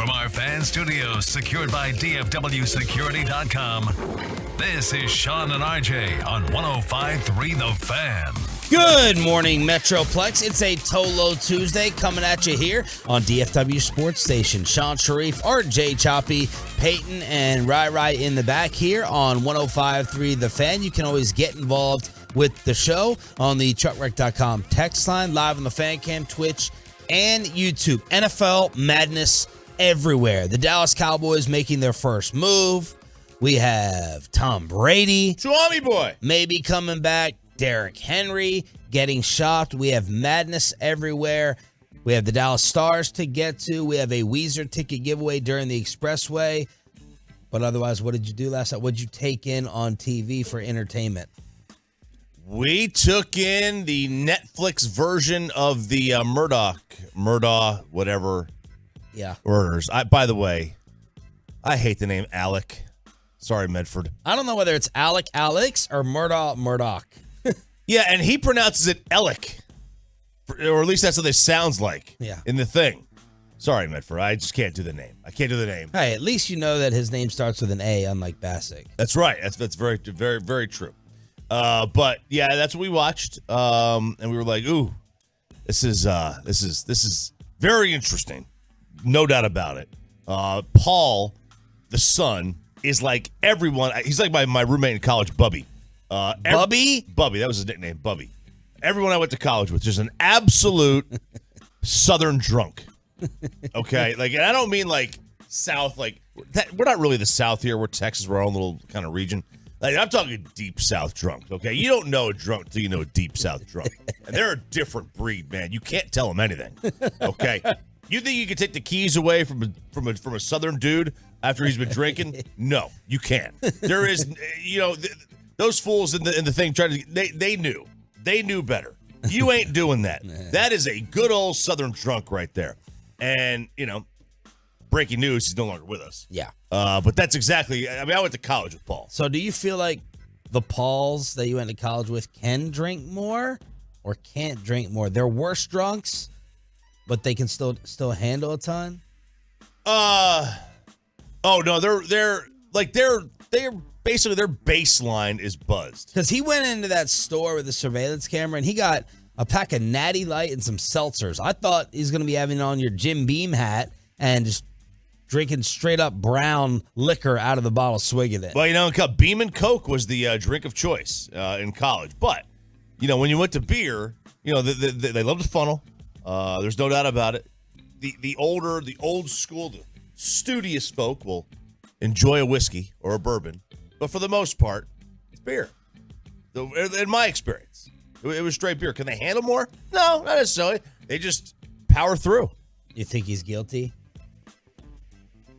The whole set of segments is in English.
From our fan studios, secured by DFWsecurity.com, this is Sean and RJ on 105.3 The Fan. Good morning, Metroplex. It's a Tolo Tuesday coming at you here on DFW Sports Station. Sean Sharif, RJ Choppy, Peyton, and Rai in the back here on 105.3 The Fan. You can always get involved with the show on the truckwreck.com text line, live on the Fan Cam, Twitch, and YouTube. NFL madness everywhere. The Dallas Cowboys making their first move. We have Tom Brady. Swami boy. Maybe coming back. Derrick Henry getting shopped. We have madness everywhere. We have the Dallas Stars to get to. We have a Weezer ticket giveaway during the Expressway. But otherwise, what did you do last night? What did you take in on TV for entertainment? We took in the Netflix version of the Murdaugh, whatever. Yeah. Murders. By the way, I hate the name Alec. Sorry, Medford. I don't know whether it's Alex or Murdoch. Yeah, and he pronounces it Alec. Or at least that's what it sounds like in the thing. Sorry, Medford. I just can't do the name. I can't do the name. Hey, at least you know that his name starts with an A, unlike Bassick. That's right. That's very, very, very true. But yeah, that's what we watched. And we were like, ooh, this is very interesting. No doubt about it. Paul, the son, is like everyone. He's like my roommate in college, Bubby. Bubby? Bubby, that was his nickname, Bubby. Everyone I went to college with, just an absolute Southern drunk. Okay? Like, and I don't mean like South, like, we're not really the South here. We're Texas. We're our own little kind of region. Like, I'm talking deep South drunk, okay? You don't know a drunk till you know a deep South drunk. And they're a different breed, man. You can't tell them anything, okay? You think you can take the keys away from a Southern dude after he's been drinking? No, you can't. There is, those fools in the thing tried to, they knew. They knew better. You ain't doing that. That is a good old Southern drunk right there. And, breaking news, he's no longer with us. Yeah. But that's exactly, I went to college with Paul. So do you feel like the Pauls that you went to college with can drink more or can't drink more? They're worse drunks, but they can still handle a ton? Oh no, they're basically their baseline is buzzed. Because he went into that store with the surveillance camera and he got a pack of Natty Light and some seltzers. I thought he's going to be having on your Jim Beam hat and just drinking straight up brown liquor out of the bottle, swigging it. Well, Beam and Coke was the drink of choice in college. But, when you went to beer, they love to funnel. There's no doubt about it. The old school, the studious folk will enjoy a whiskey or a bourbon. But for the most part, it's beer. In my experience, it was straight beer. Can they handle more? No, not necessarily. They just power through. You think he's guilty?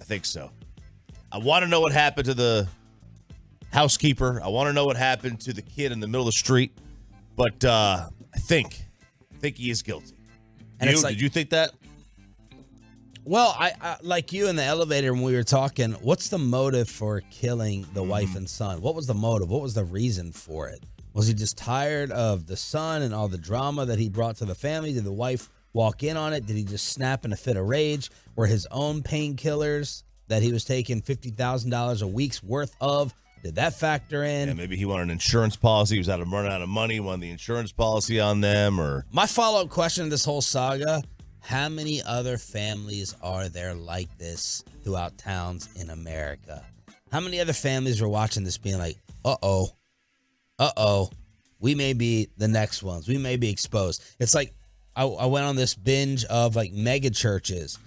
I think so. I want to know what happened to the housekeeper. I want to know what happened to the kid in the middle of the street. But I think he is guilty. And did you think that? Well, I like you in the elevator when we were talking, what's the motive for killing the wife and son? What was the motive? What was the reason for it? Was he just tired of the son and all the drama that he brought to the family? Did the wife walk in on it? Did he just snap in a fit of rage? Were his own painkillers that he was taking $50,000 a week's worth of? Did that factor in? Yeah, maybe he wanted an insurance policy. He was running out of money, wanted the insurance policy on them. Or my follow-up question to this whole saga, how many other families are there like this throughout towns in America? How many other families are watching this being like, uh-oh, we may be the next ones. We may be exposed. It's like I went on this binge of like mega churches.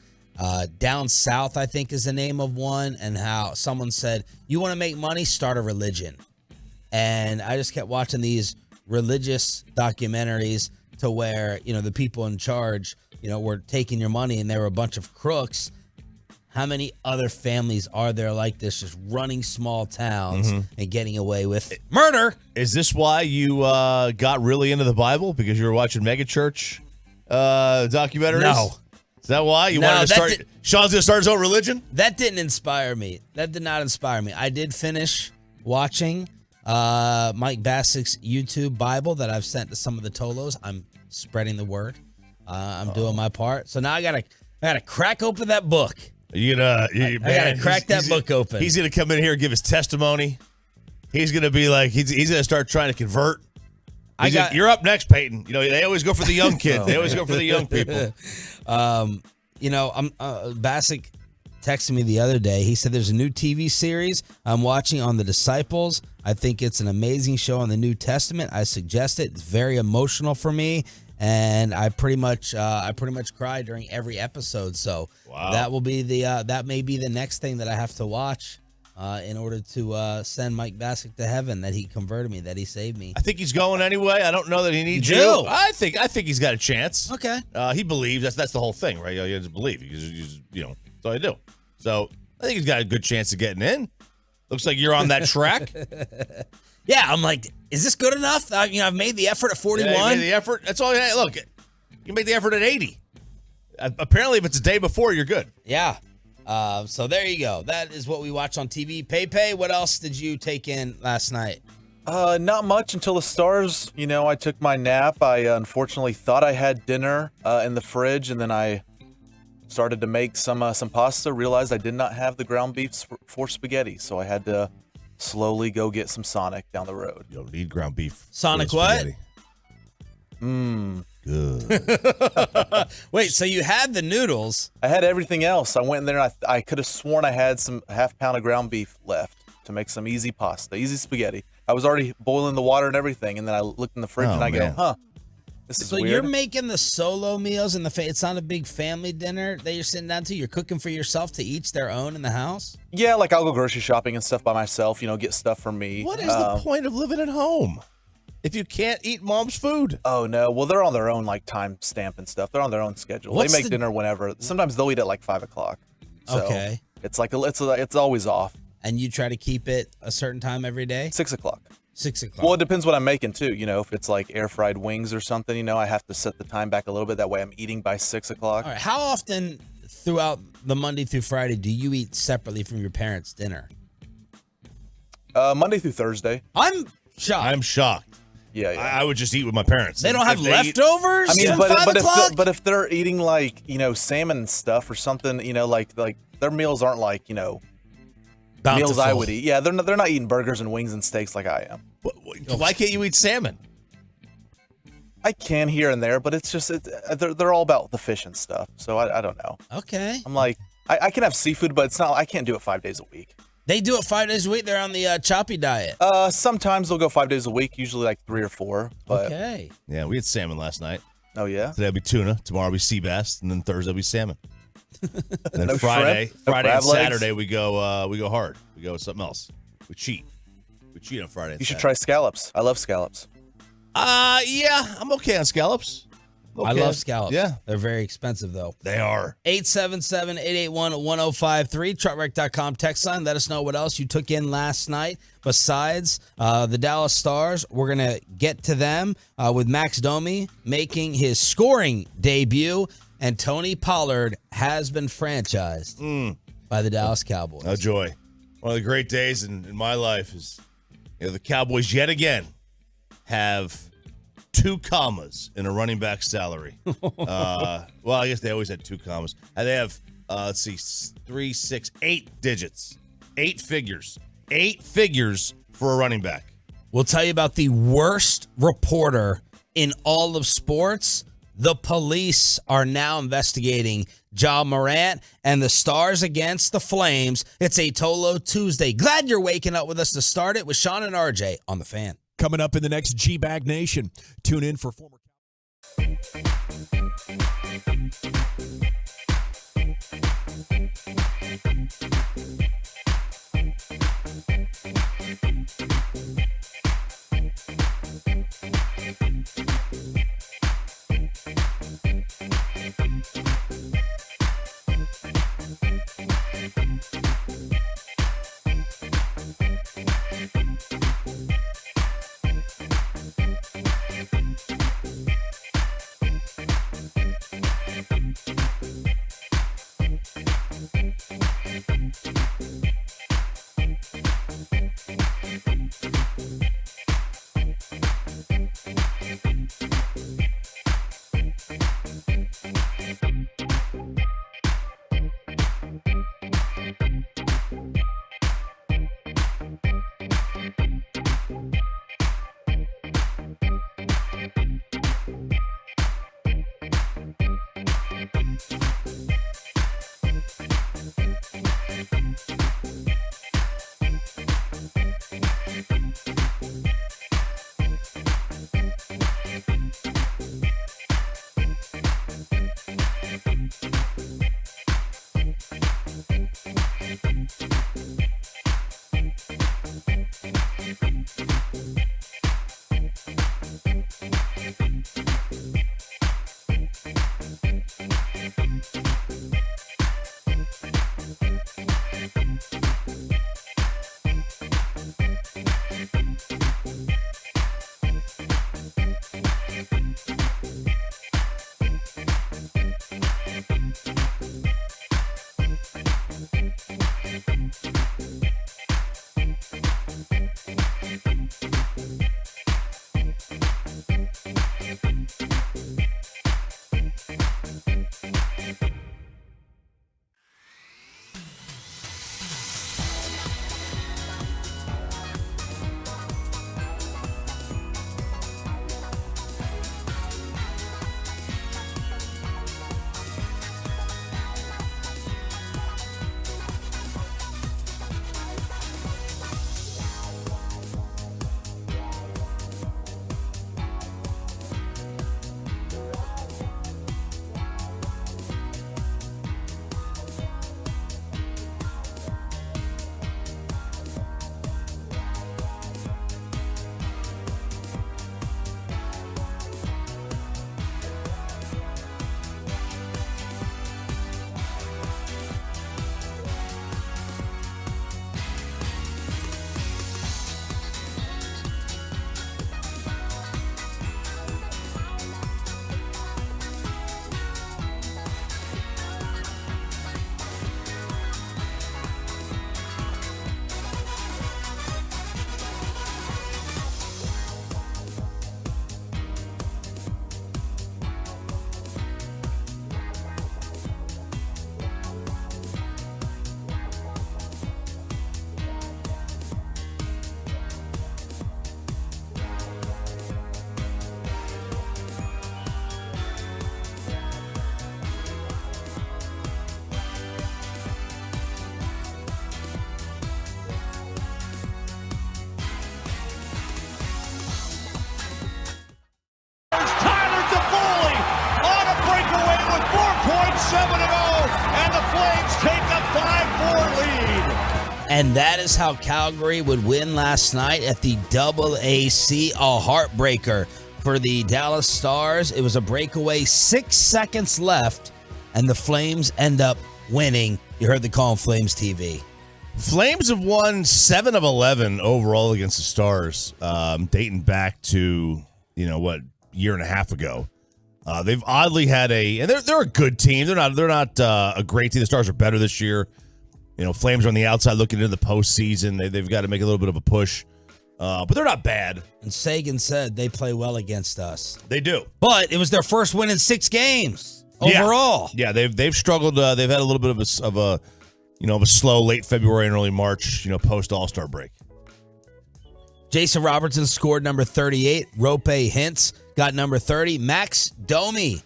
Down South, I think, is the name of one, and how someone said, you want to make money, start a religion. And I just kept watching these religious documentaries to where, the people in charge, were taking your money and they were a bunch of crooks. How many other families are there like this, just running small towns and getting away with murder? Is this why you got really into the Bible? Because you were watching megachurch documentaries? No. Is that why? You wanted to start? Sean's going to start his own religion? That didn't inspire me. That did not inspire me. I did finish watching Mike Bassick's YouTube Bible that I've sent to some of the Tolos. I'm spreading the word. I'm doing my part. So now I gotta crack open that book. I gotta crack that book open. He's gonna come in here and give his testimony. He's gonna be like, he's gonna start trying to convert. You're up next, Peyton. They always go for the young kid. They always go for the young people. Bassick texted me the other day. He said there's a new TV series I'm watching on the Disciples. I think it's an amazing show on the New Testament. I suggest it. It's very emotional for me, and I pretty much cry during every episode. So that will be that may be the next thing that I have to watch in order to send Mike Bassick to heaven. That he converted me, that he saved me. I think he's going anyway. I don't know that he needs you. I think he's got a chance. Okay. He believes. That's the whole thing, right? You just believe. That's all you do. So I think he's got a good chance of getting in. Looks like you're on that track. Yeah, I'm like, is this good enough? I've made the effort at 41. Yeah, you made the effort. That's all. Look, you make the effort at 80. Apparently, if it's a day before, you're good. Yeah. So there you go. That is what we watch on TV. Pepe, what else did you take in last night? Not much until the stars. I took my nap. I unfortunately thought I had dinner in the fridge, and then I started to make some pasta. Realized I did not have the ground beef for spaghetti, so I had to slowly go get some Sonic down the road. You don't need ground beef. Sonic what? Good. Wait, so you had the noodles? I had everything else. I went in there and I could have sworn I had some half pound of ground beef left to make some easy pasta, easy spaghetti. I was already boiling the water and everything, and then I looked in the fridge and I go, man. huh, this is So weird. you're making the solo meals and it's not a big family dinner that you're sitting down to. You're cooking for yourself to each their own in the house. Yeah, like I'll go grocery shopping and stuff by myself, get stuff for me. What is the point of living at home if you can't eat mom's food? Oh no, well they're on their own like time stamp and stuff. They're on their own schedule. What's they make the- dinner whenever. Sometimes they'll eat at like 5 o'clock. So Okay. It's like it's always off. And you try to keep it a certain time every day? 6 o'clock. 6 o'clock. Well, it depends what I'm making too. If it's like air fried wings or something, I have to set the time back a little bit. That way I'm eating by 6 o'clock. All right. How often throughout the Monday through Friday do you eat separately from your parents' dinner? Monday through Thursday. I'm shocked. I'm shocked. Yeah. I would just eat with my parents. They don't have If they eat- leftovers I mean, from but 5 o'clock? if they're eating like salmon and stuff or something, like their meals aren't like meals I Bountiful. would eat. Yeah, they're not eating burgers and wings and steaks like I am. Why can't you eat salmon? I can here and there, but it's just they're all about the fish and stuff. So I don't know. Okay. I'm like I can have seafood, but it's not. I can't do it 5 days a week. They do it 5 days a week. They're on the choppy diet. Sometimes they'll go 5 days a week. Usually like 3 or 4. But Okay. Yeah, we had salmon last night. oh yeah. Today will be tuna. Tomorrow will be sea bass, and then Thursday will be salmon. And then No Friday, shrimp? No Friday and crab legs? Saturday we go hard. We go with something else. We cheat. We cheat on Friday. And You should Saturday. try scallops. I love scallops. Yeah, I'm okay on scallops. I Okay. love scallops. Yeah, They're very expensive, though. they are. 877-881-1053, truckwreck.com text line. Let us know what else you took in last night besides the Dallas Stars. We're going to get to them with Max Domi making his scoring debut, and Tony Pollard has been franchised by the Dallas Cowboys. Oh, joy. One of the great days in my life is the Cowboys yet again have 2 commas in a running back salary. Well, I guess they always had 2 commas. And they have, 3, 6, 8 digits. 8 figures. 8 figures for a running back. We'll tell you about the worst reporter in all of sports. The police are now investigating Ja Morant and the Stars against the Flames. It's a Tolo Tuesday. Glad you're waking up with us to start it with Sean and RJ on The Fan. Coming up in the next G-Bag Nation. Tune in for former. And that is how Calgary would win last night at the AAC, a heartbreaker for the Dallas Stars. It was a breakaway, 6 seconds left, and the Flames end up winning. You heard the call on Flames TV. Flames have won 7 of 11 overall against the Stars, dating back to, year and a half ago. They've oddly had and they're a good team. They're not a great team. The Stars are better this year. Flames are on the outside looking into the postseason. They've got to make a little bit of a push, but they're not bad. And Sagan said they play well against us. They do, but it was their first win in 6 games overall. Yeah, they've struggled. They've had a little bit of a slow late February and early March, post All-Star break. Jason Robertson scored number 38. Rope Hintz got number 30. Max Domi,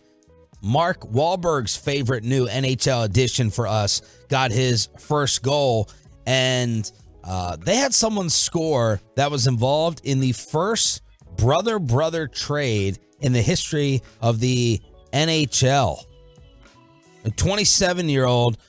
Mark Wahlberg's favorite new NHL addition for us, got his first goal. And they had someone score that was involved in the first brother-brother trade in the history of the NHL. A 27-year-old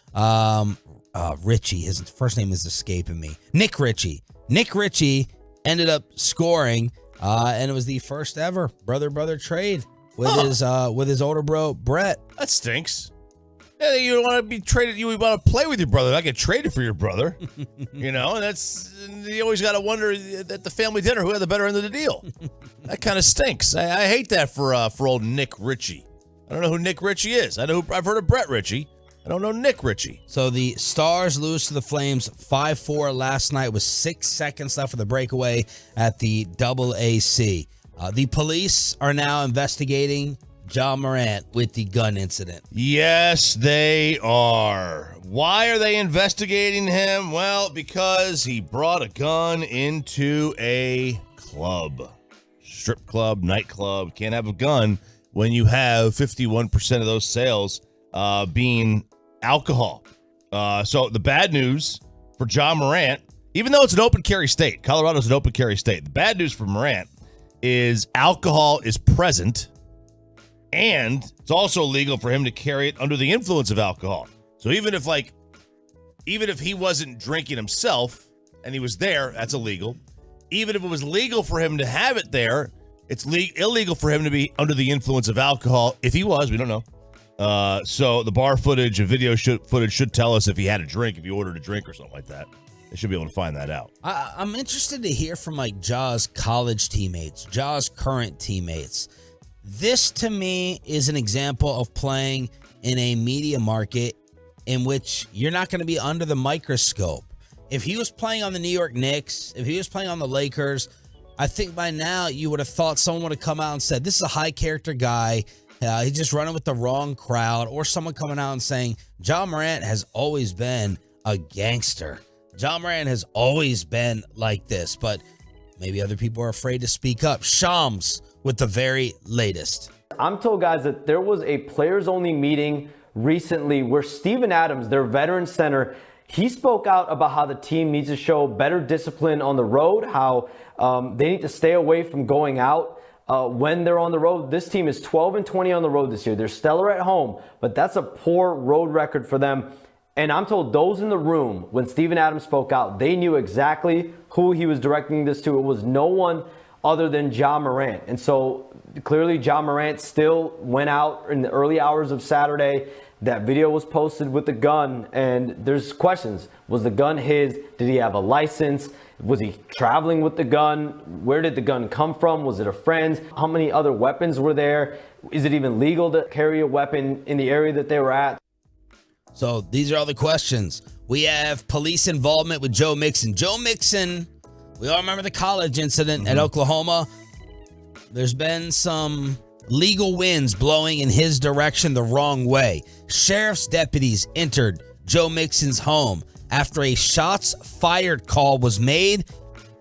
Ritchie, his first name is escaping me. Nick Ritchie. Nick Ritchie ended up scoring, and it was the first ever brother-brother trade with his older bro Brett. That stinks. Yeah, you want to be traded. You want to play with your brother, not get traded for your brother. And you always got to wonder at the family dinner who had the better end of the deal. That kind of stinks. I hate that for old Nick Ritchie. I don't know who Nick Ritchie is. I've heard of Brett Ritchie. I don't know Nick Ritchie. So the Stars lose to the Flames 5-4 last night with 6 seconds left for the breakaway at the AAC. The police are now investigating Ja Morant with the gun incident. Yes, they are. Why are they investigating him? Well, because he brought a gun into a club. Strip club, nightclub. Can't have a gun when you have 51% of those sales being alcohol. So the bad news for Ja Morant, even though it's an open carry state, Colorado's an open carry state. The bad news for Morant is alcohol is present, and it's also legal for him to carry it under the influence of alcohol. So even if he wasn't drinking himself and he was there, that's illegal. Even if it was legal for him to have it there, it's illegal for him to be under the influence of alcohol. If he was, we don't know. So the bar footage and video footage should tell us if he had a drink, if he ordered a drink or something like that. They should be able to find that out. I'm interested to hear from Ja's college teammates, Ja's current teammates. This to me is an example of playing in a media market in which you're not going to be under the microscope. If he was playing on the New York Knicks, if he was playing on the Lakers, I think by now you would have thought someone would have come out and said, this is a high character guy. He's just running with the wrong crowd, or someone coming out and saying, Ja Morant has always been a gangster. Ja Morant has always been like this, but maybe other people are afraid to speak up. Shams with the very latest. I'm told, guys, that there was a players-only meeting recently where Steven Adams, their veteran center, he spoke out about how the team needs to show better discipline on the road, how they need to stay away from going out when they're on the road. This team is 12-20 on the road this year. They're stellar at home, but that's a poor road record for them. And I'm told those in the room, when Steven Adams spoke out, they knew exactly who he was directing this to. It was no one other than Ja Morant. And so clearly Ja Morant still went out in the early hours of Saturday. That video was posted with the gun, and there's questions. Was the gun his? Did he have a license? Was he traveling with the gun? Where did the gun come from? Was it a friend's? How many other weapons were there? Is it even legal to carry a weapon in the area that they were at? So these are all the questions. We have police involvement with Joe Mixon. Joe Mixon, we all remember the college incident at Oklahoma. There's been some legal winds blowing in his direction the wrong way. Sheriff's deputies entered Joe Mixon's home after a shots fired call was made,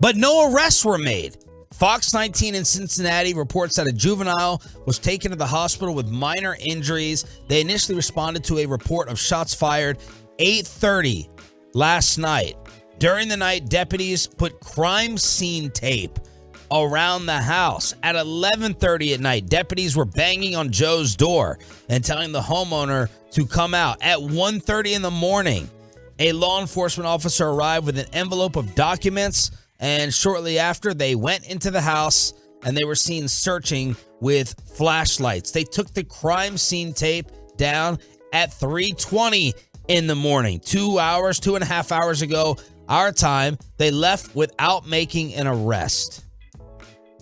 but no arrests were made. Fox 19 in Cincinnati reports that a juvenile was taken to the hospital with minor injuries. They initially responded to a report of shots fired 8:30 last night. During the night, deputies put crime scene tape around the house. At 11:30 at night, deputies were banging on Joe's door and telling the homeowner to come out. At 1:30 in the morning, A law enforcement officer arrived with an envelope of documents, and shortly after, they went into the house and they were seen searching with flashlights. They took the crime scene tape down at 3:20 in the morning. 2.5 hours ago, our time. They left without making an arrest.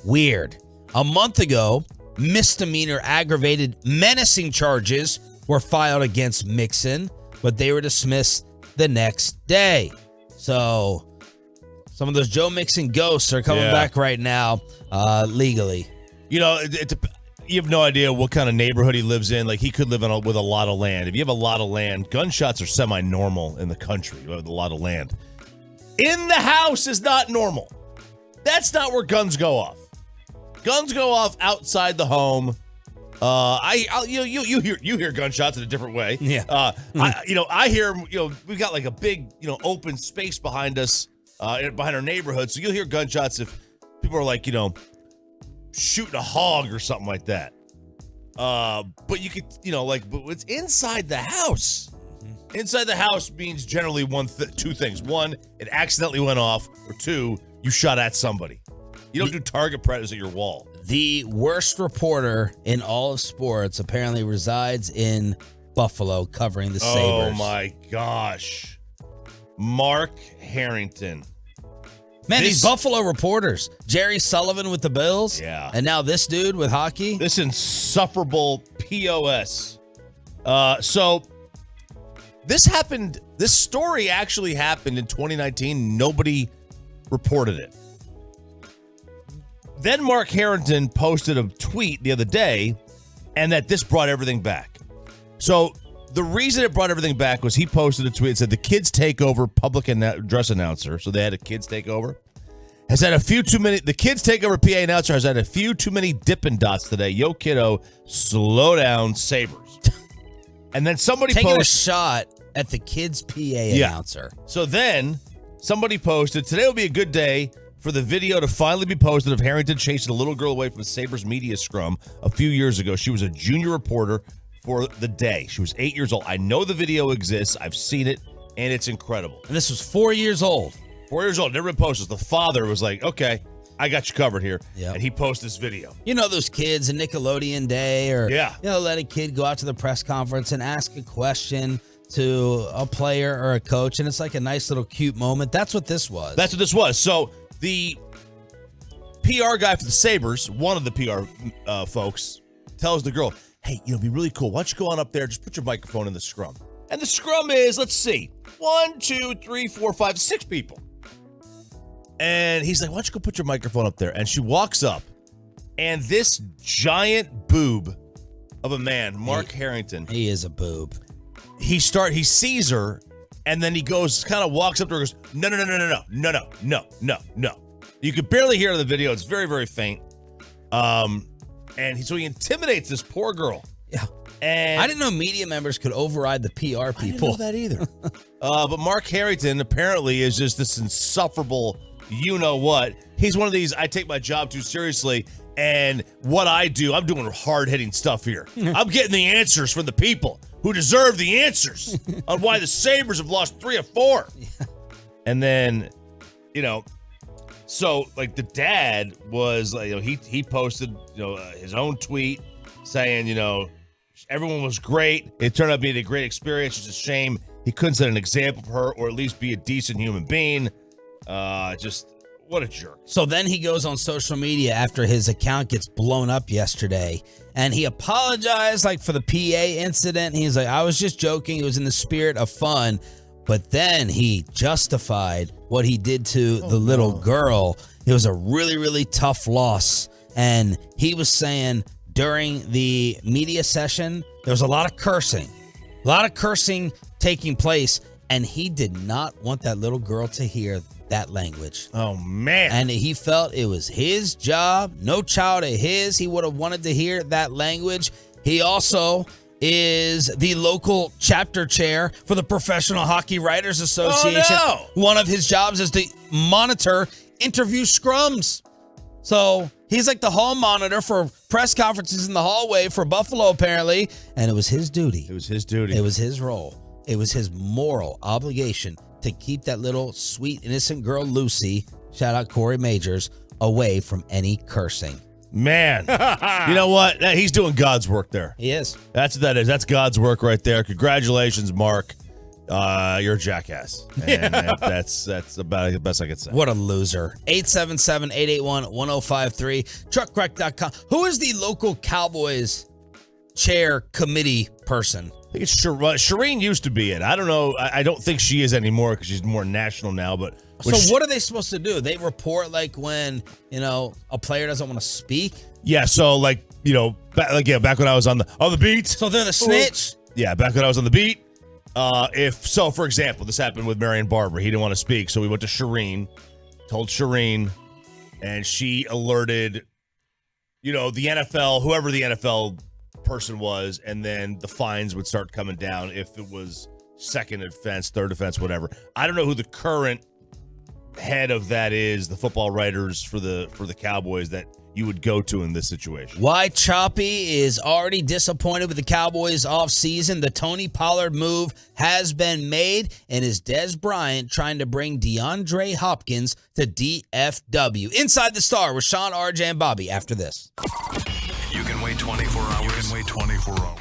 Weird. A month ago, misdemeanor aggravated menacing charges were filed against Mixon, but they were dismissed the next day. So some of those Joe Mixon ghosts are coming back right now legally. You know, you have no idea what kind of neighborhood he lives in. Like, he could live with a lot of land. If you have a lot of land, gunshots are semi-normal in the country with a lot of land. In the house is not normal. That's not where guns go off. Guns go off outside the home. You hear gunshots in a different way. Yeah. I hear, we've got like a big, open space behind us, behind our neighborhood. So you'll hear gunshots if people are like, shooting a hog or something like that. But you could, but it's inside the house. Inside the house means generally two things. One, it accidentally went off, or two, you shot at somebody. You don't do target practice at your wall. The worst reporter in all of sports apparently resides in Buffalo covering the Sabres. Oh, my gosh. Mark Harrington. Man, these Buffalo reporters. Jerry Sullivan with the Bills. Yeah. And now this dude with hockey. This insufferable POS. So this happened. This story actually happened in 2019. Nobody reported it. Then Mark Harrington posted a tweet the other day, and that this brought everything back. So the reason it brought everything back was he posted a tweet that said the Kids Takeover public address announcer, so they had a Kids Takeover, has had a few too many. The Kids Takeover PA announcer has had a few too many Dippin' Dots today. Yo, kiddo, slow down, Sabres. And then somebody taking posted a shot at the Kids PA announcer. So then somebody posted, today will be a good day for the video to finally be posted of Harrington chasing a little girl away from the Sabres media scrum a few years ago. She was a junior reporter for the day. She was 8 years old. I know the video exists. I've seen it, and it's incredible. And this was 4 years old. 4 years old. Never been posted. The father was like, okay, I got you covered here. Yep. And he posted this video. You know those kids in Nickelodeon Day, or Yeah. let a kid go out to the press conference and ask a question to a player or a coach, and it's like a nice little cute moment. That's what this was. That's what this was. So the PR guy for the Sabres, one of the PR folks, tells the girl, hey, it'd be really cool. Why don't you go on up there, just put your microphone in the scrum. And the scrum is, let's see, 1, 2, 3, 4, 5, 6 people. And he's like, why don't you go put your microphone up there? And she walks up, and this giant boob of a man, Mark Harrington. He is a boob. He sees her, and then he goes, kind of walks up to her and goes, no. You could barely hear the video. It's very, very faint. So he intimidates this poor girl. Yeah. And I didn't know media members could override the PR people. I didn't know that either. But Mark Harrington apparently is just this insufferable you-know-what. He's one of these, I take my job too seriously, and what I do, I'm doing hard-hitting stuff here. I'm getting the answers from the people who deserve the answers on why the Sabres have lost 3 or 4. Yeah. And then, so like the dad was like, he posted, his own tweet saying, everyone was great. It turned out being a great experience. It's a shame he couldn't set an example for her, or at least be a decent human being. Just what a jerk. So then he goes on social media after his account gets blown up yesterday, and he apologized for the PA incident. He's like, I was just joking. It was in the spirit of fun. But then he justified what he did to the little girl. It was a really, really tough loss. And he was saying during the media session, there was a lot of cursing taking place. And he did not want that little girl to hear that language. Oh, man. And he felt it was his job. No child of his. He would have wanted to hear that language. He also is the local chapter chair for the Professional Hockey Writers Association. Oh, no. One of his jobs is to monitor interview scrums. So he's like the hall monitor for press conferences in the hallway for Buffalo, apparently. And it was his duty. It was his duty. It was his role. it was his moral obligation to keep that little sweet, innocent girl, Lucy, shout out Corey Majors, away from any cursing. Man, you know what? He's doing God's work there. He is. That's what that is. That's God's work right there. Congratulations, Mark. You're a jackass. And that's about the best I could say. What a loser. 877-881-1053. Truckcrack.com. Who is the local Cowboys chair committee person? I think it's Shireen used to be it. I don't know. I don't think she is anymore because she's more national now. But so what are they supposed to do? They report like when, a player doesn't want to speak? Yeah, so back when I was on the beat. So they're the snitch? Yeah, back when I was on the beat. For example, this happened with Marion Barber. He didn't want to speak, so we went to Shireen, told Shireen, and she alerted, the NFL, whoever the NFL person was, and then the fines would start coming down if it was second offense, third offense, whatever. I don't know who the current head of that is, the football writers for the Cowboys that you would go to in this situation. Why Choppy is already disappointed with the Cowboys offseason. The Tony Pollard move has been made, and is Des Bryant trying to bring DeAndre Hopkins to DFW? Inside the Star with Sean, RJ, and Bobby after this. You can wait 24 hours. You can wait 24 hours.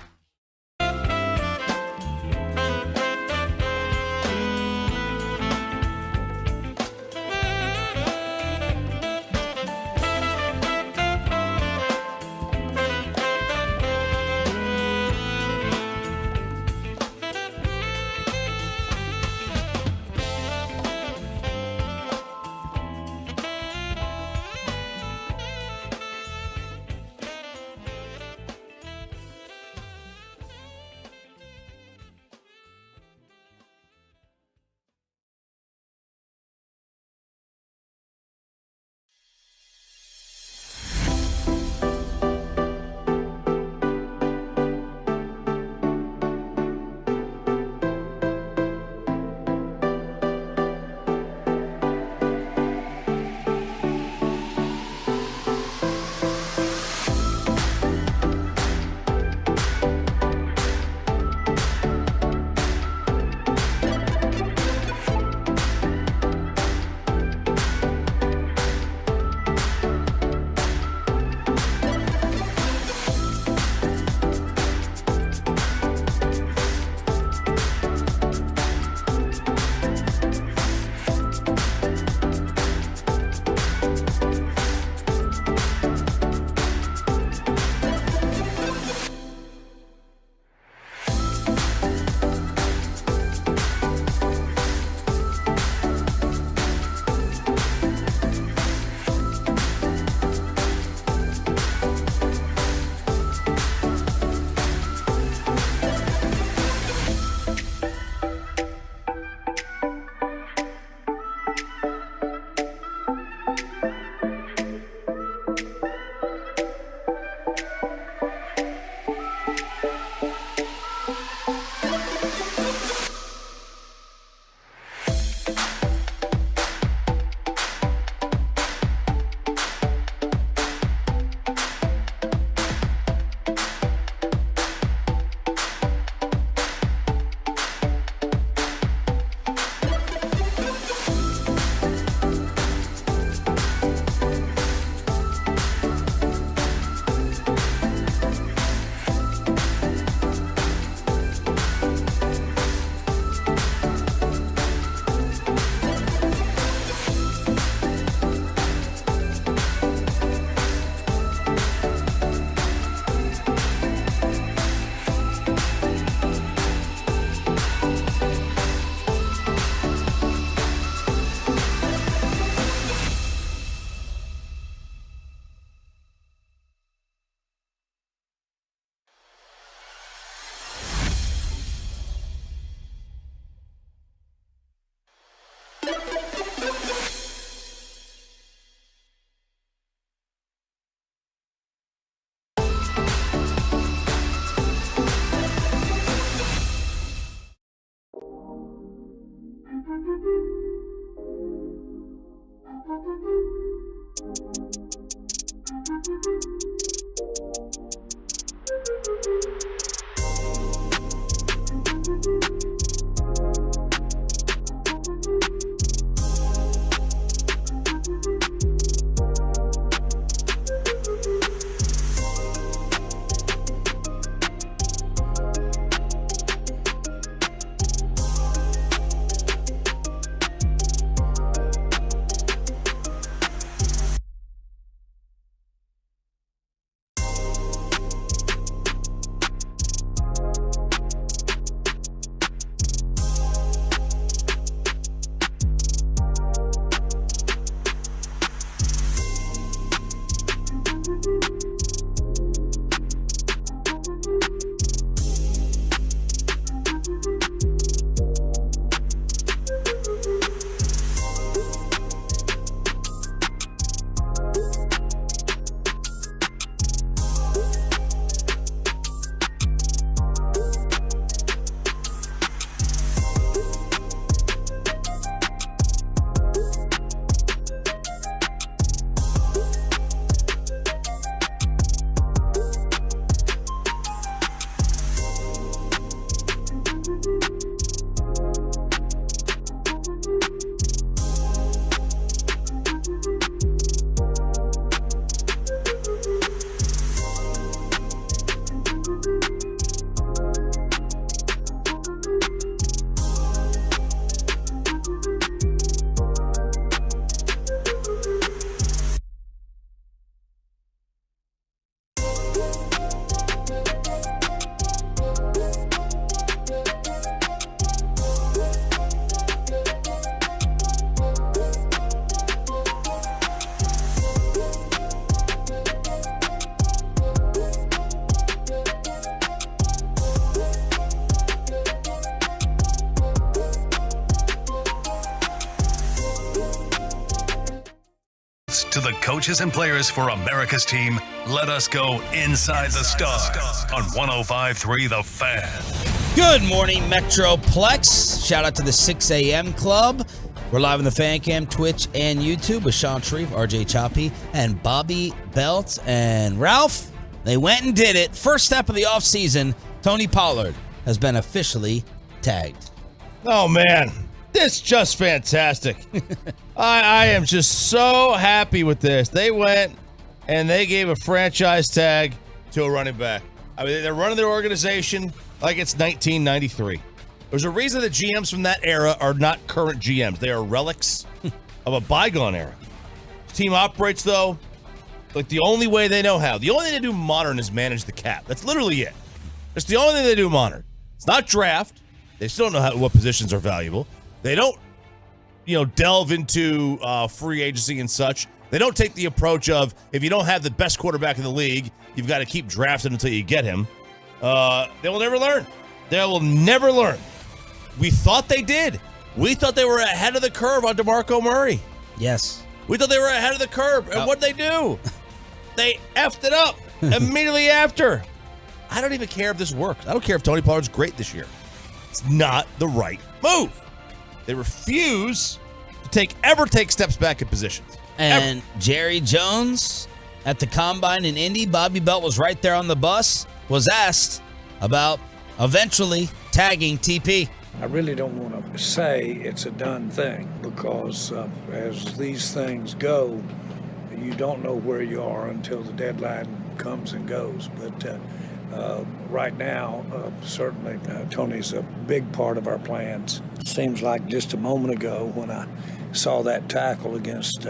coaches and players for America's team. Let us go inside the stars on 105.3 The Fan. Good morning, Metroplex. Shout out to the 6 a.m. club. We're live on the Fan Cam, Twitch, and YouTube with Sean Sharif, RJ Choppy, and Bobby Belt. And Ralph, they went and did it. First step of the offseason, Tony Pollard has been officially tagged. Oh, man. This is just fantastic. I am just so happy with this. They went and they gave a franchise tag to a running back. I mean, they're running their organization like it's 1993. There's a reason that GMs from that era are not current GMs. They are relics of a bygone era. The team operates, though, like the only way they know how. The only thing they do modern is manage the cap. That's literally it. That's the only thing they do modern. It's not draft. They still don't know what positions are valuable. They don't, delve into free agency and such. They don't take the approach of, if you don't have the best quarterback in the league, you've got to keep drafting until you get him. They will never learn. They will never learn. We thought they did. We thought they were ahead of the curve on DeMarco Murray. Yes. We thought they were ahead of the curve. And what'd they do? They effed it up immediately after. I don't even care if this works. I don't care if Tony Pollard's great this year. It's not the right move. They refuse to ever take steps back in positions. And Jerry Jones at the Combine in Indy, Bobby Belt was right there on the bus, was asked about eventually tagging TP. I really don't want to say it's a done thing because as these things go, you don't know where you are until the deadline comes and goes. But right now, certainly Tony's a big part of our plans. Seems like just a moment ago when I saw that tackle against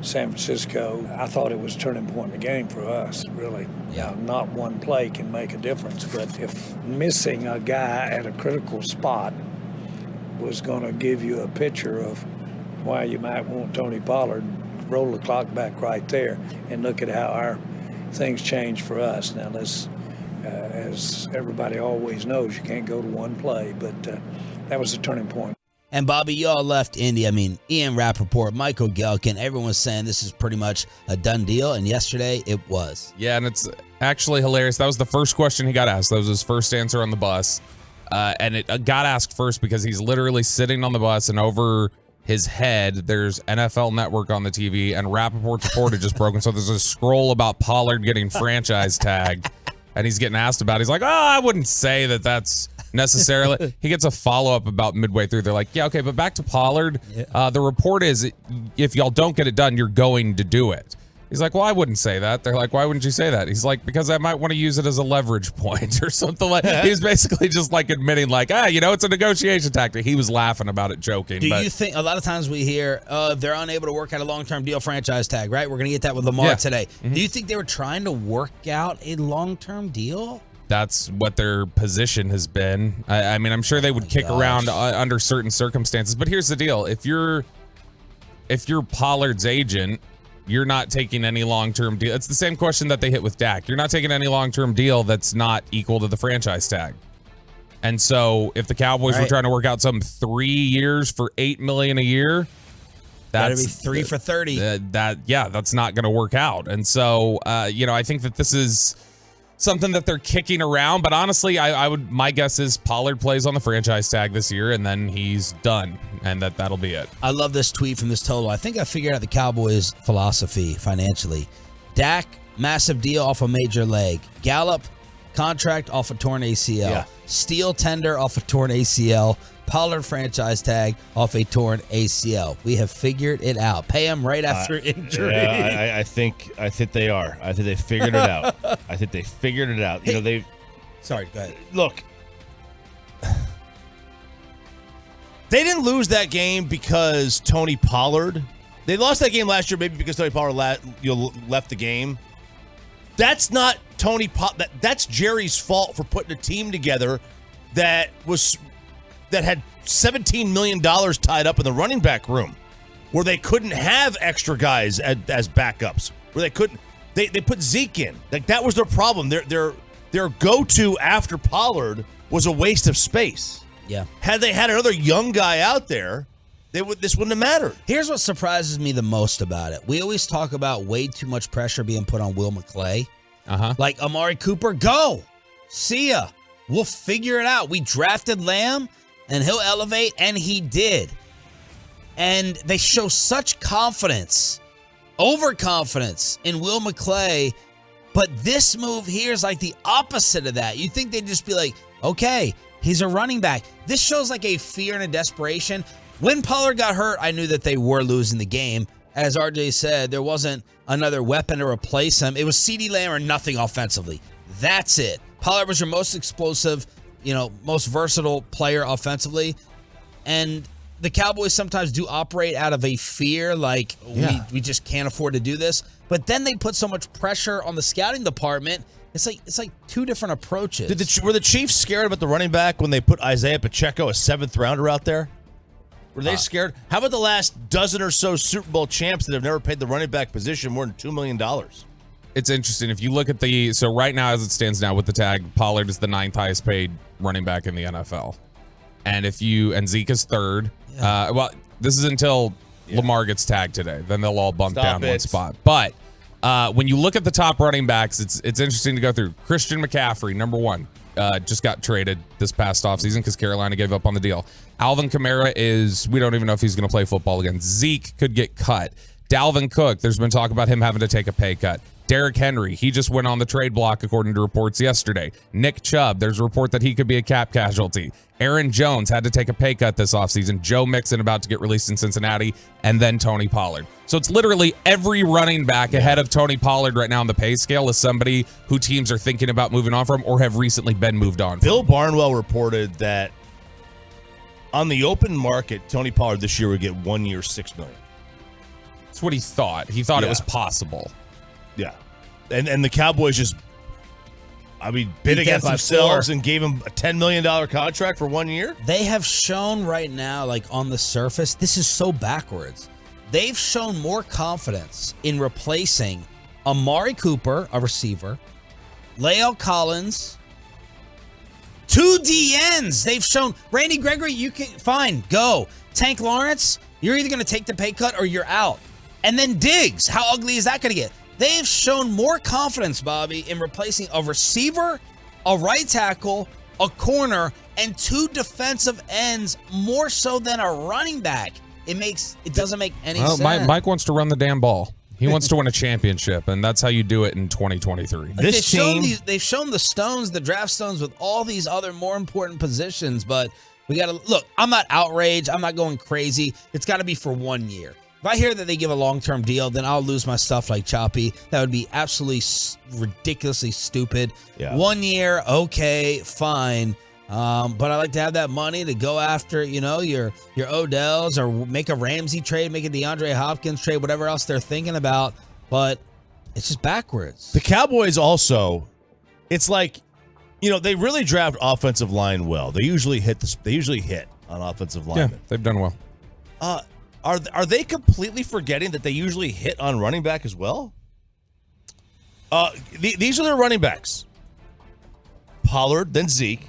San Francisco, I thought it was a turning point in the game for us, really. Yeah. Not one play can make a difference, but if missing a guy at a critical spot was going to give you a picture of why you might want Tony Pollard, roll the clock back right there and look at how our things change for us. Now, let's, as everybody always knows, you can't go to one play, but that was a turning point. And Bobby, you all left Indy. I mean, Ian Rappaport, Michael Gelkin, everyone's saying this is pretty much a done deal. And yesterday it was. Yeah, and it's actually hilarious. That was the first question he got asked. That was his first answer on the bus. And it got asked first because he's literally sitting on the bus and over his head, there's NFL Network on the TV and Rappaport's report had just broken. So there's a scroll about Pollard getting franchise tagged. And he's getting asked about it. He's like, I wouldn't say that that's necessarily. He gets a follow-up about midway through. They're like, yeah, okay, but back to Pollard. The report is if y'all don't get it done, you're going to do it. He's like, well, I wouldn't say that. They're like, why wouldn't you say that? He's like, because I might want to use it as a leverage point or something like that. He's basically just like admitting like, it's a negotiation tactic. He was laughing about it, joking. Do you think, a lot of times we hear, if they're unable to work out a long-term deal, franchise tag, right? We're going to get that with Lamar today. Mm-hmm. Do you think they were trying to work out a long-term deal? That's what their position has been. I mean, I'm sure they would kick around under certain circumstances. But here's the deal. If you're Pollard's agent, you're not taking any long-term deal. It's the same question that they hit with Dak. You're not taking any long-term deal that's not equal to the franchise tag. And so if the Cowboys were trying to work out some 3 years for $8 million a year, that'd be 3 for 30. That's not going to work out. And so, I think that this is something that they're kicking around. But honestly, my guess is Pollard plays on the franchise tag this year, and then he's done, and that'll be it. I love this tweet from this total. I think I figured out the Cowboys' philosophy financially. Dak, massive deal off a major leg. Gallup, contract off a torn ACL. Yeah. Steele tender off a torn ACL. Pollard franchise tag off a torn ACL. We have figured it out. Pay him right after injury. Yeah, I think they are. I think they figured it out. I think they figured it out. Sorry, go ahead. Look, they didn't lose that game because Tony Pollard. They lost that game last year maybe because Tony Pollard left the game. That's not Tony Pollard. That's Jerry's fault for putting a team together that had $17 million tied up in the running back room, where they couldn't have extra guys as backups, where they put Zeke in. Like, that was their problem. Their go-to after Pollard was a waste of space. Yeah. Had they had another young guy out there, this wouldn't have mattered. Here's what surprises me the most about it. We always talk about way too much pressure being put on Will McClay. Like Amari Cooper, go. See ya. We'll figure it out. We drafted Lamb, and he'll elevate, and he did. And they show such confidence, overconfidence in Will McClay, but this move here is like the opposite of that. You'd think they'd just be like, okay, he's a running back. This shows like a fear and a desperation. When Pollard got hurt, I knew that they were losing the game. As RJ said, there wasn't another weapon to replace him. It was CeeDee Lamb or nothing offensively. That's it. Pollard was your most explosive, most versatile player offensively. And the Cowboys sometimes do operate out of a fear, like we just can't afford to do this. But then they put so much pressure on the scouting department. It's like two different approaches. Were the Chiefs scared about the running back when they put Isaiah Pacheco, a 7th rounder, out there? Were they scared? How about the last dozen or so Super Bowl champs that have never paid the running back position more than $2 million? It's interesting. If you look at so right now as it stands now with the tag, Pollard is the 9th highest paid running back in the NFL. And Zeke is 3rd. Well, this is until Lamar gets tagged today. Then they'll all bump down one spot. But when you look at the top running backs, it's interesting to go through. Christian McCaffrey, number 1, just got traded this past offseason because Carolina gave up on the deal. Alvin Kamara we don't even know if he's going to play football again. Zeke could get cut. Dalvin Cook, there's been talk about him having to take a pay cut. Derrick Henry, he just went on the trade block according to reports yesterday. Nick Chubb, there's a report that he could be a cap casualty. Aaron Jones had to take a pay cut this offseason. Joe Mixon about to get released in Cincinnati, and then Tony Pollard. So it's literally every running back ahead of Tony Pollard right now on the pay scale is somebody who teams are thinking about moving on from or have recently been moved on from. Bill Barnwell reported that on the open market, Tony Pollard this year would get 1 year, $6 million. That's what he thought. He thought it was possible. Yeah. And the Cowboys just, bid against themselves and gave him a $10 million contract for 1 year? They have shown right now, like on the surface, this is so backwards. They've shown more confidence in replacing Amari Cooper, a receiver, La'el Collins, 2 DNs. They've shown Randy Gregory, you can fine, go. Tank Lawrence, you're either going to take the pay cut or you're out. And then Diggs, how ugly is that going to get? They've shown more confidence, Bobby, in replacing a receiver, a right tackle, a corner, and 2 defensive ends more so than a running back. It doesn't make any sense. Mike wants to run the damn ball. He wants to win a championship, and that's how you do it in 2023. They've shown the stones, the draft stones, with all these other more important positions, but we got to look. I'm not outraged. I'm not going crazy. It's got to be for 1 year. If I hear that they give a long-term deal, then I'll lose my stuff like Choppy. That would be absolutely ridiculously stupid. Yeah. 1 year, okay, fine. But I like to have that money to go after, your Odells, or make a Ramsey trade, make a DeAndre Hopkins trade, whatever else they're thinking about. But it's just backwards. The Cowboys also, it's like, they really draft offensive line well. They usually hit on offensive linemen. Yeah, they've done well. Are they completely forgetting that they usually hit on running back as well? These are their running backs. Pollard, then Zeke.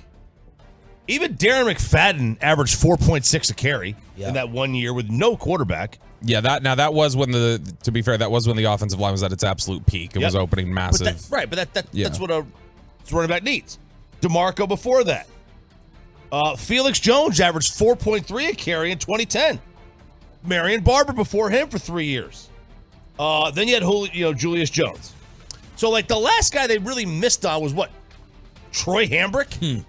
Even Darren McFadden averaged 4.6 a carry in that 1 year with no quarterback. Yeah, that was when to be fair, that was when the offensive line was at its absolute peak. It was opening massive. That's what a running back needs. DeMarco before that. Felix Jones averaged 4.3 a carry in 2010. Marion Barber before him for 3 years. Then you had Julius Jones. So like the last guy they really missed on was what? Troy Hambrick?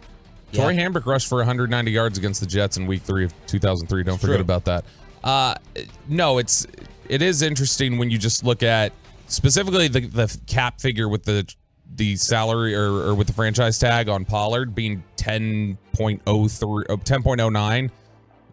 Troy Hambrick rushed for 190 yards against the Jets in Week 3 of 2003. Don't forget about that. No, it is interesting when you just look at specifically the cap figure with the salary or with the franchise tag on Pollard being 10.09.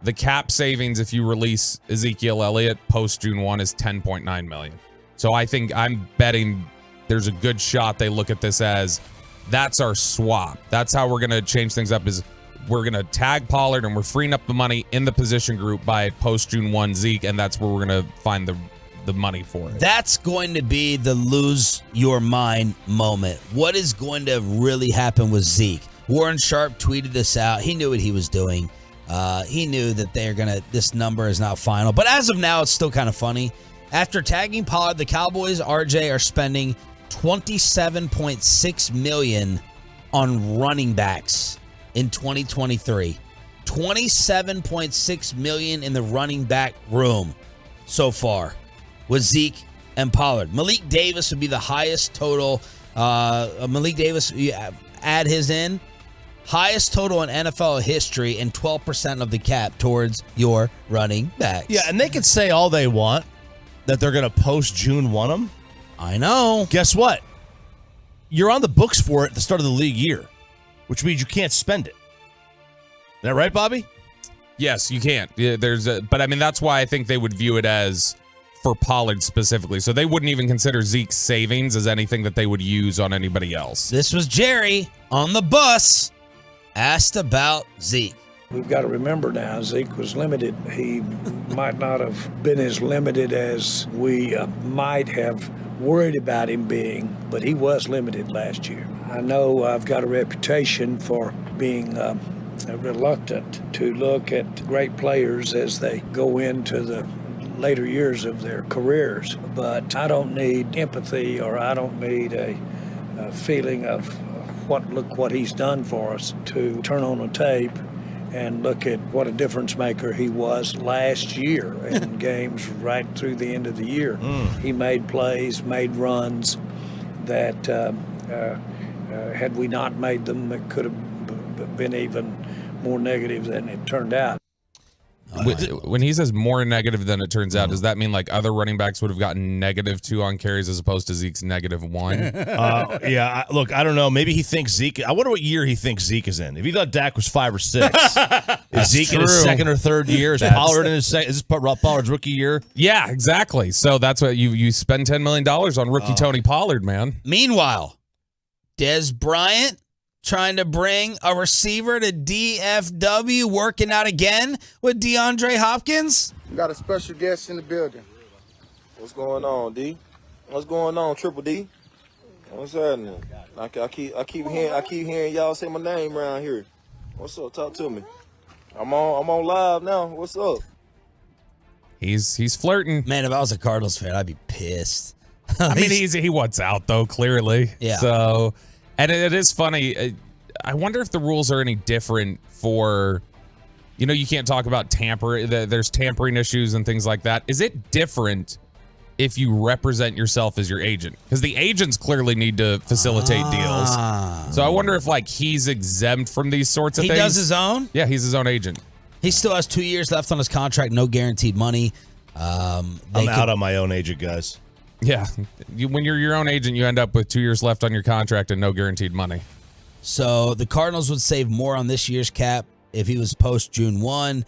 The cap savings if you release Ezekiel Elliott post June 1 is 10.9 million. So I'm betting there's a good shot they look at this as that's our swap. That's how we're going to change things up, is we're going to tag Pollard and we're freeing up the money in the position group by post June 1 Zeke, and that's where we're going to find the money for it. That's going to be the lose your mind moment. What is going to really happen with Zeke? Warren Sharp tweeted this out. He knew what he was doing. He knew that this number is not final. But as of now, it's still kind of funny. After tagging Pollard, the Cowboys, RJ, are spending $27.6 million on running backs in 2023. $27.6 million in the running back room so far with Zeke and Pollard. Malik Davis would be the highest total. Malik Davis, you add his in, highest total in NFL history and 12% of the cap towards your running backs. Yeah, and they could say all they want that they're going to post June 1 them. I know. Guess what? You're on the books for it at the start of the league year, which means you can't spend it. Is that right, Bobby? Yes, you can't. Yeah, but I mean, that's why I think they would view it as for Pollard specifically. So they wouldn't even consider Zeke's savings as anything that they would use on anybody else. This was Jerry on the bus asked about Zeke. We've got to remember now, Zeke was limited. He might not have been as limited as we might have worried about him being, but he was limited last year. I know I've got a reputation for being reluctant to look at great players as they go into the later years of their careers, but I don't need empathy, or I don't need a feeling of look what he's done for us to turn on a tape and look at what a difference maker he was last year in games right through the end of the year. He made plays, made runs that had we not made them, it could have been even more negative than it turned out. When he says more negative than it turns out, does that mean like other running backs would have gotten -2 on carries as opposed to Zeke's -1? Yeah, look, I don't know. Maybe he thinks Zeke. I wonder what year he thinks Zeke is in. If he thought Dak was 5 or 6, is Zeke in his second or third year? Is Pollard in his second? Is this Pollard's rookie year? Yeah, exactly. So that's what you spend $10 million on rookie Tony Pollard, man. Meanwhile, Des Bryant trying to bring a receiver to DFW, working out again with DeAndre Hopkins. We got a special guest in the building. What's going on, D? What's going on, Triple D? What's happening? I keep hearing y'all say my name around here. What's up? Talk to me. I'm on live now. What's up? He's flirting. Man, if I was a Cardinals fan, I'd be pissed. I mean, he wants out though, clearly. Yeah. So, and it is funny. I wonder if the rules are any different for, you can't talk about there's tampering issues and things like that. Is it different if you represent yourself as your agent? Because the agents clearly need to facilitate deals. So I wonder if he's exempt from these sorts of things. He does his own? Yeah, he's his own agent. He still has 2 years left on his contract, no guaranteed money. I'm out on my own agent, guys. Yeah. When you're your own agent, you end up with 2 years left on your contract and no guaranteed money. So the Cardinals would save more on this year's cap if he was post June 1.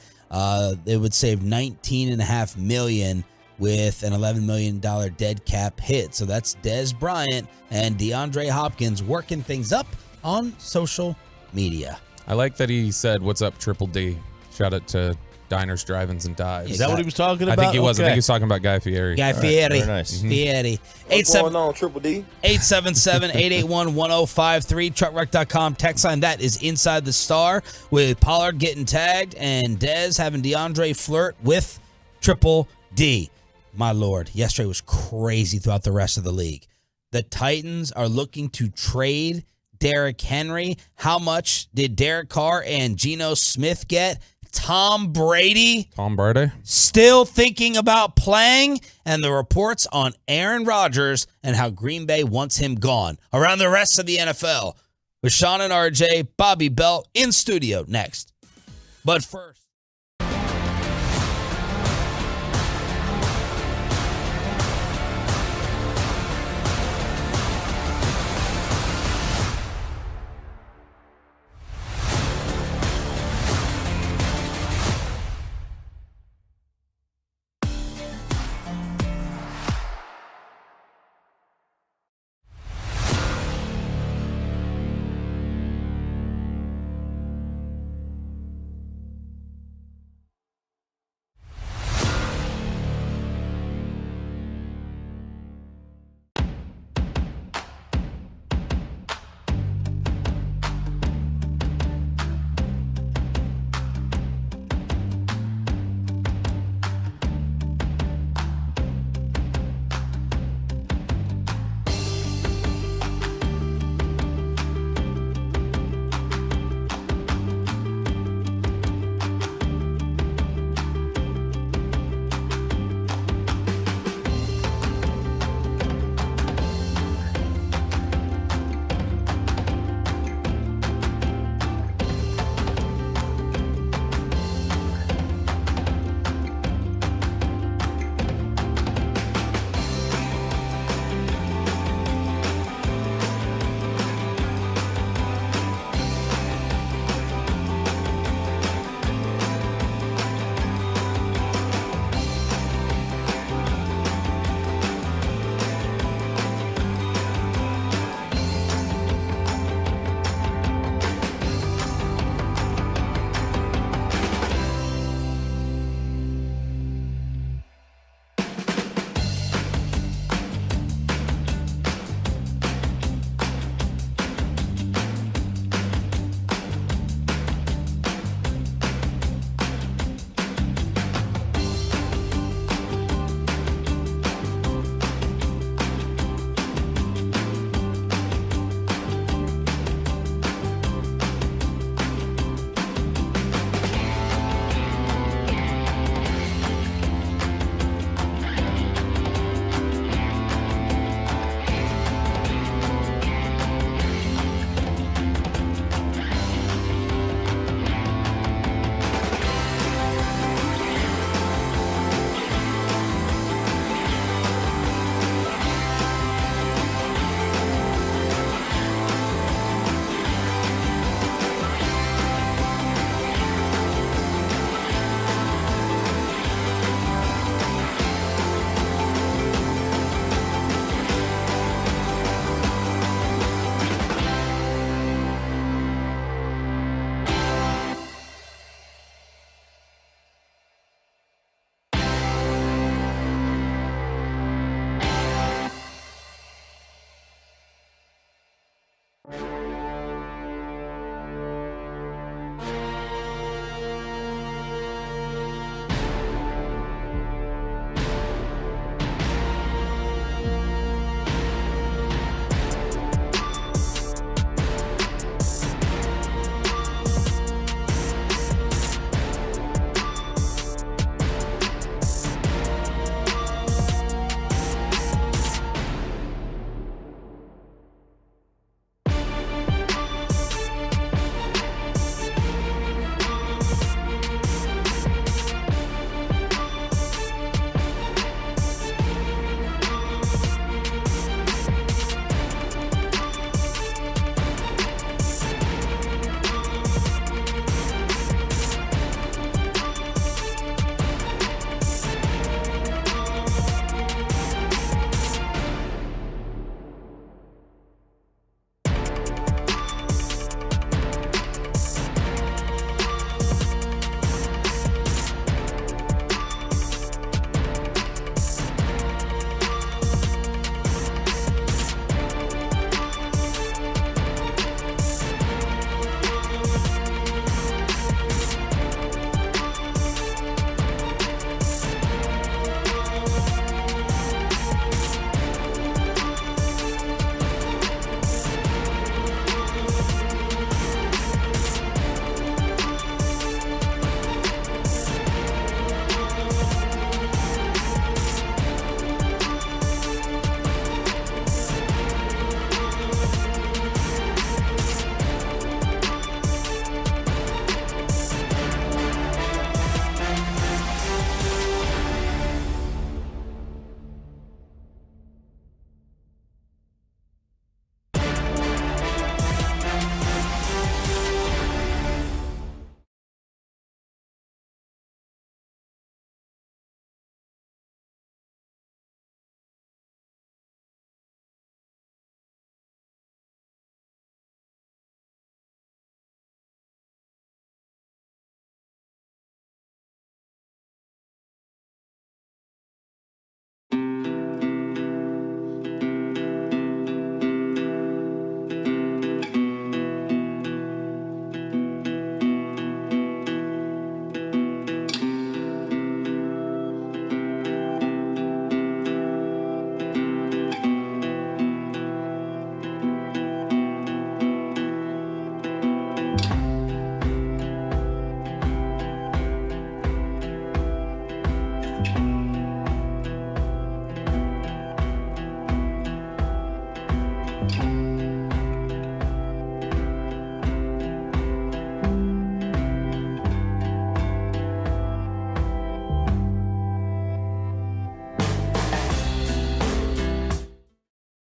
They would save $19.5 million with an $11 million dead cap hit. So that's Des Bryant and DeAndre Hopkins working things up on social media. I like that he said, "What's up, Triple D?" Shout out to Diners, Drive-Ins, and Dives. Is that what he was talking about? I think he was. Okay. I think he was talking about Guy Fieri. Guy Fieri. Very nice. Fieri. What's going on, Triple D? 877-881-1053. Truckwreck.com text line. That is Inside the Star with Pollard getting tagged and Dez having DeAndre flirt with Triple D. My Lord, yesterday was crazy throughout the rest of the league. The Titans are looking to trade Derrick Henry. How much did Derek Carr and Geno Smith get? Tom Brady still thinking about playing, and the reports on Aaron Rodgers and how Green Bay wants him gone around the rest of the NFL. With Sean and RJ, Bobby Belt in studio next. But first,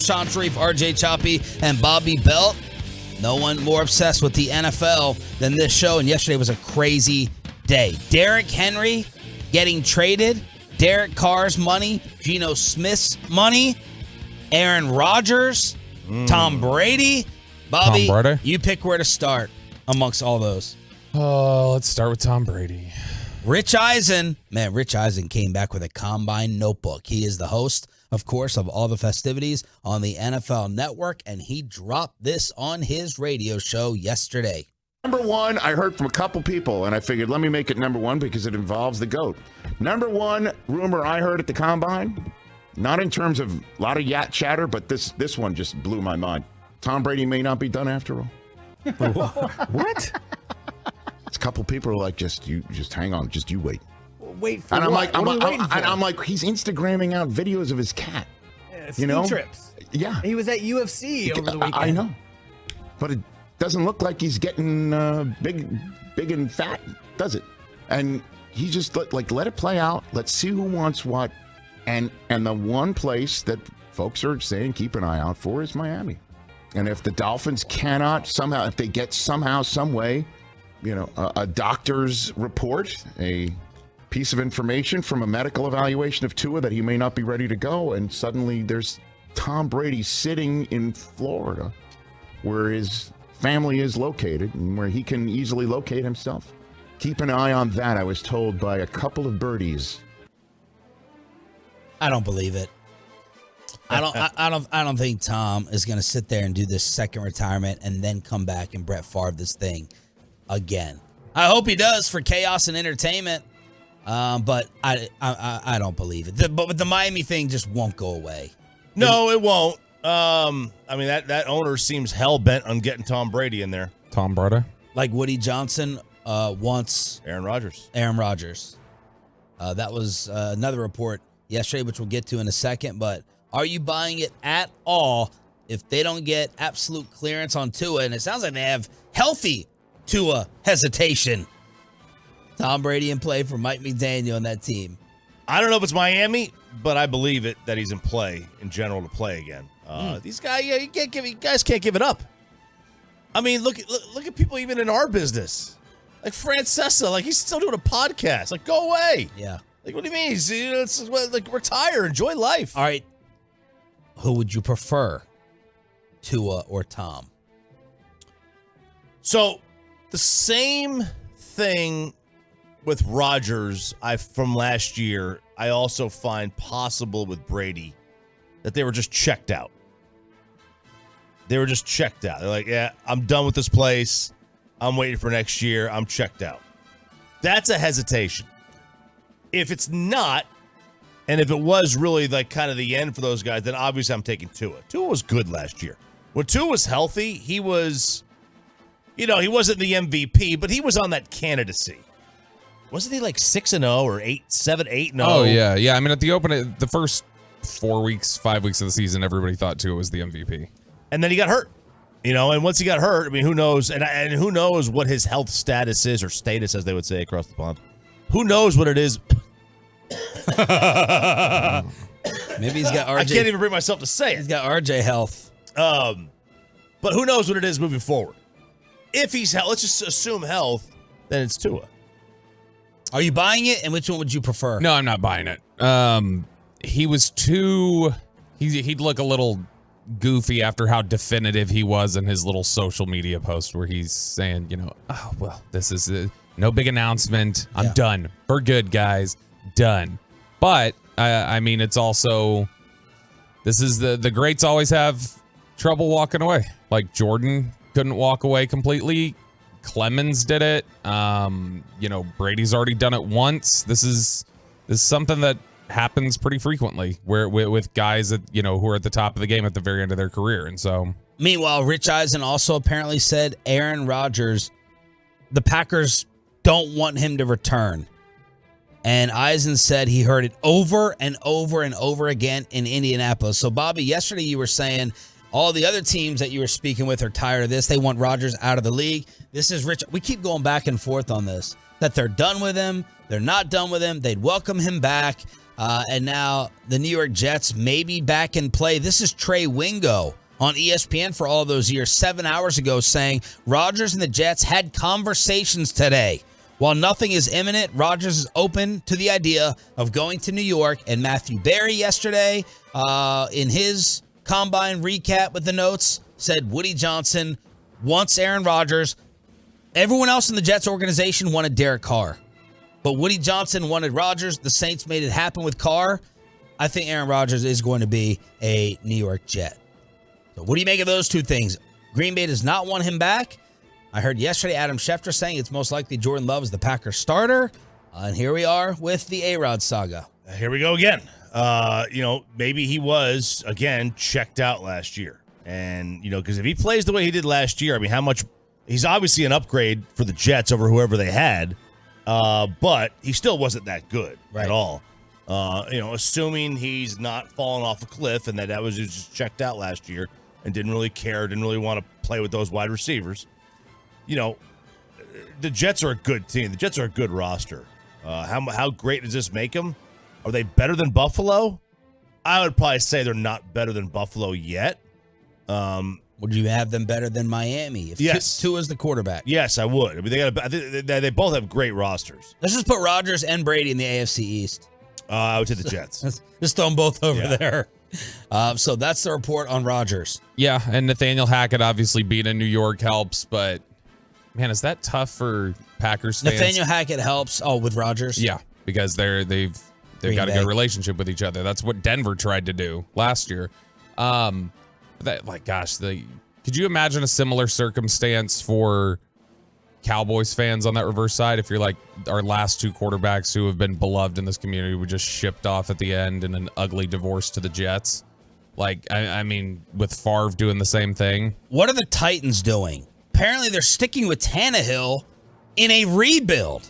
Sean Sharif, RJ Choppy, and Bobby Belt. No one more obsessed with the NFL than this show, and yesterday was a crazy day. Derrick Henry getting traded, Derek Carr's money, Geno Smith's money, Aaron Rodgers, Tom Brady. Bobby, Tom Brady? you pick where to start amongst all those. Oh, let's start with Tom Brady. Rich Eisen. Man, Rich Eisen came back with a combine notebook. He is the host, of course, of all the festivities on the NFL Network, and he dropped this on his radio show yesterday. Number one, I heard from a couple people, and I figured let me make it number one because it involves the GOAT. Number one rumor I heard at the Combine, not in terms of a lot of yacht chatter, but this one just blew my mind. Tom Brady may not be done after all. What? It's a couple people are like, just hang on, just you wait. Wait for And I'm what? like, What are we waiting for? I'm like, he's Instagramming out videos of his cat. Ski trips. Yeah. He was at UFC over the weekend. I know. But it doesn't look like he's getting big and fat, does it? And he just let it play out. Let's see who wants what. And the one place that folks are saying keep an eye out for is Miami. And if the Dolphins cannot somehow, if they get somehow, some way, a doctor's report, a piece of information from a medical evaluation of Tua that he may not be ready to go, and suddenly there's Tom Brady sitting in Florida where his family is located and where he can easily locate himself. Keep an eye on that, I was told by a couple of birdies. I don't believe it. I don't think Tom is going to sit there and do this second retirement and then come back and Brett Favre this thing again. I hope he does for chaos and entertainment, but I don't believe it. But the Miami thing just won't go away. No, it won't. I mean, that owner seems hell-bent on getting Tom Brady in there. Tom Brady? Like Woody Johnson wants Aaron Rodgers. That was another report yesterday, which we'll get to in a second. But are you buying it at all if they don't get absolute clearance on Tua? And it sounds like they have healthy Tua hesitation. Tom Brady in play for Mike McDaniel and that team. I don't know if it's Miami, but I believe it that he's in play in general to play again. These guys, you guys can't give it up. I mean, look at people even in our business, like Francesa. Like, he's still doing a podcast. Like, go away. Yeah. Like, what do you mean? It's like, retire, enjoy life. All right. Who would you prefer, Tua or Tom? So, the same thing with Rodgers from last year, I also find possible with Brady, that they were just checked out. They're like, yeah, I'm done with this place. I'm waiting for next year. I'm checked out. That's a hesitation. If it's not, and if it was really like kind of the end for those guys, then obviously I'm taking Tua. Tua was good last year. When Tua was healthy, he was, he wasn't the MVP, but he was on that candidacy. Wasn't he like 6-0 or 8-0? Oh, yeah. Yeah. I mean, at the first 5 weeks of the season, everybody thought Tua was the MVP. And then he got hurt, and once he got hurt, I mean, who knows? And who knows what his health status is, or status, as they would say across the pond. Who knows what it is? Maybe he's got RJ. I can't even bring myself to say it. He's got RJ health. But who knows what it is moving forward? If he's let's just assume health, then it's Tua. Are you buying it? And which one would you prefer? No, I'm not buying it. He was he'd look a little goofy after how definitive he was in his little social media post where he's saying, oh, well, this is no big announcement. I'm done. We're good, guys. Done. But, I mean, it's also, this is the greats always have trouble walking away. Like Jordan couldn't walk away completely. Clemens did it. Brady's already done it once. This is something that happens pretty frequently where with guys that, who are at the top of the game at the very end of their career. And so, meanwhile, Rich Eisen also apparently said Aaron Rodgers, the Packers don't want him to return. And Eisen said he heard it over and over and over again in Indianapolis. So, Bobby, yesterday you were saying all the other teams that you were speaking with are tired of this. They want Rodgers out of the league. This is Rich. We keep going back and forth on this, that they're done with him. They're not done with him. They'd welcome him back. And now the New York Jets may be back in play. This is Trey Wingo on ESPN for all those years, 7 hours ago, saying Rodgers and the Jets had conversations today. While nothing is imminent, Rodgers is open to the idea of going to New York. And Matthew Berry yesterday, in his combine recap with the notes, said Woody Johnson wants Aaron Rodgers. Everyone else in the Jets organization wanted Derek Carr. But Woody Johnson wanted Rodgers. The Saints made it happen with Carr. I think Aaron Rodgers is going to be a New York Jet. So what do you make of those two things? Green Bay does not want him back. I heard yesterday Adam Schefter saying it's most likely Jordan Love is the Packers starter. And here we are with the A-Rod saga. Here we go again. Maybe he was, again, checked out last year. And, because if he plays the way he did last year, I mean, how much – he's obviously an upgrade for the Jets over whoever they had. But he still wasn't that good at all. Assuming he's not fallen off a cliff and that was just checked out last year and didn't really care, didn't really want to play with those wide receivers. The Jets are a good team. The Jets are a good roster. How great does this make them? Are they better than Buffalo? I would probably say they're not better than Buffalo yet. Would you have them better than Miami? If yes. Tua's the quarterback. Yes, I would. I mean, they both have great rosters. Let's just put Rodgers and Brady in the AFC East. I would say the Jets. Just throw them both over there. So that's the report on Rodgers. Yeah, and Nathaniel Hackett obviously being in New York helps, but man, is that tough for Packers fans? Nathaniel Hackett helps. Oh, with Rodgers? Yeah, because they've They've got a Bay. good relationship with each other. That's what Denver tried to do last year. Could you imagine a similar circumstance for Cowboys fans on that reverse side? If you're like our last two quarterbacks who have been beloved in this community were just shipped off at the end in an ugly divorce to the Jets. Like, I mean, with Favre doing the same thing. What are the Titans doing? Apparently they're sticking with Tannehill in a rebuild.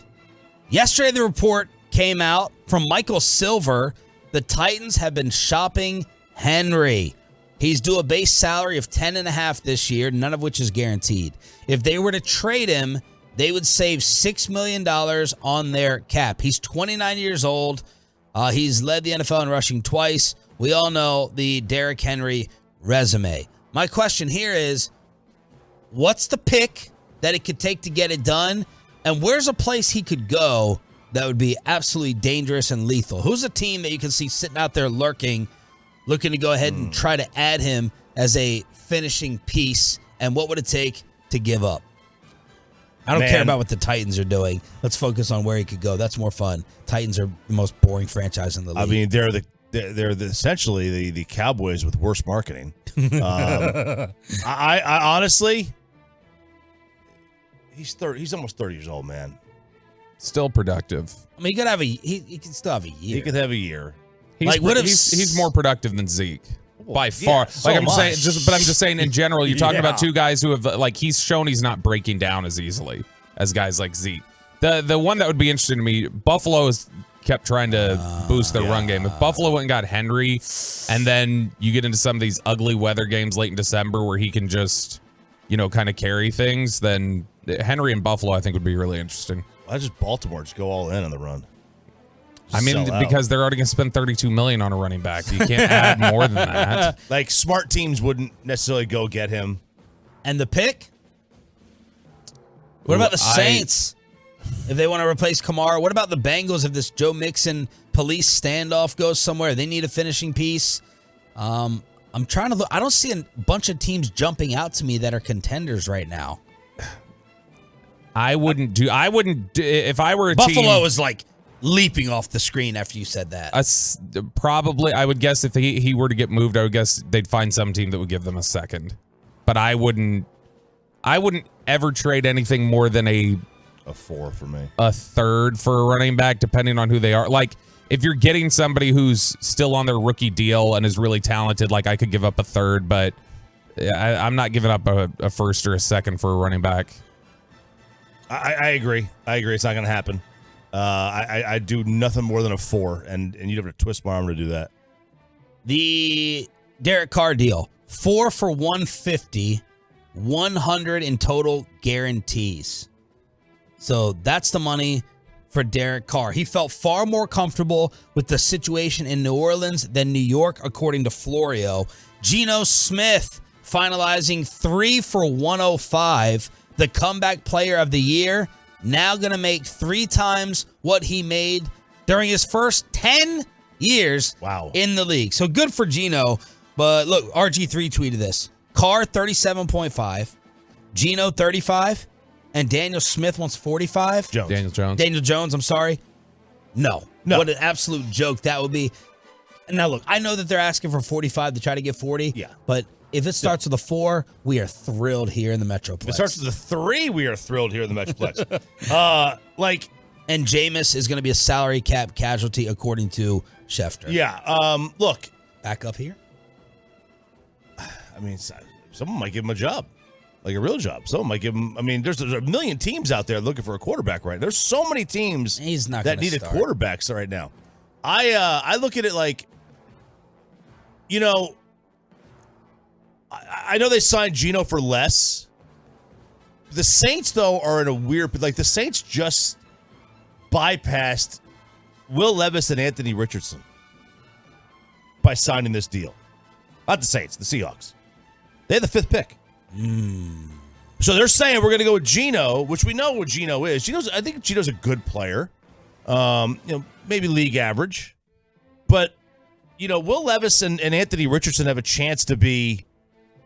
Yesterday, the report came out from Michael Silver. The Titans have been shopping Henry. He's due a base salary of $10.5 this year, none of which is guaranteed. If they were to trade him, they would save $6 million on their cap. He's 29 years old. He's led the NFL in rushing twice. We all know the Derrick Henry resume. My question here is, what's the pick that it could take to get it done? And where's a place he could go that would be absolutely dangerous and lethal? Who's a team that you can see sitting out there lurking, looking to go ahead and try to add him as a finishing piece? And what would it take to give up? I don't care about what the Titans are doing. Let's focus on where he could go. That's more fun. Titans are the most boring franchise in the league. I mean, they're essentially the Cowboys with worse marketing. I honestly, he's almost 30 years old, man. Still productive. I mean, he can still have a year. He could have a year. He's more productive than Zeke by far. Yeah, I'm just saying in general, you're talking about two guys who have he's shown he's not breaking down as easily as guys like Zeke. The one that would be interesting to me, Buffalo has kept trying to boost their run game. If Buffalo went and got Henry, and then you get into some of these ugly weather games late in December where he can just, kind of carry things, then Henry and Buffalo I think would be really interesting. Why just Baltimore just go all in on the run? I mean, because they're already going to spend $32 million on a running back. You can't add more than that. Like, smart teams wouldn't necessarily go get him. And the pick? What about the Saints? If they want to replace Kamara, what about the Bengals if this Joe Mixon police standoff goes somewhere? They need a finishing piece. I'm trying to look. I don't see a bunch of teams jumping out to me that are contenders right now. I wouldn't if I were a Buffalo team, is like leaping off the screen after you said that. Probably, I would guess if he were to get moved, I would guess they'd find some team that would give them a second. But I wouldn't ever trade anything more than a 4 for me. A third for a running back, depending on who they are. Like, if you're getting somebody who's still on their rookie deal and is really talented, like I could give up a third, but I'm not giving up a first or a second for a running back. I agree. It's not going to happen. I do nothing more than a 4, and you'd have to twist my arm to do that. The Derek Carr deal, 4 for $150, 100 in total guarantees. So that's the money for Derek Carr. He felt far more comfortable with the situation in New Orleans than New York, according to Florio. Geno Smith finalizing 3 for $105, the comeback player of the year, now going to make 3 times what he made during his first 10 years in the league. So good for Geno. But look, RG3 tweeted this. Carr 37.5, Geno 35, and Daniel Smith wants 45. Daniel Jones, I'm sorry. No. What an absolute joke that would be. Now, look, I know that they're asking for 45 to try to get 40. Yeah. But if it starts with a 4, we are thrilled here in the Metroplex. If it starts with a 3, we are thrilled here in the Metroplex. And Jameis is going to be a salary cap casualty, according to Schefter. Yeah. Look. Back up here. I mean, someone might give him a job. Like a real job. Someone might give him. I mean, there's a million teams out there looking for a quarterback right now. There's so many teams that need a quarterback right now. I look at it like, I know they signed Geno for less. The Saints, though, are in a weird, the Saints just bypassed Will Levis and Anthony Richardson by signing this deal. Not the Saints, the Seahawks. They had the 5th pick. So they're saying we're going to go with Geno, which we know what Geno is. I think Geno's a good player. Maybe league average. But, Will Levis and Anthony Richardson have a chance to be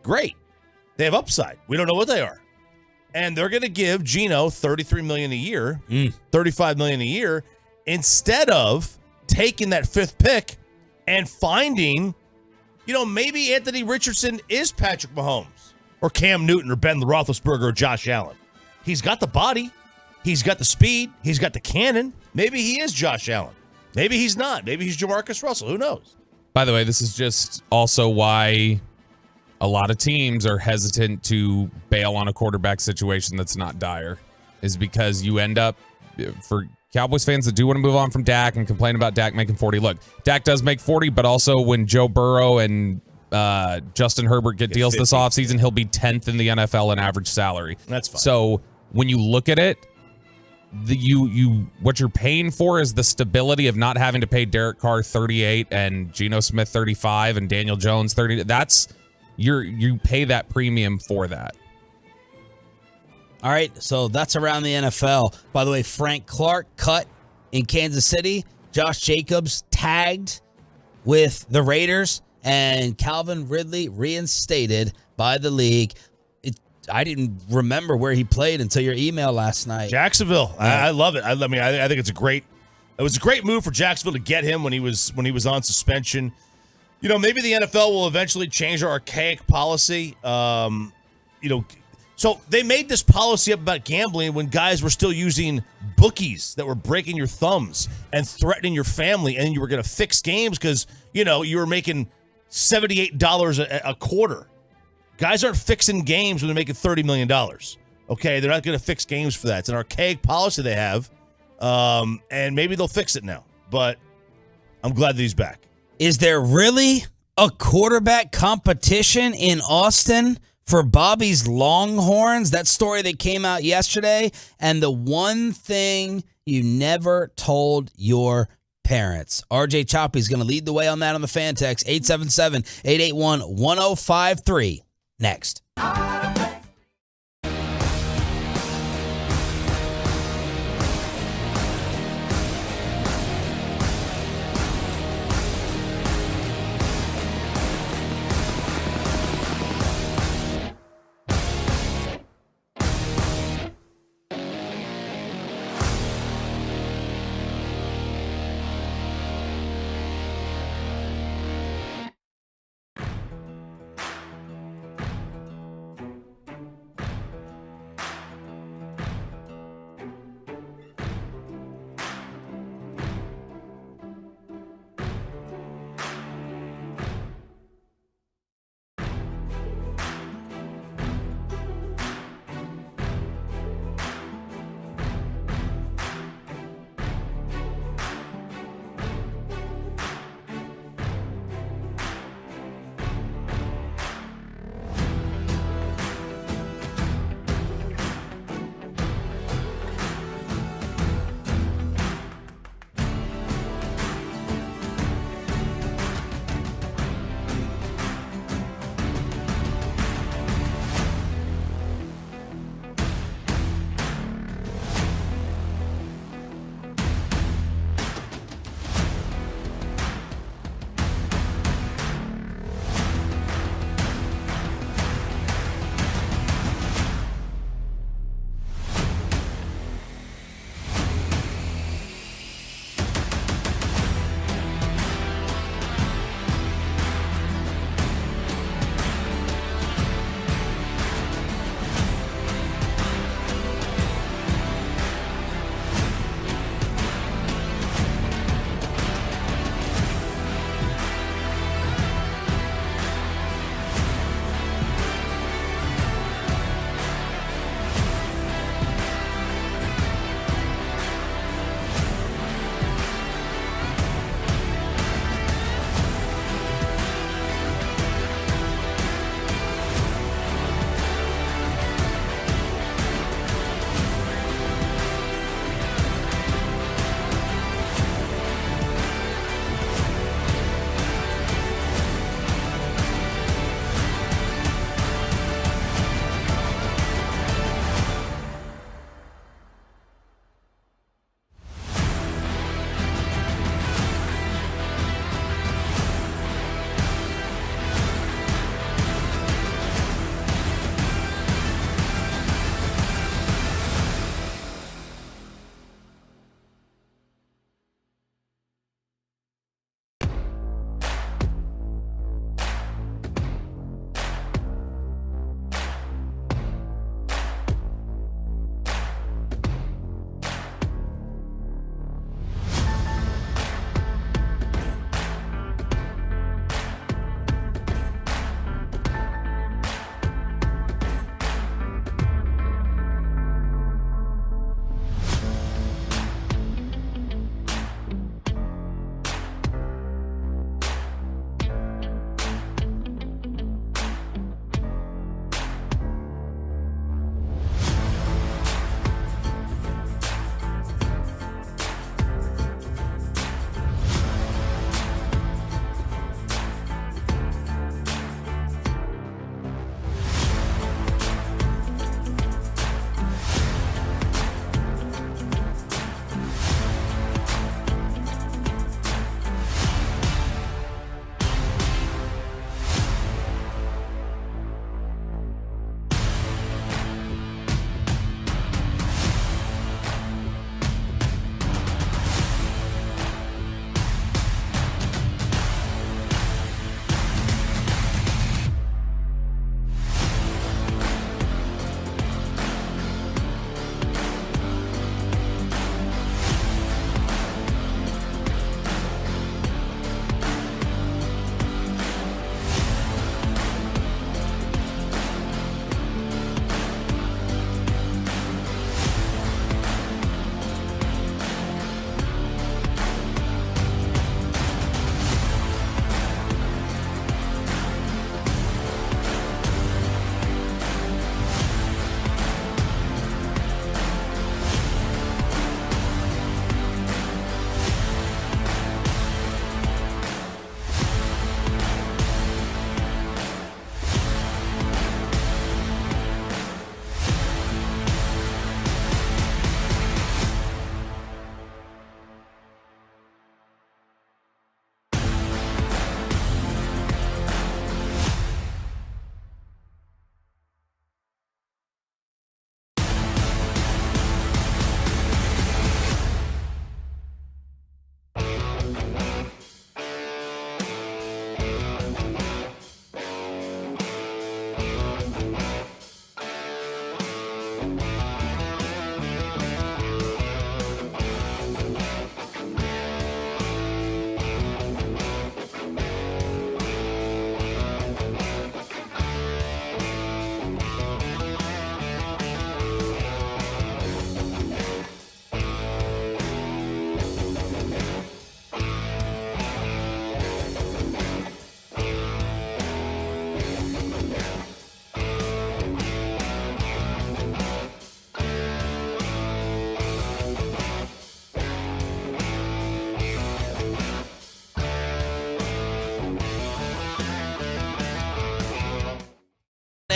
great. They have upside. We don't know what they are. And they're going to give Geno $33 million a year, $35 million a year, instead of taking that 5th pick and finding, maybe Anthony Richardson is Patrick Mahomes or Cam Newton or Ben Roethlisberger or Josh Allen. He's got the body. He's got the speed. He's got the cannon. Maybe he is Josh Allen. Maybe he's not. Maybe he's Jamarcus Russell. Who knows? By the way, this is just also why a lot of teams are hesitant to bail on a quarterback situation that's not dire, is because you end up, for Cowboys fans that do want to move on from Dak and complain about Dak making 40. Look, Dak does make 40, but also when Joe Burrow and Justin Herbert get deals 50. this offseason, he'll be 10th in the NFL in average salary. That's fine. So when you look at it, what you're paying for is the stability of not having to pay Derek Carr 38 and Geno Smith 35 and Daniel Jones 30. That's you pay that premium for that. All right, so that's around the NFL. By the way, Frank Clark cut in Kansas City. Josh Jacobs tagged with the Raiders, and Calvin Ridley reinstated by the league. I didn't remember where he played until your email last night. Jacksonville. I love it. I think it's it was a great move for Jacksonville to get him when he was on suspension. Maybe the NFL will eventually change their archaic policy. So they made this policy up about gambling when guys were still using bookies that were breaking your thumbs and threatening your family, and you were going to fix games because, you were making $78 a quarter. Guys aren't fixing games when they're making $30 million. Okay, they're not going to fix games for that. It's an archaic policy they have, and maybe they'll fix it now. But I'm glad that he's back. Is there really a quarterback competition in Austin for Bobby's Longhorns? That story that came out yesterday, and the one thing you never told your parents. RJ Choppy's going to lead the way on that on the fan text, 877-881-1053. Next.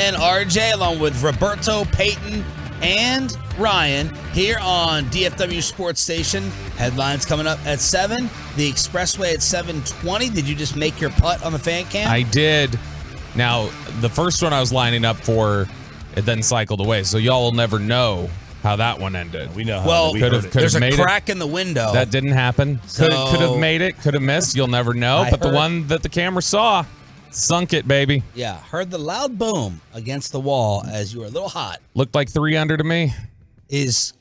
and RJ, along with Roberto, Peyton, and Ryan here on DFW Sports Station. Headlines coming up at 7. The Expressway at 7:20. Did you just make your putt on the fan cam? I did. Now, the first one I was lining up for, it then cycled away. So y'all will never know how that one ended. We know how Well, there's a made crack in the window. That didn't happen. Could have made it. Could have missed. You'll never know. But the one that the camera saw sunk it, baby. Yeah, heard the loud boom against the wall as you were a little hot. Looked like 3 under to me. Is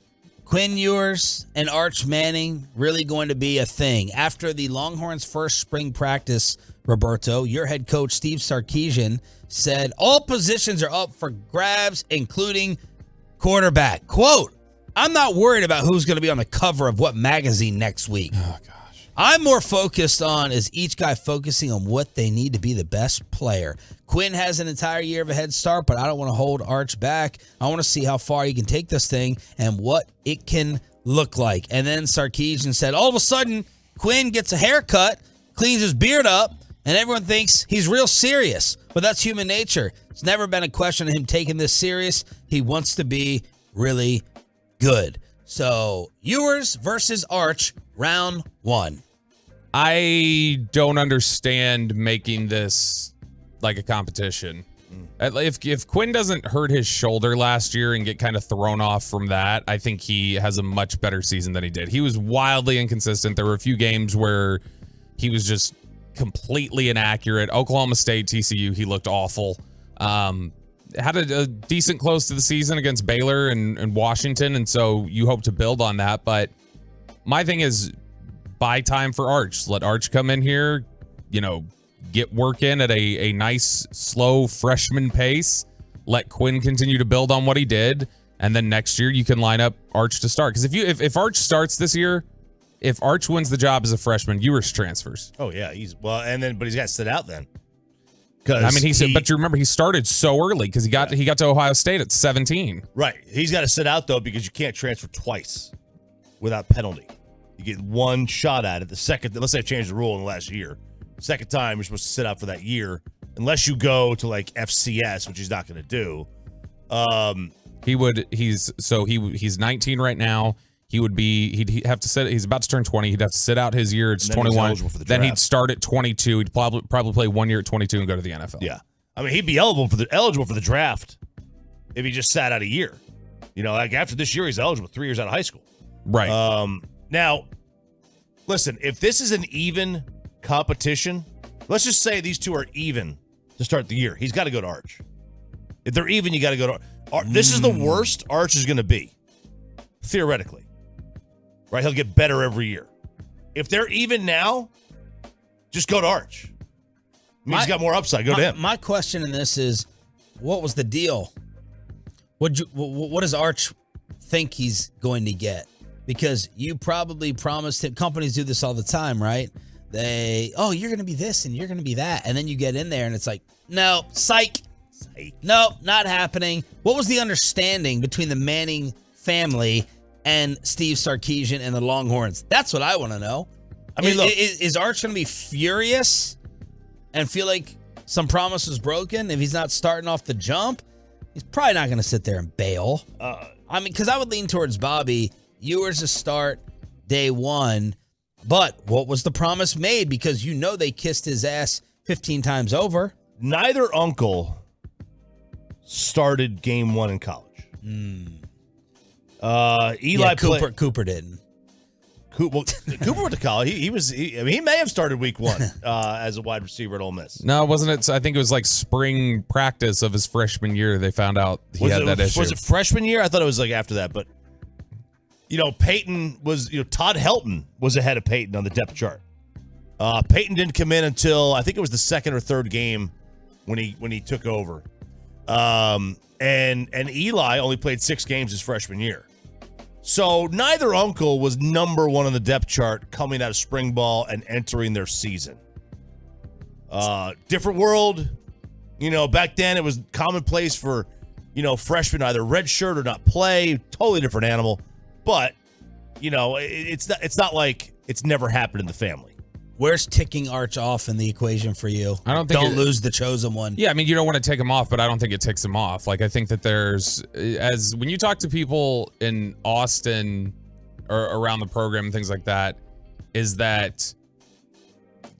Quinn Ewers and Arch Manning really going to be a thing? After the Longhorns' first spring practice, Roberto, your head coach, Steve Sarkisian, said all positions are up for grabs, including quarterback. Quote, I'm not worried about who's going to be on the cover of what magazine next week. Oh, gosh. I'm more focused on is each guy focusing on what they need to be the best player. Quinn has an entire year of a head start, but I don't want to hold Arch back. I want to see how far he can take this thing and what it can look like. And then Sarkisian said, all of a sudden, Quinn gets a haircut, cleans his beard up, and everyone thinks he's real serious. But that's human nature. It's never been a question of him taking this serious. He wants to be really good. So, Ewers versus Arch, round 1. I don't understand making this like a competition. If Quinn doesn't hurt his shoulder last year and get kind of thrown off from that, I think he has a much better season than he did. He was wildly inconsistent. There were a few games where he was just completely inaccurate. Oklahoma State, TCU, he looked awful. Had a decent close to the season against Baylor and Washington, and so you hope to build on that. But my thing is, buy time for Arch. Let Arch come in here, get work in at a nice, slow freshman pace. Let Quinn continue to build on what he did, and then next year you can line up Arch to start. Because if Arch starts this year, if Arch wins the job as a freshman, Ewers transfers. Oh yeah, but he's got to sit out then. I mean, but you remember he started so early because he got to Ohio State at 17. Right, he's got to sit out though because you can't transfer twice without penalty. You get one shot at it. The second, let's say I've changed the rule in the last year. Second time, you're supposed to sit out for that year, unless you go to like FCS, which he's not going to do. He's 19 right now. He'd have to sit. He's about to turn 20. He'd have to sit out his year. It's 21. Then he'd start at 22. He'd probably play 1 year at 22 and go to the NFL. Yeah, I mean he'd be eligible for the draft if he just sat out a year. Like after this year, he's eligible 3 years out of high school. Right. Now, listen, if this is an even competition, let's just say these two are even to start the year. He's got to go to Arch. If they're even, you got to go to Arch. This is the worst Arch is going to be, theoretically. Right? He'll get better every year. If they're even now, just go to Arch. He's got more upside. Go to him. My question in this is, what was the deal? What does Arch think he's going to get? Because you probably promised him, companies do this all the time, right? You're going to be this and you're going to be that. And then you get in there and it's like, no, psych. No, not happening. What was the understanding between the Manning family and Steve Sarkisian and the Longhorns? That's what I want to know. I mean, look, is Arch going to be furious and feel like some promise was broken if he's not starting off the jump? He's probably not going to sit there and bail. Because I would lean towards Bobby. Ewers to start day one, but what was the promise made? Because they kissed his ass 15 times over. Neither uncle started game 1 in college. Eli Cooper didn't. Cooper went to college. He may have started week 1 as a wide receiver at Ole Miss. No, wasn't it? I think it was like spring practice of his freshman year. They found out he had that issue. Was it freshman year? I thought it was like after that, but. Peyton was, Todd Helton was ahead of Peyton on the depth chart. Peyton didn't come in until I think it was the second or third game when he took over. And Eli only played 6 games his freshman year. So neither uncle was number 1 on the depth chart coming out of spring ball and entering their season. Different world. Back then it was commonplace for, freshmen either redshirt or not play. Totally different animal. But, it's not like it's never happened in the family. Where's ticking Arch off in the equation for you? I don't think lose the chosen one. Yeah, I mean, you don't want to take him off, but I don't think it takes him off. Like, I think that when you talk to people in Austin or around the program and things like that, is that,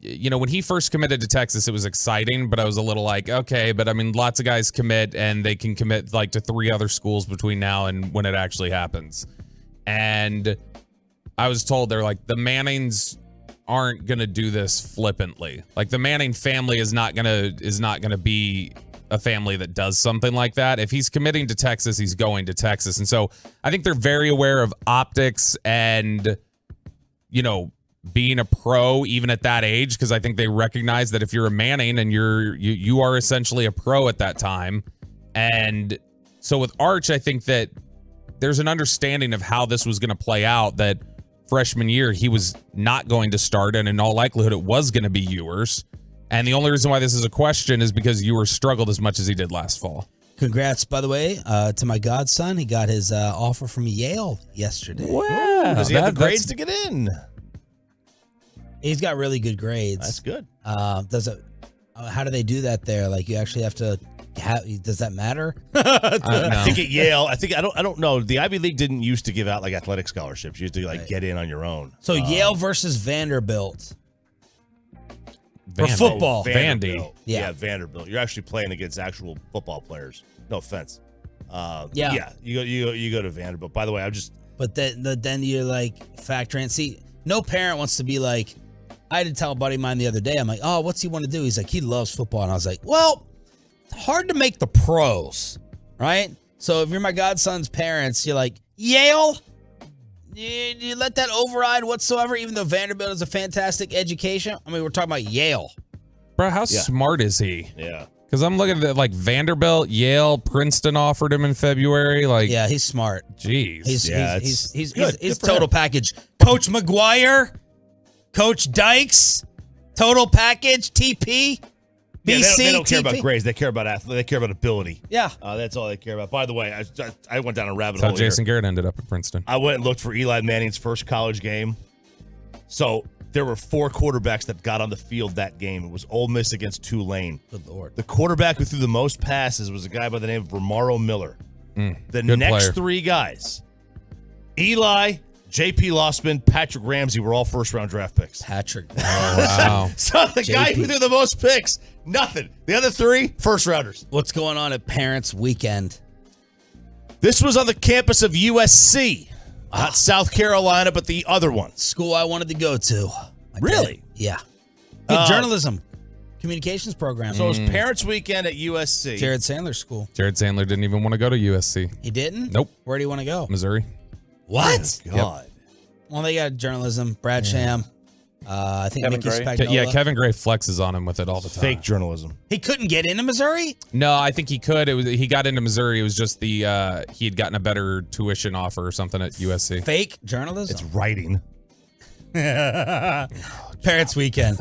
when he first committed to Texas, it was exciting, but I was a little like, okay, but I mean, lots of guys commit and they can commit like to 3 other schools between now and when it actually happens. And I was told they're like, the Mannings aren't going to do this flippantly. Like, the Manning family is not going to be a family that does something like that. If he's committing to Texas, he's going to Texas. And so I think they're very aware of optics and, being a pro even at that age, because I think they recognize that if you're a Manning and you are essentially a pro at that time. And so with Arch, I think that there's an understanding of how this was going to play out, that freshman year he was not going to start, and in all likelihood it was going to be Ewers. And the only reason why this is a question is because Ewers struggled as much as he did last fall. Congrats, by the way, to my godson. He got his offer from Yale yesterday. Wow. Does he have the grades to get in? He's got really good grades. That's good. How do they do that there? Like, you actually have to does that matter? I think at Yale, I don't know. The Ivy League didn't used to give out like athletic scholarships. You used to get in on your own. So Yale versus Vanderbilt. For football. Vandy. Yeah, Vanderbilt. You're actually playing against actual football players. No offense. Yeah. You go to Vanderbilt. By the way, But then you're like factoring. See, no parent wants to be like, I had to tell a buddy of mine the other day, I'm like, oh, what's he want to do? He's like, he loves football. And I was like, well, it's hard to make the pros, right? So if you're my godson's parents, you're like, Yale? You let that override whatsoever, even though Vanderbilt is a fantastic education? I mean, we're talking about Yale. Bro, how smart is he? Yeah. Because I'm looking at like Vanderbilt, Yale, Princeton offered him in February. Like, yeah, he's smart. Jeez. He's total package. Coach McGuire, Coach Dykes, total package, TP, BC. They don't care TP. about grades. They care about athlete. They care about ability. Yeah. That's all they care about. By the way, I went down a rabbit That's how hole. Jason Garrett ended up at Princeton. I went and looked for Eli Manning's first college game. So there were 4 quarterbacks that got on the field that game. It was Ole Miss against Tulane. Good Lord. The quarterback who threw the most passes was a guy by the name of Romaro Miller. The next player. 3 guys, Eli, J.P. Lossman, Patrick Ramsey, were all first-round draft picks. Patrick. Wow. So the guy who threw the most picks, nothing. The other 3, first-rounders. What's going on at Parents Weekend? This was on the campus of USC. Not South Carolina, but the other one. School I wanted to go to. Really? Yeah. Good journalism. Communications program. So it was Parents Weekend at USC. Jared Sandler's school. Jared Sandler didn't even want to go to USC. He didn't? Nope. Where do you want to go? Missouri. What? Oh, God. Yep. Well, they got journalism. Brad Sham. I think Kevin Nicky Gray. Spagnuolo. Yeah, Kevin Gray flexes on him with it all the time. Fake journalism. He couldn't get into Missouri? No, I think he could. He got into Missouri. It was just he had gotten a better tuition offer or something at USC. Fake journalism? It's writing. Parents Weekend.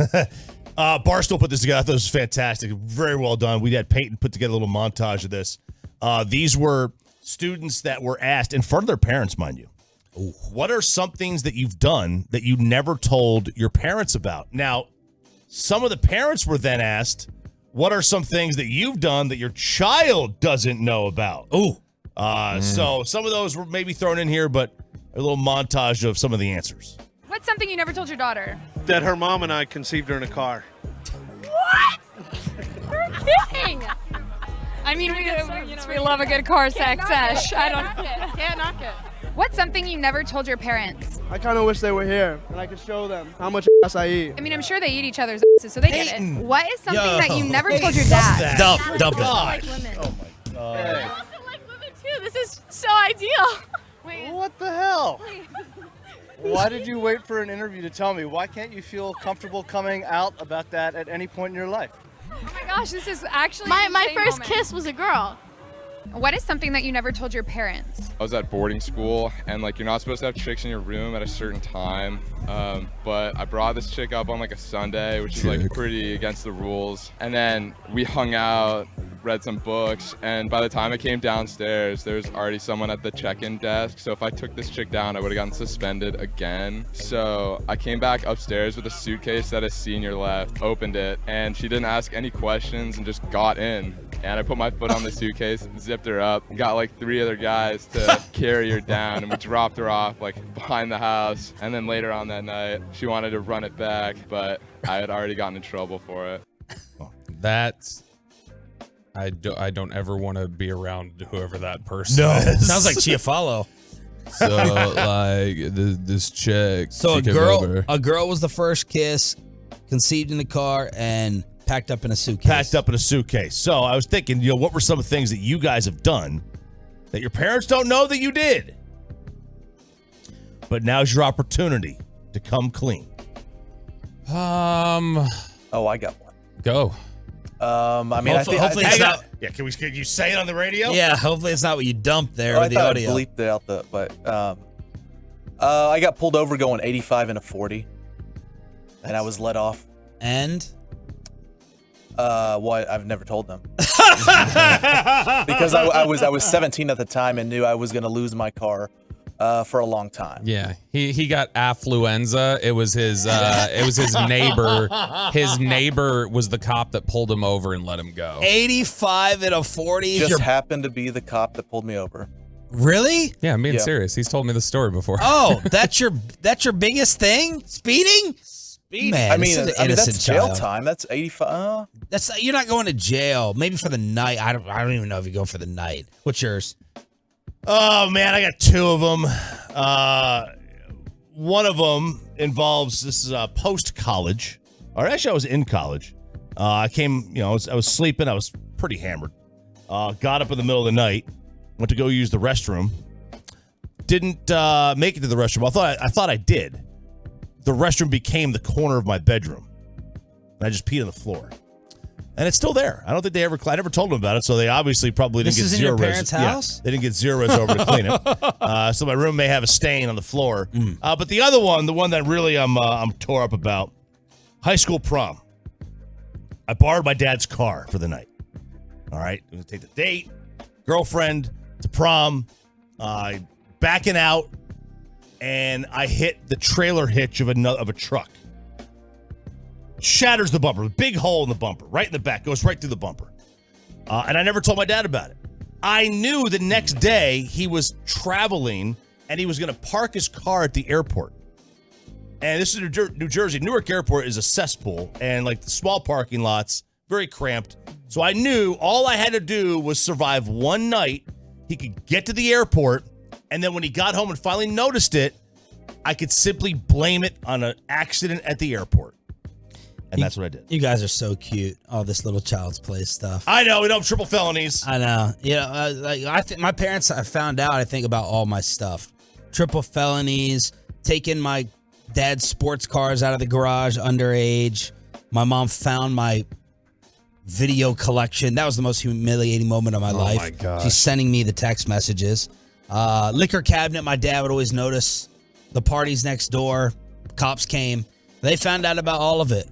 Barstool put this together. I thought it was fantastic. Very well done. We had Peyton put together a little montage of this. These were students that were asked in front of their parents, mind you. Ooh. What are some things that you've done that you never told your parents about? Now, some of the parents were then asked, what are some things that you've done that your child doesn't know about? Ooh. So some of those were maybe thrown in here, but a little montage of some of the answers. What's something you never told your daughter? That her mom and I conceived her in a car. What? You're kidding. I mean, we love a good car sex sesh. I don't. Can't knock it. What's something you never told your parents? I kind of wish they were here and I could show them how much ass I eat. I mean, I'm sure they eat each other's asses, so they get it. What is something that you never told your dad? Dump it. Like women. Oh, my God. I also like women, too. This is so ideal. Wait. What the hell? Why did you wait for an interview to tell me? Why can't you feel comfortable coming out about that at any point in your life? Oh, my gosh, this is actually My first kiss was a girl. What is something that you never told your parents? I was at boarding school, and like you're not supposed to have chicks in your room at a certain time. But I brought this chick up on like a Sunday, which is like pretty against the rules. And then we hung out read some books, and by the time I came downstairs, there was already someone at the check-in desk. So if I took this chick down, I would have gotten suspended again. So I came back upstairs with a suitcase that a senior left, opened it, and she didn't ask any questions and just got in. And I put my foot on the suitcase, zipped her up, got like 3 other guys to carry her down, and we dropped her off like behind the house. And then later on that night, she wanted to run it back, but I had already gotten in trouble for it. That's... I don't ever want to be around whoever that person is. Sounds like Chiafalo. So, like, this chick. So she a came over. girl was the first kiss, conceived in the car, and packed up in a suitcase. Packed up in a suitcase. So I was thinking, what were some things that you guys have done that your parents don't know that you did? But now's your opportunity to come clean. Oh, I got one. Go. I mean, hopefully it's not. Yeah, can you say it on the radio? Yeah, hopefully it's not what you dumped there with the I audio. bleeped it out, but I got pulled over going 85 and a 40, and I was let off. And? Well, I've never told them because I was 17 at the time and knew I was going to lose my car for a long time. Yeah, he got affluenza. It was his neighbor. His neighbor was the cop that pulled him over and let him go. 85 and a 40. Just happened to be the cop that pulled me over. Really? Yeah, I'm being serious. He's told me the story before. Oh, that's your biggest thing? Speeding? Man, I mean, that's jail child. time. That's 85. You're not going to jail. Maybe for the night. I don't even know if you go for the night. What's yours? Oh, man, I got 2 of them. One of them involves, this is post-college. Or actually, I was in college. I came, I was sleeping. I was pretty hammered. Got up in the middle of the night. Went to go use the restroom. Didn't make it to the restroom. I thought I did. The restroom became the corner of my bedroom. And I just peed on the floor. And it's still there. I don't think I never told them about it, so they obviously probably didn't get This is in zero your parents' res. house? Yeah, they didn't get zero res over to clean it. So my room may have a stain on the floor. But the other one, the one that really I'm tore up about, high school prom. I borrowed my dad's car for the night. All right, I'm gonna take the date, girlfriend to prom, backing out, and I hit the trailer hitch of a truck. Shatters the bumper, big hole in the bumper, right in the back, goes right through the bumper. And I never told my dad about it. I knew the next day he was traveling and he was going to park his car at the airport. And this is New Jersey. Newark Airport is a cesspool, and like the small parking lots, very cramped. So I knew all I had to do was survive one night. He could get to the airport, and then when he got home and finally noticed it, I could simply blame it on an accident at the airport. And that's what I did. You guys are so cute. All this little child's play stuff. I know. We don't have triple felonies. I know. I think my parents, I found out, I think about all my stuff. Triple felonies, taking my dad's sports cars out of the garage underage. My mom found my video collection. That was the most humiliating moment of my life. My gosh. She's sending me the text messages. Liquor cabinet, my dad would always notice. The parties next door. Cops came. They found out about all of it.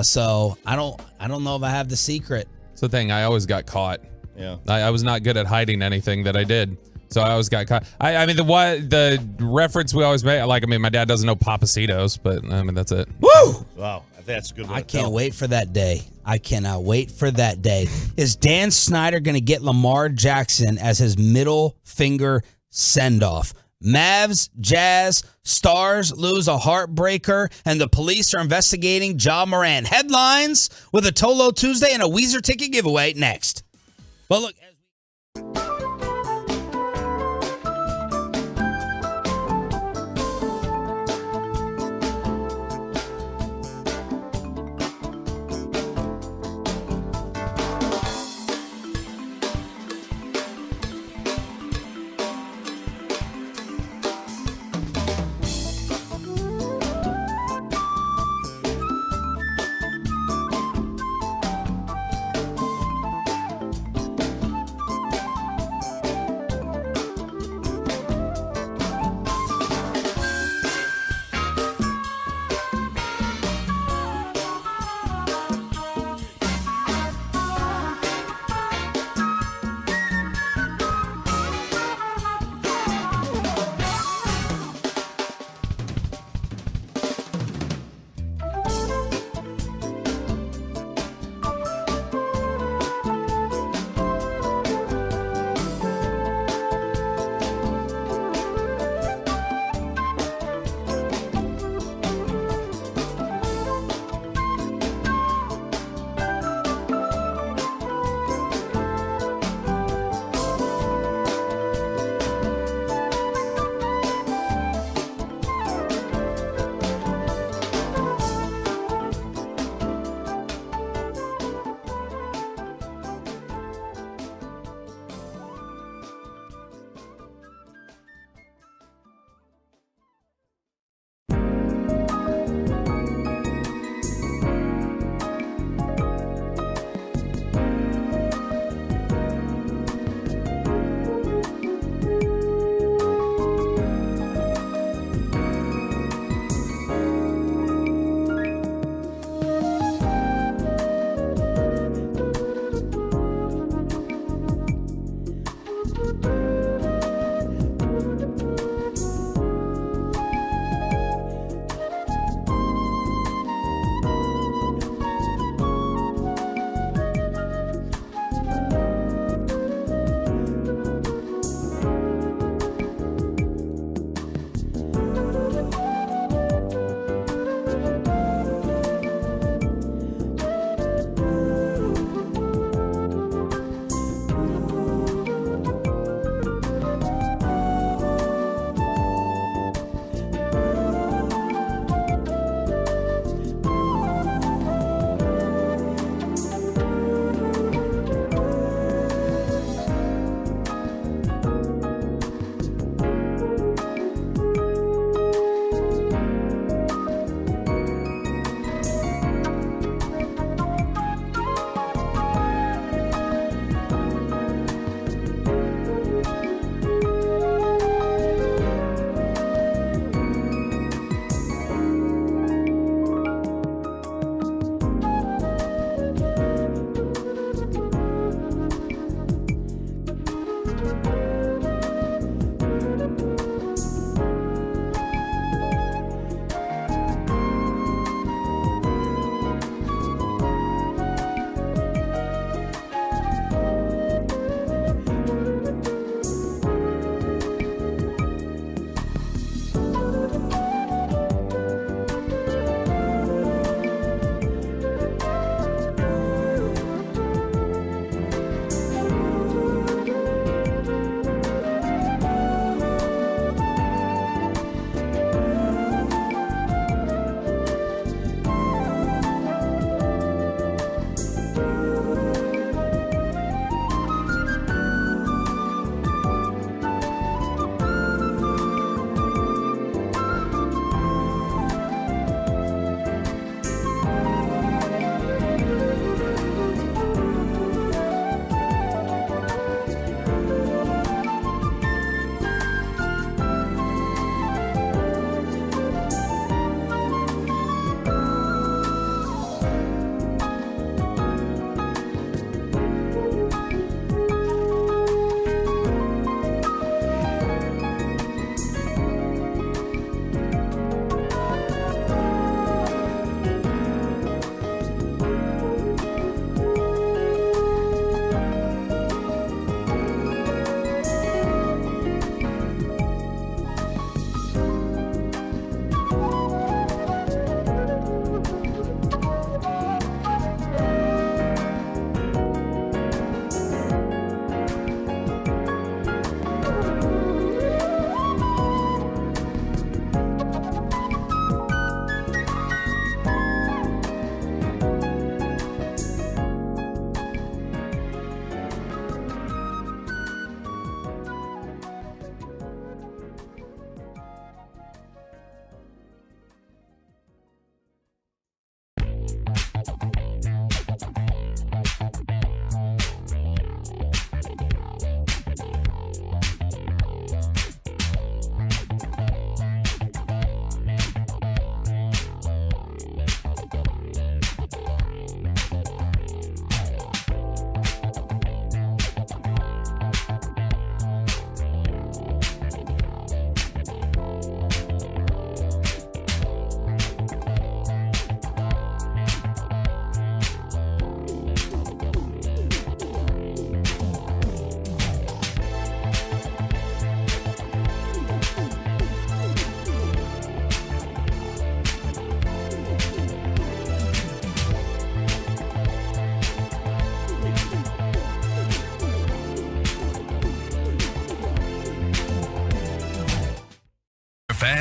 So I don't know if I have the secret. It's the thing. I always got caught. Yeah. I was not good at hiding anything that I did. So I always got caught. I mean, the reference we always make, my dad doesn't know Papacitos, but that's it. Woo! Wow. I think that's a good one. I can't wait for that day. I cannot wait for that day. Is Dan Snyder going to get Lamar Jackson as his middle finger send-off? Mavs, Jazz, Stars lose a heartbreaker, and the police are investigating Ja Morant. Headlines with a Tolo Tuesday and a Weezer ticket giveaway next. But look...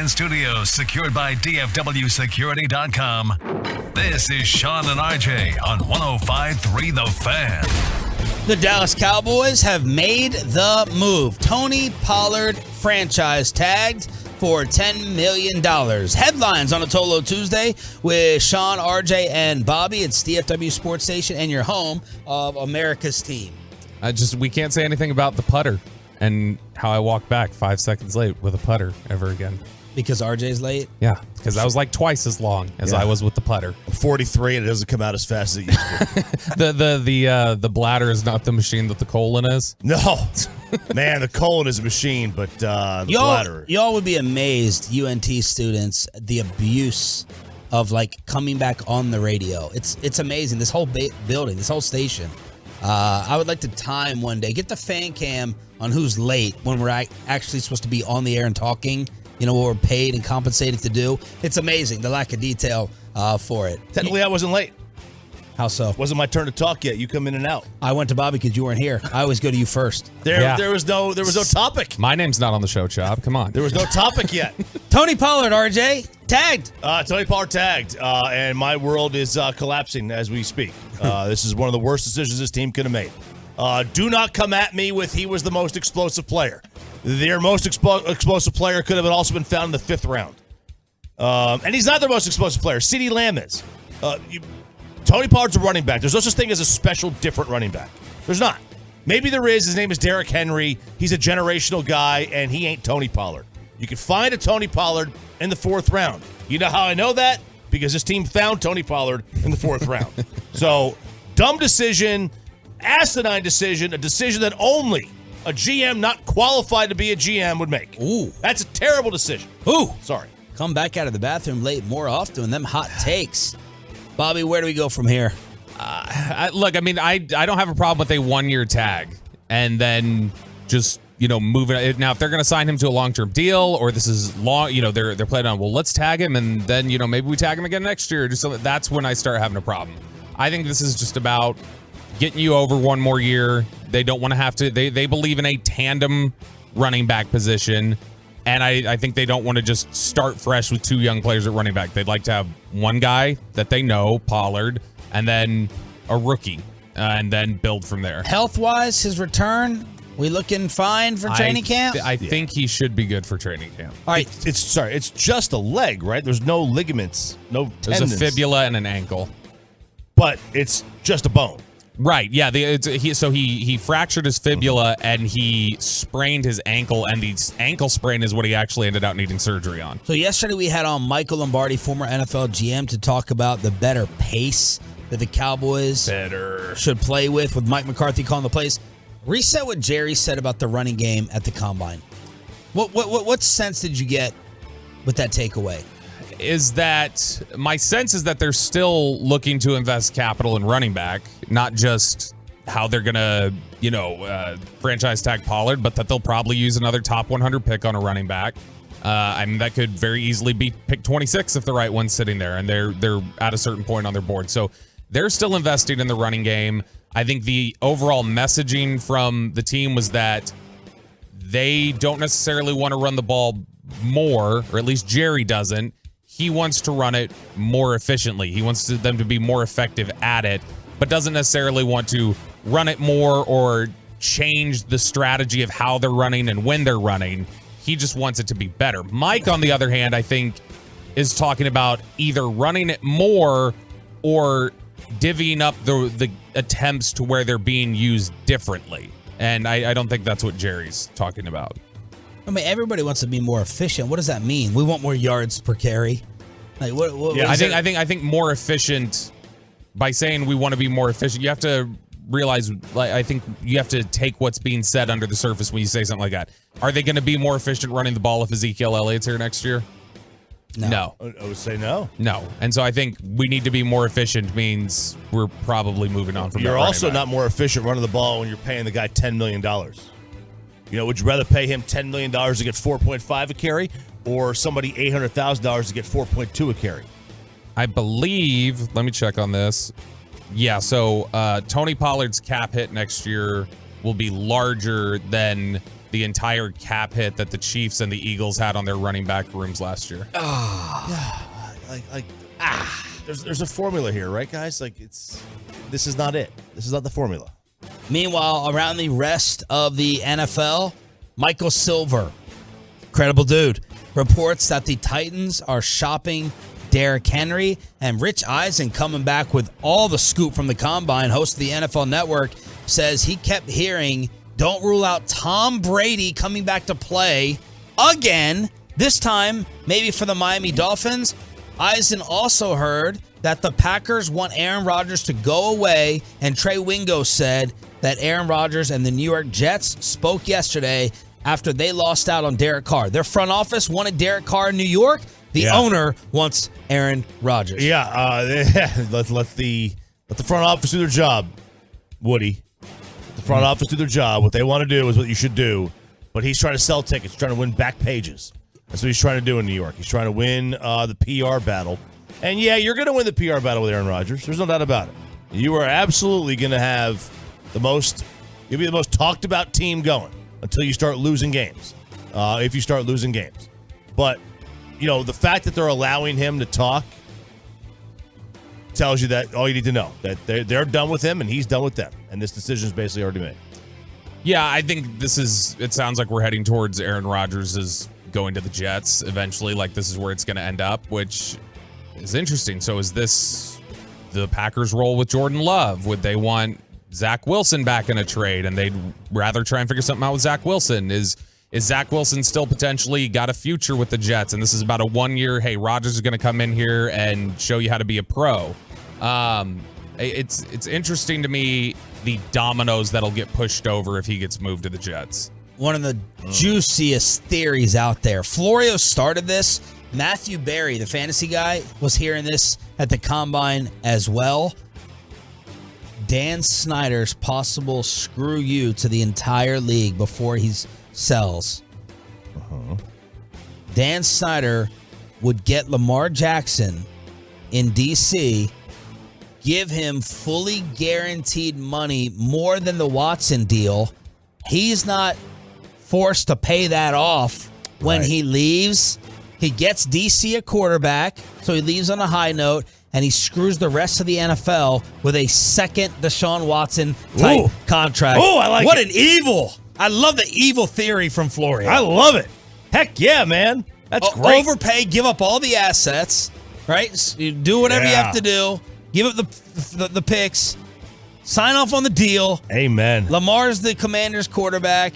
Fan Studios, secured by DFWSecurity.com. This is Sean and RJ on 105.3 The Fan. The Dallas Cowboys have made the move. Tony Pollard franchise tagged for $10 million. Headlines on a Tolo Tuesday with Sean, RJ, and Bobby. It's DFW Sports Station and your home of America's team. We can't say anything about the putter and how I walked back 5 seconds late with a putter ever again. Because RJ's late? Yeah, because I was like twice as long as I was with the putter. I'm 43 and it doesn't come out as fast as it used to. The bladder is not the machine that the colon is. No. Man, the colon is a machine, but the bladder. Y'all would be amazed, UNT students, the abuse of like coming back on the radio. It's amazing. This whole building, this whole station. I would like to time one day, get the fan cam on who's late when we're actually supposed to be on the air and talking. You know, what we're paid and compensated to do. It's amazing, the lack of detail for it. Technically, I wasn't late. How so? Wasn't my turn to talk yet. You come in and out. I went to Bobby because you weren't here. I always go to you first. There was no topic. My name's not on the show, Chop. Come on. There was no topic yet. Tony Pollard, RJ, tagged. Tony Pollard tagged, and my world is collapsing as we speak. This is one of the worst decisions this team could have made. Do not come at me with he was the most explosive player. Their most explosive player could have also been found in the 5th round. And he's not their most explosive player. CeeDee Lamb is. Tony Pollard's a running back. There's no such thing as a special, different running back. There's not. Maybe there is. His name is Derrick Henry. He's a generational guy, and he ain't Tony Pollard. You can find a Tony Pollard in the 4th round. You know how I know that? Because this team found Tony Pollard in the 4th round. So, dumb decision, asinine decision, a decision that only a GM not qualified to be a GM would make. Ooh. That's a terrible decision. Ooh. Sorry. Come back out of the bathroom late more often. Them hot takes. Bobby, where do we go from here? Look, I mean, I don't have a problem with a 1-year tag and then just, move it. Now, if they're going to sign him to a long-term deal or this is long, they're planning on, well, let's tag him and then, maybe we tag him again next year. Just so that's when I start having a problem. I think this is just about getting you over one more year. They don't want to have to. They believe in a tandem running back position, and I think they don't want to just start fresh with 2 young players at running back. They'd like to have one guy that they know, Pollard, and then a rookie, and then build from there. Health-wise, his return, we looking fine for training camp? I think he should be good for training camp. All right. It's just a leg, right? There's no ligaments, no tendons. There's a fibula and an ankle. But it's just a bone. Right, yeah. He fractured his fibula and he sprained his ankle, and the ankle sprain is what he actually ended up needing surgery on. So yesterday we had on Michael Lombardi, former NFL GM, to talk about the better pace that the Cowboys should play with Mike McCarthy calling the plays. Reset what Jerry said about the running game at the Combine. What sense did you get with that takeaway? Is that my sense is that they're still looking to invest capital in running back, not just how they're going to, franchise tag Pollard, but that they'll probably use another top 100 pick on a running back. I mean, that could very easily be pick 26 if the right one's sitting there and they're at a certain point on their board. So they're still investing in the running game. I think the overall messaging from the team was that they don't necessarily want to run the ball more, or at least Jerry doesn't. He wants to run it more efficiently. He wants them to be more effective at it, but doesn't necessarily want to run it more or change the strategy of how they're running and when they're running. He just wants it to be better. Mike, on the other hand, I think, is talking about either running it more or divvying up the attempts to where they're being used differently. And I don't think that's what Jerry's talking about. I mean, everybody wants to be more efficient. What does that mean? We want more yards per carry. Like what I think more efficient. By saying we want to be more efficient, you have to realize. I think you have to take what's being said under the surface when you say something like that. Are they going to be more efficient running the ball if Ezekiel Elliott's here next year? No. I would say no. No. And so I think we need to be more efficient means we're probably moving on from that. You're also not more efficient running the ball when you're paying the guy $10 million. Would you rather pay him $10 million to get 4.5 a carry or somebody $800,000 to get 4.2 a carry? I believe, let me check on this. Yeah, so Tony Pollard's cap hit next year will be larger than the entire cap hit that the Chiefs and the Eagles had on their running back rooms last year. There's a formula here, right, guys? This is not it. This is not the formula. Meanwhile, around the rest of the NFL, Michael Silver, credible dude, reports that the Titans are shopping Derrick Henry, and Rich Eisen, coming back with all the scoop from the Combine, host of the NFL Network, says he kept hearing, don't rule out Tom Brady coming back to play again, this time maybe for the Miami Dolphins. Eisen also heard that the Packers want Aaron Rodgers to go away, and Trey Wingo said that Aaron Rodgers and the New York Jets spoke yesterday after they lost out on Derek Carr. Their front office wanted Derek Carr in New York. The owner wants Aaron Rodgers. Let the front office do their job, Woody. The front office do their job. What they want to do is what you should do. But he's trying to sell tickets, trying to win back pages. That's what he's trying to do in New York. He's trying to win the PR battle. And you're going to win the PR battle with Aaron Rodgers. There's no doubt about it. You are absolutely going to have you'll be the most talked about team going until you start losing games. If you start losing games. But, the fact that they're allowing him to talk tells you that all you need to know, that they're done with him and he's done with them. And this decision is basically already made. Yeah, I think it sounds like we're heading towards Aaron Rodgers is going to the Jets eventually. Like, this is where it's going to end up, which is interesting. So is this the Packers' role with Jordan Love? Would they want Zach Wilson back in a trade and they'd rather try and figure something out with Zach Wilson? Is Zach Wilson still potentially got a future with the Jets? And this is about a 1 year, hey, Rodgers is going to come in here and show you how to be a pro. It's interesting to me the dominoes that'll get pushed over if he gets moved to the Jets. One of the juiciest theories out there. Florio started this. Matthew Berry, the fantasy guy, was hearing this at the Combine as well. Dan Snyder's possible screw you to the entire league before he sells. Dan Snyder would get Lamar Jackson in D.C., give him fully guaranteed money, more than the Watson deal. He's not forced to pay that off when he leaves. He gets D.C. a quarterback, so he leaves on a high note, and he screws the rest of the NFL with a second Deshaun Watson type contract. Oh, I like what it. What an evil. I love the evil theory from Florio. I love it. Heck yeah, man. That's great. Overpay, give up all the assets, right? You do whatever you have to do. Give up the picks. Sign off on the deal. Amen. Lamar's the Commanders quarterback,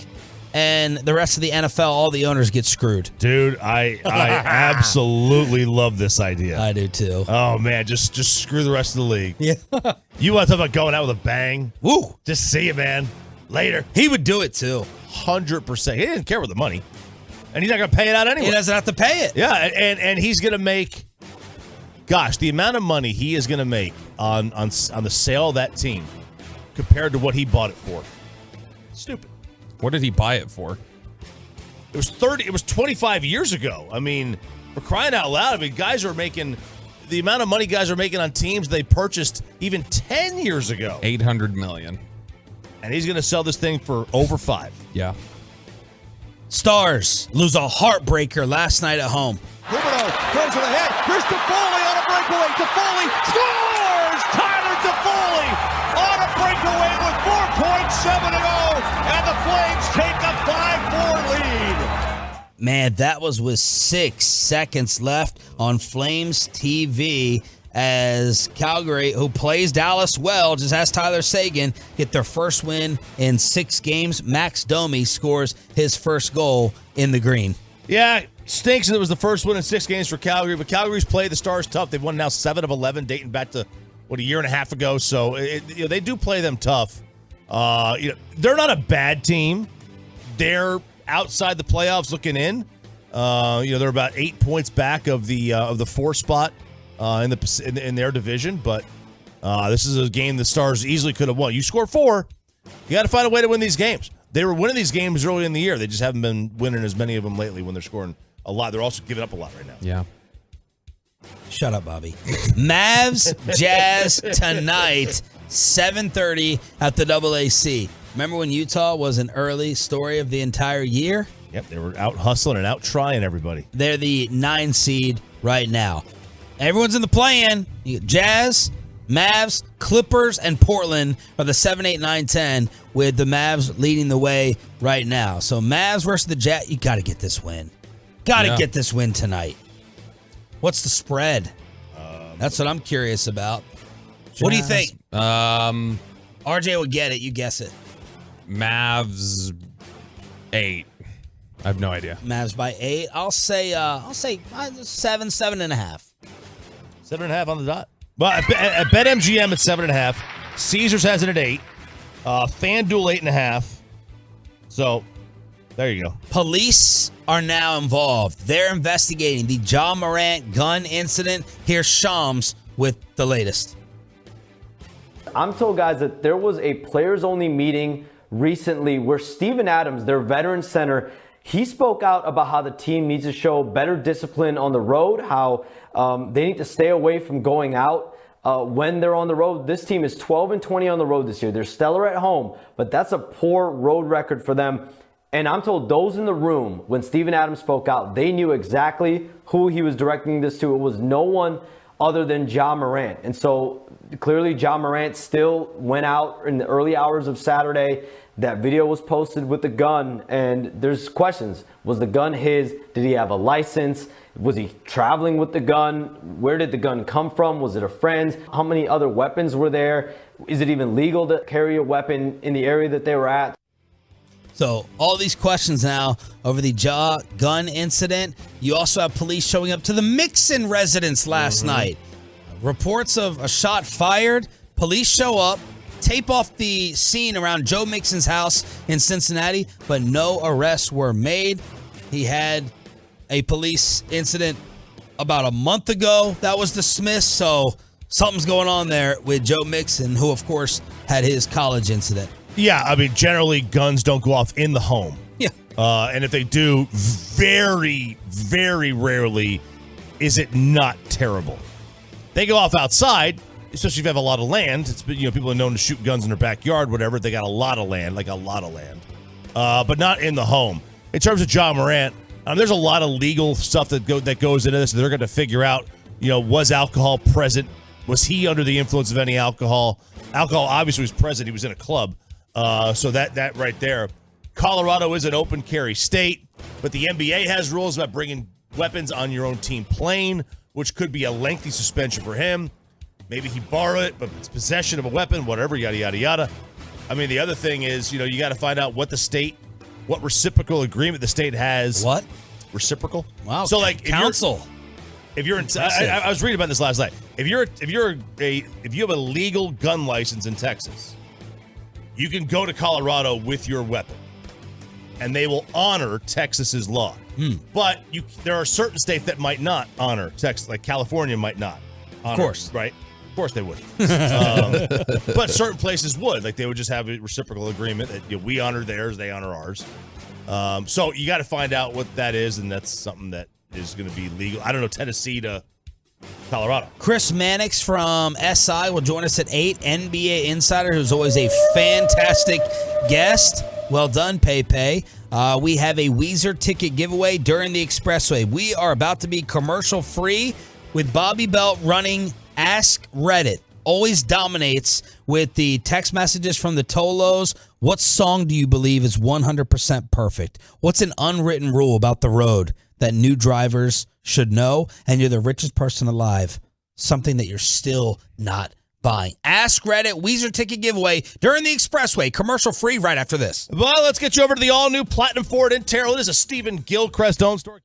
and the rest of the NFL, all the owners get screwed. Dude, I absolutely love this idea. I do too. Oh, man, just screw the rest of the league. Yeah. You want to talk about going out with a bang? Woo. Just see you, man. Later. He would do it too. 100%. He didn't care with the money. And he's not going to pay it out anyway. He doesn't have to pay it. Yeah, and he's going to make, gosh, the amount of money he is going to make on the sale of that team compared to what he bought it for. Stupid. What did he buy it for? It was 25 years ago. I mean, for crying out loud, I mean, guys are making the amount of money guys are making on teams they purchased even 10 years ago. $800 million. And he's going to sell this thing for over $5 million. Yeah. Stars lose a heartbreaker last night at home. Huberto throws it ahead. Here's Toffoli on a breakaway. Toffoli scores! Tyler Toffoli on a breakaway with 4.7-0, and the Flames take a 5-4 lead. Man, that was with 6 seconds left on Flames TV as Calgary, who plays Dallas well, just asked Tyler Seguin, get their first win in 6 games. Max Domi scores his first goal in the green. Yeah, stinks that it was the first win in 6 games for Calgary, but Calgary's played the Stars tough. They've won now 7 of 11, dating back to, a year and a half ago. So they do play them tough. They're not a bad team. They're outside the playoffs looking in. They're about 8 points back of the 4 spot in their division, but this is a game the Stars easily could have won. You score 4, you got to find a way to win these games. They were winning these games early in the year. They just haven't been winning as many of them lately when they're scoring a lot. They're also giving up a lot right now. Yeah. Shut up, Bobby. Mavs Jazz tonight, 7:30 at the AAC. Remember when Utah was an early story of the entire year? Yep, they were out hustling and out trying everybody. They're the 9 seed right now. Everyone's in the play-in. You got Jazz, Mavs, Clippers, and Portland are the 7, 8, 9, 10, with the Mavs leading the way right now. So Mavs versus the Jazz, you got to get this win. Got to get this win tonight. What's the spread? That's what I'm curious about. Jazz, what do you think? RJ would get it. You guess it. Mavs 8. I have no idea. Mavs by 8. I'll say 7, 7.5. 7.5 on the dot. Well, at BetMGM it's 7.5. Caesars has it at 8. FanDuel 8.5. So there you go. Police are now involved. They're investigating the John Morant gun incident. Here's Shams with the latest. I'm told, guys, that there was a players-only meeting recently where Steven Adams, their veteran center, he spoke out about how the team needs to show better discipline on the road, how they need to stay away from going out when they're on the road. This team is 12-20 on the road this year. They're stellar at home, but that's a poor road record for them. And I'm told those in the room, when Steven Adams spoke out, they knew exactly who he was directing this to. It was no one other than Ja Morant. And so clearly Ja Morant still went out in the early hours of Saturday. That video was posted with the gun, and there's questions. Was the gun his? Did he have a license? Was he traveling with the gun? Where did the gun come from? Was it a friend's? How many other weapons were there? Is it even legal to carry a weapon in the area that they were at? So all these questions now over the Ja gun incident. You also have police showing up to the Mixon residence last night. Reports of a shot fired. Police show up, tape off the scene around Joe Mixon's house in Cincinnati, but no arrests were made. He had a police incident about a month ago that was dismissed, so something's going on there with Joe Mixon, who, of course, had his college incident. Yeah, I mean, generally, guns don't go off in the home. Yeah. And if they do, very, very rarely is it not terrible. They go off outside, especially if you have a lot of land. It's, people are known to shoot guns in their backyard, whatever. They got a lot of land, but not in the home. In terms of Ja Morant, there's a lot of legal stuff that goes into this. They're going to figure out, was alcohol present? Was he under the influence of any alcohol? Alcohol obviously was present. He was in a club. So that right there. Colorado is an open carry state, but the NBA has rules about bringing weapons on your own team plane, which could be a lengthy suspension for him. Maybe he borrowed it, but it's possession of a weapon, whatever, yada, yada, yada. I mean, the other thing is, you got to find out what reciprocal agreement the state has. What? Reciprocal? Wow. So, like, counsel. If you're in, I was reading about this last night. If you have a legal gun license in Texas, you can go to Colorado with your weapon, and they will honor Texas's law. But there are certain states that might not honor Texas, like California might not honor. Of course. Right? Of course they would. But certain places would. Like, they would just have a reciprocal agreement that we honor theirs, they honor ours. So you got to find out what that is, and that's something that is going to be legal. I don't know, Tennessee to Colorado. Chris Mannix from SI will join us at 8. NBA Insider, who's always a fantastic guest. Well done, Pepe. We have a Weezer ticket giveaway during the Expressway. We are about to be commercial-free with Bobby Belt running Ask Reddit. Always dominates with the text messages from the Tolos. What song do you believe is 100% perfect? What's an unwritten rule about the road that new drivers should know? And you're the richest person alive. Something that you're still not buying. Ask Reddit, Weezer ticket giveaway during the Expressway. Commercial free right after this. Well, let's get you over to the all-new Platinum Ford in Terrell. It is a Stephen Gilchrist owned store.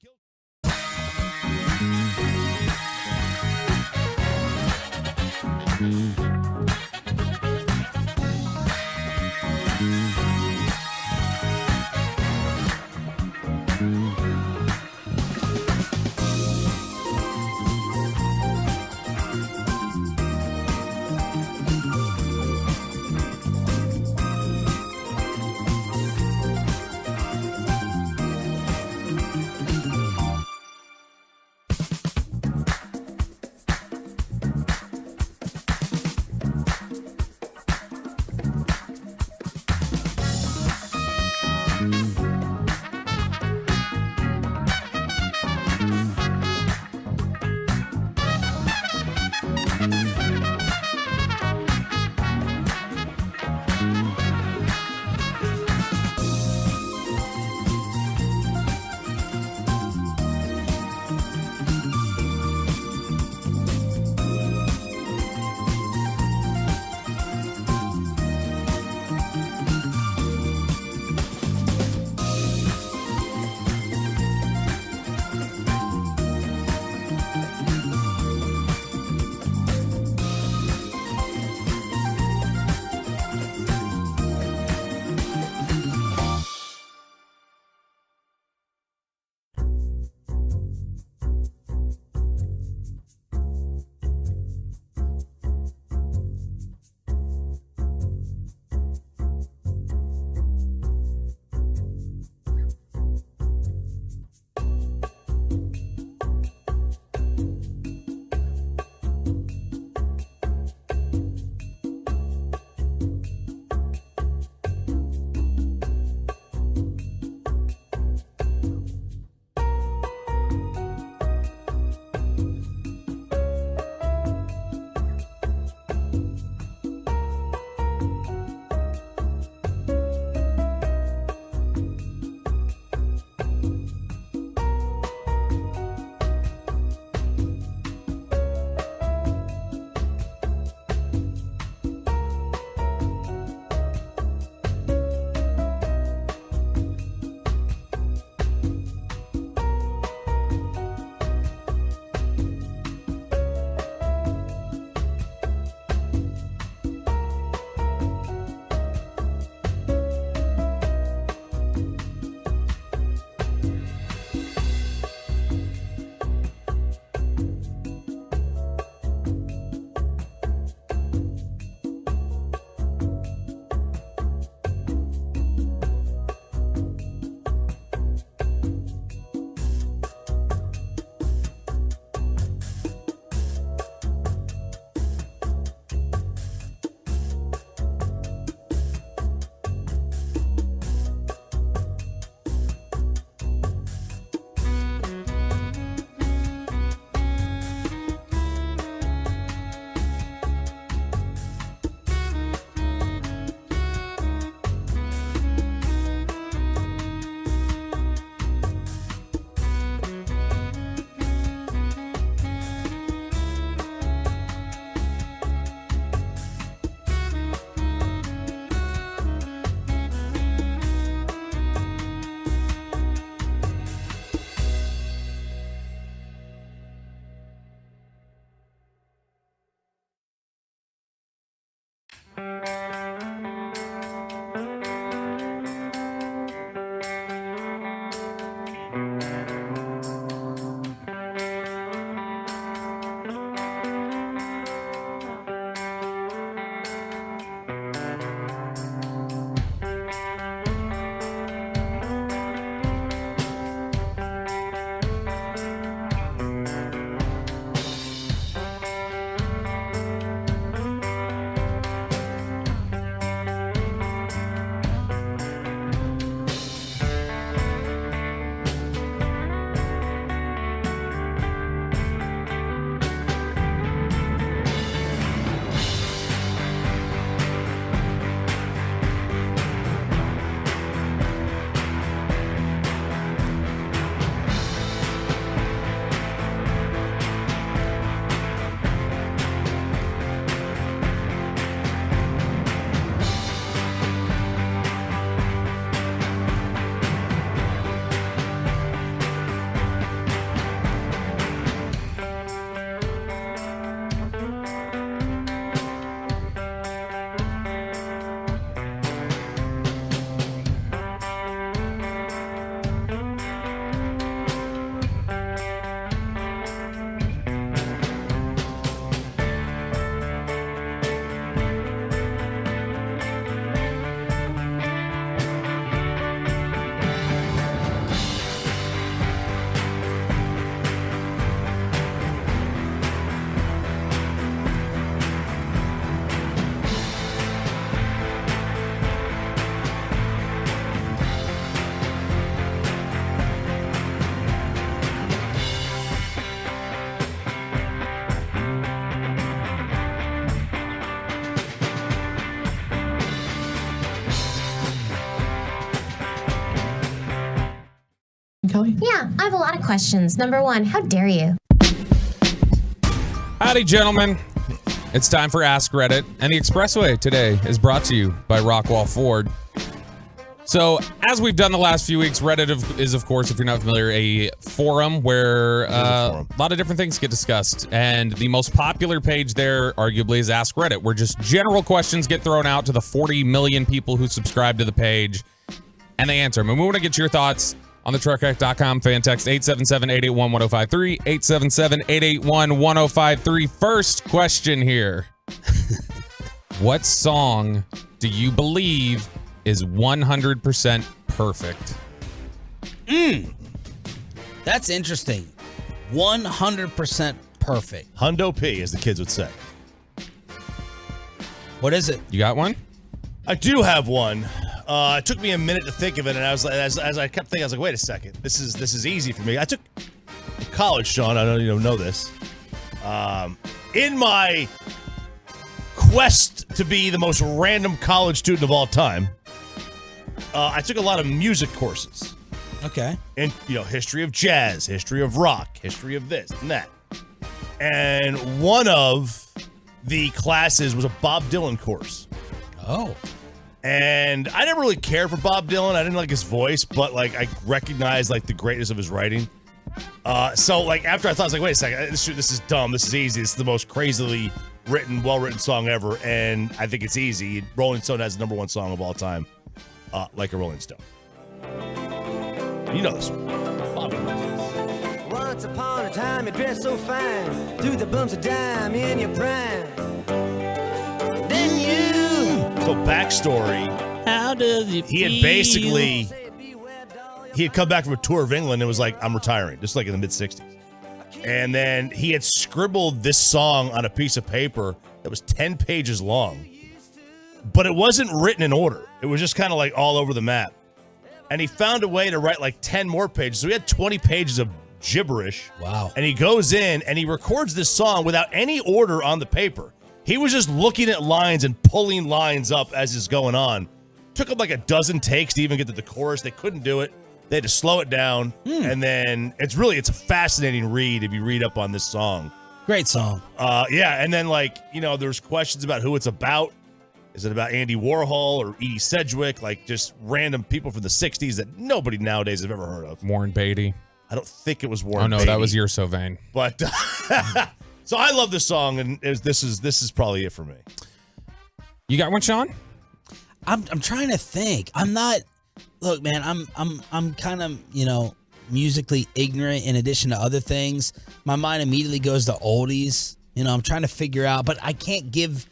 Kelly? Yeah, I have a lot of questions. Number one, how dare you? Howdy, gentlemen. It's time for Ask Reddit, and the Expressway today is brought to you by Rockwall Ford. So, as we've done the last few weeks, Reddit is, of course, if you're not familiar, a forum where a lot of different things get discussed. And the most popular page there, arguably, is Ask Reddit, where just general questions get thrown out to the 40 million people who subscribe to the page, and they answer them. And we want to get your thoughts on the truckwreck.com fan text 877-881-1053, 877-881-1053. First question here. What song do you believe is 100% perfect? That's interesting. 100% perfect. Hundo P, as the kids would say. What is it? You got one? I do have one. It took me a minute to think of it, and I was like, as I kept thinking, I was like, wait a second, this is easy for me. I took college, Sean. I know you don't know this. In my quest to be the most random college student of all time, I took a lot of music courses. Okay. And history of jazz, history of rock, history of this and that. And one of the classes was a Bob Dylan course. Oh. And I never really cared for Bob Dylan. I didn't like his voice, but I recognized the greatness of his writing. So after I thought, I was like, wait a second, this is dumb. This is easy. This is the most crazily well-written song ever, and I think it's easy. Rolling Stone has the #1 song of all time, Like a Rolling Stone. You know this one. Bobby. Once upon a time, you dressed so fine, threw the bumps of dime in your prime. Then you. So backstory. How does it He had come back from a tour of England and was like, I'm retiring, just in the mid-'60s. And then he had scribbled this song on a piece of paper that was 10 pages long. But it wasn't written in order. It was just kind of all over the map. And he found a way to write 10 more pages. So he had 20 pages of gibberish. Wow. And he goes in and he records this song without any order on the paper. He was just looking at lines and pulling lines up as it's going on. Took him a dozen takes to even get to the chorus. They couldn't do it. They had to slow it down. And then it's a fascinating read if you read up on this song. Great song. Yeah. And then there's questions about who it's about. Is it about Andy Warhol or Edie Sedgwick? Just random people from the 60s that nobody nowadays have ever heard of. Warren Beatty. I don't think it was Warren Beatty. Beatty. That was You're So Vain. But so I love this song, and this is probably it for me. You got one, Sean? I'm trying to think. I'm not. Look, man. I'm kind of musically ignorant. In addition to other things, my mind immediately goes to oldies. I'm trying to figure out, but I can't give.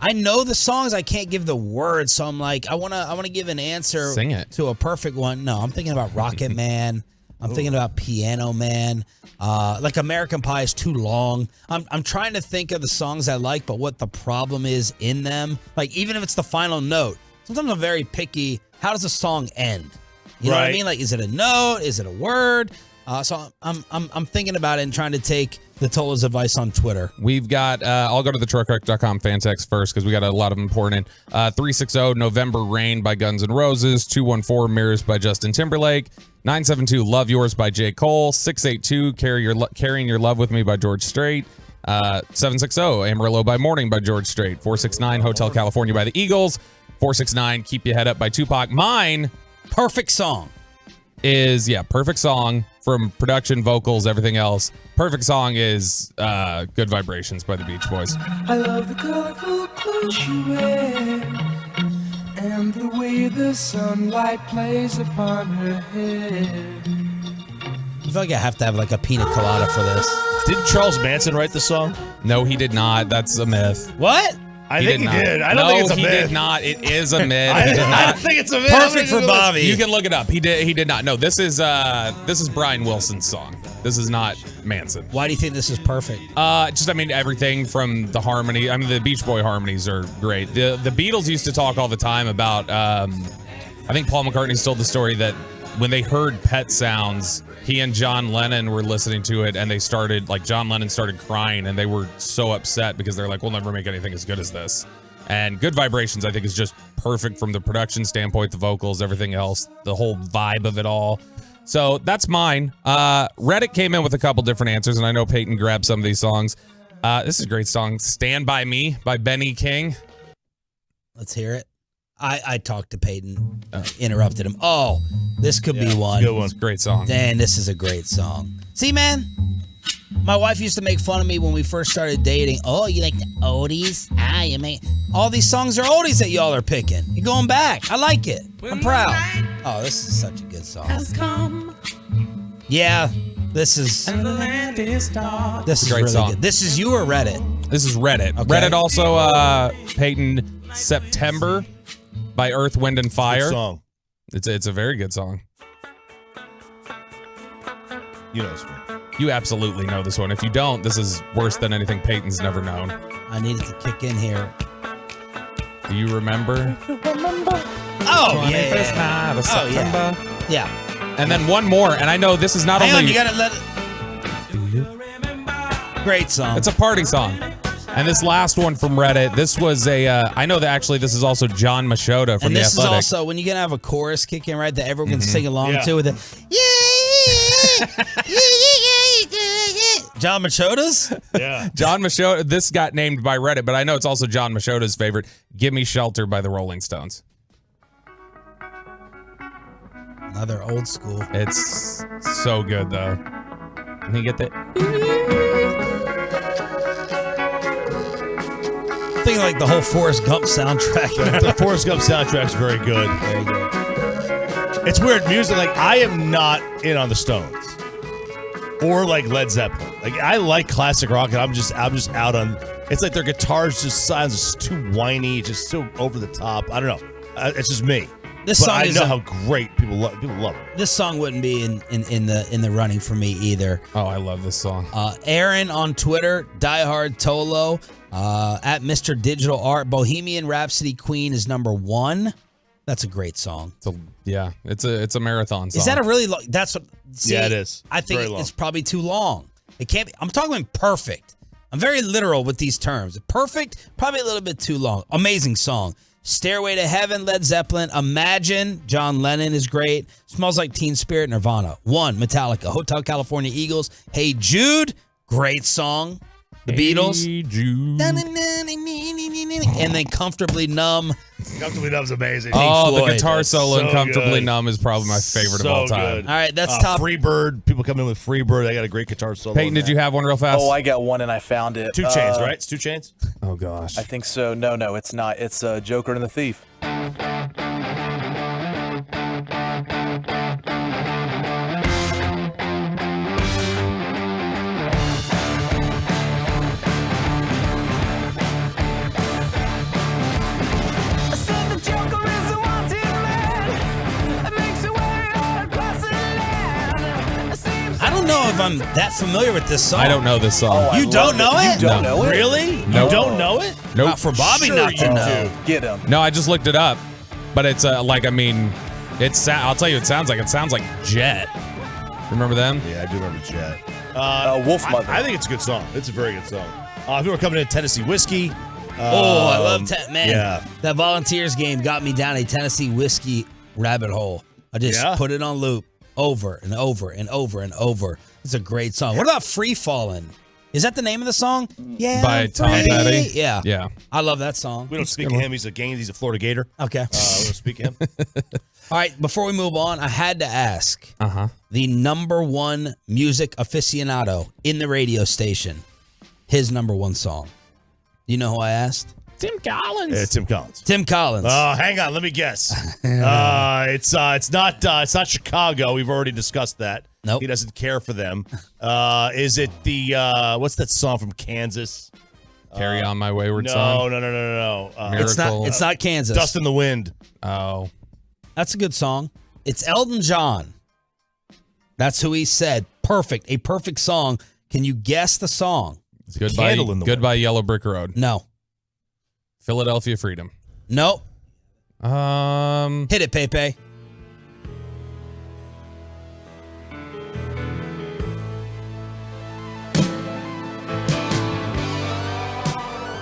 I know the songs. I can't give the words. So I'm like, I wanna give an answer. Sing it to a perfect one. No, I'm thinking about Rocket Man. I'm thinking about Piano Man. American Pie is too long. I'm trying to think of the songs I like, but what the problem is in them. Even if it's the final note, sometimes I'm very picky. How does a song end? You know what I mean? Is it a note? Is it a word? So I'm thinking about it and trying to take the Tola's advice on Twitter. We've got, I'll go to the truckwreck.com fan text first because we got a lot of them important. 360 November Rain by Guns N' Roses. 214 Mirrors by Justin Timberlake. 972 Love Yours by J. Cole. 682 Carrying Your Love With Me by George Strait. 760 Amarillo by Morning by George Strait. 469 Hotel California by the Eagles. 469 Keep Your Head Up by Tupac. Mine, perfect song, is Perfect Song from production, vocals, everything else. Perfect song is Good Vibrations by the Beach Boys. I love the colorful clothes you wear and the way the sunlight plays upon her hair. I feel like I have to have a pina colada for this. Did Charles Manson write the song? No, he did not. That's a myth. What? I think he did. I don't think it's a myth. No, he did not. It is a myth. I don't think it's a myth. Perfect for Bobby. You can look it up. He did not. No, this is Brian Wilson's song. This is not Manson. Why do you think this is perfect? Everything from the harmony. The Beach Boy harmonies are great. The Beatles used to talk all the time about. I think Paul McCartney told the story that when they heard Pet Sounds, he and John Lennon were listening to it, and they started, John Lennon started crying, and they were so upset because they're like, we'll never make anything as good as this. And Good Vibrations, I think, is just perfect from the production standpoint, the vocals, everything else, the whole vibe of it all. So that's mine. Reddit came in with a couple different answers, and I know Peyton grabbed some of these songs. This is a great song, Stand By Me by Benny King. Let's hear it. I talked to Peyton, interrupted him. Oh, this could be one. Good one. It's a great song. Dan, this is a great song. See, man, my wife used to make fun of me when we first started dating. Oh, you like the oldies? You make all these songs are oldies that y'all are picking. You're going back. I like it. I'm proud. Oh, this is such a good song. Yeah, this is. And the land is dark. This is Great really song. good. This is you or Reddit? This is Reddit. Okay. Reddit also, Peyton, September by Earth, Wind, and Fire. Good song. It's a very good song. You know this one. You absolutely know this one. If you don't, this is worse than anything Peyton's never known. I needed to kick in here. Do you remember? Oh, yeah. 21st night of September. Yeah. And then one more, and I know this is not Hang only... on, you gotta let it... Great song. It's a party song. And this last one from Reddit, this was a... I know that actually this is also John Machota from And The this Athletic. is also when you're gonna have a chorus kick in, right, that everyone can sing along to with it. John Machota's? Yeah. John Machota, this got named by Reddit, but I know it's also John Machota's favorite, Give Me Shelter by the Rolling Stones. Another old school. It's so good, though. Can you get that? I think like the whole Forrest Gump soundtrack. The Forrest Gump soundtrack's very good. Very good. It's weird music. Like, I am not in on the Stones or like Led Zeppelin. Like, I like classic rock, and I'm just out on. It's like their guitars just sounds too whiny, just so over the top. I don't know. It's just me. This but song I is know a- how great people love it. This song wouldn't be in the running for me either. Oh, I love this song. Aaron on Twitter, diehard Tolo, at Mr. Digital Art, Bohemian Rhapsody Queen is number 1. That's a great song. It's a marathon song. Is that a really long? That's what. See, Yeah, it is. I think Very long. it's probably too long. It can't be. I'm talking perfect. I'm very literal with these terms. Perfect, probably a little bit too long. Amazing song. Stairway to Heaven, Led Zeppelin. Imagine, John Lennon is great. Smells Like Teen Spirit, Nirvana. 1, Metallica. Hotel California, Eagles. Hey Jude, great song. The Beatles. Hey Jude. And then Comfortably Numb. Comfortably Numb's amazing. Oh, the Floyd. guitar solo in so Comfortably good. Numb is probably my favorite of So all time. good. All right, that's top. Freebird. People come in with Freebird. They got a great guitar solo. Peyton, did you have one real fast? Oh, I got one and I found it. 2 Chainz, right? It's 2 Chainz. Oh, gosh. I think so. No, it's not. It's Joker and the Thief. I don't know if I'm that familiar with this song. I don't know this song. Oh, I You don't love know it? You don't No. know it? Really? Nope. You don't know it? Nope. Not for Bobby Sure not to you know. Get him. No, I just looked it up, but it's I'll tell you, it sounds like Jet. Remember them? Yeah, I do remember Jet. Wolf Mother. I think it's a good song. It's a very good song. If you were coming in Tennessee Whiskey. Oh, I love man. Yeah. That Volunteers game got me down a Tennessee whiskey rabbit hole. I just Yeah? put it on loop over and over and over and over. It's a great song. What about Free Fallin'? Is that the name of the song? Yeah. By Tom free. Petty? Yeah. Yeah. I love that song. We don't speak of him. He's a Florida Gator. Okay. We don't speak of him. All right, before we move on, I had to ask the number 1 music aficionado in the radio station, his number 1 song. You know who I asked? Tim Collins. Yeah, Tim Collins. Tim Collins. Oh, hang on. Let me guess. It's not Chicago. We've already discussed that. Nope. He doesn't care for them. Is it the what's that song from Kansas? Carry On My Wayward Son. No. Miracle. It's not Kansas. Dust in the Wind. Oh. That's a good song. It's Elton John. That's who he said. Perfect. A perfect song. Can you guess the song? Goodbye Yellow Brick Road. No. Philadelphia Freedom. Nope. Hit it, Pepe.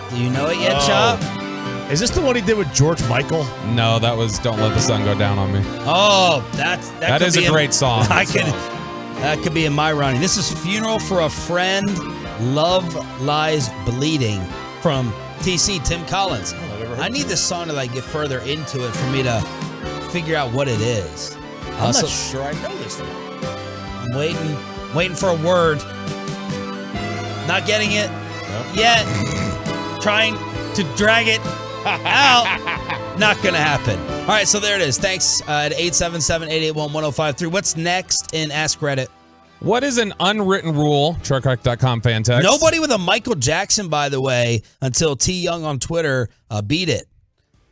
Do you know it yet, Chop? Is this the one he did with George Michael? No, that was "Don't Let the Sun Go Down on Me." Oh, that is a great song. That could be in my running. This is "Funeral for a Friend." Love Lies Bleeding from TC Tim Collins. I need this song to get further into it for me to figure out what it is. I'm not sure I know this one. I'm waiting for a word. Not getting it yet. Trying to drag it out. Not gonna happen. All right, so there it is. Thanks at 877-881-1053. What's next in Ask Reddit? What is an unwritten rule? Truckwreck.com fan text. Nobody with a Michael Jackson, by the way, until T Young on Twitter beat it.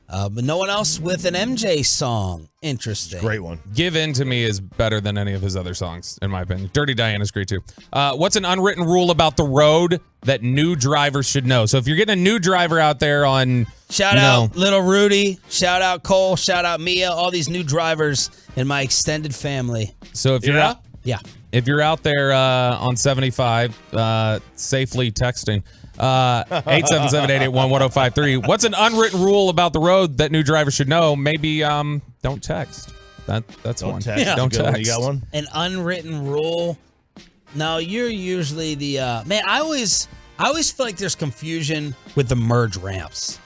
But no one else with an MJ song. Interesting. Great one. Give In to Me is better than any of his other songs, in my opinion. Dirty Diana's great too. What's an unwritten rule about the road that new drivers should know? So if you're getting a new driver out there on... Shout out Little Rudy. Shout out Cole. Shout out Mia. All these new drivers in my extended family. So if you're out... Yeah. If you're out there on 75, safely texting, 877-881-1053. What's an unwritten rule about the road that new drivers should know? Maybe don't text. That's Don't one. text. Yeah. Don't text. You got one? An unwritten rule. No, you're usually the man. I always feel like there's confusion with the merge ramps.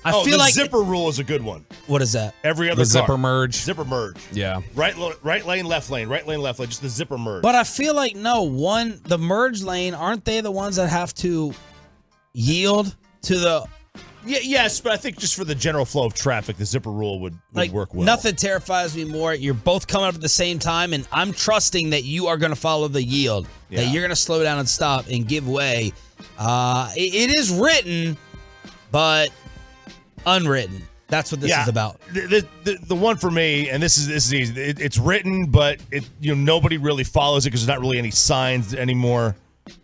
I feel the like zipper rule is a good one. What is that? Every other The zipper merge. Zipper merge. Yeah. Right lane, left lane, right lane, left lane. Just the zipper merge. But I feel like the merge lane, aren't they the ones that have to yield to the... Yes, but I think just for the general flow of traffic, the zipper rule would work well. Nothing terrifies me more. You're both coming up at the same time, and I'm trusting that you are going to follow the yield, that you're going to slow down and stop and give way. It is written, but unwritten. That's what this is about. The one for me, and this is easy. It's written, but nobody really follows it because there's not really any signs anymore.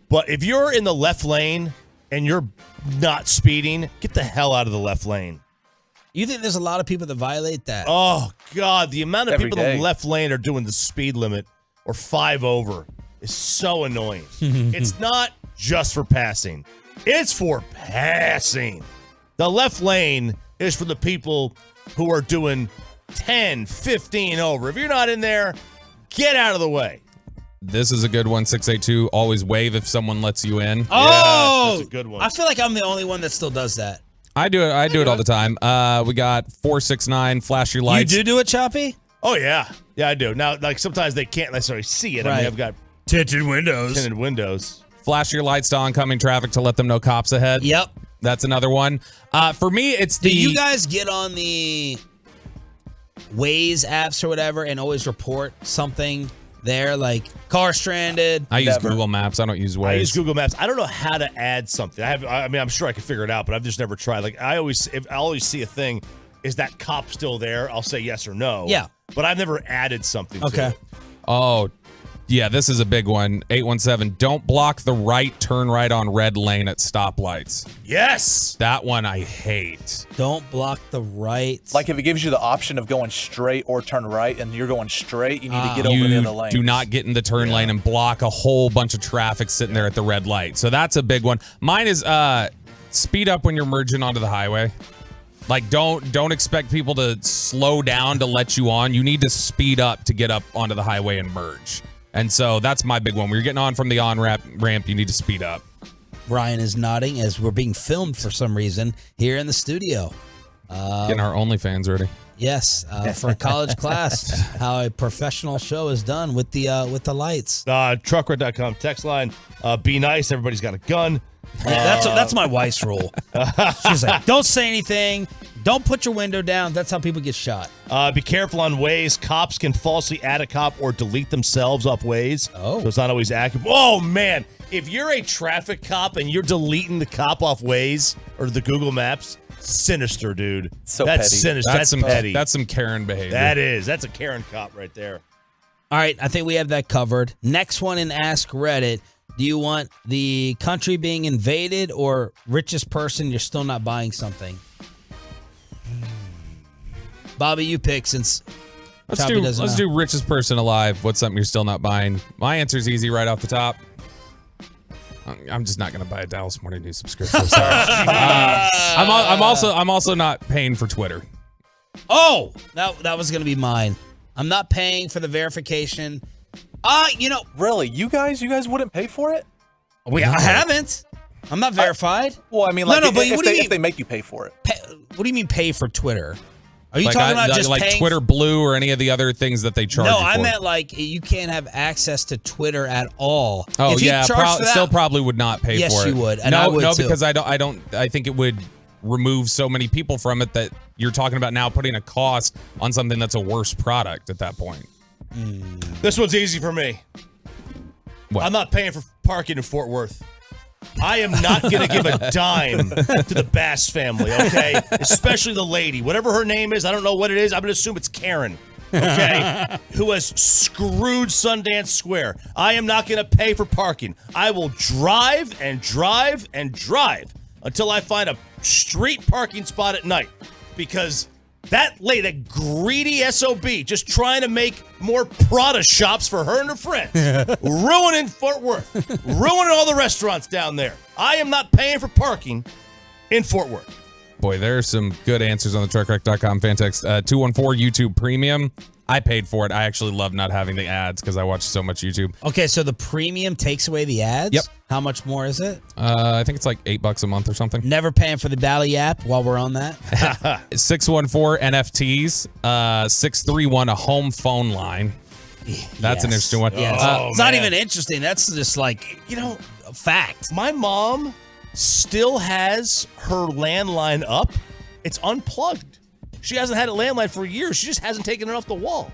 But if you're in the left lane and you're not speeding, get the hell out of the left lane. You think there's a lot of people that violate that? Oh, God. The amount of Every people day. in the left lane are doing the speed limit or 5 over is so annoying. It's not just for passing. It's for passing. The left lane is for the people who are doing 10, 15 over. If you're not in there, get out of the way. This is a good one. 682. Always wave if someone lets you in. Oh, that's a good one. I feel like I'm the only one that still does that. I do it. I do it all the time. We got 469. Flash your lights. You do it, Choppy? Oh, yeah. Yeah, I do. Now, sometimes they can't necessarily see it. I Right. mean, I've got tinted windows. Flash your lights to oncoming traffic to let them know cops ahead. Yep. That's another one. For me, it's Do you guys get on the Waze apps or whatever and always report something there, like car stranded? I use Google Maps. I don't use Waze. I use Google Maps. I don't know how to add something. I'm sure I could figure it out, but I've just never tried. Like I always see a thing. Is that cop still there? I'll say yes or no. Yeah. But I've never added something to it. Oh, yeah, this is a big one. 817. Don't block the right turn right on red lane at stoplights. Yes. That one I hate. Don't block the right. Like if it gives you the option of going straight or turn right and you're going straight, you need to get over the other lane. Do not get in the turn lane and block a whole bunch of traffic sitting there at the red light. So that's a big one. Mine is speed up when you're merging onto the highway. Like don't expect people to slow down to let you on. You need to speed up to get up onto the highway and merge. And so that's my big one. When you're getting on from the on-ramp, you need to speed up. Brian is nodding as we're being filmed for some reason here in the studio. Getting our OnlyFans ready. Yes, for a college class, how a professional show is done with the lights. Truckred.com text line. Be nice. Everybody's got a gun. That's my wife's rule. She's like, don't say anything. Don't put your window down. That's how people get shot. Be careful on Waze. Cops can falsely add a cop or delete themselves off Waze. Oh. So it's not always accurate. Oh, man. If you're a traffic cop and you're deleting the cop off Waze or the Google Maps, sinister, dude. So that's petty. sinister. That's petty. That's some Karen behavior. That is. That's a Karen cop right there. All right, I think we have that covered. Next one in Ask Reddit. Do you want the country being invaded or richest person, you're still not buying something? Bobby, you pick since Let's Choppy doesn't know. do richest person alive. What's something you're still not buying? My answer's easy right off the top. I'm just not going to buy a Dallas Morning News subscription. Sorry. I'm also not paying for Twitter. Oh, that was going to be mine. I'm not paying for the verification. Really, you guys wouldn't pay for it? I haven't. I'm not verified. Well, I mean, No, like, no, but if they make you pay for it. What do you mean pay for Twitter? Are you Like talking about just like paying Twitter Blue or any of the other things that they charge? No, you I for? meant like you can't have access to Twitter at all. Oh If you yeah, charge for that, still probably would not pay Yes, for it. you would, and no, I would no, too. because I think it would remove so many people from it that you're talking about now putting a cost on something that's a worse product at that point. This one's easy for me. What? I'm not paying for parking in Fort Worth. I am not going to give a dime to the Bass family, okay? Especially the lady. Whatever her name is, I don't know what it is. I'm going to assume it's Karen, okay? Who has screwed Sundance Square. I am not going to pay for parking. I will drive and drive and drive until I find a street parking spot at night. Because that lady, that greedy SOB, just trying to make more Prada shops for her and her friends. Ruining Fort Worth. Ruining all the restaurants down there. I am not paying for parking in Fort Worth. Boy, there are some good answers on the truckwreck.com fan text. 214 YouTube Premium. I paid for it. I actually love not having the ads because I watch so much YouTube. Okay, so the premium takes away the ads? Yep. How much more is it? I think it's like $8 a month or something. Never paying for the Bally app while we're on that. 614 NFTs. 631 a home phone line. That's an interesting one. Yes. It's not even interesting. That's just like, a fact. My mom still has her landline up. It's unplugged. She hasn't had a landline for years. She just hasn't taken it off the wall.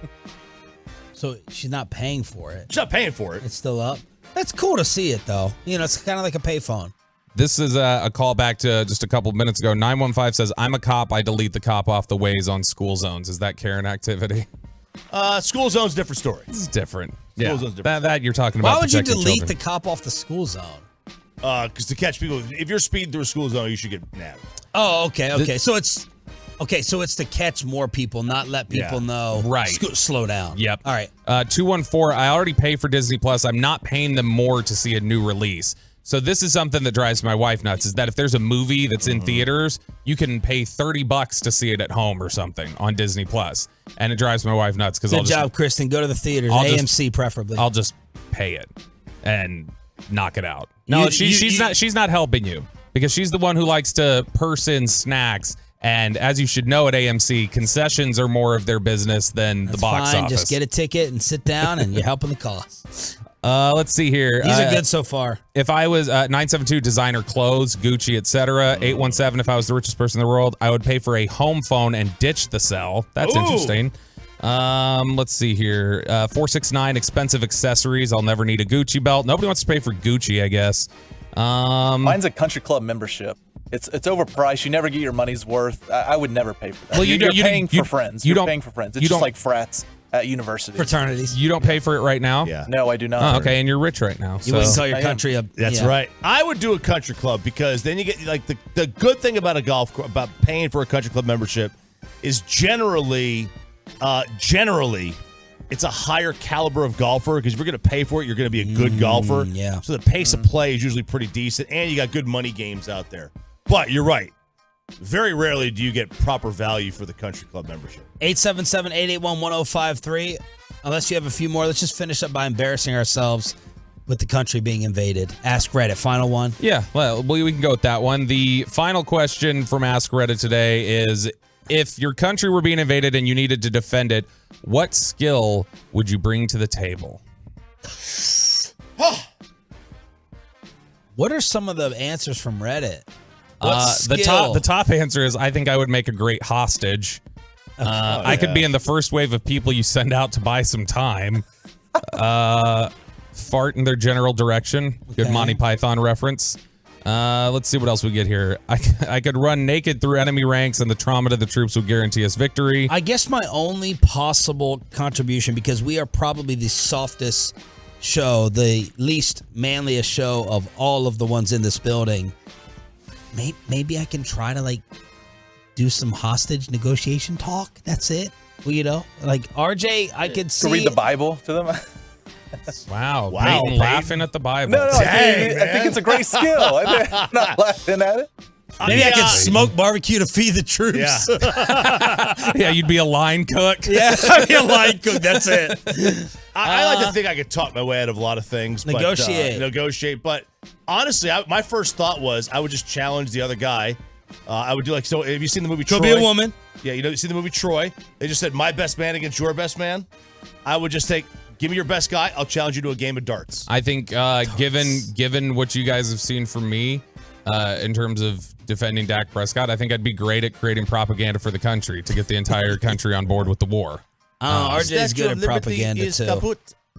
So she's not paying for it. She's not paying for it. It's still up. That's cool to see it, though. It's kind of like a payphone. This is a callback to just a couple of minutes ago. 915 says, I'm a cop. I delete the cop off the ways on school zones. Is that Karen activity? School zone's a different story. This is different. School zone's different. That you're talking about. Why would you protecting delete children. the cop off the school zone? Because to catch people, if you're speeding through a school zone, you should get nabbed. Oh, okay. So it's to catch more people, not let people know. Right. Slow down. Yep. All right. 214, I already pay for Disney Plus. I'm not paying them more to see a new release. So this is something that drives my wife nuts, is that if there's a movie that's in theaters, you can pay $30 to see it at home or something on Disney Plus. And it drives my wife nuts because Good job, Kristen. Go to the theaters. AMC preferably. I'll just pay it and knock it out. No, No, she's not helping you because she's the one who likes to purse in snacks. And as you should know at AMC, concessions are more of their business than the box fine. office. Just get a ticket and sit down, and you're helping the cause. Let's see here. These are good so far. If I was 972 designer clothes, Gucci, etc. 817 if I was the richest person in the world, I would pay for a home phone and ditch the cell. That's interesting. Let's see here. 469 expensive accessories. I'll never need a Gucci belt. Nobody wants to pay for Gucci, I guess. Mine's a country club membership. It's overpriced. You never get your money's worth. I would never pay for that. Well, you're paying for friends. You're paying for friends. It's you just don't- like frats at university. Fraternities. You don't pay for it right now? Yeah. No, I do not. Oh, okay, and you're rich right now. You So. wouldn't sell your country up. That's right. I would do a country club because then you get like the good thing about about paying for a country club membership is generally it's a higher caliber of golfer because if you're going to pay for it, you're going to be a good golfer. Yeah. So the pace of play is usually pretty decent, and you got good money games out there. But you're right. Very rarely do you get proper value for the country club membership. 877-881-1053. Unless you have a few more, let's just finish up by embarrassing ourselves with the country being invaded. Ask Reddit. Final one. Yeah, well, we can go with that one. The final question from Ask Reddit today is, if your country were being invaded and you needed to defend it, what skill would you bring to the table? What are some of the answers from Reddit? The top answer is, I think I would make a great hostage. I could be in the first wave of people you send out to buy some time. Fart in their general direction. Good Monty Python reference. Let's see what else we get here. I could run naked through enemy ranks, and the trauma to the troops would guarantee us victory. I guess my only possible contribution, because we are probably the softest show, the least manliest show of all of the ones in this building, maybe I can try to do some hostage negotiation talk. That's it. Well, like RJ, I could see. To read the Bible to them. Wow. Wow, Peyton Peyton. laughing at the Bible. No, I Dang, think it's a great skill. I'm not laughing at it. Maybe I could smoke barbecue to feed the troops. Yeah, you'd be a line cook. Yeah, I'd be a line cook. That's it. I like to think I could talk my way out of a lot of things. Negotiate. But honestly, my first thought was I would just challenge the other guy. I would do like, so have you seen the movie Troy? Could be a woman. Yeah, you see the movie Troy? They just said, my best man against your best man. I would just give me your best guy. I'll challenge you to a game of darts. I think given what you guys have seen from me in terms of defending Dak Prescott, I think I'd be great at creating propaganda for the country to get the entire country on board with the war. RJ's good at propaganda, too.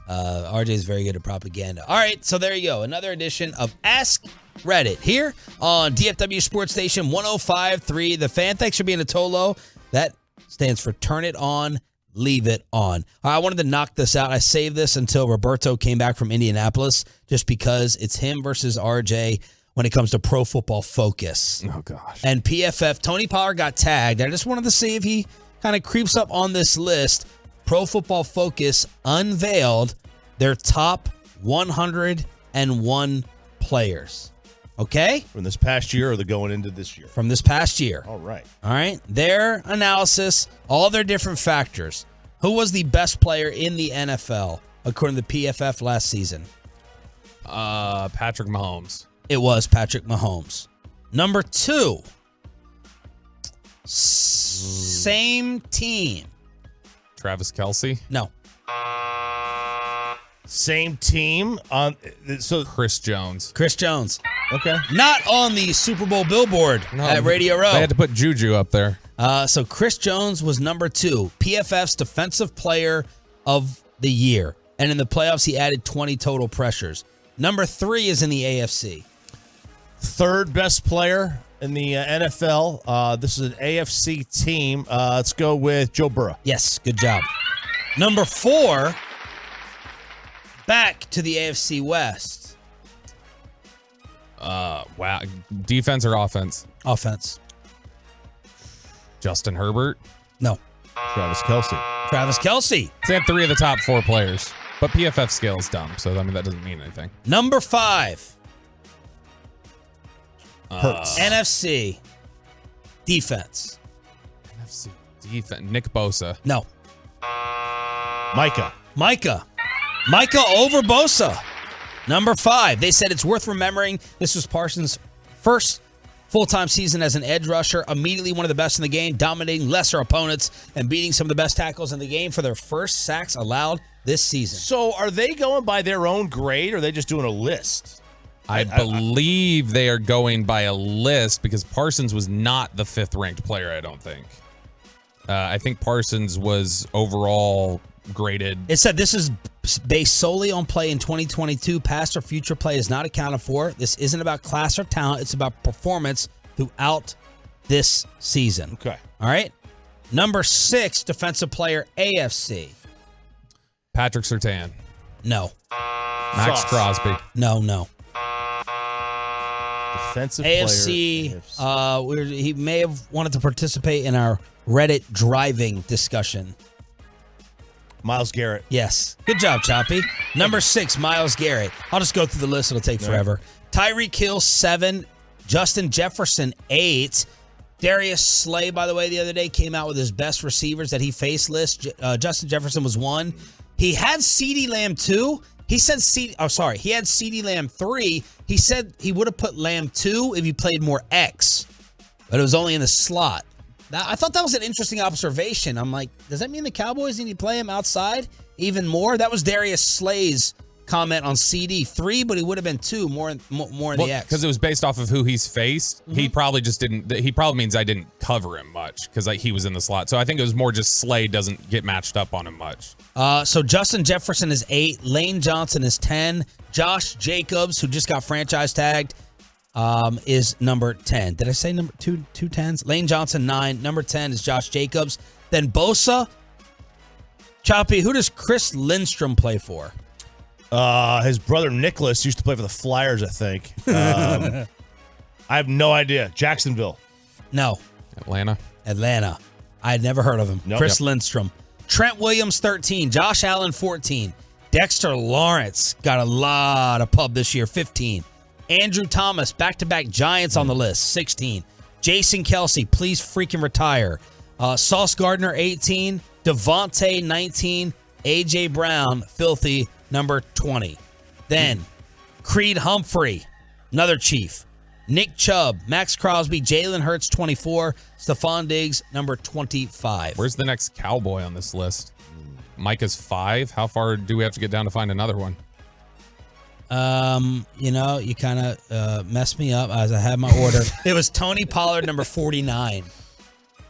RJ's very good at propaganda. All right, so there you go. Another edition of Ask Reddit here on DFW Sports Station 105.3 The Fan. Thanks for being a Tolo. That stands for Turn It On, Leave It On. I wanted to knock this out. I saved this until Roberto came back from Indianapolis just because it's him versus RJ when it comes to Pro Football Focus. Oh, gosh. And PFF, Tony Pollard got tagged. I just wanted to see if he kind of creeps up on this list. Pro Football Focus unveiled their top 101 players. Okay? From this past year or the going into this year? From this past year. All right. All right. Their analysis, all their different factors. Who was the best player in the NFL according to PFF last season? Patrick Mahomes. It was Patrick Mahomes. Number 2. Same team. Travis Kelce. No. Same team so Chris Jones. Chris Jones. Okay. Not on the Super Bowl billboard at Radio Row. They had to put Juju up there. So Chris Jones was number 2, PFF's Defensive Player of the Year. And in the playoffs, he added 20 total pressures. Number 3 is in the AFC. Third best player in the NFL. This is an AFC team. Let's go with Joe Burrow. Yes, good job. Number 4, back to the AFC West. Wow. Defense or offense? Offense. Justin Herbert? No. Travis Kelce. Travis Kelce. They had 3 of the top 4 players. But PFF scale is dumb, so I mean that doesn't mean anything. Number 5. Hurts. NFC. Defense. NFC defense. Nick Bosa. No. Micah. Micah over Bosa. Number 5. They said it's worth remembering this was Parsons' first full-time season as an edge rusher, immediately one of the best in the game, dominating lesser opponents and beating some of the best tackles in the game for their first sacks allowed this season. So are they going by their own grade or are they just doing a list? I believe they are going by a list because Parsons was not the 5th ranked player, I don't think. I think Parsons was overall graded. It said this is based solely on play in 2022. Past or future play is not accounted for. This isn't about class or talent. It's about performance throughout this season. Okay. All right. Number 6, defensive player, AFC. Patrick Surtain. No. Max Crosby. No. Defensive AFC. player. He may have wanted to participate in our Reddit driving discussion. Myles Garrett. Yes. Good job, Choppy. Number 6, Myles Garrett. I'll just go through the list. It'll take forever. Tyreek Hill, 7. Justin Jefferson, 8. Darius Slay, by the way, the other day came out with his best receivers that he faced list. Justin Jefferson was 1. He had CeeDee Lamb 2. He said he had CeeDee Lamb 3. He said he would have put Lamb 2 if he played more X, but it was only in the slot. Now, I thought that was an interesting observation. I'm like, does that mean the Cowboys need to play him outside even more? That was Darius Slay's comment on CD 3, but he would have been 2 more in the X. Because it was based off of who he's faced. Mm-hmm. He probably just didn't. He probably means I didn't cover him much because he was in the slot. So I think it was more just Slay doesn't get matched up on him much. So Justin Jefferson is 8. Lane Johnson is 10. Josh Jacobs, who just got franchise tagged, is number 10. Did I say number two 10s? Lane Johnson, 9. Number 10 is Josh Jacobs. Then Bosa. Choppy, who does Chris Lindstrom play for? His brother Nicholas used to play for the Flyers, I think. I have no idea. Jacksonville. No. Atlanta. I had never heard of him. Nope. Chris Lindstrom. Trent Williams, 13. Josh Allen, 14. Dexter Lawrence got a lot of pub this year, 15. Andrew Thomas, back-to-back Giants on the list, 16. Jason Kelsey, please freaking retire. Sauce Gardner, 18. Devontae, 19. A.J. Brown, filthy, number 20. Then, Creed Humphrey, another Chief. Nick Chubb, Max Crosby, Jalen Hurts, 24. Stephon Diggs, number 25. Where's the next Cowboy on this list? Micah's 5. How far do we have to get down to find another one? You kind of messed me up as I had my order. It was Tony Pollard, number 49.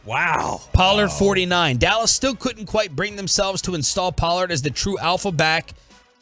Wow. Pollard, 49. Dallas still couldn't quite bring themselves to install Pollard as the true alpha back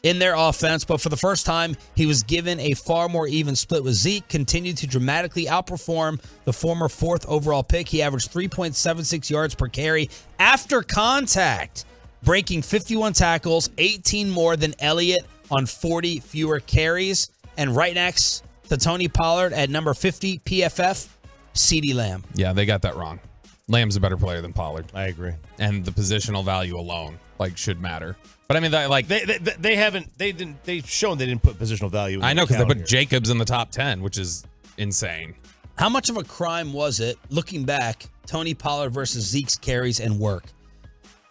in their offense, but for the first time, he was given a far more even split with Zeke, continued to dramatically outperform the former 4th overall pick. He averaged 3.76 yards per carry after contact, breaking 51 tackles, 18 more than Elliott on 40 fewer carries. And right next to Tony Pollard at number 50 PFF, CeeDee Lamb. Yeah, they got that wrong. Lamb's a better player than Pollard. I agree. And the positional value alone, should matter. But I mean, they've shown they didn't put positional value in I know, because they put here. Jacobs in the top 10, which is insane. How much of a crime was it, looking back, Tony Pollard versus Zeke's carries and work?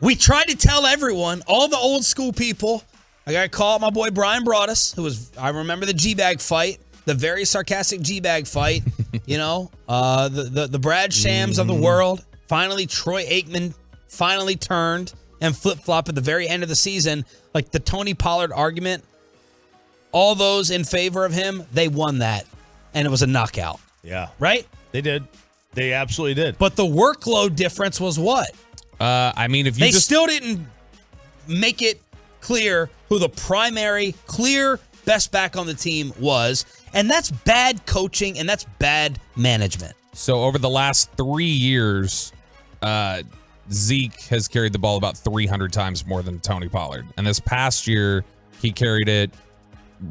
We tried to tell everyone, all the old school people. I got to call out my boy Brian Broaddus, I remember the G-Bag fight, the very sarcastic G-Bag fight, the Brad Shams of the world. Finally, Troy Aikman finally turned and flip-flop at the very end of the season. Like the Tony Pollard argument, all those in favor of him, they won that, and it was a knockout. Yeah. Right? They did. They absolutely did. But the workload difference was what? If they still didn't make it clear who the primary, clear best back on the team was, and that's bad coaching and that's bad management. So over the last 3 years, Zeke has carried the ball about 300 times more than Tony Pollard. And this past year, he carried it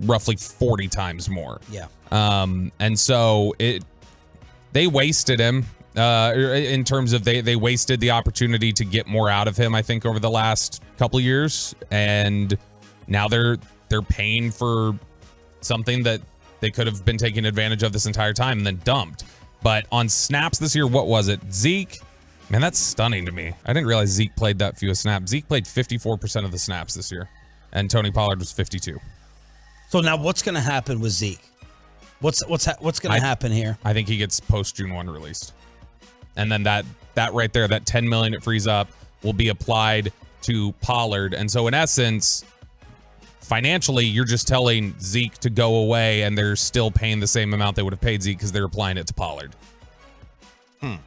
roughly 40 times more. Yeah. And so they wasted him in terms of they wasted the opportunity to get more out of him, I think, over the last couple of years. And now they're paying for something that they could have been taking advantage of this entire time and then dumped. But on snaps this year, what was it? Zeke, man, that's stunning to me. I didn't realize Zeke played that few snaps. Zeke played 54% of the snaps this year, and Tony Pollard was 52. So now what's going to happen with Zeke? What's going to happen here? I think he gets post June 1 released. And then that right there, that $10 million it frees up, will be applied to Pollard. And so in essence, financially, you're just telling Zeke to go away, and they're still paying the same amount they would have paid Zeke because they're applying it to Pollard. I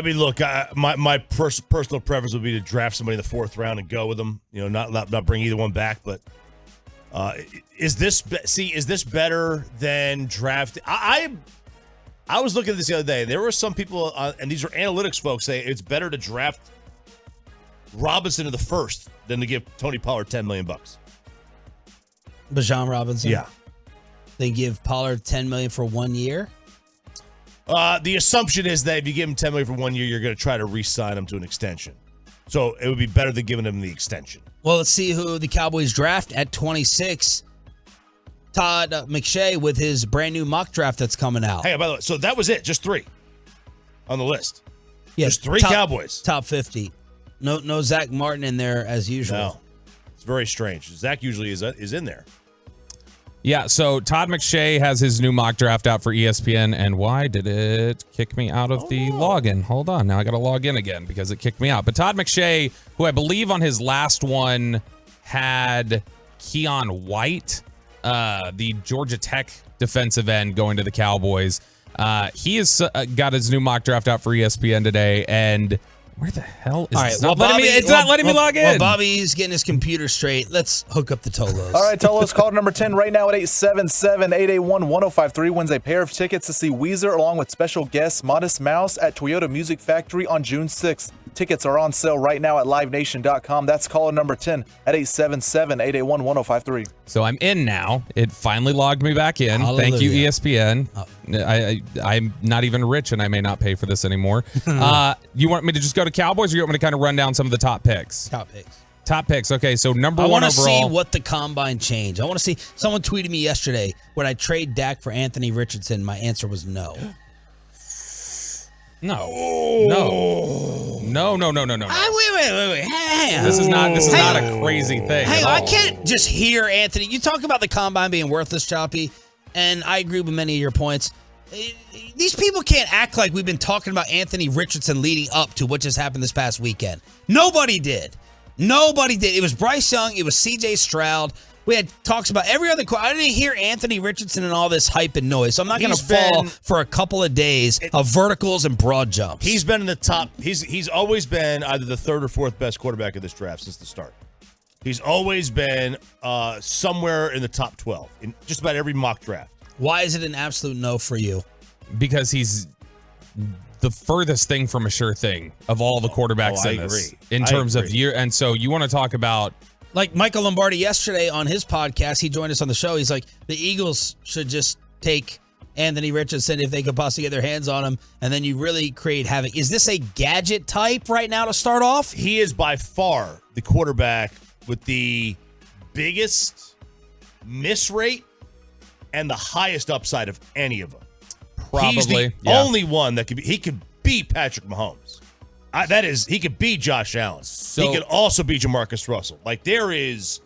mean, look, my personal preference would be to draft somebody in the 4th round and go with them. Not bring either one back. But is this better than draft? I was looking at this the other day. There were some people, and these are analytics folks, say it's better to draft Robinson in the 1st than to give Tony Pollard $10 million. Bijan Robinson? Yeah. They give Pollard $10 million for 1 year? The assumption is that if you give him $10 million for 1 year, you're going to try to re-sign him to an extension. So it would be better than giving him the extension. Well, let's see who the Cowboys draft at 26. Todd McShay with his brand new mock draft that's coming out. Hey, by the way, so that was it. Just 3 on the list. Yeah, just 3 Cowboys. Top 50. No Zach Martin in there as usual. No. It's very strange. Zach usually is in there. Yeah, so Todd McShay has his new mock draft out for ESPN, and why did it kick me out of the login? Hold on, now I got to log in again because it kicked me out. But Todd McShay, who I believe on his last one had Keon White, the Georgia Tech defensive end going to the Cowboys. He has got his new mock draft out for ESPN today, and where the hell is it? Not letting me log in. While Bobby's getting his computer straight, let's hook up the Tolos. All right, Tolos call number 10 right now at 877-881-1053 wins a pair of tickets to see Weezer along with special guest Modest Mouse at Toyota Music Factory on June 6th. Tickets are on sale right now at livenation.com. That's caller number 10 at 877-881-1053. So I'm in now. It finally logged me back in. Hallelujah. Thank you, ESPN. I'm not even rich, and I may not pay for this anymore. You want me to just go to Cowboys, or you want me to kind of run down some of the top picks? Top picks. Top picks. Okay, so number I one want to overall. see what the combine changed. I want to see. Someone tweeted me yesterday, would I trade Dak for Anthony Richardson? My answer was no. No. No. Wait. Hang on. This is not a crazy thing. Hang at on, I all. can't just hear Anthony. You talk about the combine being worthless, Choppy, and I agree with many of your points. These people can't act like we've been talking about Anthony Richardson leading up to what just happened this past weekend. Nobody did. It was Bryce Young. It was C.J. Stroud. We had talks about every other. I didn't hear Anthony Richardson and all this hype and noise. So I'm not going to fall for a couple of days of verticals and broad jumps. He's been in the top. He's always been either the third or fourth best quarterback of this draft since the start. He's always been somewhere in the top 12 in just about every mock draft. Why is it an absolute no for you? Because he's the furthest thing from a sure thing of all the quarterbacks in this. In terms of year. And so you want to talk about. Like Michael Lombardi yesterday on his podcast, he joined us on the show. He's like, the Eagles should just take Anthony Richardson if they could possibly get their hands on him, and then you really create havoc. Is this a gadget type right now to start off? He is by far the quarterback with the biggest miss rate and the highest upside of any of them. He's the only one that he could beat Patrick Mahomes. He could beat Josh Allen. He could also beat Jamarcus Russell. Like there is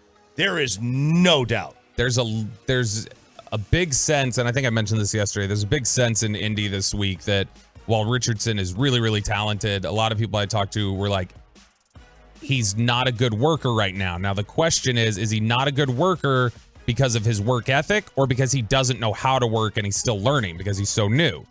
no doubt. There's a big sense, and I think I mentioned this yesterday. There's a big sense in Indy this week that while Richardson is really, really talented, a lot of people I talked to were like, he's not a good worker right now. Now the question is he not a good worker because of his work ethic or because he doesn't know how to work and he's still learning because he's so new?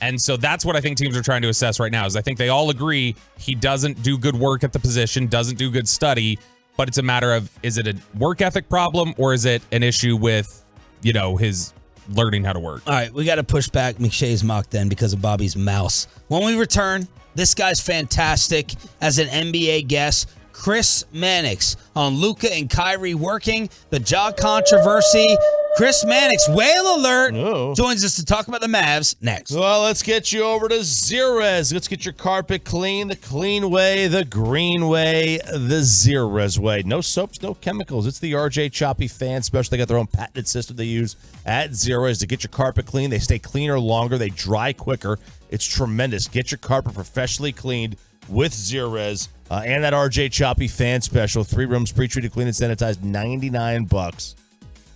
And so that's what I think teams are trying to assess right now is I think they all agree he doesn't do good work at the position, doesn't do good study, but it's a matter of, is it a work ethic problem or is it an issue with, his learning how to work? All right, we got to push back McShay's mock then because of Bobby's mouse. When we return, this guy's fantastic as an NBA guest. Chris Mannix on Luka and Kyrie working, the Ja controversy. Chris Mannix, whale alert, joins us to talk about the Mavs next. Well, let's get you over to Zerez. Let's get your carpet clean, the clean way, the green way, the Zerez way. No soaps, no chemicals. It's the RJ Choppy Fan Special. They got their own patented system they use at Zerez to get your carpet clean. They stay cleaner longer. They dry quicker. It's tremendous. Get your carpet professionally cleaned with Zerez. And that RJ Choppy Fan Special. 3 rooms, pre-treated, clean, and sanitized, $99.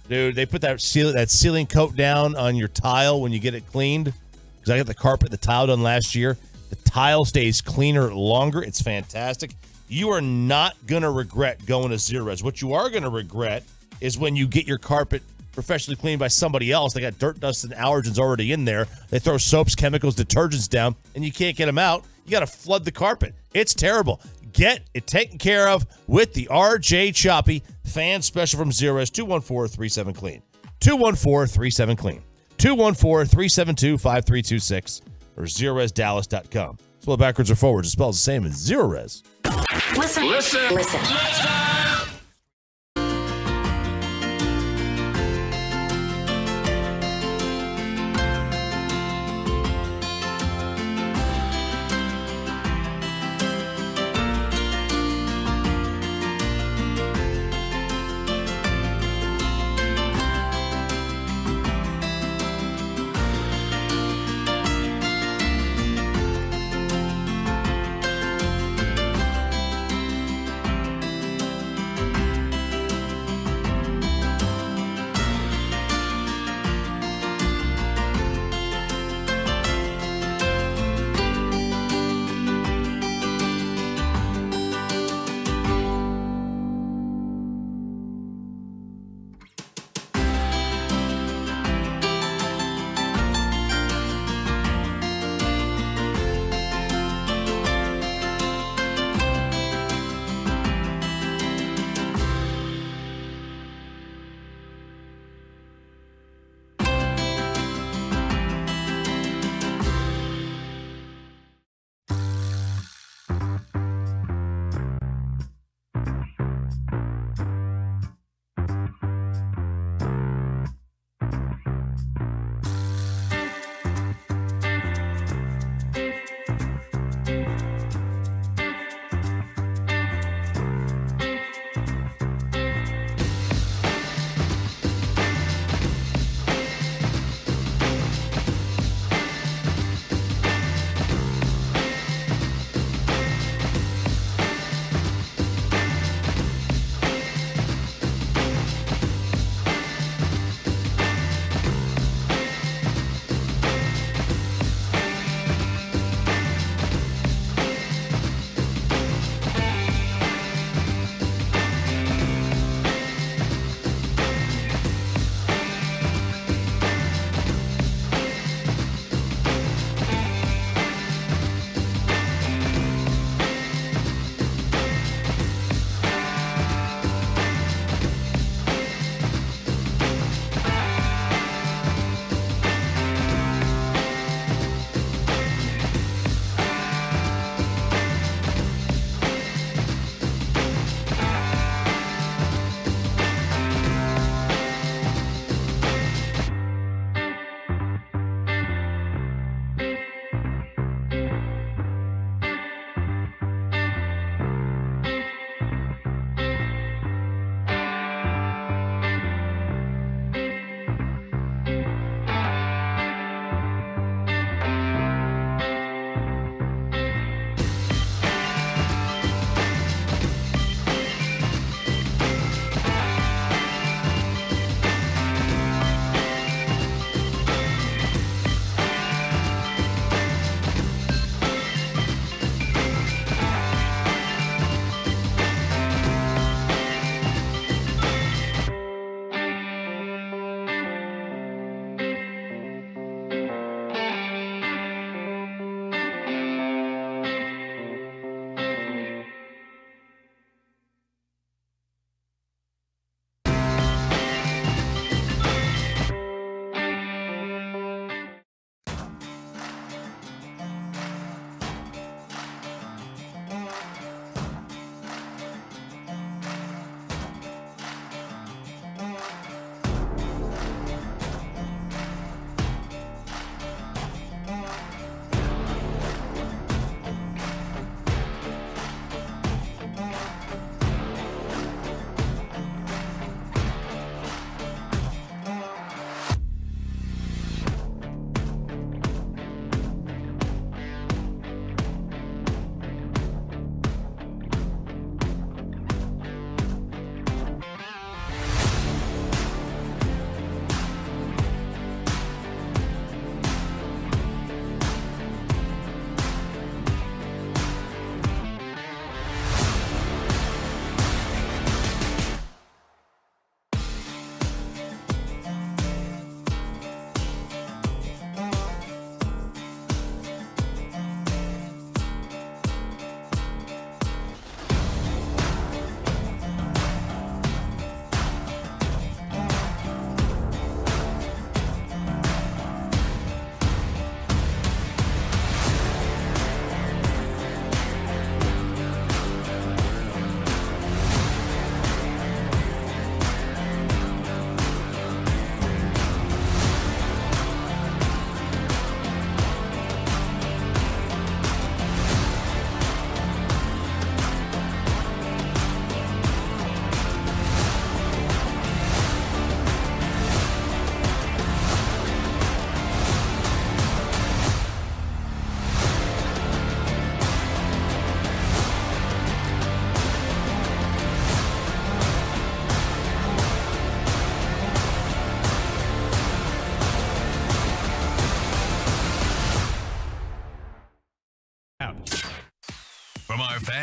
Dude, they put that ceiling coat down on your tile when you get it cleaned. Because I got the carpet, the tile done last year. The tile stays cleaner longer. It's fantastic. You are not going to regret going to Zerez. What you are going to regret is when you get your carpet professionally cleaned by somebody else. They got dirt, dust, and allergens already in there. They throw soaps, chemicals, detergents down, and you can't get them out. You got to flood the carpet. It's terrible. Get it taken care of with the RJ Choppy Fan Special from Zerez. 214-37-CLEAN. 214-37-CLEAN. 214-372-5326 or ZerezDallas.com. Spell backwards or forwards. It spells the same as Zerez. Listen.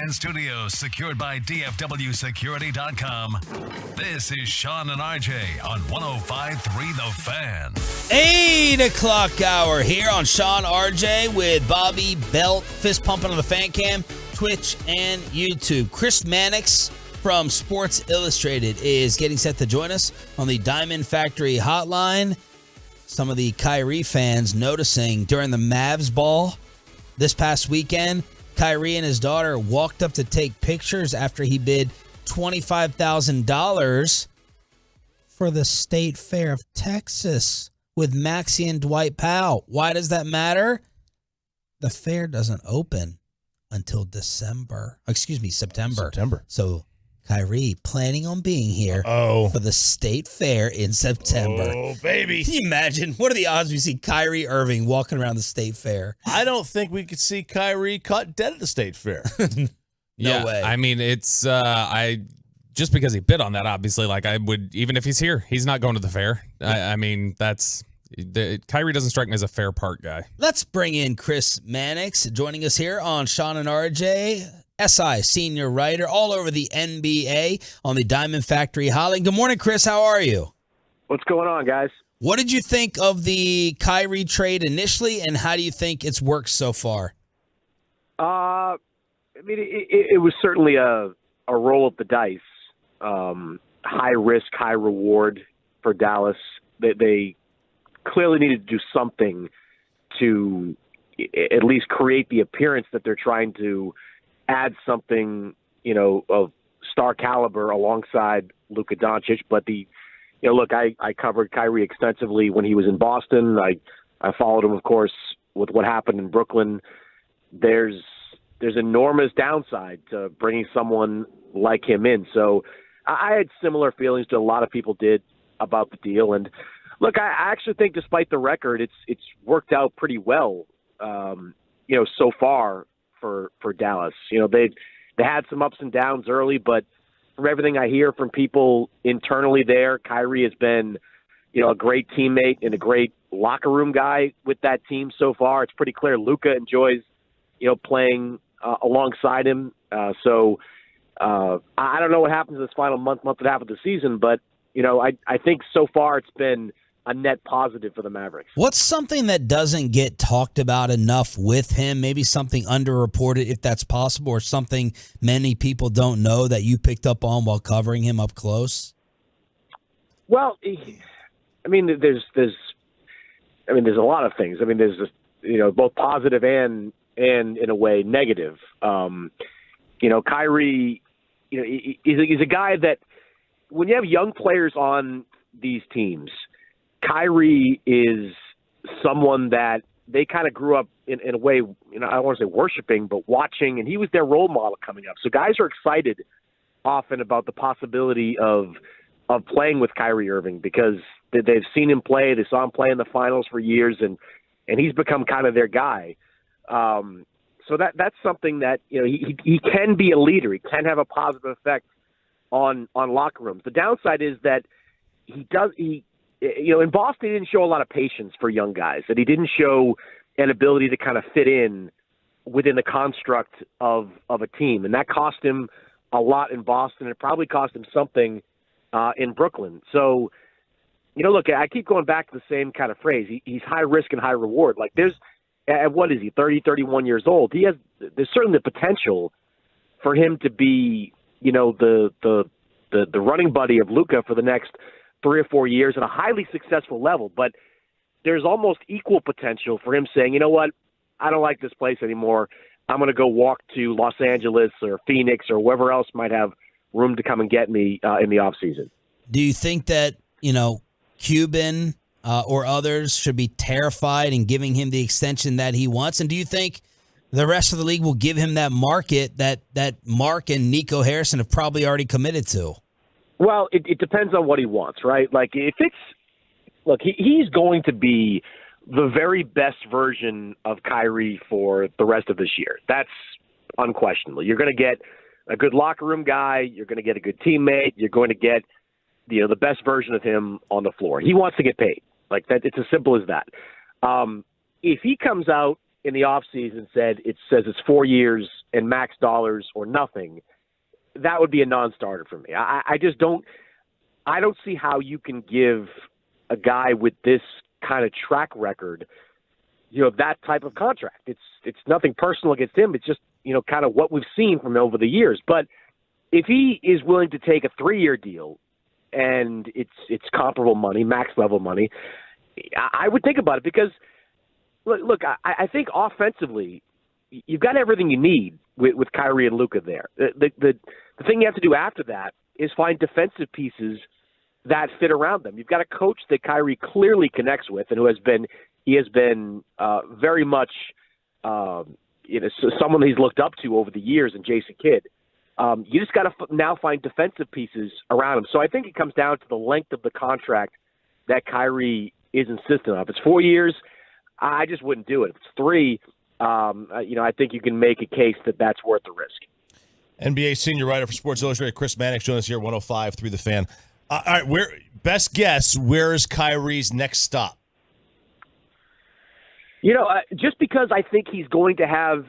Fan Studios, secured by DFWSecurity.com. This is Sean and RJ on 105.3 The Fan. 8 o'clock hour here on Sean RJ with Bobby Belt, fist pumping on the fan cam, Twitch, and YouTube. Chris Mannix from Sports Illustrated is getting set to join us on the Diamond Factory hotline. Some of the Kyrie fans noticing during the Mavs ball this past weekend, Kyrie and his daughter walked up to take pictures after he bid $25,000 for the State Fair of Texas with Maxie and Dwight Powell. Why does that matter? The fair doesn't open until September. So Kyrie planning on being here for the State Fair in September. Oh, baby. Can you imagine? What are the odds we see Kyrie Irving walking around the State Fair? I don't think we could see Kyrie caught dead at the State Fair. No way. I mean, it's just because he bid on that, obviously, like I would, even if he's here, he's not going to the fair. I mean, Kyrie doesn't strike me as a fair part guy. Let's bring in Chris Mannix joining us here on Sean and RJ. SI senior writer all over the NBA on the Diamond Factory hotline. Good morning, Chris. How are you? What's going on, guys? What did you think of the Kyrie trade initially, and how do you think it's worked so far? I mean, it was certainly a roll of the dice. High risk, high reward for Dallas. They clearly needed to do something to at least create the appearance that they're trying to add something, of star caliber alongside Luka Doncic. But look, I covered Kyrie extensively when he was in Boston. I followed him, of course, with what happened in Brooklyn. There's enormous downside to bringing someone like him in. So I had similar feelings to a lot of people did about the deal. And look, I actually think despite the record, it's worked out pretty well, so far for Dallas. They had some ups and downs early, but from everything I hear from people internally there, Kyrie has been, a great teammate and a great locker room guy with that team so far. It's pretty clear Luka enjoys, playing alongside him. So I don't know what happens this final month and a half of the season, but, I think so far it's been a net positive for the Mavericks. What's something that doesn't get talked about enough with him? Maybe something underreported, if that's possible, or something many people don't know that you picked up on while covering him up close? Well, I mean, there's a lot of things. I mean, there's both positive and in a way negative. Kyrie, he's a guy that when you have young players on these teams, Kyrie is someone that they kind of grew up in a way, I don't want to say worshiping, but watching, and he was their role model coming up. So guys are excited often about the possibility of playing with Kyrie Irving because they've seen him play. They saw him play in the finals for years, and he's become kind of their guy. So that's something that, he can be a leader. He can have a positive effect on locker rooms. The downside is that in Boston, he didn't show a lot of patience for young guys, that he didn't show an ability to kind of fit in within the construct of a team. And that cost him a lot in Boston. It probably cost him something in Brooklyn. So, look, I keep going back to the same kind of phrase. He's high risk and high reward. Like what is he, 30, 31 years old? There's certainly the potential for him to be, the running buddy of Luka for the next 3 or 4 years at a highly successful level, but there's almost equal potential for him saying, you know what, I don't like this place anymore. I'm going to go walk to Los Angeles or Phoenix or wherever else might have room to come and get me in the offseason. Do you think that, Cuban or others should be terrified in giving him the extension that he wants? And do you think the rest of the league will give him that market that Mark and Nico Harrison have probably already committed to? Well, it depends on what he wants, right? Like he's going to be the very best version of Kyrie for the rest of this year. That's unquestionable. You're going to get a good locker room guy. You're going to get a good teammate. You're going to get, the best version of him on the floor. He wants to get paid. Like that. It's as simple as that. If he comes out in the offseason and says it's 4 years, and max dollars or nothing, that would be a non-starter for me. I just don't see how you can give a guy with this kind of track record, that type of contract. It's nothing personal against him. It's just, kind of what we've seen from him over the years. But if he is willing to take a 3-year deal and it's comparable money, max level money, I would think about it because, look, I think offensively, you've got everything you need with Kyrie and Luka there. The thing you have to do after that is find defensive pieces that fit around them. You've got a coach that Kyrie clearly connects with and who has been very much someone he's looked up to over the years in Jason Kidd. You just got to now find defensive pieces around him. So I think it comes down to the length of the contract that Kyrie is insistent on. If it's 4 years, I just wouldn't do it. If it's 3, I think you can make a case that that's worth the risk. NBA senior writer for Sports Illustrated, Chris Mannix, joins us here at 105 through the Fan. All right, best guess, where is Kyrie's next stop? Just because I think he's going to have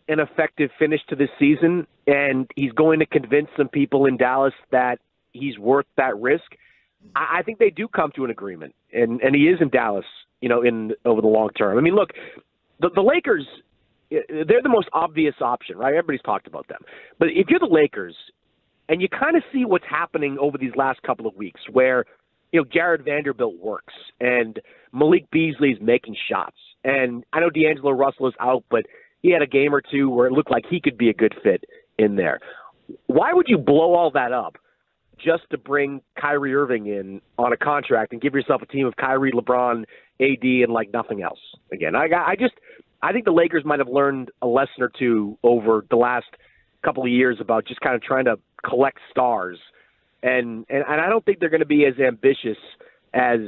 an effective finish to this season and he's going to convince some people in Dallas that he's worth that risk, I think they do come to an agreement. And he is in Dallas, over the long term. I mean, look, the Lakers, they're the most obvious option, right? Everybody's talked about them. But if you're the Lakers and you kind of see what's happening over these last couple of weeks where, Jared Vanderbilt works and Malik Beasley's making shots. And I know D'Angelo Russell is out, but he had a game or two where it looked like he could be a good fit in there. Why would you blow all that up just to bring Kyrie Irving in on a contract and give yourself a team of Kyrie, LeBron, AD, and like nothing else? Again, I think the Lakers might have learned a lesson or two over the last couple of years about just kind of trying to collect stars. And I don't think they're going to be as ambitious as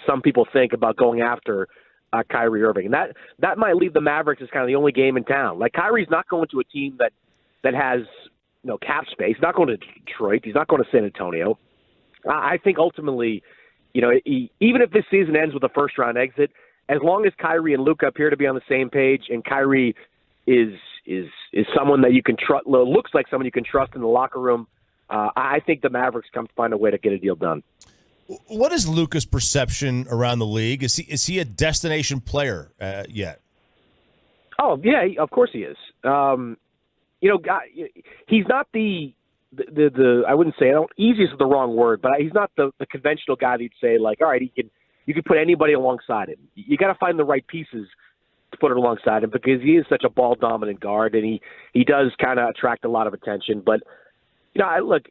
some people think about going after Kyrie Irving. And that might leave the Mavericks as kind of the only game in town. Like, Kyrie's not going to a team that has cap space. He's not going to Detroit. He's not going to San Antonio. I think ultimately, even if this season ends with a first-round exit, as long as Kyrie and Luka appear to be on the same page and Kyrie is someone that you can trust, looks like someone you can trust in the locker room, I think the Mavericks come to find a way to get a deal done. What is Luka's perception around the league? Is he a destination player yet? Oh yeah, of course he is. He's not the I wouldn't say easiest is the wrong word, but he's not the conventional guy that you'd say like, all right, you can put anybody alongside him. You got to find the right pieces to put it alongside him because he is such a ball dominant guard and he does kind of attract a lot of attention. But look,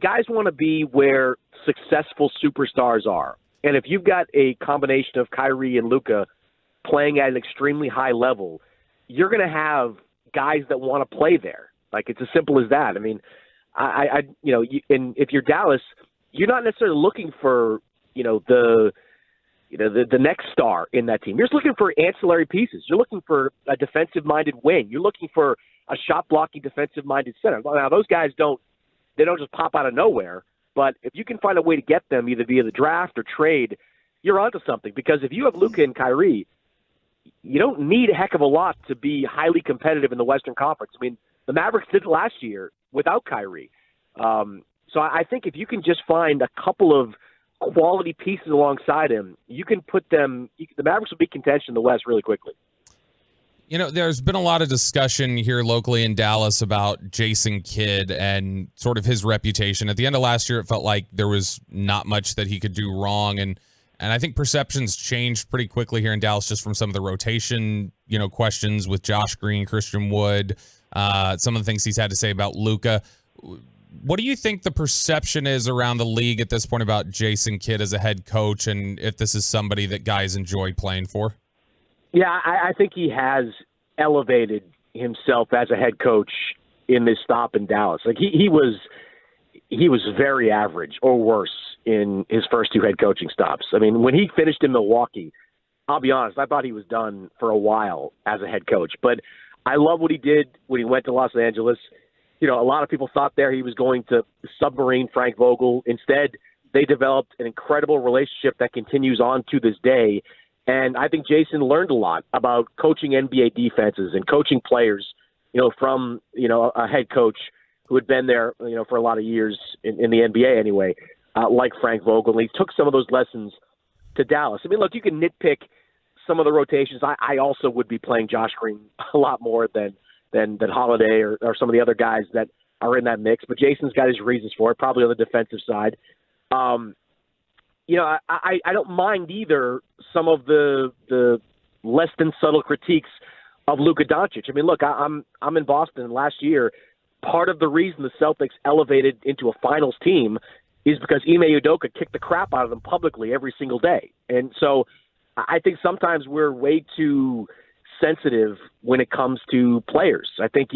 guys want to be where successful superstars are. And if you've got a combination of Kyrie and Luka playing at an extremely high level, you're going to have guys that want to play there. Like, it's as simple as that. I mean, and if you're Dallas, you're not necessarily looking for, the next star in that team. You're just looking for ancillary pieces. You're looking for a defensive-minded wing. You're looking for a shot-blocking, defensive-minded center. Now, those guys don't just pop out of nowhere, but if you can find a way to get them either via the draft or trade, you're onto something. Because if you have Luka and Kyrie, you don't need a heck of a lot to be highly competitive in the Western Conference. I mean, the Mavericks did it last year without Kyrie. So I think if you can just find a couple of quality pieces alongside him, you can put them – the Mavericks will be contention in the West really quickly. There's been a lot of discussion here locally in Dallas about Jason Kidd and sort of his reputation. At the end of last year, it felt like there was not much that he could do wrong. And I think perceptions changed pretty quickly here in Dallas just from some of the rotation, questions with Josh Green, Christian Wood, some of the things he's had to say about Luka. What do you think the perception is around the league at this point about Jason Kidd as a head coach and if this is somebody that guys enjoy playing for? Yeah, I think he has elevated himself as a head coach in this stop in Dallas. Like he was very average or worse in his first 2 head coaching stops. I mean, when he finished in Milwaukee, I'll be honest, I thought he was done for a while as a head coach. But I love what he did when he went to Los Angeles. A lot of people thought there he was going to submarine Frank Vogel. Instead, they developed an incredible relationship that continues on to this day. And I think Jason learned a lot about coaching NBA defenses and coaching players from a head coach who had been there, for a lot of years in the NBA anyway, like Frank Vogel. And he took some of those lessons to Dallas. I mean, look, you can nitpick some of the rotations. I also would be playing Josh Green a lot more than Holiday or some of the other guys that are in that mix. But Jason's got his reasons for it, probably on the defensive side. I don't mind either some of the less than subtle critiques of Luka Doncic. I mean, look, I'm in Boston last year. Part of the reason the Celtics elevated into a finals team is because Ime Udoka kicked the crap out of them publicly every single day. And so I think sometimes we're way too sensitive when it comes to players. I think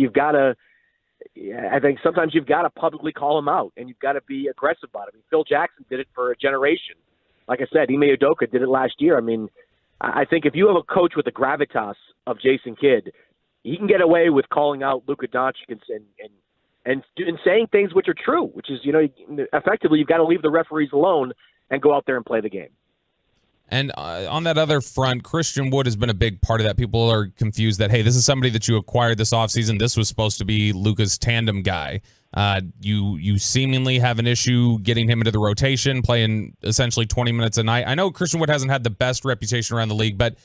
sometimes you've got to publicly call them out, and you've got to be aggressive about it. I mean, Phil Jackson did it for a generation. Like I said, Ime Udoka did it last year. I mean, I think if you have a coach with the gravitas of Jason Kidd, he can get away with calling out Luka Doncic and saying things which are true, which is, effectively you've got to leave the referees alone and go out there and play the game. And on that other front, Christian Wood has been a big part of that. People are confused that, hey, this is somebody that you acquired this offseason. This was supposed to be Luka's tandem guy. You seemingly have an issue getting him into the rotation, playing essentially 20 minutes a night. I know Christian Wood hasn't had the best reputation around the league, but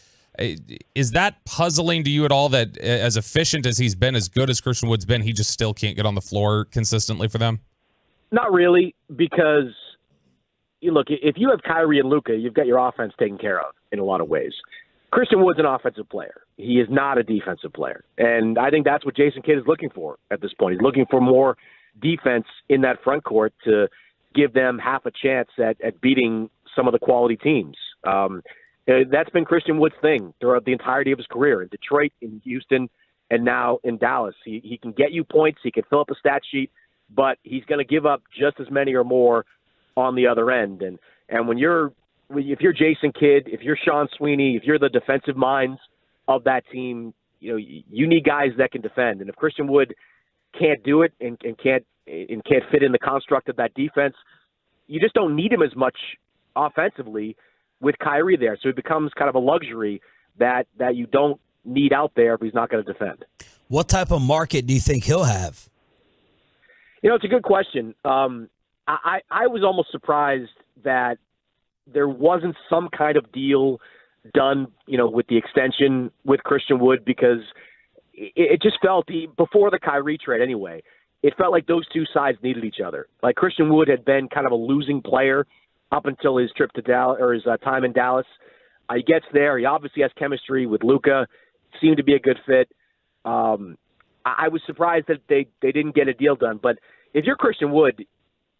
is that puzzling to you at all, that as efficient as he's been, as good as Christian Wood's been, he just still can't get on the floor consistently for them? Not really, because look, if you have Kyrie and Luka, you've got your offense taken care of in a lot of ways. Christian Wood's an offensive player. He is not a defensive player. And I think that's what Jason Kidd is looking for at this point. He's looking for more defense in that front court to give them half a chance at beating some of the quality teams. That's been Christian Wood's thing throughout the entirety of his career in Detroit, in Houston, and now in Dallas. He can get you points. He can fill up a stat sheet, but he's going to give up just as many or more on the other end. And if you're Jason Kidd, if you're Sean Sweeney, if you're the defensive minds of that team, you need guys that can defend. And if Christian Wood can't do it and can't fit in the construct of that defense, you just don't need him as much offensively with Kyrie there. So it becomes kind of a luxury that you don't need out there if he's not going to defend. What type of market do you think he'll have? It's a good question. I was almost surprised that there wasn't some kind of deal done, with the extension with Christian Wood, because it just felt, before the Kyrie trade anyway, it felt like those two sides needed each other. Like Christian Wood had been kind of a losing player up until his trip to Dallas, or his time in Dallas. He gets there. He obviously has chemistry with Luka. Seemed to be a good fit. I was surprised that they didn't get a deal done. But if you're Christian Wood,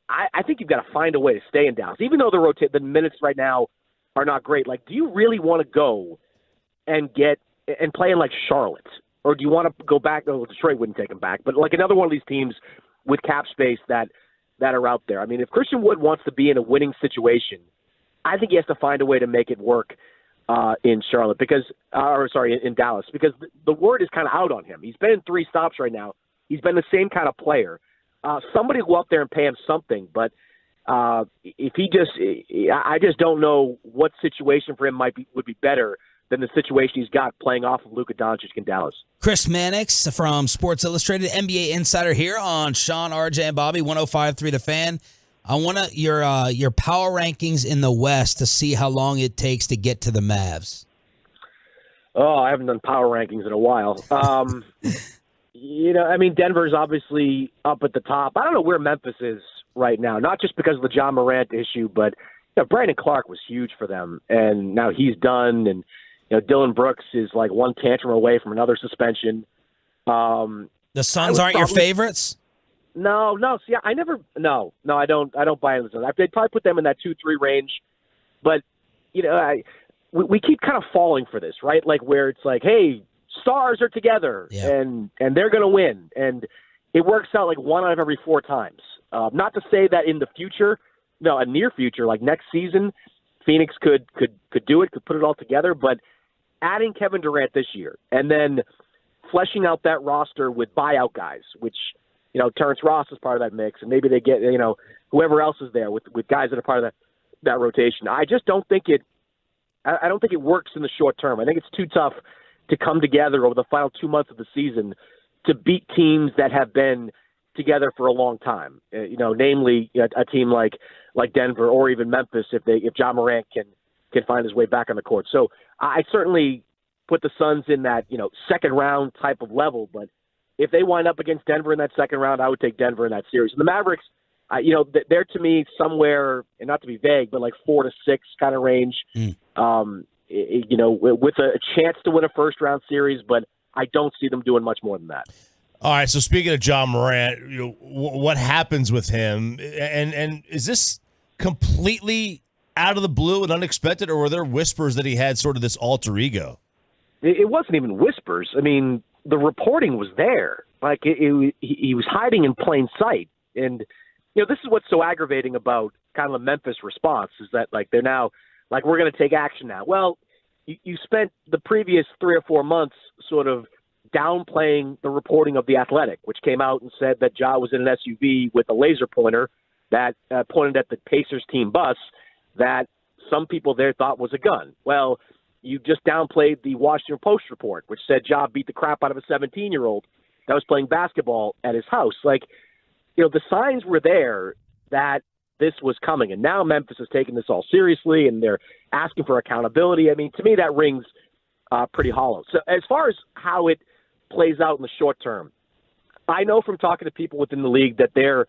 I think you've got to find a way to stay in Dallas, even though the minutes right now are not great. Like, do you really want to go and play in like Charlotte, or do you want to go back? No, Detroit wouldn't take him back, but like another one of these teams with cap space that are out there. I mean, if Christian Wood wants to be in a winning situation, I think he has to find a way to make it work in Charlotte, in Dallas, because the word is kind of out on him. He's been in 3 stops right now. He's been the same kind of player. Somebody will go up there and pay him something, but if I just don't know what situation for him would be better than the situation he's got playing off of Luka Doncic in Dallas. Chris Mannix from Sports Illustrated, NBA insider here on Sean, RJ, and Bobby, 105.3 The Fan. I want your power rankings in the West to see how long it takes to get to the Mavs. Oh, I haven't done power rankings in a while. Denver's obviously up at the top. I don't know where Memphis is right now, not just because of the John Morant issue, but Brandon Clark was huge for them, and now he's done, and Dylan Brooks is like one tantrum away from another suspension. The Suns aren't your favorites? No. See, I don't buy into the Suns. They'd probably put them in that 2-3 range, but we keep kind of falling for this, right? Like where it's like, hey, stars are together, and they're going to win, and it works out like 1 out of every 4 times. Not to say that in the future, a near future, like next season, Phoenix could do it, could put it all together, but adding Kevin Durant this year and then fleshing out that roster with buyout guys, which Terrence Ross is part of that mix, and maybe they get whoever else is there with guys that are part of that rotation. I just don't think it. I don't think it works in the short term. I think it's too tough to come together over the final 2 months of the season to beat teams that have been together for a long time. Namely a team like Denver or even Memphis if John Morant can find his way back on the court. So I certainly put the Suns in that second round type of level. But if they wind up against Denver in that second round, I would take Denver in that series. And the Mavericks, they're to me somewhere, and not to be vague, but like 4 to 6 kind of range. With a chance to win a first round series, but I don't see them doing much more than that. All right, so speaking of John Morant, what happens with him? And is this completely out of the blue and unexpected, or were there whispers that he had sort of this alter ego? It wasn't even whispers. I mean, the reporting was there. Like, he was hiding in plain sight. And, this is what's so aggravating about kind of the Memphis response is that, like, they're now, like, we're going to take action now. Well, you spent the previous 3 or 4 months sort of downplaying the reporting of The Athletic, which came out and said that Ja was in an SUV with a laser pointer that pointed at the Pacers team bus that some people there thought was a gun. Well, you just downplayed the Washington Post report, which said Ja beat the crap out of a 17-year-old that was playing basketball at his house. Like, the signs were there that this was coming, and now Memphis is taking this all seriously, and they're asking for accountability. I mean, to me, that rings pretty hollow. So as far as how it plays out in the short term, I know from talking to people within the league that they're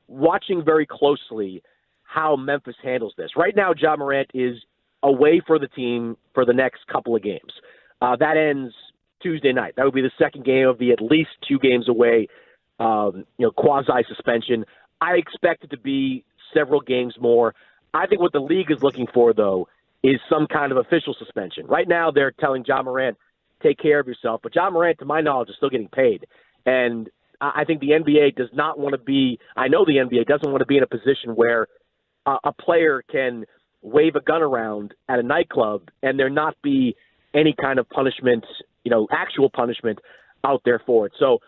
watching very closely how Memphis handles this. Right now, Ja Morant is away for the team for the next couple of games. That ends Tuesday night. That would be the second game of the at least 2 games away, quasi-suspension. I expect it to be several games more. I think what the league is looking for, though, is some kind of official suspension. Right now, they're telling Ja Morant, take care of yourself. But Ja Morant, to my knowledge, is still getting paid. And I think the NBA does not want to be – I know the NBA doesn't want to be in a position where a player can wave a gun around at a nightclub and there not be any kind of punishment, actual punishment out there for it. So,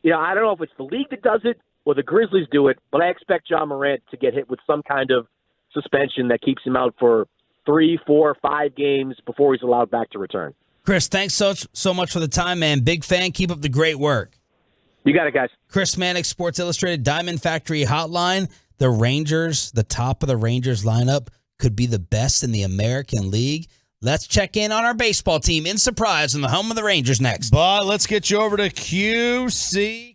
I don't know if it's the league that does it or the Grizzlies do it, but I expect Ja Morant to get hit with some kind of suspension that keeps him out for 3, 4, 5 games before he's allowed back to return. Chris, thanks so much for the time, man. Big fan. Keep up the great work. You got it, guys. Chris Mannix, Sports Illustrated Diamond Factory Hotline. The Rangers, the top of the Rangers lineup, could be the best in the American League. Let's check in on our baseball team in Surprise on the home of the Rangers next. But let's get you over to QC.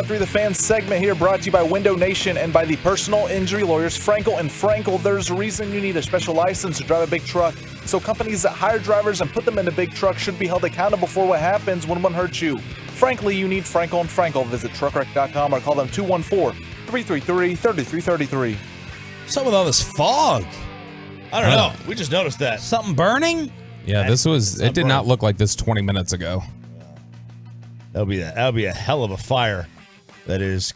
105.3 The Fan segment here brought to you by Window Nation and by the personal injury lawyers Frankel and Frankel. There's a reason you need a special license to drive a big truck. So companies that hire drivers and put them into big trucks should be held accountable for what happens when one hurts you. Frankly, you need Frankel and Frankel. Visit truckwreck.com or call them 214-333-3333. What's up with all this fog? I don't know. We just noticed that. Something burning? Yeah, it did not look like this 20 minutes ago. That'll be a hell of a fire that is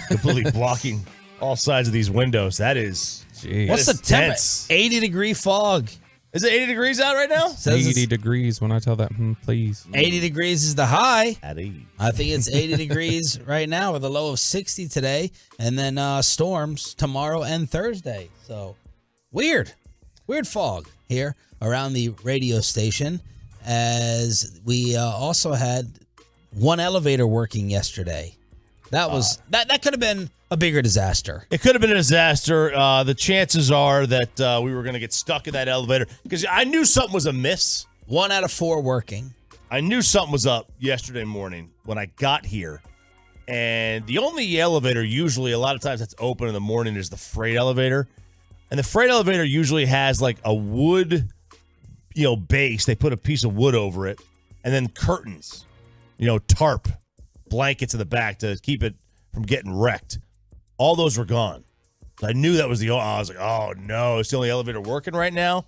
completely blocking all sides of these windows. That is, What's the temperature? 80-degree fog. Is it 80 degrees out right now? 80 degrees when I tell that, please. 80 degrees is the high. I think it's 80 degrees right now with a low of 60 today, and then storms tomorrow and Thursday. So weird fog here around the radio station, as we also had one elevator working yesterday. That was that could have been a bigger disaster. It could have been a disaster. The chances are that we were going to get stuck in that elevator because I knew something was amiss. 1 out of 4 working. I knew something was up yesterday morning when I got here. And the only elevator usually, a lot of times that's open in the morning, is the freight elevator. And the freight elevator usually has like a wood, base. They put a piece of wood over it and then curtains, tarp, blankets in the back to keep it from getting wrecked. All those were gone. So I knew that was I was like, oh no, it's the only elevator working right now.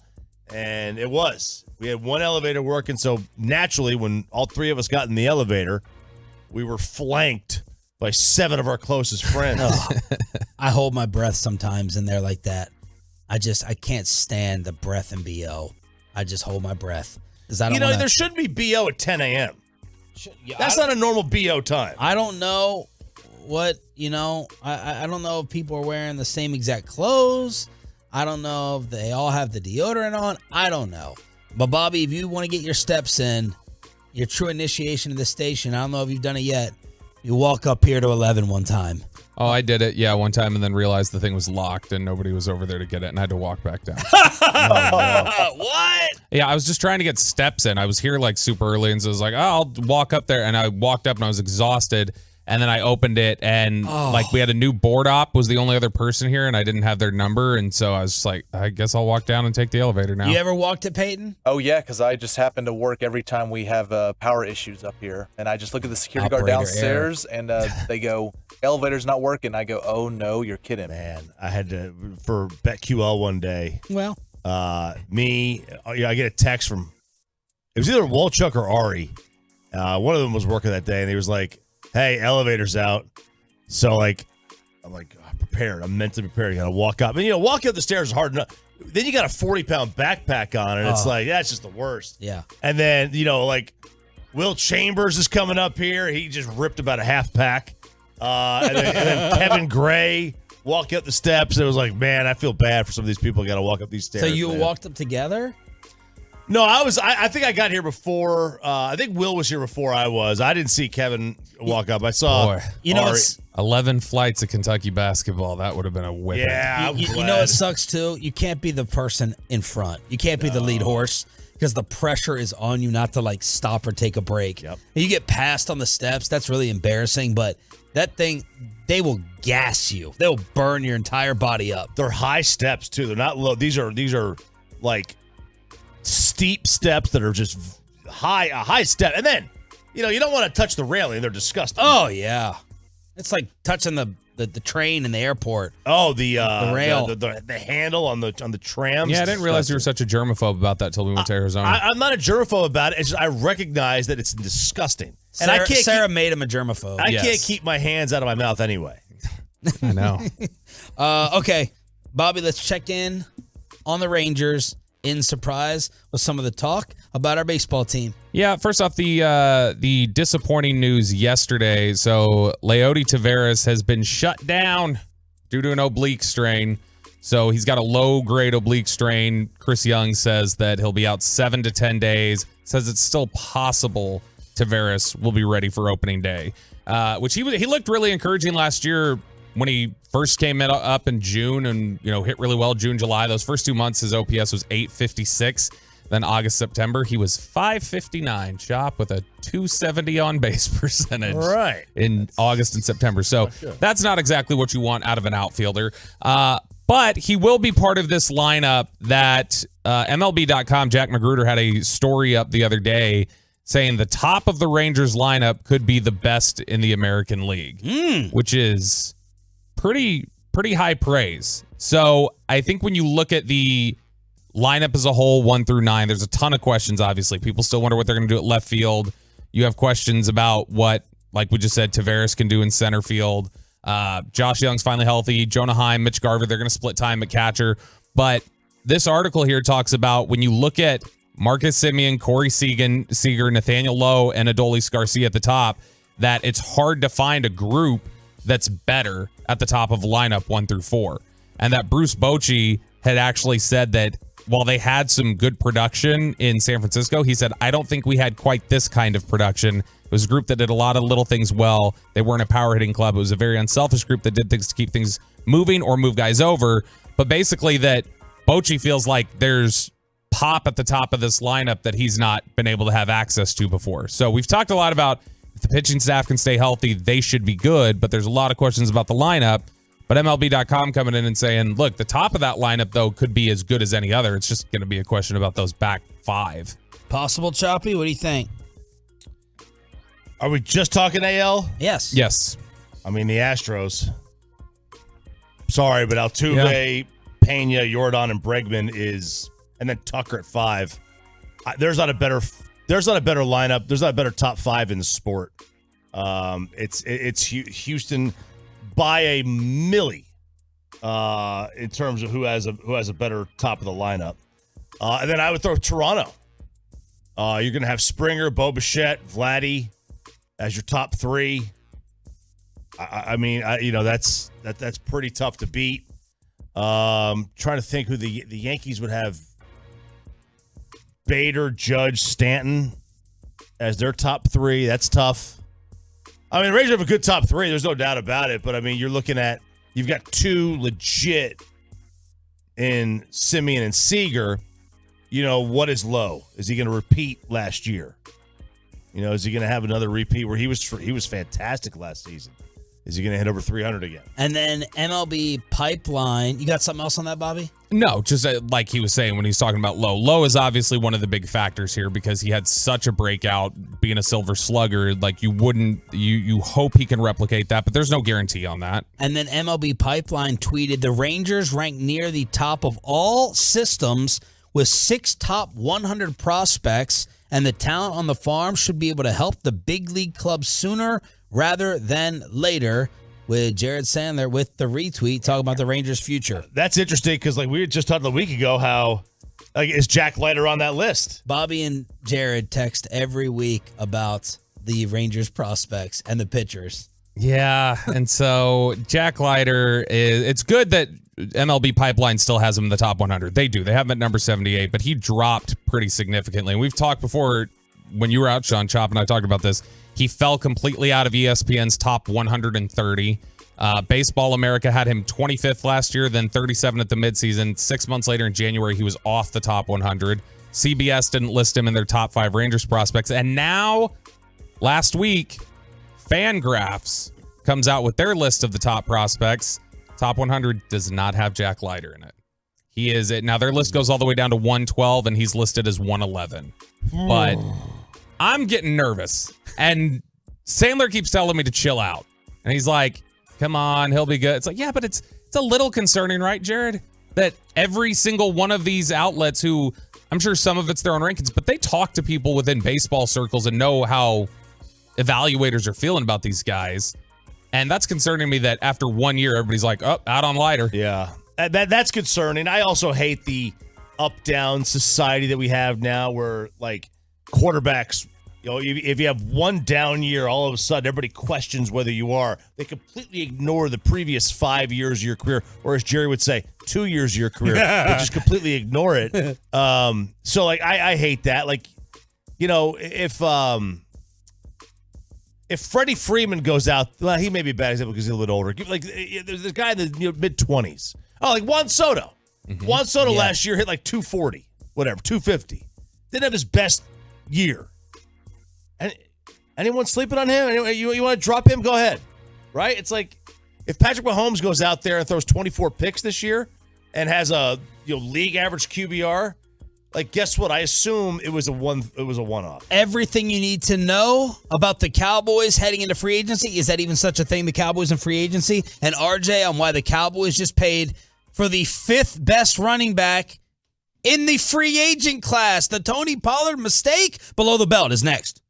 And it was. We had one elevator working. So naturally, when all 3 of us got in the elevator, we were flanked by 7 of our closest friends. I hold my breath sometimes in there like that. I can't stand the breath in BO. I just hold my breath. There shouldn't be BO at 10 a.m. That's not a normal BO time. I don't know what, I don't know if people are wearing the same exact clothes. I don't know if they all have the deodorant on. I don't know. But Bobby, if you want to get your steps in, your true initiation of the station, I don't know if you've done it yet. You walk up here to 11 one time. Oh, I did it, one time, and then realized the thing was locked and nobody was over there to get it, and I had to walk back down. What? Yeah, I was just trying to get steps in. I was here like super early, and so I was like, I'll walk up there, and I walked up, and I was exhausted, and then I opened it, and we had a new board op, was the only other person here, and I didn't have their number, and so I was just like, I guess I'll walk down and take the elevator now. You ever walked it, Peyton? Oh, yeah, because I just happen to work every time we have power issues up here. And I just look at the security guard downstairs, and they go, elevator's not working. I go, oh, no, you're kidding. Man, I had to, for BetQL one day. Well. I get a text from, it was either Wolchuk or Ari. One of them was working that day, and he was like, hey, elevator's out. So, I'm prepared. I'm mentally prepared. You got to walk up. And, walking up the stairs is hard enough. Then you got a 40-pound backpack on, and it's like, that's just the worst. Yeah. And then, Will Chambers is coming up here. He just ripped about a half pack. And then Kevin Gray walking up the steps. It was like, man, I feel bad for some of these people who got to walk up these stairs. So you walked up together? No, I think I got here before. I think Will was here before I was. I didn't see Kevin walk up. I saw. It's 11 flights of Kentucky basketball. That would have been a whip. Yeah, you know what sucks too? You can't be the person in front. You can't be the lead horse because the pressure is on you not to stop or take a break. Yep. You get passed on the steps. That's really embarrassing. But that thing, they will gas you. They'll burn your entire body up. They're high steps too. They're not low. These are like steep steps that are just a high step. And then, you don't want to touch the railing. They're disgusting. Oh, yeah. It's like touching the train in the airport. Oh, the rail. The handle on the trams. Yeah, I didn't realize you were such a germaphobe about that till we went to Arizona. I'm not a germaphobe about it. It's just I recognize that it's disgusting. Sarah made him a germaphobe. I can't keep my hands out of my mouth anyway. I know. Okay, Bobby, let's check in on the Rangers in surprise with some of the talk about our baseball team. Yeah, first off, the disappointing news yesterday. So Leody Taveras has been shut down due to an oblique strain. So he's got a low-grade oblique strain. Chris Young says that he'll be out 7 to 10 days. Says it's still possible Taveras will be ready for opening day, which he looked really encouraging last year when he first came up in June and hit really well June, July. Those first 2 months, his OPS was .856. Then August, September, he was 559 chop with a 270 on base percentage. Right. In August and September. So that's not exactly what you want out of an outfielder. But he will be part of this lineup that MLB.com, Jack Magruder had a story up the other day saying the top of the Rangers lineup could be the best in the American League, which is pretty high praise. So I think when you look at the lineup as a whole, 1 through 9, there's a ton of questions, obviously. People still wonder what they're going to do at left field. You have questions about what, like we just said, Tavares can do in center field. Josh Young's finally healthy. Jonah Heim, Mitch Garver, they're going to split time at catcher. But this article here talks about when you look at Marcus Semien, Corey Seager, Nathaniel Lowe, and Adolis Garcia at the top, that it's hard to find a group that's better at the top of the lineup 1 through 4. And that Bruce Bochy had actually said that while they had some good production in San Francisco, he said, I don't think we had quite this kind of production. It was a group that did a lot of little things well. They weren't a power hitting club. It was a very unselfish group that did things to keep things moving or move guys over. But basically that Bochy feels like there's pop at the top of this lineup that he's not been able to have access to before. So we've talked a lot about if the pitching staff can stay healthy, they should be good, but there's a lot of questions about the lineup. But MLB.com coming in and saying, look, the top of that lineup, though, could be as good as any other. It's just going to be a question about those back 5. Possible, Choppy? What do you think? Are we just talking AL? Yes. Yes. I mean, the Astros. Sorry, but Altuve, Pena, Yordan, and Bregman is... And then Tucker at 5. There's not a better lineup. There's not a better top 5 in the sport. It's Houston by a milli in terms of who has a better top of the lineup. And then I would throw Toronto. You're going to have Springer, Bo Bichette, Vladdy as your top 3. I mean, that's pretty tough to beat. Trying to think who the Yankees would have. Bader, Judge, Stanton as their top 3. That's tough. I mean, the Rangers have a good top 3. There's no doubt about it. But, I mean, you've got 2 legit in Semien and Seager. What is Lowe? Is he going to repeat last year? Is he going to have another repeat where he was fantastic last season? Is he going to hit over 300 again? And then MLB Pipeline. You got something else on that, Bobby? No, just like he was saying when he's talking about Lowe. Lowe is obviously one of the big factors here because he had such a breakout being a Silver Slugger. Like you hope he can replicate that, but there's no guarantee on that. And then MLB Pipeline tweeted, the Rangers rank near the top of all systems with 6 top 100 prospects, and the talent on the farm should be able to help the big league club sooner rather than later, with Jared Sandler with the retweet talking about the Rangers' future. That's interesting because we had just talked a week ago how is Jack Leiter on that list? Bobby and Jared text every week about the Rangers prospects and the pitchers. Yeah, and so Jack Leiter it's good that MLB Pipeline still has him in the top 100. They do. They have him at number 78, but he dropped pretty significantly. And we've talked before when you were out, Sean Chop, and I talked about this. He fell completely out of ESPN's top 130. Baseball America had him 25th last year, then 37 at the midseason. 6 months later in January, he was off the top 100. CBS didn't list him in their top 5 Rangers prospects. And now, last week, Fangraphs comes out with their list of the top prospects. Top 100 does not have Jack Leiter in it. He is it. Now, their list goes all the way down to 112, and he's listed as 111. But I'm getting nervous. And Sandler keeps telling me to chill out. And he's like, come on, he'll be good. It's like, yeah, but it's a little concerning, right, Jared? That every single one of these outlets who, I'm sure some of it's their own rankings, but they talk to people within baseball circles and know how evaluators are feeling about these guys. And that's concerning me that after 1 year, everybody's like, oh, out on Leiter. Yeah, that's concerning. I also hate the up-down society that we have now where, like, quarterbacks, if you have one down year, all of a sudden everybody questions whether you are. They completely ignore the previous 5 years of your career, or as Jerry would say, 2 years of your career. They just completely ignore it. So, like, I hate that. Like, if Freddie Freeman goes out, well, he may be a bad example because he's a little older. Like, there's this guy in the mid-20s. Oh, like Juan Soto. Juan Soto last year hit like 240, whatever, 250. Didn't have his best year. And anyone sleeping on him? You want to drop him? Go ahead. Right? It's like if Patrick Mahomes goes out there and throws 24 picks this year and has a league average QBR, like guess what? I assume it was a one-off. Everything you need to know about the Cowboys heading into free agency. Is that even such a thing, the Cowboys in free agency? And RJ on why the Cowboys just paid for the 5th best running back in the free agent class. The Tony Pollard mistake. Below the Belt is next.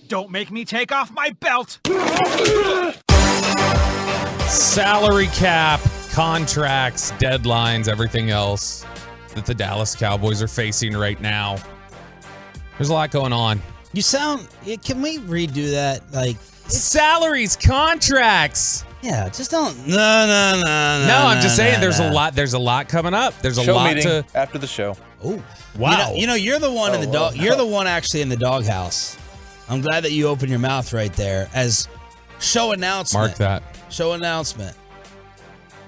Don't make me take off my belt. Salary cap, contracts, deadlines, everything else that the Dallas Cowboys are facing right now. There's a lot going on. You sound. Can we redo that? Like salaries, contracts. Yeah, just don't. No. No, I'm just saying. There's a lot. There's a lot coming up. There's a Show lot meeting to. after the show. Oh, wow. You know, you're the one in the dog. You're the one actually in the doghouse. I'm glad that you opened your mouth right there as show announcement. Mark that. Show announcement.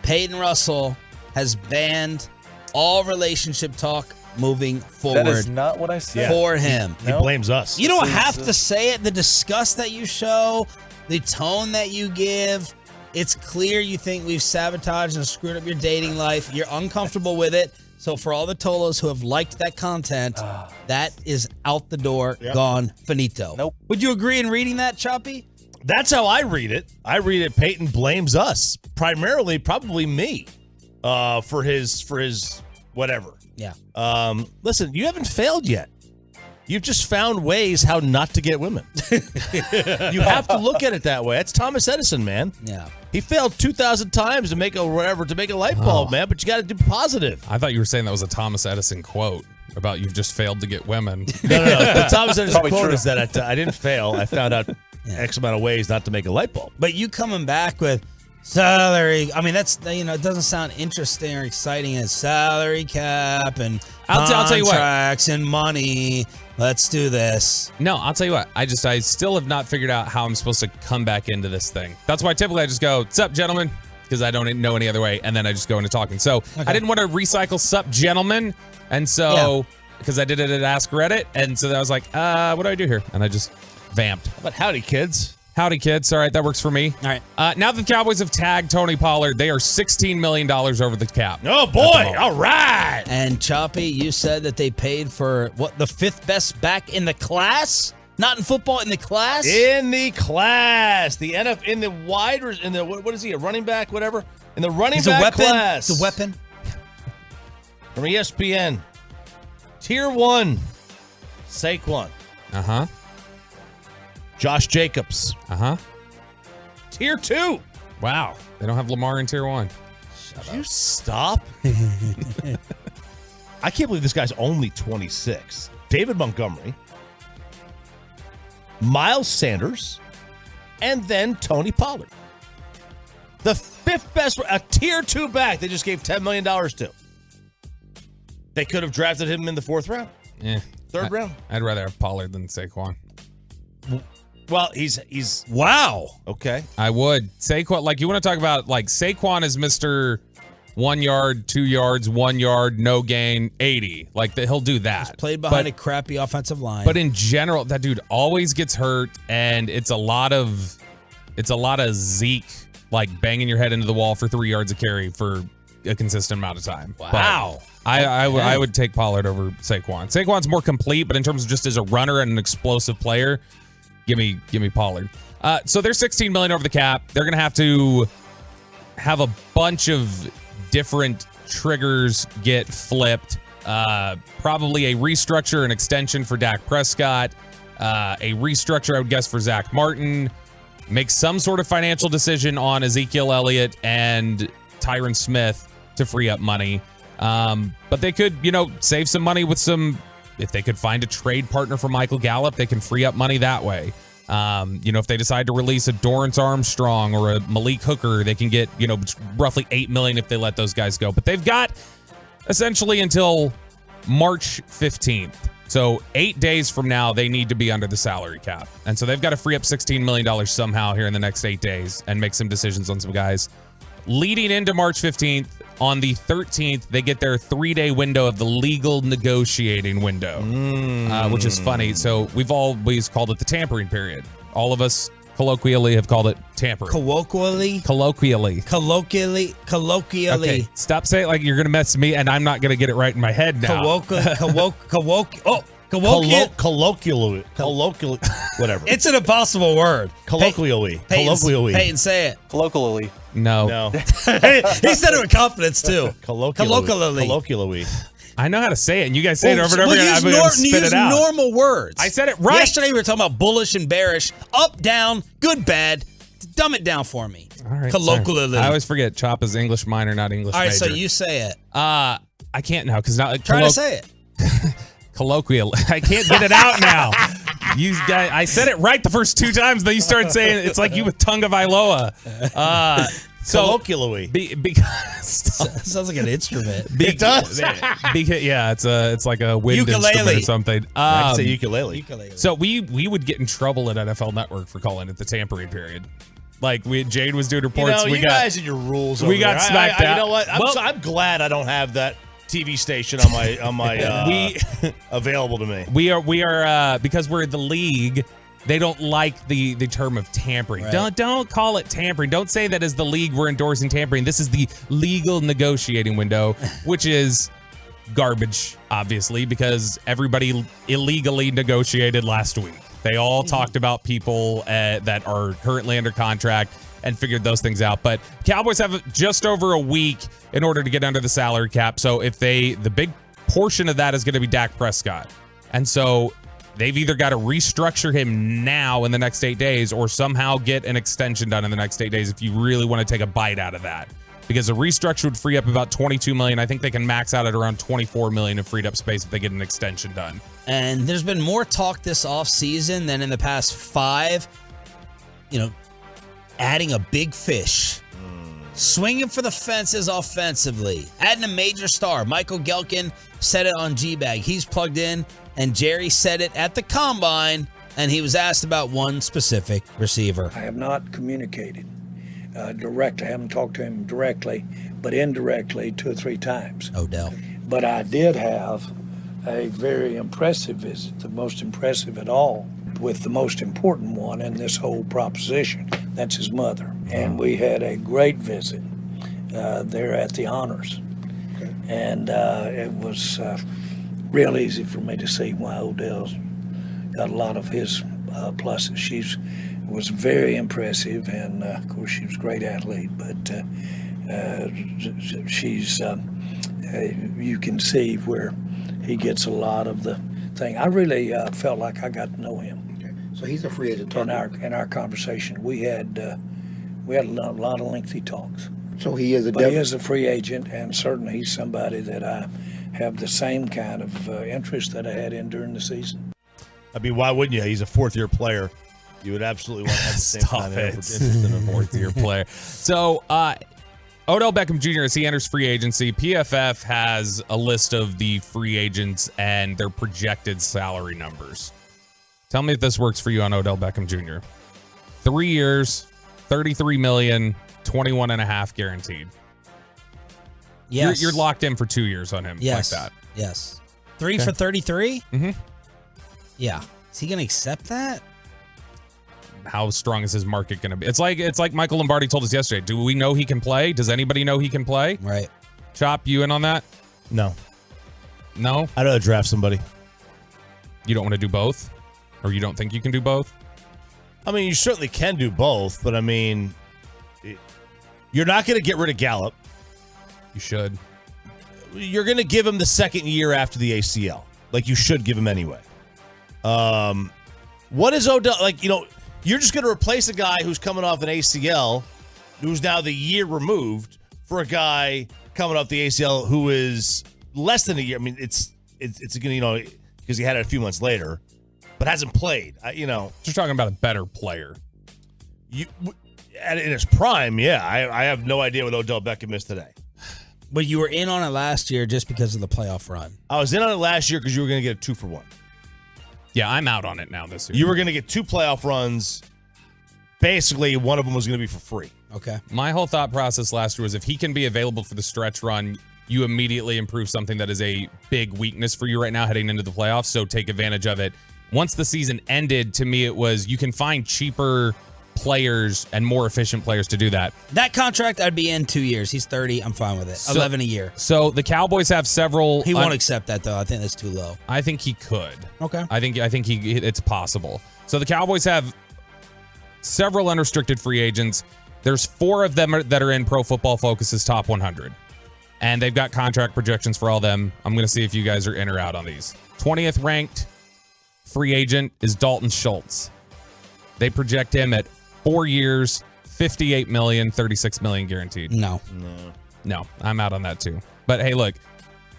Peyton Russell has banned all relationship talk moving forward. That is not what I said. For him. He blames us. You don't have to say it. The disgust that you show, the tone that you give, it's clear you think we've sabotaged and screwed up your dating life. You're uncomfortable with it. So for all the Tolos who have liked that content, that is out the door, gone, finito. Nope. Would you agree in reading that, Choppy? That's how I read it. I read it. Peyton blames us, primarily, probably me, for his whatever. Yeah. Listen, you haven't failed yet. You've just found ways how not to get women. You have to look at it that way. That's Thomas Edison, man. Yeah. He failed 2,000 times to make a light bulb, man. But you got to do positive. I thought you were saying that was a Thomas Edison quote about you've just failed to get women. No. The Thomas Edison Probably quote true. is that I didn't fail. I found out X amount of ways not to make a light bulb. But you coming back with salary, I mean, that's, it doesn't sound interesting or exciting as salary cap and I'll tell you what. contracts and money. Let's do this. No, I'll tell you what. I still have not figured out how I'm supposed to come back into this thing. That's why typically I just go, "Sup, gentlemen," because I don't know any other way, and then I just go into talking. So I didn't want to recycle "Sup, gentlemen," and so because I did it at Ask Reddit, and so I was like, what do I do here? And I just vamped. How about howdy, kids? Howdy, kids. All right, that works for me. All right. Now that the Cowboys have tagged Tony Pollard, they are $16 million over the cap. Oh, boy. All right. And Choppy, you said that they paid for the fifth best back in the class? Not in football, in the class? In the class. The NFL, in the wide, in the, what is he, a running back, whatever? In the running back class. He's a weapon. From ESPN. Tier 1, Saquon. Uh-huh. Josh Jacobs. Uh-huh. Tier 2. Wow. They don't have Lamar in Tier 1. Shut you stop? I can't believe this guy's only 26. David Montgomery, Miles Sanders, and then Tony Pollard. The fifth best, a Tier 2 back they just gave $10 million to. They could have drafted him in the fourth round. Yeah. Third round. I'd rather have Pollard than Saquon. Well, he's wow. Okay. I would. Saquon, like, you want to talk about, like, Saquon is Mr. 1 yard, 2 yards, 1 yard, no gain, 80. Like, he'll do that. He's played behind a crappy offensive line. But in general, that dude always gets hurt, and it's a lot of Zeke, like, banging your head into the wall for 3 yards of carry for a consistent amount of time. Wow. I would take Pollard over Saquon. Saquon's more complete, but in terms of just as a runner and an explosive player, give me Pollard. So they're $16 million over the cap. They're gonna have to have a bunch of different triggers get flipped. Probably a restructure, an extension for Dak Prescott, a restructure, I would guess, for Zach Martin. Make some sort of financial decision on Ezekiel Elliott and Tyron Smith to free up money. But they could, save some money with if they could find a trade partner for Michael Gallup, they can free up money that way. If they decide to release a Dorrance Armstrong or a Malik Hooker, they can get, roughly $8 million if they let those guys go. But they've got essentially until March 15th. So 8 days from now, they need to be under the salary cap. And so they've got to free up $16 million somehow here in the next 8 days and make some decisions on some guys. Leading into March 15th, on the 13th, they get their 3-day window of the legal negotiating window, which is funny. So we've always called it the tampering period. All of us colloquially have called it tampering. Colloquially. Okay, stop saying it like you're going to mess with me, and I'm not going to get it right in my head now. Colloquially, whatever. It's an impossible word. Colloquially. Peyton, say it. Colloquially. No. He said it with confidence, too. Colloquially. I know how to say it, and you guys say it over and over Well, again. I'm going to spit it out. normal words. I said it right. Yesterday we were talking about bullish and bearish, up, down, good, bad. Dumb it down for me. All right, colloquially. sorry. I always forget Chop is English minor, not English All right, major. so you say it. I can't now because now Try to say it. Colloquial. I can't get it out now. You guys, I said it right the first 2 times. Then you started saying it. It's like you with tongue of Iloa. So colloquially, because sounds like an instrument. It does. Yeah, it's like a wind instrument or something. I say ukulele. So we would get in trouble at NFL Network for calling it the tampering period. Like Jade was doing reports. You guys and your rules. We got smacked You out. know what? I'm glad I don't have that TV station on my available to me. We are because we're the league. They don't like the term of tampering. Right. Don't call it tampering. Don't say that as the league we're endorsing tampering. This is the legal negotiating window, which is garbage, obviously, because everybody illegally negotiated last week. They all talked about people that are currently under contract and figured those things out. But Cowboys have just over a week in order to get under the salary cap. So if the big portion of that is going to be Dak Prescott. And so they've either got to restructure him now in the next 8 days or somehow get an extension done in the next 8 days if you really want to take a bite out of that. Because a restructure would free up about $22 million. I think they can max out at around $24 million in freed up space if they get an extension done. And there's been more talk this offseason than in the past 5. Adding a big fish. Swinging for the fences offensively. Adding a major star. Michael Gelkin said it on G-Bag. He's plugged in, and Jerry said it at the Combine, and he was asked about one specific receiver. I have not communicated directly. I haven't talked to him directly, but indirectly 2 or 3 times. Odell. But I did have a very impressive visit, the most impressive at all, with the most important one in this whole proposition. That's his mother. And we had a great visit there at the Honors. Okay. And it was real easy for me to see why Odell's got a lot of his pluses. She was very impressive, and of course she was a great athlete, but she's, you can see where he gets a lot of the thing. I really felt like I got to know him. Okay. So he's a free agent. In our conversation, we had a lot of lengthy talks. So he is He is a free agent, and certainly he's somebody that I have the same kind of interest that I had in during the season. I mean, why wouldn't you? He's a 4th-year player. You would absolutely want to have the same kind of interest in a 4th-year player. So, Odell Beckham Jr., as he enters free agency, PFF has a list of the free agents and their projected salary numbers. Tell me if this works for you on Odell Beckham Jr. 3 years, $33 million, 21.5 guaranteed. Yes. You're locked in for 2 years on him like that. Yes. 3 for 33? Mm-hmm. Yeah. Is he going to accept that? How strong is his market going to be? It's like Michael Lombardi told us yesterday. Do we know he can play? Does anybody know he can play? Right. Chop, you in on that? No. No? I'd rather draft somebody. You don't want to do both? Or you don't think you can do both? I mean, you certainly can do both, but I mean, you're not going to get rid of Gallup. You should. You're going to give him the second year after the ACL. Like, you should give him anyway. What is Odell, you're just going to replace a guy who's coming off an ACL, who's now the year removed, for a guy coming off the ACL who is less than a year. I mean, it's going to, because he had it a few months later, but hasn't played. You're talking about a better player. In his prime, yeah. I have no idea what Odell Beckham is today. But you were in on it last year just because of the playoff run. I was in on it last year because you were going to get a 2-for-1. Yeah, I'm out on it now this year. You were going to get 2 playoff runs. Basically, one of them was going to be for free. Okay. My whole thought process last year was if he can be available for the stretch run, you immediately improve something that is a big weakness for you right now heading into the playoffs, so take advantage of it. Once the season ended, to me, it was you can find cheaper players and more efficient players to do that. That contract, I'd be in 2 years. He's 30. I'm fine with it. 11 a year. So the Cowboys have several. He won't accept that, though. I think that's too low. I think he could. Okay. I think it's possible. So the Cowboys have several unrestricted free agents. There's 4 of them that are in Pro Football Focus's top 100. And they've got contract projections for all of them. I'm going to see if you guys are in or out on these. 20th ranked free agent is Dalton Schultz. They project him at 4 years, $58 million, $36 million guaranteed. No, I'm out on that too. But hey, look,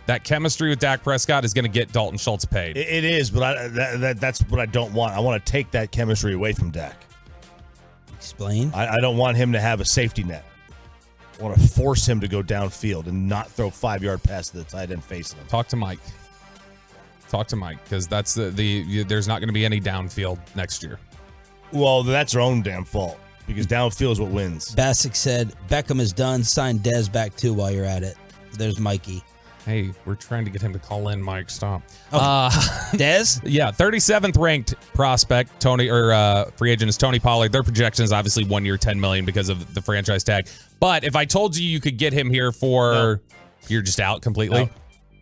that chemistry with Dak Prescott is going to get Dalton Schultz paid. It is, but that's what I don't want. I want to take that chemistry away from Dak. Explain. I don't want him to have a safety net. I want to force him to go downfield and not throw 5-yard pass to the tight end facing him. Talk to Mike, because that's there's not going to be any downfield next year. Well, that's their own damn fault, because downfield is what wins. Bassick said Beckham is done. Sign Dez back too while you're at it. There's Mikey. Hey, we're trying to get him to call in, Mike. Stop. Dez? Yeah, 37th ranked prospect, free agent is Tony Pollard. Their projection is obviously 1 year, $10 million because of the franchise tag. But if I told you could get him here for, you're just out completely. No.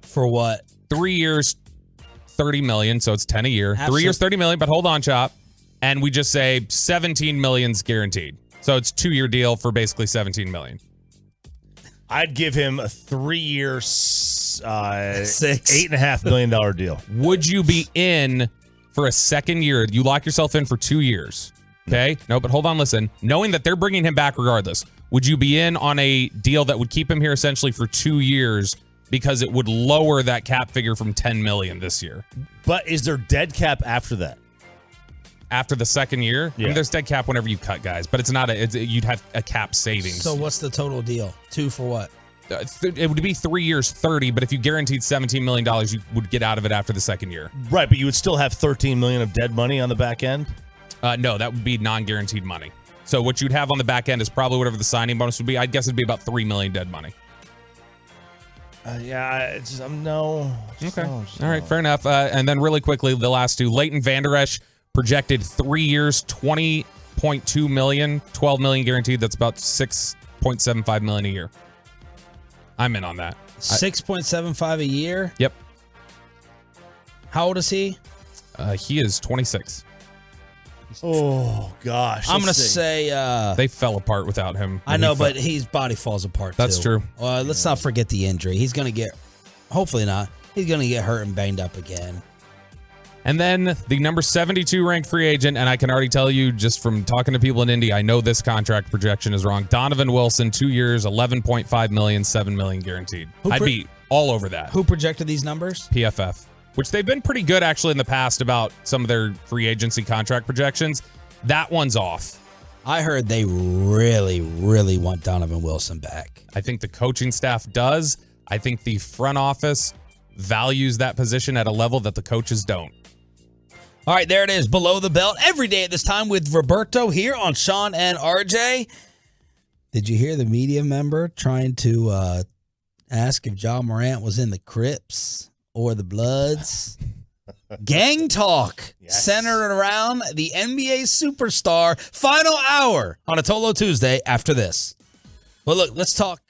For what? 3 years, $30 million, so it's 10 a year. 3 years, $30 million, but hold on, Chop. And we just say $17 million's guaranteed. So it's 2-year deal for basically $17 million. I'd give him a 3-year, $8.5 million deal. Would you be in for a second year? You lock yourself in for 2 years. Okay? No, but hold on, listen. Knowing that they're bringing him back regardless, would you be in on a deal that would keep him here essentially for 2 years because it would lower that cap figure from $10 million this year? But is there dead cap after that? After the second year? Yeah. I mean, there's dead cap whenever you cut guys, but it's not you'd have a cap savings. So what's the total deal? 2 for what? It would be 3 years, 30, but if you guaranteed $17 million, you would get out of it after the second year. Right, but you would still have $13 million of dead money on the back end? No, that would be non-guaranteed money. So what you'd have on the back end is probably whatever the signing bonus would be. I'd guess it'd be about $3 million dead money. No. Okay. All right, fair enough. And then really quickly, the last two. Leighton Vander Esch, projected 3 years, $20.2 million, $12 million guaranteed. That's about $6.75 million a year. I'm in on that. 6.75 a year? Yep. How old is he? He is 26. Oh, gosh. I'm going to say... they fell apart without him. I know, but his body falls apart, That's too. true. Let's not forget the injury. He's going to get... Hopefully not. He's going to get hurt and banged up again. And then the number 72 ranked free agent, and I can already tell you just from talking to people in Indy, I know this contract projection is wrong. Donovan Wilson, 2 years, $11.5 million, $7 million guaranteed. I'd be all over that. Who projected these numbers? PFF, which they've been pretty good actually in the past about some of their free agency contract projections. That one's off. I heard they really, really want Donovan Wilson back. I think the coaching staff does. I think the front office values that position at a level that the coaches don't. All right, there it is, Below the Belt, every day at this time with Roberto here on Sean and RJ. Did you hear the media member trying to ask if Ja Morant was in the Crips or the Bloods? Gang talk centered around the NBA superstar. Final hour on a Tolo Tuesday after this. Well, look, let's talk.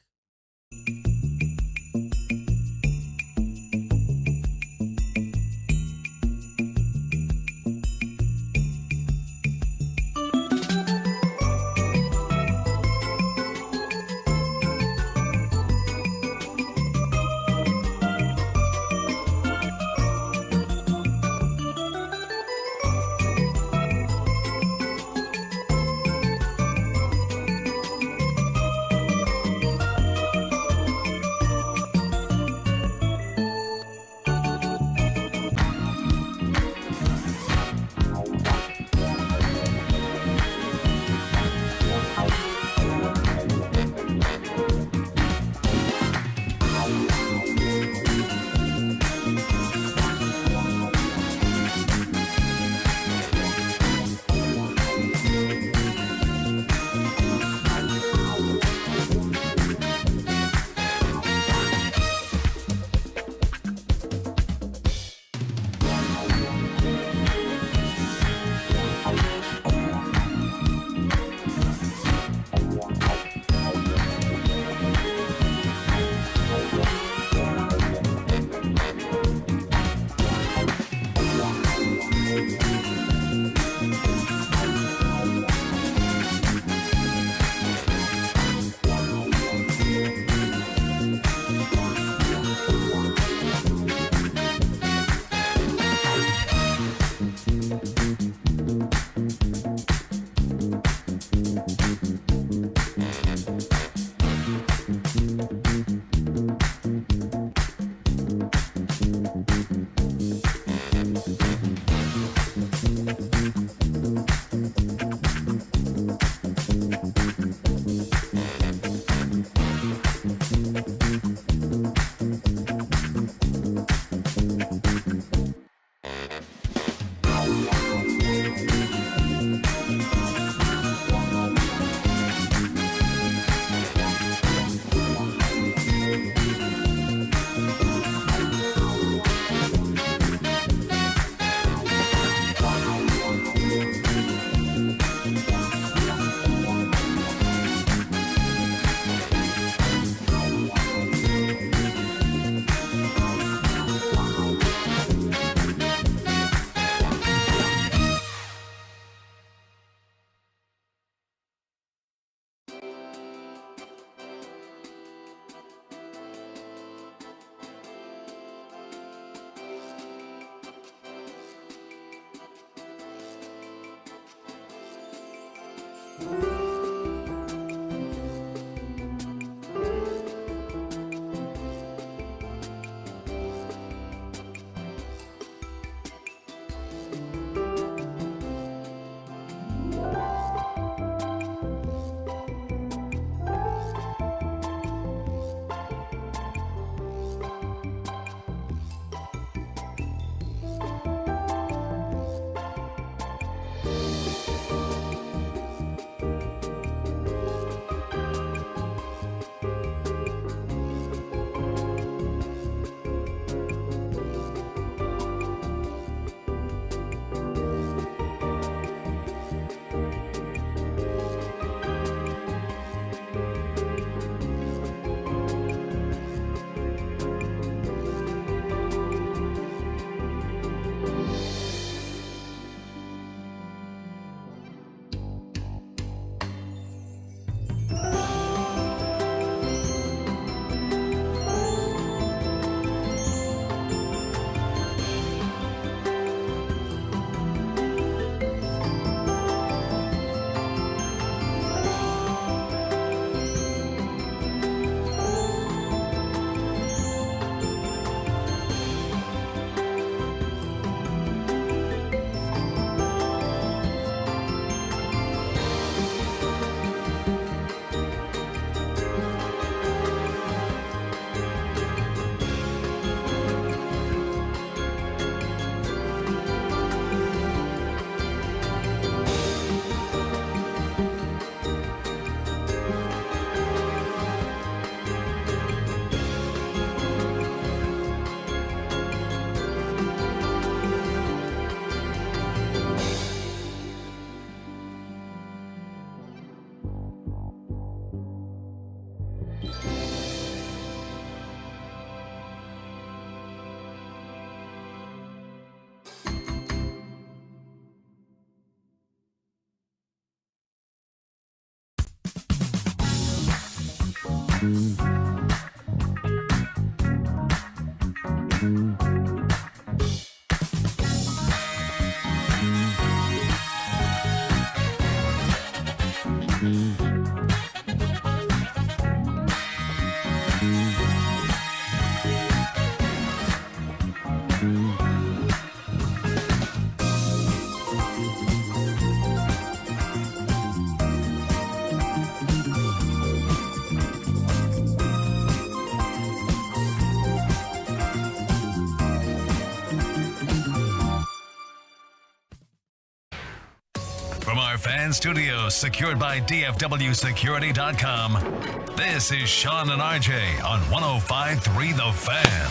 From our fan studios, secured by DFWsecurity.com, this is Sean and RJ on 105.3 The Fan.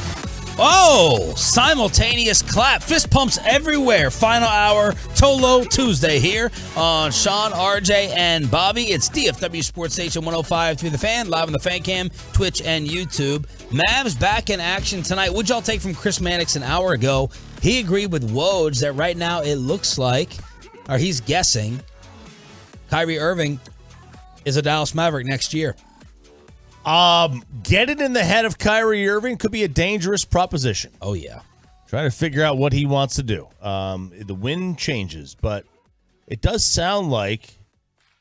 Oh, simultaneous clap. Fist pumps everywhere. Final hour, Tolo Tuesday here on Sean, RJ, and Bobby. It's DFW Sports Station 105.3 The Fan, live on the Fan Cam, Twitch, and YouTube. Mavs back in action tonight. What'd y'all take from Chris Mannix an hour ago? He agreed with Woj that right now it looks like, or he's guessing, Kyrie Irving is a Dallas Maverick next year. Getting in the head of Kyrie Irving could be a dangerous proposition. Oh, yeah. Trying to figure out what he wants to do. The wind changes, but it does sound like,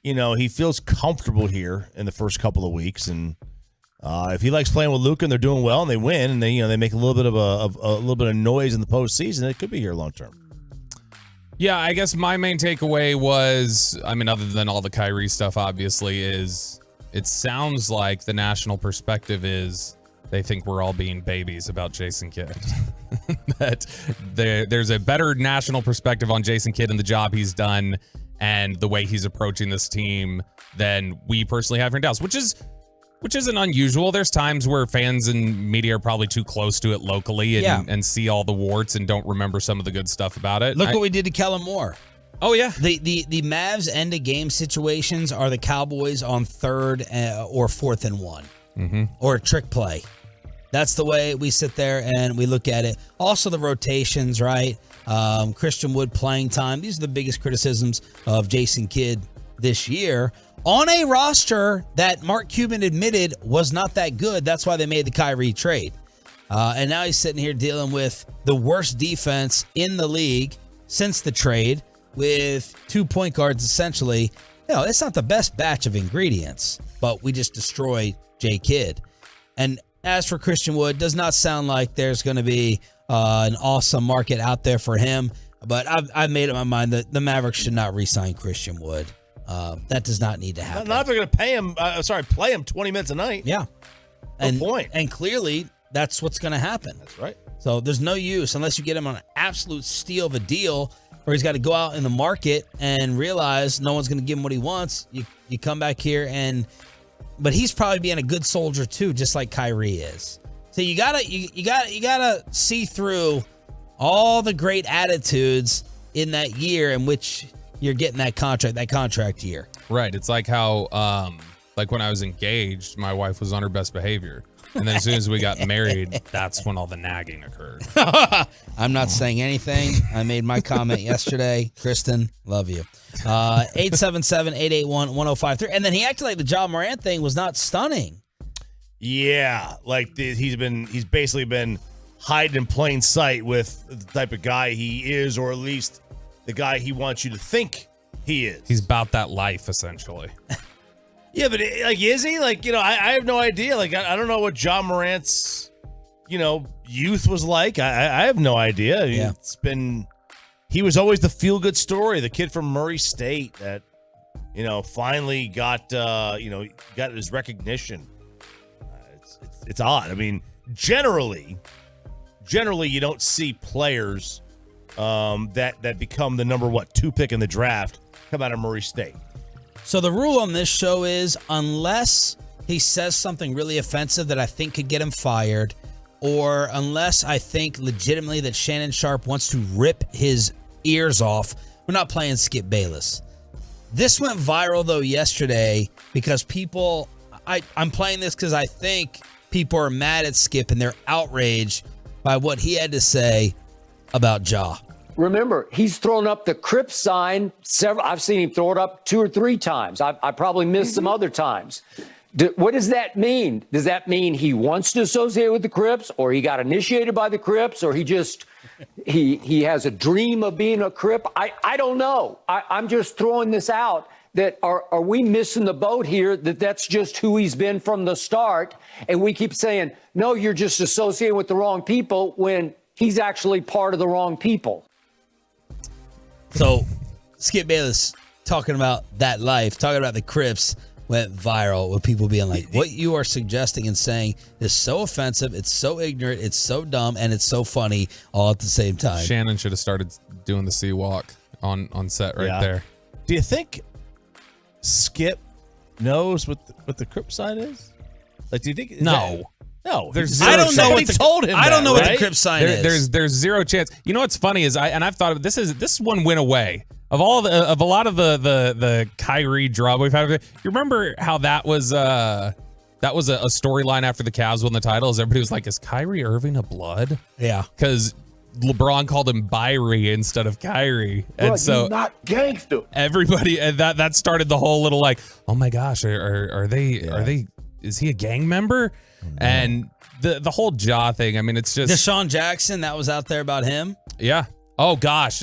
he feels comfortable here in the first couple of weeks. And if he likes playing with Luka and they're doing well and they win and they make a little bit of noise in the postseason, it could be here long term. Yeah, I guess my main takeaway was, other than all the Kyrie stuff, obviously, is it sounds like the national perspective is they think we're all being babies about Jason Kidd. That there's a better national perspective on Jason Kidd and the job he's done and the way he's approaching this team than we personally have here in Dallas, which isn't unusual. There's times where fans and media are probably too close to it locally and see all the warts and don't remember some of the good stuff about it. Look what we did to Kellen Moore. Oh, yeah. The Mavs end of game situations are the Cowboys on 3rd or 4th and 1 or a trick play. That's the way we sit there and we look at it. Also the rotations, right? Christian Wood playing time. These are the biggest criticisms of Jason Kidd this year on a roster that Mark Cuban admitted was not that good. That's why they made the Kyrie trade. And now he's sitting here dealing with the worst defense in the league since the trade with 2 point guards essentially it's not the best batch of ingredients, but we just destroy J. Kidd. And as for Christian Wood, does not sound like there's going to be an awesome market out there for him. But I've made up my mind that the Mavericks should not re-sign Christian Wood. That does not need to happen. Not if they're going to pay him. Play him 20 minutes a night. Yeah. No point. And clearly, that's what's going to happen. That's right. So there's no use unless you get him on an absolute steal of a deal, where he's got to go out in the market and realize no one's going to give him what he wants. You come back here but he's probably being a good soldier too, just like Kyrie is. So you gotta see through all the great attitudes in that year in which you're getting that contract year. Right. It's like how, like when I was engaged, my wife was on her best behavior. And then as soon as we got married, that's when all the nagging occurred. I'm not saying anything. I made my comment yesterday. Kristen, love you. 877-881-1053. And then he acted like the Ja Morant thing was not stunning. Yeah, like he's basically been hiding in plain sight with the type of guy he is, or at least the guy he wants you to think he is. He's about that life, essentially. Yeah, but is he? I have no idea. I don't know what Ja Morant's, youth was like. I have no idea. Yeah. He was always the feel-good story, the kid from Murray State that, finally got his recognition. It's odd. I mean, generally you don't see players that become the number 2 pick in the draft come out of Murray State. So the rule on this show is unless he says something really offensive that I think could get him fired, or unless I think legitimately that Shannon Sharp wants to rip his ears off, we're not playing Skip Bayless. This went viral, though, yesterday because I'm playing this because I think people are mad at Skip and they're outraged by what he had to say about Ja. Remember, he's thrown up the Crip sign I've seen him throw it up 2 or 3 times. I probably missed some other times. What does that mean? Does that mean he wants to associate with the Crips, or he got initiated by the Crips, or he has a dream of being a Crip? I don't know. I'm just throwing this out. That are we missing the boat here? That's just who he's been from the start, and we keep saying, no, you're just associating with the wrong people, when he's actually part of the wrong people. So Skip Bayless talking about that life, talking about the Crips, went viral with people being like, what you are suggesting and saying is so offensive, it's so ignorant, it's so dumb, and it's so funny all at the same time. Shannon should have started doing the sea walk on set there. Do you think Skip knows what the Crip sign is? Do you think? No. No, I don't know what told him. I don't know what the Crip sign is. There's zero chance. You know what's funny is I've thought of this one went away of a lot of the Kyrie drama we've had. You remember how that was a storyline after the Cavs won the titles? Everybody was like, "Is Kyrie Irving a blood?" Yeah, because LeBron called him Byrie instead of Kyrie, and Bro, so you're not gangster. Everybody, and that started the whole little oh my gosh, are they? Is he a gang member? And the whole Ja thing, I mean, it's just Deshaun Jackson, that was out there about him. Yeah. Oh gosh.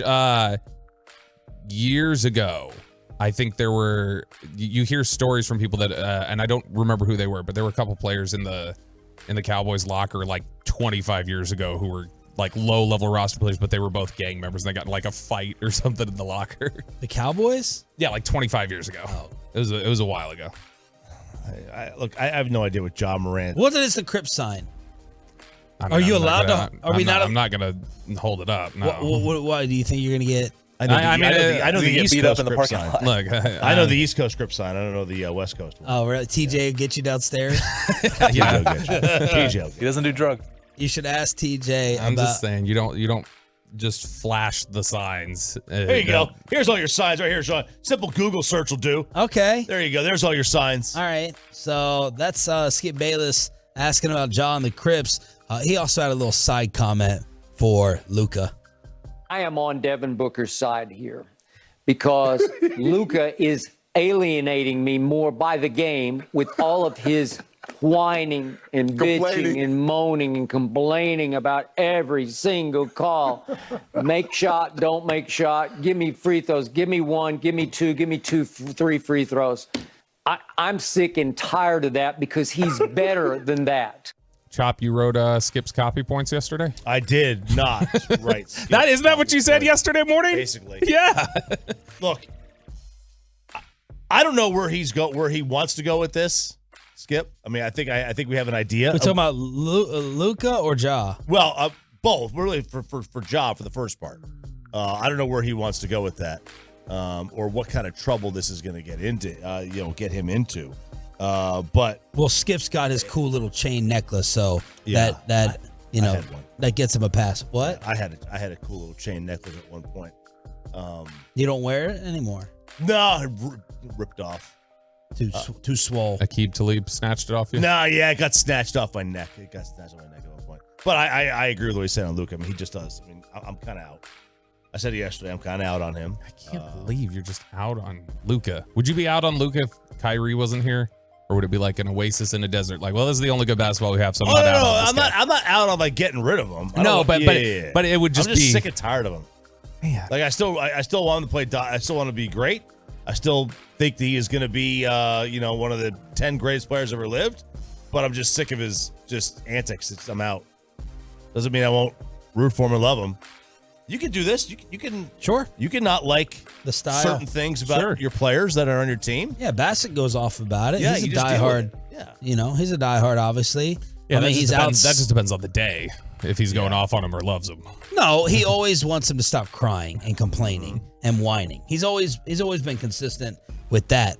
Years ago, I think there were. You hear stories from people that, and I don't remember who they were, but there were a couple players in the Cowboys locker 25 years ago who were low-level roster players, but they were both gang members, and they got in a fight or something in the locker. The Cowboys? Yeah, 25 years ago. Oh. It was a while ago. Look, I have no idea what Ja Morant. What is the Crip sign? Are you allowed to? I'm not gonna hold it up. No. Why do you think you're gonna get? I know the East Coast Crip sign. Look, I know the East Coast Crip sign. I don't know the West Coast one. Oh, really? TJ will get you downstairs. Yeah. TJ, he doesn't do drugs. You should ask TJ. I'm just saying, you don't just flash the signs. There you go. Here's all your signs right here, Sean. Simple Google search will do. Okay. There you go. There's all your signs. All right. So that's Skip Bayless asking about Ja and the Crips. He also had a little side comment for Luka. I am on Devin Booker's side here because Luka is alienating me more by the game with all of his whining and bitching and moaning and complaining about every single call. Make shot, don't make shot. Give me free throws. Give me one. Give me two. Give me three free throws. I'm sick and tired of that because he's better than that. Chop, you wrote Skip's copy points yesterday? I did not write. Isn't that what you said yesterday morning? Basically. Yeah. Look, I don't know where he wants to go with this, Skip. I mean, I think we have an idea. We're talking about Luka or Ja? Well, both. Really for Ja for the first part. I don't know where he wants to go with that, or what kind of trouble this is going to get into. Get him into. But Skip's got his cool little chain necklace, so Yeah, that that gets him a pass. What? I had a cool little chain necklace at one point. You don't wear it anymore? No, it ripped off. Too swole. Aqib Talib snatched it off you? No, yeah, it got snatched off my neck. It got snatched off my neck at one point. But I agree with what he said on Luka. I mean, he just does. I mean, I'm kind of out. I said it yesterday. I'm kind of out on him. I can't believe you're just out on Luka. Would you be out on Luka if Kyrie wasn't here? Or would it be like an oasis in a desert? Like, well, this is the only good basketball we have, so I'm not out on this guy. I'm not out on like getting rid of him. But it would just I'm just be sick and tired of him. Man. Like I still want him to play. I still want to be great. I still think that he is going to be one of the 10 greatest players ever lived. But I'm just sick of his just antics. I'm out. Doesn't mean I won't root for him or love him. You can do this. You can sure. You can not like the style, certain things about your players that are on your team. Yeah, Bassett goes off about it. Yeah, he's a you just deal with diehard. it. Yeah, he's a diehard. Obviously, Yeah, I mean, that just depends on the day if he's going off on him or loves him. No, he always wants him to stop crying and complaining and whining. He's always been consistent with that.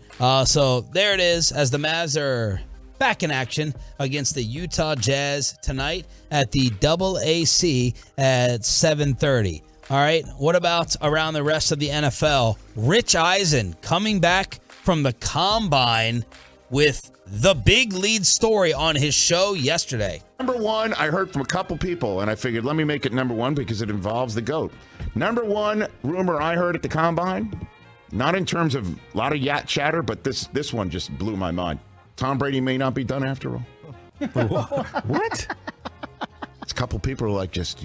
So there it is, as the Mavs are back in action against the Utah Jazz tonight at the AAC at 7:30. All right, what about around the rest of the NFL? Rich Eisen coming back from the Combine with the big lead story on his show yesterday. Number one, I heard from a couple people, and I figured let me make it number one because it involves the GOAT. Number one rumor I heard at the Combine, not in terms of a lot of yacht chatter, but this one just blew my mind. Tom Brady may not be done after all. What? It's a couple people are like, just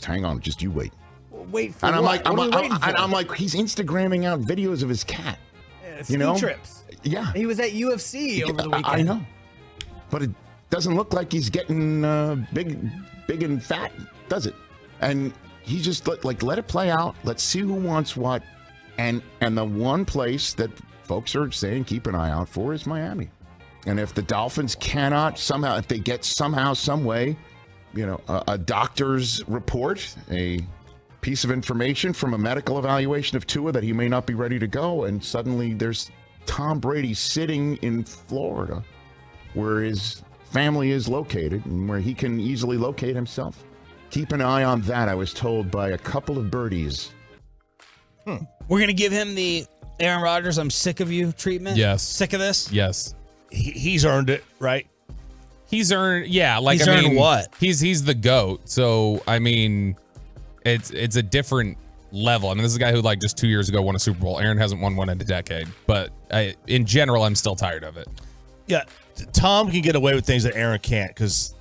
hang on, just you wait. Wait for And I'm what? like, What are we waiting for? I'm like, he's Instagramming out videos of his cat. Yeah, ski trips. Yeah. He was at UFC over the weekend. I know. But it doesn't look like he's getting big and fat, does it? And he just let it play out. Let's see who wants what. And the one place that folks are saying keep an eye out for is Miami. And if the Dolphins cannot somehow, if they get somehow, some way, a doctor's report, a piece of information from a medical evaluation of Tua that he may not be ready to go, and suddenly there's Tom Brady sitting in Florida where his family is located and where he can easily locate himself. Keep an eye on that, I was told by a couple of birdies. We're going to give him the Aaron Rodgers, I'm sick of you treatment? Yes. Sick of this? Yes. He's earned it, right? He's earned, yeah. Like, He's earned what? He's the GOAT. So, I mean, it's a different level. I mean, this is a guy who, like, just 2 years ago won a Super Bowl. Aaron hasn't won one in a decade. But in general, I'm still tired of it. Yeah, Tom can get away with things that Aaron can't because,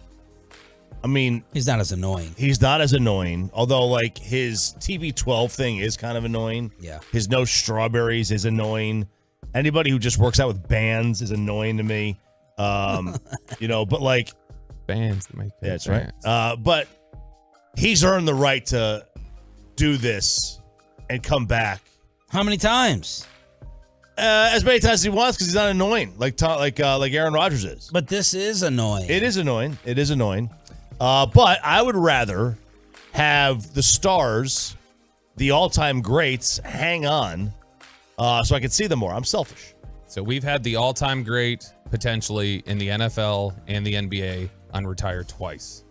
I mean, he's not as annoying. He's not as annoying, although like his TB12 thing is kind of annoying. Yeah, his no strawberries is annoying. Anybody who just works out with bands is annoying to me. But like bands that make that's right. But he's earned the right to do this and come back. How many times? As many times as he wants because he's not annoying like Aaron Rodgers is. But this is annoying. It is annoying. It is annoying. But I would rather have the stars, the all-time greats, hang on so I can see them more. I'm selfish. So we've had the all-time great potentially in the NFL and the NBA unretire twice.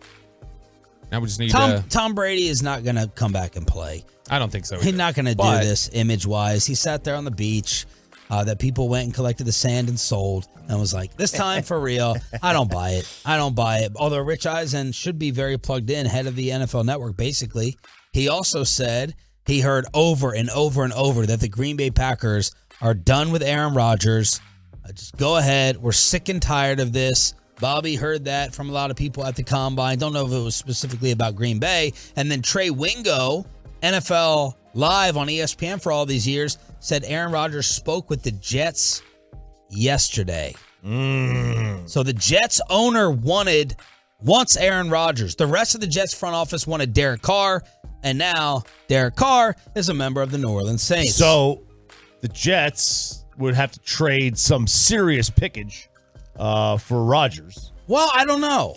Now we just need Tom Brady is not going to come back and play. I don't think so either. He's not going to do this image-wise. He sat there on the beach that people went and collected the sand and sold and was like, this time for real. I don't buy it. Although Rich Eisen should be very plugged in, head of the NFL Network, basically. He also said he heard over and over and over that the Green Bay Packers are done with Aaron Rodgers. Just go ahead. We're sick and tired of this. Bobby heard that from a lot of people at the Combine. Don't know if it was specifically about Green Bay. And then Trey Wingo, NFL Live on ESPN for all these years, said Aaron Rodgers spoke with the Jets yesterday. So the Jets owner wants Aaron Rodgers. The rest of the Jets front office wanted Derek Carr, and now Derek Carr is a member of the New Orleans Saints. So the Jets would have to trade some serious pickage for Rodgers. Well, I don't know.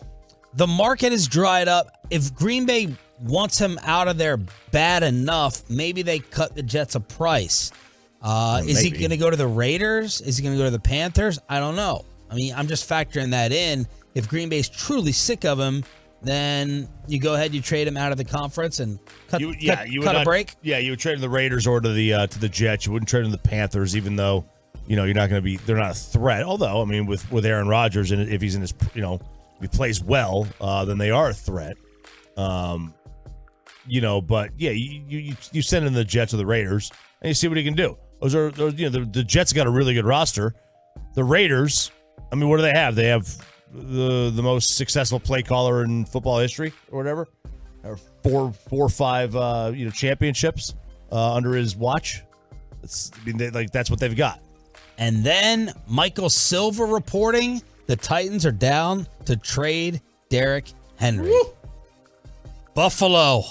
The market is dried up. If Green Bay wants him out of there bad enough, maybe they cut the Jets a price. Is he going to go to the Raiders? Is he going to go to the Panthers? I don't know. I mean, I'm just factoring that in. If Green Bay's truly sick of him, then you go ahead, you trade him out of the conference and cut a break. Yeah, you would trade him the Raiders or to the Jets. You wouldn't trade him the Panthers, even though you're not going to be. They're not a threat. Although, I mean, with Aaron Rodgers and if he's in his, if he plays well, then they are a threat. But yeah, you send in the Jets or the Raiders and you see what he can do. The Jets got a really good roster. The Raiders, I mean, what do they have? They have the most successful play caller in football history, or whatever, or four or five championships under his watch. That's what they've got. And then Michael Silva reporting the Titans are down to trade Derrick Henry. Woo! Buffalo.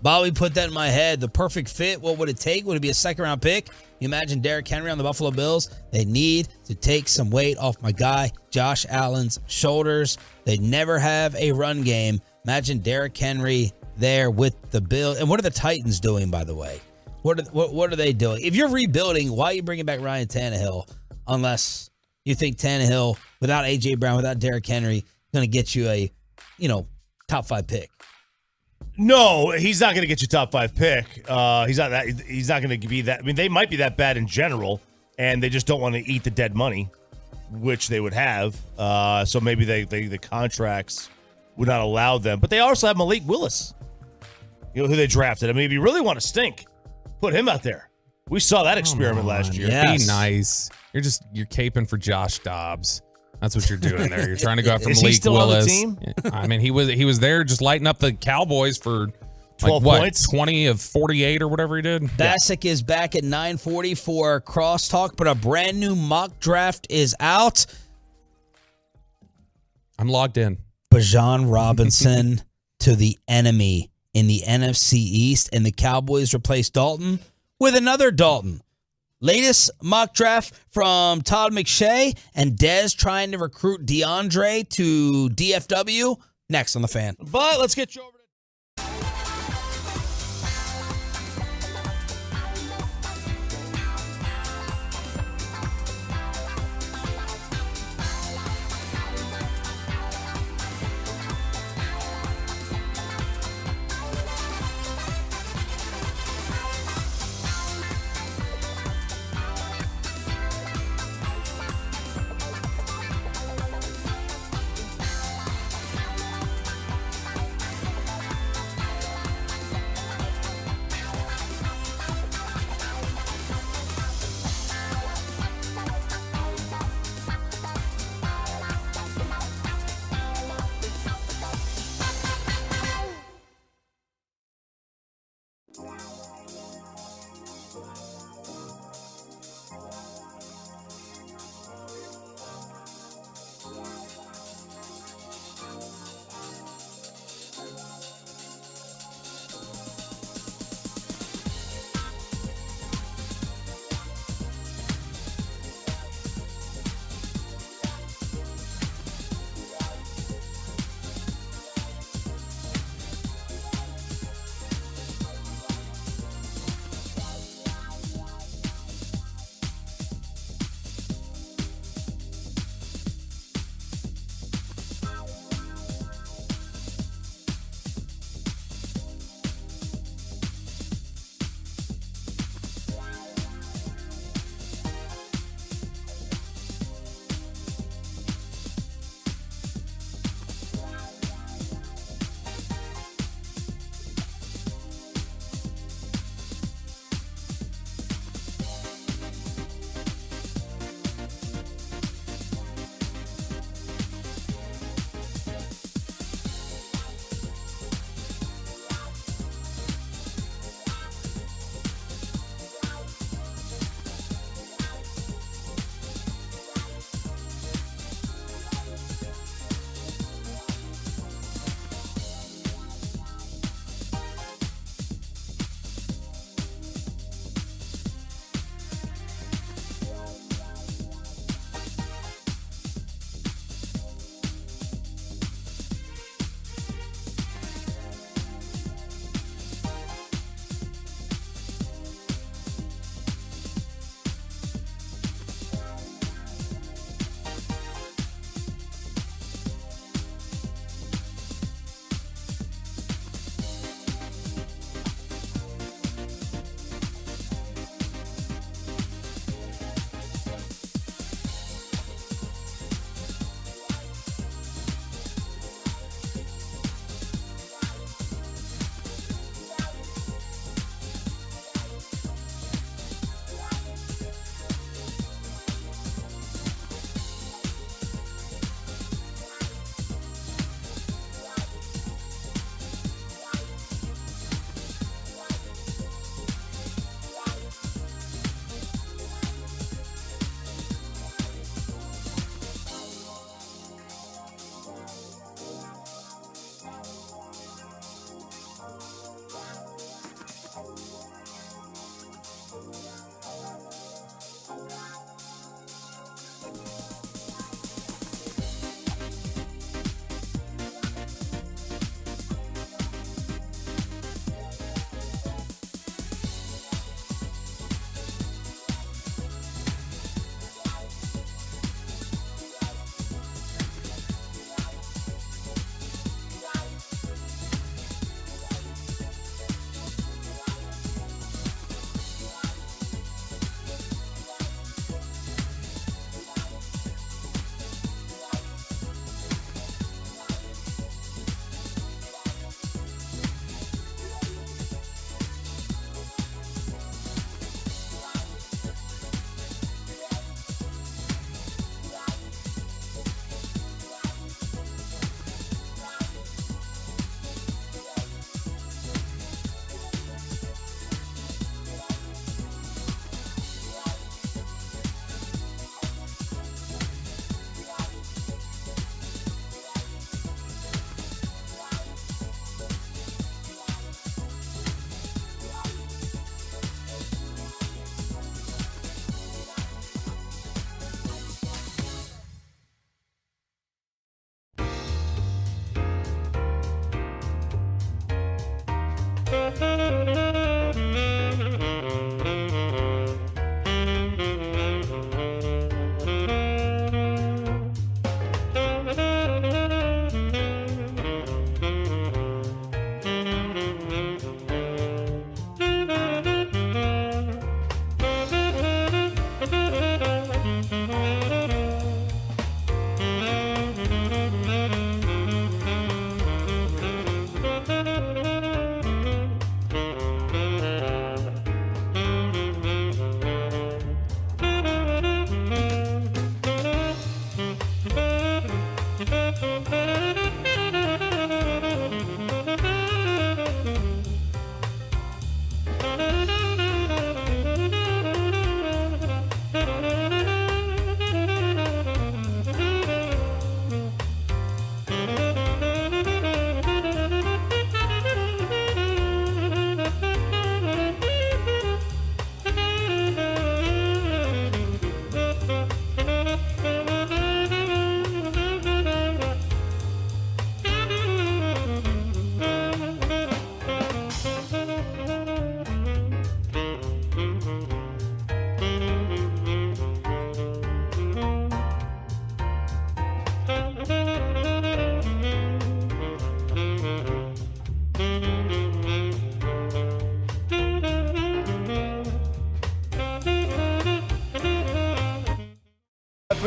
Bobby put that in my head. The perfect fit. What would it take? Would it be a second-round pick? You imagine Derrick Henry on the Buffalo Bills? They need to take some weight off my guy, Josh Allen's shoulders. They never have a run game. Imagine Derrick Henry there with the Bills. And what are the Titans doing, by the way? What are they doing? If you're rebuilding, why are you bringing back Ryan Tannehill unless you think Tannehill, without A.J. Brown, without Derrick Henry, going to get you a, top 5 pick? No, he's not going to get you top 5 pick. He's not going to be that. I mean, they might be that bad in general, and they just don't want to eat the dead money, which they would have. So maybe the contracts would not allow them. But they also have Malik Willis, who they drafted. I mean, if you really want to stink, put him out there. We saw that experiment last year. Yes. Be nice. You're caping for Josh Dobbs. That's what you're doing there. You're trying to go after Is Malik he still Willis. On the team? I mean, he was there just lighting up the Cowboys for 12 points, 20 of 48 or whatever he did. Bassick is back at 9:40 for Crosstalk, but a brand new mock draft is out. I'm logged in. Bijan Robinson to the enemy in the NFC East, and the Cowboys replace Dalton with another Dalton. Latest mock draft from Todd McShay and Dez trying to recruit DeAndre to DFW. Next on The Fan. But let's get you over to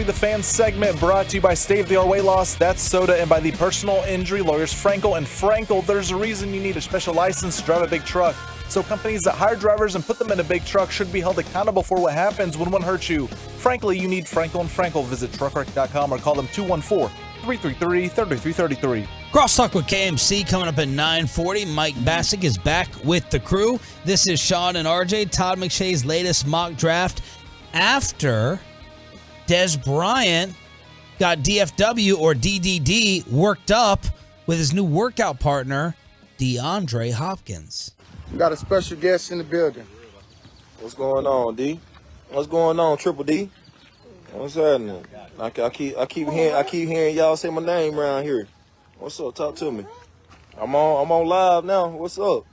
The Fan segment brought to you by Save the Weight Loss, That's Soda, and by the personal injury lawyers Frankel and Frankel. There's a reason you need a special license to drive a big truck. So companies that hire drivers and put them in a big truck should be held accountable for what happens when one hurts you. Frankly, you need Frankel and Frankel. Visit truckwreck.com or call them 214-333-3333. Crosstalk with KMC coming up at 9:40. Mike Bassick is back with the crew. This is Sean and RJ, Todd McShay's latest mock draft after Des Bryant got DFW or DDD worked up with his new workout partner, DeAndre Hopkins. We got a special guest in the building. What's going on, D? What's going on, Triple D? What's happening? I keep hearing y'all say my name around here. What's up? Talk to me. I'm on live now. What's up?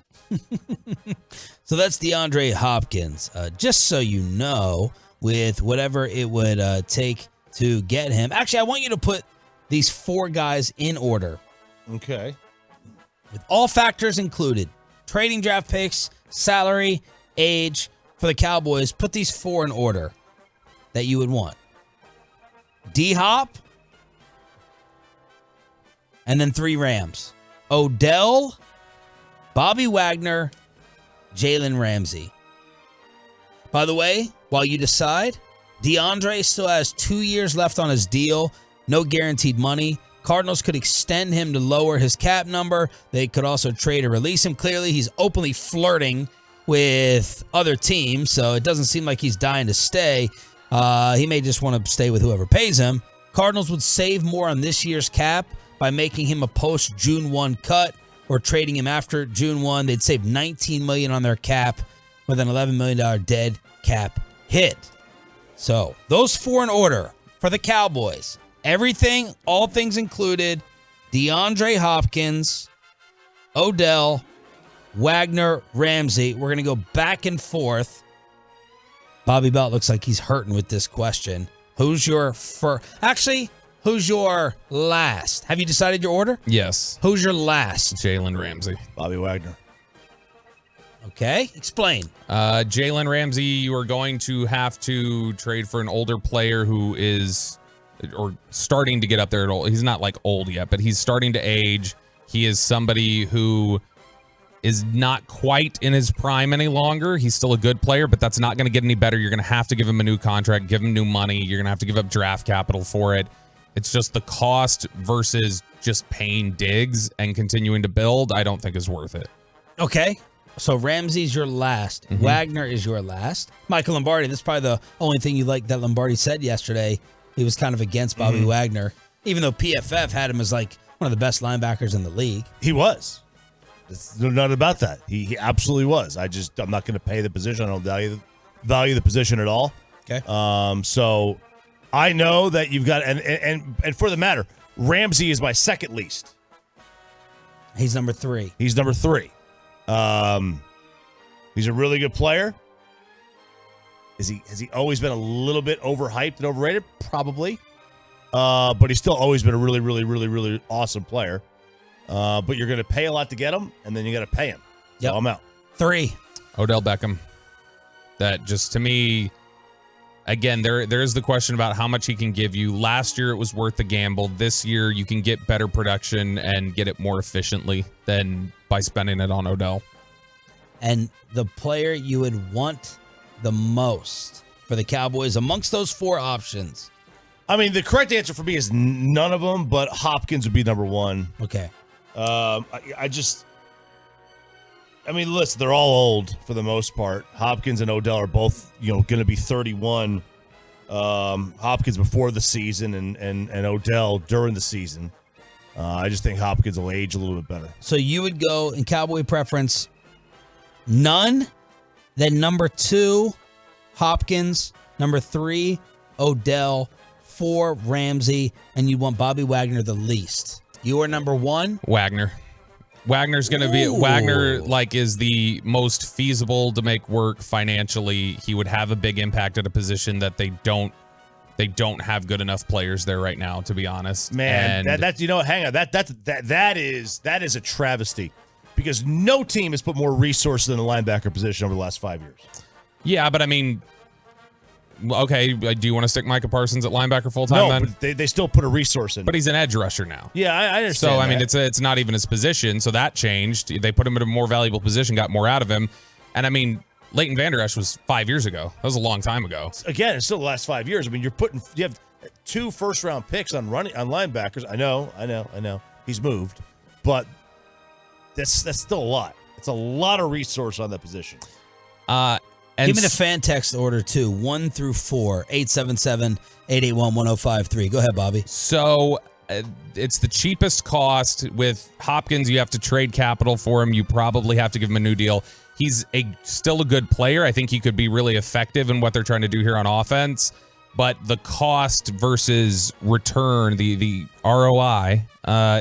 So that's DeAndre Hopkins. Just so you know, with whatever it would take to get him. Actually, I want you to put these four guys in order. Okay. With all factors included. Trading draft picks, salary, age for the Cowboys. Put these four in order that you would want. D-Hop. And then 3 Rams. Odell, Bobby Wagner, Jalen Ramsey. By the way, while you decide, DeAndre still has 2 years left on his deal. No guaranteed money. Cardinals could extend him to lower his cap number. They could also trade or release him. Clearly, he's openly flirting with other teams, so it doesn't seem like he's dying to stay. He may just want to stay with whoever pays him. Cardinals would save more on this year's cap by making him a post-June 1 cut or trading him after June 1. They'd save $19 million on their cap with an $11 million dead cap hit. So, those four in order for the Cowboys. Everything, all things included, DeAndre Hopkins, Odell, Wagner, Ramsey. We're going to go back and forth. Bobby Belt looks like he's hurting with this question. Who's your first? Actually, who's your last? Have you decided your order? Yes. Who's your last? Jalen Ramsey. Bobby Wagner. Okay, explain. Jalen Ramsey, you are going to have to trade for an older player who is, or starting to get up there at old. He's not like old yet, but he's starting to age. He is somebody who is not quite in his prime any longer. He's still a good player, but that's not going to get any better. You're going to have to give him a new contract, give him new money. You're going to have to give up draft capital for it. It's just the cost versus just paying Diggs and continuing to build, I don't think is worth it. Okay. So Ramsey's your last. Mm-hmm. Wagner is your last. Michael Lombardi, this is probably the only thing you like that Lombardi said yesterday. He was kind of against Bobby Wagner, even though PFF had him as like one of the best linebackers in the league. He was. There's none about that. He absolutely was. I'm not going to pay the position. I don't value the position at all. Okay. So I know that you've got, and for the matter, Ramsey is my second least. He's number 3. He's number 3. He's a really good player. Has he always been a little bit overhyped and overrated? Probably. But he's still always been a really, really, really, really awesome player. But you're going to pay a lot to get him, and then you got to pay him. Yep. So I'm out. 3. Odell Beckham. That just, to me, again, there is the question about how much he can give you. Last year, it was worth the gamble. This year, you can get better production and get it more efficiently than by spending it on Odell. And the player you would want the most for the Cowboys amongst those 4 options? I mean, the correct answer for me is none of them, but Hopkins would be number 1. Okay. I mean, listen, they're all old for the most part. Hopkins and Odell are both, going to be 31. Hopkins before the season and Odell during the season. I just think Hopkins will age a little bit better. So you would go in Cowboy preference, none, then number 2, Hopkins, number 3, Odell, 4, Ramsey, and you want Bobby Wagner the least. You are number 1? Wagner. Wagner's going to be Wagner is the most feasible to make work financially. He would have a big impact at a position that they don't have good enough players there right now, to be honest. Man, and that's hang on. That is a travesty because no team has put more resources in the linebacker position over the last 5 years. Yeah, but I mean, okay, do you want to stick Micah Parsons at linebacker full time then? But they still put a resource in. But he's an edge rusher now. Yeah, I understand. So, I mean, that. it's not even his position, so that changed. They put him in a more valuable position, got more out of him. And, I mean, Leighton Vander Esch was 5 years ago. That was a long time ago. Again, it's still the last 5 years. I mean, you have 2 first-round picks on linebackers. I know. He's moved. But that's still a lot. It's a lot of resource on that position. Give me the fan text order, too. 1 through 4, 877-881-1053. Go ahead, Bobby. So it's the cheapest cost. With Hopkins, you have to trade capital for him. You probably have to give him a new deal. He's still a good player. I think he could be really effective in what they're trying to do here on offense. But the cost versus return, the ROI,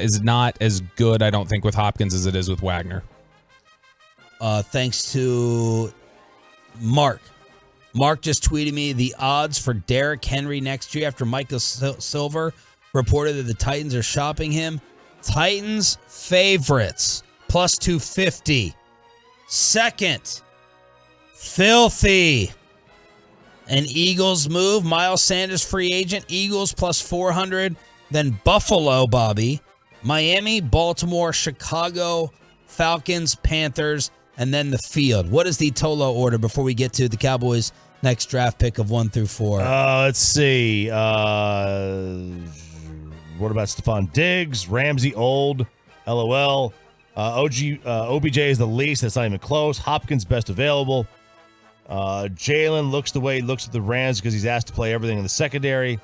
is not as good, I don't think, with Hopkins as it is with Wagner. Thanks to Mark. Mark just tweeted me the odds for Derrick Henry next year after Michael Silver reported that the Titans are shopping him. Titans favorites, plus 250. Second, filthy. An Eagles move. Miles Sanders, free agent. Eagles plus 400. Then Buffalo, Bobby. Miami, Baltimore, Chicago, Falcons, Panthers, and then the field. What is the Tolo order before we get to the Cowboys' next draft pick of 1 through 4? Let's see. What about Stephon Diggs? Ramsey, old. LOL. OBJ is the least. That's not even close. Hopkins, best available. Jalen looks the way he looks at the Rams because he's asked to play everything in the secondary.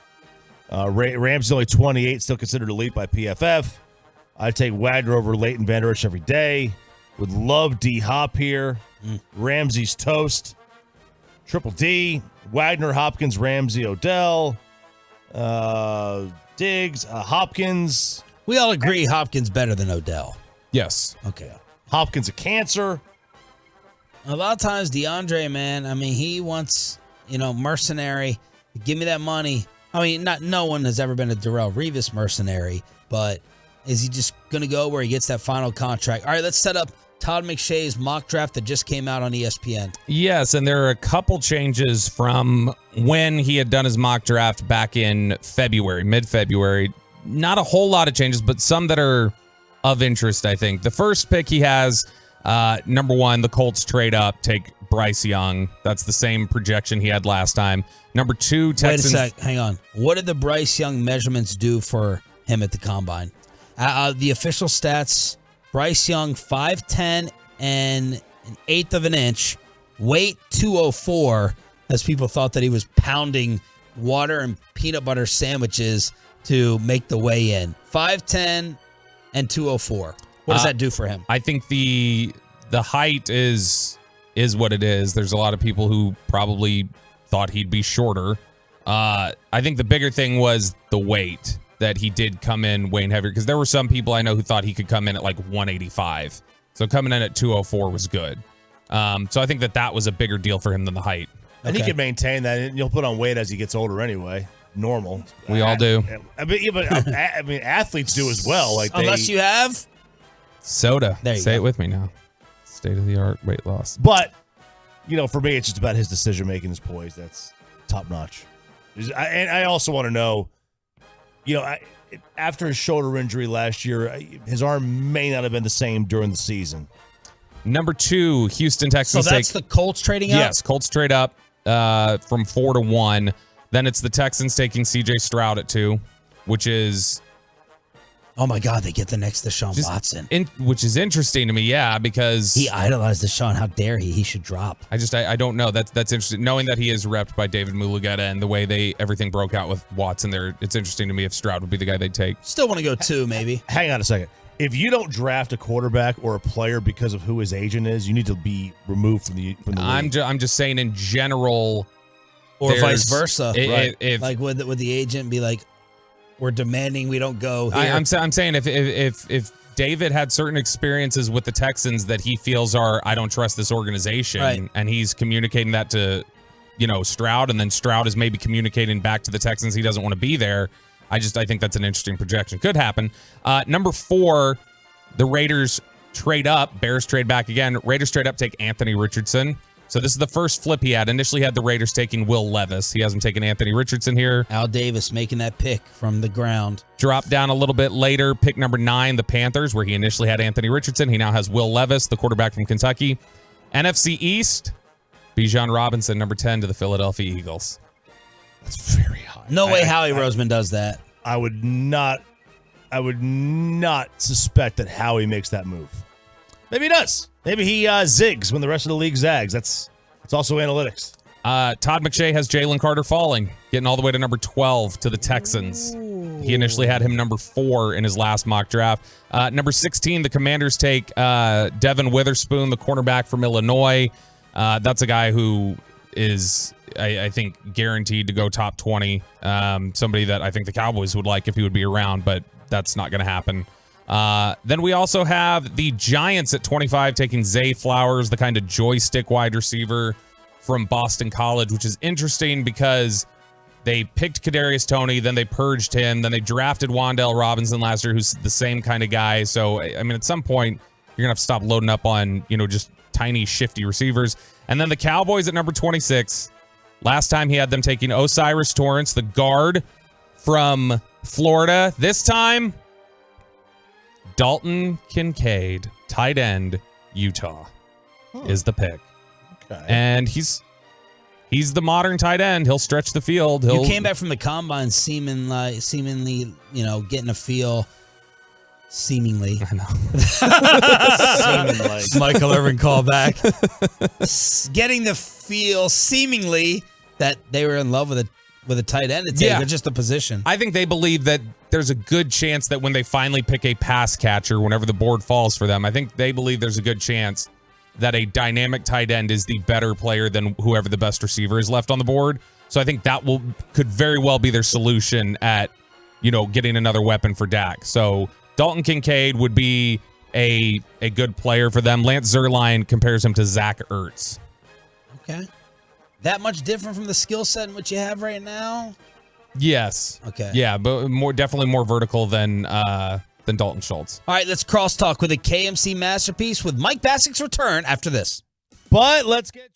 Ramsey's only 28, still considered elite by PFF. I'd take Wagner over Leighton Vander Esch every day. Would love D-Hop here. Ramsey's toast. Triple D. Wagner, Hopkins, Ramsey, Odell. Diggs, Hopkins. We all agree Hopkins better than Odell. Yes. Okay. Hopkins a cancer. A lot of times DeAndre, man, I mean, he wants, mercenary. Give me that money. I mean, no one has ever been a Darrelle Revis mercenary, but is he just going to go where he gets that final contract? All right, let's set up Todd McShay's mock draft that just came out on ESPN. Yes, and there are a couple changes from when he had done his mock draft back in February, mid-February. Not a whole lot of changes, but some that are of interest, I think. The first pick he has, number 1, the Colts trade up, take Bryce Young. That's the same projection he had last time. Number 2, Texans. Wait a sec, hang on. What did the Bryce Young measurements do for him at the Combine? The official stats, Bryce Young, 5'10" and an eighth of an inch, weight 204, as people thought that he was pounding water and peanut butter sandwiches to make the weigh in. 5'10" and 204. What does that do for him? I think the height is what it is. There's a lot of people who probably thought he'd be shorter. I think the bigger thing was the weight, that he did come in weighing heavier, because there were some people I know who thought he could come in at like 185. So coming in at 204 was good. So I think that was a bigger deal for him than the height. And he can maintain that, and you'll put on weight as he gets older anyway. Normal. We all do. I mean, athletes do as well. Like unless you have soda. There you Say go. it with me now. State of the art weight loss. But, for me, it's just about his decision making, his poise. That's top notch. And I also want to know, after his shoulder injury last year, his arm may not have been the same during the season. Number 2, Houston Texans. So that's the Colts trading up? Yes, Colts trade up from 4 to 1. Then it's the Texans taking CJ Stroud at 2, which is... Oh, my God, they get the next Deshaun Watson. Which is interesting to me, yeah, because... He idolized Deshaun. How dare he? He should drop. I don't know. That's interesting. Knowing that he is repped by David Mulugeta and the way everything broke out with Watson there, it's interesting to me if Stroud would be the guy they'd take. Still want to go 2, maybe. Hang on a second. If you don't draft a quarterback or a player because of who his agent is, you need to be removed from the league. I'm just saying in general... Or vice versa. Right. Like would the agent be like, we're demanding we don't go here. I'm saying if David had certain experiences with the Texans that he feels are, I don't trust this organization, right, and he's communicating that to, Stroud, and then Stroud is maybe communicating back to the Texans he doesn't want to be there. I think that's an interesting projection. Could happen. Number 4, the Raiders trade up. Bears trade back again. Raiders trade up, take Anthony Richardson. So this is the first flip he had. Initially had the Raiders taking Will Levis. He hasn't taken Anthony Richardson here. Al Davis making that pick from the ground. Drop down a little bit later. Pick number 9, the Panthers, where he initially had Anthony Richardson. He now has Will Levis, the quarterback from Kentucky. NFC East, Bijan Robinson, number 10 to the Philadelphia Eagles. That's very high. No way Howie Roseman does that. I would not suspect that Howie makes that move. Maybe he does. Maybe he zigs when the rest of the league zags. It's also analytics. Todd McShay has Jalen Carter falling, getting all the way to number 12 to the Texans. He initially had him number 4 in his last mock draft. Number 16, the Commanders take Devin Witherspoon, the cornerback from Illinois. That's a guy who is, I think, guaranteed to go top 20. Somebody that I think the Cowboys would like if he would be around, but that's not going to happen. Then we also have the Giants at 25 taking Zay Flowers, the kind of joystick wide receiver from Boston College, which is interesting because they picked Kadarius Toney, then they purged him, then they drafted Wan'Dale Robinson last year, who's the same kind of guy. So, I mean, at some point, you're going to have to stop loading up on, just tiny, shifty receivers. And then the Cowboys at number 26. Last time he had them taking Osiris Torrance, the guard from Florida. This time, Dalton Kincaid, tight end, Utah, is the pick. Okay. And he's the modern tight end. He'll stretch the field. You came back from the combine seemingly, getting a feel. Seemingly. I know. Seemingly. Michael Irvin callback. Getting the feel, seemingly, that they were in love with a tight end. It's just a position. I think they believe that there's a good chance that when they finally pick a pass catcher, whenever the board falls for them, I think they believe there's a good chance that a dynamic tight end is the better player than whoever the best receiver is left on the board. So I think that could very well be their solution at, getting another weapon for Dak. So Dalton Kincaid would be a good player for them. Lance Zierlein compares him to Zach Ertz. Okay. That much different from the skill set in which you have right now? Yes. Okay. Yeah, but definitely more vertical than Dalton Schultz. All right, let's crosstalk with a KMC masterpiece with Mike Basick's return after this. But let's get...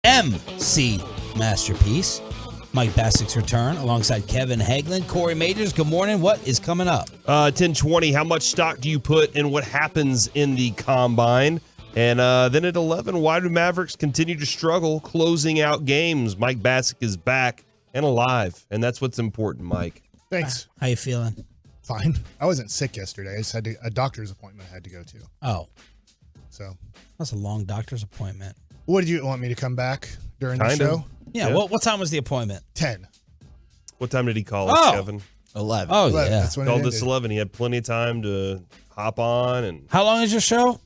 MC masterpiece. Mike Bassick's return alongside Kevin Hagelin. Corey Majors, good morning. What is coming up? 10:20, how much stock do you put in what happens in the combine? And then at 11, why do Mavericks continue to struggle closing out games? Mike Bassick is back and alive, and that's what's important, Mike. Thanks. How you feeling? Fine. I wasn't sick yesterday. I just had a doctor's appointment I had to go to. Oh. So. That's a long doctor's appointment. What did you want me to come back during the Kinda. show? Yeah. Yeah. What time was the appointment? 10. What time did he call us, Oh. Kevin? 11. Oh, 11, yeah. that's when it Called us ended. 11. He had plenty of time to hop on and How long is your show?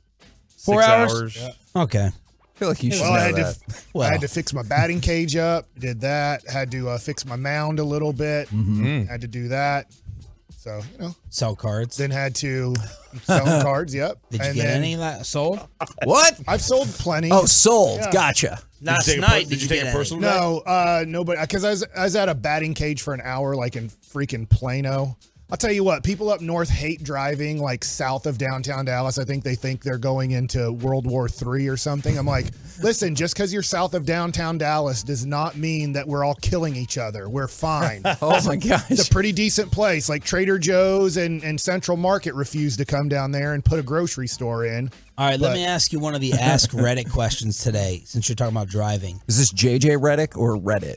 4 6 hours? Yeah. Okay. I feel like you should Well, know I had, that. I had to fix my batting cage up. Did that. Had to fix my mound a little bit. Had to do that. So, Sell cards. Then had to sell cards. Yep. Did you And get then any of that sold? What? I've sold plenty. Oh, sold. Yeah. Gotcha. Last take a night, per- did you take get a any? personal? No, nobody. Because I was at a batting cage for an hour, like in freaking Plano. I'll tell you what, people up north hate driving like south of downtown Dallas. I think they think they're going into World War III or something. I'm like, listen, just because you're south of downtown Dallas does not mean that we're all killing each other. We're fine. Oh, my gosh. It's a pretty decent place. Like Trader Joe's and Central Market refused to come down there and put a grocery store in. All right, let But- me ask you one of the Ask Reddit questions today, since you're talking about driving. Is this JJ Reddick or Reddit?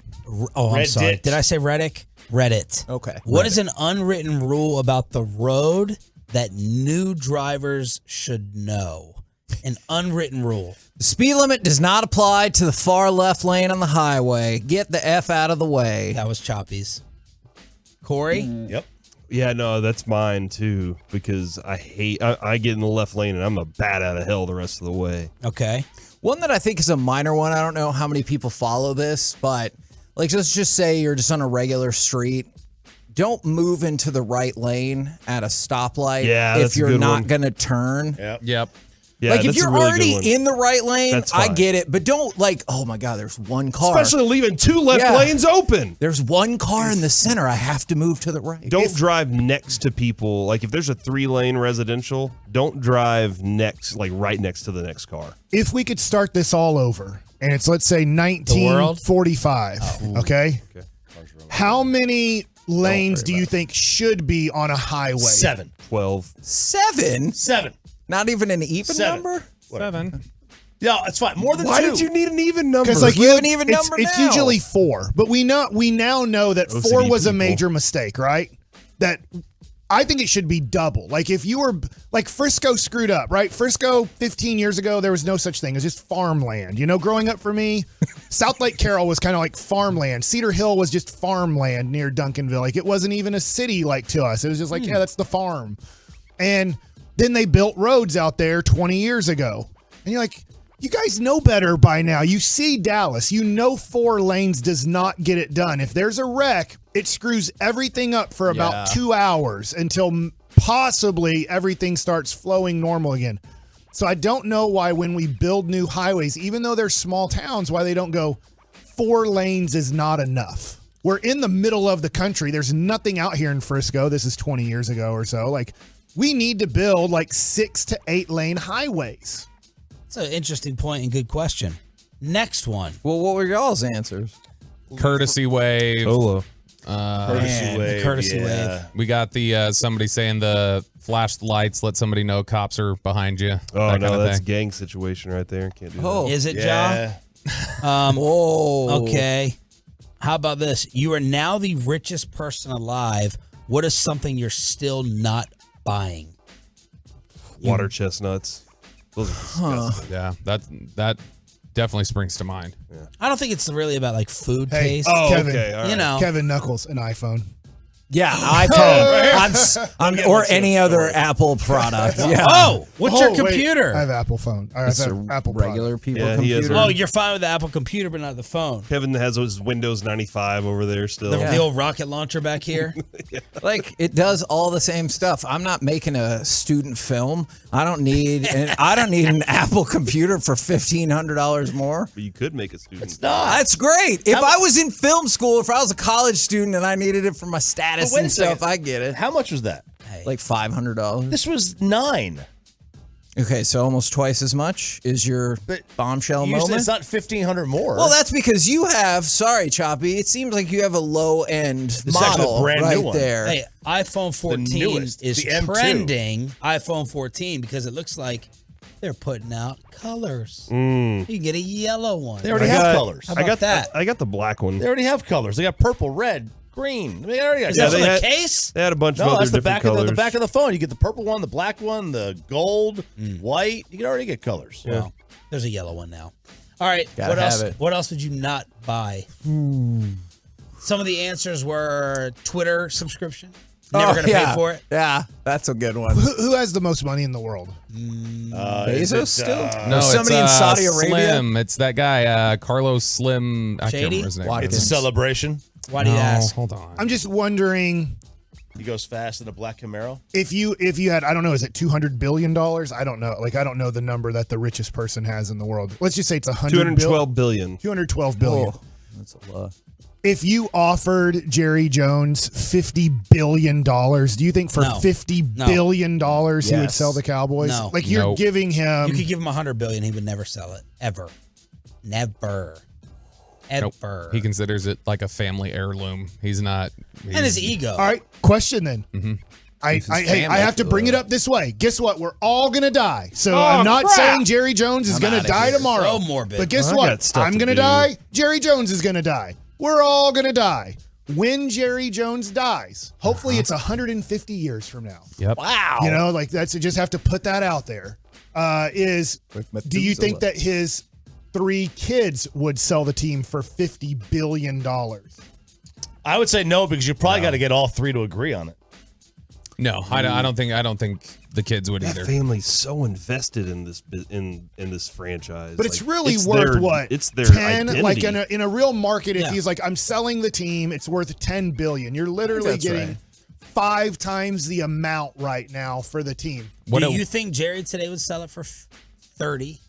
Oh, I'm Reddit. sorry. Did I say Reddick? Reddit. Okay. What is an unwritten rule about the road that new drivers should know? An unwritten rule. The speed limit does not apply to the far left lane on the highway. Get the F out of the way. That was Choppy's. Corey? Yep. yeah, no, that's mine too because I get in the left lane and I'm a bat out of hell the rest of the way. Okay. One that I think is a minor one. I don't know how many people follow this, but like let's just say you're just on a regular street. Don't move into the right lane at a stoplight Yeah, if that's a you're good not one. going to turn. Yep. Yep. Yeah, like if that's a you're really good already one. in the right lane, That's I fine. get it, but don't like, oh my God, there's one car. Especially leaving two left Yeah. lanes open. There's one car in the center. I have to move to the right. Don't drive next to people. Like if there's a 3-lane residential, don't drive next, like right next to the next car. If we could start this all over, and it's let's say 1945, okay? How many lanes do you think should be on a highway? 7. 12. 7? 7. Not even an even 7. number? 7. Yeah, it's fine. More than Why 2. did you need an even number? Because like We you, have an even it's, number it's now. usually 4, but we now know that OCD 4 was a people. major mistake, right? That I think it should be double. Like if you were like Frisco screwed up, right? Frisco 15 years ago, there was no such thing. It was just farmland. You know, growing up for me, South Lake Carroll was kind of like farmland. Cedar Hill was just farmland near Duncanville. Like it wasn't even a city like to us. It was just like, yeah, that's the farm. And then they built roads out there 20 years ago. And you're like, you guys know better by now. You see Dallas. You know 4 lanes does not get it done. If there's a wreck, it screws everything up for about 2 hours until possibly everything starts flowing normal again. So I don't know why when we build new highways, even though they're small towns, why they don't go 4 lanes is not enough. We're in the middle of the country. There's nothing out here in Frisco. This is 20 years ago or so. Like we need to build like 6 to 8 lane highways. That's an interesting point and good question. Next one. Well, what were y'all's answers? Courtesy wave. Solo. Courtesy wave. Courtesy yeah. wave. We got the somebody saying the flash the lights, let somebody know cops are behind you. Oh, that no, kind of that's thing. gang situation right there. Can't do Oh. that. Is it, Yeah. John? Whoa. Okay. How about this? You are now the richest person alive. What is something you're still not buying? Water chestnuts. Those are disgusting. Yeah, that definitely springs to mind. I don't think it's really about like food Hey, taste. Oh, Kevin, okay. All right. You know, Kevin Knuckles, an iPhone. Yeah, iPhone. I'm or any other Apple product. Yeah. Oh, what's your wait, computer? I have Apple phone. I It's have a Apple regular product. people Yeah, he has computer. Oh, you're fine with the Apple computer, but not the phone. Kevin has his Windows 95 over there still. The old rocket launcher back here. Like it does all the same stuff. I'm not making a student film. I don't need an Apple computer for $1,500 more. But you could make a student. That's great. If I was in film school, if I was a college student and I needed it for my status Wait a and stuff, second. I get it. How much was that? Like $500. This was 9. Okay, so almost twice as much is your bombshell Usually moment. it's not 1,500 more. Well, that's because you have. Sorry, Choppy. It seems like you have a low end is actually a model brand new right one. there. Hey, iPhone 14 newest, is the M2. trending iPhone 14 because it looks like they're putting out colors. You can get a yellow one. They already have colors. How about that? I got the black one. They already have colors. They got purple, red, green. I mean, I already got Is that colors. for the case? They had a bunch of No, other that's the different back colors. of the back of the phone. You get the purple one, the black one, the gold, white. You can already get colors. Yeah. Well, there's a yellow one now. All right. Gotta What else? have it. What else would you not buy? Some of the answers were Twitter subscription. Never going to pay for it. Yeah, that's a good one. Who has the most money in the world? Bezos still? No, Or somebody in Saudi Arabia? Slim. It's that guy, Carlos Slim. I can't Shady? remember his name. It's a celebration. Why do you ask? Hold on. I'm just wondering He goes fast in a black Camaro. if you had, I don't know, is it $200 billion? I don't know. Like, I don't know the number that the richest person has in the world. Let's just say it's 212 billion. 212 billion. Oh, that's a lot. If you offered Jerry Jones $50 billion, do you think for No. $50 No. billion he would Yes. sell the Cowboys? No. Like, you're Nope. giving him. You could give him $100 billion, he would never sell it ever. Never. Nope. Ever. He considers it like a family heirloom. He's not. And his ego. All right, question then. Mm-hmm. I have to bring it up this way. Guess what? We're all gonna die. So I'm not crap. saying Jerry Jones is I'm gonna outta die here. tomorrow. So morbid. But guess Well, I got what? stuff I'm to gonna do. die. Jerry Jones is gonna die. We're all gonna die. When Jerry Jones dies, hopefully it's 150 years from now. Yep. Wow. You know, like that's just have to put that out there. Do you think that his 3 kids would sell the team for $50 billion? I would say no because you probably got to get all 3 to agree on it. No, I don't think the kids would That either. family's so invested in this in this franchise. But it's Like, really it's worth their, what? It's their 10, identity. like in a real market, if Yeah. he's like, I'm selling the team, it's worth $10 billion. You're literally that's getting right. 5 times the amount right now for the team. Do you think Jerry today would sell it for 30?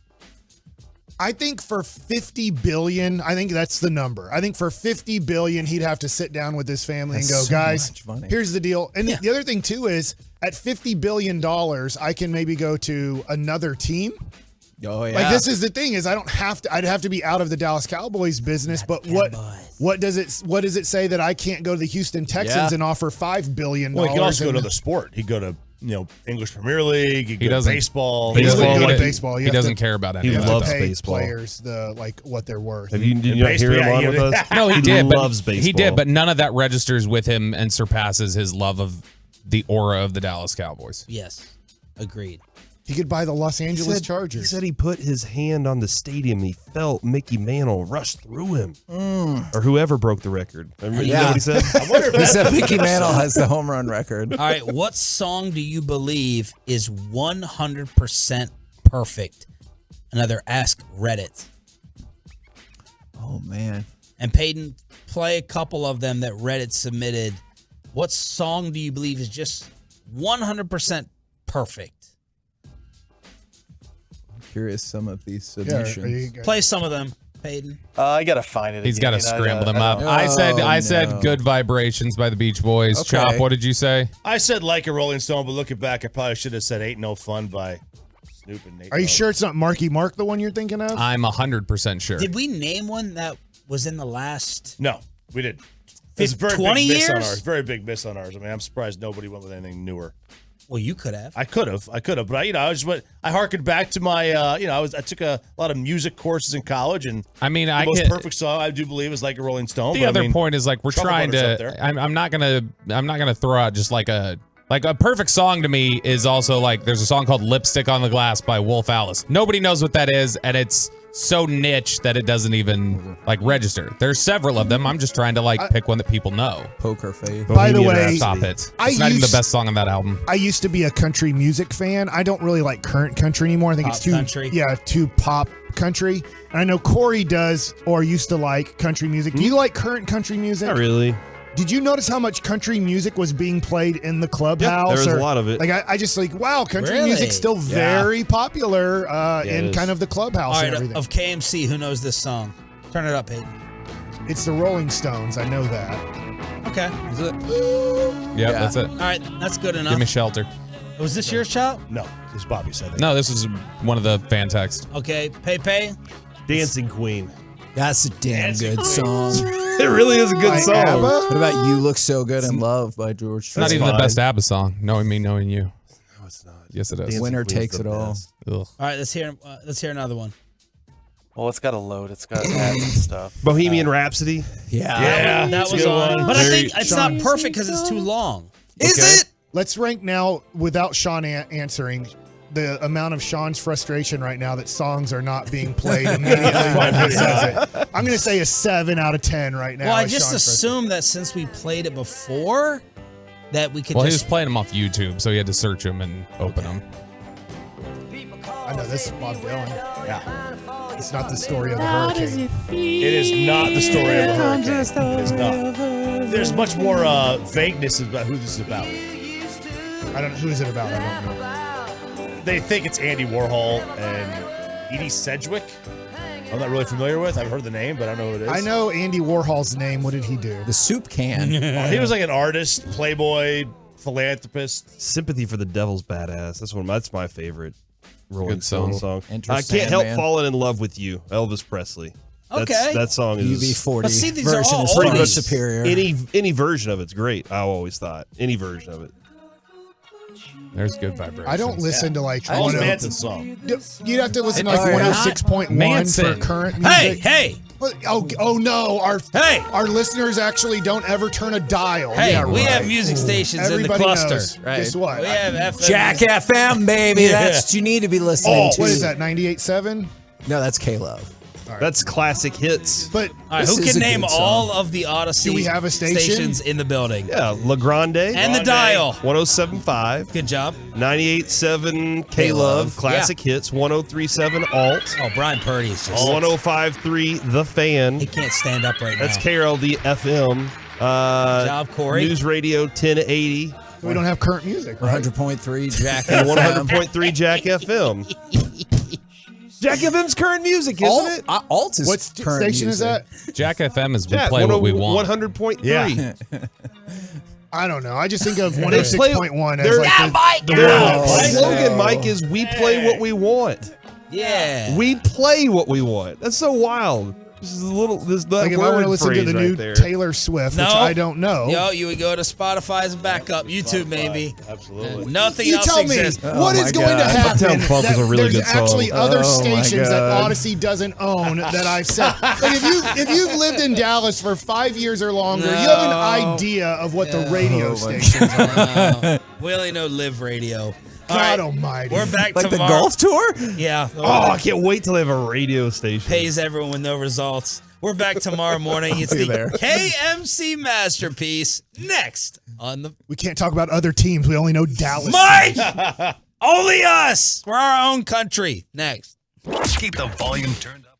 I think for $50 billion, I think that's the number. I think for $50 billion, he'd have to sit down with his family and go, That's so guys, much money." here's the deal. And the other thing too is at $50 billion, I can maybe go to another team. Oh yeah. Like this is the thing is I don't have to. I'd have to be out of the Dallas Cowboys business. But what does it say that I can't go to the Houston Texans Yeah. and offer $5 billion? Well, he could also go to the sport. He'd go to English Premier League. He'd go to baseball. He doesn't go to like, baseball. He doesn't care about any He of that. loves pay baseball. players the what they're worth. Did you not hear him on with us? No, he did. loves But baseball. he did, but none of that registers with him and surpasses his love of the aura of the Dallas Cowboys. Yes. Agreed. He could buy the Los Angeles He Chargers. said he put his hand on the stadium. He felt Mickey Mantle rush through him, or whoever broke the record. You know what he said? He said Mickey Mantle has the home run record. All right. What song do you believe is 100% perfect? Another Ask Reddit. Oh man. And Peyton, play a couple of them that Reddit submitted. What song do you believe is just 100% perfect? Curious some of these Yeah, submissions. Play some of them, Peyton. I gotta find it. He's again. got to You know, scramble them I up. don't- I said no. "Good Vibrations" by the Beach Boys. Okay. Chop, what did you say? I said like a Rolling Stone, but looking back, I probably should have said "Ain't No Fun" by Snoop and Nate. Are you Dogg. sure it's not Marky Mark, the one you're thinking of? I'm 100% sure. Did we name one that was in the last? No, we didn't. It's a very 20 big miss on years? ours. Very big miss on ours. I mean, I'm surprised nobody went with anything newer. Well, you could have. I could have, but I harkened back to my, I took a lot of music courses in college, and I mean, the I most get- perfect song I do believe is like a Rolling Stone. The but I other mean, point is like we're Trouble trying Butter's up to. there. I'm not gonna throw out just like a perfect song to me is also like there's a song called "Lipstick on the Glass" by Wolf Alice. Nobody knows what that is, and it's so niche that it doesn't even like register. There's several of them. I'm just trying to pick one that people know. Poker Face. By the way, Stop it. It's I not even the used- best song on that album. I used to be a country music fan. I don't really like current country anymore. I think Pop it's too country? too pop country. And I know Corey does or used to like country music. Do you like current country music? Not really. Did you notice how much country music was being played in the clubhouse? there was a Or- lot of it. Like I just like, wow, country Really? music's still Yeah. very popular it in is. kind of the clubhouse All and right, everything. of KMC, who knows this song? Turn it up, Peyton. It's the Rolling Stones. I know that. Okay. Is it? Yep, that's it. All right, that's good enough. Give me Shelter. Was this your Chop? No, this is Bobby said it. No, this is one of the fan text. Okay, Pepe. Dancing Queen. That's a damn good song. It really is a good By song. ABBA? What about "You Look So Good in Love" by George? It's not That's even the fine. best ABBA song. Knowing me, knowing you. No, it's not. Yes, it is. Dancing Winner Queen's takes the it all. best. Ugh. All right, let's hear another one. Well, it's got to load. It's got ads and stuff. Bohemian Rhapsody. Yeah, that was good on. one. But I Very- think it's not perfect because it's too long. Is it? Let's rank now without Sean answering the amount of Sean's frustration right now that songs are not being played immediately when he says it. I'm going to say a 7 out of 10 right now. Well, I is just Sean's assumed that since we played it before, that we could Well, he was just. playing them off YouTube, so he had to search them and open them. I know this is Bob Dylan. Yeah. It's not the story of the hurricane. It is not the story of a hurricane. It is not. There's much more vagueness about who this is about. I don't know. Who is it about? I don't know. They think it's Andy Warhol and Edie Sedgwick. I'm not really familiar with. I've heard the name, but I don't know who it is. I know Andy Warhol's name. What did he do? The soup can. He was like an artist, playboy, philanthropist. Sympathy for the Devil's Badass. That's my favorite Rolling Good song. Stone song. Enter I can't help Sandman. falling in love with you, Elvis Presley. Okay. That song is UB40 But see, these are version all is pretty oldies. superior. any version of it's great. I always thought any version of it. There's good vibrations. I don't listen to like Charles 10 Manson's song. You'd have to listen to If like we're not 106.1 for Manson. current Hey, music. hey, Oh no! Hey. Our listeners actually don't ever turn a dial. hey! Yeah, We right. have music stations Everybody in the cluster. knows. Guess what? We have FM. Jack FM, baby. That's what you need to be listening to. What is that? 98.7. No, that's K-Love. That's classic hits. But All right, This who is can a name good song. all of the Odyssey Do we have a station? stations in the building? Yeah, La Grande. And the dial. 107.5. Good job. 98.7 K-Love. K-Love. Classic hits. 103.7 Alt. Oh, Brian Purdy is just. 105.3 The Fan. He can't stand up right That's now. KRLD FM. Good job, Corey. News Radio 1080. we don't have current music. Right? 100.3 Jack And FM. 100.3 Jack FM. Jack FM's current music, isn't it? Alt is What current station is music. that? Jack FM is we Jack, play what we want. 100.3. Yeah. I don't know. I just think of They play- 106.1 as they're- like the Their one. slogan, Mike, is we play what we want. Yeah. We play what we want. That's so wild. This is a little. This that Like if I word want to listen to phrase the right new there. Taylor Swift, No. which I don't know. Yo, you would go to Spotify's backup, YouTube, maybe. Absolutely. Nothing You else tell me exists. what is my going to God. happen Uptown Funk that is a really there's good song. actually other Oh, my stations that God. Odyssey doesn't own that I've said. Like if you've lived in Dallas for 5 years or longer, you have an idea of what the radio stations are. No. We only know live radio. All God right, almighty. we're back Like the tomorrow. golf tour? Yeah. Oh, I can't wait till they have a radio station. Pays everyone with no results. We're back tomorrow morning. It's be the there. KMC Masterpiece next on the We can't talk about other teams. We only know Dallas. Mike. Only us. We're our own country. Next. Keep the volume turned up.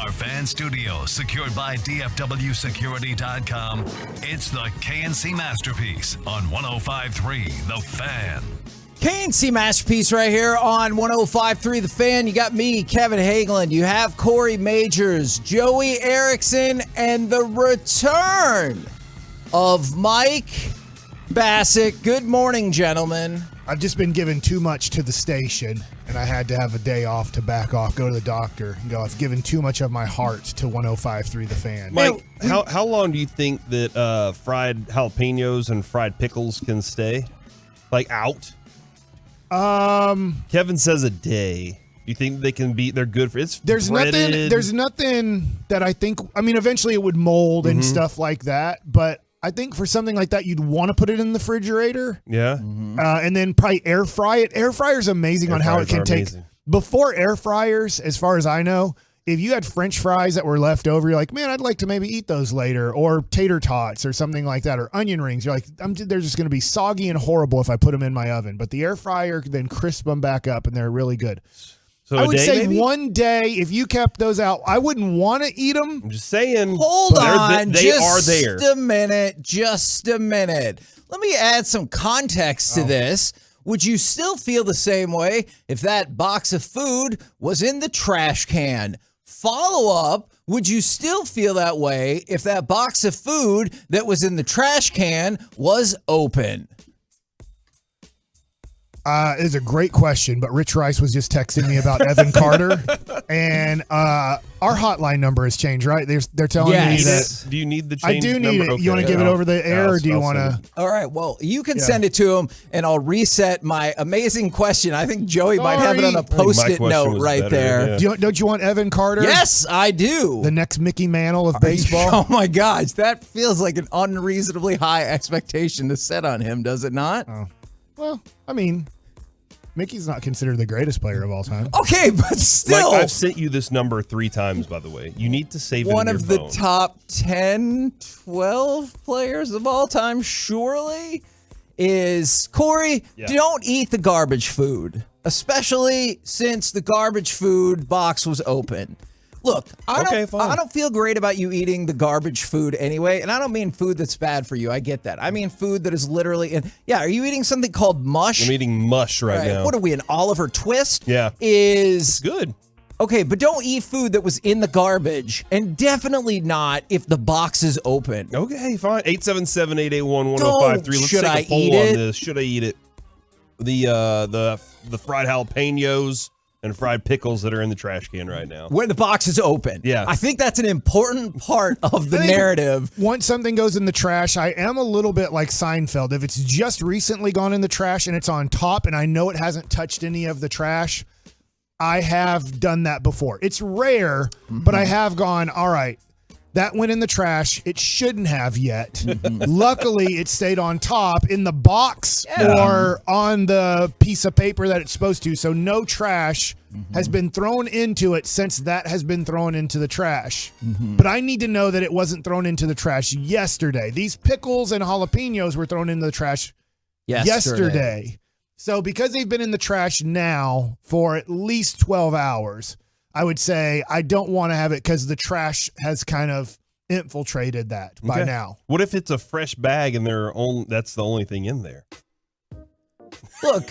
our fan studio, secured by DFWsecurity.com, it's the KNC Masterpiece on 105.3 The Fan. KNC Masterpiece right here on 105.3 The Fan. You got me, Kevin Hagelin. You have Corey Majors, Joey Erickson, and the return of Mike Bassett. Good morning, gentlemen. I've just been given too much to the station, and I had to have a day off to back off, go to the doctor, and go, I've given too much of my heart to 105.3 The Fan. Mike, how long do you think that fried jalapenos and fried pickles can stay? Like, out? Kevin says a day. You think they can be? They're good for it's. There's breaded. nothing that I think. I mean, eventually it would mold and stuff like that. But I think for something like that, you'd want to put it in the refrigerator. Yeah. And then probably air fry it. Air fryer's amazing on how it can take. Before air fryers, as far as I know, if you had French fries that were left over, you're like, man, I'd like to maybe eat those later, or tater tots or something like that, or onion rings. You're like, they're just going to be soggy and horrible if I put them in my oven. But the air fryer then crisp them back up, and they're really good. So I would say maybe? one day, if you kept those out, I wouldn't want to eat them. I'm just saying. Hold on. They are there. Just a minute. Let me add some context to this. Would you still feel the same way if that box of food was in the trash can? Follow up, would you still feel that way if that box of food that was in the trash can was open? It's a great question, but Rich Rice was just texting me about Evan Carter, and our hotline number has changed, right? They're telling me that. Do you need the I change do need number? it. Okay. You want to give it over the air, or do you want to? All right, well, you can send it to him, and I'll reset my amazing question. I think Joey might have it on a Post-it note right there. Yeah. Don't you want Evan Carter? Yes, I do. The next Mickey Mantle of baseball. Oh, my gosh. That feels like an unreasonably high expectation to set on him, does it not? Oh. Well, I mean, Mickey's not considered the greatest player of all time. Okay, but still. Mike, I've sent you this number 3 times, by the way. You need to save it One in of your the phone. top 10, 12 players of all time, surely, is Corey, don't eat the garbage food, especially since the garbage food box was open. Look, I don't feel great about you eating the garbage food anyway, and I don't mean food that's bad for you. I get that. I mean food that is literally in. Yeah, are you eating something called mush? I'm eating mush right now. What are we, an Oliver Twist? Yeah. Is good. Okay, but don't eat food that was in the garbage, and definitely not if the box is open. Okay, fine. 877-881-1053. Let's Should take I a poll eat on it? this. Should I eat it? The fried jalapenos and fried pickles that are in the trash can right now. When the box is open. Yeah. I think that's an important part of the narrative. Once something goes in the trash, I am a little bit like Seinfeld. If it's just recently gone in the trash and it's on top and I know it hasn't touched any of the trash, I have done that before. It's rare, but I have gone, all right, that went in the trash. It shouldn't have yet. Luckily, it stayed on top in the box or on the piece of paper that it's supposed to. So no trash has been thrown into it since that has been thrown into the trash. But I need to know that it wasn't thrown into the trash yesterday. These pickles and jalapenos were thrown into the trash yesterday. So because they've been in the trash now for at least 12 hours, I would say I don't want to have it because the trash has kind of infiltrated that by now. What if it's a fresh bag and that's the only thing in there? Look,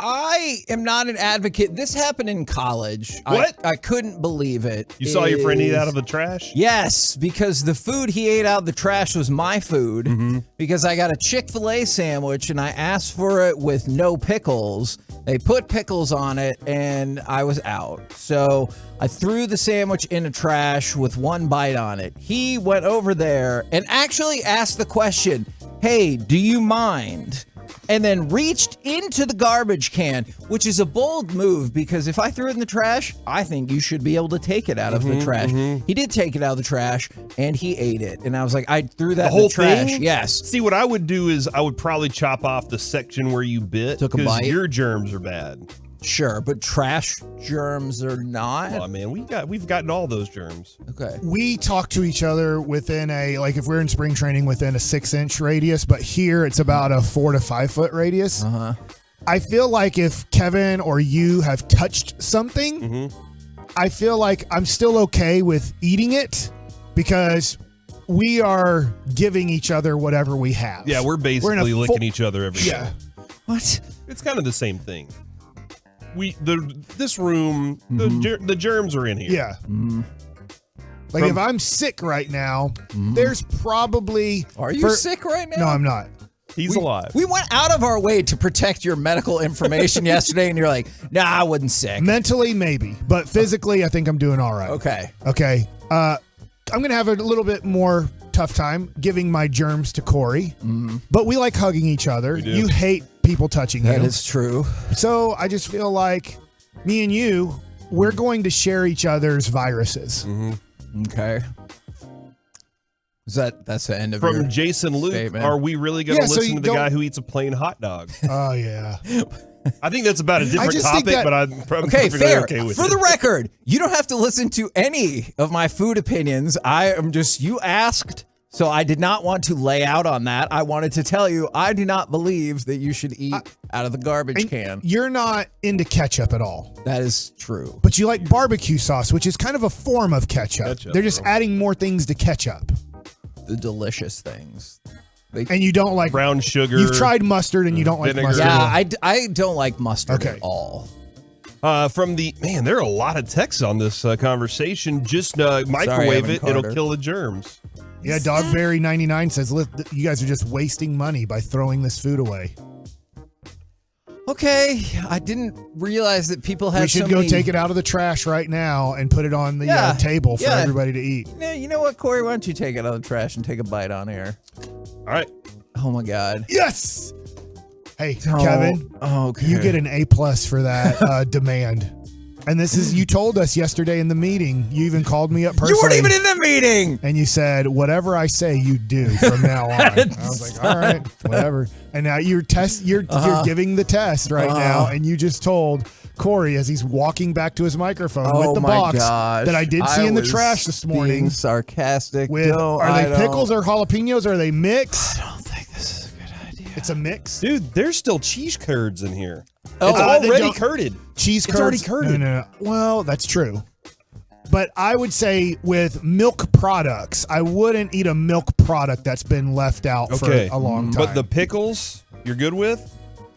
I am not an advocate. This happened in college. What? I couldn't believe it. You saw your friend eat out of the trash? Yes, because the food he ate out of the trash was my food because I got a Chick-fil-A sandwich and I asked for it with no pickles. They put pickles on it and I was out. So I threw the sandwich in the trash with one bite on it. He went over there and actually asked the question, hey, do you mind? And then reached into the garbage can, which is a bold move because if I threw it in the trash, I think you should be able to take it out of the trash. He did take it out of the trash and he ate it. And I was like, I threw that in the trash. Thing? Yes. See, what I would do is I would probably chop off the section where you bit. Took a bite? Your germs are bad. Sure, but trash germs are not. Oh man, we've gotten all those germs. Okay. We talk to each other within if we're in spring training within a 6-inch radius, but here it's about a 4 to 5 foot radius. I feel like if Kevin or you have touched something, I feel like I'm still okay with eating it because we are giving each other whatever we have. Yeah, we're basically licking each other every day. Yeah. What? It's kind of the same thing. This room, the germs are in here. Yeah. Like if I'm sick right now, there's probably. Are you sick right now? No, I'm not. He's alive. We went out of our way to protect your medical information yesterday, and you're like, nah, I wasn't sick. Mentally, maybe. But physically, I think I'm doing all right. Okay. Okay. I'm going to have a little bit more tough time giving my germs to Corey. But we like hugging each other. We do. You hate people touching you. That is true. So I just feel like me and you, we're going to share each other's viruses. Okay. That's the end of your From Jason Luke, statement. are we really going to listen to the guy who eats a plain hot dog? Oh, yeah. I think that's about a different just think topic, that- but I'm probably Okay, fair. okay with For it. the record, you don't have to listen to any of my food opinions. I am just, you asked, so I did not want to lay out on that. I wanted to tell you, I do not believe that you should eat out of the garbage can. You're not into ketchup at all. That is true. But you like barbecue sauce, which is kind of a form of ketchup. They're just adding more things to ketchup. The delicious things. And you don't like brown sugar. You've tried mustard and you don't like vinegar. mustard. Yeah, I don't like mustard at all. From the man, there are a lot of texts on this conversation. Just microwave Evan it; it'll Carter. kill the germs. Yeah, Dogberry99 says, you guys are just wasting money by throwing this food away. Okay, I didn't realize that people had We should so go many... take it out of the trash right now and put it on the table for everybody to eat. Yeah, you know what, Corey? Why don't you take it out of the trash and take a bite on air? All right. Oh, my God. Yes! Hey, Oh, Kevin, okay. you get an A+ for that demand. And this is, you told us yesterday in the meeting, you even called me up personally. You weren't even in the meeting! And you said, whatever I say, you do from now on. I was like, all right, whatever. And now you're giving the test right now, and you just told Corey as he's walking back to his microphone with the box that I did see in the trash this morning. Being sarcastic. Are they pickles or jalapenos? Are they mixed? I don't think this is a good idea. It's a mix? Dude, there's still cheese curds in here. Oh, it's already curded. Cheese curds? It's already curded. No. Well, that's true. But I would say with milk products, I wouldn't eat a milk product that's been left out for a long time. But the pickles, you're good with?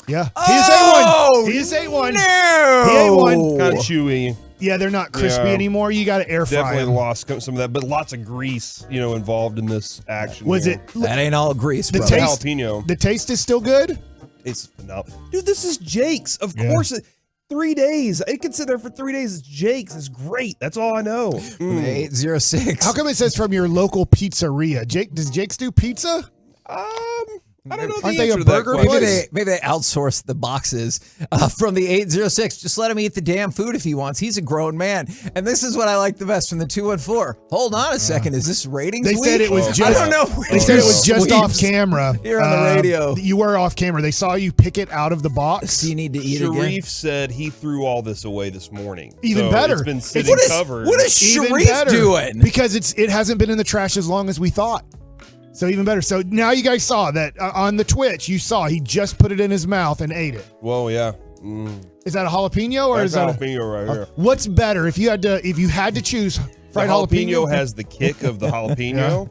Yeah. Oh, he just ate one. No. He ate one. Kind of chewy. Yeah, they're not crispy anymore. You got to air fry Definitely them. lost some of that, but lots of grease, involved in this action. Was here. it? That ain't all grease, The bro. taste, jalapeno. The taste is still good? It's phenomenal. Dude, this is Jake's. Of course. 3 days. It can sit there for 3 days. It's Jake's. It's great. That's all I know. 806. How come it says from your local pizzeria? Does Jake's do pizza? I don't know the Aren't they answer a to that burger question. place? Maybe they outsource the boxes from the 806. Just let him eat the damn food if he wants. He's a grown man. And this is what I like the best from the 214. Hold on a second. Is this ratings They week? said it was just. I don't know. They said it was just off camera. You're on the radio. You were off camera. They saw you pick it out of the box. So you need to eat Sharif again. said he threw all this away this morning. Even So better. It's been sitting covered. What is Even Sharif better, doing? Because it hasn't been in the trash as long as we thought. So even better. So now you guys saw that on the Twitch. You saw he just put it in his mouth and ate it. Whoa, yeah. Is that a jalapeno or That's is that jalapeno right here. What's better if you had to choose fried the jalapeno? has the kick of the jalapeno.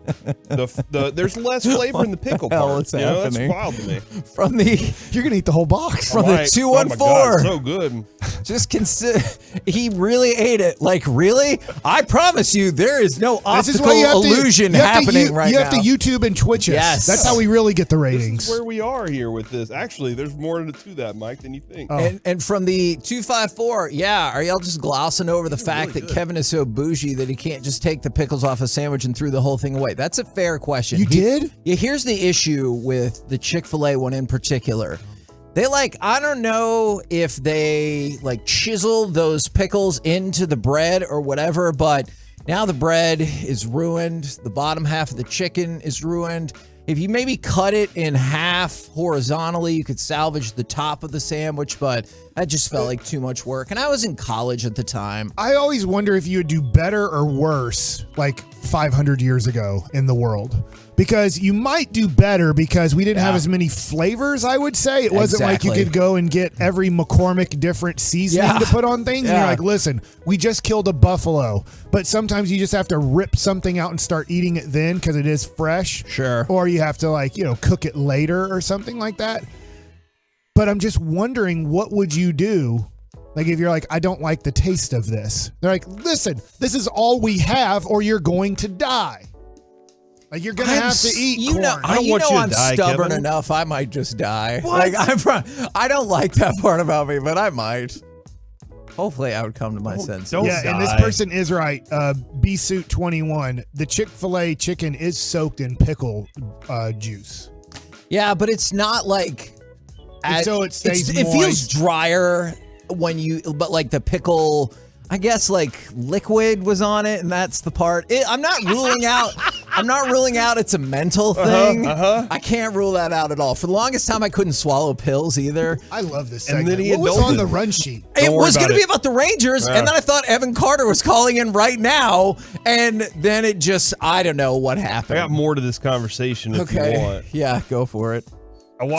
There's less flavor in the pickle What the hell part. is That's happening? wild to me. From the You're gonna eat the whole box. From the 214. Oh my God, so good. Just consider he really ate it. Like, really? I promise you, there is no optical illusion happening right now. You have to YouTube and Twitch us. Yes. That's how we really get the ratings. This is where we are here with this. Actually, there's more to that, Mike, than you think. And from the 254, are y'all just glossing over the fact that Kevin is so bougie that he can't just take the pickles off a sandwich and threw the whole thing away? That's a fair question. You did? Yeah, here's the issue with the Chick-fil-A one in particular. They I don't know if they chiseled those pickles into the bread or whatever, but now the bread is ruined. The bottom half of the chicken is ruined. If you maybe cut it in half horizontally, you could salvage the top of the sandwich, but that just felt like too much work. And I was in college at the time. I always wonder if you would do better or worse 500 years ago in the world. because you might do better because we didn't have as many flavors, I would say. It wasn't like you could go and get every McCormick different seasoning to put on things. And you're like, listen, we just killed a buffalo. But sometimes you just have to rip something out and start eating it then because it is fresh. Sure. Or you have to cook it later or something like that. But I'm just wondering, what would you do? Like if you're like, I don't like the taste of this. They're like, listen, this is all we have or you're going to die. Like you're gonna have to eat corn. I'm stubborn Kevin. enough. I might just die. What? Like I don't like that part about me, but I might. Hopefully, I would come to my senses. And this person is right. B-Suit 21. The Chick-fil-A chicken is soaked in pickle juice. Yeah, but it's not like. So it stays It feels moist. drier but like the pickle. I guess like liquid was on it, and that's the part. I'm not ruling out. I'm not ruling out it's a mental thing. I can't rule that out at all. For the longest time, I couldn't swallow pills either. I love this And segment. then he What was indulged on the it. run sheet? It was going to be about the Rangers, and then I thought Evan Carter was calling in right now, and then it just, I don't know what happened. I got more to this conversation if you want. Yeah, go for it.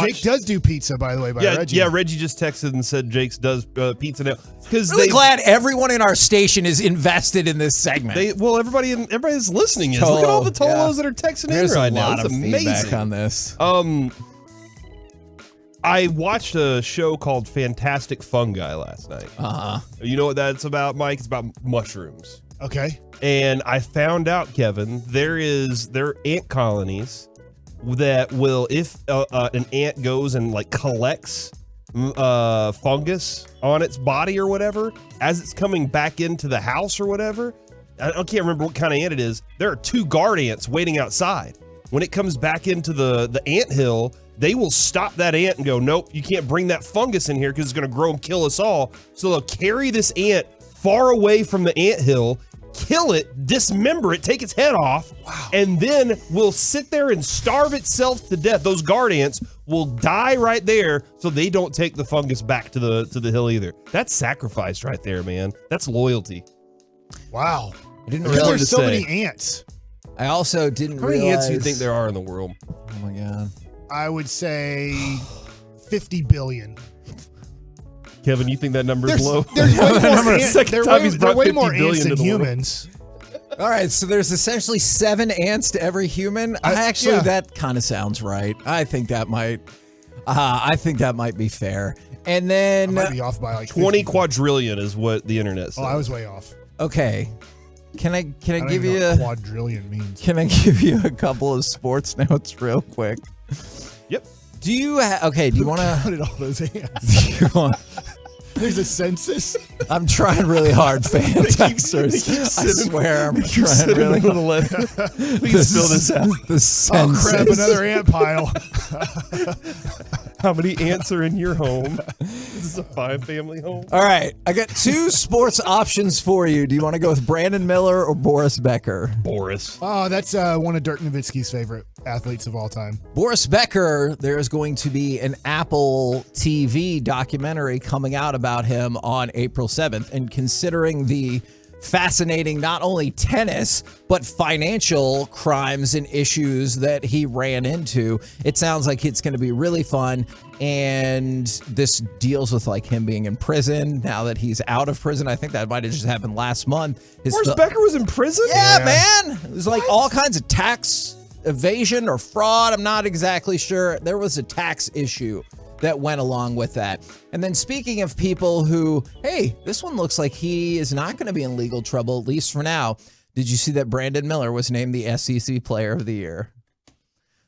Jake does do pizza, by the way, by Reggie. Yeah, Reggie just texted and said Jake's does pizza now. Really glad everyone in our station is invested in this segment. Everybody's listening. Look at all the Tolos that are texting There's in right a now. lot It's of amazing feedback on this. I watched a show called Fantastic Fungi last night. You know what that's about, Mike? It's about mushrooms. Okay. And I found out, Kevin, there are ant colonies that will, if an ant goes and like collects fungus on its body or whatever, as it's coming back into the house or whatever, I can't remember what kind of ant it is. There are 2 guard ants waiting outside. When it comes back into the ant hill, they will stop that ant and go, nope, you can't bring that fungus in here because it's going to grow and kill us all. So they'll carry this ant far away from the ant hill, kill it, dismember it, take its head off, and then will sit there and starve itself to death. Those guard ants will die right there so they don't take the fungus back to the hill either. That's sacrifice right there, man. That's loyalty. Wow. I didn't Because realize there's so many ants. I also didn't How many realize. ants do you think there are in the world? Oh my god. I would say 50 billion. Kevin, you think that number is low? There's way more ants. Second time he's brought way 50 more ants billion than to the world. humans. All right, so there's essentially 7 ants to every human. That kind of sounds right. I think that might be fair. And then I might be off by like 20 50. quadrillion is what the internet says. Oh, I was way off. Okay. Can I I don't give even you know a what quadrillion means? Can I give you a couple of sports notes real quick? Yep. Do you do you want to counted all those ants? There's a census. I'm trying really hard, fan texters. I swear I'm trying really hard. Please fill this out. The census. Oh crap! Another ant pile. How many ants are in your home? This is a 5-family home. All right, I got 2 sports options for you. Do you want to go with Brandon Miller or Boris Becker? Boris. Oh, that's one of Dirk Nowitzki's favorite athletes of all time. Boris Becker, there is going to be an Apple TV documentary coming out about him on April 7th. And considering the fascinating not only tennis, but financial crimes and issues that he ran into, it sounds like it's going to be really fun. And this deals with like him being in prison now that he's out of prison. I think that might have just happened last month. Boris Becker was in prison? Yeah, man. It was like all kinds of tax evasion or fraud. I'm not exactly sure. There was a tax issue that went along with that. And then speaking of people who, hey, this one looks like he is not going to be in legal trouble, at least for now. Did you see that Brandon Miller was named the SEC Player of the Year?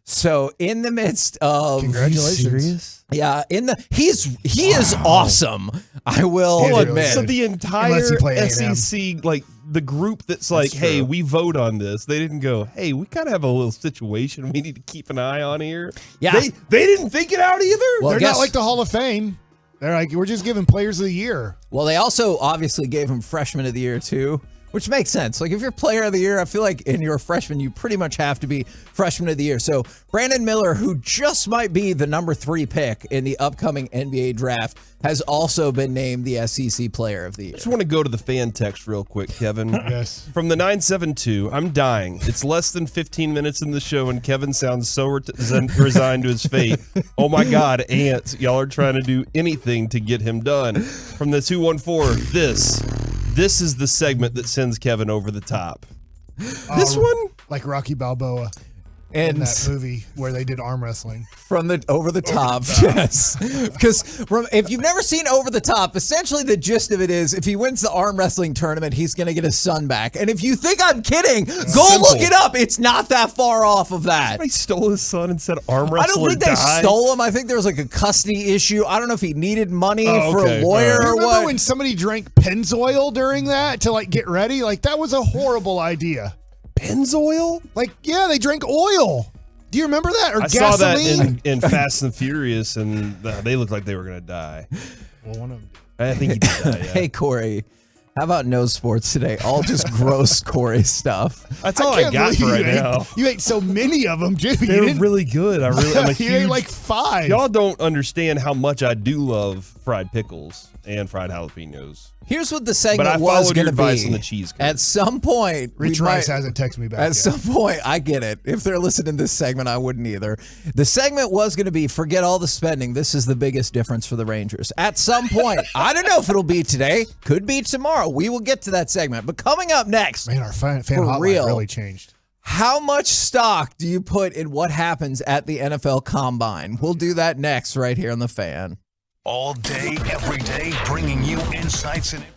So in the midst of Congratulations. Yeah, he is awesome. I will admit. So the entire Unless you play SEC, like the group that's like, hey, we vote on this. They didn't go, hey, we kind of have a little situation we need to keep an eye on here. Yeah. They didn't think it out either. Well, They're not like the Hall of Fame. They're like, we're just giving players of the year. Well, they also obviously gave him Freshman of the Year too, Which makes sense. Like if you're player of the year, I feel like in you're a freshman, you pretty much have to be freshman of the year. So Brandon Miller, who just might be the number 3 pick in the upcoming NBA draft, has also been named the SEC player of the year. I just want to go to the fan text real quick, Kevin. Yes. From the 972, I'm dying. It's less than 15 minutes in the show, and Kevin sounds so resigned to his fate. Oh my God, ants. Y'all are trying to do anything to get him done. From the 214, this is the segment that sends Kevin over the top. This one? Like Rocky Balboa in that movie where they did arm wrestling. From the Over the Top, yes. Because if you've never seen Over the Top, essentially the gist of it is if he wins the arm wrestling tournament, he's going to get his son back. And if you think I'm kidding, go look it up. It's not that far off of that. Somebody stole his son and said arm wrestler I don't think they stole him. I think there was like a custody issue. I don't know if he needed money for a lawyer or Remember what. when somebody drank Pennzoil during that to like get ready? Like that was a horrible idea. Pennzoil? Like, yeah, they drank oil. Do you remember that? Or I gasoline? saw that in Fast and Furious, and they looked like they were going to die. Well, one of them I think he did die, yeah. Hey, Corey, how about no sports today? All just gross Corey stuff. That's all I got for right now. You ate so many of them, dude. They're really good. I'm a you ate like 5. Y'all don't understand how much I do love fried pickles and fried jalapenos. Here's what the But segment I was followed going your to advice be. on the cheese curd. At some point, Rich Rice hasn't texted me back At yet. some point, I get it. If they're listening to this segment, I wouldn't either. The segment was going to be forget all the spending. This is the biggest difference for the Rangers. At some point, I don't know if it'll be today. Could be tomorrow. We will get to that segment. But coming up next, Man, our fan for hotline real, really changed. how much stock do you put in what happens at the NFL Combine? We'll do that next right here on The Fan. All day, every day, bringing you insights and information.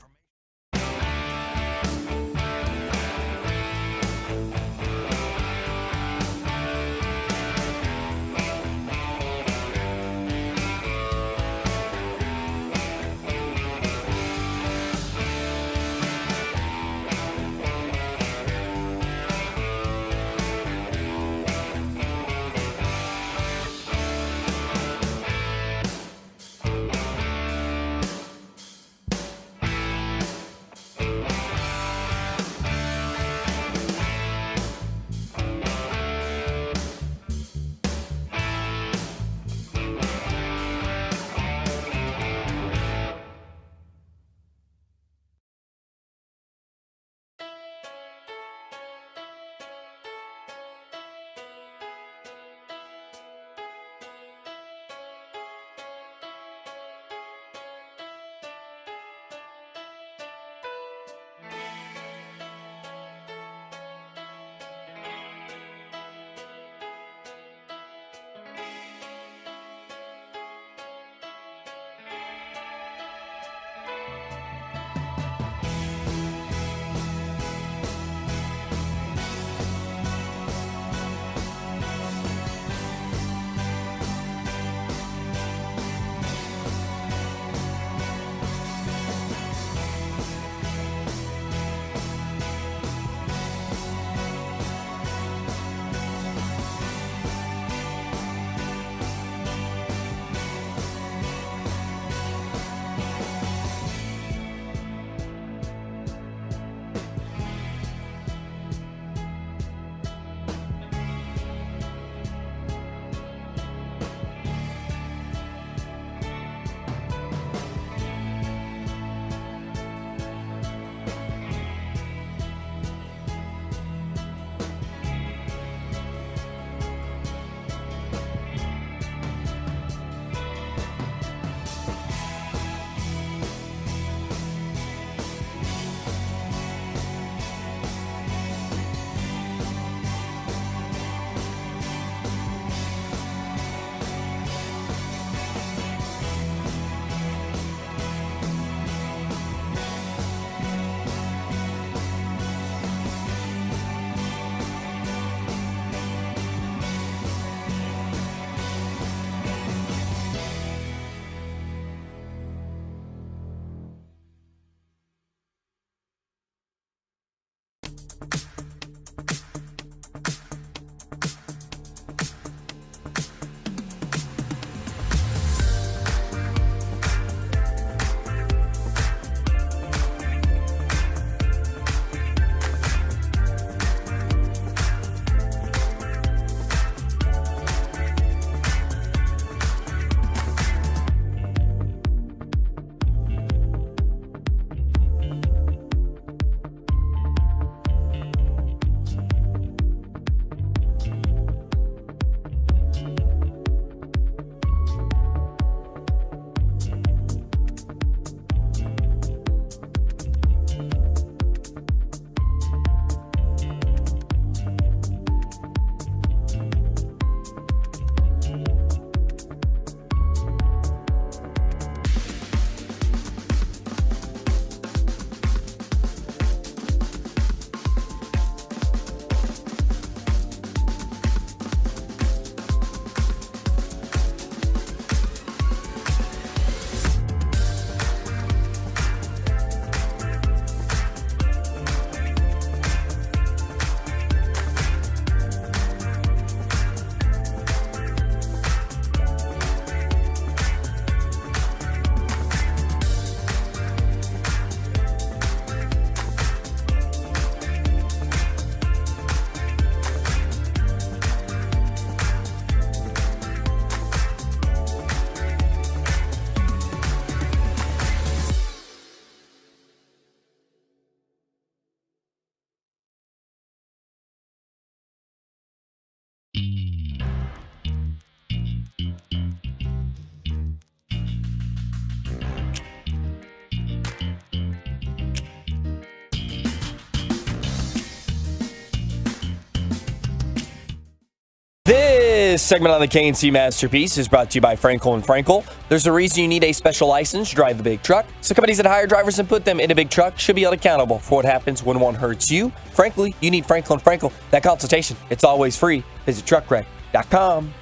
This segment on the KNC Masterpiece is brought to you by Frankel & Frankel. There's a reason you need a special license to drive the big truck. So companies that hire drivers and put them in a big truck should be held accountable for what happens when one hurts you. Frankly, you need Frankel & Frankel. That consultation, it's always free. Visit truckwreck.com.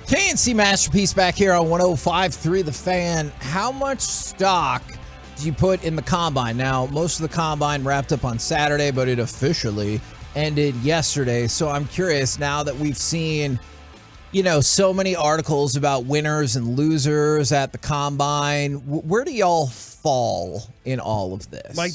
KNC Masterpiece back here on 105.3 The Fan. How much stock do you put in the Combine? Now, most of the Combine wrapped up on Saturday, but it officially ended yesterday. So I'm curious, now that we've seen, so many articles about winners and losers at the Combine, where do y'all fall in all of this? Like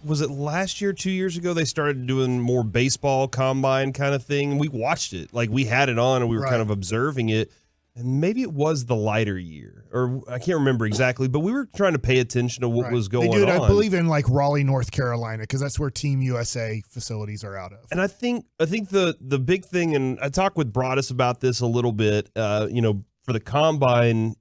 was it last year, 2 years ago, they started doing more baseball Combine kind of thing. We watched it. Like, we had it on and we were kind of observing it. And maybe it was the lighter year, or I can't remember exactly, but we were trying to pay attention to what was going on. They do it, I believe, in like Raleigh, North Carolina, because that's where Team USA facilities are out of. And I think the big thing, and I talked with Broadus about this a little bit, for the Combine,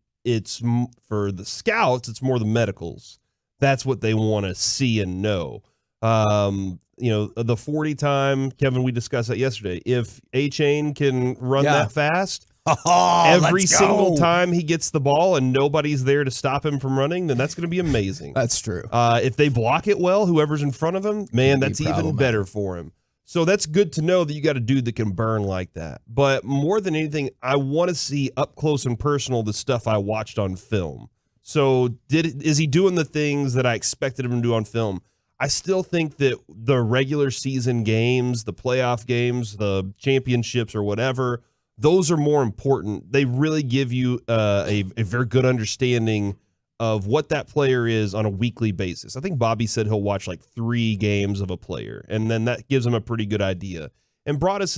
for the scouts, it's more the medicals. That's what they want to see and know. The 40 time, Kevin, we discussed that yesterday. If A-Chain can run that fast, every single time he gets the ball and nobody's there to stop him from running, then that's going to be amazing. That's true. If they block it well, whoever's in front of him, man, that's even better for him. So that's good to know that you got a dude that can burn like that. But more than anything, I want to see up close and personal the stuff I watched on film. So is he doing the things that I expected him to do on film? I still think that the regular season games, the playoff games, the championships or whatever, those are more important. They really give you a very good understanding of what that player is on a weekly basis. I think Bobby said he'll watch like 3 games of a player, and then that gives him a pretty good idea. And Broadus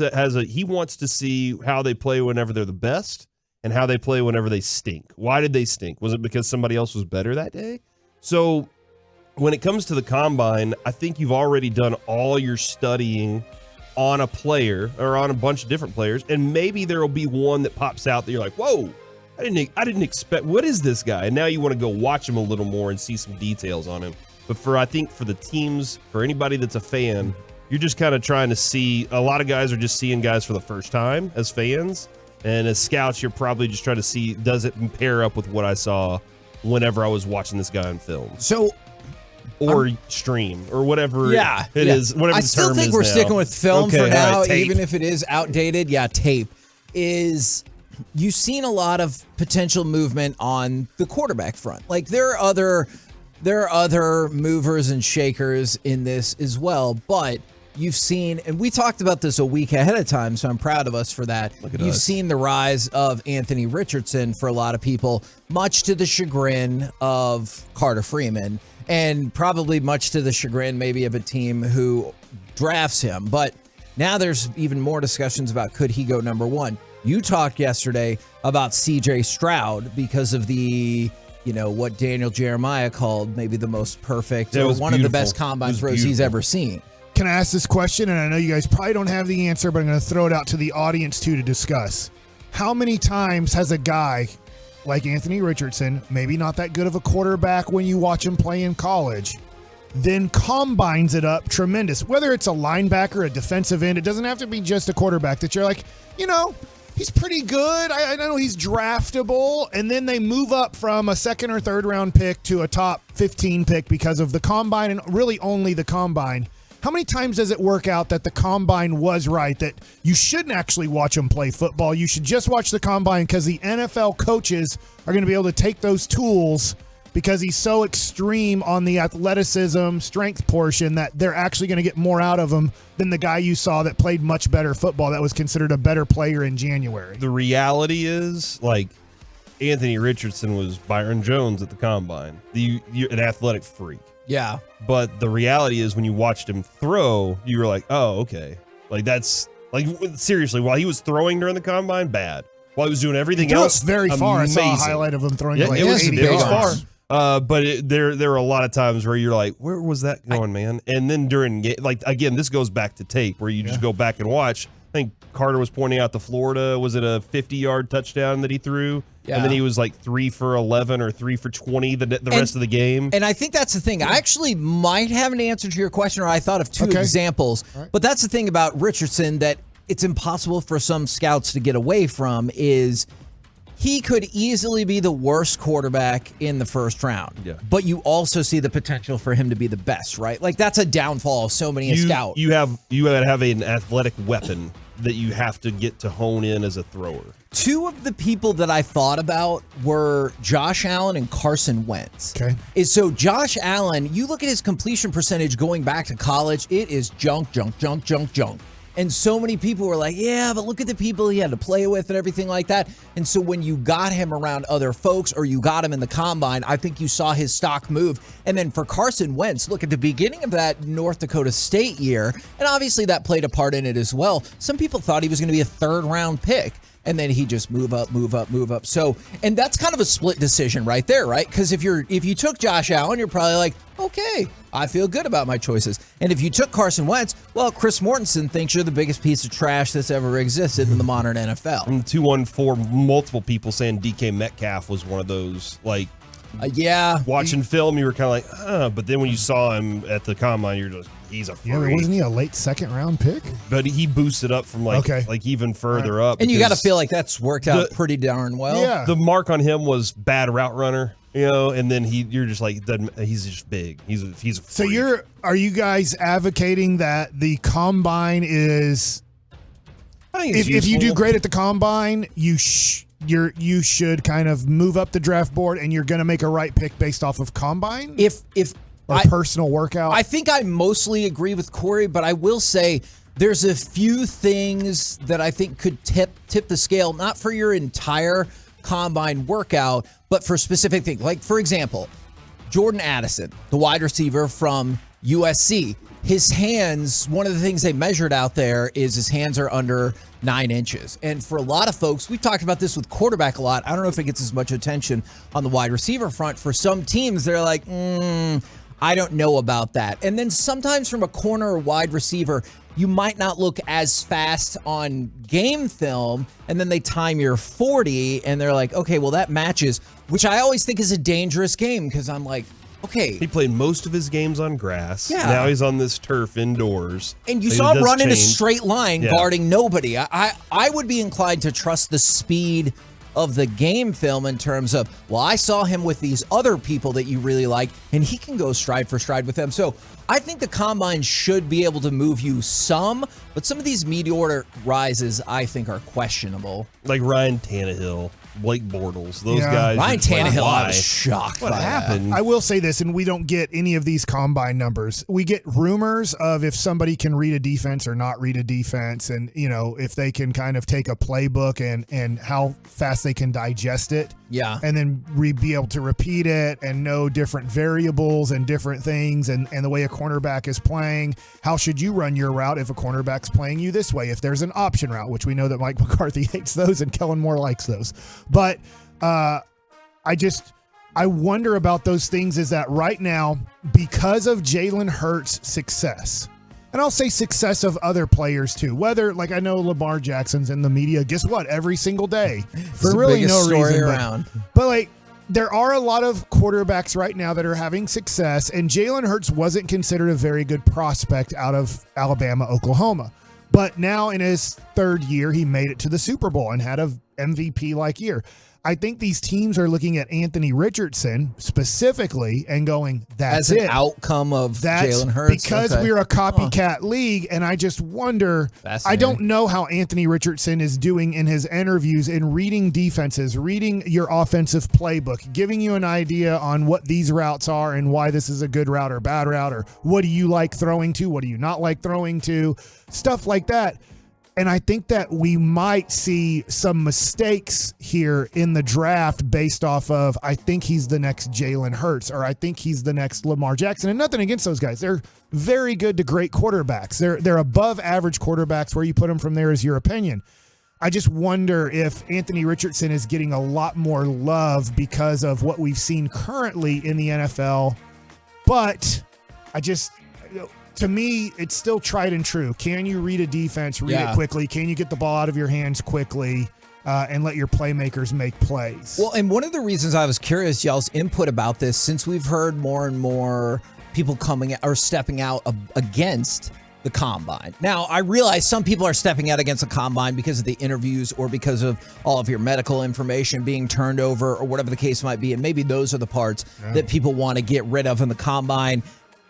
he wants to see how they play whenever they're the best and how they play whenever they stink. Why did they stink? Was it because somebody else was better that day? So when it comes to the Combine, I think you've already done all your studying on a player or on a bunch of different players, and maybe there will be one that pops out that you're like, whoa, I didn't expect, what is this guy? And now you want to go watch him a little more and see some details on him. But I think for the teams, for anybody that's a fan, you're just kind of trying to see, a lot of guys are just seeing guys for the first time as fans, and as scouts, you're probably just trying to see, does it pair up with what I saw whenever I was watching this guy on film? Or stream, or whatever it is. Whatever I still think we're sticking with film for now, even if it is outdated. Yeah, tape is. You've seen a lot of potential movement on the quarterback front. Like there are other movers and shakers in this as well, but you've seen, and we talked about this a week ahead of time, so I'm proud of us for that. You've seen the rise of Anthony Richardson for a lot of people, much to the chagrin of Carter Freeman. And probably much to the chagrin maybe of a team who drafts him. But now there's even more discussions about could he go number 1. You talked yesterday about C.J. Stroud because of the, what Daniel Jeremiah called maybe the most perfect or one of the best combine throws he's ever seen. Can I ask this question? And I know you guys probably don't have the answer, but I'm going to throw it out to the audience too to discuss. How many times has a guy like Anthony Richardson, maybe not that good of a quarterback when you watch him play in college, then combines it up tremendous? Whether it's a linebacker, a defensive end, it doesn't have to be just a quarterback that you're like, he's pretty good. I know he's draftable. And then they move up from a second or third round pick to a top 15 pick because of the combine, and really only the combine. How many times does it work out that the combine was right, that you shouldn't actually watch him play football? You should just watch the combine because the NFL coaches are going to be able to take those tools because he's so extreme on the athleticism, strength portion that they're actually going to get more out of him than the guy you saw that played much better football that was considered a better player in January. The reality is, like, Anthony Richardson was Byron Jones at the combine. You're an athletic freak. Yeah. But the reality is when you watched him throw, you were like, oh, okay. Like, that's, like, seriously, while he was throwing during the combine, bad. While he was doing everything else, very far. amazing. I saw a highlight of him throwing it was 80 yards. far. But there were a lot of times where you're like, where was that going, man? And then during, like, again, this goes back to tape where you just go back and watch. I think Carter was pointing out the Florida, was it a 50-yard touchdown that he threw? Yeah. And then he was like 3 for 11 or 3 for 20 the rest of the game. And I think that's the thing. I actually might have an answer to your question, or I thought of two examples. Right. But that's the thing about Richardson, that it's impossible for some scouts to get away from is he could easily be the worst quarterback in the first round. Yeah. But you also see the potential for him to be the best, right? Like that's a downfall of so many scouts. You gotta have an athletic weapon that you have to get to hone in as a thrower. Two of the people that I thought about were Josh Allen and Carson Wentz. Okay. So Josh Allen, you look at his completion percentage going back to college, it is junk. And so many people were like, yeah, but look at the people he had to play with and everything like that. And so when you got him around other folks or you got him in the combine, I think you saw his stock move. And then for Carson Wentz, look at the beginning of that North Dakota State year, and obviously that played a part in it as well. Some people thought he was going to be a third-round pick. And then he just move up. So, and that's kind of a split decision right there, right? Because if you took Josh Allen, you're probably like, okay, I feel good about my choices. And if you took Carson Wentz, well, Chris Mortensen thinks you're the biggest piece of trash that's ever existed in the modern NFL. And 214, multiple people saying DK Metcalf was one of those, like, watching film, you were kind of like, but then when you saw him at the combine, you're just, he's a freak. Yeah, wasn't he a late second-round pick? But he boosted up from like even further up. And you got to feel like that's worked out pretty darn well. Yeah. The mark on him was bad route runner, and then you're just like, he's just big. He's a freak. So are you guys advocating that the combine is? I think it's if you do useful. great at the combine, you should kind of move up the draft board, and you're going to make a right pick based off of combine. Personal workout. I think I mostly agree with Corey, but I will say there's a few things that I think could tip the scale, not for your entire combine workout, but for specific things. Like, for example, Jordan Addison, the wide receiver from USC. His hands, one of the things they measured out there is his hands are under 9 inches. And for a lot of folks, we've talked about this with quarterback a lot. I don't know if it gets as much attention on the wide receiver front. For some teams, they're like, I don't know about that. And then sometimes from a corner or wide receiver, you might not look as fast on game film, and then they time your 40, and they're like, okay, well, that matches, which I always think is a dangerous game because I'm like, okay. He played most of his games on grass. Yeah. Now he's on this turf indoors. And you So saw it him does run in a change. straight line, Yeah. guarding nobody. I would be inclined to trust the speed of the game film in terms of, well, I saw him with these other people that you really like, and he can go stride for stride with them. So I think the combine should be able to move you some, but some of these meteoric rises I think are questionable. Like Ryan Tannehill, Blake Bortles, those guys. Ryan Tannehill, I why? was shocked What by happened? I will say this, and we don't get any of these combine numbers. We get rumors of if somebody can read a defense or not read a defense, and if they can kind of take a playbook and how fast they can digest it. Yeah. And then be able to repeat it and know different variables and different things and the way a cornerback is playing. How should you run your route if a cornerback's playing you this way? If there's an option route, which we know that Mike McCarthy hates those and Kellen Moore likes those. But I wonder about those things is that right now, because of Jalen Hurts' success, and I'll say success of other players too, whether, like, I know Lamar Jackson's in the media, guess what, every single day for the really biggest no story reason. around. But like, there are a lot of quarterbacks right now that are having success, and Jalen Hurts wasn't considered a very good prospect out of Alabama, Oklahoma. But now in his third year, he made it to the Super Bowl and had a MVP-like year. I think these teams are looking at Anthony Richardson specifically and going, that's As an it. outcome of That's Jalen Hurts. because Okay. we're a copycat league, and I just wonder. I don't know how Anthony Richardson is doing in his interviews in reading defenses, reading your offensive playbook, giving you an idea on what these routes are and why this is a good route or bad route, or what do you like throwing to, what do you not like throwing to, stuff like that. And I think that we might see some mistakes here in the draft based off of, I think he's the next Jalen Hurts, or I think he's the next Lamar Jackson. And nothing against those guys. They're very good to great quarterbacks. They're above average quarterbacks. Where you put them from there is your opinion. I just wonder if Anthony Richardson is getting a lot more love because of what we've seen currently in the NFL. But to me, it's still tried and true. Can you read a defense, read it quickly? Can you get the ball out of your hands quickly and let your playmakers make plays? Well, and one of the reasons I was curious, y'all's input about this, since we've heard more and more people coming or stepping out against the combine. Now, I realize some people are stepping out against the combine because of the interviews or because of all of your medical information being turned over or whatever the case might be. And maybe those are the parts that people want to get rid of in the combine.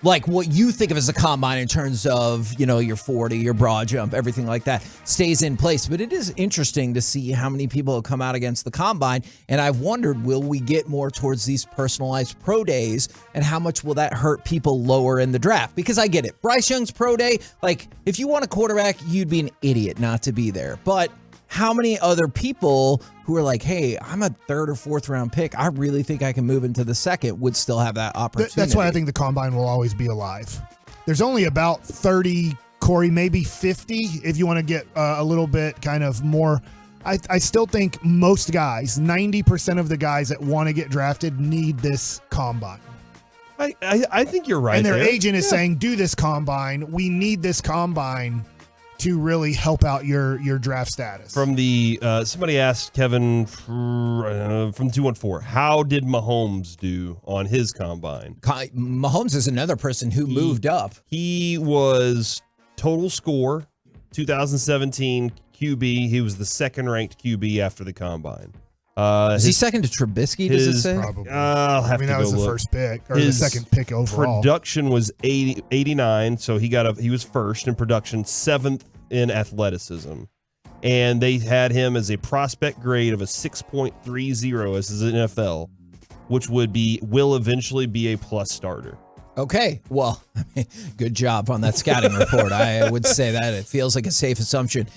Like what you think of as a combine in terms of, your 40, your broad jump, everything like that stays in place. But it is interesting to see how many people have come out against the combine. And I've wondered, will we get more towards these personalized pro days? And how much will that hurt people lower in the draft? Because I get it. Bryce Young's pro day, like if you want a quarterback, you'd be an idiot not to be there. But how many other people who are like, hey, I'm a third or fourth round pick, I really think I can move into the second, would still have that opportunity? That's why I think the combine will always be alive. There's only about 30, Corey, maybe 50 if you want to get a little bit kind of more. I still think most guys, 90% of the guys that want to get drafted need this combine. I think you're right. And their agent is saying, do this combine. We need this combine to really help out your draft status. From the somebody asked Kevin from 214, how did Mahomes do on his combine? Mahomes is another person who moved up. He was total score 2017 QB. He was the second ranked QB after the combine. Is he second to Trubisky? Does it say? Probably. I'll have to that go was the look. first pick or His the second pick overall. Production was 89, so he was first in production, seventh in athleticism, and they had him as a prospect grade of a 6.30 as his NFL, which will eventually be a plus starter. Okay, well, good job on that scouting report. I would say that it feels like a safe assumption.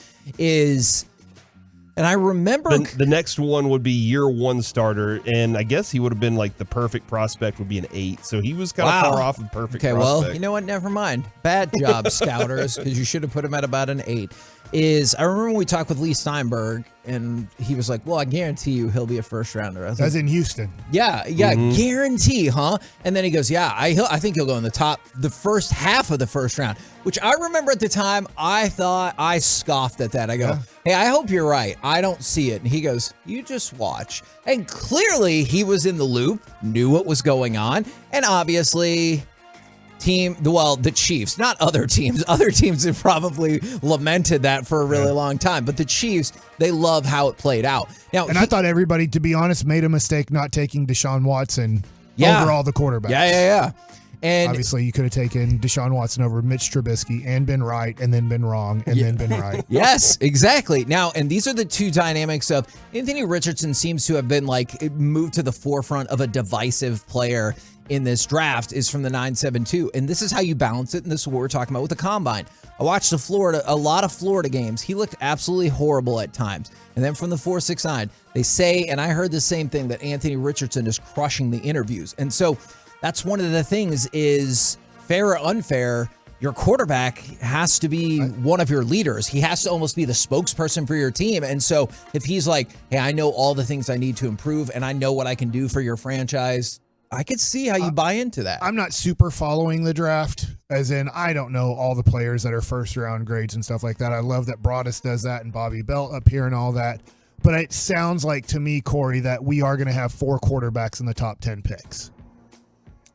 And I remember the next one would be year one starter, and I guess he would have been like the perfect prospect would be an 8. So he was kind of far off of perfect prospect. Well, you know what? Never mind. Bad job, scouters, because you should have put him at about an 8. I remember when we talked with Lee Steinberg, and he was like, well, I guarantee you he'll be a first rounder. As in Houston. Yeah, guarantee, huh? And then he goes, yeah, I think he'll go in the first half of the first round, which I remember at the time, I thought I scoffed at that. I go, hey, I hope you're right. I don't see it. And he goes, you just watch. And clearly he was in the loop, knew what was going on, and obviously the Chiefs, not other teams. Other teams have probably lamented that for a really long time. But the Chiefs, they love how it played out. Now, I thought everybody, to be honest, made a mistake not taking Deshaun Watson over all the quarterbacks. Yeah. And obviously, you could have taken Deshaun Watson over Mitch Trubisky and been right, and then been wrong, and then been right. Yes, exactly. Now, and these are the two dynamics of Anthony Richardson seems to have been moved to the forefront of a divisive player in this draft is from the 9-7-2. And this is how you balance it. And this is what we're talking about with the combine. I watched a lot of Florida games. He looked absolutely horrible at times. And then from the 4-6-9, they say, and I heard the same thing, that Anthony Richardson is crushing the interviews. And so that's one of the things is, fair or unfair, your quarterback has to be one of your leaders. He has to almost be the spokesperson for your team. And so if he's like, hey, I know all the things I need to improve and I know what I can do for your franchise, I could see how you buy into that. I'm not super following the draft, as in I don't know all the players that are first round grades and stuff like that. I love that Broadus does that and Bobby Belt up here and all that. But it sounds like to me, Corey, that we are going to have 4 quarterbacks in the top 10 picks.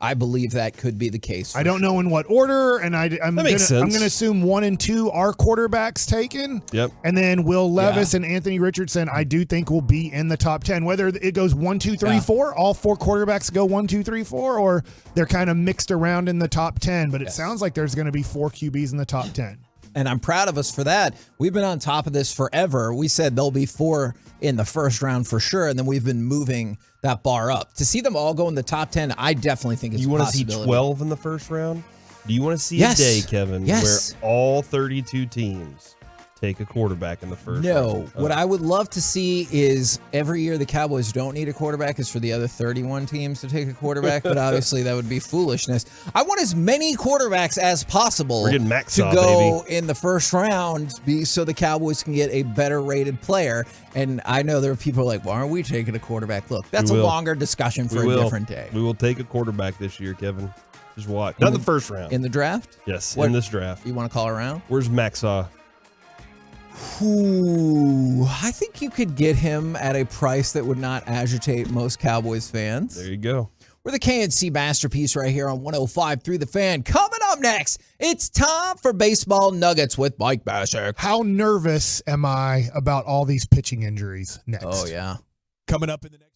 I believe that could be the case. I don't know in what order, and I'm going to assume 1 and 2 are quarterbacks taken. Yep. And then Will Levis and Anthony Richardson, I do think will be in the top 10. Whether it goes 1, 2, 3, 4, all 4 quarterbacks go 1, 2, 3, 4, or they're kind of mixed around in the top 10. But it sounds like there's going to be 4 QBs in the top 10. And I'm proud of us for that. We've been on top of this forever. We said there'll be 4 in the first round for sure, and then we've been moving that bar up. To see them all go in the top 10, I definitely think it's a possibility. You want to see 12 in the first round? Do you want to see a day, Kevin, where all 32 teams take a quarterback in the first round? No. What I would love to see is every year the Cowboys don't need a quarterback is for the other 31 teams to take a quarterback, but obviously that would be foolishness. I want as many quarterbacks as possible to go in the first round so the Cowboys can get a better rated player. And I know there are people like, why aren't we taking a quarterback? Look, that's a longer discussion for a different day. We will take a quarterback this year, Kevin. Just watch. Not the first round. In the draft? Yes, in this draft. You want to call around? Where's Maxaw? Ooh, I think you could get him at a price that would not agitate most Cowboys fans. There you go. We're the KNC Masterpiece right here on 105 through the Fan. Coming up Up next, it's time for Baseball Nuggets with Mike Baschek. How nervous am I about all these pitching injuries next? Oh, yeah. Coming up in the next.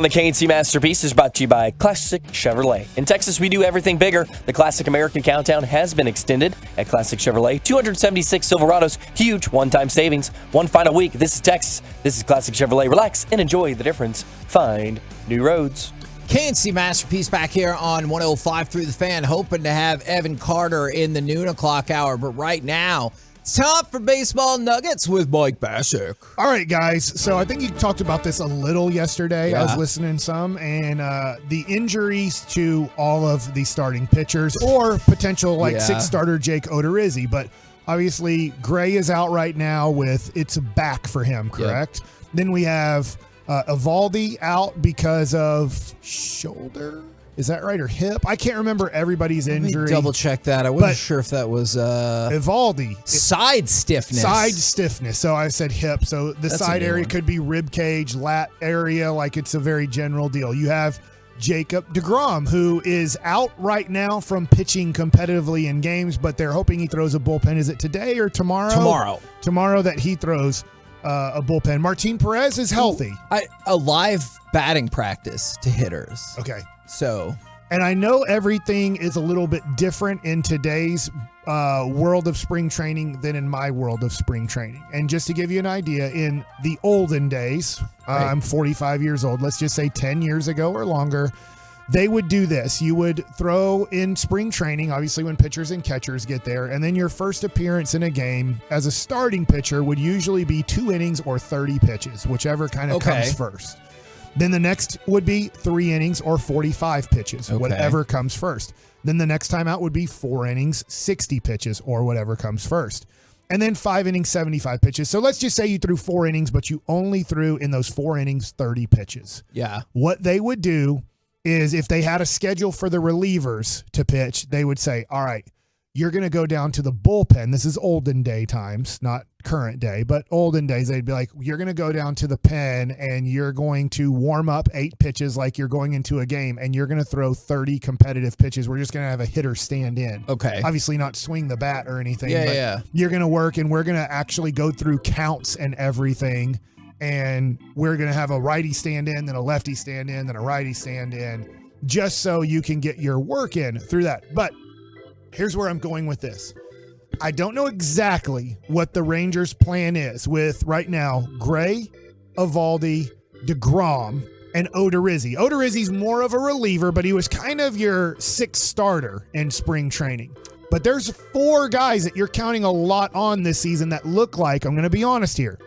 The KNC Masterpiece is brought to you by Classic Chevrolet. In Texas, we do everything bigger. The Classic American Countdown has been extended at Classic Chevrolet. 276 Silverados, huge one-time savings. One final week. This is Texas. This is Classic Chevrolet. Relax and enjoy the difference. Find new roads. KNC Masterpiece back here on 105 through the Fan, hoping to have Evan Carter in the noon o'clock hour. But right now, it's time for Baseball Nuggets with Mike Bassick. All right, guys. So I think you talked about this a little yesterday. Yeah. I was listening some, and the injuries to all of the starting pitchers or potential sixth starter Jake Odorizzi. But obviously, Gray is out right now with it's a back for him, correct? Yep. Then we have Evaldi out because of shoulder. Is that right? Or hip? I can't remember everybody's injury. Double check that. I wasn't sure if that was Evaldi. Side stiffness. Side stiffness. So I said hip. So the side area could be rib cage, lat area, like it's a very general deal. You have Jacob deGrom, who is out right now from pitching competitively in games, but they're hoping he throws a bullpen. Is it today or tomorrow? Tomorrow. Tomorrow that he throws a bullpen. Martin Perez is healthy. A live batting practice to hitters. Okay. So, and I know everything is a little bit different in today's world of spring training than in my world of spring training. And just to give you an idea, in the olden days, I'm 45 years old, let's just say 10 years ago or longer, they would do this. You would throw in spring training, obviously when pitchers and catchers get there, and then your first appearance in a game as a starting pitcher would usually be 2 innings or 30 pitches, whichever kind of comes first. Then the next would be 3 innings or 45 pitches, whatever comes first. Then the next time out would be 4 innings, 60 pitches, or whatever comes first. And then 5 innings, 75 pitches. So let's just say you threw 4 innings, but you only threw in those 4 innings 30 pitches. Yeah. What they would do is if they had a schedule for the relievers to pitch, they would say, all right, you're going to go down to the bullpen. This is olden day times, not current day, but olden days. They'd be like, you're going to go down to the pen and you're going to warm up 8 pitches like you're going into a game, and you're going to throw 30 competitive pitches. We're just going to have a hitter stand in. Okay. Obviously not swing the bat or anything. Yeah, but yeah. You're going to work, and we're going to actually go through counts and everything. And we're going to have a righty stand in, then a lefty stand in, then a righty stand in, just so you can get your work in through that. But here's where I'm going with this. I don't know exactly what the Rangers' plan is with right now Gray, Evaldi, deGrom, and Odorizzi. Odorizzi's more of a reliever, but he was kind of your 6th starter in spring training. But there's 4 guys that you're counting a lot on this season that look like, I'm going to be honest here,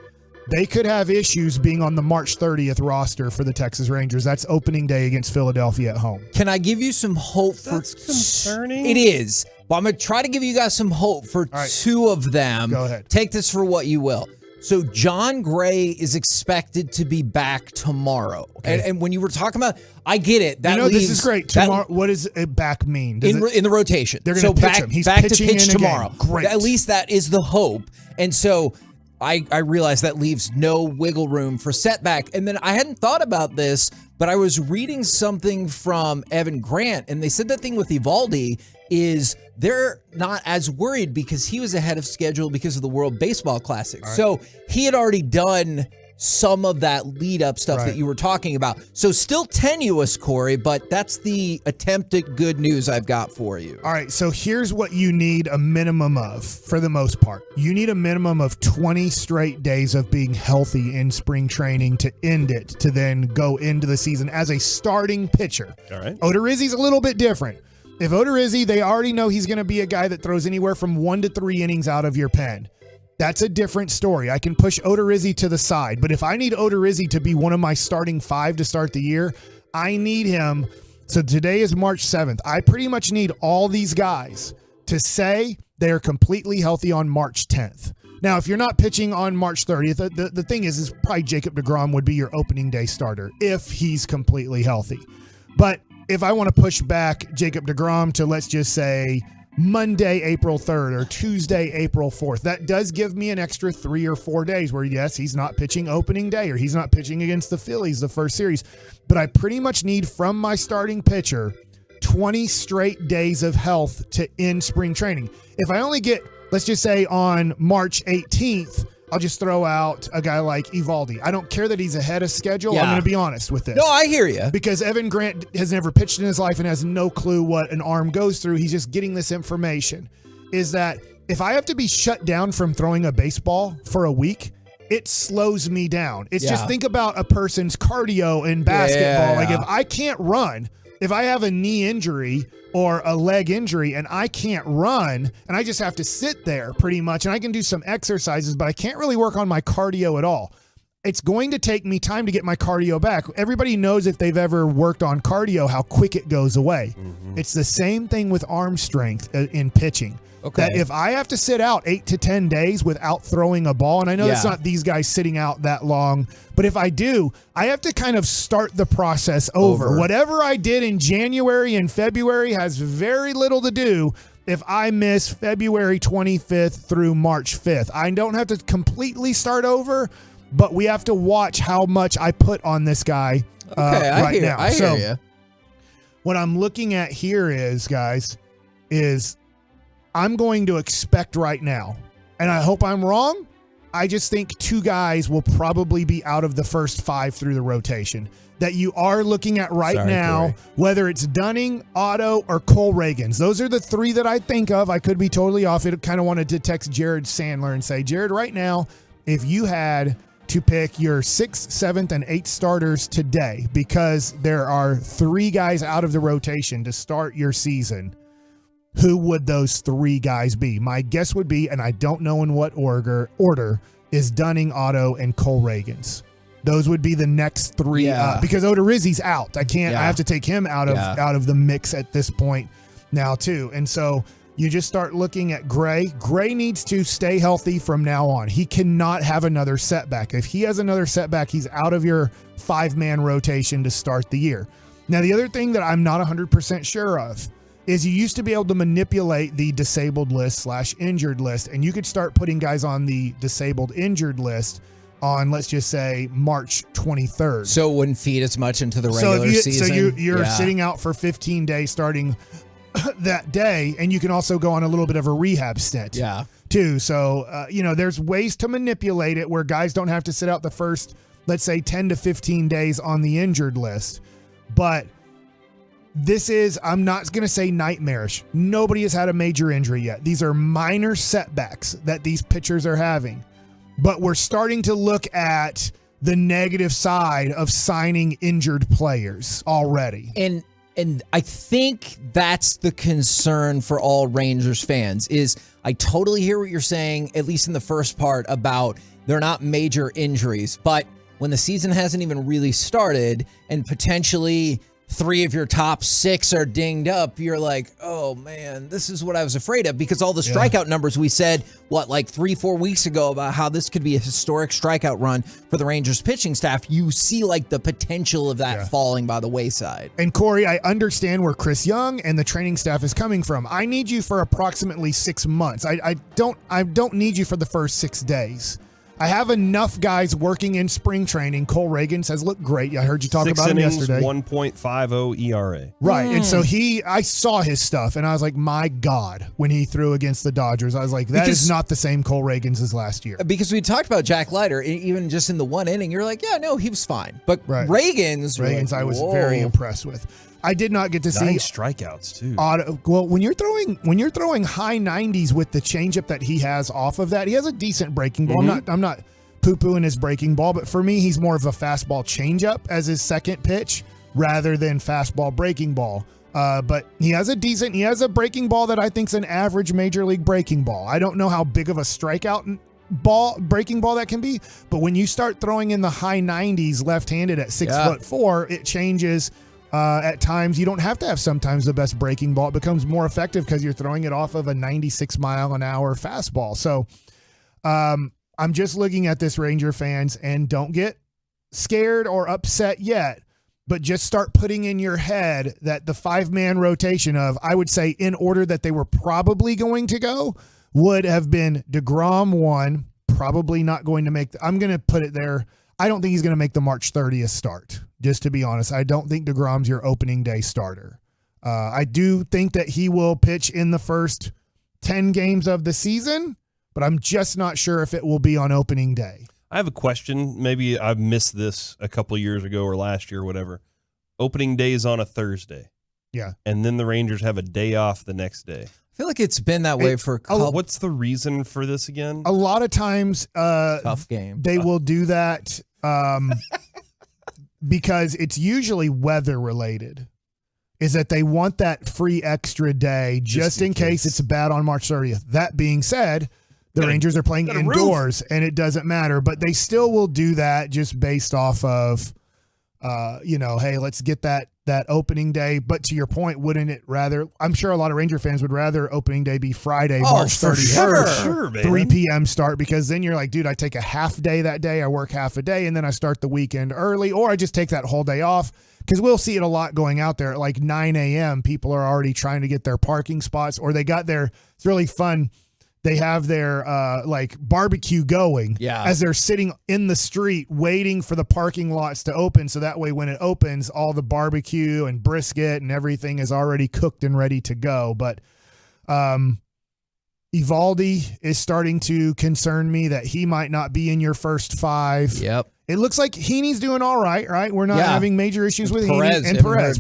they could have issues being on the March 30th roster for the Texas Rangers. That's opening day against Philadelphia at home. Can I give you some hope for concerning? It is. But I'm going to try to give you guys some hope for 2 of them. Go ahead. Take this for what you will. So John Gray is expected to be back tomorrow. Okay. And when you were talking about, I get it. That this is great. Tomorrow, what does a back mean? In the rotation. They're going to pitch back, him. He's back to pitching pitch in a tomorrow. game. Great. At least that is the hope. And so I realized that leaves no wiggle room for setback. And then I hadn't thought about this, but I was reading something from Evan Grant, and they said the thing with Evaldi is they're not as worried because he was ahead of schedule because of the World Baseball Classic. Right. So he had already done some of that lead-up stuff that you were talking about. So still tenuous, Corey, but that's the attempt at good news I've got for you. All right, so here's what you need a minimum of, for the most part. You need a minimum of 20 straight days of being healthy in spring training to end it, to then go into the season as a starting pitcher. All right. Odorizzi's a little bit different. If Odorizzi, they already know he's going to be a guy that throws anywhere from 1 to 3 innings out of your pen. That's a different story. I can push Odorizzi to the side, but if I need Odorizzi to be one of my starting 5 to start the year, I need him. So today is March 7th. I pretty much need all these guys to say they're completely healthy on March 10th. Now, if you're not pitching on March 30th, the thing is probably Jacob deGrom would be your opening day starter if he's completely healthy. But if I want to push back Jacob deGrom to, let's just say, Monday, April 3rd or Tuesday, April 4th. That does give me an extra 3 or 4 days where, yes, he's not pitching opening day or he's not pitching against the Phillies the first series. But I pretty much need from my starting pitcher 20 straight days of health to end spring training. If I only get, let's just say on March 18th, I'll just throw out a guy like Evaldi. I don't care that he's ahead of schedule. I'm going to be honest with this. No, I hear you. Because Evan Grant has never pitched in his life and has no clue what an arm goes through. He's just getting this information. Is that if I have to be shut down from throwing a baseball for a week, it slows me down. It's just think about a person's cardio in basketball. Like if I can't run, if I have a knee injury or a leg injury and I can't run and I just have to sit there pretty much and I can do some exercises, but I can't really work on my cardio at all. It's going to take me time to get my cardio back. Everybody knows if they've ever worked on cardio, how quick it goes away. Mm-hmm. It's the same thing with arm strength in pitching. Okay. That if I have to sit out 8 to 10 days without throwing a ball, and I know it's not these guys sitting out that long, but if I do, I have to kind of start the process over. Whatever I did in January and February has very little to do if I miss February 25th through March 5th. I don't have to completely start over, but we have to watch how much I put on this guy right now. I hear you. What I'm looking at here is, guys, is I'm going to expect right now, and I hope I'm wrong, I just think 2 guys will probably be out of the first 5 through the rotation that you are looking at now, Corey. Whether it's Dunning, Otto, or Cole Reagans. Those are the 3 that I think of. I could be totally off. It kind of wanted to text Jared Sandler and say, Jared, right now, if you had to pick your 6th, 7th, and 8th starters today, because there are 3 guys out of the rotation to start your season, who would those 3 guys be? My guess would be, and I don't know in what order, is Dunning, Otto, and Cole Reagans. Those would be the next 3 because Odorizzi's out. I have to take him out of the mix at this point now too. And so you just start looking at Gray. Gray needs to stay healthy from now on. He cannot have another setback. If he has another setback, he's out of your 5-man rotation to start the year. Now, the other thing that I'm not 100% sure of is you used to be able to manipulate the disabled list / injured list, and you could start putting guys on the disabled injured list on, let's just say, March 23rd. So it wouldn't feed as much into the regular season. So you're sitting out for 15 days starting that day, and you can also go on a little bit of a rehab stint too. So, there's ways to manipulate it where guys don't have to sit out the first, let's say, 10 to 15 days on the injured list. But this is, I'm not going to say nightmarish. Nobody has had a major injury yet. These are minor setbacks that these pitchers are having. But we're starting to look at the negative side of signing injured players already. And I think that's the concern for all Rangers fans is I totally hear what you're saying, at least in the first part, about they're not major injuries. But when the season hasn't even really started and potentially 3 of your top 6 are dinged up, you're like, oh man, this is what I was afraid of, because all the strikeout numbers we said, 3-4 weeks ago about how this could be a historic strikeout run for the Rangers pitching staff, you see like the potential of that falling by the wayside. And Corey, I understand where Chris Young and the training staff is coming from. I need you for approximately 6 months. I don't need you for the first 6 days. I have enough guys working in spring training. Cole Reagans has looked great. I heard you talk about him yesterday. 1.50 ERA. Right. And so I saw his stuff, and I was like, my God, when he threw against the Dodgers, I was like, that is not the same Cole Reagans as last year. Because we talked about Jack Leiter, even just in the one inning, you're like, yeah, no, he was fine. But Reagans, like, I was very impressed with. I did not get to see 9 strikeouts too. Well, when you're throwing high 90s with the changeup that he has off of that, he has a decent breaking ball. I'm not poo-pooing his breaking ball, but for me, he's more of a fastball changeup as his second pitch rather than fastball breaking ball. But he has a breaking ball that I think's an average major league breaking ball. I don't know how big of a strikeout breaking ball that can be, but when you start throwing in the high 90s left-handed at 6'4", it changes. At times, you don't have to have sometimes the best breaking ball. It becomes more effective because you're throwing it off of a 96-mile-an-hour fastball. So I'm just looking at this, Ranger fans, and don't get scared or upset yet, but just start putting in your head that the 5-man rotation of, I would say, in order that they were probably going to go, would have been DeGrom 1, probably not going to make I'm going to put it there. I don't think he's going to make the March 30th start, just to be honest. I don't think DeGrom's your opening day starter. I do think that he will pitch in the first 10 games of the season, but I'm just not sure if it will be on opening day. I have a question. Maybe I missed this a couple of years ago or last year or whatever. Opening day is on a Thursday. Yeah. And then the Rangers have a day off the next day. I feel like it's been that way for a couple. What's the reason for this again? A lot of times tough game. They will do that because it's usually weather related. Is that they want that free extra day just in case it's bad on March 30th. That being said, the Rangers are playing indoors and it doesn't matter, but they still will do that just based off of hey, let's get that opening day. But to your point, wouldn't it rather, I'm sure a lot of Ranger fans would rather opening day be Friday, March 31st, sure, man. 3 p.m. start, because then you're like, dude, I take a half day that day, I work half a day, and then I start the weekend early, or I just take that whole day off, because we'll see it a lot going out there at like 9 a.m. People are already trying to get their parking spots, or they got their, it's really fun, they have their like barbecue going as they're sitting in the street waiting for the parking lots to open. So that way when it opens, all the barbecue and brisket and everything is already cooked and ready to go. But Evaldi is starting to concern me that he might not be in your first 5. Yep. It looks like Heaney's doing all right, right? We're not having major issues with Perez, Heaney and Perez.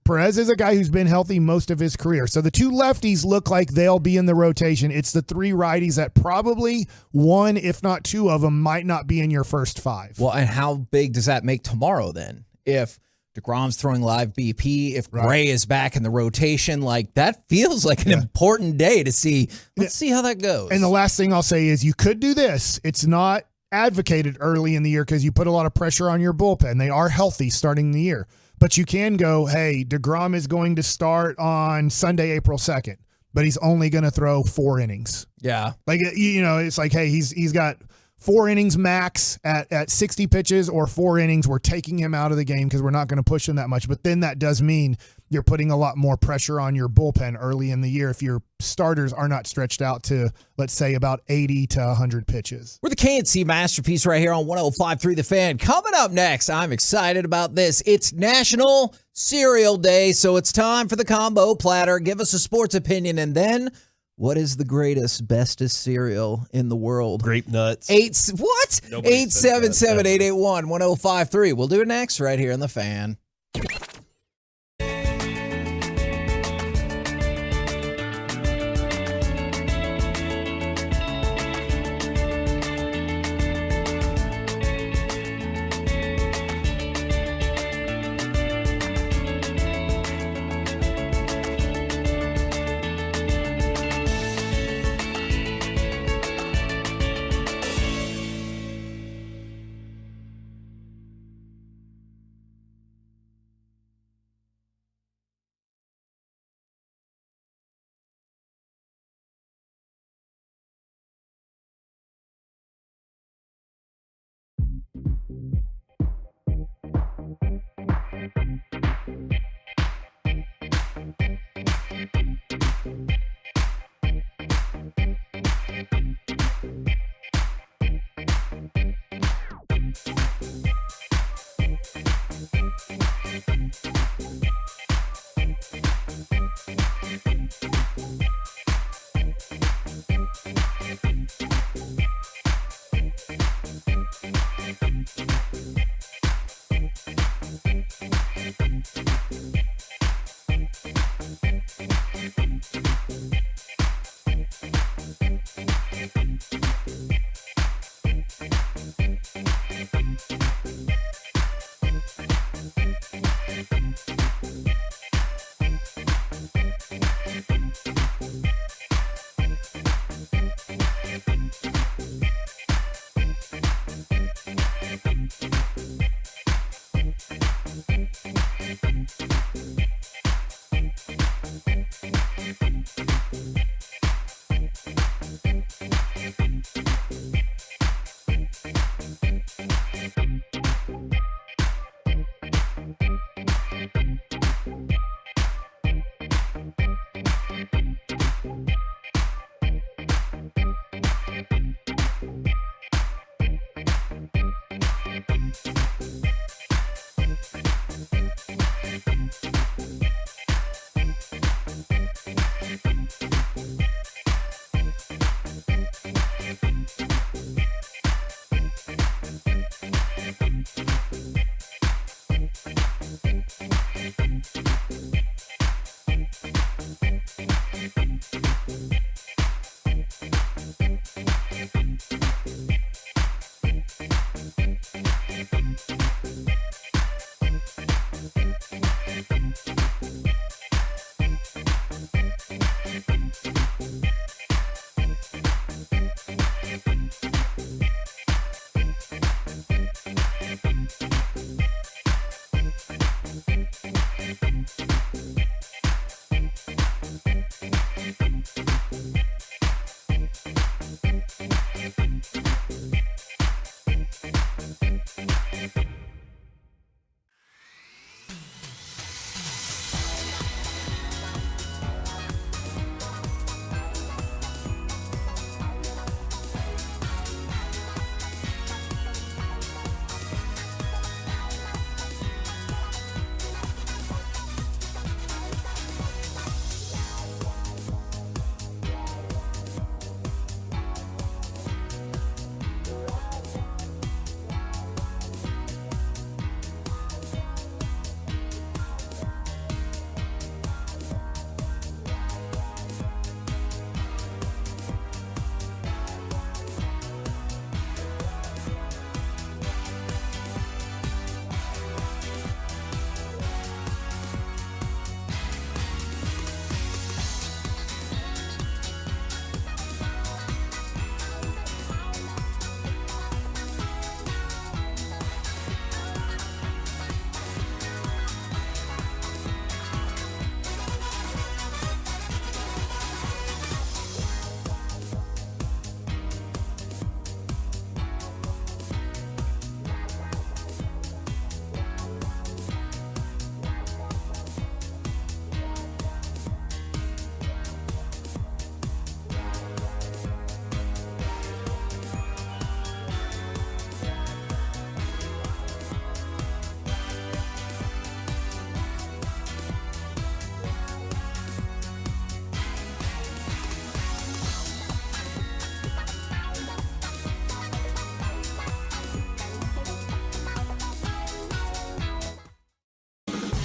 Perez is a guy who's been healthy most of his career. So the 2 lefties look like they'll be in the rotation. It's the 3 righties that probably 1, if not 2 of them, might not be in your first 5. Well, and how big does that make tomorrow then? If DeGrom's throwing live BP, if Gray is back in the rotation, like that feels like an important day to see. Let's see how that goes. And the last thing I'll say is you could do this. It's not advocated early in the year because you put a lot of pressure on your bullpen. They are healthy starting the year, but you can go, hey, DeGrom is going to start on Sunday, April 2nd, but he's only going to throw 4 innings. Yeah. Like, it's like, hey, he's got 4 innings max at 60 pitches, or 4 innings. We're taking him out of the game because we're not going to push him that much. But then that does mean you're putting a lot more pressure on your bullpen early in the year if your starters are not stretched out to, let's say, about 80 to 100 pitches. We're the KNC Masterpiece right here on 105.3 The Fan. Coming up next, I'm excited about this. It's National Cereal Day, so it's time for the combo platter. Give us a sports opinion, and then what is the greatest, bestest cereal in the world? Grape nuts. 877-881-1053. We'll do it next right here on The Fan.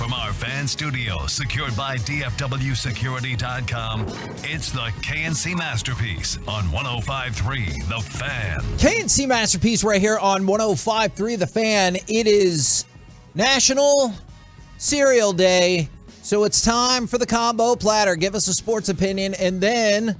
From our fan studio, secured by DFWsecurity.com, it's the KNC Masterpiece on 105.3 The Fan. KNC Masterpiece right here on 105.3 The Fan. It is National Cereal Day, so it's time for the combo platter. Give us a sports opinion, and then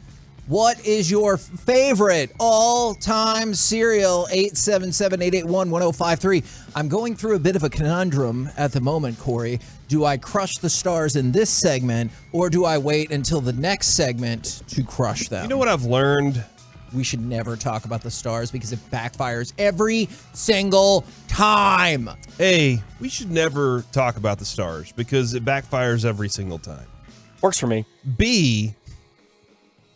what is your favorite all-time cereal? 877-881-1053. I'm going through a bit of a conundrum at the moment, Corey. Do I crush the stars in this segment, or do I wait until the next segment to crush them? You know what I've learned? We should never talk about the stars because it backfires every single time. A, we should never talk about the stars because it backfires every single time. Works for me. B,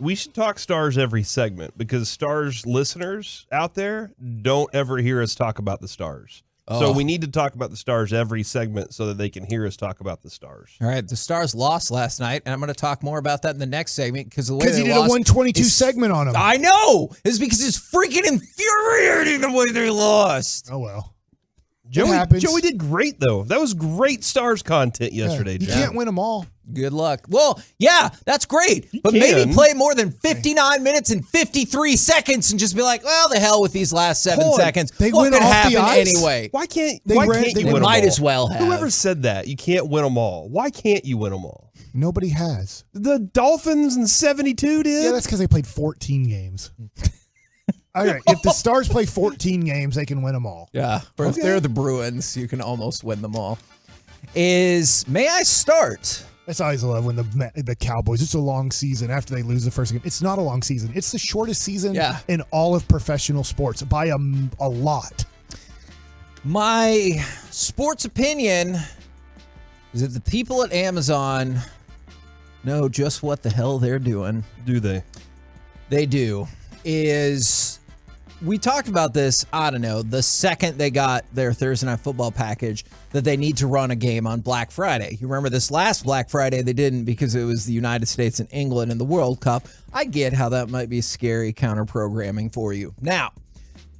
we should talk stars every segment because stars listeners out there don't ever hear us talk about the stars. So we need to talk about the stars every segment so that they can hear us talk about the stars. All right, the Stars lost last night, and I'm going to talk more about that in the next segment because the way Because he did a 122 segment on him. I know. It's because it's freaking infuriating the way they lost. Oh, well. Joey did great, though. That was great Stars content yesterday. You can't win them all. Good luck. Well, yeah, that's great. But maybe play more than 59 minutes and 53 seconds and just be like, well, the hell with these last 7 seconds. They what went could off happen the ice? anyway? Why can't They you ran- win they them might all? as well have. Whoever said that? You can't win them all. Why can't you win them all? Nobody has. The Dolphins in 72 did? Yeah, that's because they played 14 games. All right, if the Stars play 14 games, they can win them all. Yeah, but if they're the Bruins, you can almost win them all. May I start? That's always love when the Cowboys. It's a long season after they lose the first game. It's not a long season. It's the shortest season in all of professional sports by a lot. My sports opinion is that the people at Amazon know just what the hell they're doing. Do they? They do. We talked about this, I don't know, the second they got their Thursday Night Football package, that they need to run a game on Black Friday. You remember this last Black Friday, they didn't because it was the United States and England in the World Cup. I get how that might be scary counter-programming for you. Now,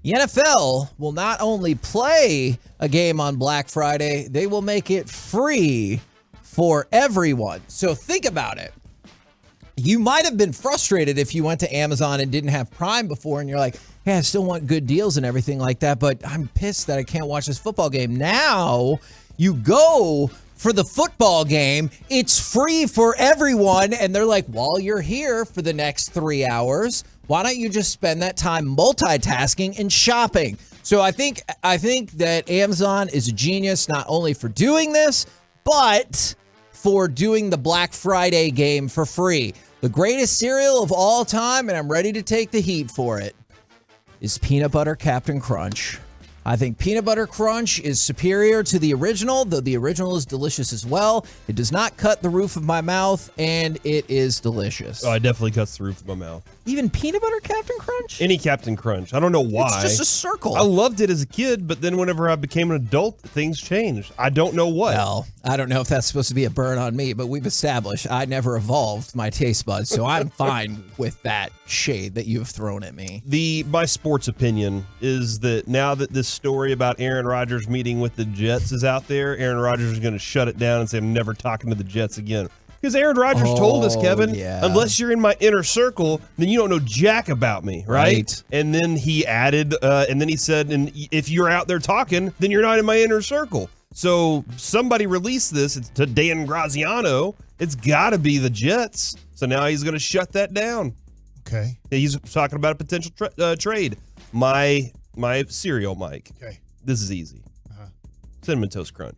the NFL will not only play a game on Black Friday, they will make it free for everyone. So think about it. You might have been frustrated if you went to Amazon and didn't have Prime before and you're like, hey, I still want good deals and everything like that, but I'm pissed that I can't watch this football game. Now you go for the football game. It's free for everyone. And they're like, while you're here for the next 3 hours, why don't you just spend that time multitasking and shopping? So I think that Amazon is a genius, not only for doing this, but for doing the Black Friday game for free. The greatest cereal of all time, and I'm ready to take the heat for it, is Peanut Butter Captain Crunch. I think Peanut Butter Crunch is superior to the original, though the original is delicious as well. It does not cut the roof of my mouth, and it is delicious. Oh, it definitely cuts the roof of my mouth. Even Peanut Butter Captain Crunch? Any Captain Crunch. I don't know why. It's just a circle. I loved it as a kid, but then whenever I became an adult, things changed. I don't know what. Well, I don't know if that's supposed to be a burn on me, but we've established I never evolved my taste buds, so I'm fine with that shade that you've thrown at me. My sports opinion is that now that this story about Aaron Rodgers meeting with the Jets is out there, Aaron Rodgers is going to shut it down and say, I'm never talking to the Jets again. Because Aaron Rodgers told us, Kevin, unless you're in my inner circle, then you don't know jack about me, right? And then he added, and then he said, and if you're out there talking, then you're not in my inner circle. So somebody released this. It's to Dan Graziano. It's got to be the Jets. So now he's going to shut that down. Okay. He's talking about a potential trade. My cereal, Mike. Okay. This is easy. Cinnamon Toast Crunch.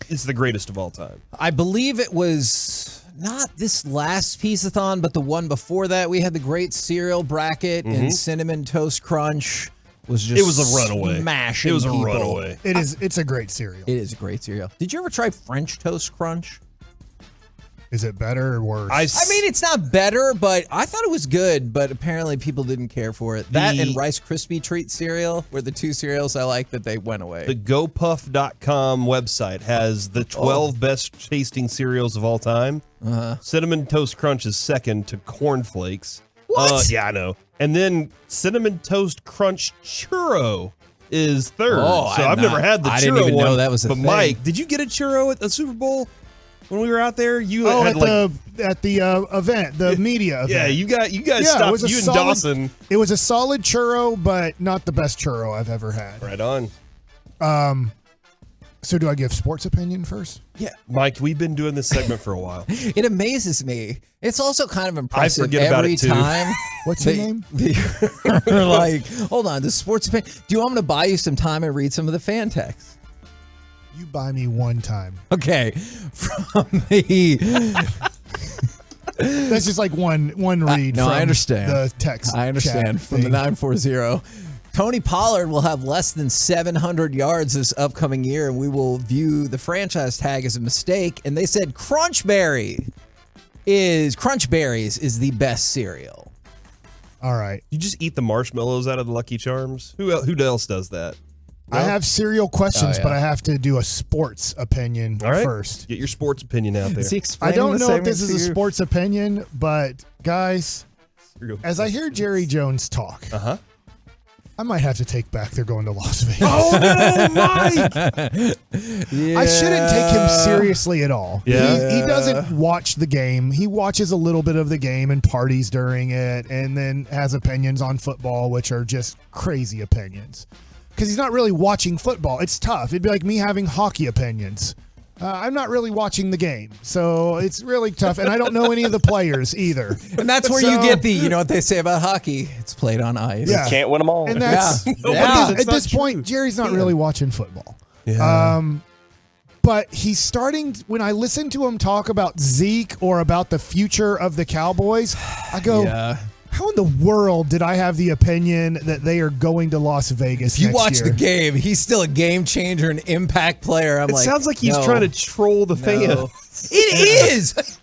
It's the greatest of all time. I believe it was not this last Piece-a-thon, but the one before that. We had the great cereal bracket, and Cinnamon Toast Crunch was just it was a runaway. Smashing It was a people. runaway. It's a great cereal. It is a great cereal. Did you ever try French Toast Crunch? Is it better or worse? I mean, it's not better, but I thought it was good, but apparently people didn't care for it. That and Rice Krispie Treat cereal were the two cereals I liked that they went away. The GoPuff.com website has the 12 best tasting cereals of all time. Cinnamon Toast Crunch is second to Corn Flakes. What? Yeah, I know. And then Cinnamon Toast Crunch Churro is third. Oh, So I've never had the churro I didn't even one. know that was a but thing. Mike, did you get a churro at the Super Bowl when we were out there? You Oh, had at the event, the media event. Yeah, you guys stopped. You and Dawson. It was a solid churro, but not the best churro I've ever had. Right on. So do I give sports opinion first? Yeah, Mike, we've been doing this segment for a while. It amazes me. It's also kind of impressive forget about every it, too. time. What's your name? You're like, hold on, the sports opinion. Do you want me to buy you some time and read some of the fan texts? You buy me one time. Okay. From the That's just like one read. No, from I understand. The text. I understand. chat From the thing. 940. Tony Pollard will have less than 700 yards this upcoming year, and we will view the franchise tag as a mistake. And they said Crunch Berries is the best cereal. All right. You just eat the marshmallows out of the Lucky Charms. Who else does that? No? I have cereal questions, Oh, yeah. but I have to do a sports opinion All right. first. Get your sports opinion out there. Is he I explaining don't the know if segment this is to a you? sports opinion, but guys, Cereal as I hear Jerry Jones talk, Uh-huh. I might have to take back they're going to Las Vegas. Oh, no, Mike! I shouldn't take him seriously at all. Yeah. He doesn't watch the game. He watches a little bit of the game and parties during it, and then has opinions on football, which are just crazy opinions. Because he's not really watching football. It's tough. It'd be like me having hockey opinions. I'm not really watching the game, so it's really tough. And I don't know any of the players either. And that's where you get you know what they say about hockey? It's played on ice. Yeah. Can't win them all. And that's Yeah. at this point, Jerry's not really watching football. Yeah. But he's starting. When I listen to him talk about Zeke or about the future of the Cowboys, I go, Yeah. "How in the world did I have the opinion that they are going to Las Vegas?" If you next watch year? the game, he's still a game changer, an impact player. It sounds like he's no, trying to troll the fan. no. It is.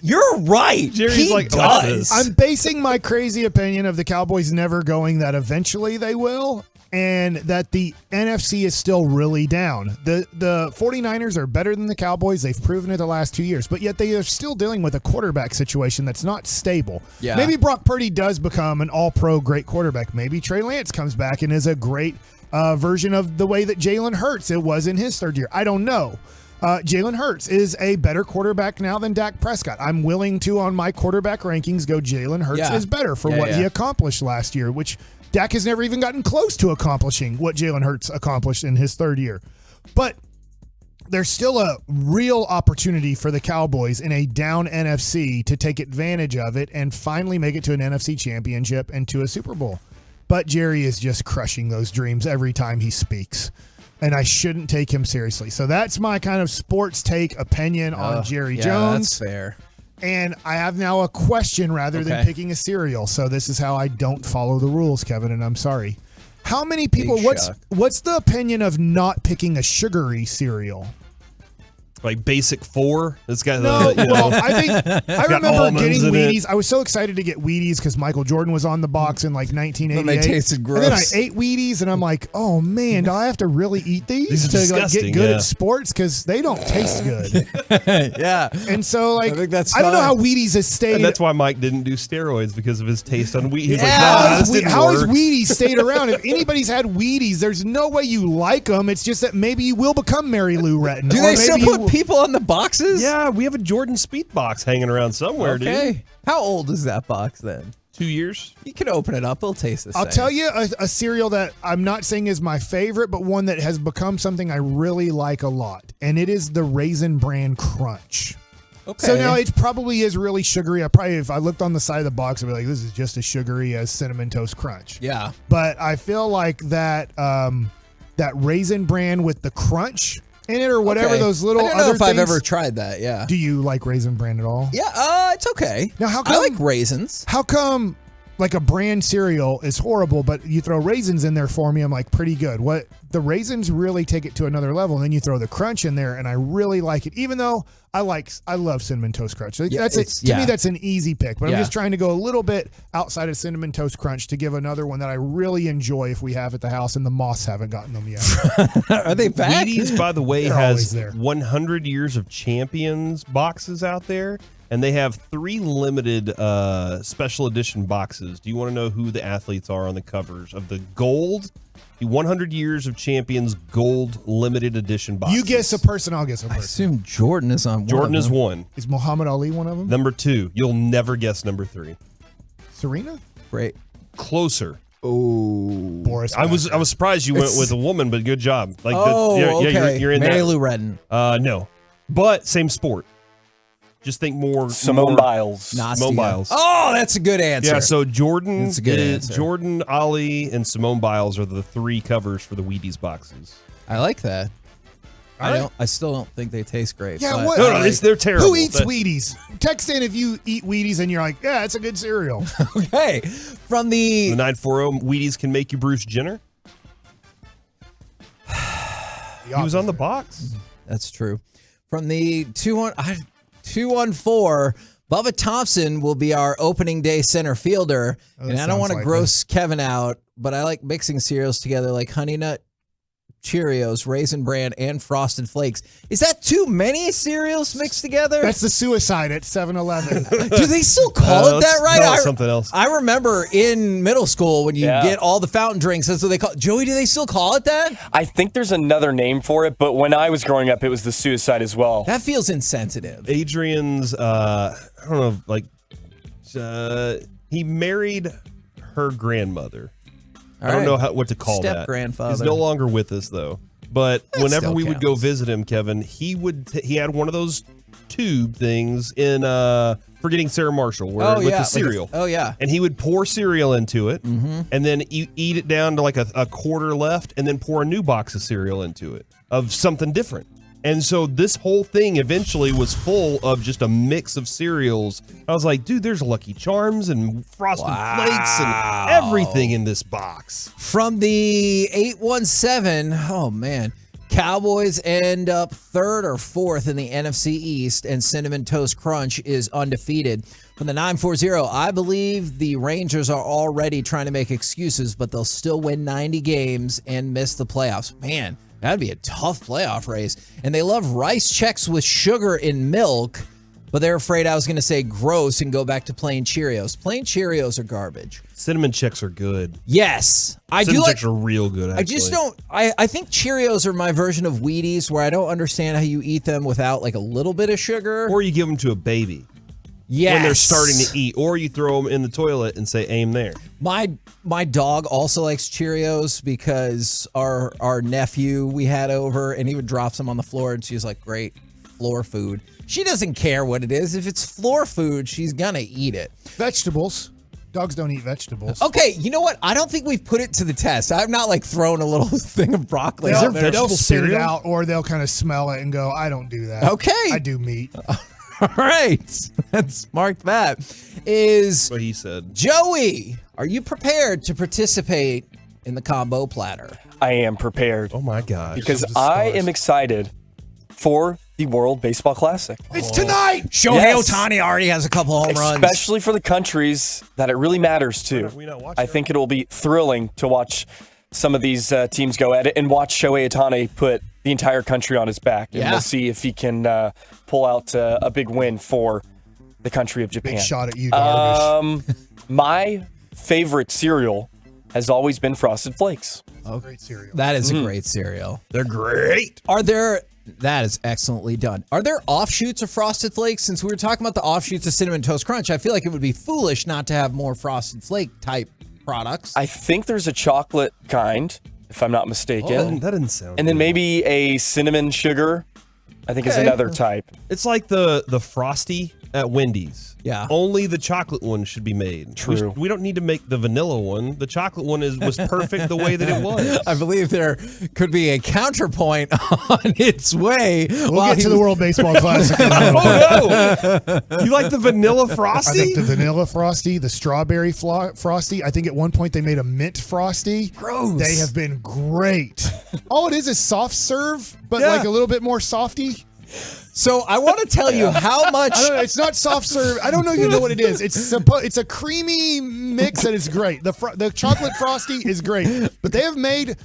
You're right. Jerry's he like, does. I'm basing my crazy opinion of the Cowboys never going that eventually they will, and that the NFC is still really down. The 49ers are better than the Cowboys. They've proven it the last 2 years, but yet they are still dealing with a quarterback situation that's not stable. Yeah. Maybe Brock Purdy does become an all-pro great quarterback. Maybe Trey Lance comes back and is a great version of the way that Jalen Hurts it was in his third year. I don't know. Jalen Hurts is a better quarterback now than Dak Prescott. I'm willing to, on my quarterback rankings, go Jalen Hurts Yeah. is better for Yeah, what yeah. he accomplished last year, which Dak has never even gotten close to accomplishing what Jalen Hurts accomplished in his third year. But there's still a real opportunity for the Cowboys in a down NFC to take advantage of it and finally make it to an NFC championship and to a Super Bowl. But Jerry is just crushing those dreams every time he speaks. And I shouldn't take him seriously. So that's my kind of sports take opinion on Jerry Jones. That's fair. And I have now a question rather than Okay. picking a cereal. So this is how I don't follow the rules, Kevin, and I'm sorry. How many people, Big shock. what's the opinion of not picking a sugary cereal? Like Basic 4. It's got No, the, well, I think I remember almonds getting in it. Wheaties. I was so excited to get Wheaties because Michael Jordan was on the box in like 1988. And they tasted And then I gross. ate Wheaties, and I'm like, oh man, do I have to really eat these These are to like, disgusting, get good yeah. at sports? Because they don't taste good. Yeah. And so, like, I think that's I don't know fine. how Wheaties has stayed. And that's why Mike didn't do steroids because of his taste on wheat. He's Yeah. like, nah, this didn't How has work. Wheaties stayed around? If anybody's had Wheaties, there's no way you like them. It's just that maybe you will become Mary Lou Retton. Do or they still maybe you put people on the boxes? Yeah, we have a Jordan Speed box hanging around somewhere, dude. Okay. How old is that box then? 2 years. You can open it up. It'll taste the same. I'll tell you a cereal that I'm not saying is my favorite, but one that has become something I really like a lot, and it is the Raisin Bran Crunch. Okay. So now it probably is really sugary. If I looked on the side of the box, I'd be like, this is just as sugary as Cinnamon Toast Crunch. Yeah. But I feel like that that Raisin Bran with the crunch in it or whatever, Okay. those little I don't know other if I've things. ever tried that. Yeah. Do you like Raisin Bran at all? Yeah. It's okay. Now, how I come, like raisins. How come like a bran cereal is horrible, but you throw raisins in there for me, I'm like, pretty good. What the raisins really take it to another level, and then you throw the crunch in there, and I really like it. Even though I love Cinnamon Toast Crunch. Like, Yeah, to me, that's an easy pick. But I'm Yeah. just trying to go a little bit outside of Cinnamon Toast Crunch to give another one that I really enjoy if we have at the house, and the Moss haven't gotten them yet. Are they back? Wheaties, by the way, They're has always there. 100 Years of Champions boxes out there. and they have 3 limited special edition boxes. Do you want to know who the athletes are on the covers of the 100 Years of Champions gold limited edition boxes? You guess a person, I'll guess a person. I assume Jordan is on one. Jordan is one. Is Muhammad Ali one of them? Number 2. You'll never guess number 3. Serena? Great. Closer. Oh, Boris. I was surprised you went with a woman, but good job. Like, okay. you're in Mary that. Lou Retton. No, but same sport. Just think more. Simone Biles. Simone Biles. Oh, that's a good answer. Yeah, so Jordan, That's a good answer. Jordan, Ali, and Simone Biles are the 3 covers for the Wheaties boxes. I like that. I still don't think they taste great. Yeah, but what? No, they're terrible. Who eats Wheaties? Text in if you eat Wheaties and you're like, yeah, it's a good cereal. Okay. From the 940 Wheaties can make you Bruce Jenner. He was on the box. That's true. From the 214, Bubba Thompson will be our opening day center fielder. Oh, And I don't want to gross Kevin out, but I like mixing cereals together like Honey Nut Cheerios, Raisin Bran, and Frosted Flakes. Is that too many cereals mixed together? That's the suicide at 7-Eleven. Do they still call it that, right? Something else. I remember in middle school when you get all the fountain drinks, that's what they call it. Joey, do they still call it that? I think there's another name for it, but when I was growing up, it was the suicide as well. That feels insensitive. Adrian's, I don't know, he married her grandmother. I don't know what to call that. Step-grandfather. He's no longer with us, though. But That whenever still we would go visit him, Kevin, he had one of those tube things in Forgetting Sarah Marshall with the cereal. And he would pour cereal into it, and then eat it down to like a quarter left, and then pour a new box of cereal into it of something different. And so this whole thing eventually was full of just a mix of cereals. I was like, dude, there's Lucky Charms and Frosted Flakes and everything in this box. From the 817, oh man, Cowboys end up 3rd or 4th in the NFC East, and Cinnamon Toast Crunch is undefeated. From the 940, I believe the Rangers are already trying to make excuses, but they'll still win 90 games and miss the playoffs. Man, that'd be a tough playoff race. And they love rice checks with sugar in milk, but they're afraid I was going to say gross and go back to plain Cheerios. Plain Cheerios are garbage. Cinnamon checks are good. Yes. Cinnamon checks are real good, actually. I just don't, I think Cheerios are my version of Wheaties, where I don't understand how you eat them without like a little bit of sugar. Or you give them to a baby. Yes. When they're starting to eat. Or you throw them in the toilet and say, aim there. My dog also likes Cheerios because our nephew we had over, and he would drop some on the floor, and she's like, great, floor food. She doesn't care what it is. If it's floor food, she's going to eat it. Vegetables. Dogs don't eat vegetables. Okay, you know what? I don't think we've put it to the test. I've not like thrown a little thing of broccoli. They'll spit it out, or they'll kind of smell it and go, I don't do that. Okay. I do meat. All right. Let's mark that. Is what he said. Joey, are you prepared to participate in the combo platter? I am prepared. Oh my gosh. Because I am excited for the World Baseball Classic. It's tonight. Shohei Ohtani already has a couple home runs. Especially for the countries that it really matters to. I think it'll be thrilling to watch some of these teams go at it and watch Shohei Ohtani put the entire country on his back. And we'll see if he can pull out a big win for the country of Japan. Big shot at you, Darvish. My favorite cereal has always been Frosted Flakes. Oh, great cereal. That is a great cereal. They're great. That is excellently done. Are there offshoots of Frosted Flakes? Since we were talking about the offshoots of Cinnamon Toast Crunch, I feel like it would be foolish not to have more Frosted Flake type products. I think there's a chocolate kind, if I'm not mistaken. That didn't sound And then good. maybe a cinnamon sugar, I think is another type. It's like the Frosty at Wendy's. Yeah. Only the chocolate one should be made. True. We don't need to make the vanilla one. The chocolate one was perfect the way that it was. I believe there could be a counterpoint on its way. We'll get to the World Baseball Classic. Oh, no. You like the vanilla Frosty? I think the vanilla Frosty, the strawberry Frosty. I think at one point they made a mint Frosty. Gross. They have been great. All it is soft serve, but like a little bit more softy. So I want to tell you how much. I don't know, it's not soft serve. I don't know if you know what it is. It's a creamy mix that is great. The chocolate Frosty is great, but they have made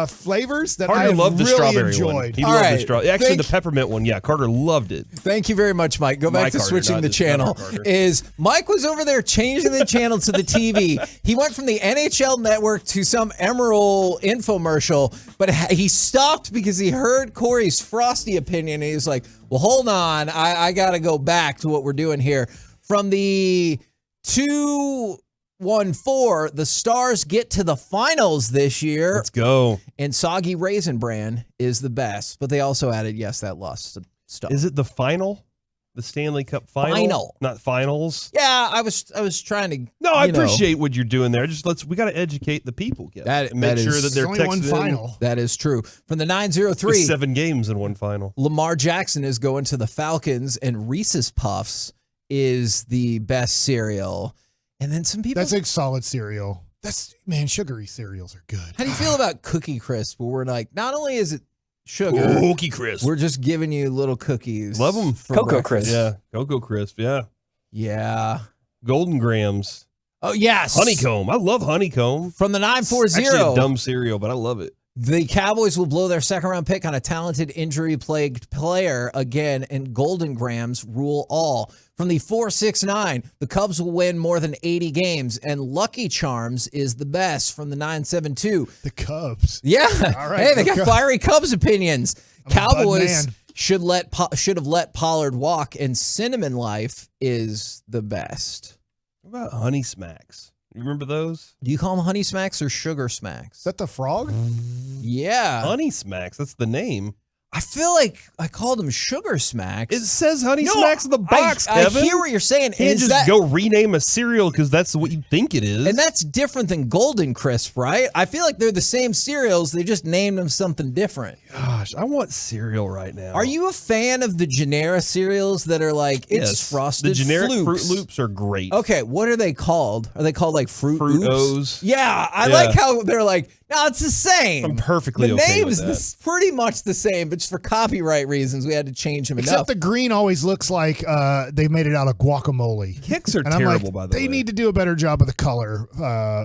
flavors that Carter I loved the really strawberry enjoyed. one. He All loved the right. strawberry. Actually, the peppermint one. Yeah, Carter loved it. Thank you very much, Mike. Go back Mike to Carter, switching not the just channel. Carter. Is Mike was over there changing the channel to the TV. He went from the NHL Network to some Emerald infomercial, but he stopped because he heard Corey's frosty opinion. And he was like, well, hold on. I got to go back to what we're doing here. From the 2-1-4, the Stars get to the finals this year. Let's go. And Soggy Raisin Bran is the best, but they also added, yes, that lost stuff. Is it the final? The Stanley Cup final? Not finals? Yeah, I was trying to. No, I appreciate what you're doing there. Just we got to educate the people. That make sure is- that they're only one texting in. final. That is true. From the 903, There's 7 games in one final. Lamar Jackson is going to the Falcons, and Reese's Puffs is the best cereal. And then some people. That's a solid cereal. Man, sugary cereals are good. How do you feel about Cookie Crisp? Where we're like, not only is it sugar, Cookie Crisp. we're just giving you little cookies. Love them. for Cocoa breakfast. Crisp. Yeah, Cocoa Crisp. Yeah, Yeah. Golden Grams. Oh, yes. Honeycomb. I love honeycomb. From the 940. Actually, a dumb cereal, but I love it. The Cowboys will blow their second-round pick on a talented, injury-plagued player again, and Golden Grams rule all. From the 469, the Cubs will win more than 80 games, and Lucky Charms is the best. From the 972, The Cubs. yeah, All right, hey, they go got Cubs. fiery Cubs opinions. I'm a Bud Cowboys man. should have let Pollard walk, and Cinnamon Life is the best. What about Honey Smacks? You remember those? Do you call them Honey Smacks or Sugar Smacks? Is that the frog? Yeah. Honey Smacks. That's the name. I feel like I called them Sugar Smacks. It says Honey No, Smacks in the box, I Kevin. hear what you're saying. Can't Is just that, go rename a cereal because that's what you think it is. and that's different than Golden Crisp, right? I feel like they're the same cereals. They just named them something different. Gosh, I want cereal right now. Are you a fan of the generic cereals that are like, it's Yes. frosted The generic Floops? Fruit Loops are great. Okay, what are they called? Are they called like Fruit Fruit Oops? O's. Yeah, I Yeah. like how they're like, no, it's the same. I'm perfectly the okay name's with that. pretty much the same, but just for copyright reasons, we had to change them Except enough. the green always looks like they made it out of guacamole. Kicks are And I'm terrible, like, by the way. they need to do a better job of the color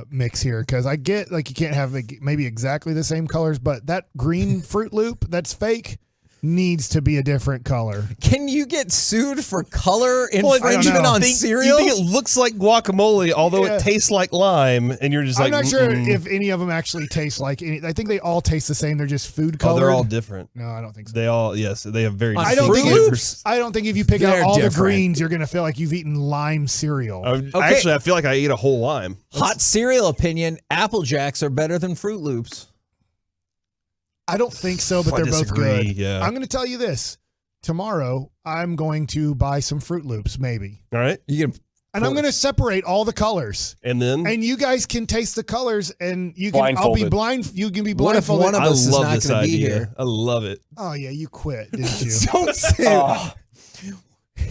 mix here, because I get like you can't have maybe exactly the same colors, but that green Fruit Loop that's fake needs to be a different color. Can you get sued for color Well, I don't infringement know. on You cereal? think it looks like guacamole, although Yeah. it tastes like lime, and you're just I'm like, not sure "Mm-mm." if any of them actually taste like any. I think they all taste the same. They're just food Oh, colored. they're all different. No, I don't think so. They all, yes, they have very. I I don't Fruit think Loops? I don't think if you pick They're out all the different. greens, you're gonna feel like you've eaten lime cereal. Actually, I feel like I ate a whole lime. Hot cereal opinion: Apple Jacks are better than Fruit Loops. I don't think so, but I they're both disagree, good. yeah. I'm going to tell you this. Tomorrow, I'm going to buy some Fruit Loops, maybe. All right, You can. And I'm going to separate all the colors. and then And you guys can taste the colors, and you can. I'll be Blindfolded. blind. You can be What if blindfolded. one of I us is love not this going to be idea. here? I love it. Oh yeah, you quit, didn't you? Don't say.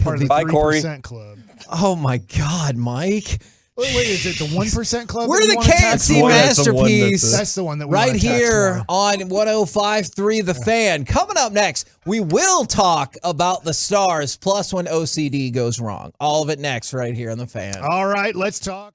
Part of the Bye, Corey. 3% club. Oh my God, Mike! Wait, is it the 1% club? We're that you the wanna tax KFC tomorrow? masterpiece. That's the one that we right wanna tax here tomorrow. on 105.3 The Fan. Coming up next, we will talk about the Stars plus when OCD goes wrong. All of it next, right here on The Fan. All right, let's talk.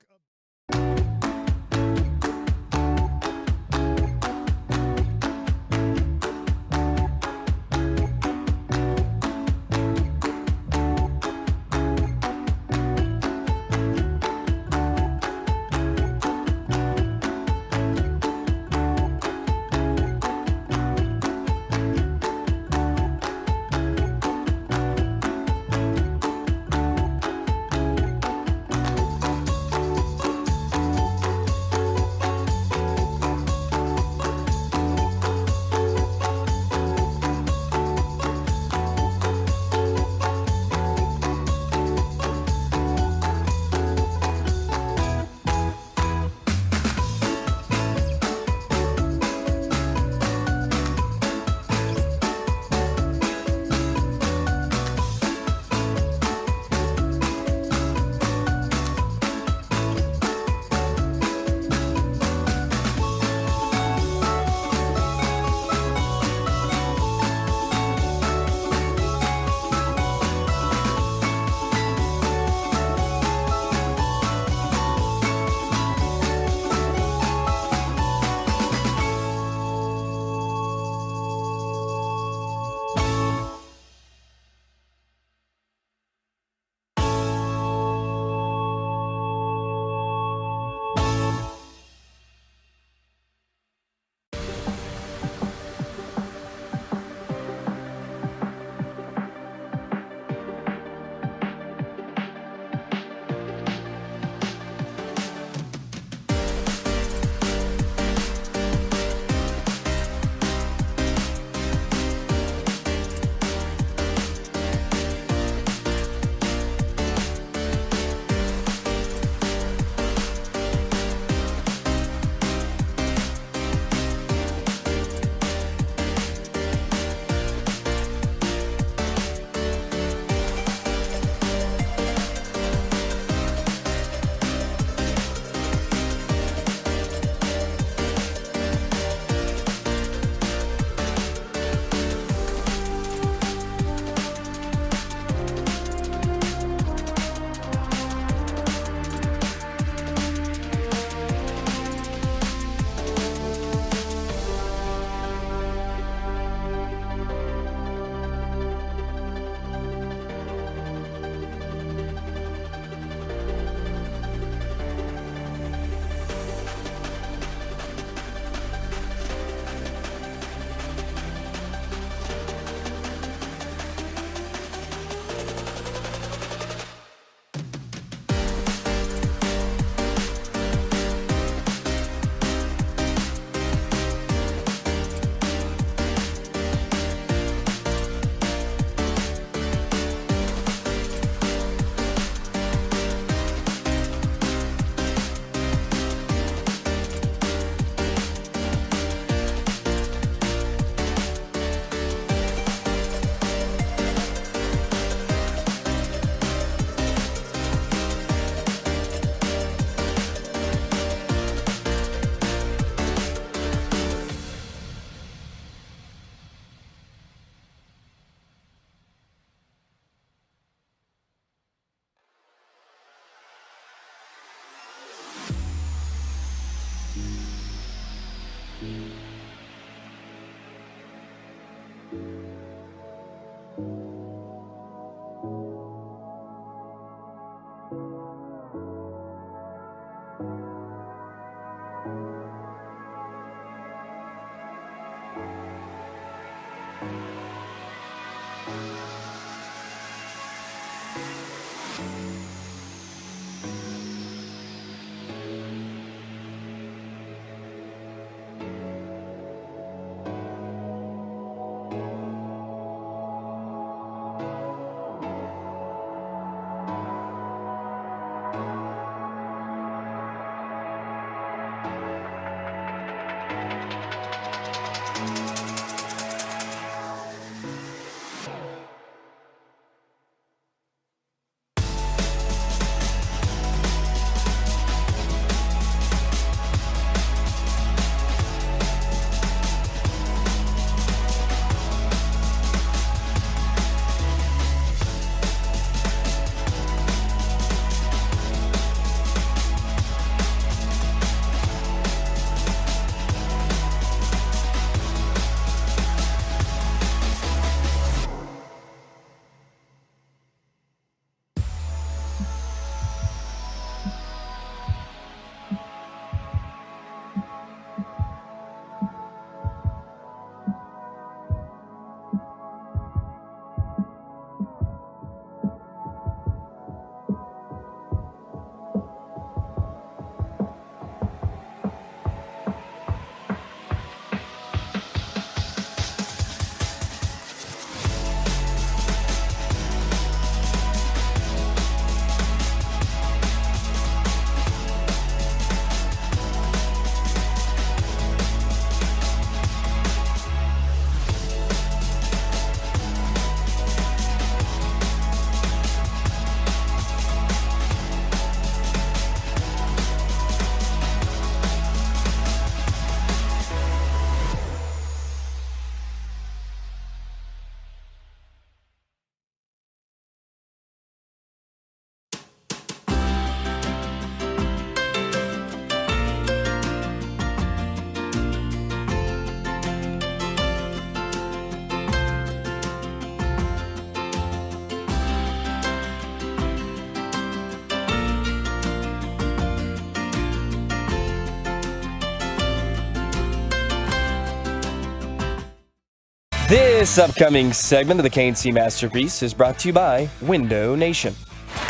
This upcoming segment of the KNC Masterpiece is brought to you by Window Nation.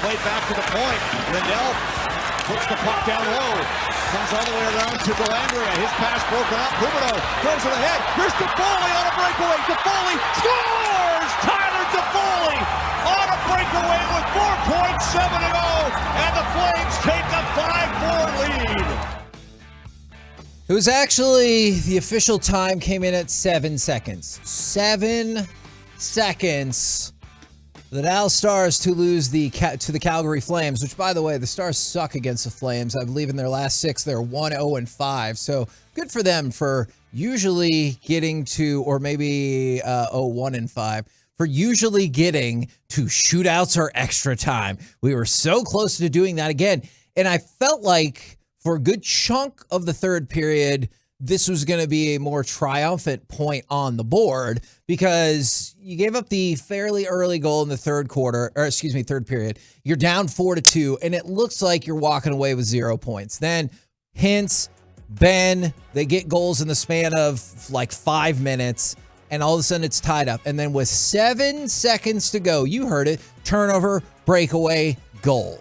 Played back to the point. Lindell puts the puck down low. Comes all the way around to Delangria. His pass broken up. Huberdeau throws it ahead. Here's Toffoli on a breakaway. Toffoli scores! Tyler Toffoli on a breakaway with 4.7 to go. And the Flames take a 5-4 lead. It was actually, the official time came in at 7 seconds. 7 seconds. The Dallas Stars to lose to the Calgary Flames, which, by the way, the Stars suck against the Flames. I believe in their last 6, they're 1-0-5. So good for them for usually getting to, or maybe 1-5, for usually getting to shootouts or extra time. We were so close to doing that again. And I felt like for a good chunk of the third period, this was going to be a more triumphant point on the board because you gave up the fairly early goal in the third period. You're down 4-2, and it looks like you're walking away with 0 points. Then Hintz, Ben, they get goals in the span of like 5 minutes, and all of a sudden it's tied up. And then with 7 seconds to go, you heard it, turnover, breakaway, goal.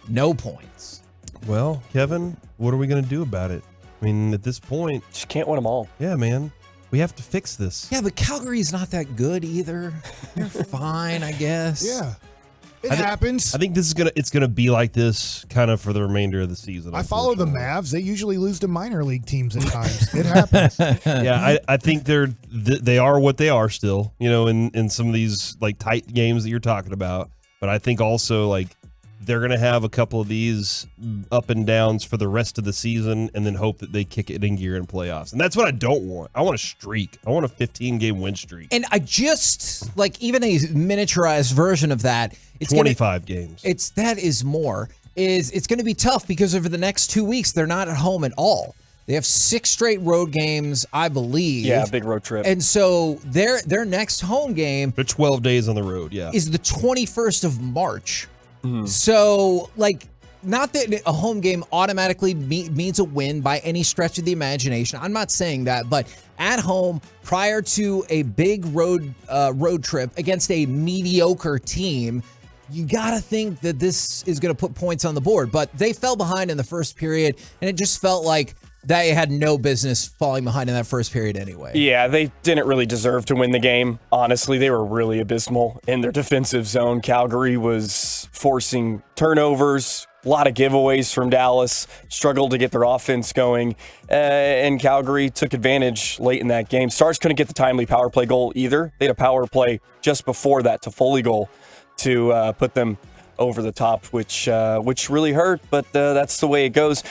No points. Well, Kevin, what are we going to do about it? I mean, at this point, just can't win them all. Yeah, man. We have to fix this. Yeah, but Calgary's not that good either. They're fine, I guess. Yeah. It happens. I think it's gonna be like this kind of for the remainder of the season. I follow the Mavs. They usually lose to minor league teams at times. It happens. Yeah, I think they are what they are still, in some of these like tight games that you're talking about. But I think also like they're going to have a couple of these up and downs for the rest of the season and then hope that they kick it in gear in playoffs. And that's what I don't want. I want a streak. I want a 15-game win streak. And I just, like, even a miniaturized version of that. It's 25 games. It's going to be tough because over the next 2 weeks, they're not at home at all. They have 6 straight road games, I believe. Yeah, big road trip. And so their next home game They're 12 days on the road, yeah. is the 21st of March. So, like, not that a home game automatically means a win by any stretch of the imagination. I'm not saying that, but at home, prior to a big road trip against a mediocre team, you got to think that this is going to put points on the board. But they fell behind in the first period, and it just felt like they had no business falling behind in that first period anyway. Yeah, they didn't really deserve to win the game. Honestly, they were really abysmal in their defensive zone. Calgary was forcing turnovers, a lot of giveaways from Dallas, struggled to get their offense going, and Calgary took advantage late in that game. Stars couldn't get the timely power play goal either. They had a power play just before that to Foley goal to put them over the top, which really hurt, but that's the way it goes.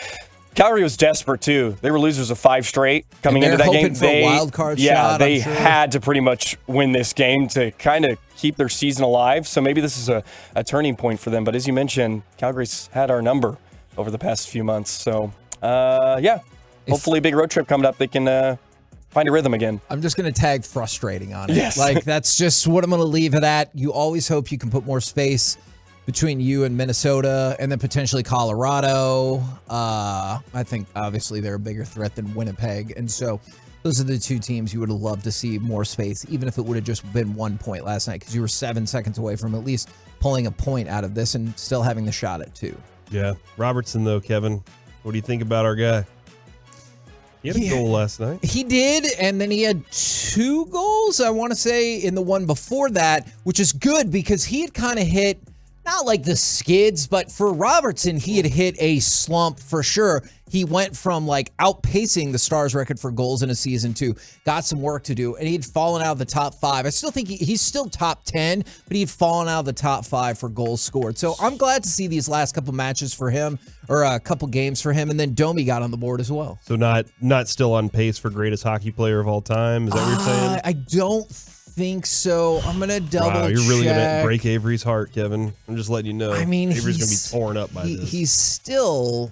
Calgary was desperate too. They were losers of 5 straight coming into that game. For a wild card shot, they I'm sure. had to pretty much win this game to kind of keep their season alive. So maybe this is a turning point for them. But as you mentioned, Calgary's had our number over the past few months. So hopefully a big road trip coming up. They can find a rhythm again. I'm just going to tag frustrating on it. Yes. Like, that's just what I'm going to leave it at. You always hope you can put more space between you and Minnesota and then potentially Colorado. I think obviously they're a bigger threat than Winnipeg. And so those are the 2 teams you would have loved to see more space, even if it would have just been 1 point last night, because you were 7 seconds away from at least pulling a point out of this and still having the shot at 2. Yeah. Robertson, though, Kevin, what do you think about our guy? He had a goal last night. He did, and then he had 2 goals, I want to say, in the one before that, which is good because he had kind of hit, not like the skids, but for Robertson, he had hit a slump for sure. He went from like outpacing the Stars record for goals in a season to got some work to do, and he'd fallen out of the top 5. I still think he's still top 10, but he'd fallen out of the top 5 for goals scored. So I'm glad to see these last couple matches for him, or a couple games for him, and then Domi got on the board as well. So not still on pace for greatest hockey player of all time? Is that what you're saying? I don't think so. I'm gonna double check. Wow, you're really gonna break Avery's heart, Kevin. I'm just letting you know. I mean, Avery's gonna be torn up by this. He's still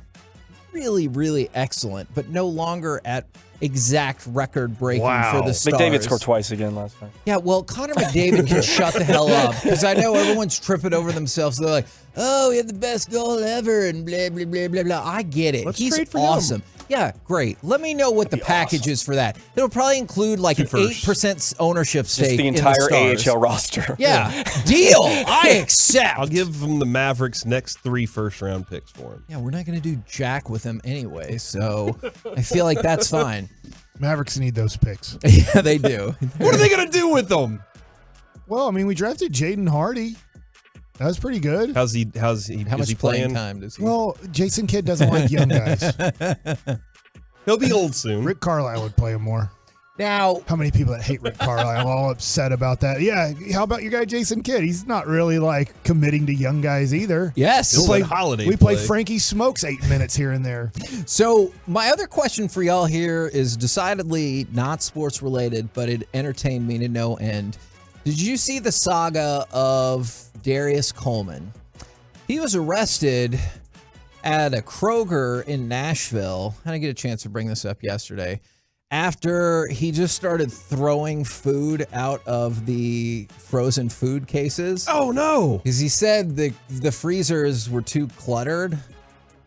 really, really excellent, but no longer at exact record breaking for the Stars. McDavid scored twice again last night. Yeah, well, Connor McDavid can shut the hell up, because I know everyone's tripping over themselves. They're like, oh, he had the best goal ever and blah, blah, blah, blah, blah. I get it. He's trade for awesome. him. Yeah, great. Let me know what the package is for that. It'll probably include like an 8% ownership stake. Just the in entire Stars. AHL roster. Yeah, deal. I accept. I'll give him the Mavericks' next 3 first-round picks for him. Yeah, we're not going to do jack with him anyway, so I feel like that's fine. Mavericks need those picks. Yeah, they do. What are they going to do with them? Well, I mean, we drafted Jaden Hardy. That was pretty good. How's he? How is much he playing time does he? Well, Jason Kidd doesn't like young guys. He'll be old soon. Rick Carlisle would play him more. Now, how many people that hate Rick Carlisle all upset about that? Yeah, how about your guy Jason Kidd? He's not really like committing to young guys either. Yes, we play Frankie Smokes 8 minutes here and there. So my other question for y'all here is decidedly not sports related, but it entertained me to no end. Did you see the saga of Darius Coleman? He was arrested at a Kroger in Nashville. I didn't get a chance to bring this up yesterday. After he just started throwing food out of the frozen food cases. Oh, no. Because he said the freezers were too cluttered,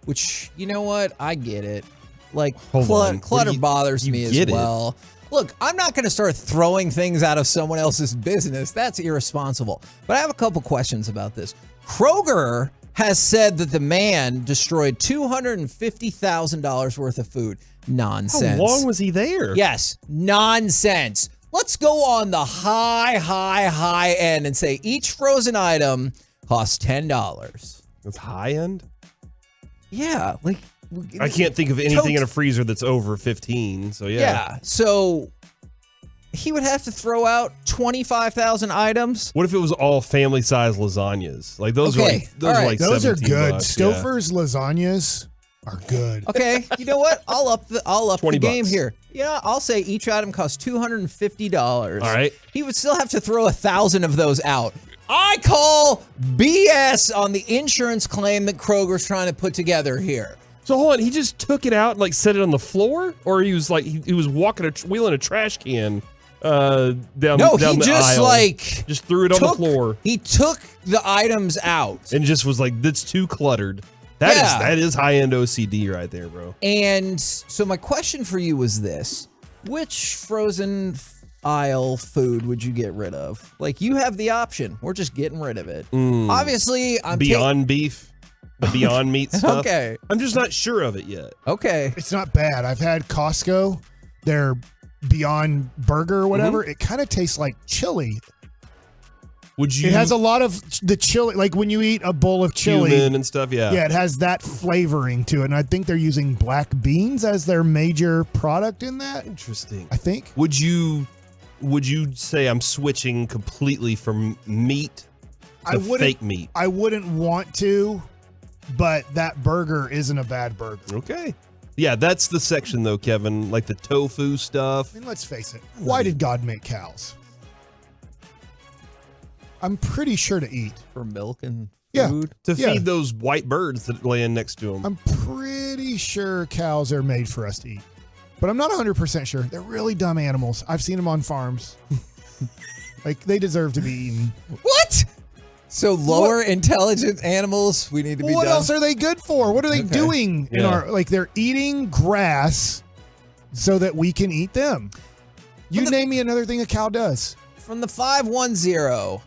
which, you know what? I get it. Like, clutter bothers me as well. Look, I'm not going to start throwing things out of someone else's business. That's irresponsible. But I have a couple questions about this. Kroger has said that the man destroyed $250,000 worth of food. Nonsense. How long was he there? Yes, nonsense. Let's go on the high end and say each frozen item costs $10. That's high end? Yeah, like I can't think of anything in a freezer that's over 15. So yeah. So he would have to throw out 25,000 items. What if it was all family size lasagnas? Like those are like those are good. $17, Stouffer's lasagnas are good. Okay, you know what? I'll up the game $20. here. Yeah, I'll say each item costs $250. All right. He would still have to throw 1,000 of those out. I call BS on the insurance claim that Kroger's trying to put together here. So hold on, he just took it out and like set it on the floor, or he was like he was wheeling a trash can down. No, down he the just aisle. Just threw it on the floor He took the items out and just was like, "That's too cluttered." That is high end OCD right there, bro. And so my question for you was this: which frozen aisle food would you get rid of? Like, you have the option. We're just getting rid of it. Obviously, I'm Beyond Beef. The Beyond Meat stuff. Okay. I'm just not sure of it yet. Okay. It's not bad. I've had Costco, their Beyond Burger or whatever. It kind of tastes like chili. Would you? It has a lot of the chili, like when you eat a bowl of chili. Cumin and stuff, yeah. Yeah, it has that flavoring to it. And I think they're using black beans as their major product in that. Interesting. I think. Would you say I'm switching completely from meat to fake meat? I wouldn't want to, but that burger isn't a bad burger. Okay. Yeah, that's the section though, Kevin. Like the tofu stuff. I mean, let's face it. Why did God make cows? I'm pretty sure to eat. For milk and Yeah. food? To feed those white birds that land next to them. I'm pretty sure cows are made for us to eat. But I'm not 100% sure. They're really dumb animals. I've seen them on farms. Like, they deserve to be eaten. What? So lower intelligent animals, we need to be What done? else are they good for? What are they doing in our, like, they're eating grass so that we can eat them. You name me another thing a cow does. From the 510,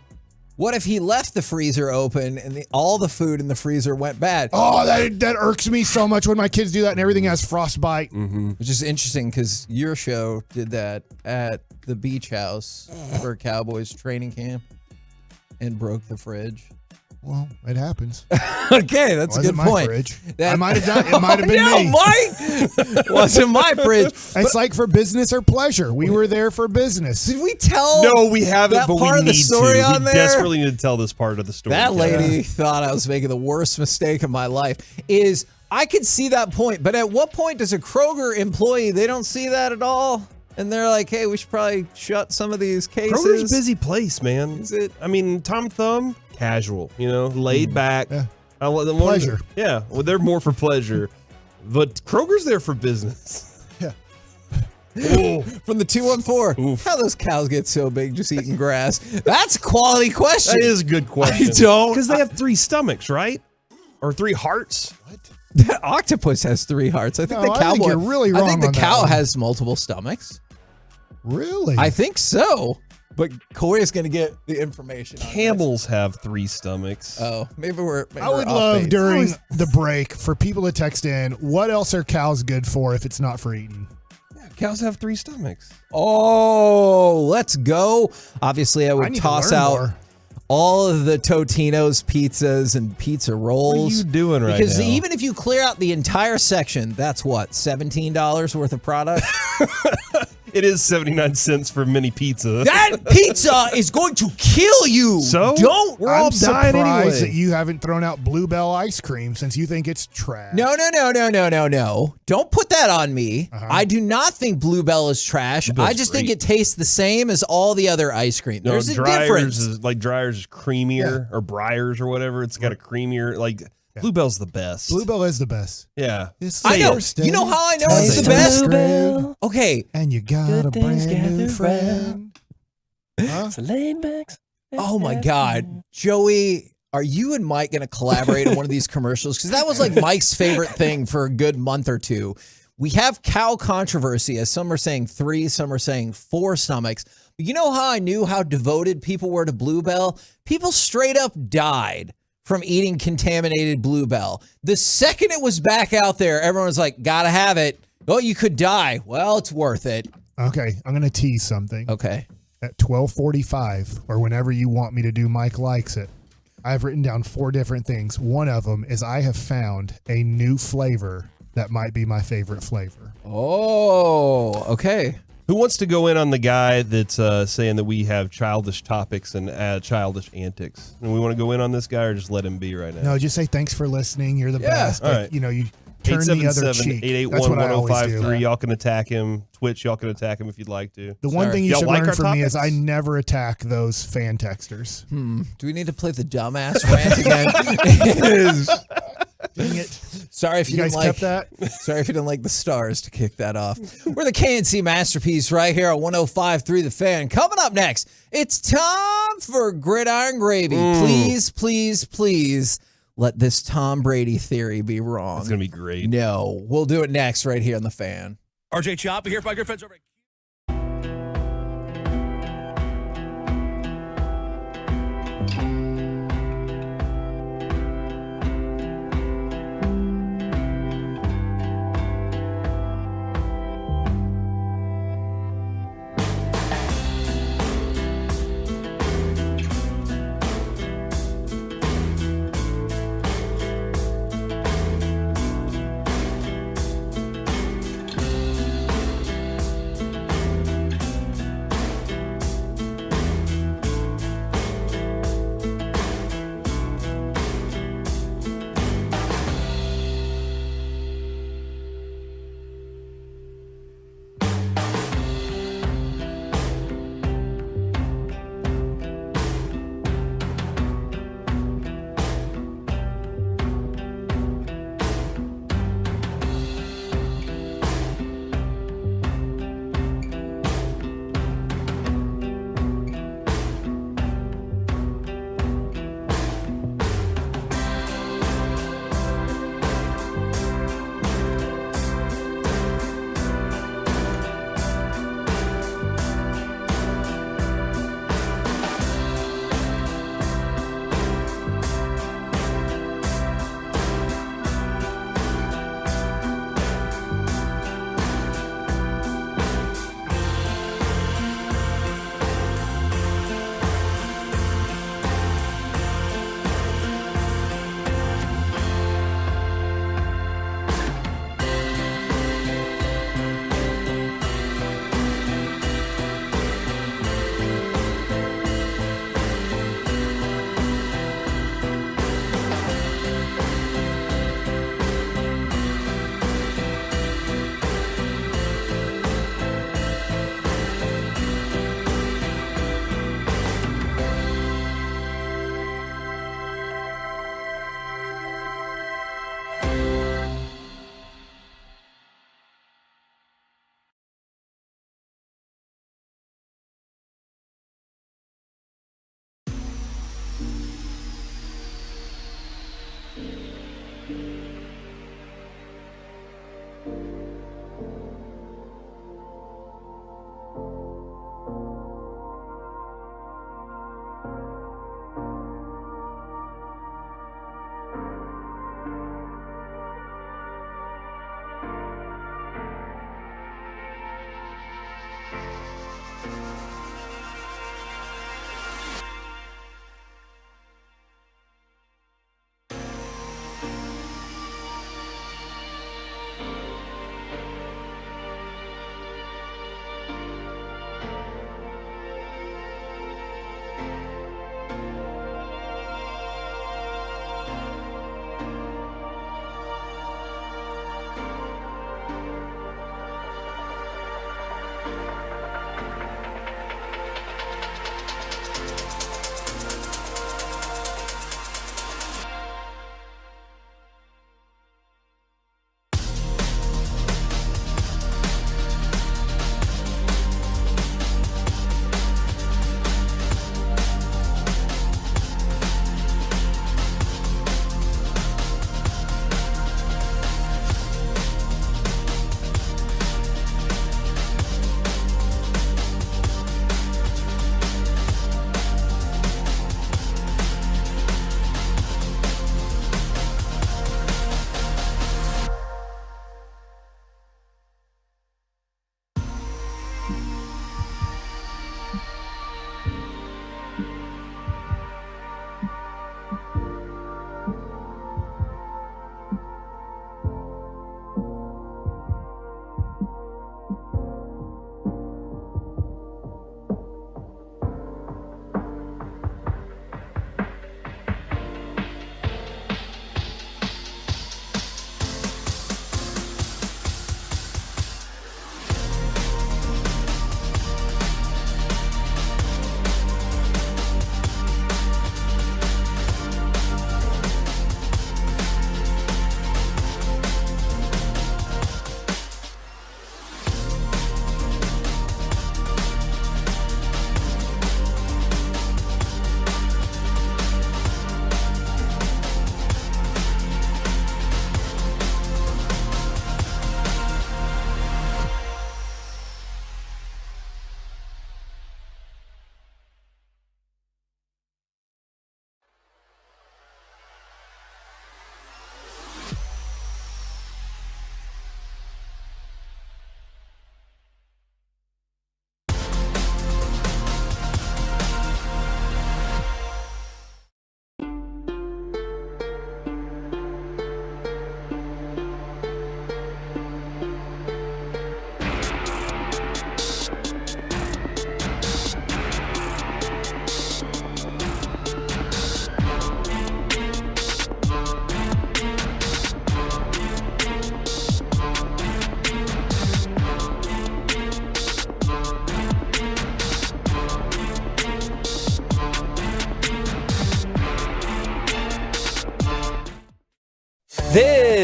what if he left the freezer open and all the food in the freezer went bad? Oh, that irks me so much when my kids do that and everything has frostbite. Which is interesting because your show did that at the beach house for Cowboys training camp and broke the fridge. Well, it happens. Okay, that's a good my point. Fridge. I might have done. It might have been me. Mike wasn't my fridge. It's like for business or pleasure. We were there for business. Did we tell? No, we haven't, that but part we of the need story to. on We there? desperately need to tell this part of the story. That Kevin. lady thought I was making the worst mistake of my life. I could see that point, but at what point does a Kroger employee, they don't see that at all? And they're like, hey, we should probably shut some of these cases. Kroger's a busy place, man. Is it? I mean, Tom Thumb, casual, laid back. Yeah. Pleasure. Yeah, well, they're more for pleasure. But Kroger's there for business. Yeah. From the 214, how those cows get so big just eating grass? That's a quality question. That is a good question. I don't. Because they have 3 stomachs, right? Or 3 hearts. That octopus has 3 hearts. I think No, the I cowboy. think you're really I think wrong the on that cow one. has multiple stomachs. Really? I think so. But Corey's going to get the information. on this. Camels have 3 stomachs. Oh, maybe we're. I would love during the break for people to text in, what else are cows good for if it's not for eating? Cows have 3 stomachs. Oh, let's go. Obviously, I I would need to toss learn out more. all of the Totino's pizzas and pizza rolls. What are you doing right Because now? even if you clear out the entire section, that's what, $17 worth of product? It is 79 cents for a mini pizza. That pizza is going to kill you. So? Don't. We're all I'm dying surprised anyway. that you haven't thrown out Bluebell ice cream since you think it's trash. No. Don't put that on me. I do not think Bluebell is trash. Bluebell's I just think great. it tastes the same as all the other ice cream. No, There's a Dryers difference. is like Dryers is creamier or Briars or whatever. It's got a creamier Bluebell's the best. Bluebell is the best. Yeah. It's I know. thirsty, You know how I know tastes it's the best? Bluebell, Okay. and you got a brand new friend. Huh? Oh my God. Joey, are you and Mike going to collaborate on one of these commercials? Because that was like Mike's favorite thing for a good month or two. We have cow controversy, as some are saying 3, some are saying 4 stomachs. But you know how I knew how devoted people were to Bluebell? People straight up died from eating contaminated Bluebell. The second it was back out there, everyone was like, gotta have it. Oh, you could die. Well, it's worth it. Okay, I'm going to tease something. Okay. At 12:45, or whenever you want me to do Mike Likes It, I've written down 4 different things. One of them is I have found a new flavor that might be my favorite flavor. Oh, okay. Who wants to go in on the guy that's saying that we have childish topics and childish antics? And we want to go in on this guy or just let him be right now? No, just say thanks for listening. You're the best. All But, right. you turn the other cheek. 877-881-1053. That's what I always do. Y'all can attack him. Twitch, y'all can attack him if you'd like to. The one thing you Y'all should like learn our from me is I topics? never attack those fan texters. Do we need to play the dumbass rant again? Dang it. Sorry if you, guys didn't like kept that. Sorry if you didn't like the Stars to kick that off. We're the KNC Masterpiece right here on 105.3 The Fan. Coming up next, it's time for Gridiron Gravy. Please, please, please let this Tom Brady theory be wrong. It's going to be great. No, we'll do it next right here on The Fan. RJ Chop here by good friends over at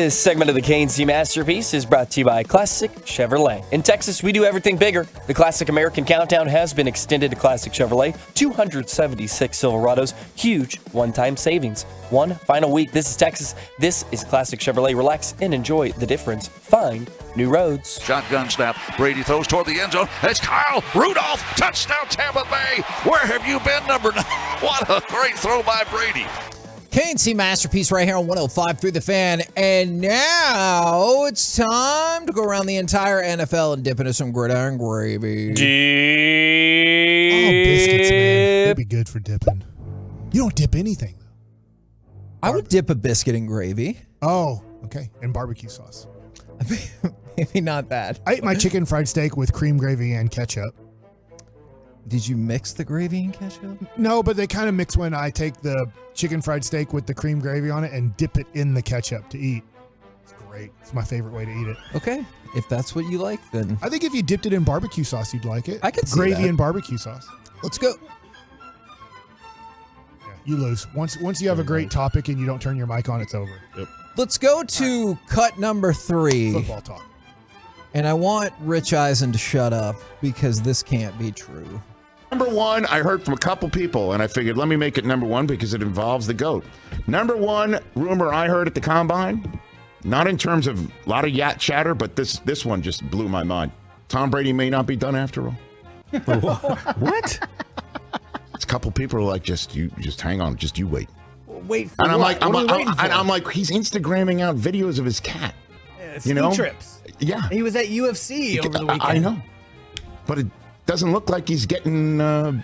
This segment of the K&C Masterpiece is brought to you by Classic Chevrolet. In Texas, we do everything bigger. The Classic American Countdown has been extended to Classic Chevrolet. 276 Silverados, huge one-time savings. One final week. This is Texas. This is Classic Chevrolet. Relax and enjoy the difference. Find new roads. Shotgun snap. Brady throws toward the end zone. It's Kyle Rudolph. Touchdown, Tampa Bay. Where have you been, number 9? What a great throw by Brady. K&C Masterpiece right here on 105 through the Fan. And now it's time to go around the entire NFL and dip into some gridiron gravy. Oh, biscuits, man. They'd be good for dipping. You don't dip anything, though. I would dip a biscuit in gravy. Oh, okay. And barbecue sauce. Maybe not that. I ate my chicken fried steak with cream gravy and ketchup. Did you mix the gravy and ketchup? No, but they kind of mix when I take the chicken fried steak with the cream gravy on it and dip it in the ketchup to eat. It's great. It's my favorite way to eat it. Okay. If that's what you like, then. I think if you dipped it in barbecue sauce, you'd like it. I could see gravy that. and barbecue sauce. Let's go. Yeah, you lose. Once you have a great topic and you don't turn your mic on, it's over. Yep. Let's go to cut number 3. Football talk. And I want Rich Eisen to shut up because this can't be true. Number 1, I heard from a couple people, and I figured let me make it number 1 because it involves the GOAT. Number 1 rumor I heard at the Combine, not in terms of a lot of yacht chatter, but this one just blew my mind. Tom Brady may not be done after all. What? It's a couple people are like, just hang on, just you wait. Wait for And I'm what? like, What are we waiting for? I'm like, he's Instagramming out videos of his cat. Ski trips. Yeah. He was at UFC over the weekend. I know. But it doesn't look like he's getting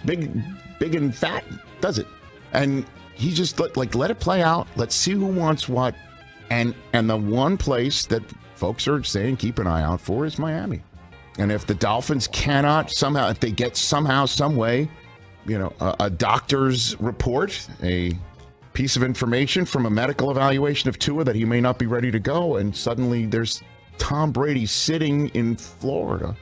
big and fat, does it? And he just let it play out. Let's see who wants what. And the one place that folks are saying keep an eye out for is Miami. And if the Dolphins cannot somehow, if they get somehow, some way, a doctor's report, a piece of information from a medical evaluation of Tua that he may not be ready to go, and suddenly there's Tom Brady sitting in Florida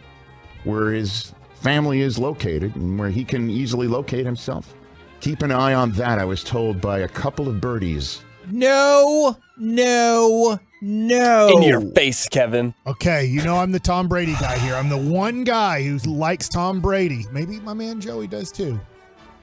where his family is located and where he can easily locate himself. Keep an eye on that, I was told by a couple of birdies. No. In your face, Kevin. Okay, I'm the Tom Brady guy here. I'm the one guy who likes Tom Brady. Maybe my man Joey does too.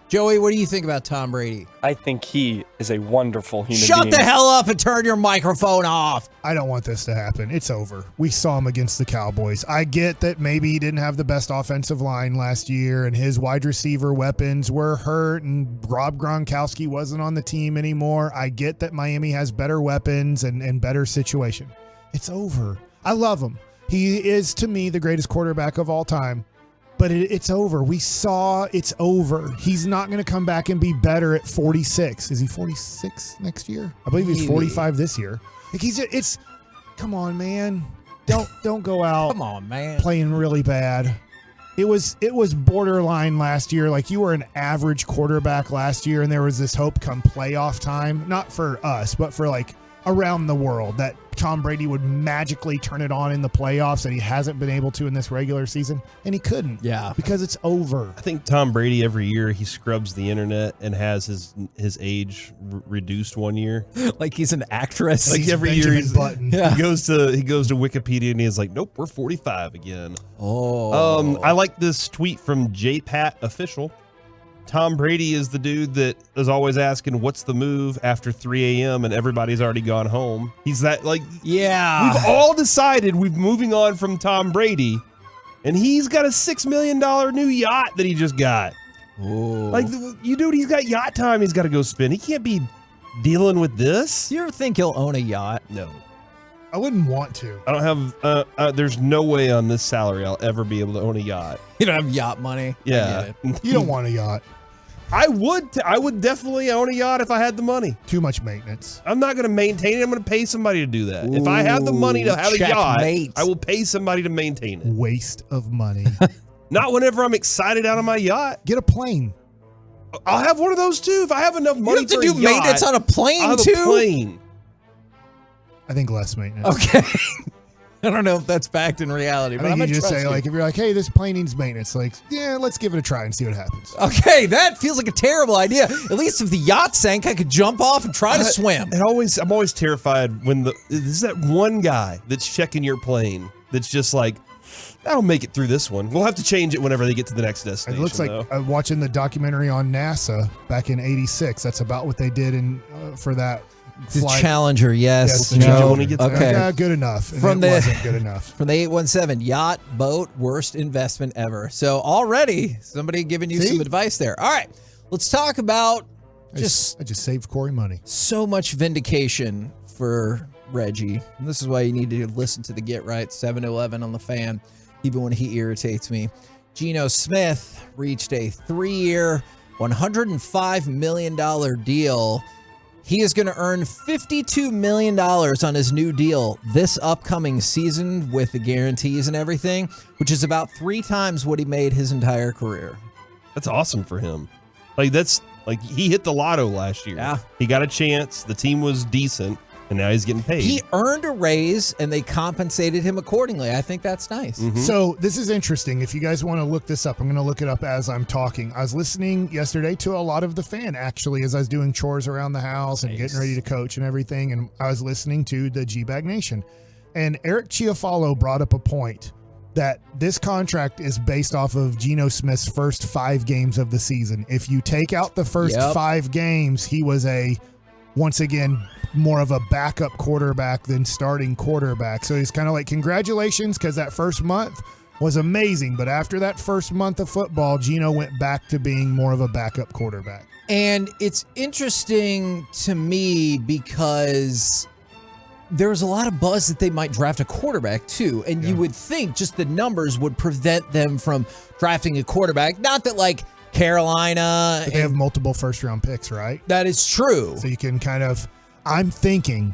Joey, what do you think about Tom Brady? I think he is a wonderful human being. Shut the hell up and turn your microphone off. I don't want this to happen. It's over. We saw him against the Cowboys. I get that maybe he didn't have the best offensive line last year and his wide receiver weapons were hurt and Rob Gronkowski wasn't on the team anymore. I get that Miami has better weapons and better situation. It's over. I love him. He is, to me, the greatest quarterback of all time. But it's over. We saw it's over. He's not going to come back and be better at 46. Is he 46 next year? I believe he's 45 this year. Like come on, man. Don't go out. Come on, man. Playing really bad. It was borderline last year. Like you were an average quarterback last year, and there was this hope come playoff time, not for us, but for like around the world, that Tom Brady would magically turn it on in the playoffs, and he hasn't been able to in this regular season, and he couldn't. Yeah, because it's over. I think Tom Brady every year he scrubs the internet and has his age reduced 1 year. Like he's an actress. Like He's every Benjamin year Button. Yeah. he goes to Wikipedia and he's like, nope, we're 45 again. Oh. I like this tweet from JPat Official. Tom Brady is the dude that is always asking, what's the move after 3 a.m. and everybody's already gone home. He's that, like, yeah. We've all decided we're moving on from Tom Brady, and he's got a $6 million new yacht that he just got. Ooh. Like, he's got yacht time he's got to go spend. He can't be dealing with this. Do you ever think he'll own a yacht? No. I wouldn't want to. I don't have, there's no way on this salary I'll ever be able to own a yacht. You don't have yacht money? Yeah. You don't want a yacht. I would definitely own a yacht if I had the money. Too much maintenance. I'm not going to maintain it. I'm going to pay somebody to do that. If I have the money to have a yacht, I will pay somebody to maintain it. Waste of money. Not whenever I'm excited out of my yacht. Get a plane. I'll have one of those too if I have enough money. You have to do maintenance on a plane I'll have too? a plane. I think less maintenance. Okay. I don't know if that's fact in reality, I but think I'm you going to just trust say, you. like, if you're like, hey, this plane needs maintenance, like, yeah, let's give it a try and see what happens. Okay, that feels like a terrible idea. At least if the yacht sank, I could jump off and try to swim. I'm always terrified when there's that one guy that's checking your plane that's just like, I'll make it through this one. We'll have to change it whenever they get to the next destination. It looks like watching the documentary on NASA back in '86. That's about what they did for that The flight. Challenger, yes. the Challenger. When he gets okay. Good enough. And From it the- wasn't good enough. From the 817, yacht, boat, worst investment ever. So already somebody giving you some advice there. All right, let's talk about I just saved Corey money. So much vindication for Reggie. And this is why you need to listen to the Get Right 7-11 on the Fan, even when he irritates me. Geno Smith reached a 3-year, $105 million deal. He is going to earn $52 million on his new deal this upcoming season with the guarantees and everything, which is about 3 times what he made his entire career. That's awesome for him. Like he hit the lotto last year. Yeah. He got a chance. The team was decent, and now he's getting paid. He earned a raise, and they compensated him accordingly. I think that's nice. So this is interesting. If you guys want to look this up, I'm going to look it up as I'm talking. I was listening yesterday to a lot of the Fan, actually, as I was doing chores around the house and getting ready to coach and everything. And I was listening to the G-Bag Nation. And Eric Chiafalo brought up a point that this contract is based off of Geno Smith's first 5 games of the season. If you take out the first 5 games, he was once again, more of a backup quarterback than starting quarterback. So he's kind of like, congratulations, because that first month was amazing. But after that first month of football, Geno went back to being more of a backup quarterback. And it's interesting to me because there was a lot of buzz that they might draft a quarterback too. And you would think just the numbers would prevent them from drafting a quarterback. Not that like Carolina. But they have multiple first-round picks, right? That is true. So you can kind of, I'm thinking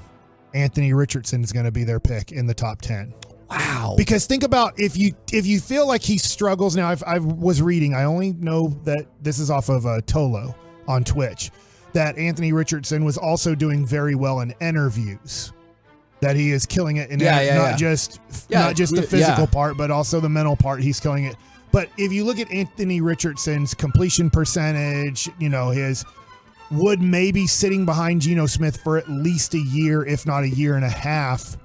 Anthony Richardson is going to be their pick in the top 10. Wow. Because think about if you feel like he struggles now. I was reading. I only know that this is off of Tolo on Twitch. That Anthony Richardson was also doing very well in interviews. That he is killing it in not just the physical part, but also the mental part. He's killing it. But if you look at Anthony Richardson's completion percentage, his would maybe sitting behind Geno Smith for at least a year, if not a year and a half,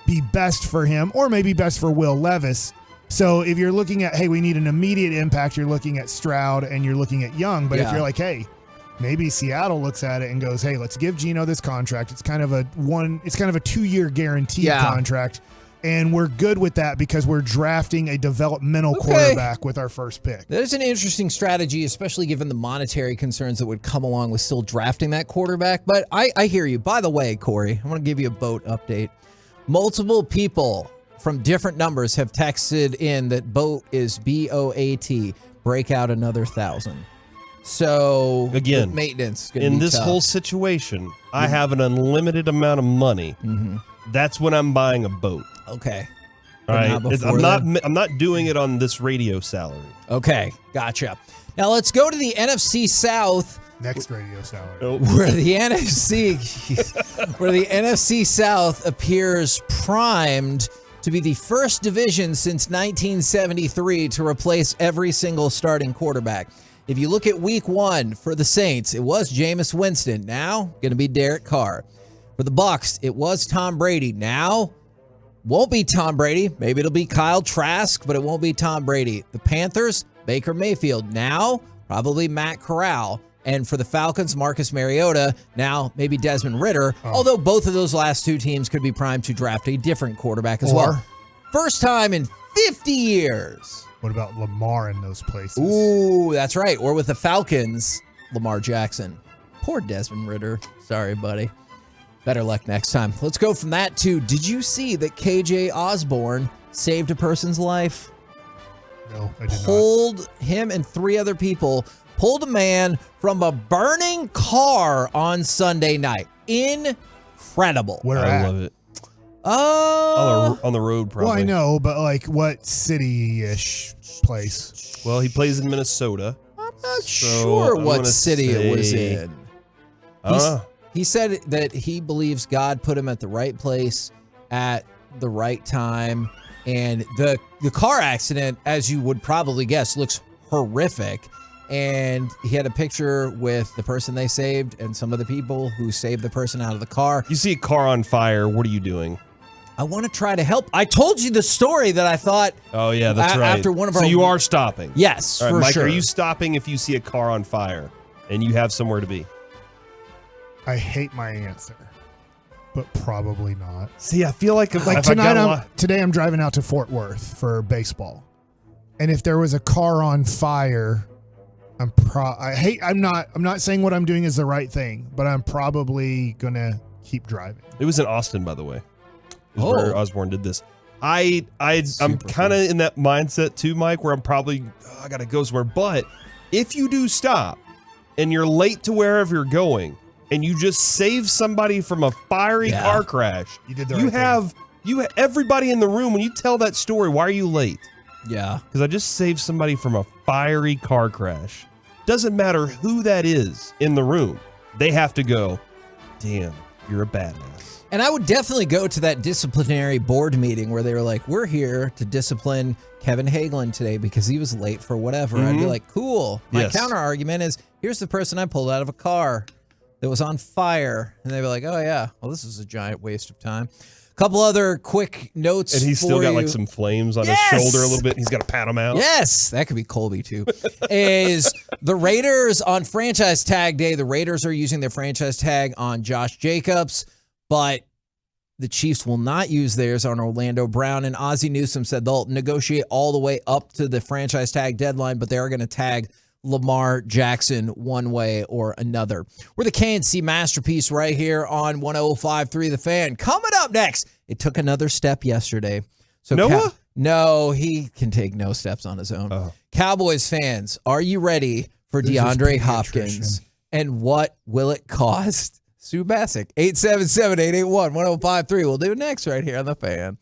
be best for him, or maybe best for Will Levis. So if you're looking at, hey, we need an immediate impact, you're looking at Stroud and you're looking at Young. But if you're like, hey, maybe Seattle looks at it and goes, hey, let's give Geno this contract. It's kind of a 2-year guaranteed contract. And we're good with that because we're drafting a developmental quarterback with our first pick. That is an interesting strategy, especially given the monetary concerns that would come along with still drafting that quarterback. But I hear you. By the way, Corey, I want to give you a boat update. Multiple people from different numbers have texted in that boat is BOAT. Break out another 1,000. So again, maintenance in this tough. whole situation, I have an unlimited amount of money. That's when I'm buying a boat. Okay. All right. I'm I'm not doing it on this radio salary. Okay, gotcha. Now let's go to the NFC South. Next radio salary. Where the NFC South appears primed to be the first division since 1973 to replace every single starting quarterback. If you look at week 1 for the Saints, it was Jameis Winston. Now, going to be Derek Carr. For the Bucs, it was Tom Brady. Now, won't be Tom Brady. Maybe it'll be Kyle Trask, but it won't be Tom Brady. The Panthers, Baker Mayfield. Now, probably Matt Corral. And for the Falcons, Marcus Mariota. Now, maybe Desmond Ridder. Although both of those last 2 teams could be primed to draft a different quarterback as well. First time in 50 years. What about Lamar in those places? Ooh, that's right. Or with the Falcons, Lamar Jackson. Poor Desmond Ridder. Sorry, buddy. Better luck next time. Let's go from that to, did you see that KJ Osborne saved a person's life? No, I did not. Him and 3 other people pulled a man from a burning car on Sunday night. Incredible. Where I at? love it. On the road, probably. Well, I know, but like what city-ish place? Well, he plays in Minnesota. I'm not sure what city it was in. I don't know. He said that he believes God put him at the right place at the right time. And the car accident, as you would probably guess, looks horrific. And he had a picture with the person they saved and some of the people who saved the person out of the car. You see a car on fire, what are you doing? I want to try to help. I told you the story that I thought. Oh, yeah, that's right. After one of our. So you are stopping? Yes, all right, for Mike, sure. are you stopping if you see a car on fire and you have somewhere to be? I hate my answer, but probably not. See, I feel like today I'm driving out to Fort Worth for baseball, and if there was a car on fire, I'm not saying what I'm doing is the right thing, but I'm probably gonna keep driving. It was in Austin, by the way. Is where Osborne did this. I'm kind of in that mindset too, Mike, where I'm probably I gotta go somewhere. But if you do stop and you're late to wherever you're going, and you just save somebody from a fiery car crash, you did the right thing. You have everybody in the room. When you tell that story, why are you late? Yeah, because I just saved somebody from a fiery car crash. Doesn't matter who that is in the room. They have to go, damn, you're a badass. And I would definitely go to that disciplinary board meeting where they were like, we're here to discipline Kevin Hagelin today because he was late for whatever. I'd be like, cool. My counter argument is, here's the person I pulled out of a car that was on fire. And they'd be like, oh, yeah, well, this is a giant waste of time. Couple other quick notes. And he's still got like some flames on his shoulder a little bit. And he's got to pat him out. Yes, that could be Colby too. Is the Raiders on franchise tag day? The Raiders are using their franchise tag on Josh Jacobs, but the Chiefs will not use theirs on Orlando Brown. And Ozzie Newsome said they'll negotiate all the way up to the franchise tag deadline, but they are going to tag Lamar Jackson one way or another. We're the KNC Masterpiece right here on 105.3 The Fan. Coming up next, it took another step yesterday. So Noah? No, he can take no steps on his own. Cowboys fans, are you ready for DeAndre Hopkins? And what will it cost? Sue Bassick, 877-881-1053. We'll do it next right here on The Fan.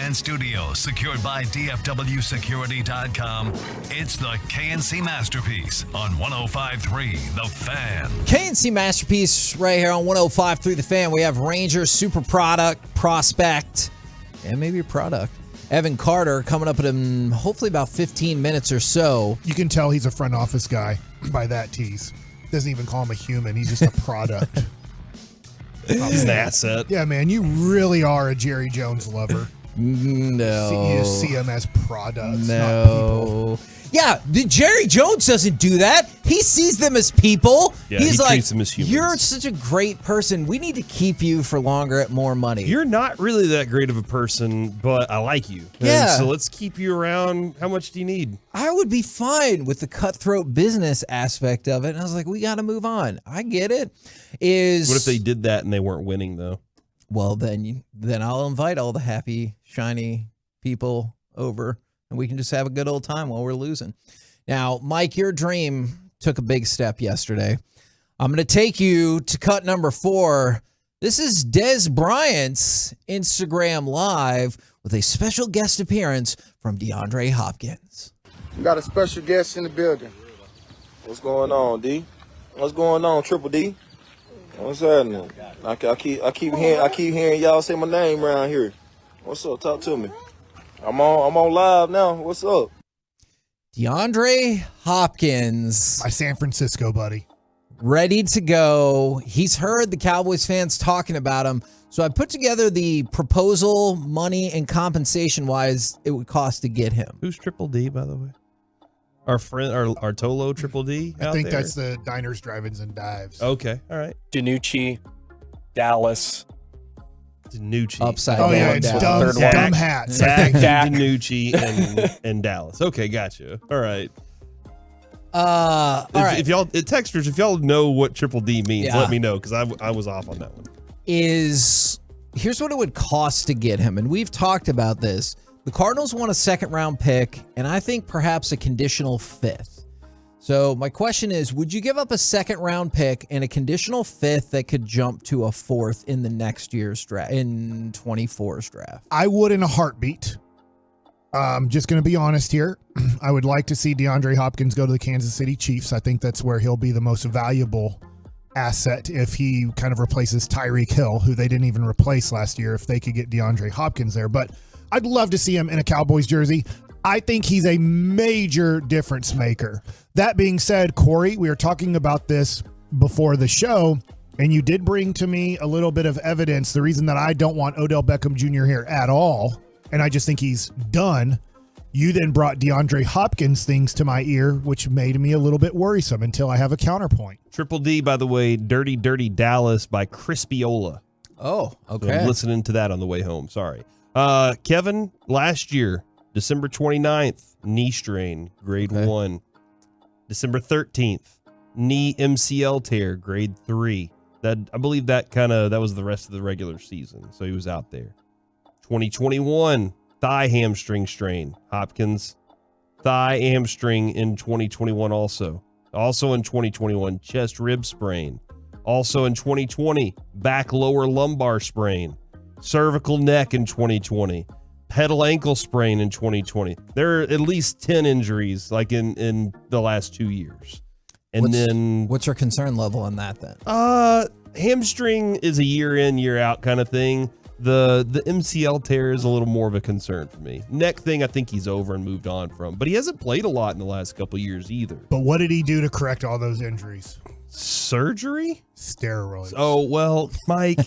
fan studio secured by DFWsecurity.com, it's the KNC Masterpiece on 105.3 The Fan. KNC Masterpiece right here on 105.3 The Fan. We have Ranger, Super Product, Prospect, and maybe a product. Evan Carter coming up in hopefully about 15 minutes or so. You can tell he's a front office guy by that tease. Doesn't even call him a human. He's just a product. He's an asset. Yeah, man, you really are a Jerry Jones lover. No. You see him as products, not No. Yeah, Jerry Jones doesn't do that. He sees them as people. Yeah, He's he like, treats them as humans. you're such a great person. We need to keep you for longer at more money. You're not really that great of a person, but I like you. Yeah. And so let's keep you around. How much do you need? I would be fine with the cutthroat business aspect of it. And I was like, we got to move on. I get it. What if they did that and they weren't winning, though? Well, then I'll invite all the happy, shiny people over, and we can just have a good old time while we're losing. Now, Mike, your dream took a big step yesterday. I'm going to take you to cut number 4. This is Des Bryant's Instagram Live with a special guest appearance from DeAndre Hopkins. We got a special guest in the building. What's going on, D? What's going on, Triple D? What's happening? I keep hearing y'all say my name around here. What's up? Talk to me. I'm on live now. What's up? DeAndre Hopkins. My San Francisco buddy. Ready to go. He's heard the Cowboys fans talking about him. So I put together the proposal, money, and compensation-wise it would cost to get him. Who's Triple D, by the way? Our friend, our Tolo Triple D. I think that's the Diners, Drive-Ins, and Dives. Okay, all right. Danucci, Dallas. Danucci. Upside down. down. Yeah, it's dumb hats. Dak, Danucci, and Dallas. Okay, gotcha. All right. All right. If y'all texters, if y'all know what Triple D means, Yeah. let me know because I was off on that one. Here's what it would cost to get him, and we've talked about this. The Cardinals want a second-round pick, and I think perhaps a conditional 5th. So my question is, would you give up a second-round pick and a conditional 5th that could jump to a 4th in the next year's draft, in 24's draft? I would in a heartbeat. I'm just going to be honest here. I would like to see DeAndre Hopkins go to the Kansas City Chiefs. I think that's where he'll be the most valuable asset if he kind of replaces Tyreek Hill, who they didn't even replace last year, if they could get DeAndre Hopkins there. But I'd love to see him in a Cowboys jersey. I think he's a major difference maker. That being said, Corey, we were talking about this before the show, and you did bring to me a little bit of evidence. The reason that I don't want Odell Beckham Jr. here at all, and I just think he's done, you then brought DeAndre Hopkins things to my ear, which made me a little bit worrisome until I have a counterpoint. Triple D, by the way, Dirty Dirty Dallas by Crispiola. Oh, okay. So I'm listening to that on the way home. Sorry. Kevin, last year, December 29th, knee strain, grade 1. December 13th, knee MCL tear, grade 3. That I believe that was the rest of the regular season, so he was out there. 2021, thigh hamstring strain. Hopkins, thigh hamstring in 2021 also. Also in 2021, chest rib sprain. Also in 2020, back lower lumbar sprain. Cervical neck in 2020. Pedal ankle sprain in 2020. There are at least 10 injuries like in the last 2 years. And what's your concern level on that then? Hamstring is a year in, year out kind of thing. The MCL tear is a little more of a concern for me. Neck thing, I think he's over and moved on from, but he hasn't played a lot in the last couple of years either. But what did he do to correct all those injuries? Surgery? Steroids. Oh, well, Mike.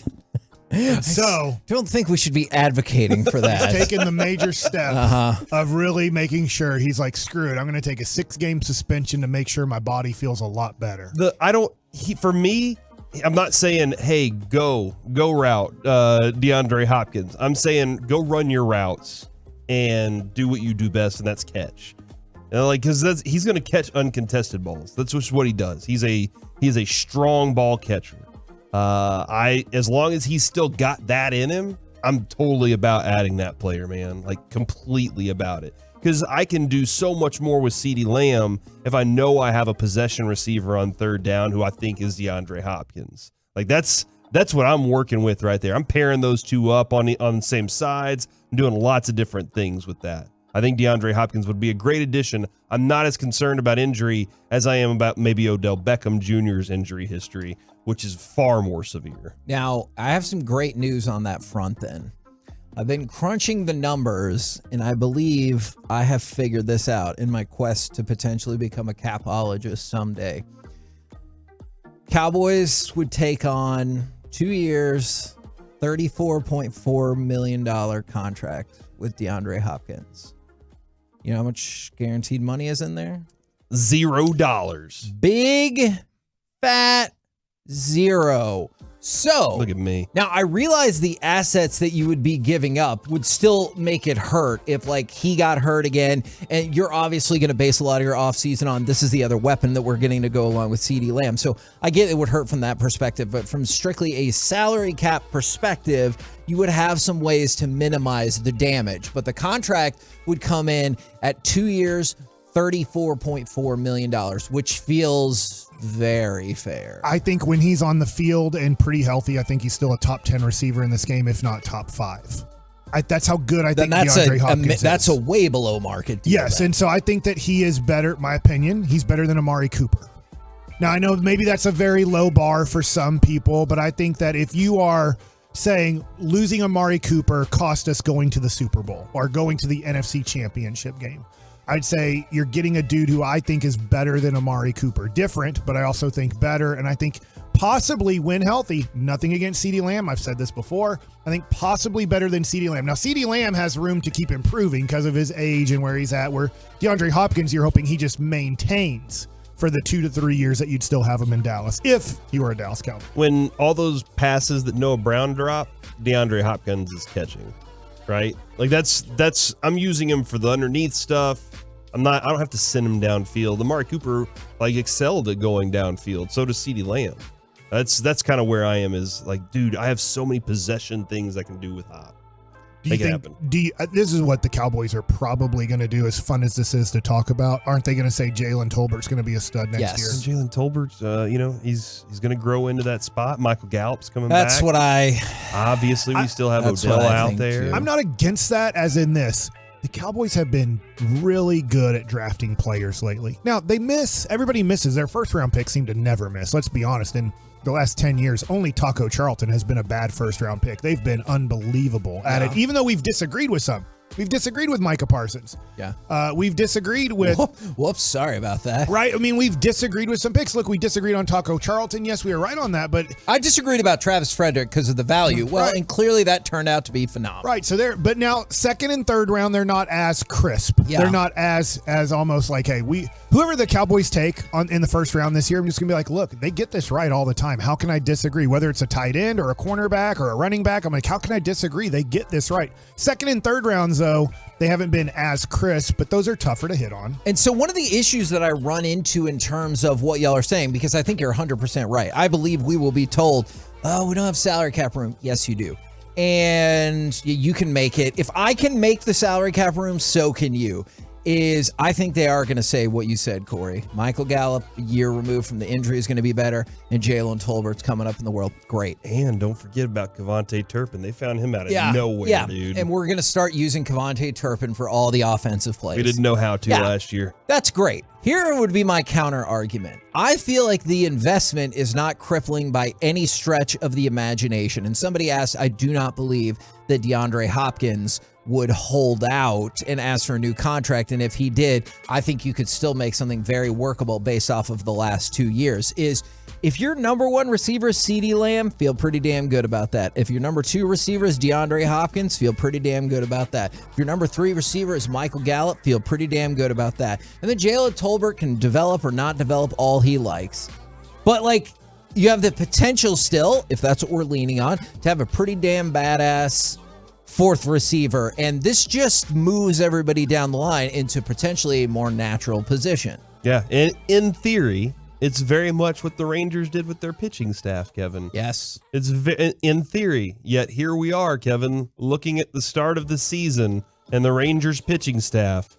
So, don't think we should be advocating for that. He's taken the major step of really making sure he's like, screw it. I'm going to take a 6-game suspension to make sure my body feels a lot better. For me, I'm not saying, hey, go route DeAndre Hopkins. I'm saying go run your routes and do what you do best, and that's catch. Because he's going to catch uncontested balls. That's just what he does. He's a strong ball catcher. As long as he's still got that in him, I'm totally about adding that player, man. Like completely about it. Because I can do so much more with CeeDee Lamb if I know I have a possession receiver on third down who I think is DeAndre Hopkins. Like that's That's what I'm working with right there. I'm pairing those two up on the same sides. I'm doing lots of different things with that. I think DeAndre Hopkins would be a great addition. I'm not as concerned about injury as I am about maybe Odell Beckham Jr.'s injury history, which is far more severe. Now, I have some great news on that front then. I've been crunching the numbers, and I believe I have figured this out in my quest to potentially become a capologist someday. Cowboys would take on 2 years, $34.4 million contract with DeAndre Hopkins. You know how much guaranteed money is in there? $0. Big, fat zero. So, look at me. Now, I realize the assets that you would be giving up would still make it hurt if, like, he got hurt again, and you're obviously going to base a lot of your offseason on this is the other weapon that we're getting to go along with CeeDee Lamb. So I get it would hurt from that perspective, but from strictly a salary cap perspective, you would have some ways to minimize the damage. But the contract would come in at 2 years, $34.4 million, which feels very fair. I think when he's on the field and pretty healthy, I think he's still a top 10 receiver in this game, if not top 5. That's how good I think DeAndre Hopkins is. That's a way below market deal. Yes, and so I think that he is better, my opinion, he's better than Amari Cooper. Now, I know maybe that's a very low bar for some people, but I think that if you are saying losing Amari Cooper cost us going to the Super Bowl or going to the NFC Championship game, I'd say you're getting a dude who I think is better than Amari Cooper. Different, but I also think better. And I think possibly when healthy, nothing against CeeDee Lamb. I've said this before. I think possibly better than CeeDee Lamb. Now, CeeDee Lamb has room to keep improving because of his age and where he's at, where DeAndre Hopkins, you're hoping he just maintains for the 2 to 3 years that you'd still have him in Dallas, if he were a Dallas Cowboy. When all those passes that Noah Brown dropped, DeAndre Hopkins is catching. Right? Like that's I'm using him for the underneath stuff. I don't have to send him downfield. Amari Cooper excelled at going downfield. So does CeeDee Lamb. That's kind of where I am, is like, dude, I have so many possession things I can do with Hop. Make it happen. This is what the Cowboys are probably going to do, as fun as this is to talk about. Aren't they going to say Jalen Tolbert's going to be a stud next year? Jalen Tolbert, he's going to grow into that spot. Michael Gallup's coming back. That's what Obviously, we still have Odell out there. I'm not against that, as in this. The Cowboys have been really good at drafting players lately. Now, everybody misses. Their first-round picks seem to never miss. Let's be honest. In the last 10 years, only Taco Charlton has been a bad first-round pick. They've been unbelievable at it, even though we've disagreed with some. We've disagreed with Micah Parsons. Yeah. We've disagreed with... Whoops, sorry about that. Right? I mean, we've disagreed with some picks. Look, we disagreed on Taco Charlton. Yes, we were right on that, but... I disagreed about Travis Frederick because of the value. Well, and clearly that turned out to be phenomenal. Right, so but now, second and third round, they're not as crisp. Yeah. They're not as almost like, hey, whoever the Cowboys take in the first round this year, I'm just going to be like, look, they get this right all the time. How can I disagree? Whether it's a tight end or a cornerback or a running back, I'm like, how can I disagree? They get this right. Second and third rounds, though, they haven't been as crisp, but those are tougher to hit on. And so one of the issues that I run into in terms of what y'all are saying, because I think you're 100% right. I believe we will be told, oh, we don't have salary cap room. Yes, you do. And you can make it. If I can make the salary cap room, so can you. I think they are going to say what you said, Corey. Michael Gallup, a year removed from the injury, is going to be better, and Jalen Tolbert's coming up in the world. Great. And don't forget about Kevontae Turpin. They found him out of nowhere, dude. And we're going to start using Kevontae Turpin for all the offensive plays. We didn't know how to last year. That's great. Here would be my counter argument. I feel like the investment is not crippling by any stretch of the imagination. And somebody asked, I do not believe that DeAndre Hopkins would hold out and ask for a new contract. And if he did, I think you could still make something very workable based off of the last 2 years. If your number one receiver is CeeDee Lamb, feel pretty damn good about that. If your number two receiver is DeAndre Hopkins, feel pretty damn good about that. If your number three receiver is Michael Gallup, feel pretty damn good about that. And then Jalen Tolbert can develop or not develop all he likes. But you have the potential still, if that's what we're leaning on, to have a pretty damn badass fourth receiver. And this just moves everybody down the line into potentially a more natural position. Yeah, and in theory, it's very much what the Rangers did with their pitching staff, Kevin. Yes. It's in theory, yet here we are, Kevin, looking at the start of the season and the Rangers pitching staff.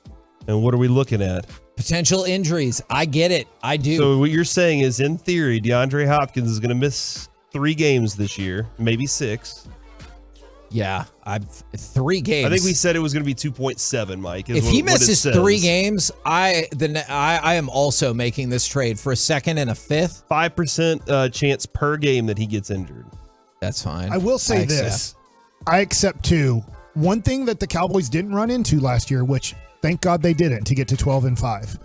And what are we looking at? Potential injuries. I get it. I do. So what you're saying is, in theory, DeAndre Hopkins is going to miss 3 games this year, maybe 6. Yeah, I've 3 games. I think we said it was going to be 2.7, Mike. If he misses 3 games, I am also making this trade for a 2nd and a 5th. 5% chance per game that he gets injured. That's fine. I will say this. I accept 2. One thing that the Cowboys didn't run into last year, which thank God they didn't, to get to 12-5.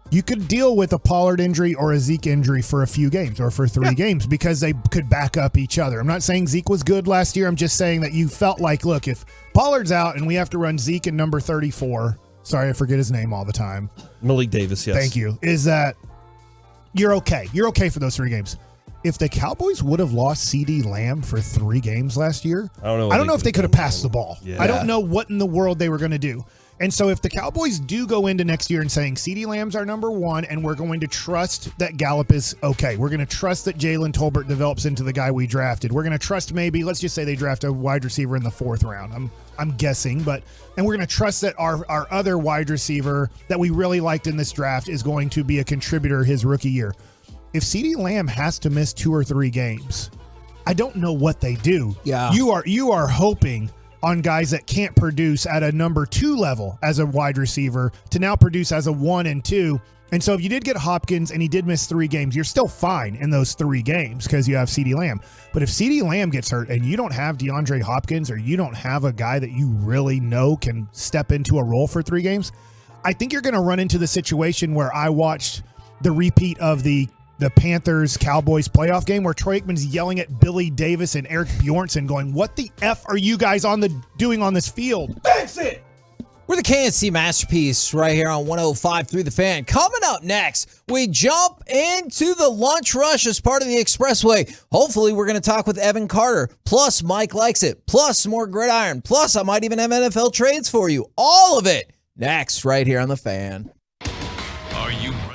You could deal with a Pollard injury or a Zeke injury for a few games or for 3 games because they could back up each other. I'm not saying Zeke was good last year. I'm just saying that you felt like, look, if Pollard's out and we have to run Zeke and number 34, sorry, I forget his name all the time. Malik Davis, yes. Thank you. Is that you're okay. You're okay for those 3 games. If the Cowboys would have lost CeeDee Lamb for 3 games last year, I don't know if they could have passed the ball. Yeah. I don't know what in the world they were going to do. And so if the Cowboys do go into next year and saying CeeDee Lamb's our number 1 and we're going to trust that Gallup is okay, we're going to trust that Jalen Tolbert develops into the guy we drafted. We're going to trust maybe, let's just say they draft a wide receiver in the 4th round. I'm guessing, and we're going to trust that our other wide receiver that we really liked in this draft is going to be a contributor his rookie year. If CeeDee Lamb has to miss 2 or 3 games, I don't know what they do. Yeah. You are hoping on guys that can't produce at a number 2 level as a wide receiver to now produce as a 1 and 2. And so if you did get Hopkins and he did miss 3 games, you're still fine in those 3 games because you have CeeDee Lamb. But if CeeDee Lamb gets hurt and you don't have DeAndre Hopkins or you don't have a guy that you really know can step into a role for 3 games, I think you're going to run into the situation where I watched the repeat of the Panthers-Cowboys playoff game where Troy Aikman's yelling at Billy Davis and Eric Bjornson going, what the F are you guys doing on this field? Fix it! We're the KNC Masterpiece right here on 105 through the Fan. Coming up next, we jump into the lunch rush as part of the Expressway. Hopefully, we're going to talk with Evan Carter. Plus, Mike likes it. Plus, more gridiron. Plus, I might even have NFL trades for you. All of it next right here on the Fan. Are you ready?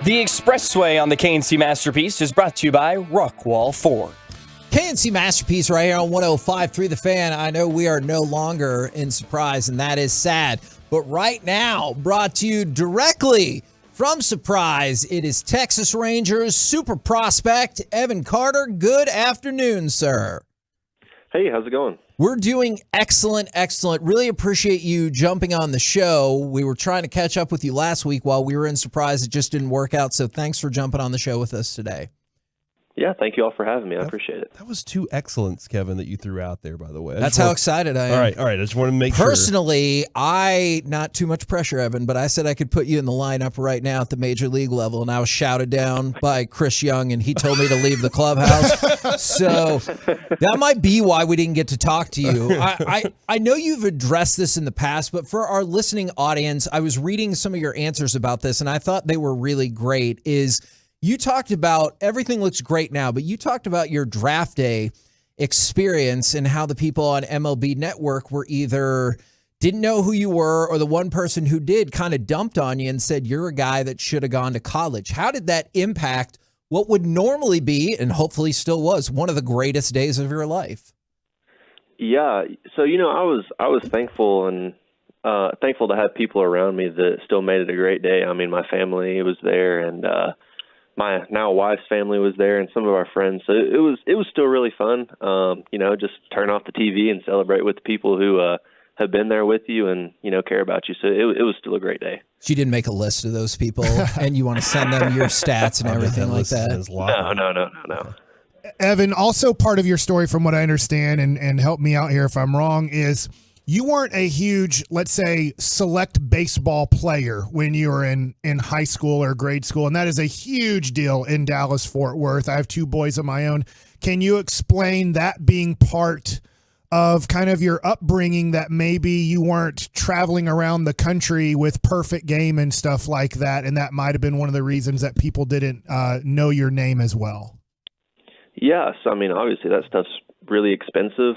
The Expressway on the KNC Masterpiece is brought to you by Rockwall Ford. KNC Masterpiece right here on 105.3 The Fan. I know we are no longer in Surprise, and that is sad. But right now, brought to you directly from Surprise, it is Texas Rangers super prospect Evan Carter. Good afternoon, sir. Hey, how's it going? We're doing excellent. Really appreciate you jumping on the show. We were trying to catch up with you last week while we were in Surprise. It just didn't work out, so thanks for jumping on the show with us today. Yeah, thank you all for having me. I appreciate it. That was 2 excellents, Kevin, that you threw out there, by the way. That's how excited I am. All right. I just want to make Personally, not too much pressure, Evan, but I said I could put you in the lineup right now at the major league level, and I was shouted down by Chris Young, and he told me to leave the clubhouse. So that might be why we didn't get to talk to you. I know you've addressed this in the past, but for our listening audience, I was reading some of your answers about this, and I thought they were really great. You talked about everything looks great now, but you talked about your draft day experience and how the people on MLB Network were either didn't know who you were, or the one person who did kind of dumped on you and said you're a guy that should have gone to college. How did that impact what would normally be, and hopefully still was, one of the greatest days of your life? Yeah, so I was thankful and thankful to have people around me that still made it a great day. I mean, my family was there, and my now wife's family was there, and some of our friends. So it was still really fun. Just turn off the TV and celebrate with the people who have been there with you and care about you. So it was still a great day. So you didn't make a list of those people, and you want to send them your stats and everything like that? No. Evan, also part of your story, from what I understand, and help me out here if I'm wrong, is you weren't a huge, let's say, select baseball player when you were in high school or grade school, and that is a huge deal in Dallas-Fort Worth. I have 2 boys of my own. Can you explain that being part of kind of your upbringing, that maybe you weren't traveling around the country with perfect game and stuff like that, and that might have been one of the reasons that people didn't know your name as well? Yes, I mean, obviously that stuff's really expensive,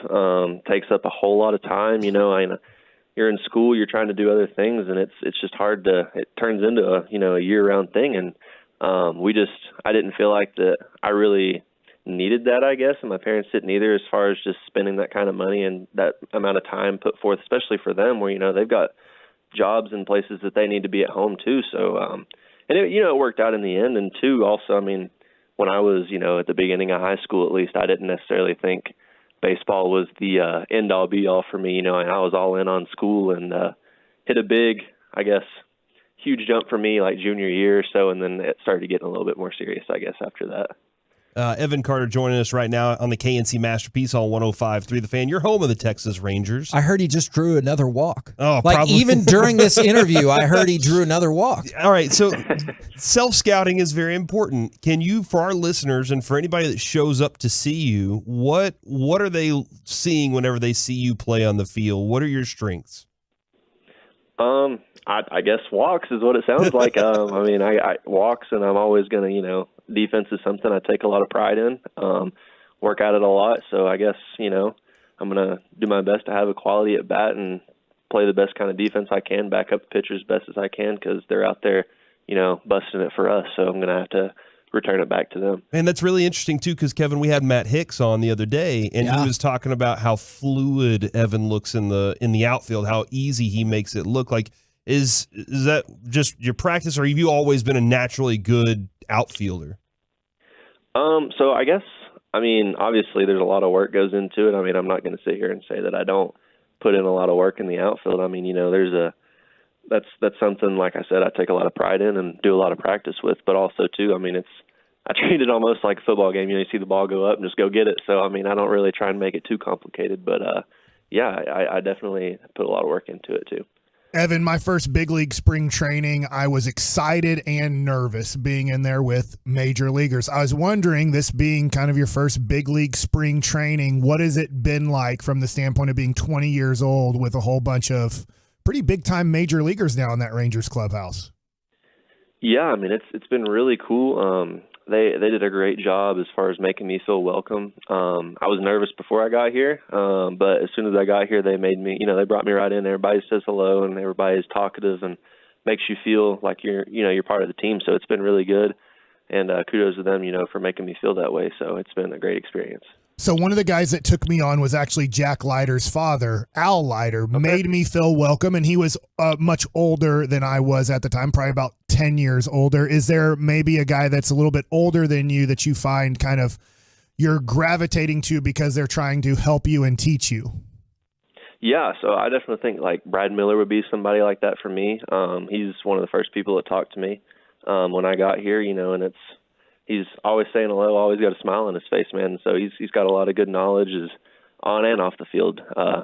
takes up a whole lot of time. You're in school, you're trying to do other things, and it's just hard it turns into a year-round thing. And I didn't feel like that I really needed that, I guess, and my parents didn't either, as far as just spending that kind of money and that amount of time put forth, especially for them, where they've got jobs and places that they need to be at home too. So it worked out in the end. And two, also, I mean, when I was at the beginning of high school, at least, I didn't necessarily think baseball was the end all be all for me. I was all in on school, and hit a big, I guess, huge jump for me like junior year or so, and then it started getting a little bit more serious, I guess, after that. Evan Carter joining us right now on the KNC Masterpiece on 105.3 The Fan. You're home of the Texas Rangers. I heard he just drew another walk. Oh, like probably. Even during this interview, I heard he drew another walk. All right, so self-scouting is very important. Can you, for our listeners and for anybody that shows up to see you, what are they seeing whenever they see you play on the field? What are your strengths? I guess walks is what it sounds like. I walks, and I'm always going to, defense is something I take a lot of pride in, work at it a lot. So I guess, I'm going to do my best to have a quality at bat and play the best kind of defense I can, back up the pitchers as best as I can, because they're out there, busting it for us. So I'm going to have to return it back to them. And that's really interesting too, because Kevin, we had Matt Hicks on the other day, and he was talking about how fluid Evan looks in the outfield, how easy he makes it look. Like, is that just your practice, or have you always been a naturally good outfielder? So I guess, obviously there's a lot of work goes into it. I'm not going to sit here and say that I don't put in a lot of work in the outfield. That's something, like I said, I take a lot of pride in and do a lot of practice with, but also too, I treat it almost like a football game. You see the ball go up and just go get it. So, I don't really try and make it too complicated, but I definitely put a lot of work into it too. Evan, my first big league spring training, I was excited and nervous being in there with major leaguers. I was wondering, this being kind of your first big league spring training, what has it been like from the standpoint of being 20 years old with a whole bunch of pretty big time major leaguers now in that Rangers clubhouse? Yeah, it's been really cool. They did a great job as far as making me feel welcome. I was nervous before I got here, but as soon as I got here, they made me, they brought me right in. Everybody says hello, and everybody is talkative, and makes you feel like you're part of the team. So it's been really good, and kudos to them, for making me feel that way. So it's been a great experience. So one of the guys that took me on was actually Jack Leiter's father, Al Leiter, made me feel welcome, and he was much older than I was at the time, probably about 10 years older. Is there maybe a guy that's a little bit older than you that you find kind of you're gravitating to because they're trying to help you and teach you? Yeah, so I definitely think like Brad Miller would be somebody like that for me. He's one of the first people that talked to me when I got here, and he's always saying hello, always got a smile on his face, man. So he's got a lot of good knowledge is on and off the field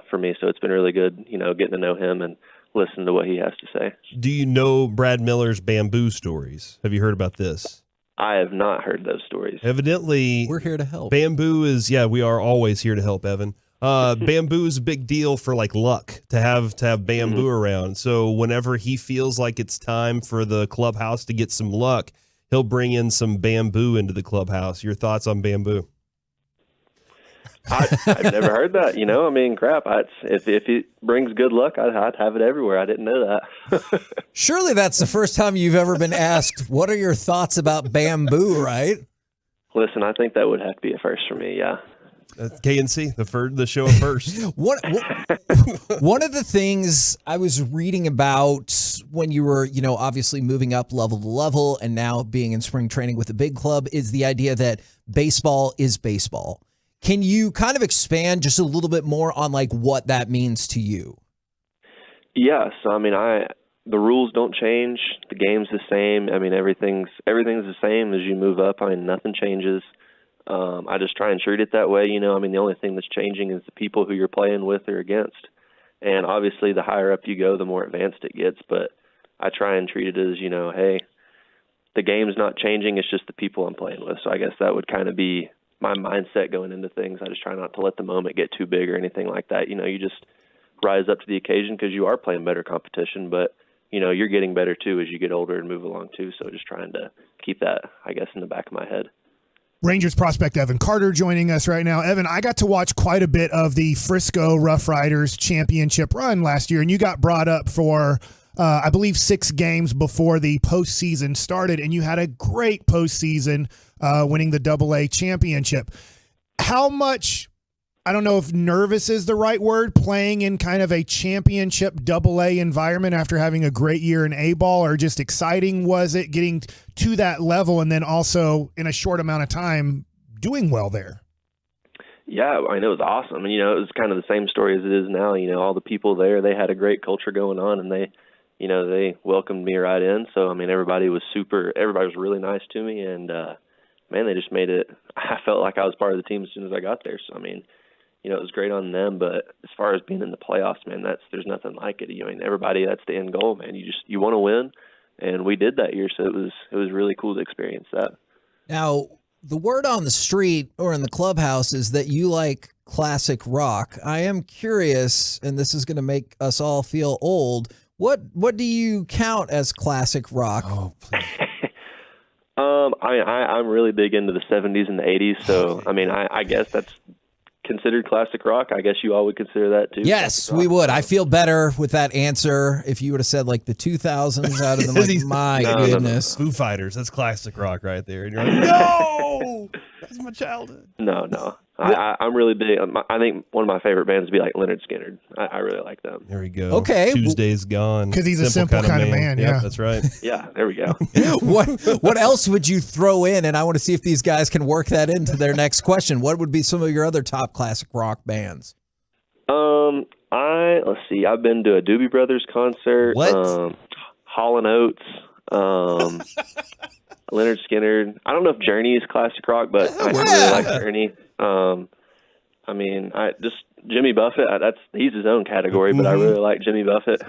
for me. So it's been really good, getting to know him and listen to what he has to say. Do you know Brad Miller's bamboo stories? Have you heard about this? I have not heard those stories. Evidently, we're here to help. Bamboo is, we are always here to help, Evan. Bamboo is a big deal for like luck to have bamboo around. So whenever he feels like it's time for the clubhouse to get some luck, he'll bring in some bamboo into the clubhouse. Your thoughts on bamboo? I've never heard that. Crap. If it brings good luck, I'd have it everywhere. I didn't know that. Surely that's the first time you've ever been asked, what are your thoughts about bamboo, right? Listen, I think that would have to be a first for me, yeah. KNC, the show at first. One of the things I was reading about when you were, obviously moving up level to level and now being in spring training with a big club is the idea that baseball is baseball. Can you kind of expand just a little bit more on like what that means to you? Yes. The rules don't change. The game's the same. Everything's the same as you move up. Nothing changes. I just try and treat it that way. The only thing that's changing is the people who you're playing with or against. And obviously the higher up you go, the more advanced it gets. But I try and treat it as, hey, the game's not changing. It's just the people I'm playing with. So I guess that would kind of be my mindset going into things. I just try not to let the moment get too big or anything like that. You just rise up to the occasion because you are playing better competition. But, you're getting better too as you get older and move along too. So just trying to keep that, I guess, in the back of my head. Rangers prospect Evan Carter joining us right now. Evan, I got to watch quite a bit of the Frisco Rough Riders championship run last year, and you got brought up for, I believe, 6 games before the postseason started, and you had a great postseason winning the AA championship. How much, I don't know if nervous is the right word, playing in kind of a championship AA environment after having a great year in A-ball, or just exciting was it getting to that level and then also in a short amount of time doing well there? Yeah, it was awesome. And, it was kind of the same story as it is now. All the people there, they had a great culture going on, and they welcomed me right in. So, everybody was really nice to me, and, they just made it, I felt like I was part of the team as soon as I got there. So, it was great on them, but as far as being in the playoffs, man, there's nothing like it. Everybody, that's the end goal, man. You want to win, and we did that year, so it was really cool to experience that. Now, the word on the street or in the clubhouse is that you like classic rock. I am curious, and this is going to make us all feel old. What do you count as classic rock? Oh, please. I'm really big into the 70s and the 80s, so I guess that's considered classic rock. I guess you all would consider that too. Yes, we would. I feel better with that answer if you would have said like the 2000s out of the my goodness. Foo Fighters, that's classic rock right there. And you're like, no, that's my childhood. No. I'm really big. I think one of my favorite bands would be like Leonard Skinner. I really like them. There we go. Okay. Tuesday's Gone. Because he's a simple kind of man. Yep, Yeah, that's right. Yeah, there we go. What else would you throw in? And I want to see if these guys can work that into their next question. What would be some of your other top classic rock bands? Let's see. I've been to a Doobie Brothers concert. What? Hall & Oates. Leonard Skinner. I don't know if Journey is classic rock, but I really like Journey. Jimmy Buffett. He's his own category, but I really like Jimmy Buffett.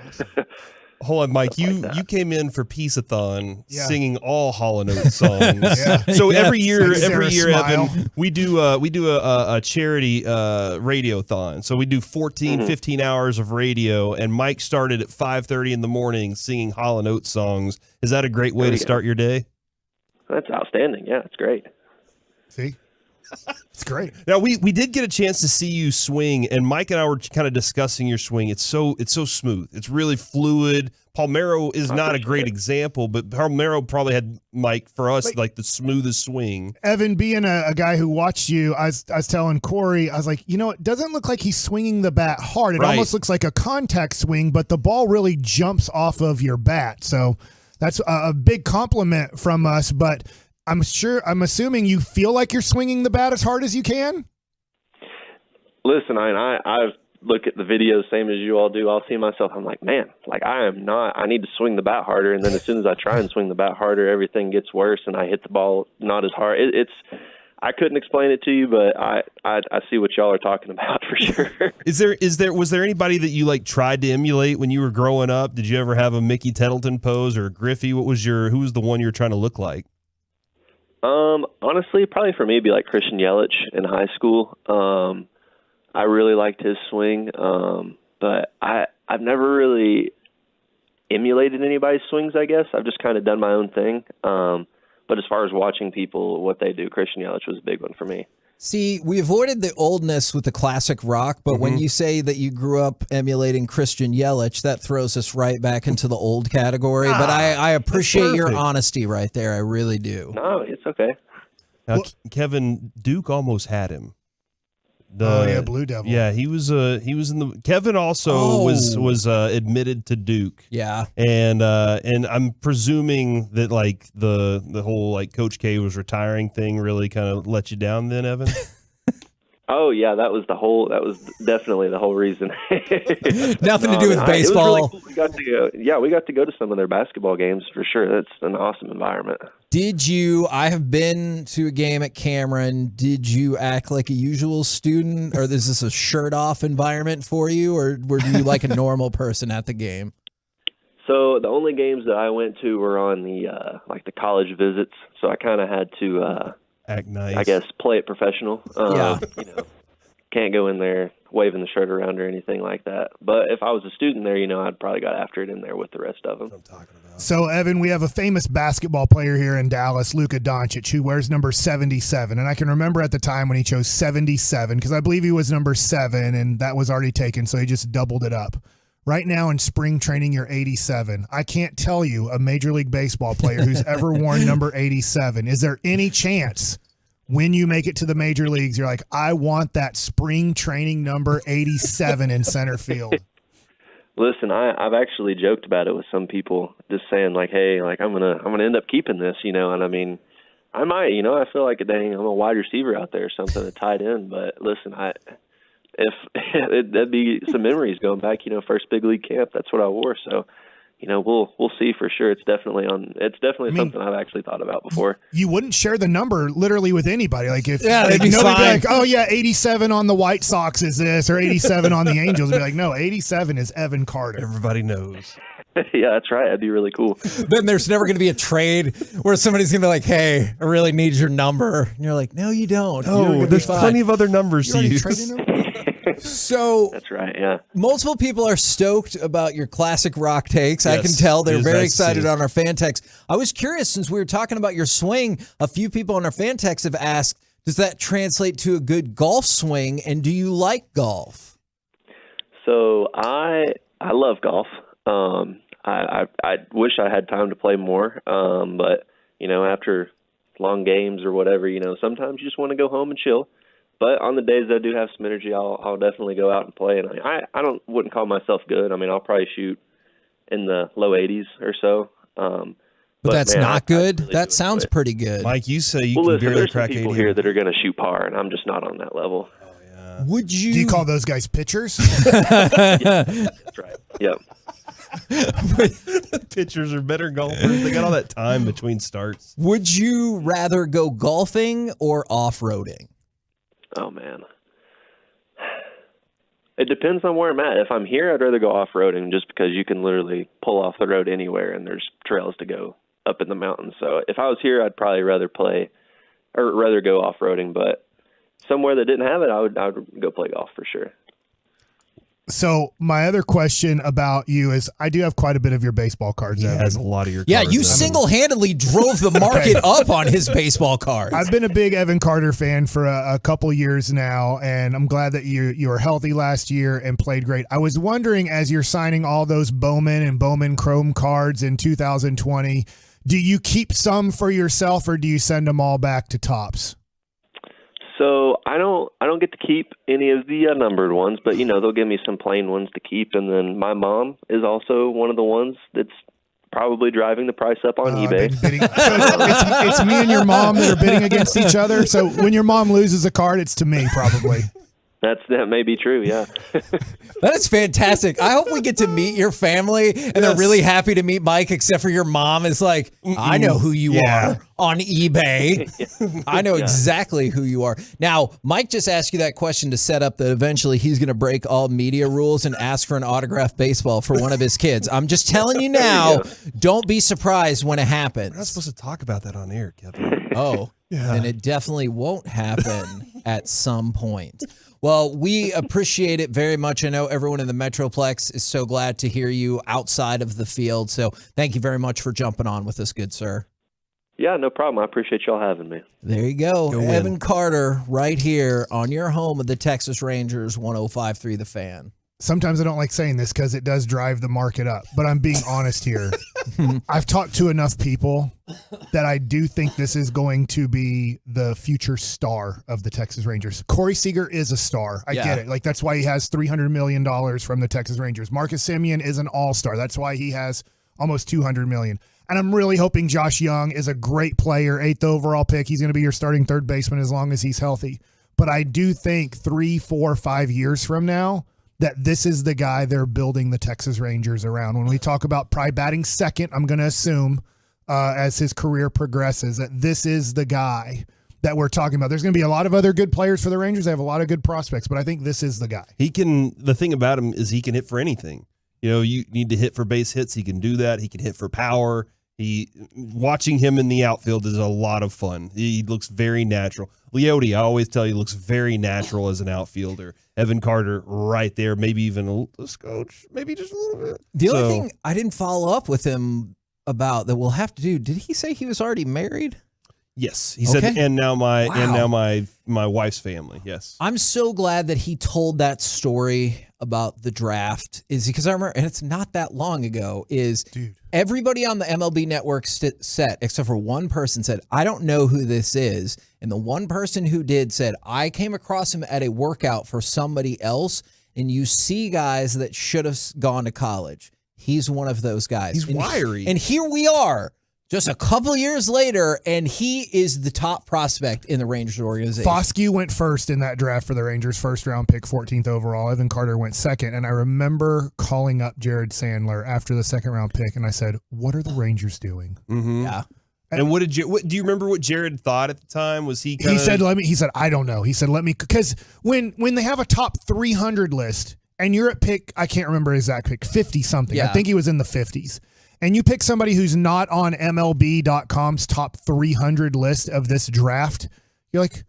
Hold on, Mike. You came in for Peace-a-thon singing all Hall & Oates songs. So every year, Evan, we do a charity radiothon. So we do 15 hours of radio, and Mike started at 5:30 in the morning singing Hall & Oates songs. Is that a great way to start your day? That's outstanding. Yeah, it's great. See? It's great. Now we did get a chance to see you swing, and Mike and I were kind of discussing your swing. It's so smooth. It's really fluid. Palmero is not a great example, but Palmero probably had, Mike, for us, like the smoothest swing. Evan, being a guy who watched you, I was telling Corey, I was like, it doesn't look like he's swinging the bat hard. It almost looks like a contact swing, but the ball really jumps off of your bat. So that's a big compliment from us. But I'm assuming you feel like you're swinging the bat as hard as you can. Listen, I've look at the videos same as you all do. I'll see myself, I'm like, man, like I need to swing the bat harder. And then as soon as I try and swing the bat harder, everything gets worse and I hit the ball not as hard. I couldn't explain it to you, but I see what y'all are talking about for sure. Was there anybody that you tried to emulate when you were growing up? Did you ever have a Mickey Tettleton pose or a Griffey? Who was the one you were trying to look like? Honestly, probably for me it'd be like Christian Yelich in high school. I really liked his swing, but I've never really emulated anybody's swings, I guess. I've just kind of done my own thing. But as far as watching people, what they do, Christian Yelich was a big one for me. See, we avoided the oldness with the classic rock, but when you say that you grew up emulating Christian Yelich, that throws us right back into the old category. But I appreciate your honesty right there. I really do. No, it's okay. Now, Kevin, Duke almost had him. Blue Devil. Yeah, he was in the. Kevin also was admitted to Duke. Yeah, and I'm presuming that the whole Coach K was retiring thing really kind of let you down then, Evan. Oh yeah, that was definitely the whole reason. Nothing to do with baseball. It was really cool. We got to go to some of their basketball games for sure. That's an awesome environment. I have been to a game at Cameron. Did you act like a usual student, or is this a shirt off environment for you, or were you like a normal person at the game? So the only games that I went to were on the the college visits. So I kind of had to act nice. I guess play it professional. Can't go in there waving the shirt around or anything like that. But if I was a student there, I'd probably got after it in there with the rest of them. So, Evan, we have a famous basketball player here in Dallas, Luka Doncic, who wears number 77. And I can remember at the time when he chose 77, because I believe he was number 7, and that was already taken, so he just doubled it up. Right now in spring training, you're 87. I can't tell you a Major League Baseball player who's ever worn number 87. Is there any chance when you make it to the major leagues, you're like, I want that spring training number 87 in center field? Listen, I've actually joked about it with some people, just saying hey, I'm gonna end up keeping this, and I mean, I might, I feel like I'm a wide receiver out there or something, a tight end. But listen, that'd be some memories going back, first big league camp. That's what I wore. So, we'll see for sure. It's definitely something I've actually thought about before. You wouldn't share the number literally with anybody. They'd be like, oh yeah, 87 on the White Sox is this, or 87 on the Angels. They'd be like, no, 87 is Evan Carter. Everybody knows. Yeah, that's right. That'd be really cool. Then there's never going to be a trade where somebody's going to be like, hey, I really need your number. And you're like, no, you don't. Oh, there's plenty of other numbers to use. So that's right. Yeah. Multiple people are stoked about your classic rock takes. Yes, I can tell they're very excited on our fan text. I was curious, since we were talking about your swing, a few people on our fan text have asked, does that translate to a good golf swing? And do you like golf? So I love golf. I wish I had time to play more. But after long games or whatever, sometimes you just want to go home and chill. But on the days that I do have some energy, I'll definitely go out and play. And I wouldn't call myself good. I mean, I'll probably shoot in the low 80s or so. But that's not good. Really that sounds pretty good. Mike, you say you can barely crack 80. There's people here that are going to shoot par, and I'm just not on that level. Oh yeah. Would you? Do you call those guys pitchers? Yeah, that's right. Yep. Pitchers are better golfers. They got all that time between starts. Would you rather go golfing or off-roading? Oh, man. It depends on where I'm at. If I'm here, I'd rather go off-roading just because you can literally pull off the road anywhere and there's trails to go up in the mountains. So if I was here, I'd probably rather go off-roading. But somewhere that didn't have it, I would go play golf for sure. So my other question about you is, I do have quite a bit of your baseball cards. He Evan. has a lot of your Yeah, cards. you single-handedly drove the market up on his baseball cards. I've been a big Evan Carter fan for a couple years now, and I'm glad that you were healthy last year and played great. I was wondering, as you're signing all those Bowman and Bowman Chrome cards in 2020, do you keep some for yourself or do you send them all back to Topps? So I don't get to keep any of the numbered ones, but they'll give me some plain ones to keep. And then my mom is also one of the ones that's probably driving the price up on eBay. So it's me and your mom that are bidding against each other. So when your mom loses a card, it's to me probably. That may be true, yeah. That is fantastic. I hope we get to meet your family, and they're really happy to meet Mike, except for your mom is like, I know who you are on eBay. I know exactly who you are. Now, Mike just asked you that question to set up that eventually he's going to break all media rules and ask for an autographed baseball for one of his kids. I'm just telling you now, don't be surprised when it happens. We're not supposed to talk about that on air, Kevin. Oh, then it definitely won't happen at some point. Well, we appreciate it very much. I know everyone in the Metroplex is so glad to hear you outside of the field. So thank you very much for jumping on with us, good sir. Yeah, no problem. I appreciate y'all having me. There you go. Evan Carter right here on your home of the Texas Rangers, 105.3 The Fan. Sometimes I don't like saying this because it does drive the market up, but I'm being honest here. I've talked to enough people that I do think this is going to be the future star of the Texas Rangers. Corey Seager is a star. I get it. Like, that's why he has $300 million from the Texas Rangers. Marcus Semien is an all-star. That's why he has almost $200 million. And I'm really hoping Josh Young is a great player, 8th overall pick. He's going to be your starting third baseman as long as he's healthy. But I do think 3, 4, 5 years from now, that this is the guy they're building the Texas Rangers around. When we talk about probably batting second, I'm going to assume as his career progresses that this is the guy that we're talking about. There's going to be a lot of other good players for the Rangers. They have a lot of good prospects, but I think this is the guy. The thing about him is he can hit for anything. You need to hit for base hits. He can do that. He can hit for power. Watching him in the outfield is a lot of fun. He looks very natural. Leote, I always tell you, looks very natural as an outfielder. Evan Carter right there, maybe even a scotch, maybe just a little bit. The only thing I didn't follow up with him about that we'll have to do, did he say he was already married? Yes, he said, and now my wife's family. Yes, I'm so glad that he told that story about the draft. Is because I remember, and it's not that long ago. Everybody on the MLB Network set except for one person said, "I don't know who this is," and the one person who did said, "I came across him at a workout for somebody else." And you see guys that should have gone to college. He's one of those guys. He's wiry, and here we are. Just a couple years later, and he is the top prospect in the Rangers organization. Foscue went first in that draft for the Rangers, first round pick, 14th overall. Evan Carter went second. And I remember calling up Jared Sandler after the second round pick, and I said, "What are the Rangers doing?" Mm-hmm. Yeah. And do you remember what Jared thought at the time? Was he He said, "I don't know." He said, "Let me," because when they have a top 300 list and you're at pick, I can't remember exact pick, 50 something. Yeah. I think he was in the 50s. And you pick somebody who's not on MLB.com's top 300 list of this draft, you're like,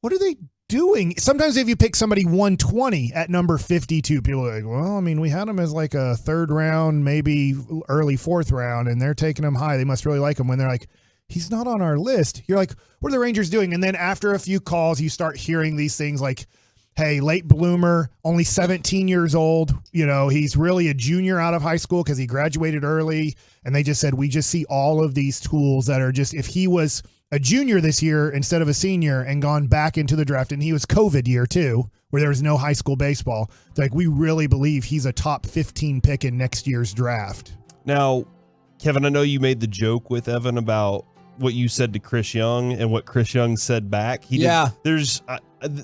what are they doing? Sometimes if you pick somebody 120 at number 52, people are like, well, I mean, we had him as like a third round, maybe early fourth round, and they're taking him high. They must really like him. When they're like, he's not on our list. You're like, what are the Rangers doing? And then after a few calls, you start hearing these things like, hey, late bloomer, only 17 years old. He's really a junior out of high school because he graduated early. And they just said, we just see all of these tools that are just, if he was a junior this year instead of a senior and gone back into the draft, and he was COVID year too, where there was no high school baseball, it's like, we really believe he's a top 15 pick in next year's draft. Now, Kevin, I know you made the joke with Evan about what you said to Chris Young and what Chris Young said back.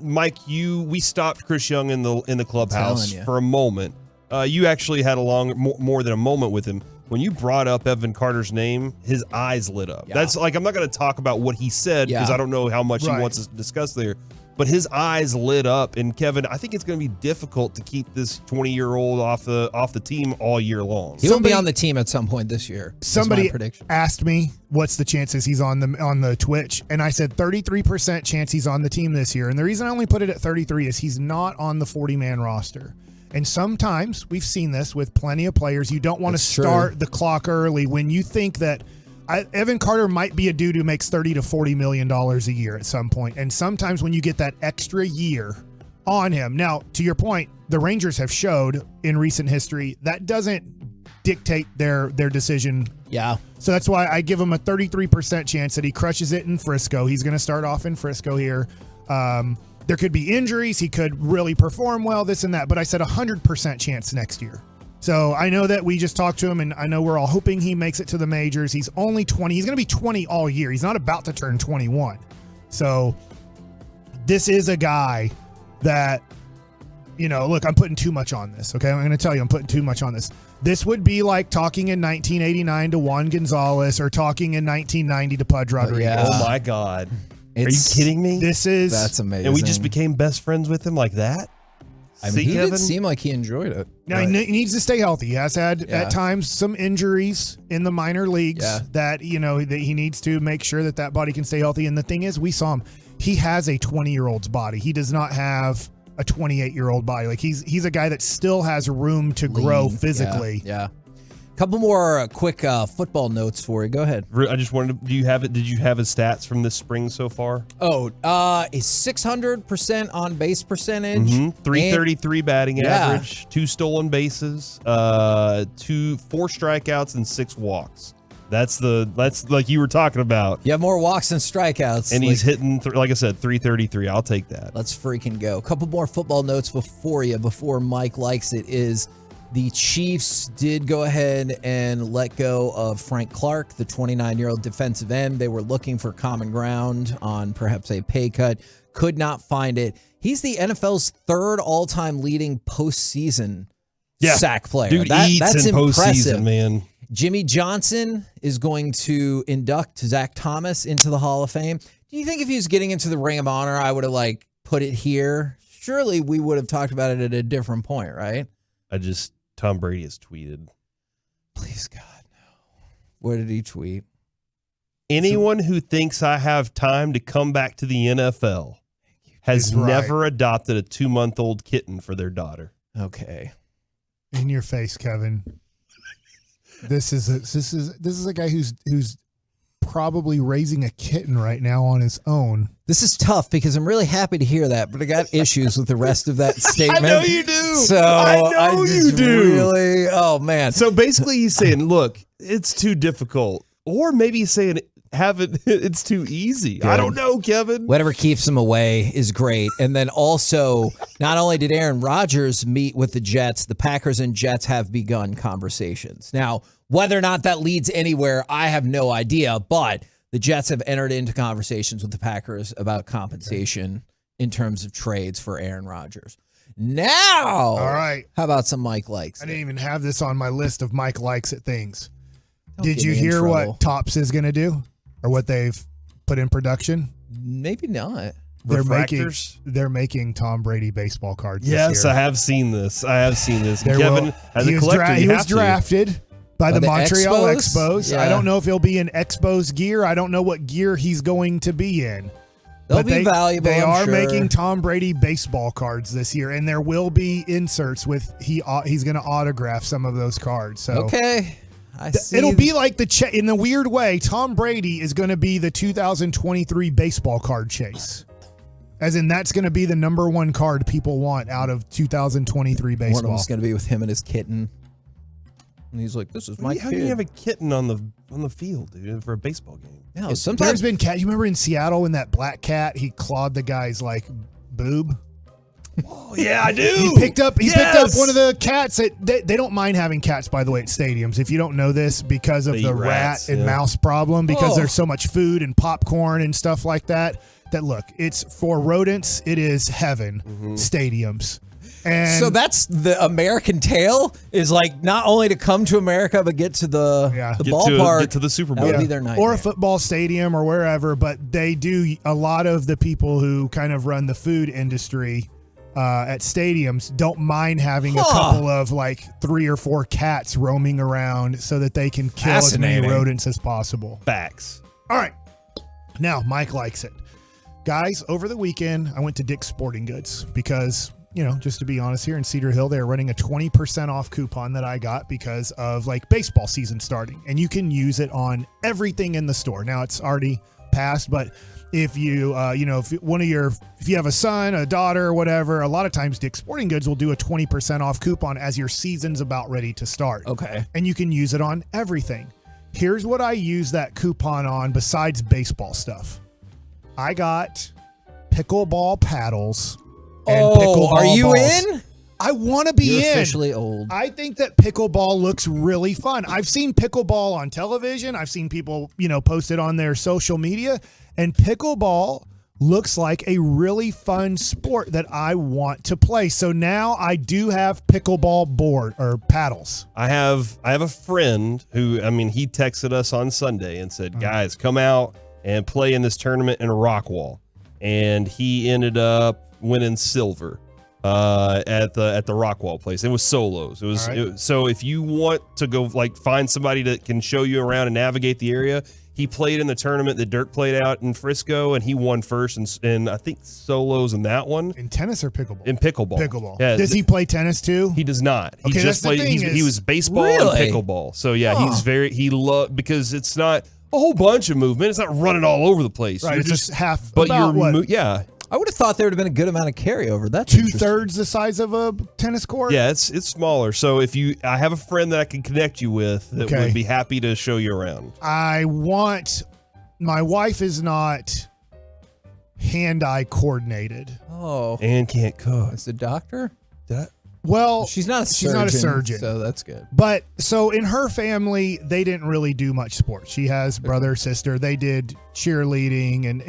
Mike, we stopped Chris Young in the clubhouse for a moment. You actually had more than a moment with him. When you brought up Evan Carter's name, his eyes lit up. Yeah. That's like, I'm not going to talk about what he said because I don't know how much he wants us to discuss there. But his eyes lit up, and Kevin, I think it's going to be difficult to keep this 20-year-old off the team all year long. He will be on the team at some point this year. Somebody asked me what's the chances he's on the Twitch, and I said 33% chance he's on the team this year. And the reason I only put it at 33 is he's not on the 40-man roster. And sometimes we've seen this with plenty of players. You don't want to start the clock early when you think that Evan Carter might be a dude who makes $30 to $40 million a year at some point. And sometimes when you get that extra year on him. Now, to your point, the Rangers have showed in recent history that doesn't dictate their decision. Yeah. So that's why I give him a 33% chance that he crushes it in Frisco. He's going to start off in Frisco here. There could be injuries. He could really perform well, this and that. But I said 100% chance next year. So I know that we just talked to him, and I know we're all hoping he makes it to the majors. He's only 20. He's going to be 20 all year. He's not about to turn 21. So this is a guy that, look, I'm putting too much on this, okay? I'm going to tell you I'm putting too much on this. This would be like talking in 1989 to Juan Gonzalez or talking in 1990 to Pudge Rodriguez. Yeah. Oh, my God. Are you kidding me? That's amazing. And we just became best friends with him like that? I mean, he did seem like he enjoyed it. Now, he needs to stay healthy. He has had, at times, some injuries in the minor leagues that, that he needs to make sure that body can stay healthy. And the thing is, we saw him. He has a 20-year-old's body. He does not have a 28-year-old body. Like, he's a guy that still has room to grow physically. Yeah. Couple more quick football notes for you. Go ahead. I just wanted to, did you have his stats from this spring so far? Oh, is 600% on base percentage. 333 batting average, 2 stolen bases, 4 strikeouts and 6 walks. That's like you were talking about. You have more walks than strikeouts. And he's hitting, like I said, 333. I'll take that. Let's freaking go. A couple more football notes before Mike likes it is the Chiefs did go ahead and let go of Frank Clark, the 29-year-old defensive end. They were looking for common ground on perhaps a pay cut. Could not find it. He's the NFL's 3rd all-time leading postseason sack player. Dude that's in impressive, postseason, man. Jimmy Johnson is going to induct Zach Thomas into the Hall of Fame. Do you think if he was getting into the Ring of Honor, I would have put it here? Surely we would have talked about it at a different point, right? Tom Brady has tweeted. Please, God, no. What did he tweet? Anyone who thinks I have time to come back to the NFL has never adopted a 2-month-old kitten for their daughter. Okay. In your face, Kevin. This is a guy who's probably raising a kitten right now on his own. This is tough because I'm really happy to hear that, but I got issues with the rest of that statement. I know you do. So I know you do. Really, oh man. So basically, he's saying, "Look, it's too difficult," or maybe he's saying, it's too easy. Good. I don't know, Kevin. Whatever keeps him away is great. And then also, not only did Aaron Rodgers meet with the Jets, the Packers and Jets have begun conversations. Now, whether or not that leads anywhere, I have no idea, but the Jets have entered into conversations with the Packers about compensation in terms of trades for Aaron Rodgers. Now, all right. How about some Mike Likes I didn't even have this on my list of Mike Likes It things. Don't Did get you me in hear trouble. what Topps is going to do or what they've put in production? Maybe not. They're making Tom Brady baseball cards. Yes, this year. I have seen this. There Kevin, as he a was collector, he you was have to. drafted by the Montreal Expos. Yeah. I don't know if he'll be in Expos gear. I don't know what gear he's going to be in. They'll But be valuable, They I'm are sure. making Tom Brady baseball cards this year, and there will be inserts with he's going to autograph some of those cards. So Okay. I see. It'll be like in the weird way, Tom Brady is going to be the 2023 baseball card chase. As in, that's going to be the number one card people want out of 2023 baseball. One of them's going to be with him and his kitten. And he's like, this is my How kid. can you have a kitten on the field, dude, for a baseball game? No, sometimes There's been cat. You remember in Seattle when that black cat, he clawed the guy's boob? Oh, yeah, I do. He picked up one of the cats. They don't mind having cats, by the way, at stadiums. If you don't know this, because of They the eat rats, rat and mouse problem, because there's so much food and popcorn and stuff like that. That look, it's for rodents. It is heaven. Stadiums. And so that's the American tale is not only to come to America, but get to the ballpark. Get to the Super Bowl. That would be their nightmare. or a football stadium or wherever. But they do, a lot of the people who kind of run the food industry at stadiums don't mind having a couple of 3 or 4 cats roaming around so that they can kill as many Fascinating. rodents as possible. Facts. All right. Now, Mike likes it. Guys, over the weekend, I went to Dick's Sporting Goods because just to be honest here in Cedar Hill, they're running a 20% off coupon that I got because of like baseball season starting. And you can use it on everything in the store. Now it's already passed, but if you, if you have a son, a daughter, or whatever, a lot of times Dick's Sporting Goods will do a 20% off coupon as your season's about ready to start. Okay. And you can use it on everything. Here's what I use that coupon on besides baseball stuff. I got pickleball paddles and pickleball are you balls. in? I want to be You're in. officially old. I think that pickleball looks really fun. I've seen pickleball on television. I've seen people, post it on their social media. And pickleball looks like a really fun sport that I want to play. So now I do have pickleball board or paddles. I have a friend who, he texted us on Sunday and said, guys, come out and play in this tournament in Rockwall. And he ended up winning silver at the Rockwall place. It was solos. So if you want to go find somebody that can show you around and navigate the area, he played in the tournament that Dirk played out in Frisco, and he won first in I think solos in that one. In tennis or pickleball? In pickleball. Pickleball. Yeah. Does he play tennis too? He does not. He Okay, just that's the played. thing He was baseball Really? and pickleball. So yeah, he loved because it's not a whole bunch of movement. It's not running all over the place. Right, You're it's just half. But about you're what? yeah. I would have thought there would have been a good amount of carryover. That's 2/3 the size of a tennis court? Yeah, it's smaller. So I have a friend that I can connect you with that Okay. would be happy to show you around. My wife is not hand-eye coordinated. Oh. And can't cook. Is the doctor? Well, she's not a surgeon. She's not a surgeon. So that's good. But so in her family, they didn't really do much sports. She has brother, sister. They did cheerleading and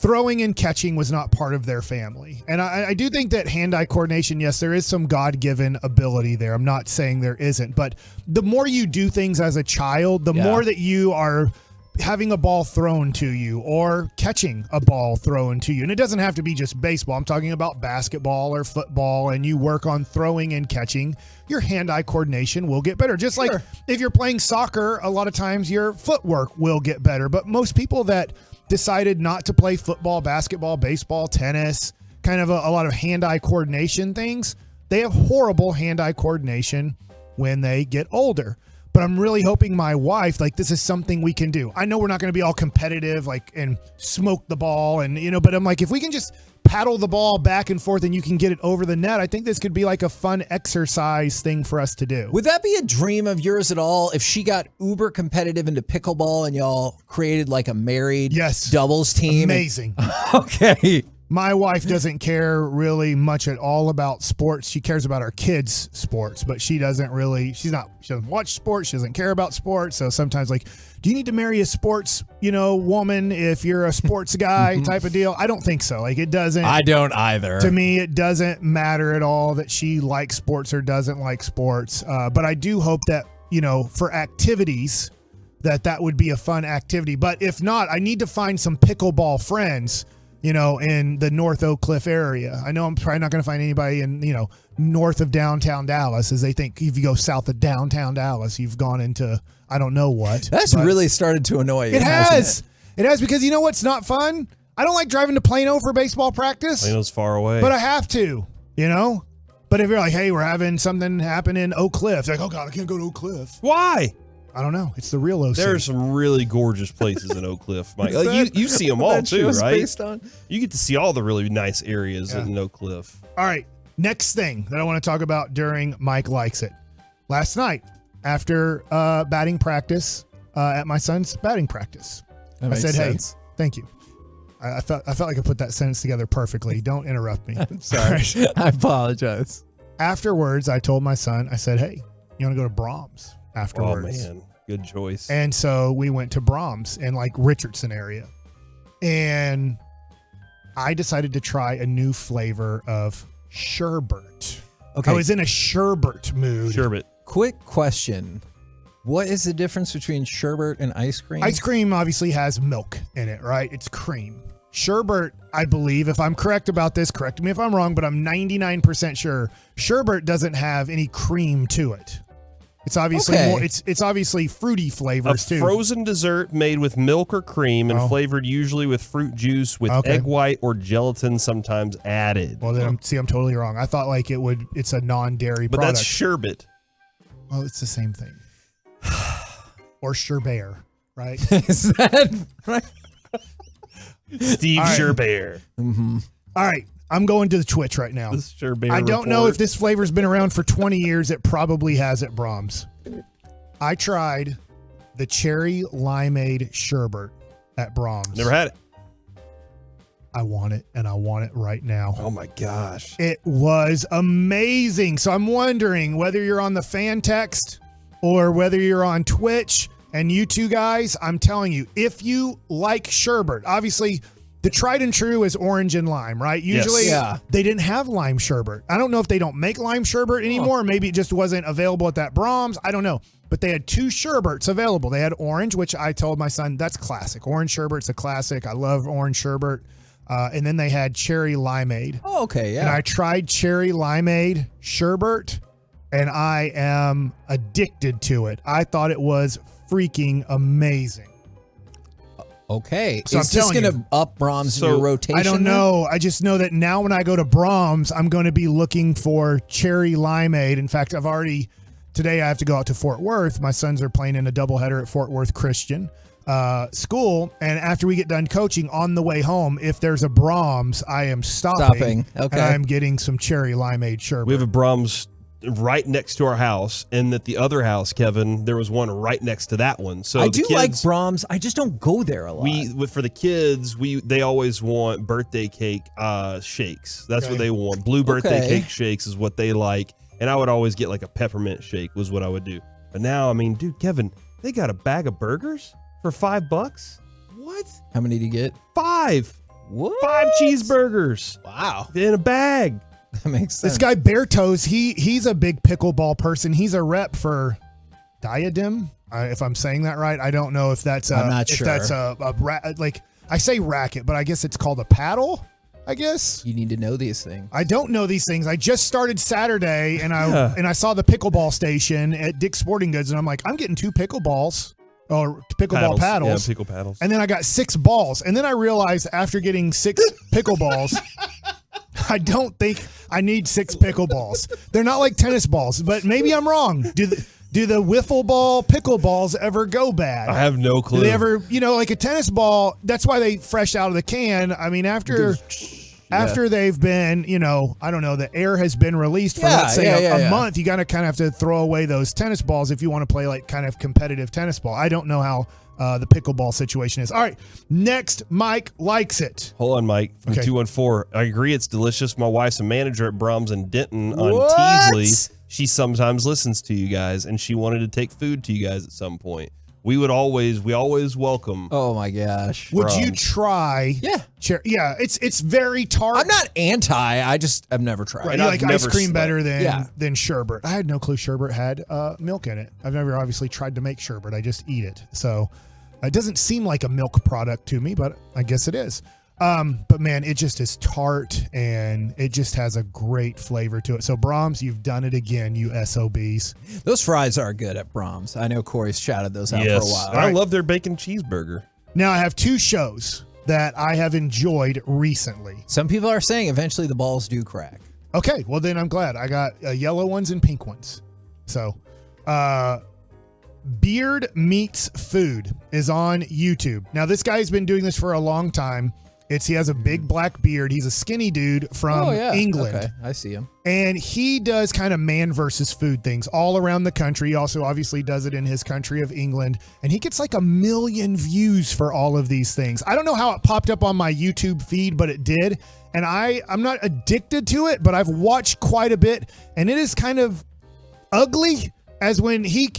throwing and catching was not part of their family. And I do think that hand-eye coordination, yes, there is some God-given ability there. I'm not saying there isn't. But the more you do things as a child, the more that you are having a ball thrown to you or catching a ball thrown to you. And it doesn't have to be just baseball. I'm talking about basketball or football, and you work on throwing and catching. Your hand-eye coordination will get better. Just like if you're playing soccer, a lot of times your footwork will get better. But most people that decided not to play football, basketball, baseball, tennis, kind of a lot of hand-eye coordination things, they have horrible hand-eye coordination when they get older. But I'm really hoping my wife, this is something we can do. I know we're not going to be all competitive, and smoke the ball but I'm like, if we can just paddle the ball back and forth and you can get it over the net, I think this could be like a fun exercise thing for us to do. Would that be a dream of yours at all if she got uber competitive into pickleball and y'all created like a married doubles team? Amazing. Okay. My wife doesn't care really much at all about sports. She cares about our kids' sports, but she doesn't watch sports. She doesn't care about sports. So sometimes do you need to marry a sports, woman if you're a sports guy type of deal? I don't think so. It doesn't. I don't either. To me, it doesn't matter at all that she likes sports or doesn't like sports. But I do hope that, for activities, that would be a fun activity. But if not, I need to find some pickleball friends in the North Oak Cliff area. I know I'm probably not going to find anybody in, north of downtown Dallas, as they think if you go south of downtown Dallas, you've gone into, I don't know what. That's really started to annoy you. It has. It has, because you know what's not fun? I don't like driving to Plano for baseball practice. Plano's far away. But I have to, But if you're like, hey, we're having something happen in Oak Cliff, it's like, oh God, I can't go to Oak Cliff. Why? I don't know. It's the real OC. There are some really gorgeous places in Oak Cliff, Mike. You see them all that too, show's right? based on? You get to see all the really nice areas in Oak Cliff. All right. Next thing that I want to talk about during Mike Likes It. Last night, after batting practice, at my son's batting practice, I said, sense. hey, thank you. I felt like I put that sentence together perfectly. Don't interrupt me. Sorry. I apologize. Afterwards, I told my son, I said, hey, you want to go to Brahms afterwards? Oh, man. Good choice. And so we went to Brahms in Richardson area. And I decided to try a new flavor of sherbet. Okay. I was in a sherbet mood. Sherbet. Quick question. What is the difference between sherbet and ice cream? Ice cream obviously has milk in it, right? It's cream. Sherbet, I believe, if I'm correct about this, correct me if I'm wrong, but I'm 99% sure sherbet doesn't have any cream to it. It's obviously Okay. more. It's obviously fruity A flavors too. frozen dessert made with milk or cream and Oh. flavored usually with fruit juice with Okay. egg white or gelatin sometimes added. Well, then I'm totally wrong. I thought like it's a non-dairy But product. that's sherbet. Well, it's the same thing. Or sherbet, right? Is that right? Steve All right. Sherbet. Mm-hmm. All right, I'm going to the Twitch right now. The Sherbet I don't know report. if this flavor's been around for 20 years. It probably has at Brahms. I tried the cherry limeade sherbet at Brahms. Never had it. I want it, and I want it right now. Oh my gosh. It was amazing. So I'm wondering whether you're on the fan text or whether you're on Twitch, and you two guys, I'm telling you, if you like sherbet, obviously the tried and true is orange and lime, right? Yes. Usually Yeah. they didn't have lime sherbet. I don't know if they don't make lime sherbet anymore. Maybe it just wasn't available at that Brahms. I don't know. But they had two sherbets available. They had orange, which I told my son, that's classic. Orange sherbet's a classic. I love orange sherbet. And then they had cherry limeade. Oh, okay, yeah. And I tried cherry limeade sherbet, and I am addicted to it. I thought it was freaking amazing. Okay. So Is I'm this telling going to up Brahms in your rotation? I don't know. I just know that now when I go to Brahms, I'm going to be looking for cherry limeade. In fact, today I have to go out to Fort Worth. My sons are playing in a doubleheader at Fort Worth Christian school. And after we get done coaching on the way home, if there's a Brahms, I am stopping. Okay. And I'm getting some cherry limeade sherbet. We have a Brahms right next to our house, and at the other house, Kevin, there was one right next to that one. So I the do kids, like Brahms. I just don't go there a lot. for the kids, they always want birthday cake shakes. That's what they want. Blue birthday Okay. cake shakes is what they like, and I would always get like a peppermint shake was what I would do. But now, I mean, dude, Kevin, they got a bag of burgers for $5. What? How many do you get? 5. What? 5 cheeseburgers. Wow. In a bag. That makes sense. This guy Bertos, he's a big pickleball person. He's a rep for Diadem, if I'm saying that right. I don't know if that's I'm not if sure. that's like I say racket, but I guess it's called a paddle. I guess you need to know these things. I don't know these things. I just started Saturday, and I saw the pickleball station at Dick's Sporting Goods, and I'm like, I'm getting 2 pickleballs. Or pickleball paddles. Yeah, pickle paddles. And then I got 6 balls. And then I realized after getting 6 pickleballs, I don't think I need 6 pickleballs. They're not like tennis balls, but maybe I'm wrong. Do the wiffle ball pickleballs ever go bad? I have no clue. Do they ever, like a tennis ball, that's why they fresh out of the can. I mean, after they've been, I don't know, the air has been released for let's say a month, you gotta kind of have to throw away those tennis balls if you want to play like kind of competitive tennis ball. I don't know how the pickleball situation is. All right, next, Mike likes it. Hold on, Mike. From Okay. 214. I agree it's delicious. My wife's a manager at Brahms and Denton on What? Teasley. She sometimes listens to you guys, and she wanted to take food to you guys at some point. We always welcome. Oh my gosh. Would you Brahms. try? Yeah. Yeah, it's very tart. I'm not anti. I've never tried. Right, And you I've like ice never cream slept. better Yeah. than sherbet. I had no clue sherbet had milk in it. I've never obviously tried to make sherbet. I just eat it. So it doesn't seem like a milk product to me, but I guess it is. But man, it just is tart and it just has a great flavor to it. So Brahms, you've done it again, you SOBs. Those fries are good at Brahms. I know Corey's shouted those out Yes. for a while. And I love their bacon cheeseburger. Now I have 2 shows that I have enjoyed recently. Some people are saying eventually the balls do crack. Okay, well then I'm glad. I got yellow ones and pink ones. So, Beard Meets Food is on YouTube. Now this guy's been doing this for a long time. He has a big black beard. He's a skinny dude from England. Okay, I see him. And he does kind of man versus food things all around the country. He also obviously does it in his country of England. And he gets like 1 million views for all of these things. I don't know how it popped up on my YouTube feed, but it did. And I'm not addicted to it, but I've watched quite a bit. And it is kind of ugly as when he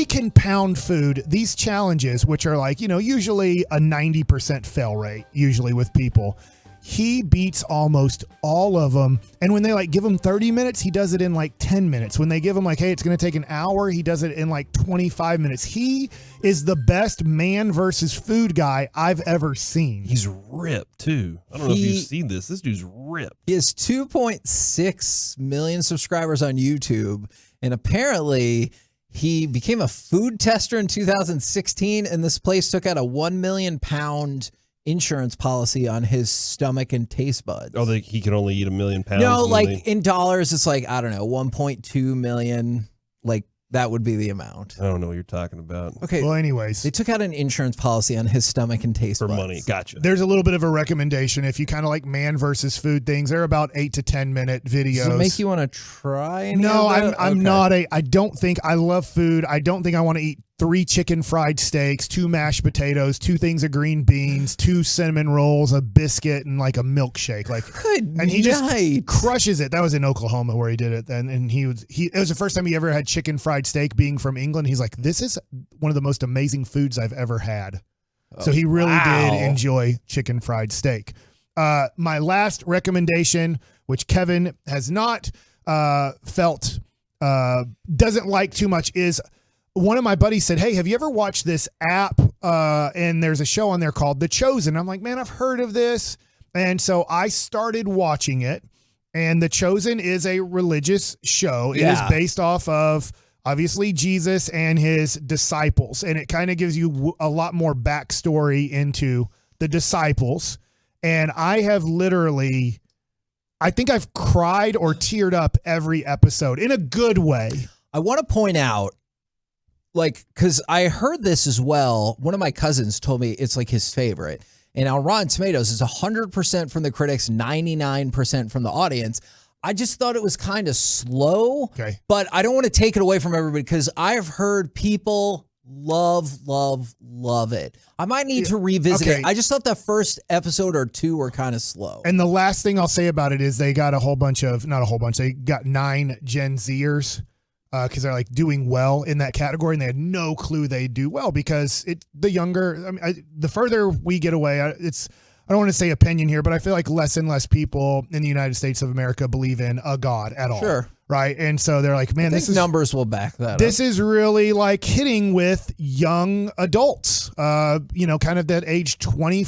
can pound food. These challenges, which are like, usually a 90% fail rate, usually with people. He beats almost all of them. And when they give him 30 minutes, he does it in 10 minutes. When they give him hey, it's going to take an hour, he does it in 25 minutes. He is the best man versus food guy I've ever seen. He's ripped too. I don't know if you've seen this. This dude's ripped. He has 2.6 million subscribers on YouTube, and apparently He became a food tester in 2016, and this place took out a 1 million pound insurance policy on his stomach and taste buds. Oh, he can only eat 1 million pounds. No, like in dollars, it's like, I don't know, 1.2 million. Like that would be the amount. I don't know what you're talking about. Okay. Well, anyways, they took out an insurance policy on his stomach and taste buds. money. Gotcha. There's a little bit of a recommendation if you kind of like man versus food things. They're about 8 to 10 minute videos. Does it make you want to try any No, of that? I'm not I don't think I love food. I don't think I want to eat 3 chicken fried steaks, 2 mashed potatoes, 2 things of green beans, 2 cinnamon rolls, a biscuit, and like a milkshake. Like, and he just crushes it. That was in Oklahoma where he did it. Then, and it was the first time he ever had chicken fried steak. Being from England, he's like, this is one of the most amazing foods I've ever had. So he really did enjoy chicken fried steak. My last recommendation, which Kevin has not felt doesn't like too much, is one of my buddies said, hey, have you ever watched this app? And there's a show on there called The Chosen. I'm like, man, I've heard of this. And so I started watching it. And The Chosen is a religious show. It is based off of, obviously, Jesus and his disciples. And it kind of gives you a lot more backstory into the disciples. And I have literally, I think I've cried or teared up every episode in a good way. I want to point out, like, because I heard this as well. One of my cousins told me it's like his favorite. And on Rotten Tomatoes, it's 100% from the critics, 99% from the audience. I just thought it was kind of slow. Okay. But I don't want to take it away from everybody because I've heard people love it. I might need to revisit it. I just thought the first episode or 2 were kind of slow. And the last thing I'll say about it is they got they got 9 Gen Zers. Because they're like doing well in that category, and they had no clue they do well because the further we get away, I don't want to say opinion here, but I feel like less and less people in the United States of America believe in a God at all. Sure. Right. And so they're like, man, numbers will back that up. This is really like hitting with young adults, kind of that age 20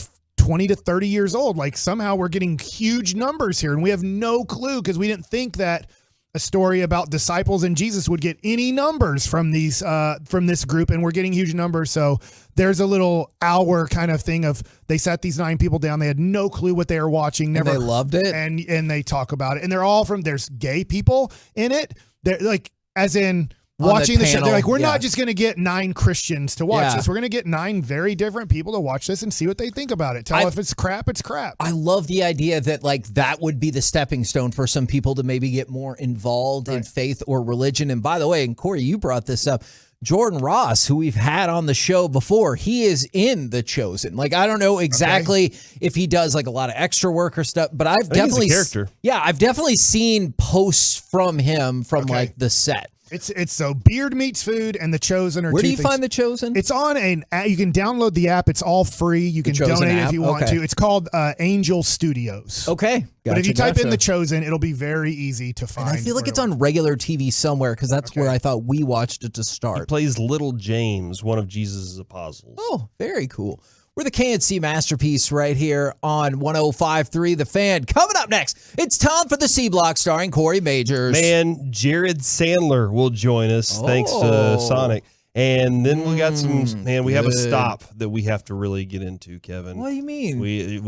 to 30 years old. Like somehow we're getting huge numbers here, and we have no clue because we didn't think that a story about disciples and Jesus would get any numbers from these from this group, and we're getting huge numbers. So there's a little hour kind of thing of they sat these 9 people down. They had no clue what they were watching. Never, and they loved it, and they talk about it. And they're all there's gay people in it. They're like, as in watching the show. They're like, we're not just going to get 9 Christians to watch this. We're going to get 9 very different people to watch this and see what they think about it. If it's crap, it's crap. I love the idea that like that would be the stepping stone for some people to maybe get more involved in faith or religion. And by the way, and Corey, you brought this up, Jordan Ross, who we've had on the show before, he is in The Chosen. Like, I don't know exactly if he does like a lot of extra work or stuff, but I've definitely, he's a character. Yeah, I've definitely seen posts from him from like the set. It's so Beard Meets Food and The Chosen are Where two do you things. find The Chosen? It's on you can download the app. It's all free. You can donate if you want to. It's called Angel Studios. Okay. But if you type in The Chosen, it'll be very easy to find. And I feel like it's on regular TV somewhere because that's where I thought we watched it to start. He plays Little James, one of Jesus' apostles. Oh, very cool. We're the KNC Masterpiece right here on 105.3 The Fan. Coming up next, it's time for the C Block starring Corey Majors. Man, Jared Sandler will join us thanks to Sonic. And then we got we have a stop that we have to really get into, Kevin. What do you mean?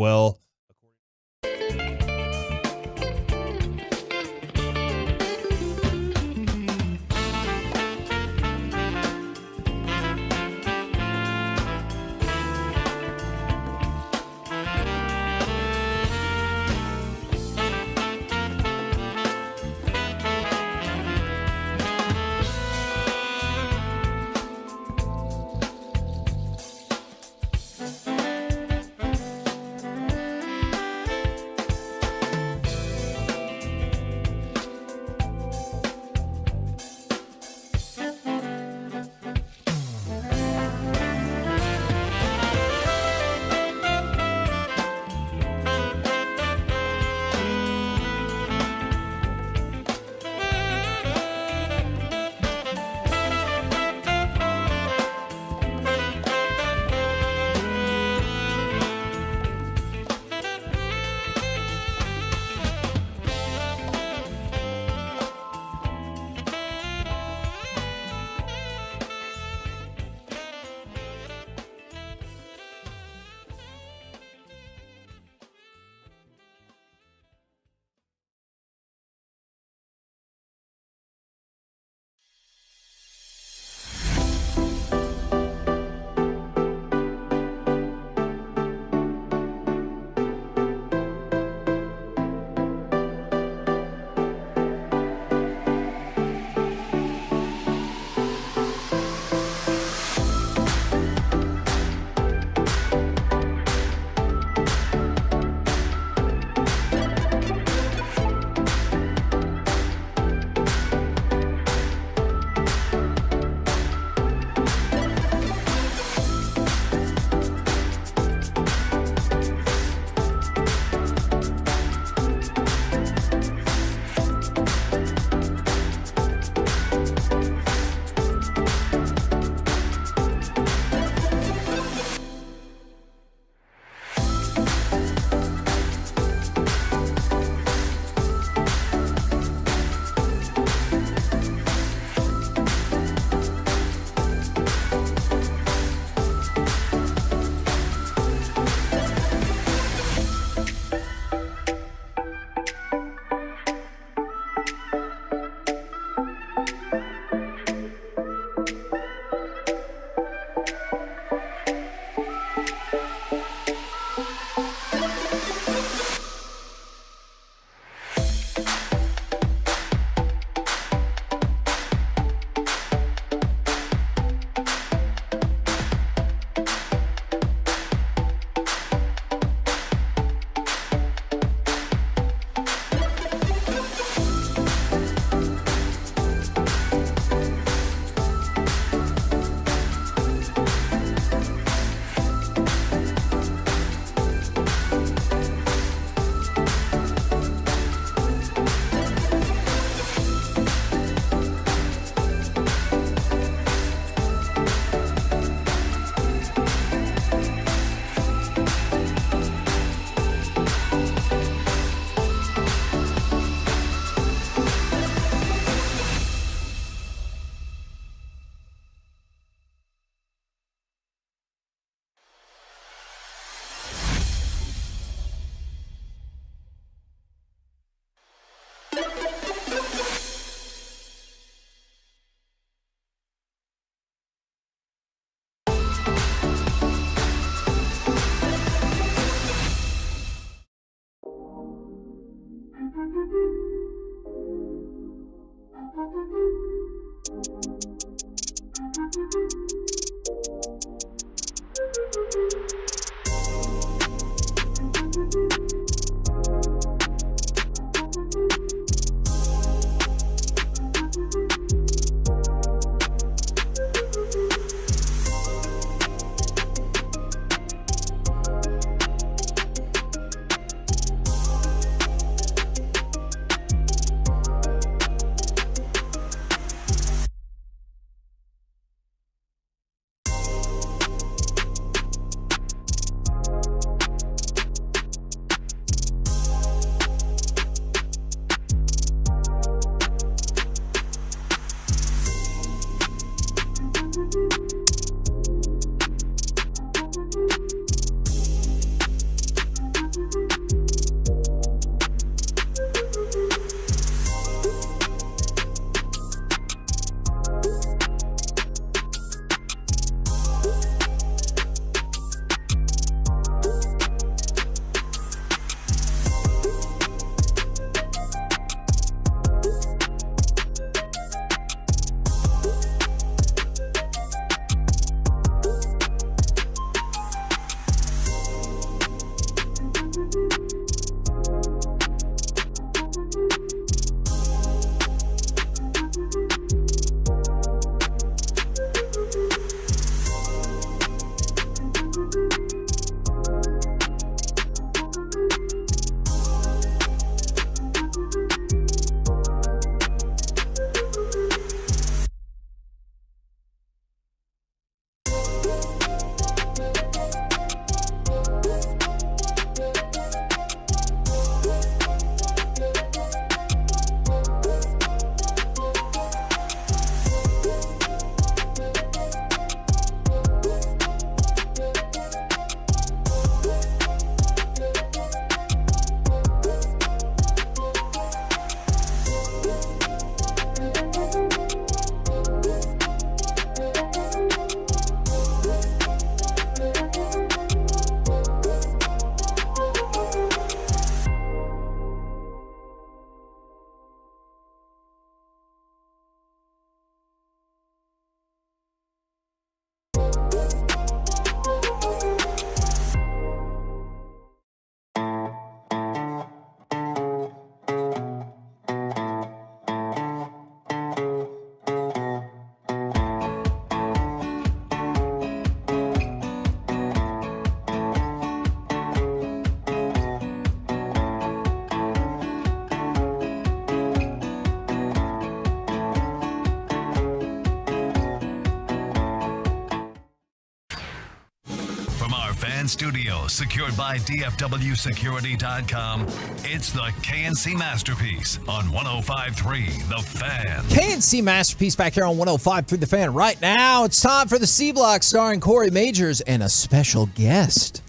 fan studio, secured by DFWsecurity.com, it's the KNC Masterpiece on 105.3 The Fan. KNC Masterpiece back here on 105.3 The Fan. Right now, it's time for the C Block starring Corey Majors and a special guest.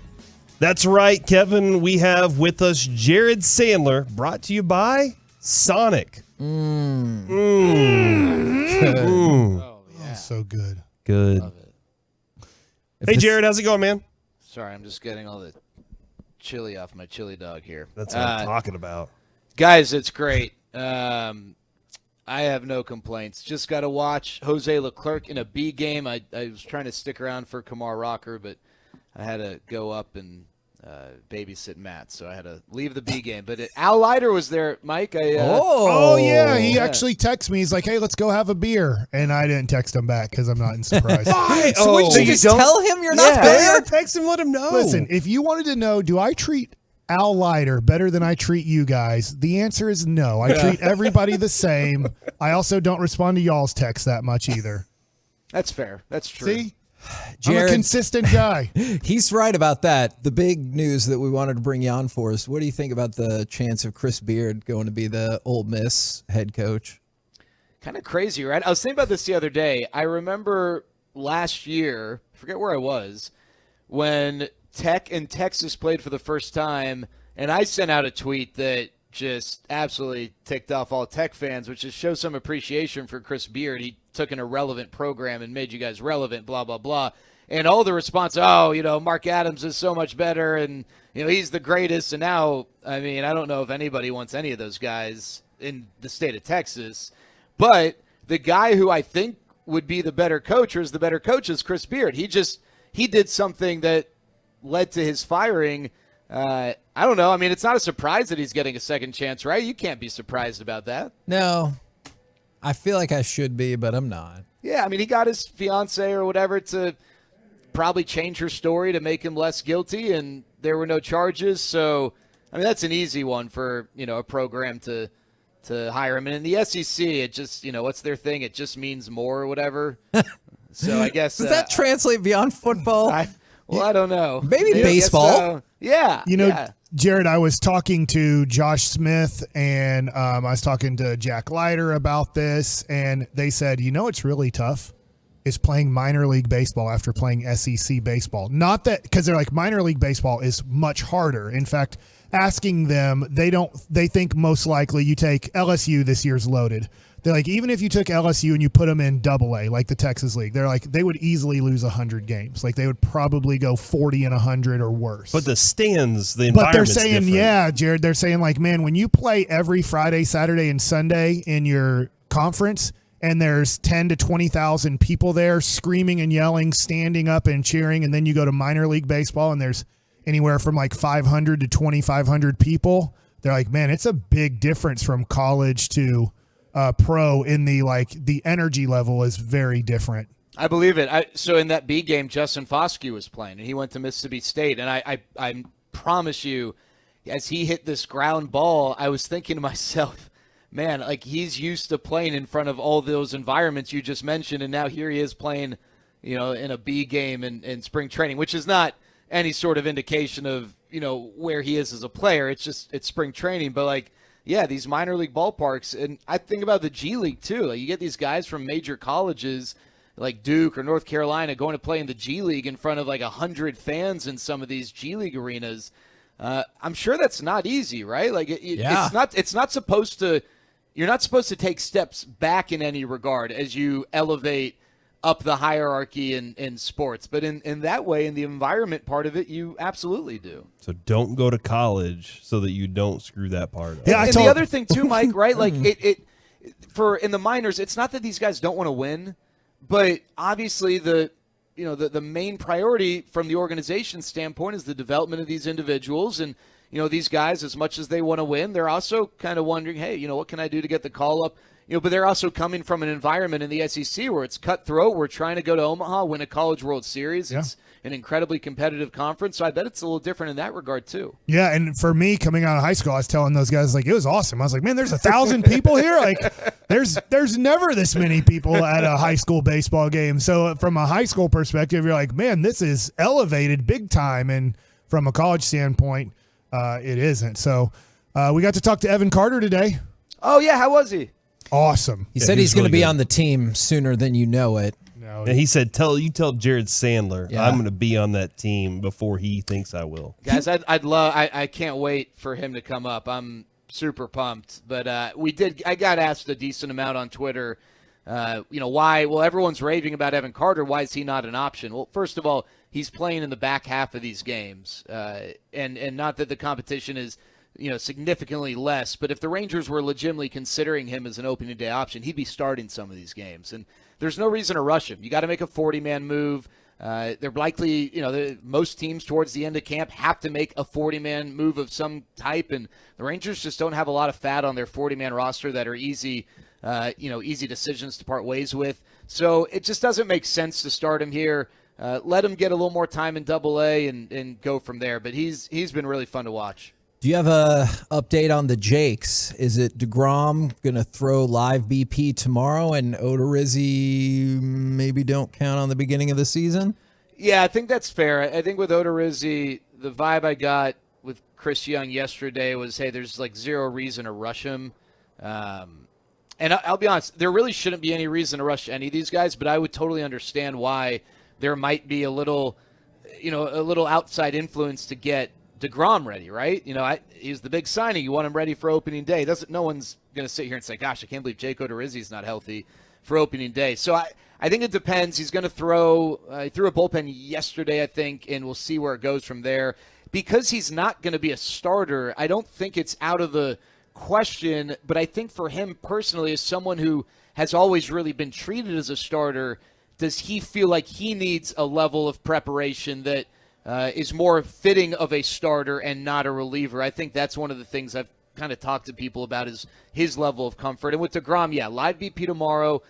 That's right, Kevin. We have with us Jared Sandler, brought to you by Sonic. So good. Good. Hey, Jared, how's it going, man? Sorry, I'm just getting all the chili off my chili dog here. That's what I'm talking about. Guys, it's great. I have no complaints. Just got to watch Jose Leclerc in a B game. I was trying to stick around for Kamar Rocker, but I had to go up and babysit Matt, so I had to leave the B game. But Al Leiter was there, Mike. Yeah, he actually texted me. He's like, "Hey, let's go have a beer," and I didn't text him back because I'm not in surprise. Why? So would you just tell him you're not there? Text him, let him know. Listen, if you wanted to know, do I treat Al Leiter better than I treat you guys? The answer is no. I treat everybody the same. I also don't respond to y'all's texts that much either. That's fair. That's true. See? Jared, I'm a consistent guy. He's right about that. The big news that we wanted to bring you on for is, what do you think about the chance of Chris Beard going to be the Ole Miss head coach? Kind of crazy, right? I was thinking about this the other day. I remember last year, I forget where I was, when Tech and Texas played for the first time, and I sent out a tweet that just absolutely ticked off all Tech fans, which just shows some appreciation for Chris Beard. He took an irrelevant program and made you guys relevant, blah, blah, blah. And all the response, Mark Adams is so much better, and, he's the greatest. And now, I mean, I don't know if anybody wants any of those guys in the state of Texas. But the guy who I think would be the better coach, or is the better coach, is Chris Beard. He did something that led to his firing. I don't know. I mean, it's not a surprise that he's getting a second chance, right? You can't be surprised about that. No. I feel like I should be, but I'm not. Yeah, I mean, he got his fiance or whatever to probably change her story to make him less guilty, and there were no charges. So, I mean, that's an easy one for, a program to hire him. And in the SEC, it just, what's their thing? It just means more or whatever. So I guess. Does that translate beyond football? I don't know. Maybe baseball. Yeah. Jared, I was talking to Josh Smith and I was talking to Jack Leiter about this, and they said, it's really tough is playing minor league baseball after playing SEC baseball. Not that, because they're like, minor league baseball is much harder. In fact, asking them, they think most likely you take LSU, this year's loaded. They're like, even if you took LSU and you put them in AA, like the Texas League, they're like, they would easily lose 100 games. Like, they would probably go 40 and 100 or worse. But the stands, the But they're environment's saying, different. Jared, they're saying, like, man, when you play every Friday, Saturday, and Sunday in your conference, and there's 10 to 20,000 people there screaming and yelling, standing up and cheering, and then you go to minor league baseball and there's anywhere from like 500 to 2,500 people, they're like, man, it's a big difference from college to pro in the energy level is very different. I believe it. So in that B game, Justin Foskey was playing, and he went to Mississippi State. And I promise you, as he hit this ground ball, I was thinking to myself, man, like, he's used to playing in front of all those environments you just mentioned, and now here he is playing, in a B game in spring training, which is not any sort of indication of, where he is as a player. It's spring training. But, like, yeah, these minor league ballparks, and I think about the G League too. Like, you get these guys from major colleges like Duke or North Carolina going to play in the G League in front of like 100 fans in some of these G League arenas. I'm sure that's not easy, right? Like, it's not supposed to. You're not supposed to take steps back in any regard as you elevate up the hierarchy in sports. But in that way, in the environment part of it, you absolutely do. So don't go to college so that you don't screw that part up. Yeah, and the other thing too, Mike, right? Like, for in the minors, it's not that these guys don't want to win, but obviously the main priority from the organization standpoint is the development of these individuals. And these guys, as much as they want to win, they're also kind of wondering, hey, what can I do to get the call up? But they're also coming from an environment in the SEC where it's cutthroat. We're trying to go to Omaha, win a College World Series. Yeah. It's an incredibly competitive conference, so I bet it's a little different in that regard too. Yeah, and for me, coming out of high school, I was telling those guys, like, it was awesome. I was like, man, there's 1,000 people here. Like, There's never this many people at a high school baseball game. So from a high school perspective, you're like, man, this is elevated big time. And from a college standpoint, it isn't. So we got to talk to Evan Carter today. Oh, yeah. How was he? Awesome. He said he's going to be on the team sooner than you know it. No, And he said, tell Jared Sandler Yeah. I'm going to be on that team before he thinks I will. Guys, I can't wait for him to come up. I'm super pumped. But I got asked a decent amount on Twitter, why? Well, everyone's raving about Evan Carter. Why is he not an option? Well, first of all, he's playing in the back half of these games. And not that the competition is, significantly less, but if the Rangers were legitimately considering him as an opening day option, he'd be starting some of these games. And there's no reason to rush him. You got to make a 40-man move. They're likely, most teams towards the end of camp have to make a 40-man move of some type, and the Rangers just don't have a lot of fat on their 40-man roster that are easy decisions to part ways with. So it just doesn't make sense to start him here. Let him get a little more time in Double-A and go from there. But he's been really fun to watch. Do you have a update on the Jakes? Is it DeGrom going to throw live BP tomorrow and Odorizzi maybe don't count on the beginning of the season? Yeah, I think that's fair. I think with Odorizzi, the vibe I got with Chris Young yesterday was, hey, there's like zero reason to rush him. And I'll be honest, there really shouldn't be any reason to rush any of these guys, but I would totally understand why there might be a little outside influence to get DeGrom ready, right? He's the big signing. You want him ready for opening day. No one's going to sit here and say, gosh, I can't believe Jake Odorizzi's not healthy for opening day. So I think it depends. He's going to throw he threw a bullpen yesterday, I think, and we'll see where it goes from there. Because he's not going to be a starter, I don't think it's out of the question, but I think for him personally, as someone who has always really been treated as a starter, does he feel like he needs a level of preparation that is more fitting of a starter and not a reliever? I think that's one of the things I've kind of talked to people about is his level of comfort. And with DeGrom, yeah, live BP tomorrow.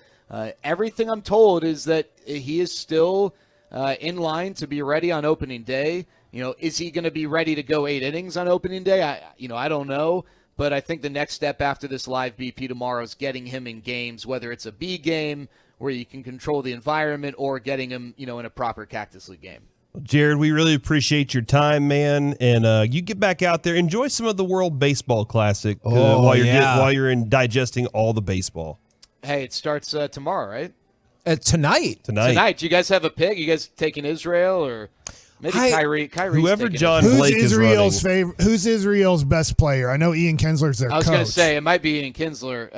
Everything I'm told is that he is still in line to be ready on opening day. Is he going to be ready to go 8 innings on opening day? I don't know. But I think the next step after this live BP tomorrow is getting him in games, whether it's a B game where you can control the environment or getting him, in a proper Cactus League game. Jared, we really appreciate your time, man, and you get back out there, enjoy some of the World Baseball Classic while you're digesting all the baseball. Hey, it starts tomorrow, right? Tonight. Do you guys have a pick? You guys taking Israel or maybe Kyrie? Whoever John Who's Blake Israel's is running. Who's Israel's best player? I know Ian Kinsler's their coach. I was going to say it might be Ian Kinsler.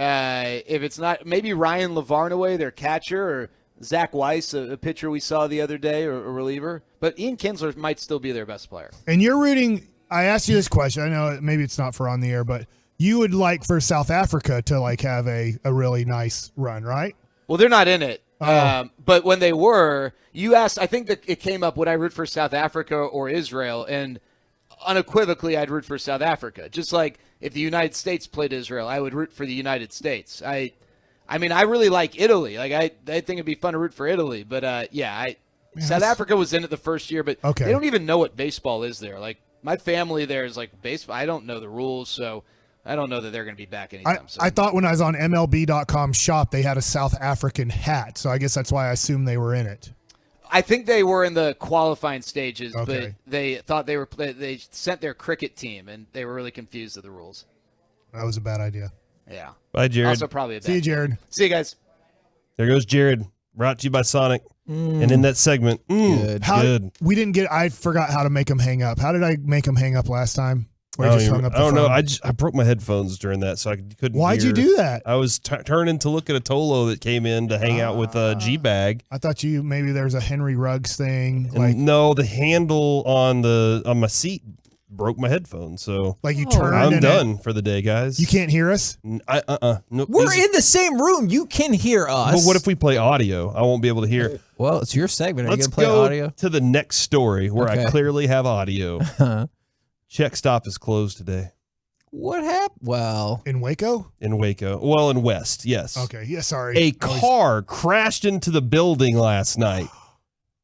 If it's not, maybe Ryan Lavarnaway, their catcher, or Zach Weiss, a pitcher we saw the other day, or a reliever. But Ian Kinsler might still be their best player. And you're rooting. I asked you this question. I know maybe it's not for on the air, but you would like for South Africa to have a really nice run, right? Well, they're not in it. But when they were, you asked, I think that it came up, would I root for South Africa or Israel? And unequivocally, I'd root for South Africa. Just like if the United States played Israel, I would root for the United States. I really like Italy. I think it'd be fun to root for Italy. But, South Africa was in it the first year, but they don't even know what baseball is there. My family there is baseball. I don't know the rules, so I don't know that they're going to be back anytime soon. I thought when I was on MLB.com shop, they had a South African hat, so I guess that's why I assumed they were in it. I think they were in the qualifying stages, but they thought they sent their cricket team, and they were really confused of the rules. That was a bad idea. Yeah. Bye, Jared. Also probably a bad See you, Jared. See you guys. There goes Jared. Brought to you by Sonic. And in that segment, good. We didn't get. I forgot how to make him hang up. How did I make him hang up last time? Where he just hung up the I don't phone? know. I broke my headphones during that, so I couldn't. Why'd you hear. do that? I was turning to look at a Tolo that came in to hang out with G-Bag. I thought maybe there's a Henry Ruggs thing. No, the handle on my seat broke my headphones. So you turned. I'm done for the day, guys. You can't hear us. Nope. We're in the same room. You can hear us. But what if we play audio? I won't be able to hear. Well, it's your segment. Are Let's you going to play go audio? to the next story where I clearly have audio. Check stop is closed today. What happened? Well, in Waco? In Waco. Well, in West, yes. Okay, yeah, sorry. A car crashed into the building last night.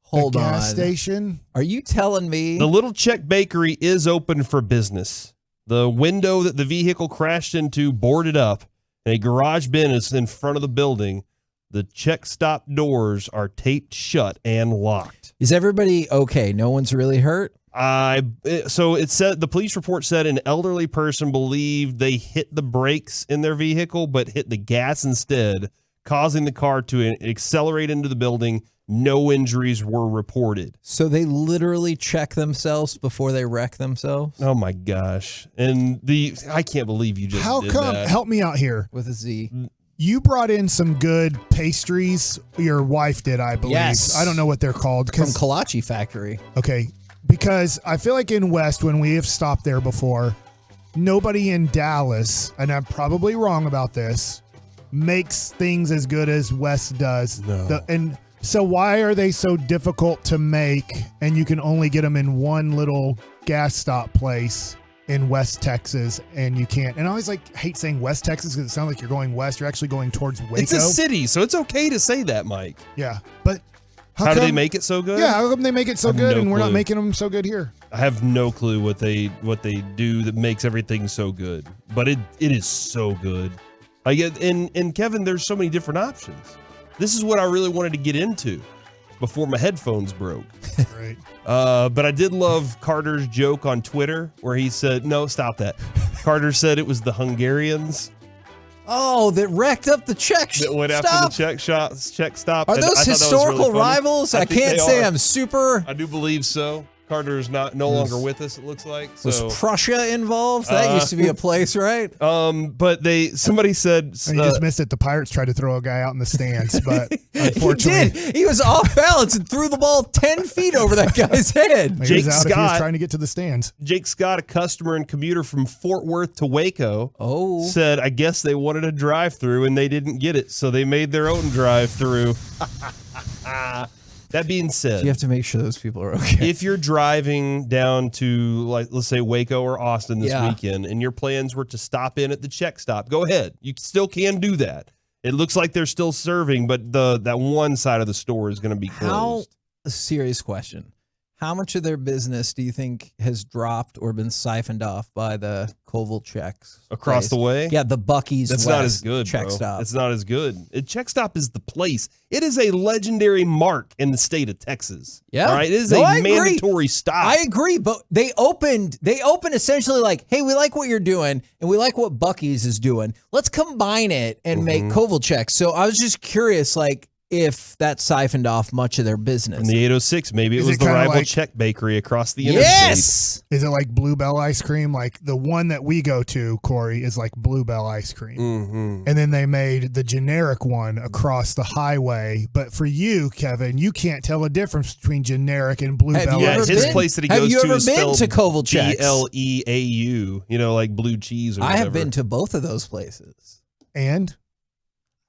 Hold on. Gas station? Are you telling me? The Little Czech Bakery is open for business. The window that the vehicle crashed into boarded up, and a garage bin is in front of the building. The check stop doors are taped shut and locked. Is everybody okay? No one's really hurt? So it said the police report said an elderly person believed they hit the brakes in their vehicle, but hit the gas instead, causing the car to accelerate into the building. No injuries were reported. So they literally check themselves before they wreck themselves? Oh my gosh. And I can't believe you just How did come? that. Help me out here. With a Z. You brought in some good pastries. Your wife did, I believe. Yes. I don't know what they're called. From Kolache Factory. Okay. Because I feel like in West, when we have stopped there before, nobody in Dallas, and I'm probably wrong about this, makes things as good as West does. No. And so why are they so difficult to make, and you can only get them in one little gas stop place in West Texas, and you can't? And I always hate saying West Texas because it sounds like you're going west. You're actually going towards Waco. It's a city, so it's okay to say that, Mike. Yeah, but how do they make it so good? Yeah, how come they make it so good, no and we're not clue. making them so good here? I have no clue what they do that makes everything so good, but it is so good. And Kevin, there's so many different options. This is what I really wanted to get into before my headphones broke. Right. But I did love Carter's joke on Twitter where he said, "No, stop that." Carter said it was the Hungarians Oh, that wrecked up the check that went stop? after the check stop. Are And those I thought that was historical really funny. rivals? I think can't they say are. I'm super. I do believe so. Carter is no longer with us, it looks like. Was So Prussia involved? That used to be a place, right? But somebody said And you just missed it. The Pirates tried to throw a guy out in the stands, but He unfortunately, did. He was off balance and threw the ball 10 feet over that guy's head. he was out if he was trying to get to the stands. Jake Scott, a customer and commuter from Fort Worth to Waco, said, I guess they wanted a drive-through and they didn't get it, so they made their own drive-through. That being said, You have to make sure those people are okay. if you're driving down to, like, let's say Waco or Austin this weekend, and your plans were to stop in at the check stop, go ahead. You still can do that. It looks like they're still serving, but that one side of the store is going to be closed. A serious question. How much of their business do you think has dropped or been siphoned off by the Koval checks Across the way? Yeah, the Buc-ee's That's West not as good, check bro. stop. It's not as good. Check stop is the place. It is a legendary mark in the state of Texas. Yeah. All right. It is I a agree. mandatory stop. I agree, but they opened essentially like, hey, we like what you're doing and we like what Buc-ee's is doing. Let's combine it and make Koval checks. So I was just curious, like, if that siphoned off much of their business. In the 806, maybe it Is was it the kinda rival like- Czech bakery across the interstate. Yes. Is it like Bluebell ice cream? Like the one that we go to, Corey, is like Bluebell ice cream. Mm-hmm. And then they made the generic one across the highway. But for you, Kevin, you can't tell a difference between generic and Bluebell Yeah, ice his cream. place that he Have goes you to ever is been spelled to Koval Checks? BLEAU, like blue cheese or I whatever. have been to both of those places. And?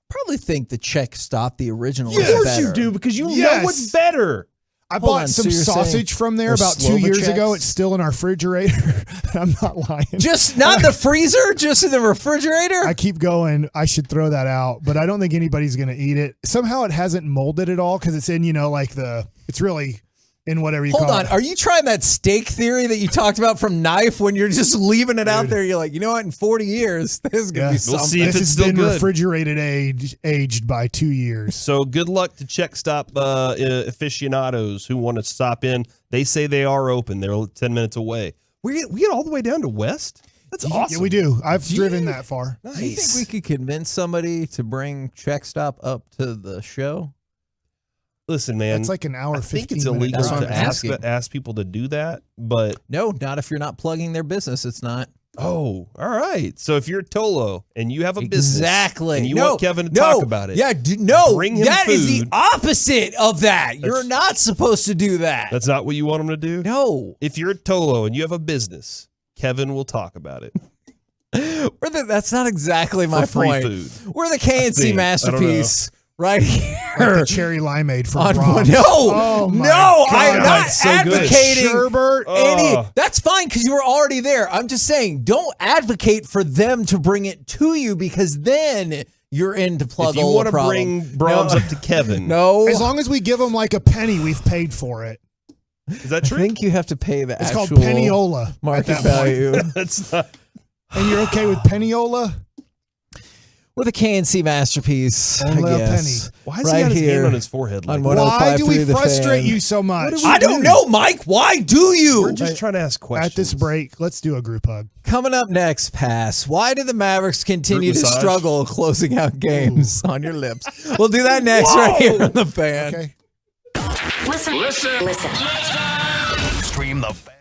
Probably think the check stop, the original, Of is course better. you do, because you Yes. know what's better. I Hold bought on, some so you're sausage saying from there they're about 2 years Slovaceks? ago. It's still in our refrigerator. I'm not lying. Just not the freezer, just in the refrigerator? I keep going, I should throw that out, but I don't think anybody's going to eat it. Somehow it hasn't molded at all because it's in, it's really in whatever you Hold call on. it. Are you trying that steak theory that you talked about from Knife when you're just leaving it out there? You're like, you know what? In 40 years, this is going to be something. see if This it's has still been good. refrigerated aged by 2 years. So good luck to check stop aficionados who want to stop in. They say they are open. They're 10 minutes away. We get all the way down to West? That's awesome. Yeah, we do. I've driven that far. Do you think we could convince somebody to bring check stop up to the show? Listen, man. That's like an hour, I think 15 it's minutes. illegal That's what to I'm asking. ask people to do that, but No, not if you're not plugging their business. It's not. all right. So if you're Tolo and you have a business, Exactly. and you No, want Kevin to no, talk about it, Yeah, no. bring him that is the food. opposite of that. You're That's- not supposed to do that. That's not what you want him to do. No. If you're a Tolo and you have a business, Kevin will talk about it. That's not exactly my free point. food. We're the KNC think. masterpiece right here. Like the cherry limeade from On- Brahms. No, Oh my no, God. I'm not It's so good. advocating Sherbert. any. That's fine because you were already there. I'm just saying, don't advocate for them to bring it to you because then you're in to plug If you all want the to problem. bring Brahms No. up to Kevin, No, As long as we give them like a penny, we've paid for it. is that I true? think you have to pay the It's actual called Pennyola at market that point. value. That's not. And you're okay with Pennyola? with a KNC masterpiece. Only I a guess. penny. Why has he got his hand on his forehead? On Like Why do we 105.3 The frustrate Fan. you so much? I don't know, Mike. Why do you? We're just trying to ask questions. At this break, let's do a group hug. Coming up next, Pass. Why do the Mavericks continue Group to massage? struggle closing out games on your lips? We'll do that next right here on The Fan. Okay. Listen. Stream the Fan.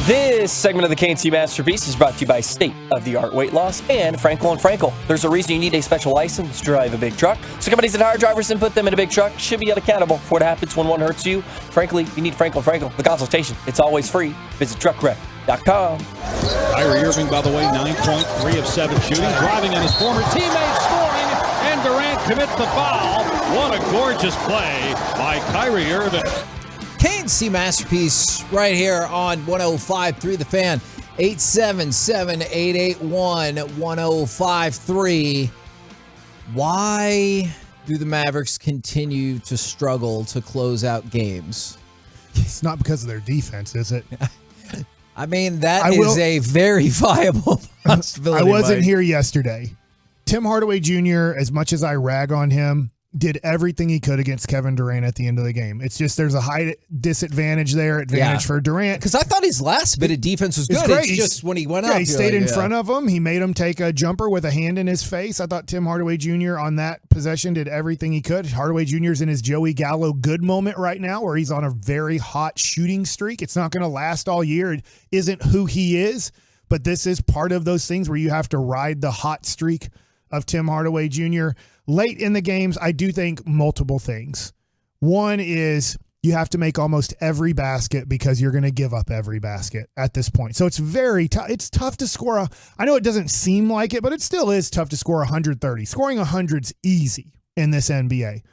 This segment of the KNC Masterpiece is brought to you by State of the Art Weight Loss and Frankel & Frankel. There's a reason you need a special license to drive a big truck. So companies that hire drivers and put them in a big truck should be held accountable for what happens when one hurts you. Frankly, you need Frankel & Frankel. The consultation, it's always free. Visit truckwreck.com. Kyrie Irving, by the way, 9.3 of 7 shooting, driving on his former teammate, scoring, and Durant commits the foul. What a gorgeous play by Kyrie Irving. KNC Masterpiece right here on 105.3 The Fan. 877-881-1053. Why do the Mavericks continue to struggle to close out games? It's not because of their defense, is it? I mean, that is a very viable possibility. I wasn't Mike. here yesterday. Tim Hardaway Jr., as much as I rag on him, did everything he could against Kevin Durant at the end of the game. It's just there's a high disadvantage there, advantage for Durant. Because I thought his last bit of defense was good. It's great. It's just when he went up. He stayed in front of him. He made him take a jumper with a hand in his face. I thought Tim Hardaway Jr. on that possession did everything he could. Hardaway Jr. is in his Joey Gallo good moment right now where he's on a very hot shooting streak. It's not going to last all year. It isn't who he is, but this is part of those things where you have to ride the hot streak of Tim Hardaway Jr. Late in the games, I do think multiple things. One is you have to make almost every basket because you're going to give up every basket at this point. So it's very tough. It's tough to score. I know it doesn't seem like it, but it still is tough to score 130. Scoring 100's easy in this NBA.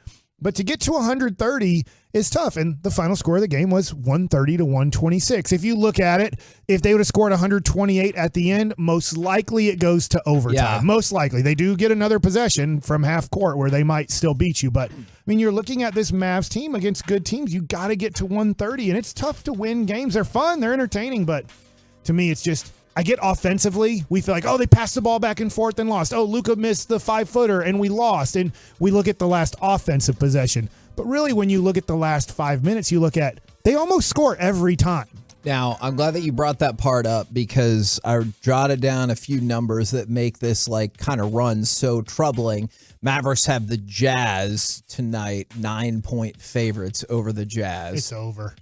But to get to 130 is tough. And the final score of the game was 130 to 126. If you look at it, if they would have scored 128 at the end, most likely it goes to overtime. Yeah. Most likely. They do get another possession from half court where they might still beat you. But, I mean, you're looking at this Mavs team against good teams. You got to get to 130. And it's tough to win games. They're fun. They're entertaining. But to me, it's just, I get offensively, we feel like, oh, they passed the ball back and forth and lost. Oh, Luka missed the 5-footer and we lost. And we look at the last offensive possession. But really, when you look at the last 5 minutes, you look at, they almost score every time. Now, I'm glad that you brought that part up because I jotted down a few numbers that make this like kind of run so troubling. Mavericks have the Jazz tonight, 9-point favorites over the Jazz. It's over.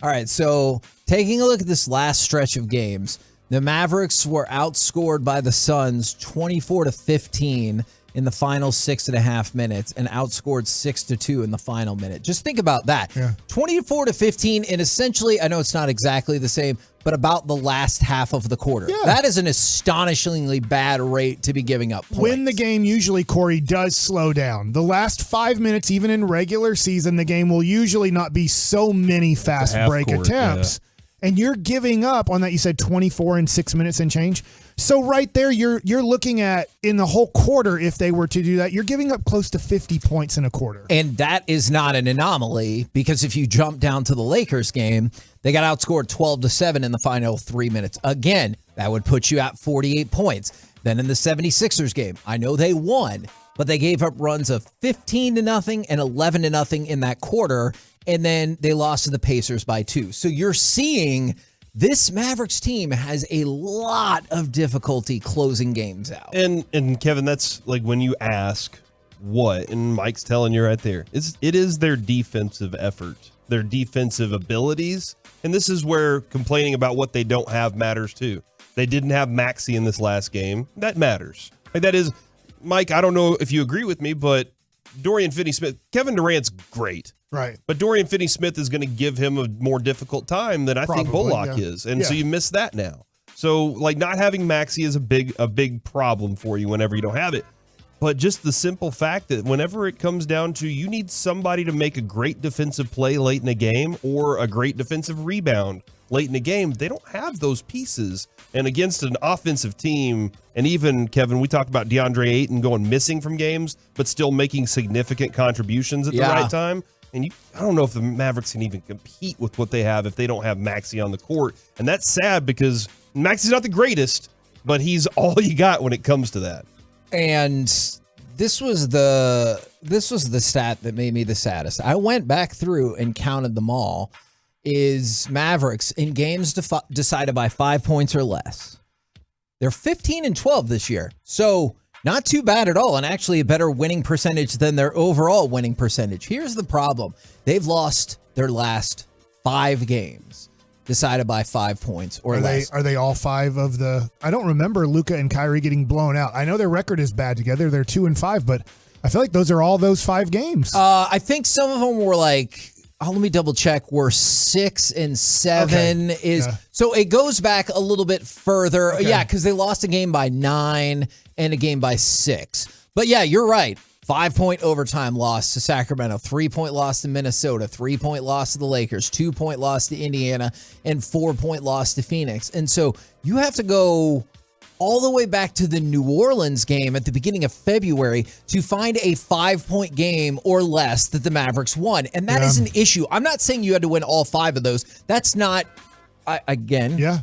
All right, so taking a look at this last stretch of games, the Mavericks were outscored by the Suns 24-15 in the final 6.5 minutes and outscored 6-2 in the final minute. Just think about that. 24-15 in essentially, I know it's not exactly the same, but about the last half of the quarter. Yeah. That is an astonishingly bad rate to be giving up points. When the game usually, Corey, does slow down. The last 5 minutes, even in regular season, the game will usually not be so many fast break attempts. And you're giving up on that, you said 24 in 6 minutes and change. So right there, you're looking at, in the whole quarter, if they were to do that, you're giving up close to 50 points in a quarter. And that is not an anomaly because if you jump down to the Lakers game, they got outscored 12-7 in the final 3 minutes. Again, that would put you at 48 points. Then in the 76ers game, I know they won, but they gave up runs of 15-0 and 11-0 in that quarter, and then they lost to the Pacers by 2. So you're seeing this Mavericks team has a lot of difficulty closing games out. And Kevin, that's like when you ask what, and Mike's telling you right there, it is their defensive effort, their defensive abilities, and this is where complaining about what they don't have matters too. They didn't have Maxey in this last game. That matters. Like that is, Mike, I don't know if you agree with me, but Dorian Finney-Smith, Kevin Durant's great. Right. But Dorian Finney-Smith is going to give him a more difficult time than I think Bullock is. And so you miss that now. So like not having Maxey is a big problem for you whenever you don't have it. But just the simple fact that whenever it comes down to you need somebody to make a great defensive play late in a game or a great defensive rebound late in the game, they don't have those pieces. And against an offensive team, and even, Kevin, we talked about DeAndre Ayton going missing from games, but still making significant contributions at the right time. And I don't know if the Mavericks can even compete with what they have if they don't have Maxey on the court. And that's sad because Maxey's not the greatest, but he's all you got when it comes to that. And this was the stat that made me the saddest. I went back through and counted them all. Is Mavericks in games decided by 5 points or less. They're 15-12 this year. So not too bad at all, and actually a better winning percentage than their overall winning percentage. Here's the problem. They've lost their last 5 games decided by 5 points or less. Are they all 5 of the? I don't remember Luka and Kyrie getting blown out. I know their record is bad together. They're 2-5, but I feel like those are all those 5 games. I think some of them were like, let me double check. We're 6 and 7 so it goes back a little bit further. Okay. Yeah, because they lost a game by 9 and a game by 6. But yeah, you're right. 5-point overtime loss to Sacramento, 3-point loss to Minnesota, 3-point loss to the Lakers, 2-point loss to Indiana, and 4-point loss to Phoenix. And so you have to go all the way back to the New Orleans game at the beginning of February to find a 5-point game or less that the Mavericks won. And that is an issue. I'm not saying you had to win all 5 of those. That's not,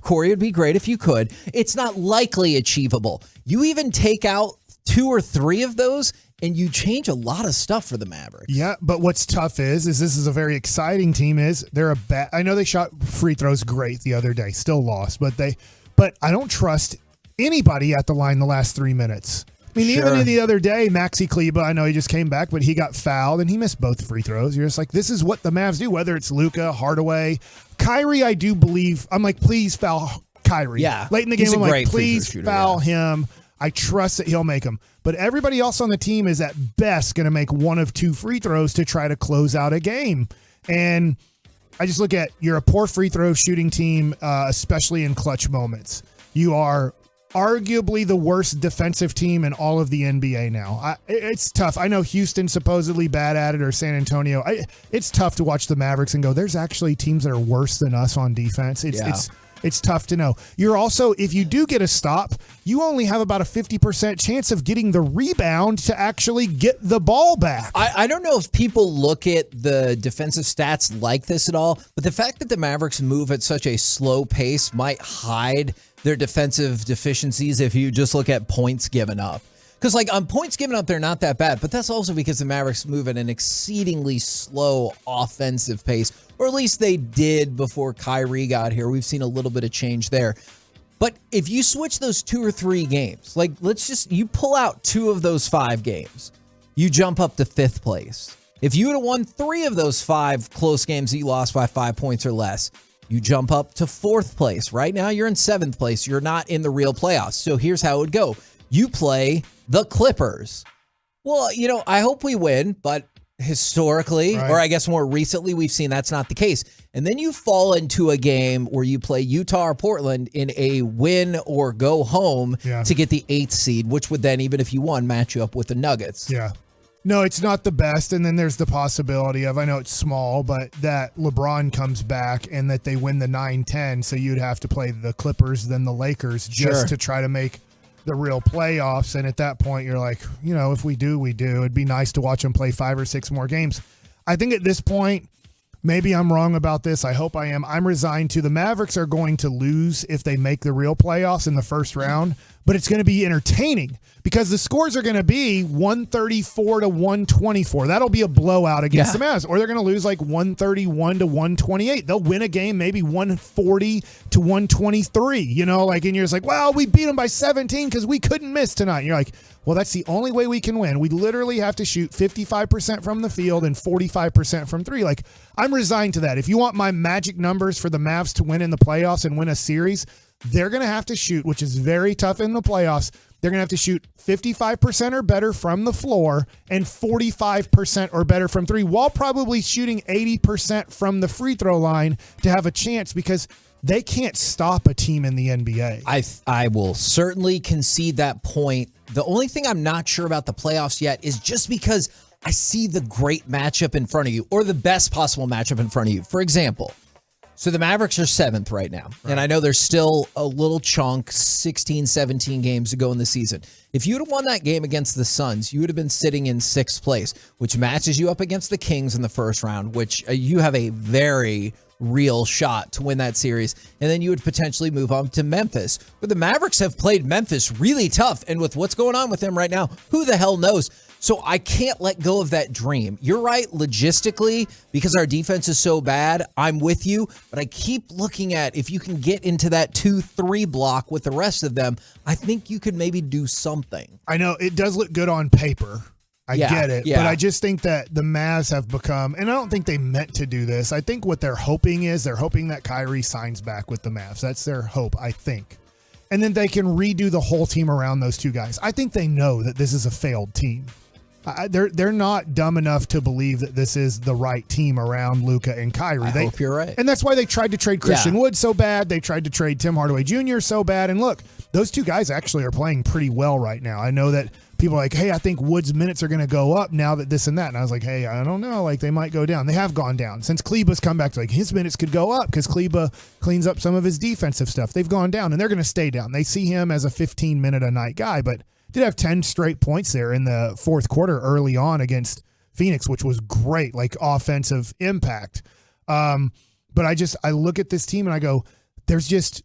Corey, it'd be great if you could. It's not likely achievable. You even take out 2 or 3 of those, and you change a lot of stuff for the Mavericks. Yeah, but what's tough is this is a very exciting team. They're a bad. I know they shot free throws great the other day, still lost, but I don't trust anybody at the line the last 3 minutes. I mean, even the other day, Maxi Kleba, I know he just came back, but he got fouled and he missed both free throws. You're just like, this is what the Mavs do, whether it's Luka, Hardaway, Kyrie. I do believe. I'm like, please foul Kyrie. Yeah, late in the game, I'm like, please foul him. I trust that he'll make them. But everybody else on the team is at best going to make 1 of 2 free throws to try to close out a game. And I just look at, you're a poor free throw shooting team, especially in clutch moments. You are arguably the worst defensive team in all of the NBA now. It's tough. I know Houston's supposedly bad at it, or San Antonio. It's tough to watch the Mavericks and go, there's actually teams that are worse than us on defense. It's tough to know. You're also, if you do get a stop, you only have about a 50% chance of getting the rebound to actually get the ball back. I don't know if people look at the defensive stats like this at all, but the fact that the Mavericks move at such a slow pace might hide their defensive deficiencies if you just look at points given up. Because, like, on points given up, they're not that bad. But that's also because the Mavericks move at an exceedingly slow offensive pace. Or at least they did before Kyrie got here. We've seen a little bit of change there. But if you switch those 2 or 3 games, like, you pull out 2 of those 5 games, you jump up to 5th place. If you would have won 3 of those 5 close games that you lost by 5 points or less, you jump up to 4th place. Right now, you're in 7th place. You're not in the real playoffs. So here's how it would go. You play the Clippers. Well, I hope we win, but historically, or I guess more recently, we've seen that's not the case. And then you fall into a game where you play Utah or Portland in a win or go home to get the 8th seed, which would then, even if you won, match you up with the Nuggets. Yeah. No, it's not the best. And then there's the possibility of, I know it's small, but that LeBron comes back and that they win the 9-10. So you'd have to play the Clippers, then the Lakers just to try to make the real playoffs. And at that point, you're like, if we do, we do. It'd be nice to watch them play 5 or 6 more games. I think at this point, maybe I'm wrong about this. I hope I am. I'm resigned to the Mavericks are going to lose if they make the real playoffs in the first round, but it's going to be entertaining because the scores are going to be 134 to 124. That'll be a blowout against the Mavs, or they're going to lose like 131 to 128. They'll win a game maybe 140 to 123, and you're just like, well, we beat them by 17 because we couldn't miss tonight. And you're like, well, that's the only way we can win. We literally have to shoot 55% from the field and 45% from 3. Like, I'm resigned to that. If you want my magic numbers for the Mavs to win in the playoffs and win a series, they're going to have to shoot, which is very tough in the playoffs. They're going to have to shoot 55% or better from the floor and 45% or better from 3, while probably shooting 80% from the free throw line to have a chance, because they can't stop a team in the NBA. I will certainly concede that point. The only thing I'm not sure about the playoffs yet is just because I see the great matchup in front of you, or the best possible matchup in front of you. For example, so the Mavericks are 7th right now. Right. And I know there's still a little chunk, 16, 17 games to go in the season. If you would have won that game against the Suns, you would have been sitting in 6th place, which matches you up against the Kings in the first round, which you have a very real shot to win that series. And then you would potentially move on to Memphis. But the Mavericks have played Memphis really tough. And with what's going on with them right now, who the hell knows? So I can't let go of that dream. You're right, logistically, because our defense is so bad, I'm with you. But I keep looking at, if you can get into that 2-3 block with the rest of them, I think you could maybe do something. I know it does look good on paper. I get it. But I just think that the Mavs have become, and I don't think they meant to do this. I think what they're hoping is they're hoping that Kyrie signs back with the Mavs. That's their hope, I think. And then they can redo the whole team around those two guys. I think they know that this is a failed team. They're not dumb enough to believe that this is the right team around Luka and Kyrie. I hope you're right. And that's why they tried to trade Christian Wood so bad. They tried to trade Tim Hardaway Jr. so bad. And look, those two guys actually are playing pretty well right now. I know that people are like, hey, I think Wood's minutes are going to go up now that this and that. And I was like, hey, I don't know. Like, they might go down. They have gone down. Since Kleba's come back, like, his minutes could go up because Kleba cleans up some of his defensive stuff. They've gone down, and they're going to stay down. They see him as a 15-minute-a-night guy, but did have 10 straight points there in the fourth quarter early on against Phoenix, which was great, like offensive impact. But I look at this team and I go, there's just,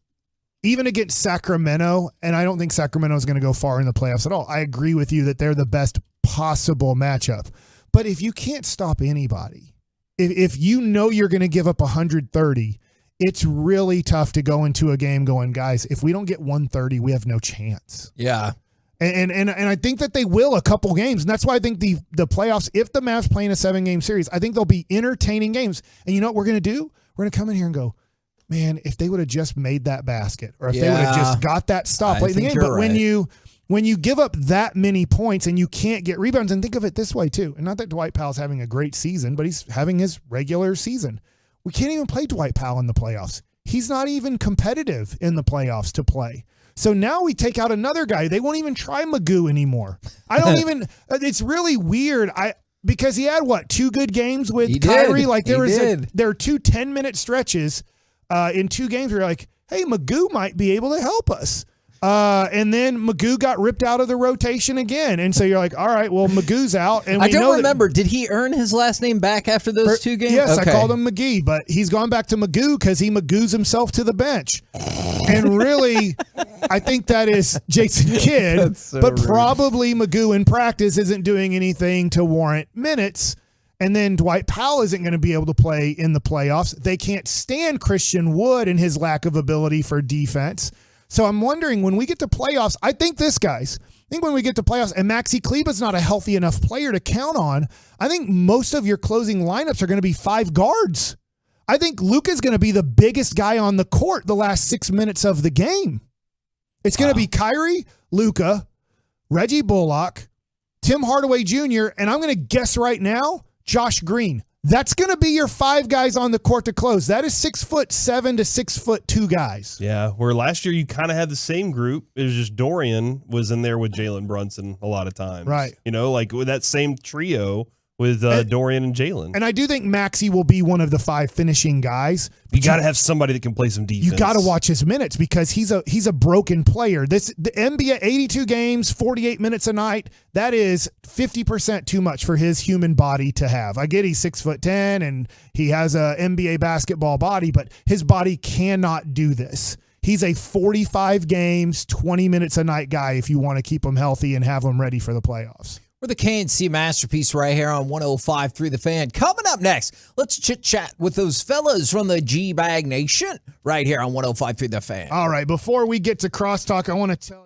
even against Sacramento, and I don't think Sacramento is going to go far in the playoffs at all. I agree with you that they're the best possible matchup. But if you can't stop anybody, if you know you're going to give up 130, it's really tough to go into a game going, guys, if we don't get 130, we have no chance. Yeah. And I think that they will a couple games. And that's why I think the playoffs, if the Mavs play in a 7-game series, I think they'll be entertaining games. And you know what we're going to do? We're going to come in here and go, man, if they would have just made that basket, or if they would have just got that stop late in the game. But when you give up that many points and you can't get rebounds, and think of it this way too, and not that Dwight Powell's having a great season, but he's having his regular season. We can't even play Dwight Powell in the playoffs. He's not even competitive in the playoffs to play. So now we take out another guy. They won't even try Magoo anymore. I don't even. It's really weird. Because he had 2 good games with Kyrie. Like there are 2 10-minute stretches in 2 games where you're like, hey, Magoo might be able to help us. And then Magoo got ripped out of the rotation again. And so you're like, all right, well, Magoo's out. And I don't remember. Did he earn his last name back after those 2 games? Yes, okay. I called him McGee, but he's gone back to Magoo because he Magoos himself to the bench. And really, I think that is Jason Kidd, but probably Magoo in practice isn't doing anything to warrant minutes. And then Dwight Powell isn't going to be able to play in the playoffs. They can't stand Christian Wood and his lack of ability for defense. So I'm wondering, when we get to playoffs, I think when we get to playoffs, and Maxi Kleba's not a healthy enough player to count on, I think most of your closing lineups are going to be 5 guards. I think Luka's going to be the biggest guy on the court the last 6 minutes of the game. It's going to be Kyrie, Luka, Reggie Bullock, Tim Hardaway Jr., and I'm going to guess right now, Josh Green. That's going to be your 5 guys on the court to close. That is 6'7" to 6'2" guys. Yeah, where last year you kind of had the same group. It was just Dorian was in there with Jalen Brunson a lot of times. Right. You know, like with that same trio with Dorian and Jalen. And I do think Maxey will be one of the 5 finishing guys. You got to have somebody that can play some defense. You got to watch his minutes because he's a broken player. The NBA 82 games, 48 minutes a night. That is 50% too much for his human body to have. I get he's 6'10" and he has a NBA basketball body, but his body cannot do this. He's a 45 games, 20 minutes a night guy if you want to keep him healthy and have him ready for the playoffs. We're the KNC Masterpiece right here on 105.3 The Fan. Coming up next, let's chit-chat with those fellas from the G-Bag Nation right here on 105.3 The Fan. All right, before we get to crosstalk, I want to tell you.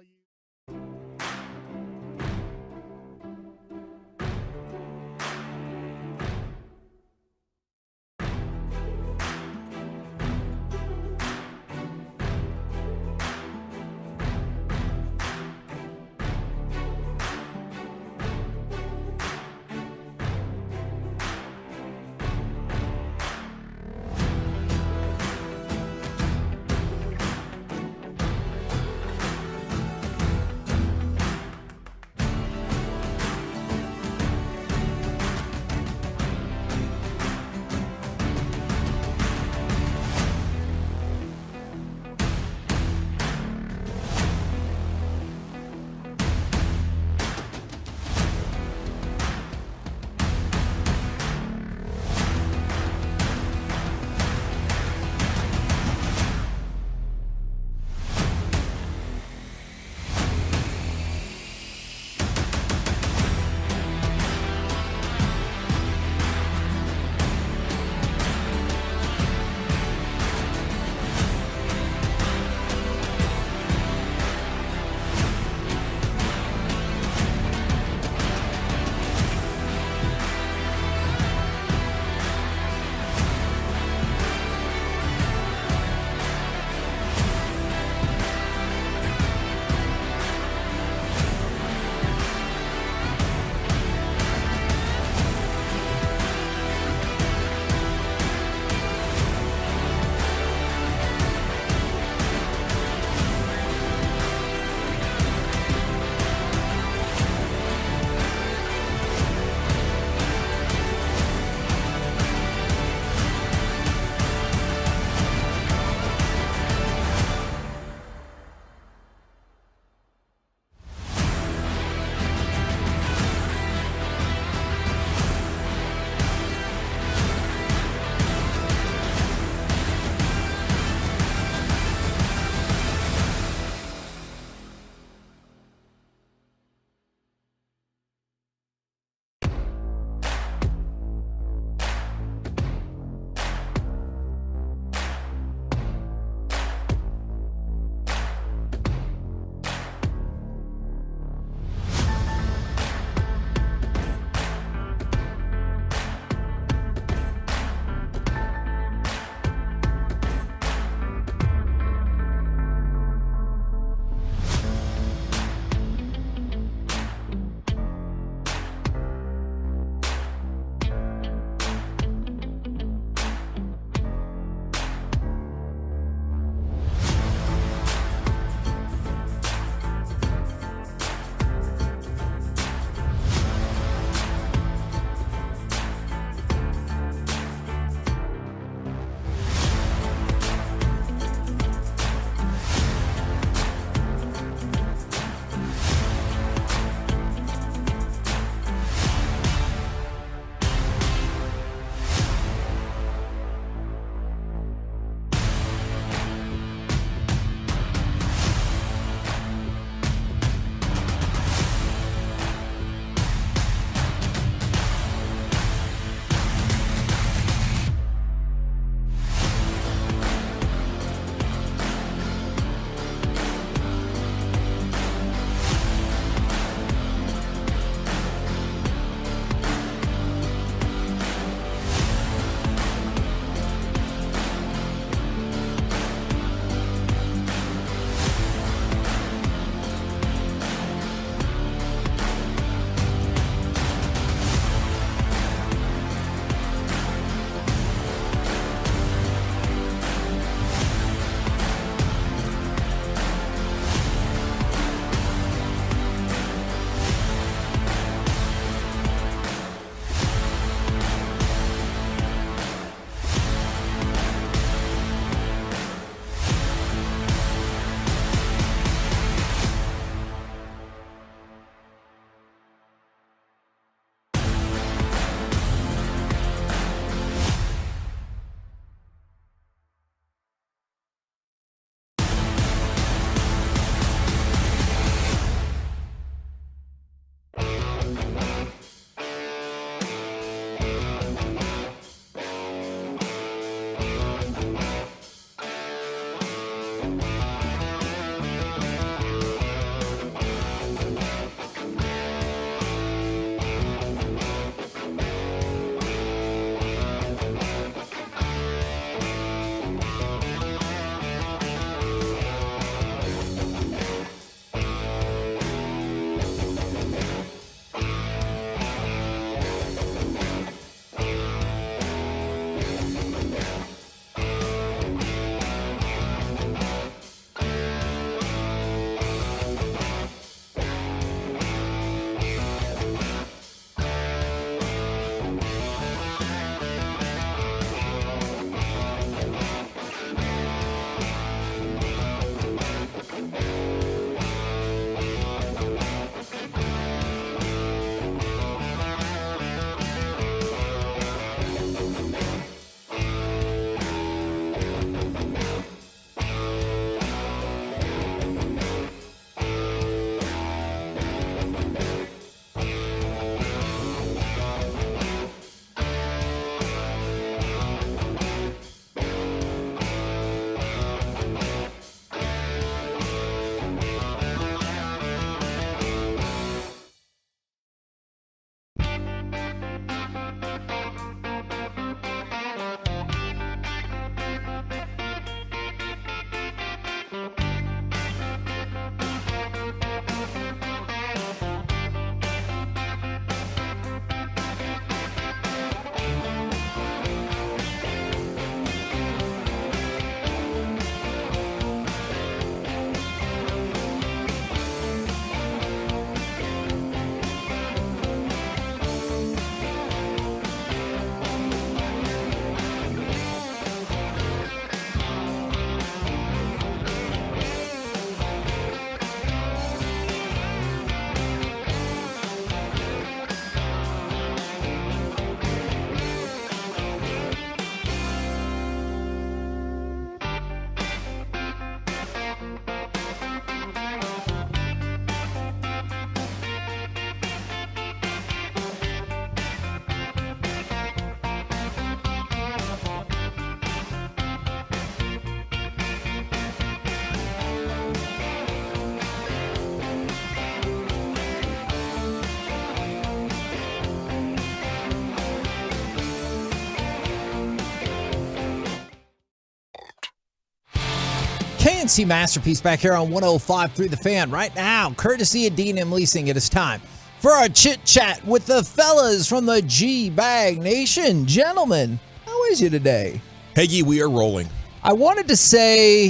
KNC Masterpiece back here on 105.3 The Fan right now, courtesy of D&M Leasing. It is time for our chit-chat with the fellas from the G-Bag Nation. Gentlemen, how is you today? Hagee, we are rolling. I wanted to say,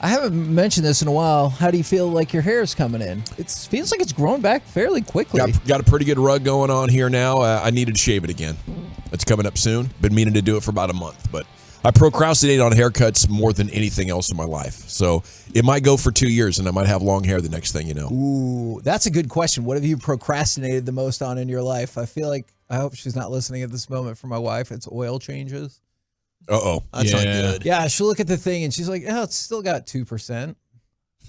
I haven't mentioned this in a while. How do you feel like your hair is coming in? It feels like it's growing back fairly quickly. Got a pretty good rug going on here now. I needed to shave it again. It's coming up soon. Been meaning to do it for about a month, but I procrastinate on haircuts more than anything else in my life. So it might go for 2 years, and I might have long hair the next thing you know. Ooh, that's a good question. What have you procrastinated the most on in your life? I feel like, I hope she's not listening at this moment for my wife. It's oil changes. Uh-oh. That's not good. Yeah, she'll look at the thing, and she's like, oh, it's still got 2%.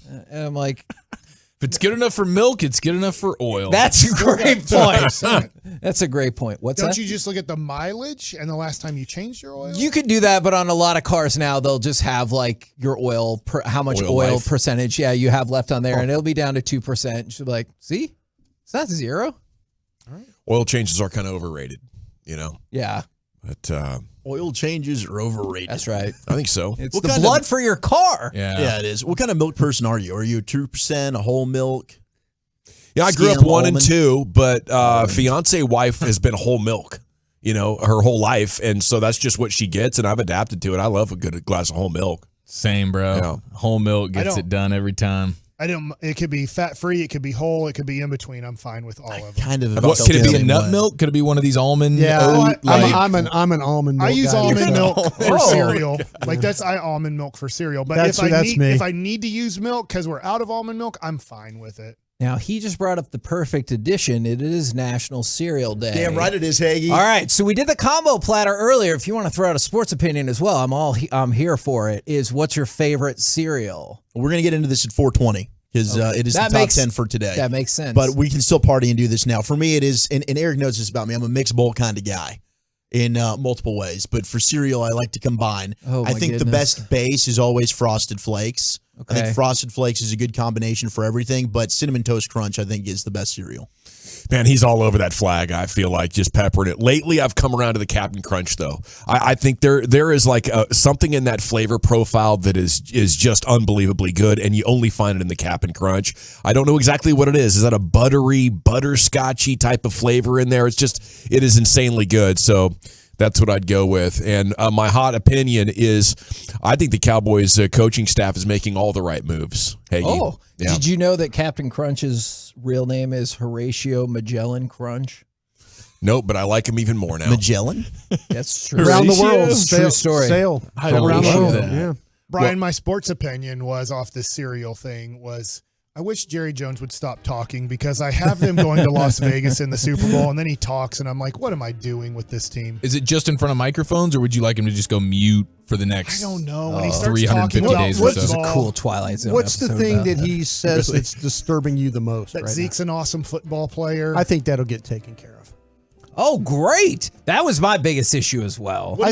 And I'm like... If it's good enough for milk, it's good enough for oil. That's a great point. That's a great point. Don't you just look at the mileage and the last time you changed your oil? You could do that, but on a lot of cars now, they'll just have like your oil, how much oil percentage, you have left on there, and it'll be down to 2%. She'll be like, see, it's not 0. Oil changes are kind of overrated, you know? Yeah. But oil changes are overrated. That's right. I think so. It's the blood for your car. Yeah, it is. What kind of milk person are you? Are you a 2%, a whole milk? Yeah, I grew up 1 and 2, but fiance wife has been whole milk, you know, her whole life, and so that's just what she gets, and I've adapted to it. I love a good glass of whole milk. Same, bro. Yeah. Whole milk gets it done every time. It could be fat-free, it could be whole, it could be in between. I'm fine with all of them. Kind of. What, could it be a nut milk? Could it be one of these almond? Yeah, I'm an almond milk. I use guy. almond milk for cereal. Like I almond milk for cereal. But if I need to use milk because we're out of almond milk, I'm fine with it. Now, he just brought up the perfect addition. It is National Cereal Day. Damn right it is, Hagee. All right, so we did the combo platter earlier. If you want to throw out a sports opinion as well, I'm here for it. What's your favorite cereal? We're going to get into this at 420 because it is the top 10 for today. That makes sense. But we can still party and do this now. For me, it is, and Eric knows this about me, I'm a mixed bowl kind of guy in multiple ways. But for cereal, I like to combine. I think the best base is always Frosted Flakes. Okay. I think Frosted Flakes is a good combination for everything, but Cinnamon Toast Crunch, I think, is the best cereal. Man, he's all over that flag, I feel like, just peppering it. Lately, I've come around to the Captain Crunch, though. I think there is like something in that flavor profile that is just unbelievably good, and you only find it in the Captain Crunch. I don't know exactly what it is. Is that a buttery, butterscotchy type of flavor in there? It is insanely good, so... That's what I'd go with. And my hot opinion is I think the Cowboys coaching staff is making all the right moves. Did you know that Captain Crunch's real name is Horatio Magellan Crunch? Nope, but I like him even more now. Magellan? That's true. Around the world. True story. Sail. I don't around the know world. that. Yeah. Brian, my sports opinion was off this cereal thing was I wish Jerry Jones would stop talking because I have them going to Las Vegas in the Super Bowl, and then he talks, and I'm like, what am I doing with this team? Is it just in front of microphones, or would you like him to just go mute for the next? I don't know. When he starts 350 talking about days or so. This is a cool Twilight Zone What's the episode thing about that he says Really? that's disturbing you the most? That right Zeke's an awesome football player. now? I think that'll get taken care of. Oh, great. That was my biggest issue as well. I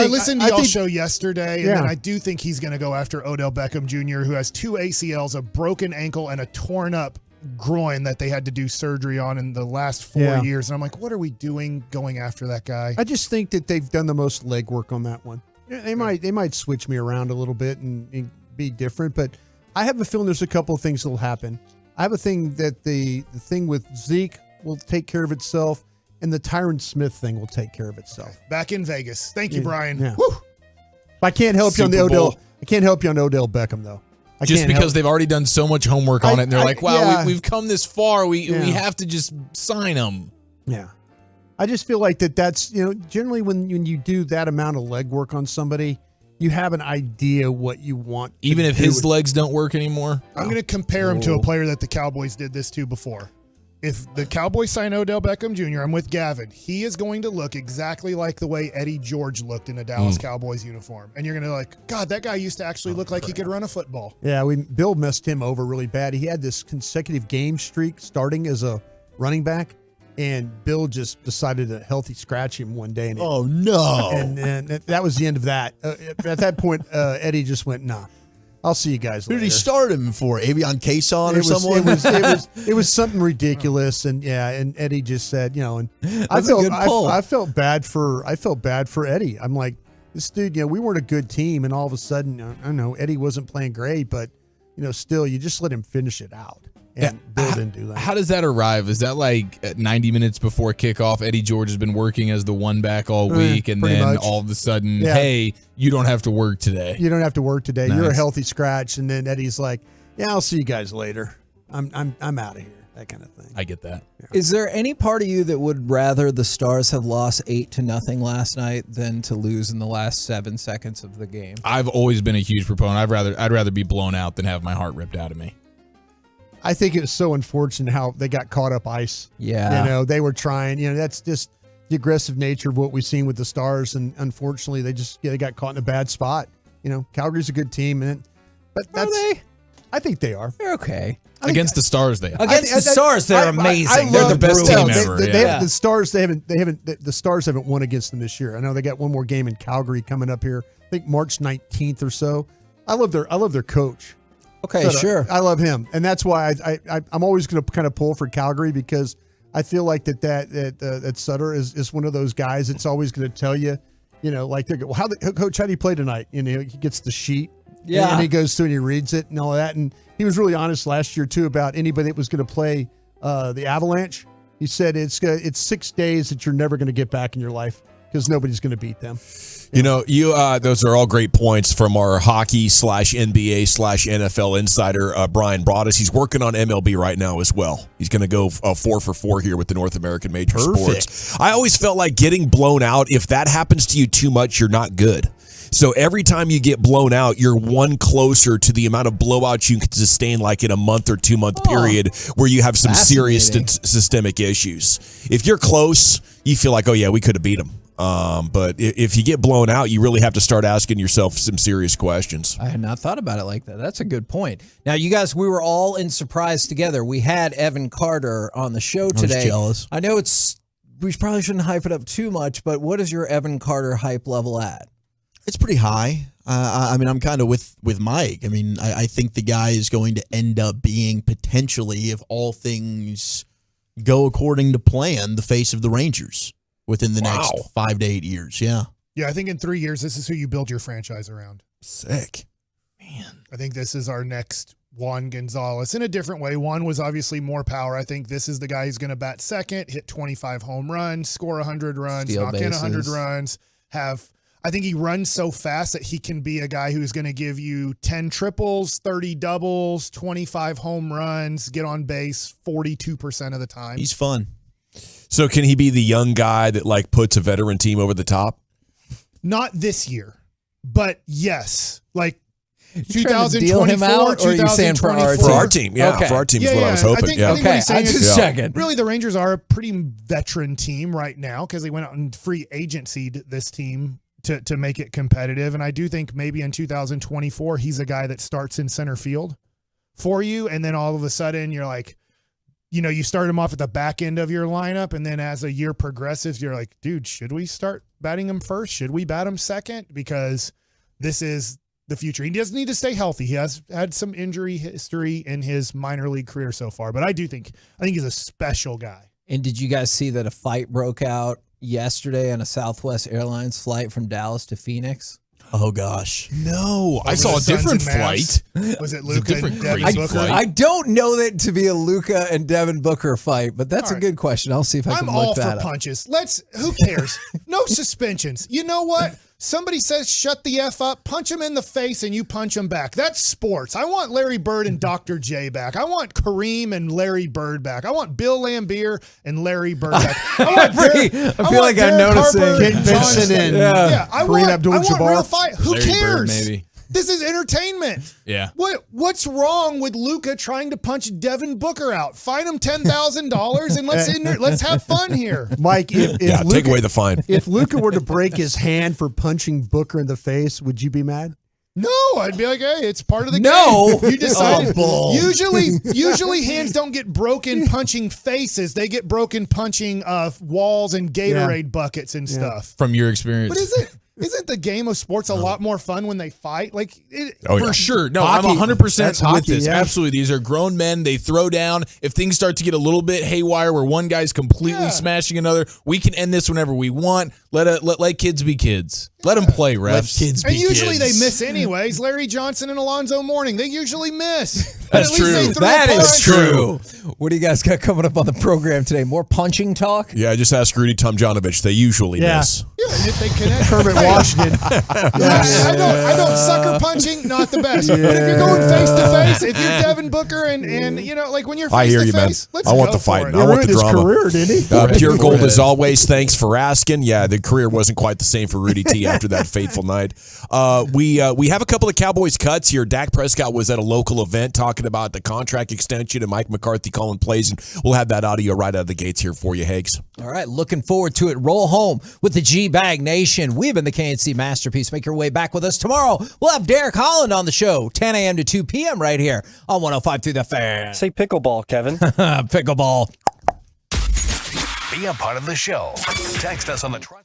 listened to y'all's show yesterday, and Yeah. then I do think he's going to go after Odell Beckham Jr., who has 2 ACLs, a broken ankle, and a torn up groin that they had to do surgery on in the last 4 years. And I'm like, what are we doing going after that guy? I just think that they've done the most legwork on that one. They might switch me around a little bit and be different, but I have a feeling there's a couple of things that'll happen. I have a thing that the thing with Zeke will take care of itself, and the Tyron Smith thing will take care of itself. Back in Vegas. Thank you, Brian. Yeah. Woo. I can't help you on the Super Bowl. Odell. I can't help you on Odell Beckham though. Just because they've already done so much homework on it, and they're like, "Wow, yeah. we've come this far. We Yeah. have to just sign them." Yeah. I just feel like that's, generally when you do that amount of legwork on somebody, you have an idea what you want. Even if his legs don't work anymore. I'm going to compare him to a player that the Cowboys did this to before. If the Cowboys sign Odell Beckham Jr., I'm with Gavin. He is going to look exactly like the way Eddie George looked in a Dallas Cowboys uniform. And you're going to God, that guy used to actually look like he could run a football. Yeah, Bill messed him over really bad. He had this consecutive game streak starting as a running back, and Bill just decided to healthy scratch him one day. And Oh, no. And that was the end of that. At that point, Eddie just went, nah. I'll see you guys Who later. did he start him for? Avion Cason or someone? It was something ridiculous, and Eddie just said, and I That's a good pull. felt bad for Eddie. I'm like, this dude, we weren't a good team, and all of a sudden, I don't know, Eddie wasn't playing great, but still, you just let him finish it out. And Bill didn't do that. How does that arrive? Is that like at 90 minutes before kickoff, Eddie George has been working as the one back all week, and then much. all of a sudden, hey, you don't have to work today. You don't have to work today. Nice. You're a healthy scratch, and then Eddie's like, "Yeah, I'll see you guys later. I'm out of here." That kind of thing. I get that. Is there any part of you that would rather the Stars have lost 8-0 last night than to lose in the last 7 seconds of the game? I've always been a huge proponent. I'd rather be blown out than have my heart ripped out of me. I think it was so unfortunate how they got caught up ice. Yeah. They were trying. That's just the aggressive nature of what we've seen with the Stars, and unfortunately, they got caught in a bad spot. Calgary's a good team, but Are they? I think they are. They're okay. Against the Stars, they are. Against the Stars, they're amazing. They're the best team ever. The Stars, the Stars haven't won against them this year. I know they got one more game in Calgary coming up here. I think March 19th or so. I love their coach. Okay, sure. I love him, and that's why I'm always going to kind of pull for Calgary, because I feel like that Sutter is one of those guys that's always going to tell you, like, Coach, how do you play tonight? He gets the sheet. Yeah. And he goes through and he reads it and all of that. And he was really honest last year, too, about anybody that was going to play the Avalanche. He said it's 6 days that you're never going to get back in your life because nobody's going to beat them. Those are all great points from our hockey/NBA/NFL insider, Brian Broaddus. He's working on MLB right now as well. He's going to go 4 for 4 here with the North American Major Sports. I always felt like getting blown out, if that happens to you too much, you're not good. So every time you get blown out, you're one closer to the amount of blowouts you can sustain, like in a month or 2 month period where you have some serious systemic issues. If you're close, you feel like, oh yeah, we could have beat them. But if you get blown out, you really have to start asking yourself some serious questions. I had not thought about it like that. That's a good point. Now, you guys, we were all in surprise together. We had Evan Carter on the show today. I was jealous. I know we probably shouldn't hype it up too much, but what is your Evan Carter hype level at? It's pretty high. I'm kind of with Mike. I think the guy is going to end up being potentially, if all things go according to plan, the face of the Rangers within the next 5 to 8 years. Yeah. Yeah, I think in 3 years, this is who you build your franchise around. Sick. Man. I think this is our next Juan Gonzalez in a different way. Juan was obviously more power. I think this is the guy who's going to bat second, hit 25 home runs, score 100 runs, steal knock bases. in 100 runs, I think he runs so fast that he can be a guy who's going to give you 10 triples, 30 doubles, 25 home runs, get on base 42% of the time. He's fun. So can he be the young guy that like puts a veteran team over the top? Not this year, but yes, like You trying to deal him out, or are you saying for our team? For our team, yeah. Okay. For our team is what I was hoping. I think what he's saying is, checking. Really, the Rangers are a pretty veteran team right now because they went out and free agency'd this team to make it competitive. And I do think maybe in 2024, he's a guy that starts in center field for you. And then all of a sudden you're like, you start him off at the back end of your lineup. And then as a year progresses, you're like, dude, should we start batting him first? Should we bat him second? Because this is the future. He doesn't need to stay healthy. He has had some injury history in his minor league career so far, but I think he's a special guy. And did you guys see that a fight broke out yesterday on a Southwest Airlines flight from Dallas to Phoenix? Oh gosh. No, I saw a different flight. Was it Luka and Devin Booker? I don't know that to be a Luka and Devin Booker fight, but that's a good question. I'll see if I can look that up. I'm all for punches. Who cares? No suspensions. You know what? Somebody says shut the F up, punch him in the face, and you punch him back. That's sports. I want Larry Bird and Dr. J back. I want Kareem and Larry Bird back. I want Bill Lambier and Larry Bird back. I feel like I'm noticing Kate Benson and Kareem Abdul-Jabbar. I want real fight. Who Larry cares? Bird, maybe. This is entertainment. Yeah. What's wrong with Luka trying to punch Devin Booker out? Fine him $10,000 and let's have fun here. Mike, if Luka, take away the fine. If Luka were to break his hand for punching Booker in the face, would you be mad? No, I'd be like, hey, it's part of the game. You decided. Usually hands don't get broken punching faces. They get broken punching walls and Gatorade buckets and stuff. From your experience. But isn't the game of sports a lot more fun when they fight? For sure. No, Hockey. I'm 100% with hockey, this. yeah. Absolutely. These are grown men. They throw down. If things start to get a little bit haywire where one guy's completely smashing another, we can end this whenever we want. Let kids be kids. Let them play, refs. Let kids be And usually kids. they miss anyways. Larry Johnson and Alonzo Mourning, they usually miss. That's But at least true. they threw a That is punch. true. What do you guys got coming up on the program today? More punching talk? Yeah, just ask Rudy Tomjanovich. They usually miss. Yeah, if they connect. Kermit Hey, Washington. I don't sucker punching, not the best. But if you're going face to face, if you're Devin Booker and you know, like when you're face I hear to you, man. face, let's I want go the for fight. it. I want the Ruined his drama. career, didn't he? Pure gold as always. Thanks for asking. Yeah, the career wasn't quite the same for Rudy T after that fateful night. We have a couple of Cowboys cuts here. Dak Prescott was at a local event talking about the contract extension and Mike McCarthy calling plays, and we'll have that audio right out of the gates here for you, Hags. All right, looking forward to it. Roll home with the G-Bag Nation. We've been the KNC Masterpiece. Make your way back with us tomorrow. We'll have Derek Holland on the show, 10 a.m. to 2 p.m. right here on 105 through the Fan. Say pickleball, Kevin. Pickleball. Be a part of the show. Text us on the truck.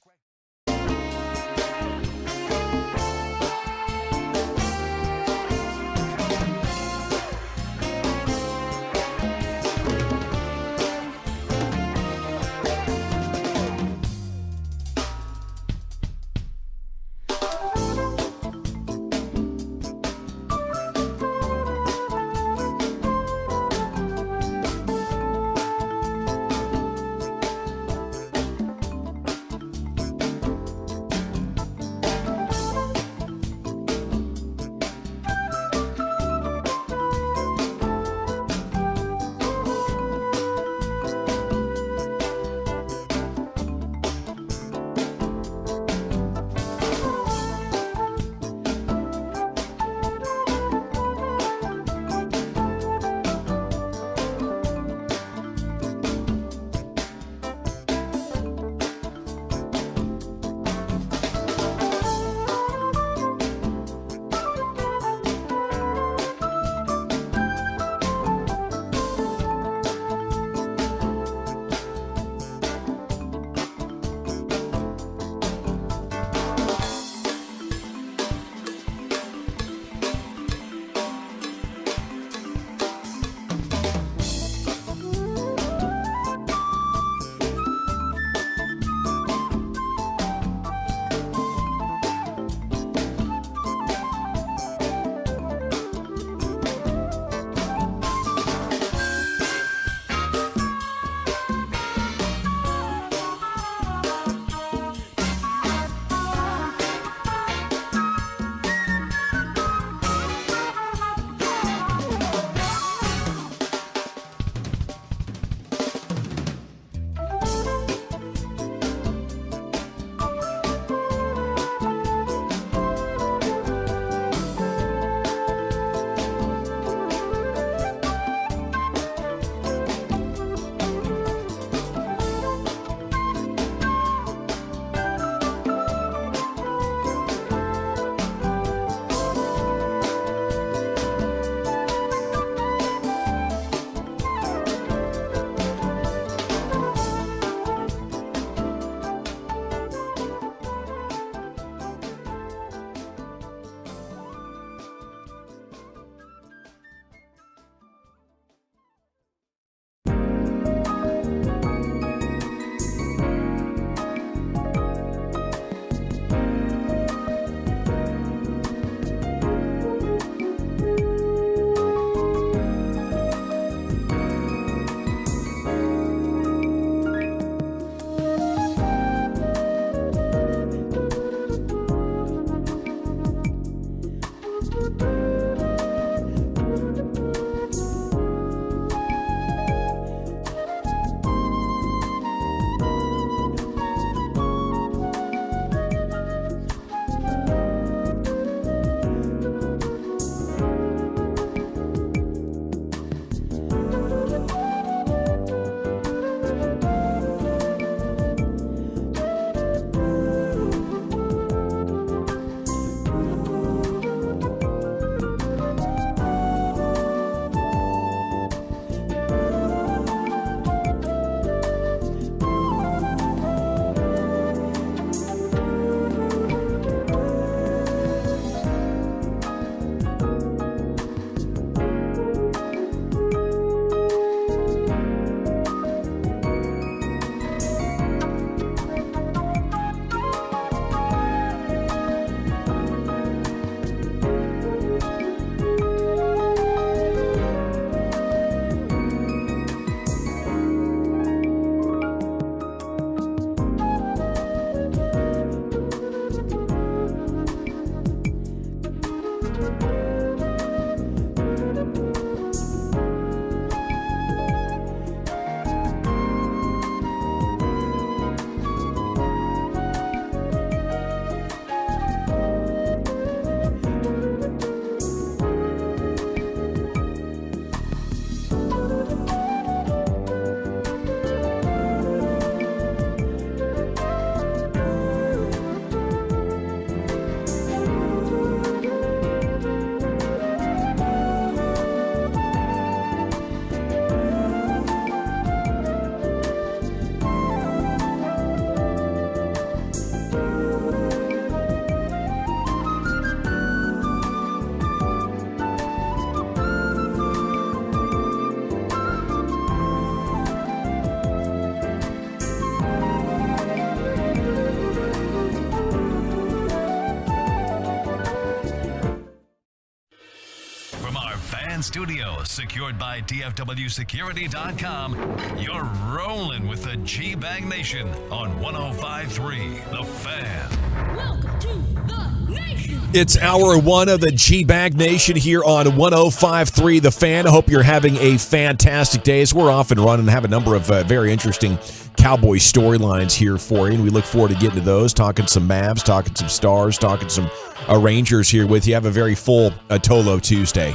Fan Studios, secured by DFWsecurity.com. You're rolling with the G-Bag Nation on 105.3 The Fan. Welcome to the Nation. It's hour one of the G-Bag Nation here on 105.3 The Fan. I hope you're having a fantastic day as we're off and running and have a number of very interesting Cowboy storylines here for you, and we look forward to getting to those, talking some Mavs, talking some Stars, talking some Rangers here with you. Have a very full Tolo Tuesday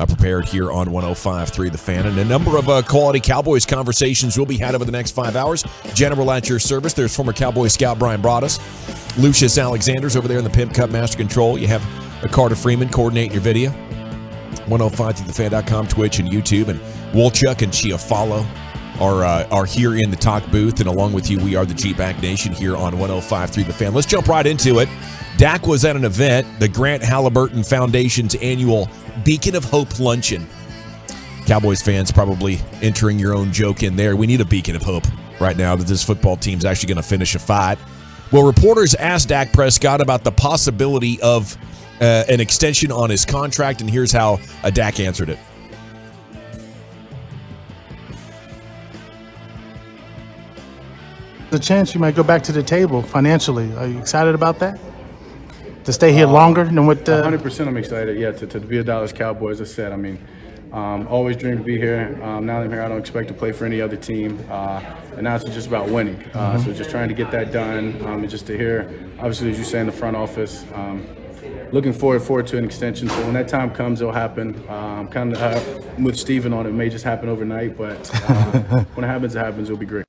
prepared here on 105.3 The Fan, and a number of quality Cowboys conversations will be had over the next 5 hours. General at your service. There's former Cowboy scout Brian Broaddus. Lucius Alexander's over there in the Pimp Cup Master Control. You have Carter Freeman coordinating your video. 105.3thefan.com, Twitch, and YouTube. And Wolchuk and Chiafalo are here in the talk booth, and along with you, we are the G-Bag Nation here on 105.3 The Fan. Let's jump right into it. Dak was at an event, the Grant Halliburton Foundation's annual Beacon of Hope Luncheon. Cowboys fans probably entering your own joke in there. We need a beacon of hope right now that this football team's actually going to finish a fight. Well, reporters asked Dak Prescott about the possibility of an extension on his contract, and here's how Dak answered it. The chance you might go back to the table financially. Are you excited about that? To stay here longer than what? 100% I'm excited. Yeah, to be a Dallas Cowboy, as I said. I mean, always dreamed to be here. Now that I'm here, I don't expect to play for any other team. And now it's just about winning. So just trying to get that done. And just to hear, obviously, as you say in the front office, looking forward to an extension. So when that time comes, it'll happen. Kind of with Steven on it. It may just happen overnight, but when it happens, it'll be great.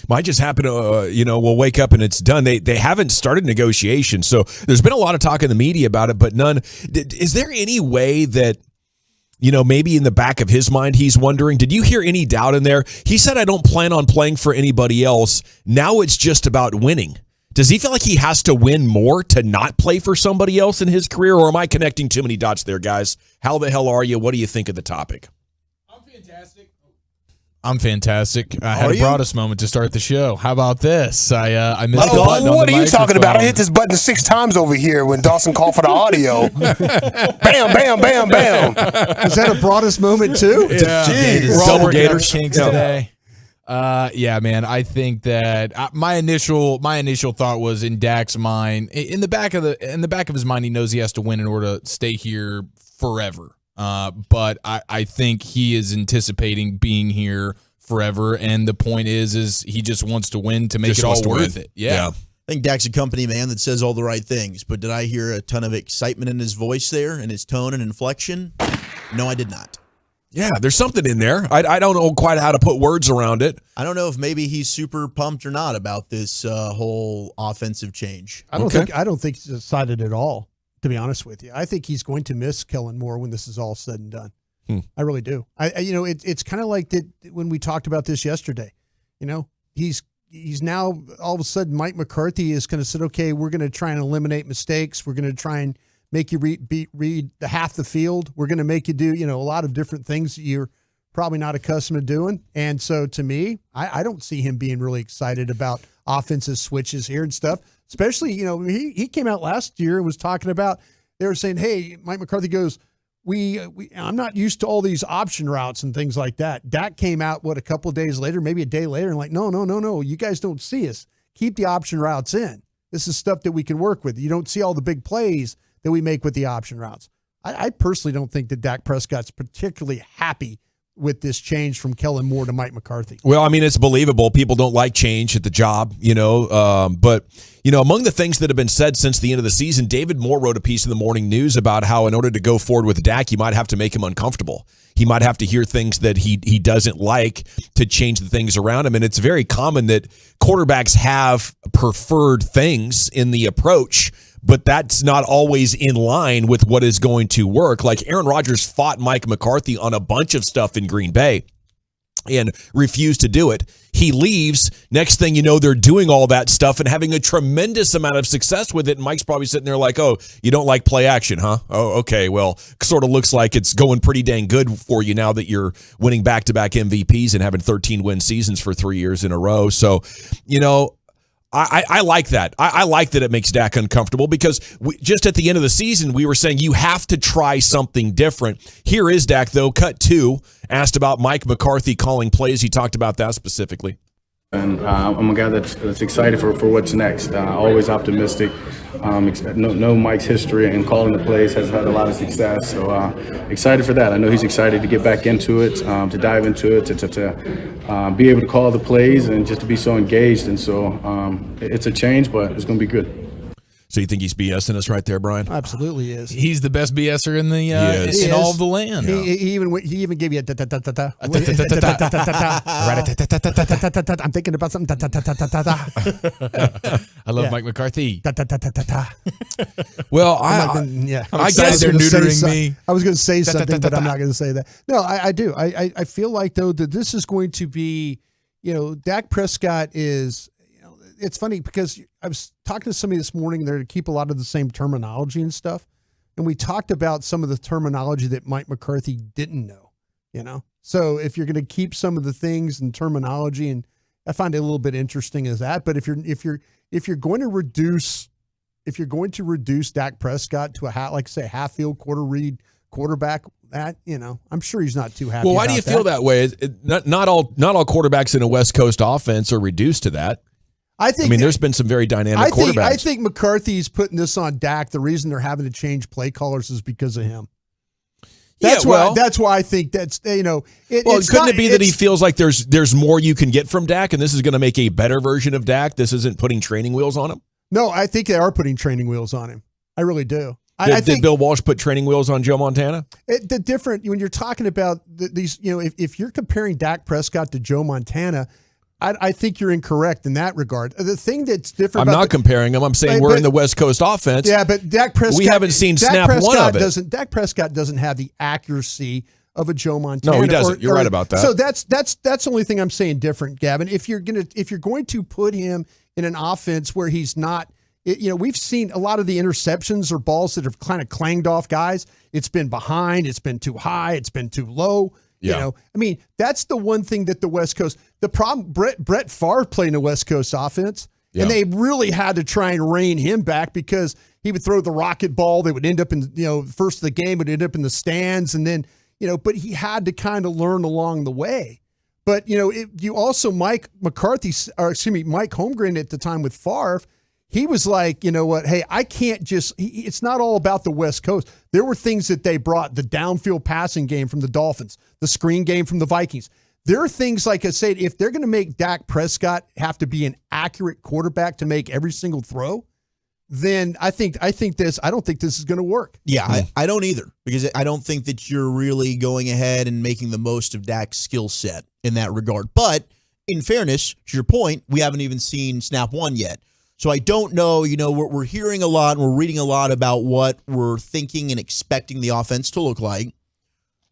Might just happen to, we'll wake up and it's done. They haven't started negotiations. So there's been a lot of talk in the media about it, but none. Is there any way that, maybe in the back of his mind, he's wondering, did you hear any doubt in there? He said, I don't plan on playing for anybody else. Now it's just about winning. Does he feel like he has to win more to not play for somebody else in his career? Or am I connecting too many dots there, guys? How the hell are you? What do you think of the topic? I'm fantastic. I had a Broaddus moment to start the show. How about this? I missed the button on what the are you talking about? I microphone. hit this button 6 times over here when Dawson called for the audio. Bam, bam, bam, bam. Is that a Broaddus moment too? Yeah. Jeez. We're all Double working gator. out kinks today. Yeah, man. I think that my initial thought was in Dak's mind, in the back of his mind, he knows he has to win in order to stay here forever. But I think he is anticipating being here forever, and the point is he just wants to win to make it all worth it. Yeah. I think Dak's a company man that says all the right things, but did I hear a ton of excitement in his voice there, and his tone and inflection? No, I did not. Yeah, there's something in there. I don't know quite how to put words around it. I don't know if maybe he's super pumped or not about this whole offensive change. I don't think he's excited at all, to be honest with you. I think he's going to miss Kellen Moore when this is all said and done. I really do. It's kind of like that when we talked about this yesterday. He's now all of a sudden Mike McCarthy is going to say, okay, we're going to try and eliminate mistakes. We're going to try and make you read the half the field. We're going to make you do a lot of different things that you're probably not accustomed to doing. And so to me, I don't see him being really excited about offensive switches here and stuff. Especially, he came out last year and was talking about, they were saying, hey, Mike McCarthy goes, I'm not used to all these option routes and things like that. Dak came out, a couple of days later, maybe a day later, and like, no, you guys don't see us. Keep the option routes in. This is stuff that we can work with. You don't see all the big plays that we make with the option routes. I personally don't think that Dak Prescott's particularly happy with this change from Kellen Moore to Mike McCarthy. Well, I mean, it's believable. People don't like change at the job, but, among the things that have been said since the end of the season, David Moore wrote a piece in the Morning News about how in order to go forward with Dak, you might have to make him uncomfortable. He might have to hear things that he doesn't like to change the things around him. And it's very common that quarterbacks have preferred things in the approach, but that's not always in line with what is going to work. Like Aaron Rodgers fought Mike McCarthy on a bunch of stuff in Green Bay and refused to do it. He leaves. Next thing you know, they're doing all that stuff and having a tremendous amount of success with it. And Mike's probably sitting there like, oh, you don't like play action, huh? Oh, okay. Well, sort of looks like it's going pretty dang good for you now that you're winning back-to-back MVPs and having 13-win seasons for 3 years in a row. So, I like that. I like that it makes Dak uncomfortable because just at the end of the season, we were saying you have to try something different. Here is Dak, though. Cut 2, asked about Mike McCarthy calling plays. He talked about that specifically. And I'm a guy that's excited for what's next. Always optimistic. Know Mike's history and calling the plays, has had a lot of success. So excited for that. I know he's excited to get back into it, to dive into it, to be able to call the plays and just to be so engaged. And so it's a change, but it's going to be good. So you think he's BSing us right there, Brian? Absolutely is. He's the best BSer in the in all of the land. He even gave you a da-da-da-da-da. I'm thinking about something. I love Mike McCarthy. Well, I guess they're neutering me. I was going to say something, but I'm not going to say that. No, I do. I feel like, though, that this is going to be, Dak Prescott is, it's funny because I was talking to somebody this morning there to keep a lot of the same terminology and stuff. And we talked about some of the terminology that Mike McCarthy didn't know, So if you're going to keep some of the things and terminology, and I find it a little bit interesting as that, but if you're going to reduce Dak Prescott to half field, quarter read quarterback, that, I'm sure he's not too happy. Well, why do you feel that way? Not all quarterbacks in a West Coast offense are reduced to that. There's been some very dynamic quarterbacks. I think McCarthy's putting this on Dak. The reason they're having to change play callers is because of him. That's why I think that's, couldn't it be that he feels like there's more you can get from Dak, and this is going to make a better version of Dak? This isn't putting training wheels on him? No, I think they are putting training wheels on him. I really do. Did Bill Walsh put training wheels on Joe Montana? When you're talking about these, if you're comparing Dak Prescott to Joe Montana, I think you're incorrect in that regard. The thing that's different. I'm not comparing them. I'm saying we're in the West Coast offense. Yeah, but Dak Prescott. We haven't seen snap one of it. Dak Prescott doesn't have the accuracy of a Joe Montana. No, he doesn't. You're right about that. So that's the only thing I'm saying different, Gavin. If you're going to put him in an offense where he's not, we've seen a lot of the interceptions or balls that have kind of clanged off guys. It's been behind. It's been too high. It's been too low. Yeah. That's the one thing that the West Coast, the problem, Brett Favre played in a West Coast offense, and they really had to try and rein him back because he would throw the rocket ball. They would end up in, first of the game would end up in the stands, and then, but he had to kind of learn along the way. But, you also, Mike Holmgren at the time with Favre, he was like, hey, I can't it's not all about the West Coast. There were things that they brought, the downfield passing game from the Dolphins, the screen game from the Vikings. There are things, like I said, if they're going to make Dak Prescott have to be an accurate quarterback to make every single throw, then I don't think this is going to work. Yeah, I don't either, because I don't think that you're really going ahead and making the most of Dak's skill set in that regard. But in fairness, to your point, we haven't even seen snap one yet. So I don't know, we're hearing a lot and we're reading a lot about what we're thinking and expecting the offense to look like.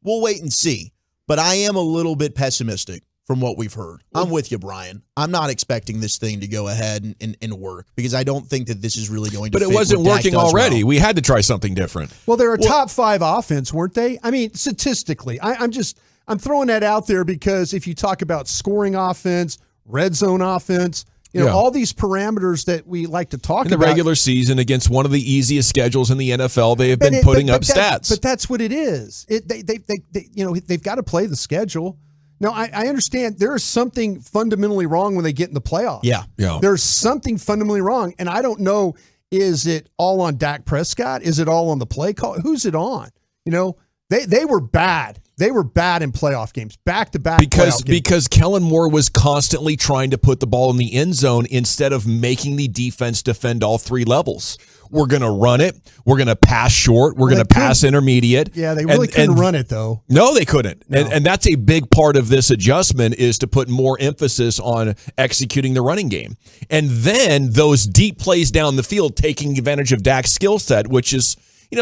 We'll wait and see. But I am a little bit pessimistic from what we've heard. I'm with you, Brian. I'm not expecting this thing to go ahead and work because I don't think that this is really going to But it wasn't working already. Well. We had to try something different. Well, they're a top 5 offense, weren't they? Statistically. I'm throwing that out there because if you talk about scoring offense, red zone offense, all these parameters that we like to talk about. In the regular season against one of the easiest schedules in the NFL, they have been putting up stats. But that's what it is. They've got to play the schedule. Now, I understand there is something fundamentally wrong when they get in the playoffs. Yeah. There's something fundamentally wrong. And I don't know, is it all on Dak Prescott? Is it all on the play call? Who's it on? They were bad. They were bad in playoff games, back-to-back playoff games. Because Kellen Moore was constantly trying to put the ball in the end zone instead of making the defense defend all 3 levels. We're going to run it. We're going to pass short. We're going to pass intermediate. Yeah, they really couldn't run it, though. No, they couldn't. No. And that's a big part of this adjustment is to put more emphasis on executing the running game. And then those deep plays down the field, taking advantage of Dak's skill set, which is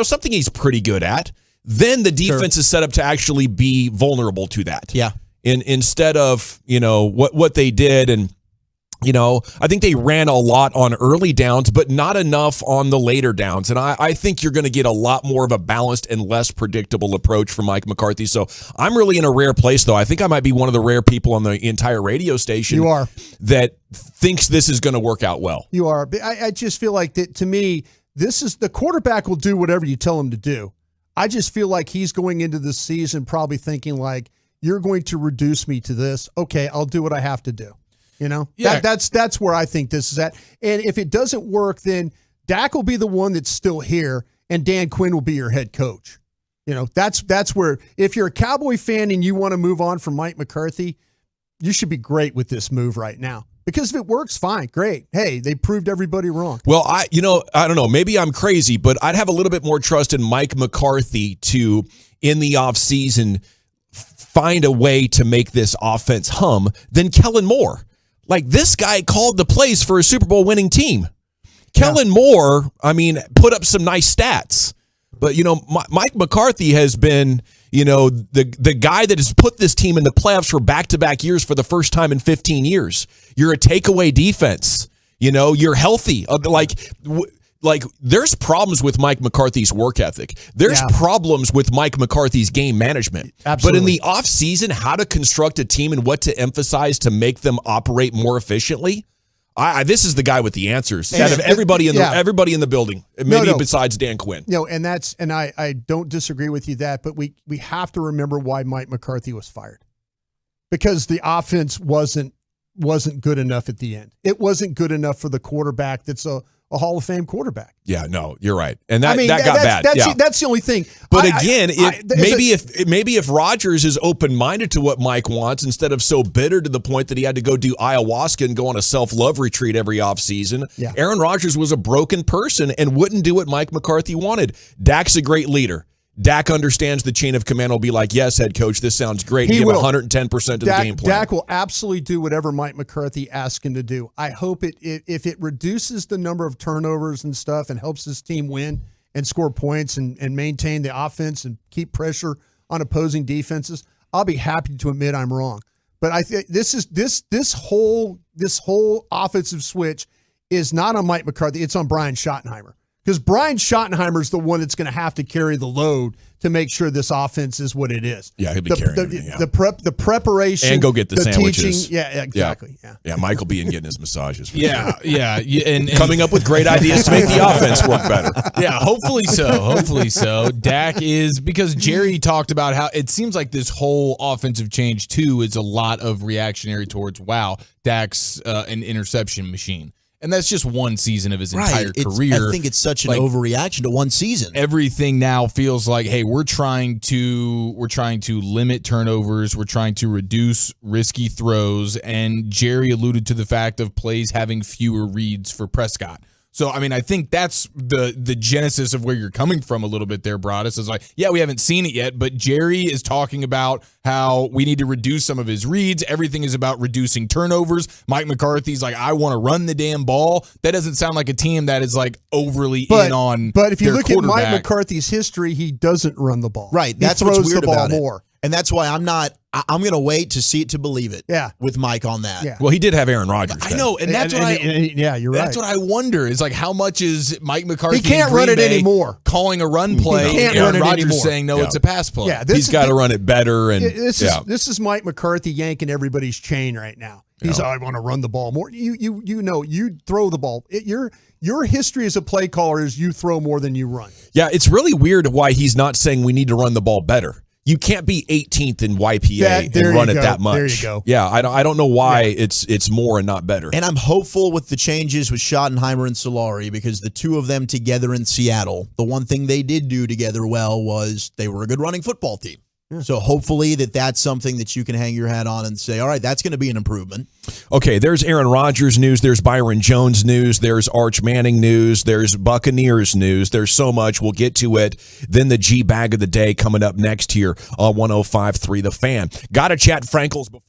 something he's pretty good at. Then the defense is set up to actually be vulnerable to that. Yeah. Instead of, what they did, and I think they ran a lot on early downs, but not enough on the later downs. And I think you're going to get a lot more of a balanced and less predictable approach from Mike McCarthy. So I'm really in a rare place, though. I think I might be one of the rare people on the entire radio station that thinks this is going to work out well. You are. I just feel like that, to me, this is the quarterback will do whatever you tell him to do. I just feel like he's going into the season probably thinking like, you're going to reduce me to this. Okay, I'll do what I have to do. That's where I think this is at. And if it doesn't work, then Dak will be the one that's still here, and Dan Quinn will be your head coach. That's where, if you're a Cowboy fan and you want to move on from Mike McCarthy, you should be great with this move right now. Because if it works, fine, great. Hey, they proved everybody wrong. Well, I don't know. Maybe I'm crazy, but I'd have a little bit more trust in Mike McCarthy to, in the offseason, find a way to make this offense hum than Kellen Moore. Like, this guy called the plays for a Super Bowl winning team. Kellen Moore, put up some nice stats. But, Mike McCarthy has been, the guy that has put this team in the playoffs for back-to-back years for the first time in 15 years. You're a takeaway defense. You're healthy. Like, there's problems with Mike McCarthy's work ethic. There's problems with Mike McCarthy's game management. Absolutely. But in the offseason, how to construct a team and what to emphasize to make them operate more efficiently, this is the guy with the answers out of everybody in the building, maybe besides Dan Quinn. And I don't disagree with you that, but we have to remember why Mike McCarthy was fired. Because the offense wasn't good enough at the end. It wasn't good enough for the quarterback that's a Hall of Fame quarterback. Yeah, no, you're right, and that got bad. That's the only thing. But maybe if Rodgers is open-minded to what Mike wants, instead of so bitter to the point that he had to go do ayahuasca and go on a self-love retreat every offseason, Aaron Rodgers was a broken person and wouldn't do what Mike McCarthy wanted. Dak's a great leader. Dak understands the chain of command, will be like, yes, head coach, this sounds great. Give 110% of the game plan. Dak will absolutely do whatever Mike McCarthy asks him to do. I hope if it reduces the number of turnovers and stuff and helps his team win and score points and maintain the offense and keep pressure on opposing defenses, I'll be happy to admit I'm wrong. But I think this whole offensive switch is not on Mike McCarthy. It's on Brian Schottenheimer. Because Brian Schottenheimer is the one that's going to have to carry the load to make sure this offense is what it is. Yeah, he'll be carrying everything, the preparation. And go get the sandwiches. Teaching. Yeah, exactly. Yeah, Mike will be in getting his massages. And coming up with great ideas to make the offense work better. Yeah, hopefully so. Dak is, because Jerry talked about how it seems like this whole offensive change, too, is a lot of reactionary towards, Dak's an interception machine. And that's just one season of his entire career. I think it's such an overreaction to one season. Everything now feels like, hey, we're trying to limit turnovers, we're trying to reduce risky throws, and Jerry alluded to the fact of plays having fewer reads for Prescott. So, I think that's the genesis of where you're coming from a little bit there, Broadus. Is like, we haven't seen it yet, but Jerry is talking about how we need to reduce some of his reads. Everything is about reducing turnovers. Mike McCarthy's like, I want to run the damn ball. That doesn't sound like a team that is like overly in on. But if you look at Mike McCarthy's history, he doesn't run the ball. Right. That's what's weird about it. And that's why I'm going to wait to see it to believe it. Yeah. With Mike on that. Yeah. Well, he did have Aaron Rodgers. I know, and that's you're right. That's what I wonder is like, how much is Mike McCarthy? He can't run it anymore. Calling a run play. He can't run it Rodgers anymore. saying no, it's a pass play. Yeah, he's got to run it better. And this is Mike McCarthy yanking everybody's chain right now. He's I want to run the ball more. You throw the ball. Your history as a play caller is you throw more than you run. Yeah, it's really weird why he's not saying we need to run the ball better. You can't be 18th in YPA and run it that much. There you go. Yeah, I don't know why it's more and not better. And I'm hopeful with the changes with Schottenheimer and Solari, because the two of them together in Seattle, the one thing they did do together well was they were a good running football team. Yeah. So hopefully that's something that you can hang your hat on and say, all right, that's going to be an improvement. Okay, there's Aaron Rodgers news. There's Byron Jones news. There's Arch Manning news. There's Buccaneers news. There's so much. We'll get to it. Then the G-Bag of the day coming up next here on 105.3 The Fan. Got to chat Frankel's before.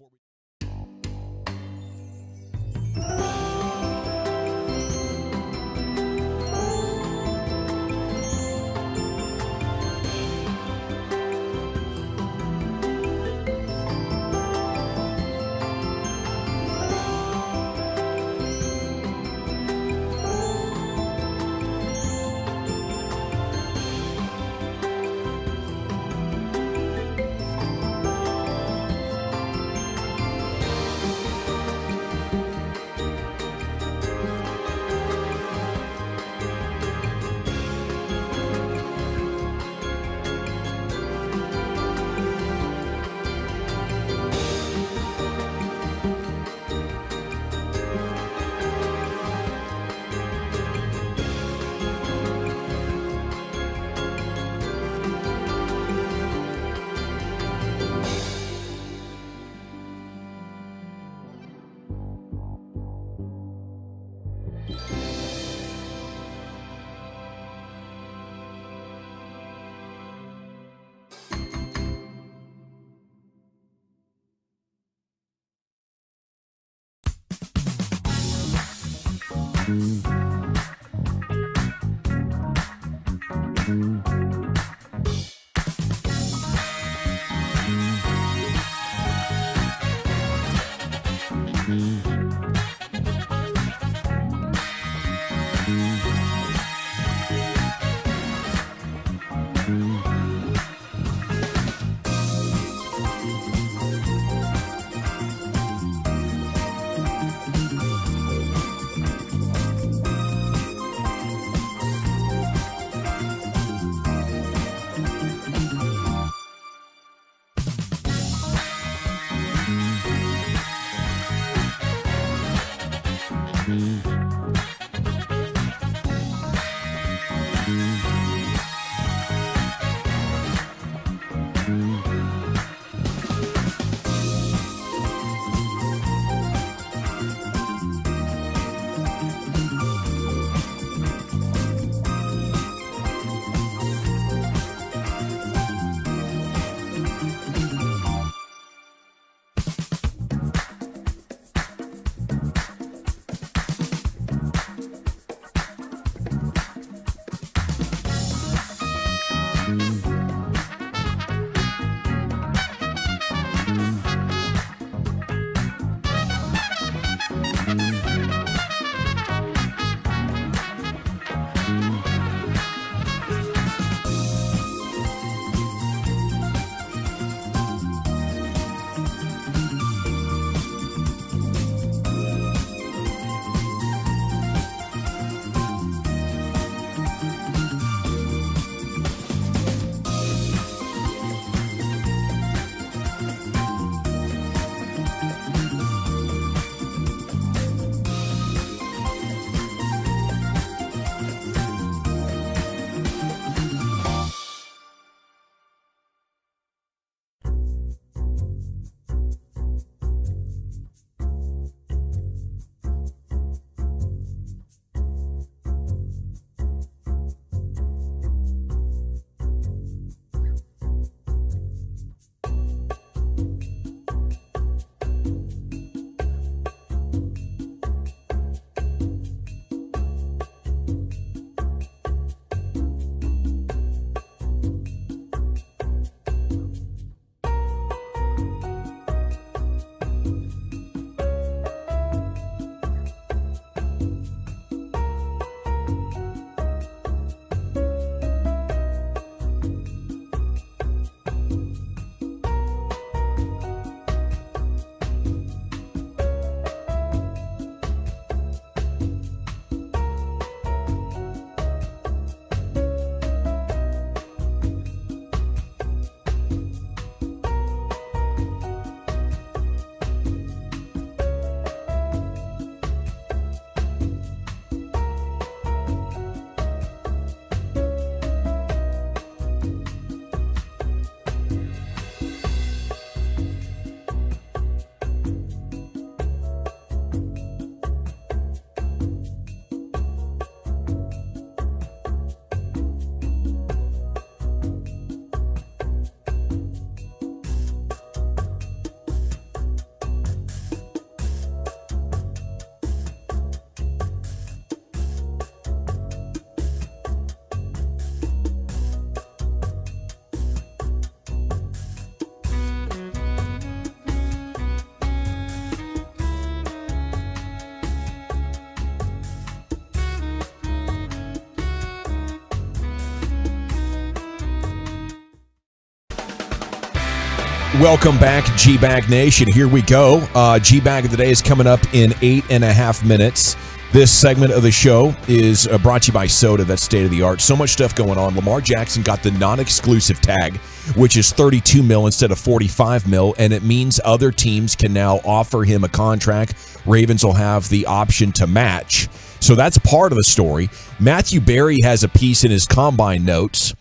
Welcome back, G-Bag Nation. Here we go. G-Bag of the Day is coming up in 8.5 minutes. This segment of the show is brought to you by Soda. That's state-of-the-art. So much stuff going on. Lamar Jackson got the non-exclusive tag, which is $32 million instead of $45 million, and it means other teams can now offer him a contract. Ravens will have the option to match. So that's part of the story. Matthew Berry has a piece in his Combine notes.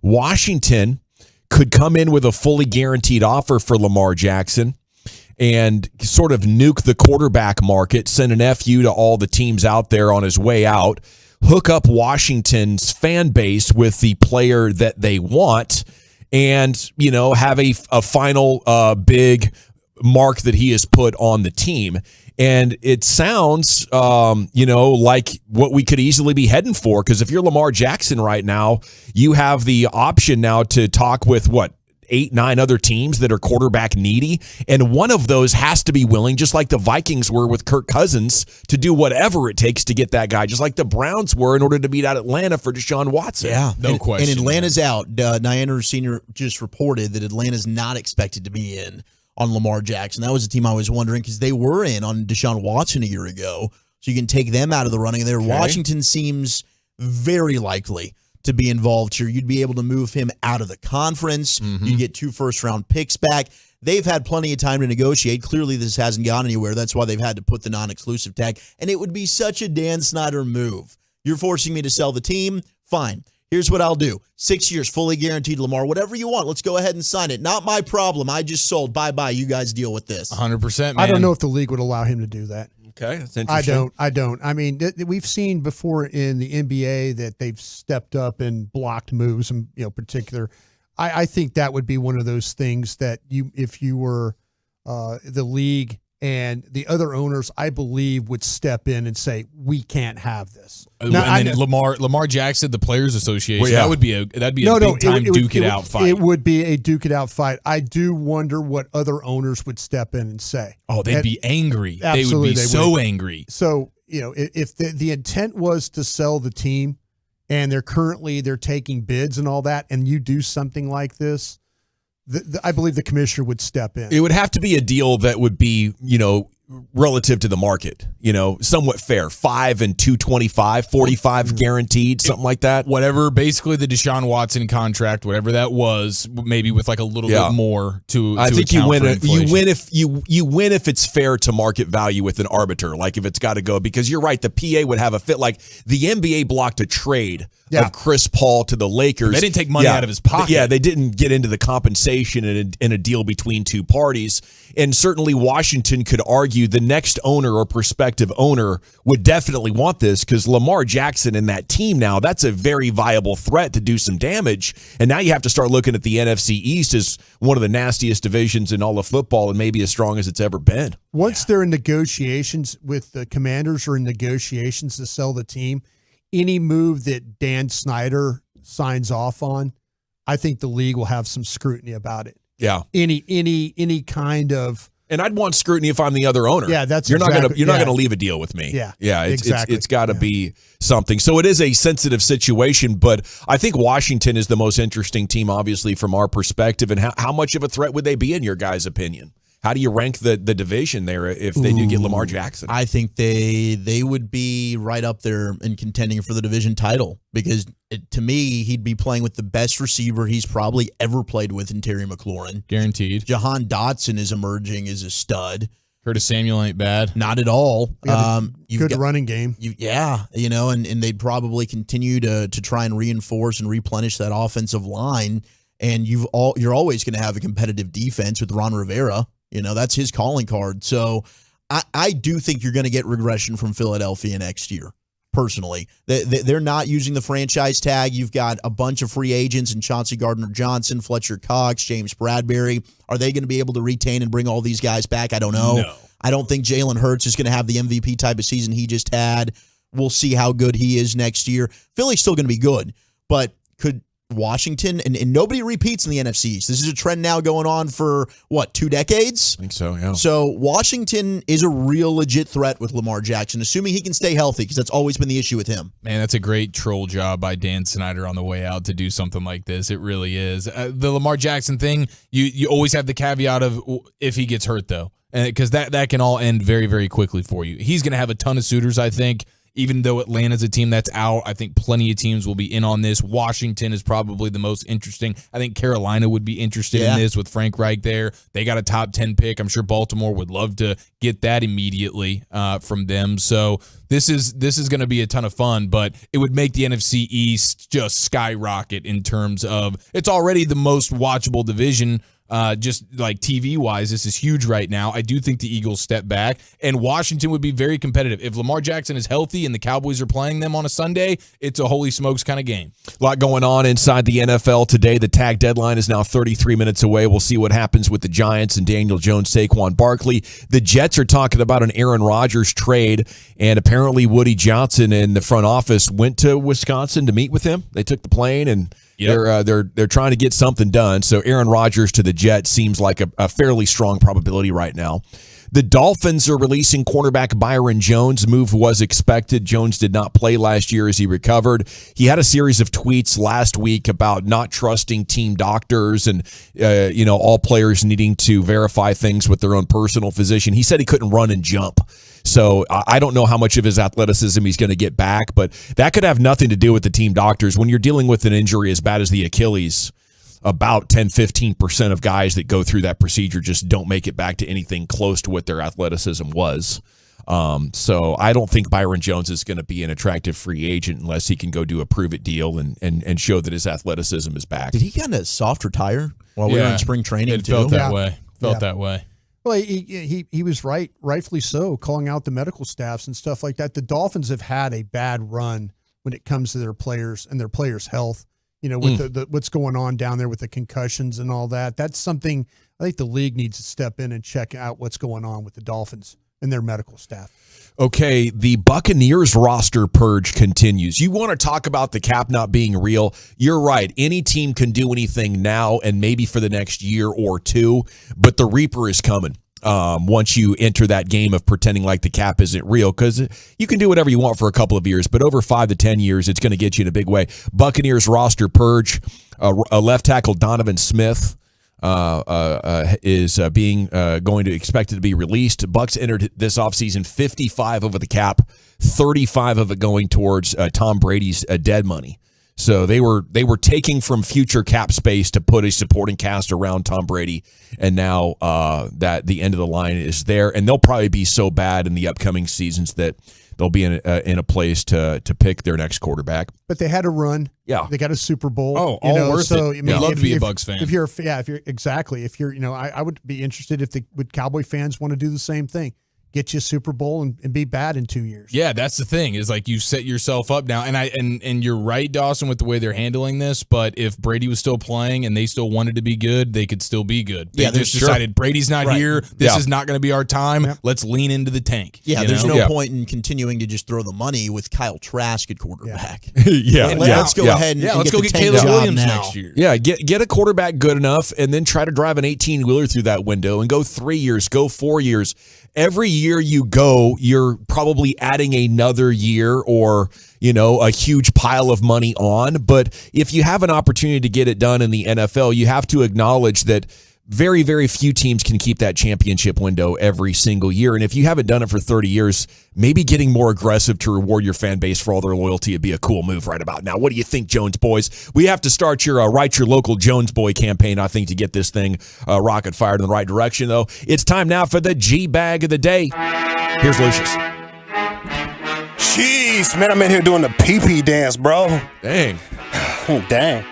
Washington could come in with a fully guaranteed offer for Lamar Jackson and sort of nuke the quarterback market, send an FU to all the teams out there on his way out, hook up Washington's fan base with the player that they want, and, you know, have a final big mark that he has put on the team. And it sounds, like what we could easily be heading for. Because if you're Lamar Jackson right now, you have the option now to talk with 8, 9 other teams that are quarterback needy. And one of those has to be willing, just like the Vikings were with Kirk Cousins, to do whatever it takes to get that guy, just like the Browns were in order to beat out Atlanta for Deshaun Watson. Yeah. No question. And Atlanta's out. Niander Sr. just reported that Atlanta's not expected to be in on Lamar Jackson. That was a team I was wondering because they were in on Deshaun Watson a year ago. So you can take them out of the running there. Okay. Washington seems very likely to be involved here. You'd be able to move him out of the conference. You'd get 2 first-round picks back. They've had plenty of time to negotiate. Clearly, this hasn't gone anywhere. That's why they've had to put the non-exclusive tag. And it would be such a Dan Snyder move. You're forcing me to sell the team? Fine. Here's what I'll do. 6 years, fully guaranteed, Lamar. Whatever you want, let's go ahead and sign it. Not my problem. I just sold. Bye-bye. You guys deal with this. 100%, man. I don't know if the league would allow him to do that. Okay, that's interesting. I don't. I mean, we've seen before in the NBA that they've stepped up and blocked moves, and particular. I think that would be one of those things that if you were the league and the other owners, I believe, would step in and say, we can't have this. Now, and then Lamar Jackson, the Players Association, well, yeah. that'd be a big time duke it out fight. It would be a duke it out fight. I do wonder what other owners would step in and say. Oh, they'd be angry. Absolutely, they would be so angry. So, if the intent was to sell the team and they're taking bids and all that, and you do something like this, I believe the commissioner would step in. It would have to be a deal that would be, relative to the market, somewhat fair. 5 and 225, 45 guaranteed, something like that. Whatever, basically the Deshaun Watson contract, whatever that was, maybe with like a little bit more to. I think you win. You win if it's fair to market value with an arbiter. Like if it's got to go, because you're right. The PA would have a fit. Like the NBA blocked a trade of Chris Paul to the Lakers. They didn't take money out of his pocket. Yeah, they didn't get into the compensation in a deal between two parties. And certainly Washington could argue the next owner or prospective owner would definitely want this, because Lamar Jackson and that team now, that's a very viable threat to do some damage. And now you have to start looking at the NFC East as one of the nastiest divisions in all of football and maybe as strong as it's ever been. Once they're in negotiations with the Commanders or in negotiations to sell the team, any move that Dan Snyder signs off on, I think the league will have some scrutiny about it. Yeah. Any kind of. And I'd want scrutiny if I'm the other owner. Yeah, that's you're not gonna leave a deal with me. Yeah, It's got to be something. So it is a sensitive situation, but I think Washington is the most interesting team, obviously, from our perspective. And how much of a threat would they be in your guys' opinion? How do you rank the division there if they do get Lamar Jackson? I think they would be right up there in contending for the division title, because to me, he'd be playing with the best receiver he's probably ever played with in Terry McLaurin. Guaranteed. Jahan Dotson is emerging as a stud. Curtis Samuel ain't bad. Not at all. Good running game. And they'd probably continue to try and reinforce and replenish that offensive line. And you're always going to have a competitive defense with Ron Rivera. That's his calling card. So I do think you're going to get regression from Philadelphia next year, personally. They're not using the franchise tag. You've got a bunch of free agents in Chauncey Gardner-Johnson, Fletcher Cox, James Bradbury. Are they going to be able to retain and bring all these guys back? I don't know. No. I don't think Jalen Hurts is going to have the MVP type of season he just had. We'll see how good he is next year. Philly's still going to be good, but could Washington, and nobody repeats in the NFC East. This is a trend now going on for, 2 decades? I think so, yeah. So Washington is a real legit threat with Lamar Jackson, assuming he can stay healthy, because that's always been the issue with him. Man, that's a great troll job by Dan Snyder on the way out to do something like this. It really is. The Lamar Jackson thing, you always have the caveat of if he gets hurt, though, because that can all end very, very quickly for you. He's going to have a ton of suitors, I think. Even though Atlanta's a team that's out, I think plenty of teams will be in on this. Washington is probably the most interesting. I think Carolina would be interested in this with Frank Reich there. They got a top 10 pick. I'm sure Baltimore would love to get that immediately from them. So this is going to be a ton of fun, but it would make the NFC East just skyrocket in terms of it's already the most watchable division Just like TV-wise, this is huge right now. I do think the Eagles step back, and Washington would be very competitive. If Lamar Jackson is healthy and the Cowboys are playing them on a Sunday, it's a holy smokes kind of game. A lot going on inside the NFL today. The tag deadline is now 33 minutes away. We'll see what happens with the Giants and Daniel Jones, Saquon Barkley. The Jets are talking about an Aaron Rodgers trade, and apparently Woody Johnson in the front office went to Wisconsin to meet with him. They took the plane and they're trying to get something done. So Aaron Rodgers to the Jets seems like a fairly strong probability right now. The Dolphins are releasing cornerback Byron Jones. Move was expected. Jones did not play last year as he recovered. He had a series of tweets last week about not trusting team doctors and all players needing to verify things with their own personal physician. He said he couldn't run and jump. So I don't know how much of his athleticism he's going to get back, but that could have nothing to do with the team doctors. When you're dealing with an injury as bad as the Achilles, about 10-15% of guys that go through that procedure just don't make it back to anything close to what their athleticism was. So I don't think Byron Jones is going to be an attractive free agent unless he can go do a prove-it deal and show that his athleticism is back. Did he kind of soft retire while we were in spring training, It felt that way. Felt that way. Well, he was rightfully so, calling out the medical staffs and stuff like that. The Dolphins have had a bad run when it comes to their players and their players' health. With the what's going on down there with the concussions and all that. That's something I think the league needs to step in and check out what's going on with the Dolphins and their medical staff. Okay, the Buccaneers roster purge continues. You want to talk about the cap not being real? You're right. Any team can do anything now and maybe for the next year or two, but the Reaper is coming. Once you enter that game of pretending like the cap isn't real, because you can do whatever you want for a couple of years, but over 5 to 10 years, it's going to get you in a big way. Buccaneers roster purge. A left tackle, Donovan Smith, is going to expected to be released. Bucs entered this offseason 55 over the cap, 35 of it going towards Tom Brady's dead money. So they were taking from future cap space to put a supporting cast around Tom Brady, and now that the end of the line is there, and they'll probably be so bad in the upcoming seasons that they'll be in a place to pick their next quarterback. But they had a run. Yeah, they got a Super Bowl. Oh, all worth it. I mean, I'd love to be a Bucs fan. If you're I would be interested would Cowboy fans want to do the same thing. Get you a Super Bowl and be bad in 2 years. Yeah, that's the thing. Is like you set yourself up now, and you're right, Dawson, with the way they're handling this. But if Brady was still playing and they still wanted to be good, they could still be good. They just decided Brady's not here. This is not going to be our time. Yep. Let's lean into the tank. Yeah, there's no point in continuing to just throw the money with Kyle Trask at quarterback. Let's go ahead and let's get go the get tank Caleb job Williams now. next year. Yeah, get a quarterback good enough, and then try to drive an 18-wheeler through that window and go 3 years, go 4 years. Every year you go, you're probably adding another year or, a huge pile of money on. But if you have an opportunity to get it done in the NFL, you have to acknowledge that very, very few teams can keep that championship window every single year. And if you haven't done it for 30 years, maybe getting more aggressive to reward your fan base for all their loyalty would be a cool move right about now. What do you think, Jones boys? We have to start your Write Your Local Jones Boy campaign, I think, to get this thing rocket fired in the right direction, though. It's time now for the G-Bag of the day. Here's Lucius. Jeez, man, I'm in here doing the pee-pee dance, bro. Dang. Dang.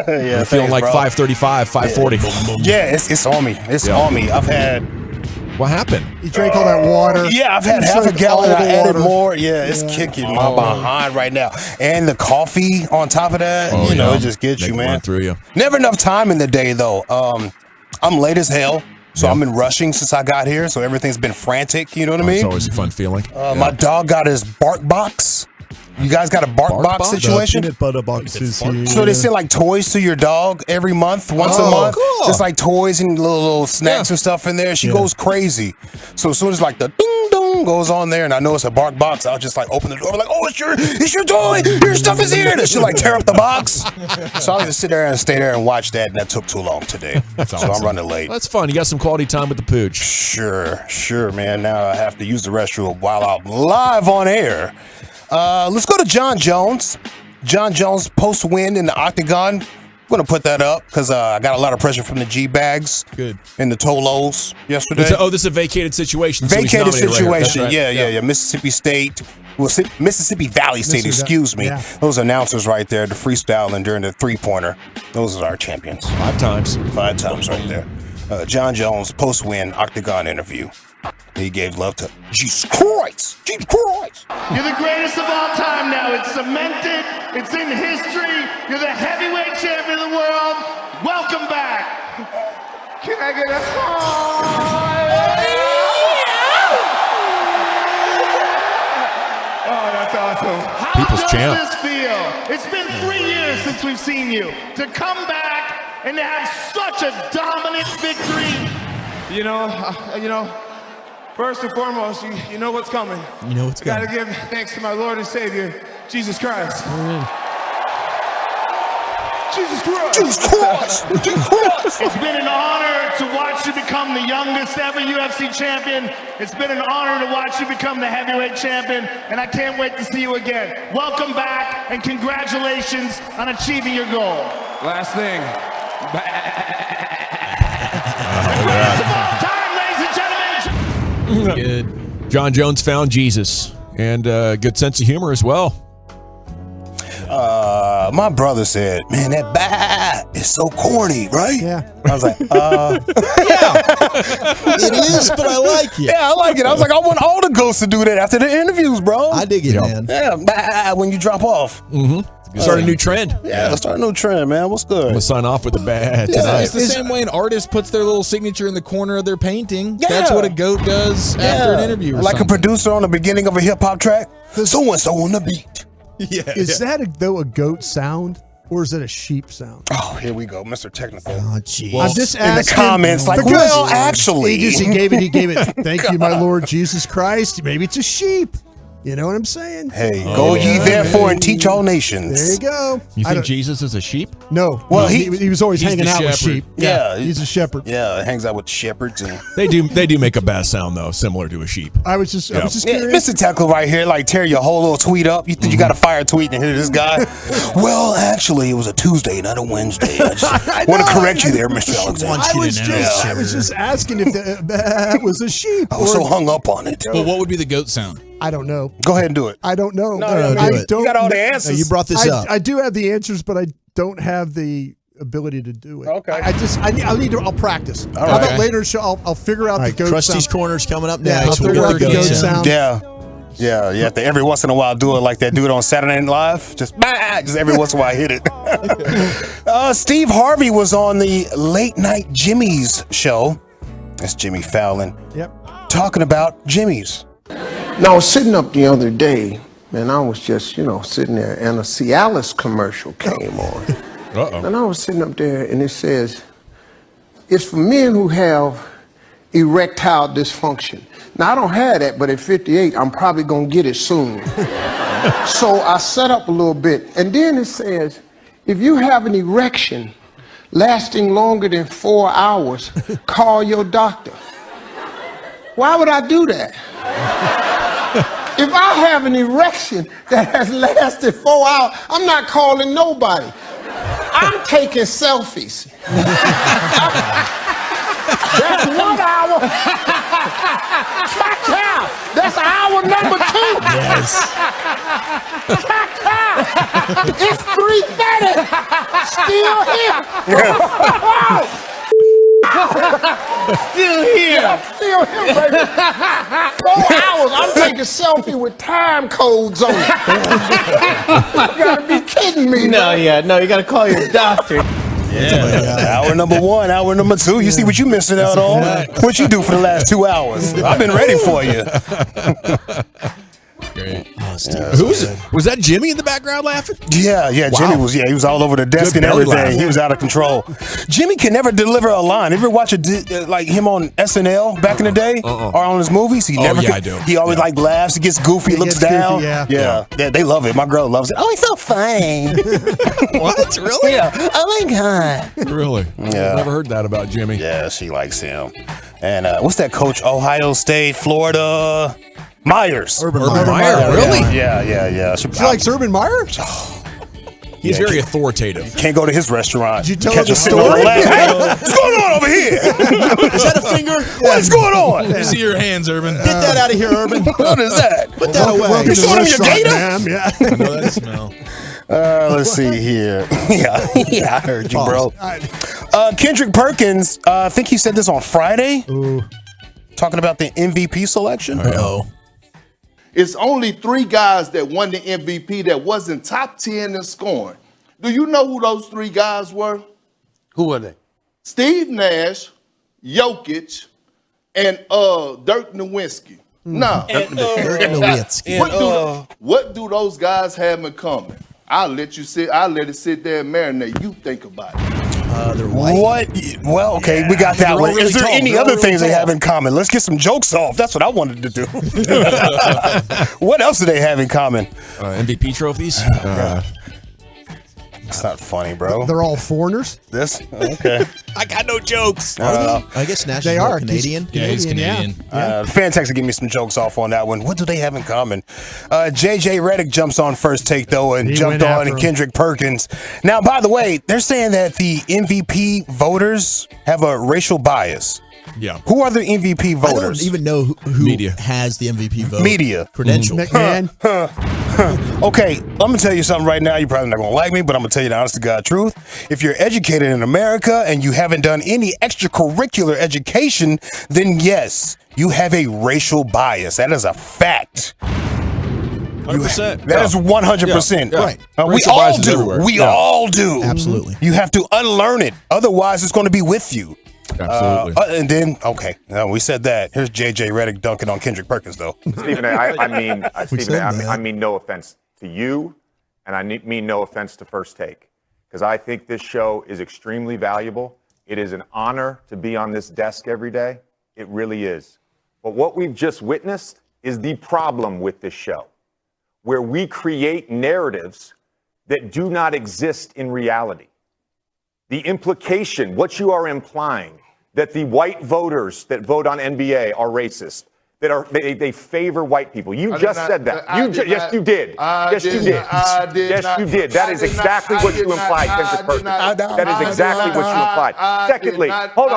Yeah, I'm feeling like 535, 540. Yeah, it's on me. It's on me. I've had... What happened? You drank all that water. Yeah, I've had half a gallon. I added more. Yeah, it's kicking my behind right now. And the coffee on top of that, it just gets you, man. Through you. Never enough time in the day, though. I'm late as hell. So I've been rushing since I got here. So everything's been frantic. You know what I mean? It's always a fun feeling. My dog got his bark box. You guys got a bark box situation? Peanut butter boxes here. So they send like toys to your dog every month, once a month. Cool. Just like toys and little snacks and stuff in there. She goes crazy. So as soon as like the ding dong goes on there, and I know it's a bark box, I'll just like open the door, like, oh, it's your toy. Your stuff is here. And she'll like tear up the box. So I'll just sit there and stay there and watch that, and that took too long today. That's awesome. So I'm running late. That's fun. You got some quality time with the pooch. Sure, man. Now I have to use the restroom while I'm live on air. Let's go to John Jones. John Jones post-win in the Octagon. going to put that up because I got a lot of pressure from the G-Bags. Good. And the Tolos yesterday. This is a vacated situation. so he's Vacated nominated right. situation. That's right. Yeah. Mississippi State. Well, Mississippi Valley State, excuse me. Yeah. Those announcers right there, the freestyling during the three-pointer. Those are our champions. 5 times. 5 times right there. John Jones, post-win Octagon interview. He gave love to Jesus Christ. Jesus Christ. You're the greatest of all time now. It's cemented. It's in history. You're the heavyweight champion of the world. Welcome back. Can I get a Oh, that's awesome. How People's does champ. this feel? It's been 3 years since we've seen you. To come back and to have such a dominant victory. You know, first and foremost, you know what's coming. You know what's Gotta coming. give thanks to my Lord and Savior, Jesus Christ. Jesus Christ. Jesus Christ. Jesus Christ. It's been an honor to watch you become the youngest ever UFC champion. It's been an honor to watch you become the heavyweight champion, and I can't wait to see you again. Welcome back, and congratulations on achieving your goal. Last thing. Good. John Jones found Jesus and good sense of humor as well. My brother said, man, that bat is so corny, right? Yeah. I was like, It is, but I like it. Yeah, I like it. I was like, I want all the ghosts to do that after the interviews, bro. I dig it, man. Yeah, bah, when you drop off. Mm-hmm. Start a new trend. Yeah, let's start a new trend, man. What's good? We'll sign off with the bad Yeah, tonight. it's the same way an artist puts their little signature in the corner of their painting. Yeah. That's what a goat does after an interview or like something. a producer on the beginning of a hip-hop track. So-and-so on the beat. Is that though a goat sound or is it a sheep sound? Oh, here we go, Mr. Technical. Oh, jeez. I'm just in the asking, comments, like, because well, actually. he gave it. Thank you, my Lord Jesus Christ. Maybe it's a sheep. You know what I'm saying? Hey, go ye therefore and teach all nations. There you go. You I think don't- Jesus is a sheep? No. Well, No, he was always he's hanging the out with shepherd. sheep. Yeah, he's a shepherd. Yeah, hangs out with shepherds and They do make a bass sound though, similar to a sheep. I was just yeah, curious. Mr. Tackle right here, like tear your whole little tweet up. You think you got a fire tweet and hear this guy? Well, actually, it was a Tuesday, not a Wednesday. I just want to correct you there, Mr. Alexander. I was just asking if that was a sheep. I was so hung up on it. But what would be the goat sound? I don't know. Go ahead and do it. I don't know. No, I do it. don't. You got all the know. answers. You brought this up. I do have the answers, but I don't have the ability to do it. Okay. I'll practice. How right. about later show? I'll figure out All the right, goat Krusty's sound. Corner's coming up Yeah, I'll next. figure out the goat sound. Yeah. Yeah, you have to every once in a while do it like that dude on Saturday Night Live. Just every once in a while hit it. Steve Harvey was on the Late Night Jimmy's show. That's Jimmy Fallon. Yep. Talking about Jimmy's. Now, I was sitting up the other day, and I was just, sitting there, and a Cialis commercial came on. Uh-oh. And I was sitting up there, and it says, it's for men who have erectile dysfunction. Now, I don't have that, but at 58, I'm probably going to get it soon. So I set up a little bit, and then it says, if you have an erection lasting longer than 4 hours, call your doctor. Why would I do that? If I have an erection that has lasted 4 hours, I'm not calling nobody. I'm taking selfies. That's 1 hour. Check out. That's hour number 2. Yes. Check out. It's 3:30. Still here. Still here. Yeah, still here, baby. 4 hours. I'm taking selfie with time codes on it. You gotta be kidding me. No, man. you gotta call your doctor. Yeah. Hour number 1, hour number 2. You see what you missing out on? What you do for the last 2 hours? I've been ready for you. Great. Who was it? Was that Jimmy in the background laughing? Yeah, Wow. Jimmy was, he was all over the desk Good and belly everything. laugh. He was out of control. Jimmy can never deliver a line. Ever watch like him on SNL back in the day or on his movies? He never. I do. He always like laughs. He gets goofy, looks gets down. goofy, yeah. They love it. My girl loves it. Oh, he's so funny. What? Really? Yeah. Oh my god. Really? Yeah. Never heard that about Jimmy. Yeah, she likes him. And what's that coach? Ohio State, Florida. Myers. Urban Urban Meyer. Meyer, really? Yeah. She likes Urban Meyer? He's very authoritative. Can't go to his restaurant. Did you tell Catch her a the finger on story? leg. Hey, what's going on over here? Is that a finger? What's going on? Let me see your hands, Urban. Get that out of here, Urban. What is that? Put that away. You showing him your gator? Yeah. I know that smell. Let's see here. yeah, I heard you, bro. Kendrick Perkins, I think he said this on Friday. Ooh. Talking about the MVP selection. Uh-oh. It's only 3 guys that won the MVP that wasn't top 10 in scoring. Do you know who those 3 guys were? Who were they? Steve Nash, Jokic, and Dirk Nowitzki. Now, Dirk Nowitzki. what do those guys have in common? I'll let it sit there and marinate. You think about it. They're white. What? Well, okay, we got that one. really Is there tall. any They're other really things they tall. have in common? Let's get some jokes off. That's what I wanted to do. What else do they have in common? MVP trophies. It's not funny, bro. They're all foreigners. This? Okay. I got no jokes. I guess Nash They is are Canadian. Yeah, he's Canadian. Fantex will give me some jokes off on that one. What do they have in common? JJ Redick jumps on first take, though, and He jumped went on after him. Kendrick Perkins. Now, by the way, they're saying that the MVP voters have a racial bias. Yeah. Who are the MVP I voters? don't even know who Media. has the MVP vote. Media. Credential. McMahon. Okay, I'm gonna tell you something right now. You're probably not gonna like me, but I'm gonna tell you the honest to God truth. If you're educated in America and you haven't done any extracurricular education, then yes, you have a racial bias. That is a fact. 100%. That is 100%. Yeah. Right. We Racial all bias is do. everywhere. We Yeah. all do. Absolutely. You have to unlearn it. Otherwise, it's going to be with you. Absolutely. And then, okay, now we said that. Here's JJ Redick dunking on Kendrick Perkins, though. Stephen A., I mean no offense to you, and I mean no offense to First Take, because I think this show is extremely valuable. It is an honor to be on this desk every day. It really is. But what we've just witnessed is the problem with this show, where we create narratives that do not exist in reality. The implication, what you are implying, that the white voters that vote on NBA are racist, that they favor white people. You just said that. Yes, you did. Yes, you did. Yes, you did. That is exactly what you implied, Kendrick Perkins. That is exactly what you implied. Secondly, hold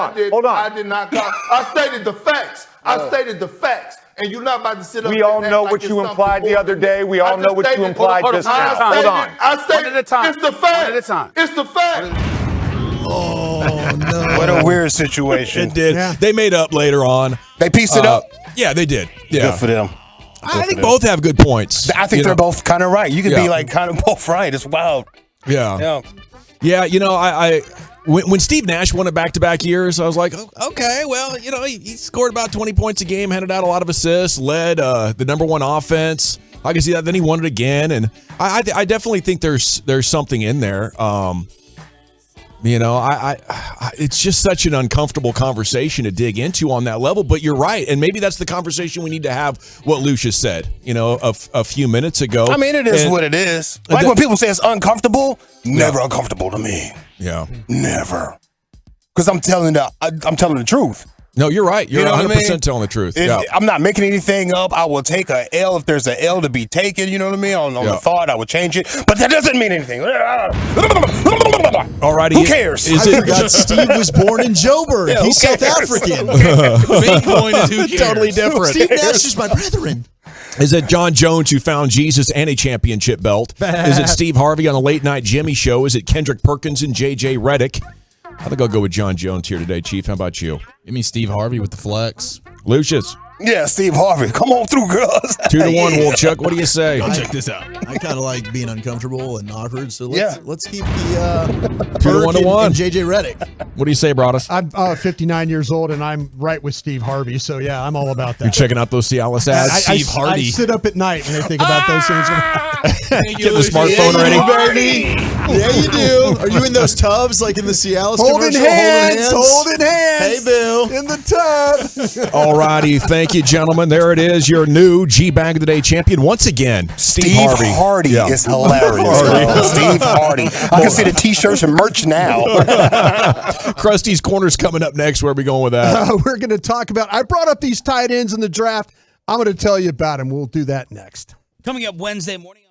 on. I did not call. I stated the facts. I stated the facts. And you're not about to sit up We and all act know like what it's you something implied the boring. other day. We all know what you implied just now. Hold on. I stated, One at a time. It's the fact. One at a time. It's the fact. Oh, no. What a weird situation. It did. Yeah. They made up later on. They pieced it up. Yeah, they did. Yeah. Good for them. I think both have good points. I think You they're know? both kind of right. You could Yeah. be like kind of both right. It's wild. Yeah. Yeah, you know, when Steve Nash won it back-to-back years, I was like, oh, okay, well, you know, he scored about 20 points a game, handed out a lot of assists, led the number one offense. I can see that. Then he won it again, and I definitely think there's something in there. You know, it's just such an uncomfortable conversation to dig into on that level. But you're right, and maybe that's the conversation we need to have. What Lucius said, you know, a few minutes ago. I mean, it is what it is. Like when people say it's uncomfortable, never uncomfortable to me. Yeah, never. Because I'm telling the truth. No, you're right. You're You know what I 100% mean? telling the truth. If- Yeah. I'm not making anything up. I will take a L if there's an L to be taken. You know what I mean? On the thought, I would change it. But that doesn't mean anything. Alrighty. Who cares? I forgot Steve was born in Joburg. Yeah, He's who South cares? African. Main point is who cares? Totally different. Steve Nash is my brethren. Is it John Jones who found Jesus and a championship belt? Is it Steve Harvey on the Late Night Jimmy Show? Is it Kendrick Perkins and JJ Redick? I think I'll go with John Jones here today, Chief. How about you? Give me Steve Harvey with the flex. Lucius. Yeah, Steve Harvey. Come on through, girls. 2-1, Yeah. Wolchuk. What do you say? Check this out. I kind of like being uncomfortable and awkward, so Yeah. let's keep the 2-1 to 1. and JJ Redick. What do you say, Broadus? I'm 59 years old, and I'm right with Steve Harvey. So, yeah, I'm all about that. You're checking out those Cialis ads? Steve Hardy. I sit up at night when I think about those things. Get the smartphone ready. Baby. Yeah, you do. Are you in those tubs like in the Cialis Holding commercial? hands. Holding hands. Hey, Bill. In the tub. All righty. Thank you, gentlemen. There it is, your new G-Bag of the Day champion once again, Steve Harvey. Yeah. is hilarious. bro. Steve Hardy. I can see the T-shirts and merch now. Krusty's Corner's coming up next. Where are we going with that? We're going to talk about. I brought up these tight ends in the draft. I'm going to tell you about them. We'll do that next. Coming up Wednesday morning.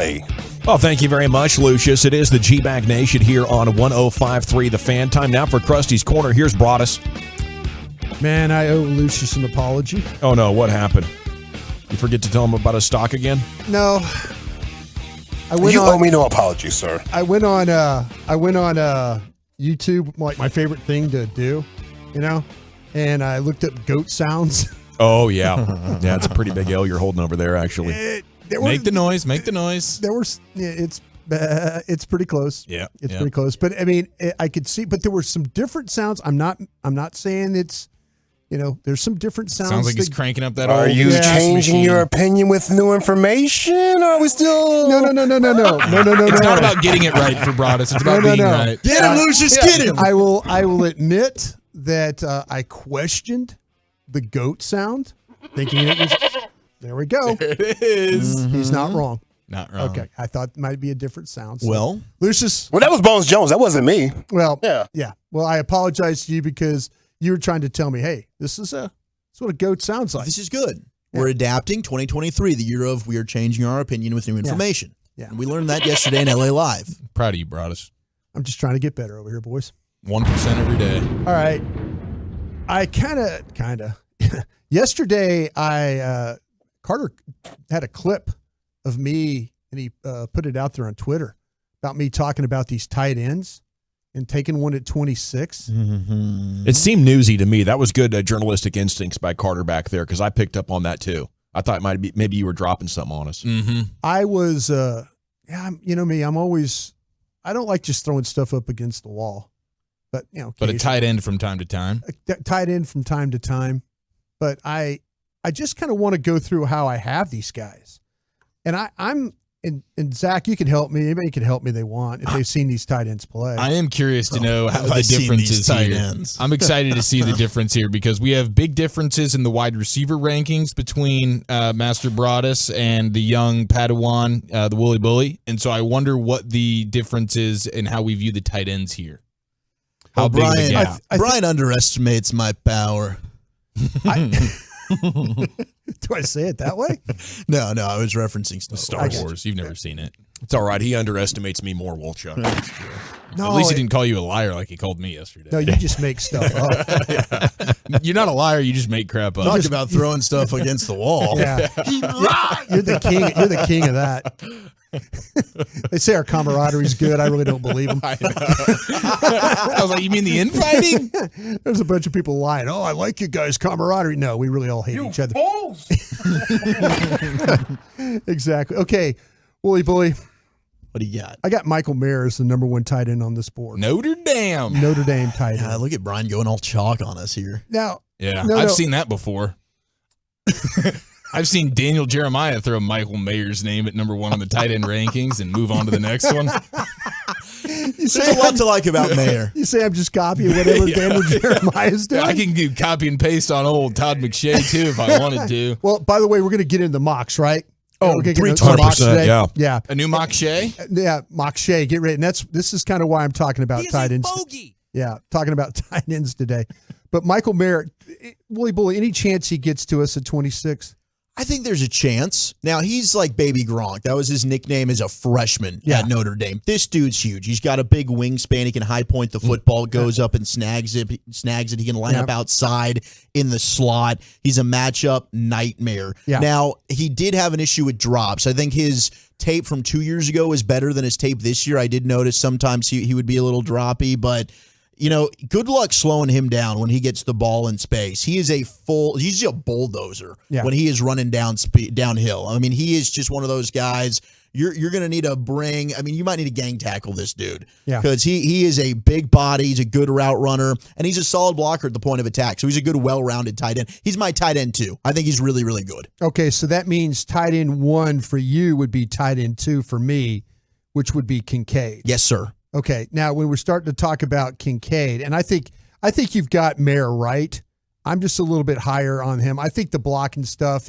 today. Well, thank you very much, Lucius. It is the G-Bag Nation here on 105.3 The Fan. Time now for Krusty's Corner. Here's Broadus. Man, I owe Lucius an apology. Oh, no. What happened? You forget to tell him about his stock again? No. You owe me no apology, sir. I went on YouTube, like my favorite thing to do, and I looked up goat sounds. Oh, yeah. Yeah, it's a pretty big L you're holding over there, actually. Make the noise. Make the noise. It's pretty close. Yeah, it's pretty close. But I mean, I could see. But there were some different sounds. I'm not saying it's. There's some different sounds. Sounds like he's cranking up that. Are you changing your opinion with new information? Or are we still? No. It's not about getting it right for Broadus. It's about being right. Get him, Lucius. Get him. I will admit that I questioned the goat sound, thinking it was. There we go. There it is. Mm-hmm. He's not wrong. Not wrong. Okay, I thought it might be a different sound. So. Well, Lucius. Well, that was Bones Jones. That wasn't me. Well, yeah. Well, I apologize to you because you were trying to tell me, hey, this is what a goat sounds like. This is good. Yeah. We're adapting 2023, the year of we are changing our opinion with new information. Yeah. And we learned that yesterday in LA Live. Proud of you, Broadus. I'm just trying to get better over here, boys. 1% every day. All right. I kind of. Yesterday, Carter had a clip of me, and he put it out there on Twitter about me talking about these tight ends and taking one at 26. Mm-hmm. It seemed newsy to me. That was good journalistic instincts by Carter back there because I picked up on that too. I thought maybe you were dropping something on us. Mm-hmm. I was, you know me, I don't like just throwing stuff up against the wall. But, But a tight end from time to time. Tight end from time to time. But I just kind of want to go through how I have these guys. And I'm and Zach, you can help me. Anybody can help me they want if they've seen these tight ends play. I am curious to know how the difference is here. I'm excited to see the difference here because we have big differences in the wide receiver rankings between Master Broadus and the young Padawan, the Wooly Bully. And so I wonder what the difference is in how we view the tight ends here. How big of a gap? Brian underestimates my power. Do I say it that way? No, I was referencing Star Wars. You've never seen it. It's all right. He underestimates me more, Wolchuk. No, at least he didn't call you a liar like he called me yesterday. No, you just make stuff up. You're not a liar. You just make crap up. Talk about throwing stuff against the wall. Yeah. You're the king. You're the king of that. They say our camaraderie's good. I really don't believe them. I know. I was like, you mean the infighting? There's a bunch of people lying. Oh, I like you guys' camaraderie. No, we really all hate each other. Fools. Exactly. Okay, Wooly Bully. What do you got? I got Michael Mayer as the number one tight end on this board. Notre Dame tight end. Yeah, look at Brian going all chalk on us here. Now, I've seen that before. I've seen Daniel Jeremiah throw Michael Mayer's name at number one on the tight end rankings and move on to the next one. There's a lot to like about Mayer. You say I'm just copying whatever Daniel Jeremiah's doing? I can do copy and paste on old Todd McShay, too, if I wanted to. Well, by the way, we're going to get into mocks, right? Oh, 300%, yeah. A new mock Shay? Yeah, mock Shay. Get ready. And this is kind of why I'm talking about tight ends. Yeah, talking about tight ends today. But Michael Mayer, Wooly Bully, any chance he gets to us at 26? I think there's a chance. Now, he's like Baby Gronk. That was his nickname as a freshman at Notre Dame. This dude's huge. He's got a big wingspan. He can high point the football, goes up and snags it. He can line up outside in the slot. He's a matchup nightmare. Yeah. Now, he did have an issue with drops. I think his tape from 2 years ago is better than his tape this year. I did notice sometimes he would be a little droppy, but good luck slowing him down when he gets the ball in space. He's a bulldozer when he is running downhill. I mean, he is just one of those guys you're going to need to bring. I mean, you might need to gang tackle this dude because he is a big body. He's a good route runner, and he's a solid blocker at the point of attack. So he's a good, well-rounded tight end. He's my tight end, too. I think he's really, really good. Okay, so that means tight end 1 for you would be tight end 2 for me, which would be Kincaid. Yes, sir. Okay, now when we're starting to talk about Kincaid, and I think you've got Mayer right. I'm just a little bit higher on him. I think the blocking stuff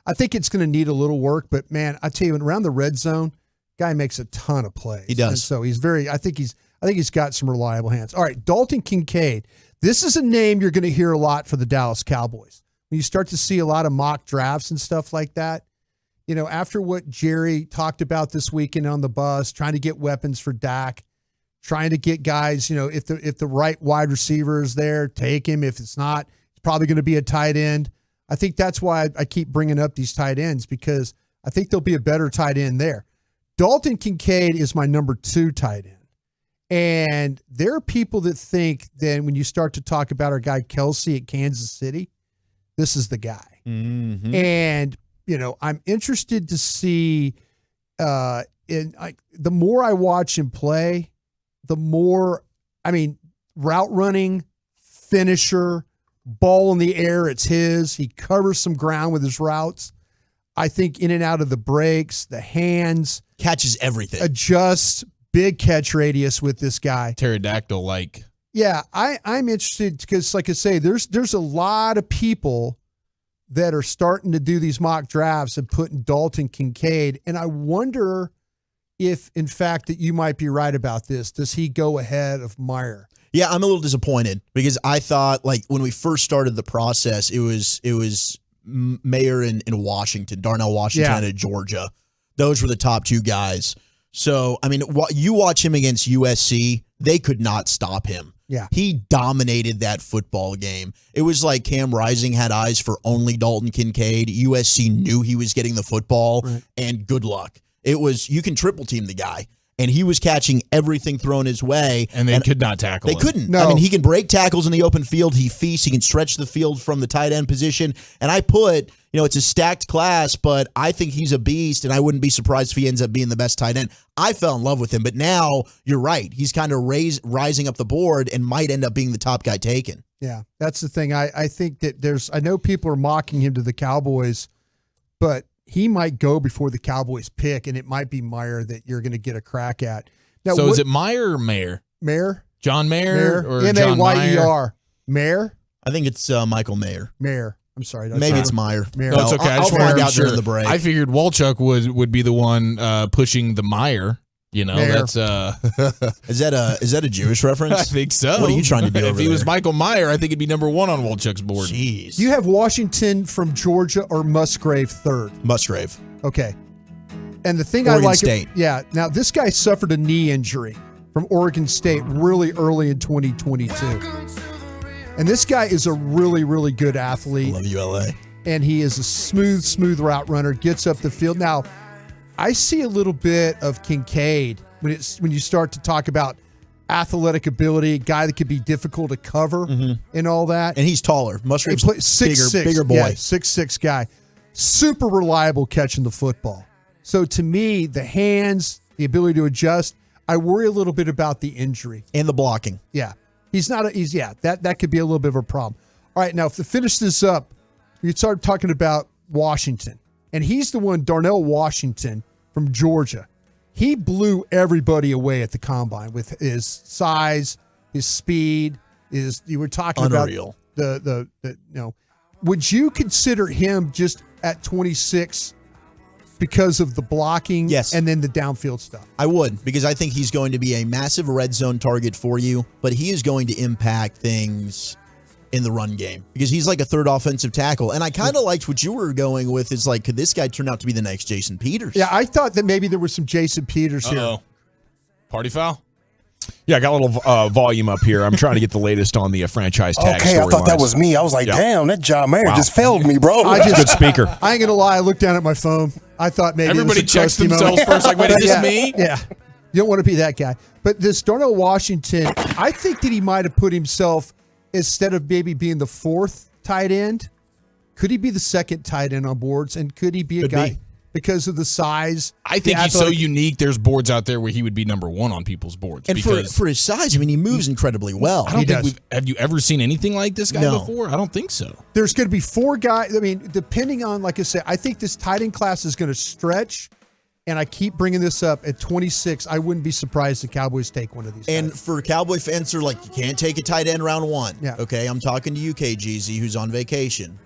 I think it's going to need a little work, but man, I tell you, around the red zone, guy makes a ton of plays. He does. And so I think he's got some reliable hands. All right, Dalton Kincaid. This is a name you're going to hear a lot for the Dallas Cowboys. When you start to see a lot of mock drafts and stuff like that, after what Jerry talked about this weekend on the bus, trying to get weapons for Dak, trying to get guys, if the right wide receiver is there, take him. If it's not, it's probably going to be a tight end. I think that's why I keep bringing up these tight ends, because I think there'll be a better tight end there. Dalton Kincaid is my number 2 tight end. And there are people that think that when you start to talk about our guy Kelsey at Kansas City, this is the guy. Mm-hmm. And, I'm interested to see the more I watch him play, the more, route running, finisher, ball in the air, it's his. He covers some ground with his routes. I think in and out of the breaks, the hands. Catches everything. Adjusts, big catch radius with this guy. Pterodactyl-like. Yeah, I'm interested because, like I say, there's a lot of people that are starting to do these mock drafts and putting Dalton Kincaid, and I wonder if, in fact, that you might be right about this. Does he go ahead of Meyer? Yeah, I'm a little disappointed because I thought, like, when we first started the process, it was Mayer in Washington, Darnell Washington at Georgia. Those were the top 2 guys. So, you watch him against USC, they could not stop him. Yeah. He dominated that football game. It was like Cam Rising had eyes for only Dalton Kincaid. USC knew he was getting the football, and good luck. It was, you can triple team the guy. And he was catching everything thrown his way. And they could not tackle him. They couldn't. No. He can break tackles in the open field. He feasts. He can stretch the field from the tight end position. And I put, it's a stacked class, but I think he's a beast, and I wouldn't be surprised if he ends up being the best tight end. I fell in love with him, but now you're right. He's kind of rising up the board and might end up being the top guy taken. Yeah, that's the thing. I think that I know people are mocking him to the Cowboys, but he might go before the Cowboys pick, and it might be Meyer that you're going to get a crack at. Now, so is it Meyer or Mayer? Mayer? John Mayer or John Mayer? Mayer? I think it's Michael Mayer. Mayer. I'm sorry. Maybe it's Meyer. Mayer. No, it's okay. I'll find out during the break. I figured Walchuk would be the one pushing the Meyer. Mayer. That's is that a Jewish reference? I think so. What are you trying to do? If he was Michael Meyer, I think he'd be number 1 on Walchuk's board. Jeez. You have Washington from Georgia or Musgrave 3rd? Musgrave. Okay. And the thing Oregon I like, State. Now this guy suffered a knee injury from Oregon State really early in 2022. And this guy is a really, really good athlete. I love ULA. And he is a smooth route runner, gets up the field. Now, I see a little bit of Kincaid when you start to talk about athletic ability, a guy that could be difficult to cover and all that. And he's taller. Musgrave's bigger boy. Yeah, 6'6" guy. Super reliable catching the football. So to me, the hands, the ability to adjust, I worry a little bit about the injury. And the blocking. Yeah. That could be a little bit of a problem. All right, now to finish this up, you start talking about Washington. And he's the one, Darnell Washington from Georgia. He blew everybody away at the combine with his size, his speed, you were talking Unreal. about would you consider him just at 26 because of the blocking and then the downfield stuff? I would, because I think he's going to be a massive red zone target for you, but he is going to impact things in the run game because he's like a 3rd offensive tackle. And I kind of liked what you were going with is like, could this guy turn out to be the next Jason Peters? Yeah, I thought that maybe there was some Jason Peters here. Party foul? Yeah, I got a little volume up here. I'm trying to get the latest on the franchise tag. Okay, I thought that was me. I was like, damn, that John Mayer just failed me, bro. Good speaker. I ain't going to lie. I looked down at my phone. I thought maybe everybody checks themselves first. Like, wait, is this me? Yeah. You don't want to be that guy. But this Darnell Washington, I think that he might have put himself, instead of maybe being the 4th tight end, could he be the 2nd tight end on boards? And could he be a guy because of the size? I think he's so unique. There's boards out there where he would be number 1 on people's boards. And for his size, he moves incredibly well. I don't think have you ever seen anything like this guy before? I don't think so. There's going to be 4 guys. Depending on, like I said, I think this tight end class is going to stretch. And I keep bringing this up at 26. I wouldn't be surprised if the Cowboys take one of these guys. And for Cowboy fans who are like, you can't take a tight end round 1. Yeah. Okay, I'm talking to you, KGZ, who's on vacation.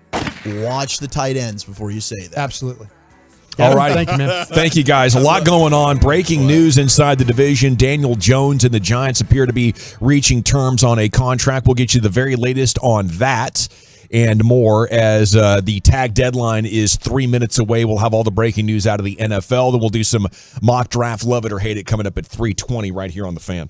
Watch the tight ends before you say that. Absolutely. All right. Thank you, man. Thank you, guys. A lot going on. Breaking news inside the division. Daniel Jones and the Giants appear to be reaching terms on a contract. We'll get you the very latest on that. and more as the tag deadline is 3 minutes away. We'll have all the breaking news out of the NFL. Then we'll do some mock draft, love it or hate it, coming up at 3:20 right here on The Fan.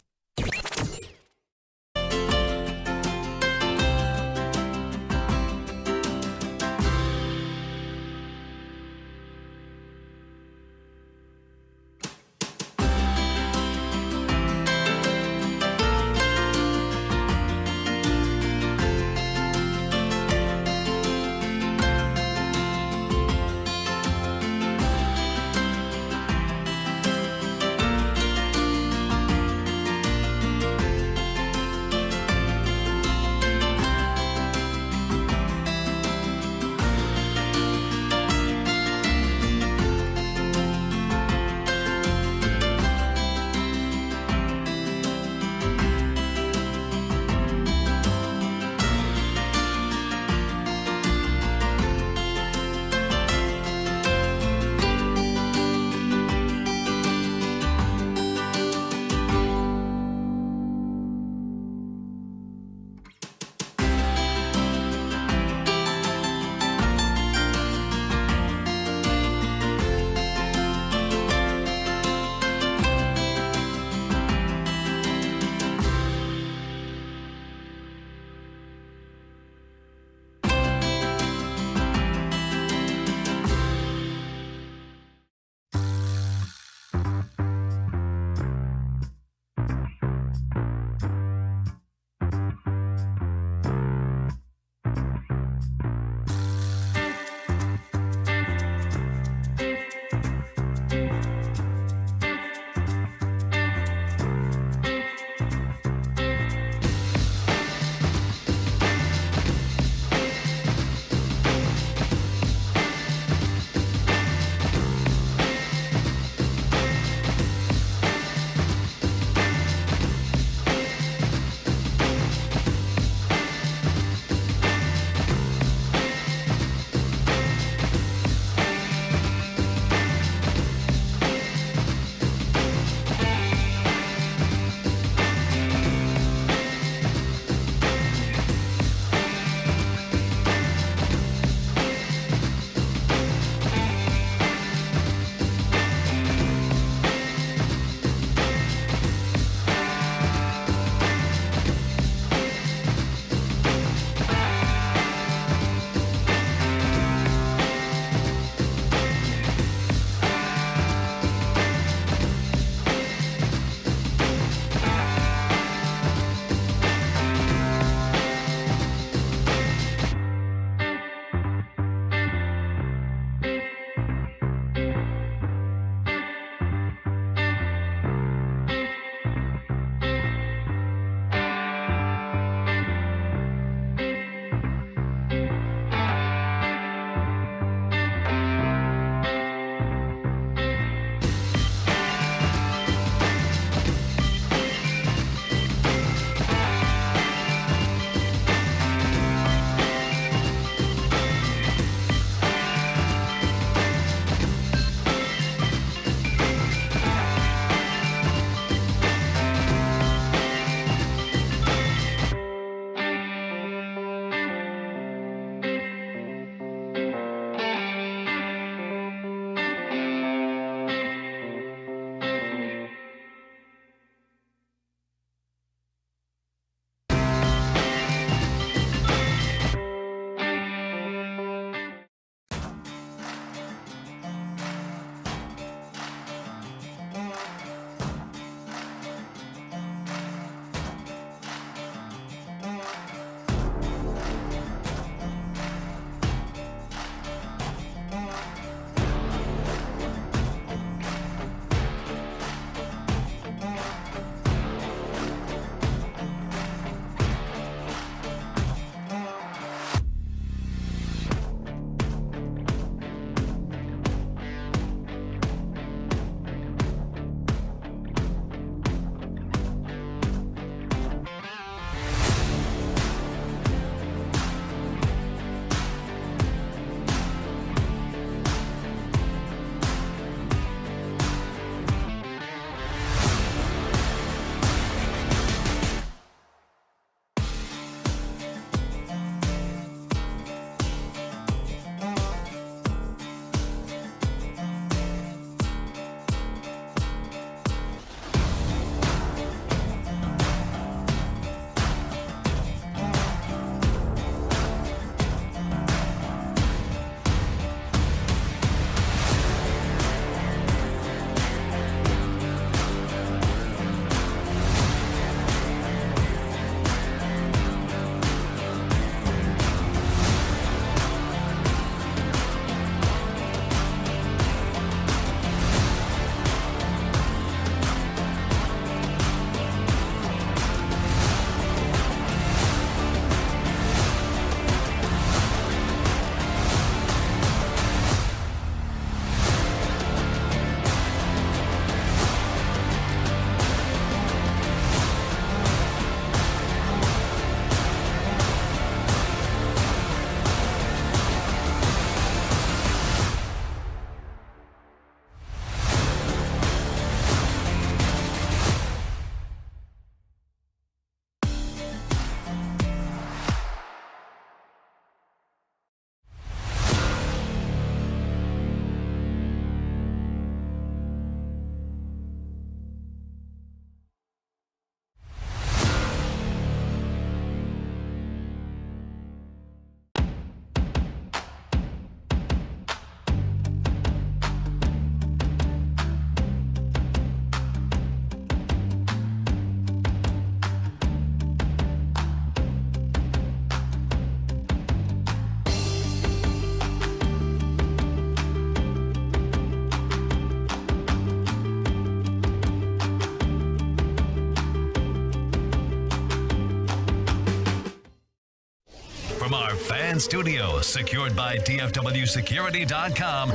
From our fan studio, secured by DFWsecurity.com,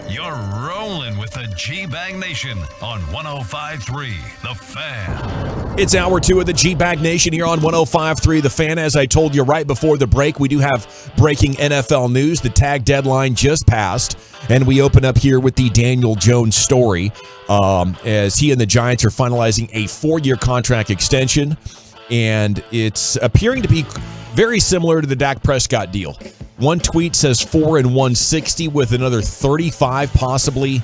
you're rolling with the G-Bag Nation on 105.3 The Fan. It's hour 2 of the G-Bag Nation here on 105.3 The Fan. As I told you right before the break, we do have breaking NFL news. The tag deadline just passed, and we open up here with the Daniel Jones story as he and the Giants are finalizing a 4-year contract extension, and it's appearing to be very similar to the Dak Prescott deal. One tweet says 4 and 160 with another 35 possibly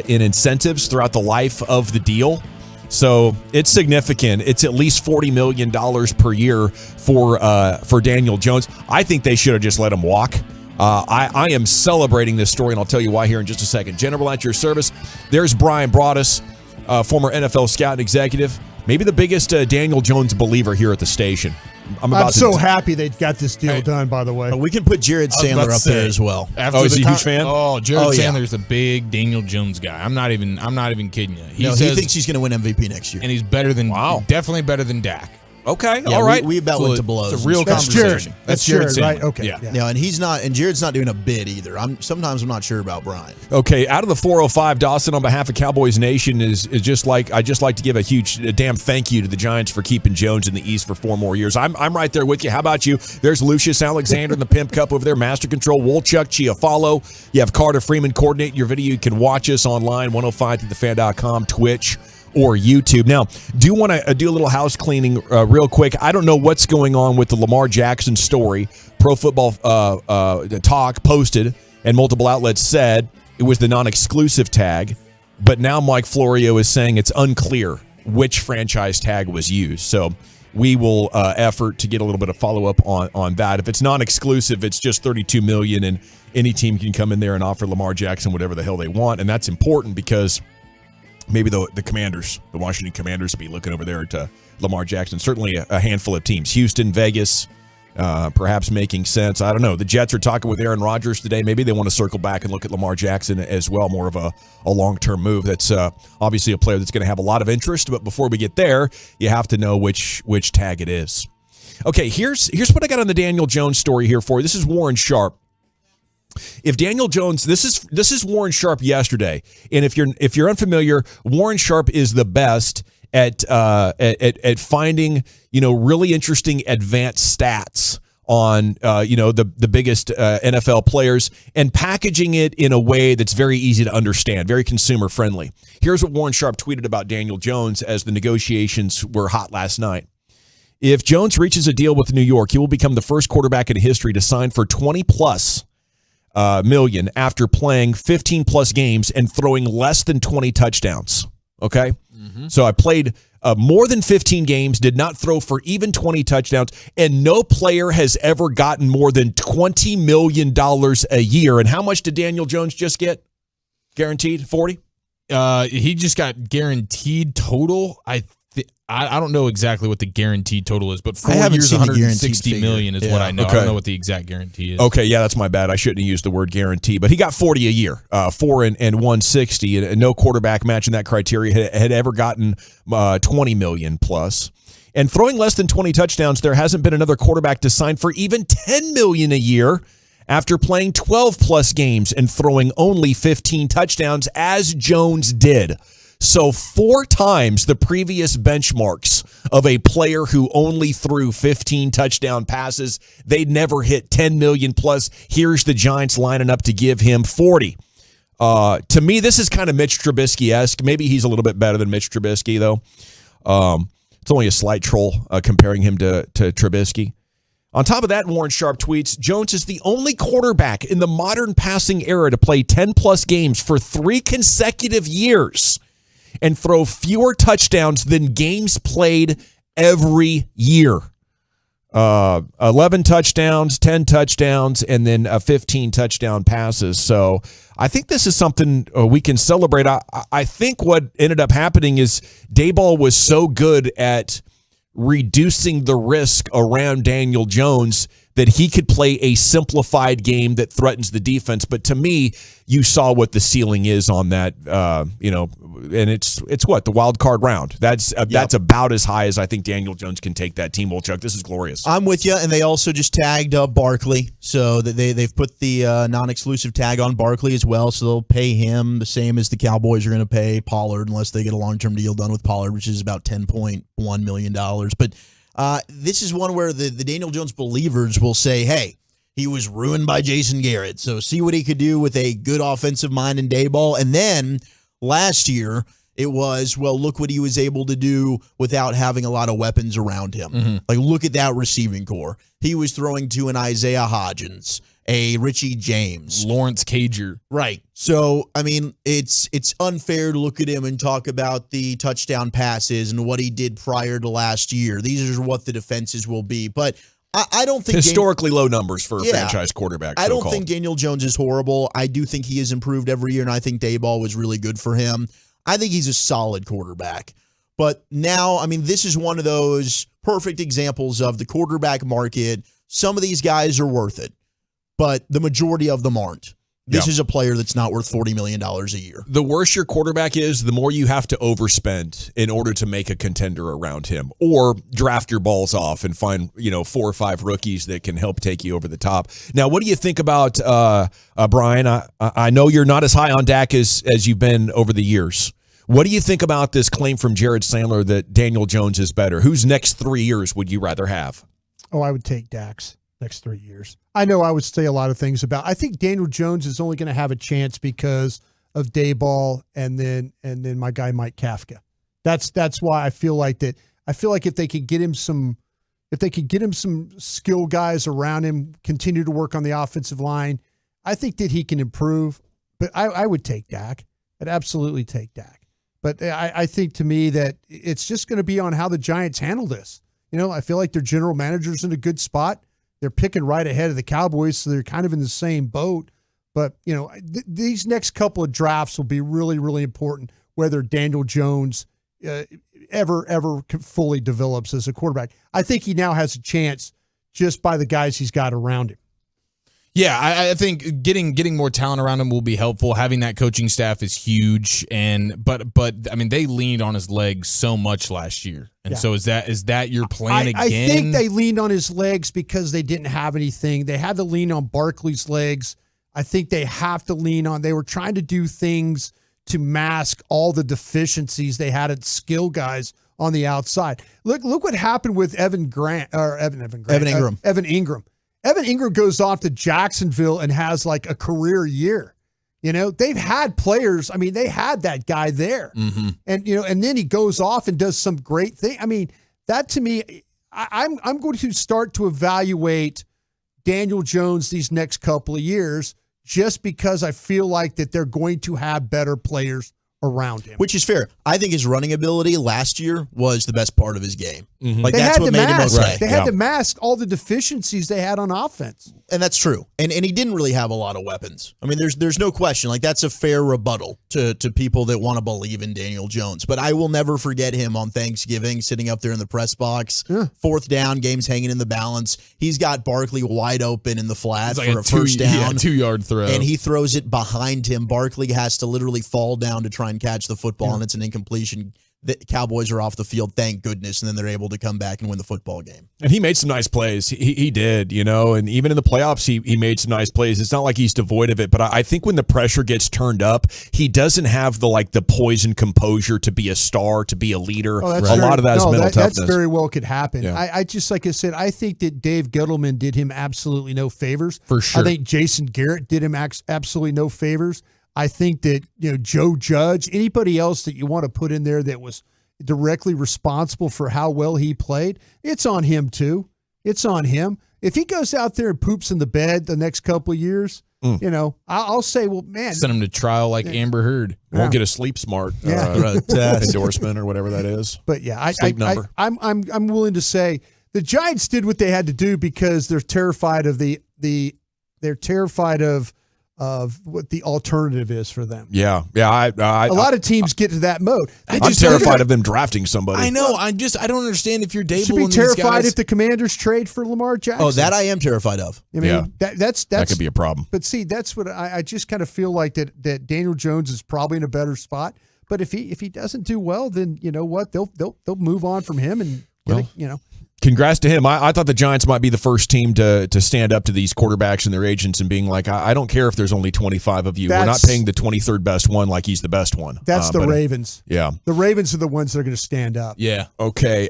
in incentives throughout the life of the deal. So it's significant. It's at least $40 million per year for Daniel Jones. I think they should have just let him walk. I am celebrating this story, and I'll tell you why here in just a second. General at your service. There's Brian Broaddus, former NFL scout and executive, maybe the biggest Daniel Jones believer here at the station. I'm so happy they got this deal done, by the way. We can put Jared Sandler up there as well. Is he a huge fan? Jared Sandler's a big Daniel Jones guy. I'm not even kidding you. He thinks he's going to win MVP next year. And he's better than definitely better than Dak. Okay, all right. We about went to blows. It's a real conversation. That's Jared, right? Okay. Yeah, and he's not, and Jared's not doing a bid either. Sometimes I'm not sure about Brian. Okay, out of the 405, Dawson, on behalf of Cowboys Nation, is just like I just like to give a damn thank you to the Giants for keeping Jones in the East for 4 more years. I'm right there with you. How about you? There's Lucius Alexander in the Pimp Cup over there, Master Control, Wolchuk, Chiafalo. You have Carter Freeman coordinating your video. You can watch us online, 105thefan.com, Twitch, or YouTube. Now, do want to do a little house cleaning real quick. I don't know what's going on with the Lamar Jackson story. Pro Football Talk posted, and multiple outlets said it was the non-exclusive tag, but now Mike Florio is saying it's unclear which franchise tag was used. So we will effort to get a little bit of follow-up on that. If it's non-exclusive, it's just $32 million, and any team can come in there and offer Lamar Jackson whatever the hell they want, and that's important because maybe the Commanders, the Washington Commanders, will be looking over there to Lamar Jackson. Certainly a handful of teams. Houston, Vegas, perhaps making sense. I don't know. The Jets are talking with Aaron Rodgers today. Maybe they want to circle back and look at Lamar Jackson as well, more of a long-term move. That's obviously a player that's going to have a lot of interest. But before we get there, you have to know which tag it is. Okay, here's what I got on the Daniel Jones story here for you. This is Warren Sharp. If Daniel Jones, this is Warren Sharp yesterday, and if you're unfamiliar, Warren Sharp is the best at finding really interesting advanced stats on the biggest NFL players and packaging it in a way that's very easy to understand, very consumer friendly. Here's what Warren Sharp tweeted about Daniel Jones as the negotiations were hot last night. If Jones reaches a deal with New York, he will become the first quarterback in history to sign for 20+ million after playing 15+ games and throwing less than 20 touchdowns. Okay? Mm-hmm. So I played more than 15 games, did not throw for even 20 touchdowns, and no player has ever gotten more than $20 million a year. And how much did Daniel Jones just get? Guaranteed? 40? He just got guaranteed total. I don't know exactly what the guaranteed total is, but 4 years, $160 million is what I know. Okay. I don't know what the exact guarantee is. Okay, yeah, that's my bad. I shouldn't have used the word guarantee, but he got 40 a year, 4 and 160, and no quarterback matching that criteria had ever gotten 20 million plus. And throwing less than 20 touchdowns, there hasn't been another quarterback to sign for even 10 million a year after playing 12+ games and throwing only 15 touchdowns, as Jones did. So 4 times the previous benchmarks of a player who only threw 15 touchdown passes. They'd never hit 10 million plus. Here's the Giants lining up to give him 40. To me, this is kind of Mitch Trubisky-esque. Maybe he's a little bit better than Mitch Trubisky, though. It's only a slight troll comparing him to Trubisky. On top of that, Warren Sharp tweets, Jones is the only quarterback in the modern passing era to play 10+ games for 3 consecutive years and throw fewer touchdowns than games played every year. 11 touchdowns, 10 touchdowns, and then 15 touchdown passes. So I think this is something we can celebrate. I think what ended up happening is Daboll was so good at reducing the risk around Daniel Jones that he could play a simplified game that threatens the defense. But to me, you saw what the ceiling is on that, and it's what, the wild card round. That's about as high as I think Daniel Jones can take that team. Well, Chuck, this is glorious. I'm with you, and they also just tagged Barkley, so that they've put the non-exclusive tag on Barkley as well, so they'll pay him the same as the Cowboys are going to pay Pollard unless they get a long-term deal done with Pollard, which is about $10.1 million. But this is one where the Daniel Jones believers will say, hey, he was ruined by Jason Garrett, so see what he could do with a good offensive mind in Daboll. And then last year, it was, well, look what he was able to do without having a lot of weapons around him. Mm-hmm. Like, look at that receiving core. He was throwing to an Isaiah Hodgins, a Richie James, Lawrence Cager. Right. So, I mean, it's unfair to look at him and talk about the touchdown passes and what he did prior to last year. These are what the defenses will be. But I don't think historically low numbers for a franchise quarterback. I don't think Daniel Jones is horrible. I do think he has improved every year, and I think Daboll was really good for him. I think he's a solid quarterback. But now, I mean, this is one of those perfect examples of the quarterback market. Some of these guys are worth it, but the majority of them aren't. This is a player that's not worth $40 million a year. The worse your quarterback is, the more you have to overspend in order to make a contender around him, or draft your balls off and find 4 or 5 rookies that can help take you over the top. Now, what do you think about Brian? I know you're not as high on Dak as you've been over the years. What do you think about this claim from Jared Sandler that Daniel Jones is better? Whose next 3 years would you rather have? Oh, I would take Dak's next 3 years. I know I would say a lot of things about. I think Daniel Jones is only going to have a chance because of Daboll and then my guy Mike Kafka. That's why I feel like that. I feel like if they could get him some skill guys around him, continue to work on the offensive line, I think that he can improve. But I would take Dak. I'd absolutely take Dak. But I think to me that it's just going to be on how the Giants handle this. I feel like their general manager's in a good spot. They're picking right ahead of the Cowboys, so they're kind of in the same boat. But, these next couple of drafts will be really, really important, whether Daniel Jones ever fully develops as a quarterback. I think he now has a chance just by the guys he's got around him. Yeah, I think getting more talent around him will be helpful. Having that coaching staff is huge, but I mean, they leaned on his legs so much last year, and so is that your plan again? I think they leaned on his legs because they didn't have anything. They had to lean on Barkley's legs. I think they have to lean on. They were trying to do things to mask all the deficiencies they had at skill guys on the outside. Look what happened with Evan Ingram. Evan Ingram goes off to Jacksonville and has like a career year. They've had players. I mean, they had that guy there, and then he goes off and does some great thing. I mean, that to me, I'm going to start to evaluate Daniel Jones these next couple of years just because I feel like that they're going to have better players around him. Which is fair. I think his running ability last year was the best part of his game. Mm-hmm. Like, that's what made him okay. They had to mask all the deficiencies they had on offense. And that's true. And he didn't really have a lot of weapons. I mean, there's no question. Like, that's a fair rebuttal to people that want to believe in Daniel Jones. But I will never forget him on Thanksgiving sitting up there in the press box. Yeah. 4th down, game's hanging in the balance. He's got Barkley wide open in the flat for a first down. Yeah, 2-yard throw. And he throws it behind him. Barkley has to literally fall down to try and catch the football, and it's an incompletion. The Cowboys are off the field, thank goodness, and then they're able to come back and win the football game. And he made some nice plays. He did, and even in the playoffs, he made some nice plays. It's not like he's devoid of it, but I think when the pressure gets turned up, he doesn't have the poise and composure to be a star, to be a leader. Oh, a lot of that is mental toughness. That's very well could happen. Yeah. I just, like I said, I think that Dave Gettleman did him absolutely no favors. For sure. I think Jason Garrett did him absolutely no favors. I think that Joe Judge, anybody else that you want to put in there that was directly responsible for how well he played, it's on him too. It's on him. If he goes out there and poops in the bed the next couple of years, I'll say, well, man, send him to trial like Amber Heard. Won't get a Sleep Smart endorsement or whatever that is. But yeah, I'm willing to say the Giants did what they had to do because they're terrified of of what the alternative is for them. Yeah. A lot of teams get to that mode. I'm terrified of them drafting somebody. I know. I don't understand if you're Dable. Should be and terrified these guys. if the Commanders trade for Lamar Jackson. Oh, that I am terrified of. I mean, that's that could be a problem. But see, that's what I just kind of feel like that Daniel Jones is probably in a better spot. But if he doesn't do well, then you know what, they'll move on from him and Congrats to him. I thought the Giants might be the first team to stand up to these quarterbacks and their agents and being like, I don't care if there's only 25 of you. We're not paying the 23rd best one like he's the best one. That's the Ravens. Yeah. The Ravens are the ones that are going to stand up. Yeah. Okay.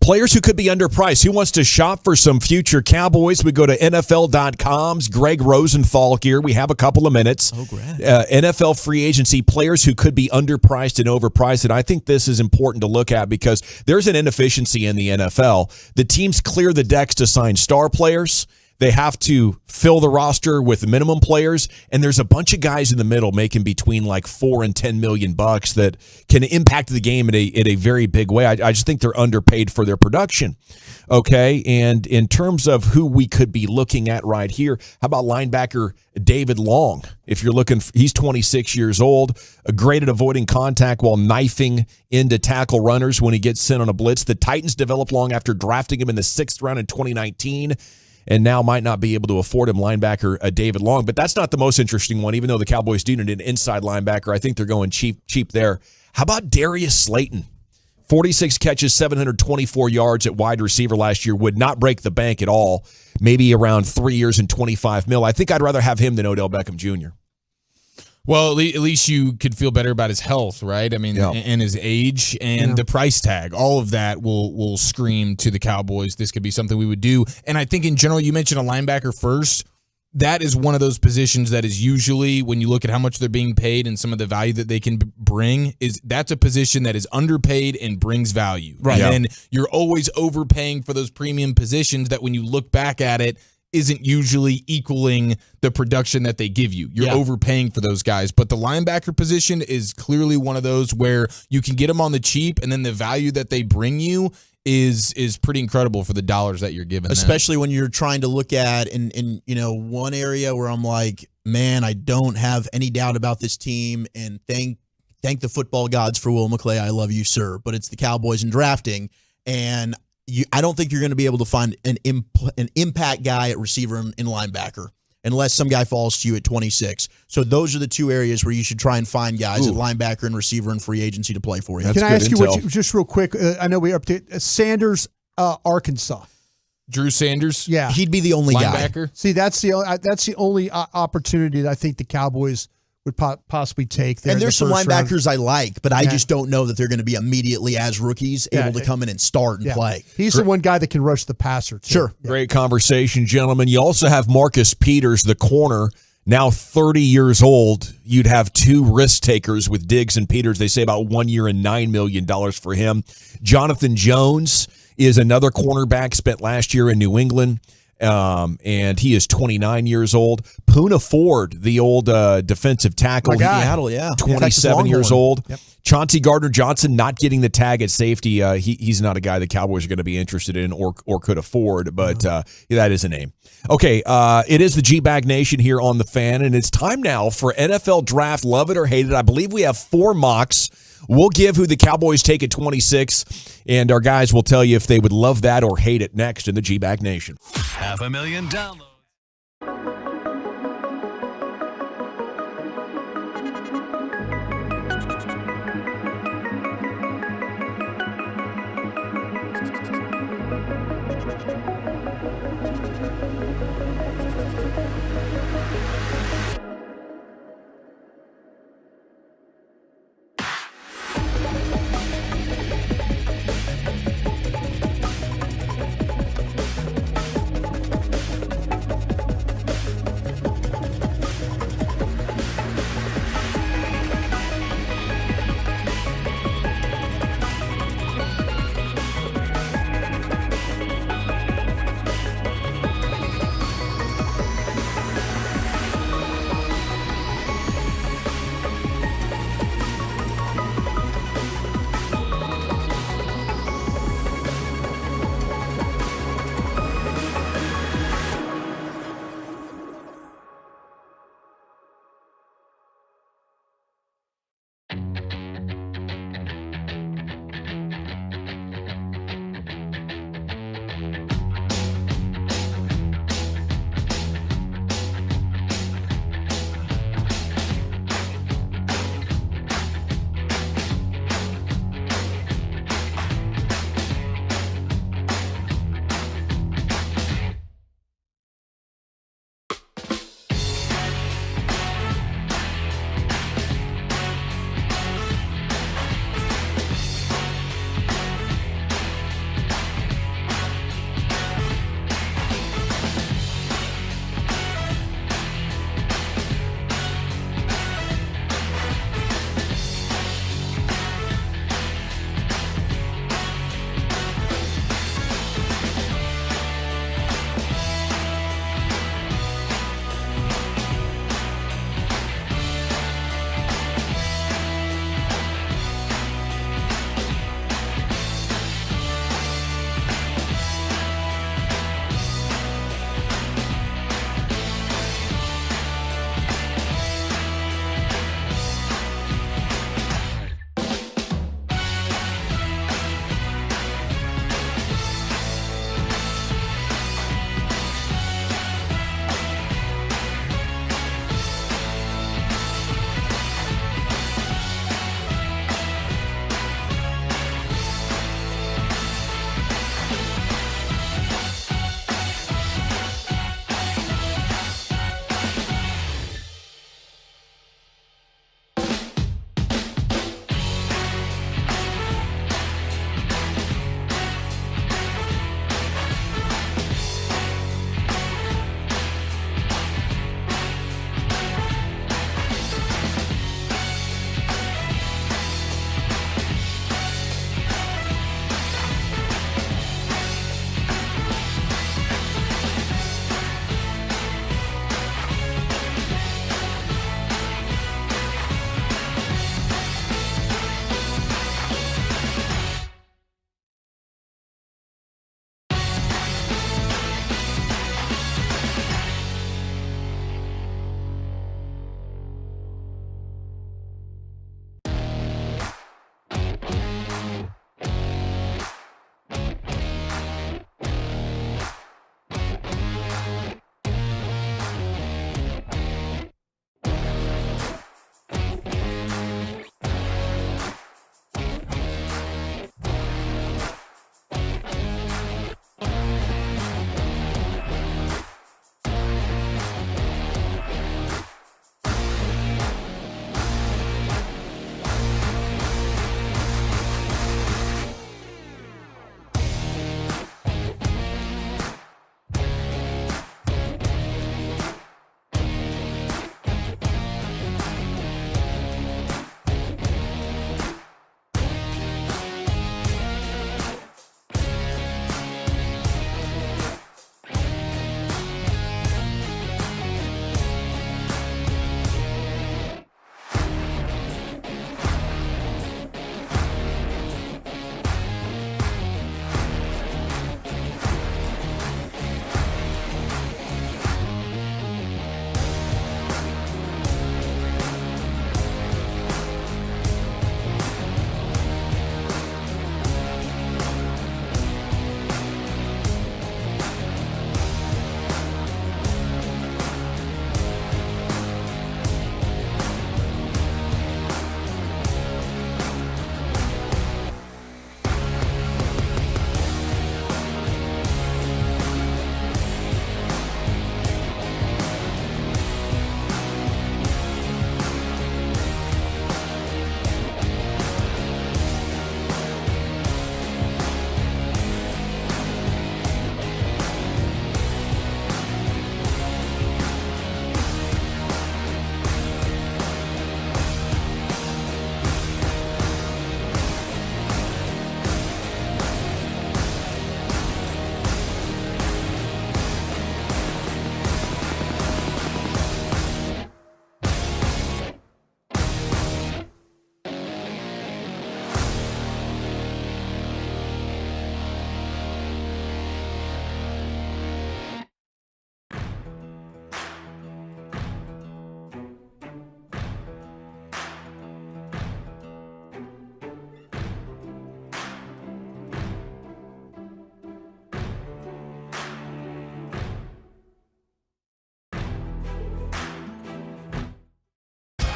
Players who could be underpriced. Who wants to shop for some future Cowboys? We go to NFL.com's Greg Rosenthal here. We have a couple of minutes. Oh, great. NFL free agency, players who could be underpriced and overpriced. And I think this is important to look at because there's an inefficiency in the NFL. The teams clear the decks to sign star players. They have to fill the roster with minimum players, and there's a bunch of guys in the middle making between like $4 and $10 million that can impact the game in a very big way. I just think they're underpaid for their production. Okay, and in terms of who we could be looking at right here, how about linebacker David Long? If you're looking, he's 26 years old, great at avoiding contact while knifing into tackle runners when he gets sent on a blitz. The Titans developed Long after drafting him in the 6th round in 2019. And now might not be able to afford him, linebacker David Long. But that's not the most interesting one, even though the Cowboys do need an inside linebacker. I think they're going cheap there. How about Darius Slayton? 46 catches, 724 yards at wide receiver last year. Would not break the bank at all. Maybe around 3 years and $25 million. I think I'd rather have him than Odell Beckham Jr. Well, at least you could feel better about his health, right? I mean, and his age and the price tag. All of that will scream to the Cowboys. This could be something we would do. And I think in general, you mentioned a linebacker first. That is one of those positions that is usually, when you look at how much they're being paid and some of the value that they can bring, that's a position that is underpaid and brings value. Right. And you're always overpaying for those premium positions that when you look back at it, isn't usually equaling the production that they give you. You're overpaying for those guys. But the linebacker position is clearly one of those where you can get them on the cheap, and then the value that they bring you is pretty incredible for the dollars that you're giving them. Especially when you're trying to look at in one area where I'm like, man, I don't have any doubt about this team, and thank the football gods for Will McClay. I love you, sir. But it's the Cowboys in drafting, and I don't think you're going to be able to find an impact guy at receiver and linebacker unless some guy falls to you at 26. So those are the two areas where you should try and find guys at linebacker and receiver and free agency to play for you. Can I ask you just real quick? I know we update Sanders, Arkansas. Drew Sanders? Yeah. He'd be the only linebacker. guy. See, that's the only opportunity that I think the Cowboys would possibly take there. And there's some linebackers I like, but I just don't know that they're going to be immediately as rookies able to come in and start and play. He's the one guy that can rush the passer, too. Sure. Yeah. Great conversation, gentlemen. You also have Marcus Peters, the corner, now 30 years old. You'd have two risk takers with Diggs and Peters. They say about 1 year and $9 million for him. Jonathan Jones is another cornerback, spent last year in New England. And he is 29 years old. Poona Ford, the old defensive tackle, Seattle, 27 years old. Yep. Chauncey Gardner-Johnson not getting the tag at safety. He's not a guy the Cowboys are going to be interested in or could afford, but that is a name. Okay, it is the G-Bag Nation here on The Fan, and it's time now for NFL Draft, love it or hate it. I believe we have 4 mocks. We'll give who the Cowboys take at 26, and our guys will tell you if they would love that or hate it next in the G-Bag Nation. 500,000 downloads.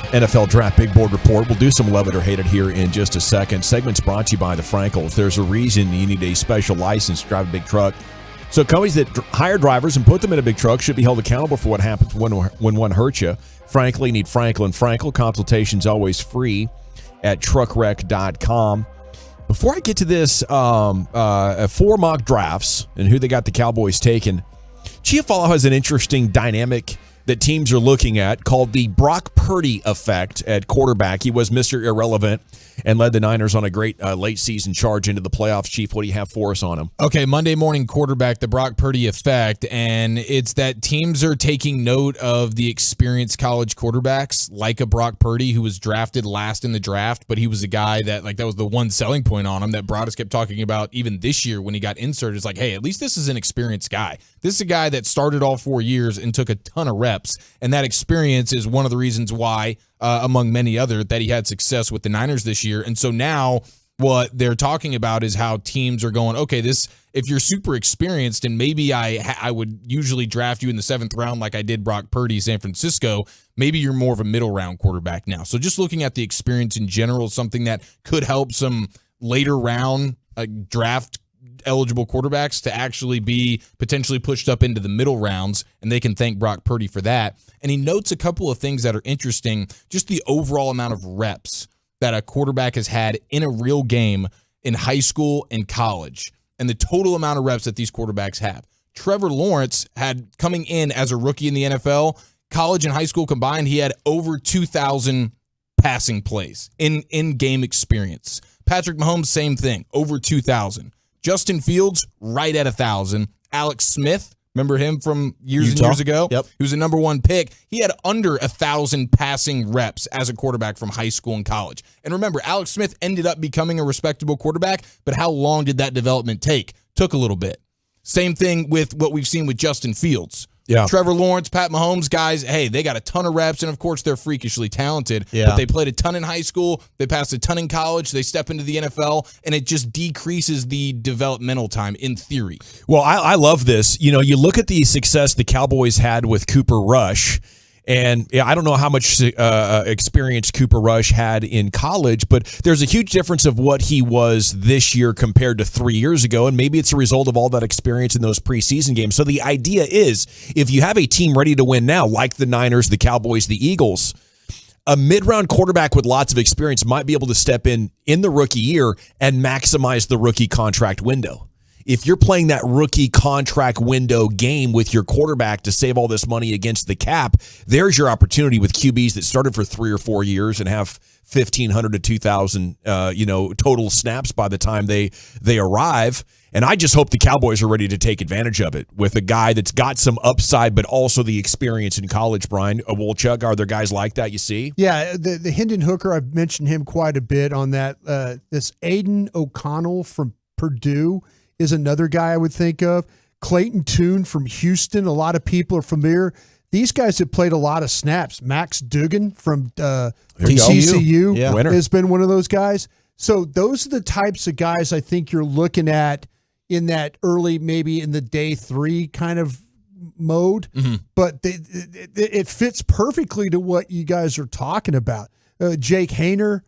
NFL Draft Big Board Report. We'll do some love it or hate it here in just a second. Segment's brought to you by the Frankels. There's a reason you need a special license to drive a big truck. So companies that hire drivers and put them in a big truck should be held accountable for what happens when one hurts you. Frankly, need Frankel & Frankel. Consultation's always free at truckwreck.com. Before I get to this, 4 mock drafts and who they got the Cowboys taking, Chiafalo has an interesting dynamic that teams are looking at called the Brock Purdy effect at quarterback. He was Mr. Irrelevant and led the Niners on a great late season charge into the playoffs. Chief, what do you have for us on him? Okay, Monday morning quarterback, the Brock Purdy effect, and it's that teams are taking note of the experienced college quarterbacks like a Brock Purdy who was drafted last in the draft, but he was a guy that that was the one selling point on him that Broadus kept talking about even this year when he got inserted. It's like, hey, at least this is an experienced guy. This is a guy that started all 4 years and took a ton of reps, and that experience is one of the reasons why, among many other, that he had success with the Niners this year. And so now what they're talking about is how teams are going, okay, if you're super experienced, and maybe I would usually draft you in the 7th round like I did Brock Purdy, San Francisco, maybe you're more of a middle round quarterback now. So just looking at the experience in general is something that could help some later round draft eligible quarterbacks to actually be potentially pushed up into the middle rounds, and they can thank Brock Purdy for that. And he notes a couple of things that are interesting, just the overall amount of reps that a quarterback has had in a real game in high school and college, and the total amount of reps that these quarterbacks have. Trevor Lawrence had, coming in as a rookie in the NFL, college and high school combined, he had over 2,000 passing plays in game experience. Patrick Mahomes, same thing, over 2,000. Justin Fields, right at 1,000. Alex Smith, remember him from years and years ago? Yep. He was a number 1 pick. He had under 1,000 passing reps as a quarterback from high school and college. And remember, Alex Smith ended up becoming a respectable quarterback, but how long did that development take? Took a little bit. Same thing with what we've seen with Justin Fields. Yeah. Trevor Lawrence, Pat Mahomes, guys, hey, they got a ton of reps, and of course they're freakishly talented, but they played a ton in high school, they passed a ton in college, they step into the NFL, and it just decreases the developmental time in theory. Well, I love this. You look at the success the Cowboys had with Cooper Rush, and I don't know how much experience Cooper Rush had in college, but there's a huge difference of what he was this year compared to 3 years ago, and maybe it's a result of all that experience in those preseason games. So the idea is, if you have a team ready to win now, like the Niners, the Cowboys, the Eagles, a mid-round quarterback with lots of experience might be able to step in the rookie year and maximize the rookie contract window. If you're playing that rookie contract window game with your quarterback to save all this money against the cap, there's your opportunity with QBs that started for 3 or 4 years and have 1,500 to 2,000, total snaps by the time they arrive. And I just hope the Cowboys are ready to take advantage of it with a guy that's got some upside, but also the experience in college. Brian Wolchuk, are there guys like that you see? Yeah, the Hendon Hooker, I've mentioned him quite a bit on that. This Aiden O'Connell from Purdue is another guy I would think of. Clayton Tune from Houston. A lot of people are familiar. These guys have played a lot of snaps. Max Duggan from TCU has been one of those guys. So those are the types of guys I think you're looking at in that early, maybe in the day 3 kind of mode. Mm-hmm. But it fits perfectly to what you guys are talking about. Jake Haener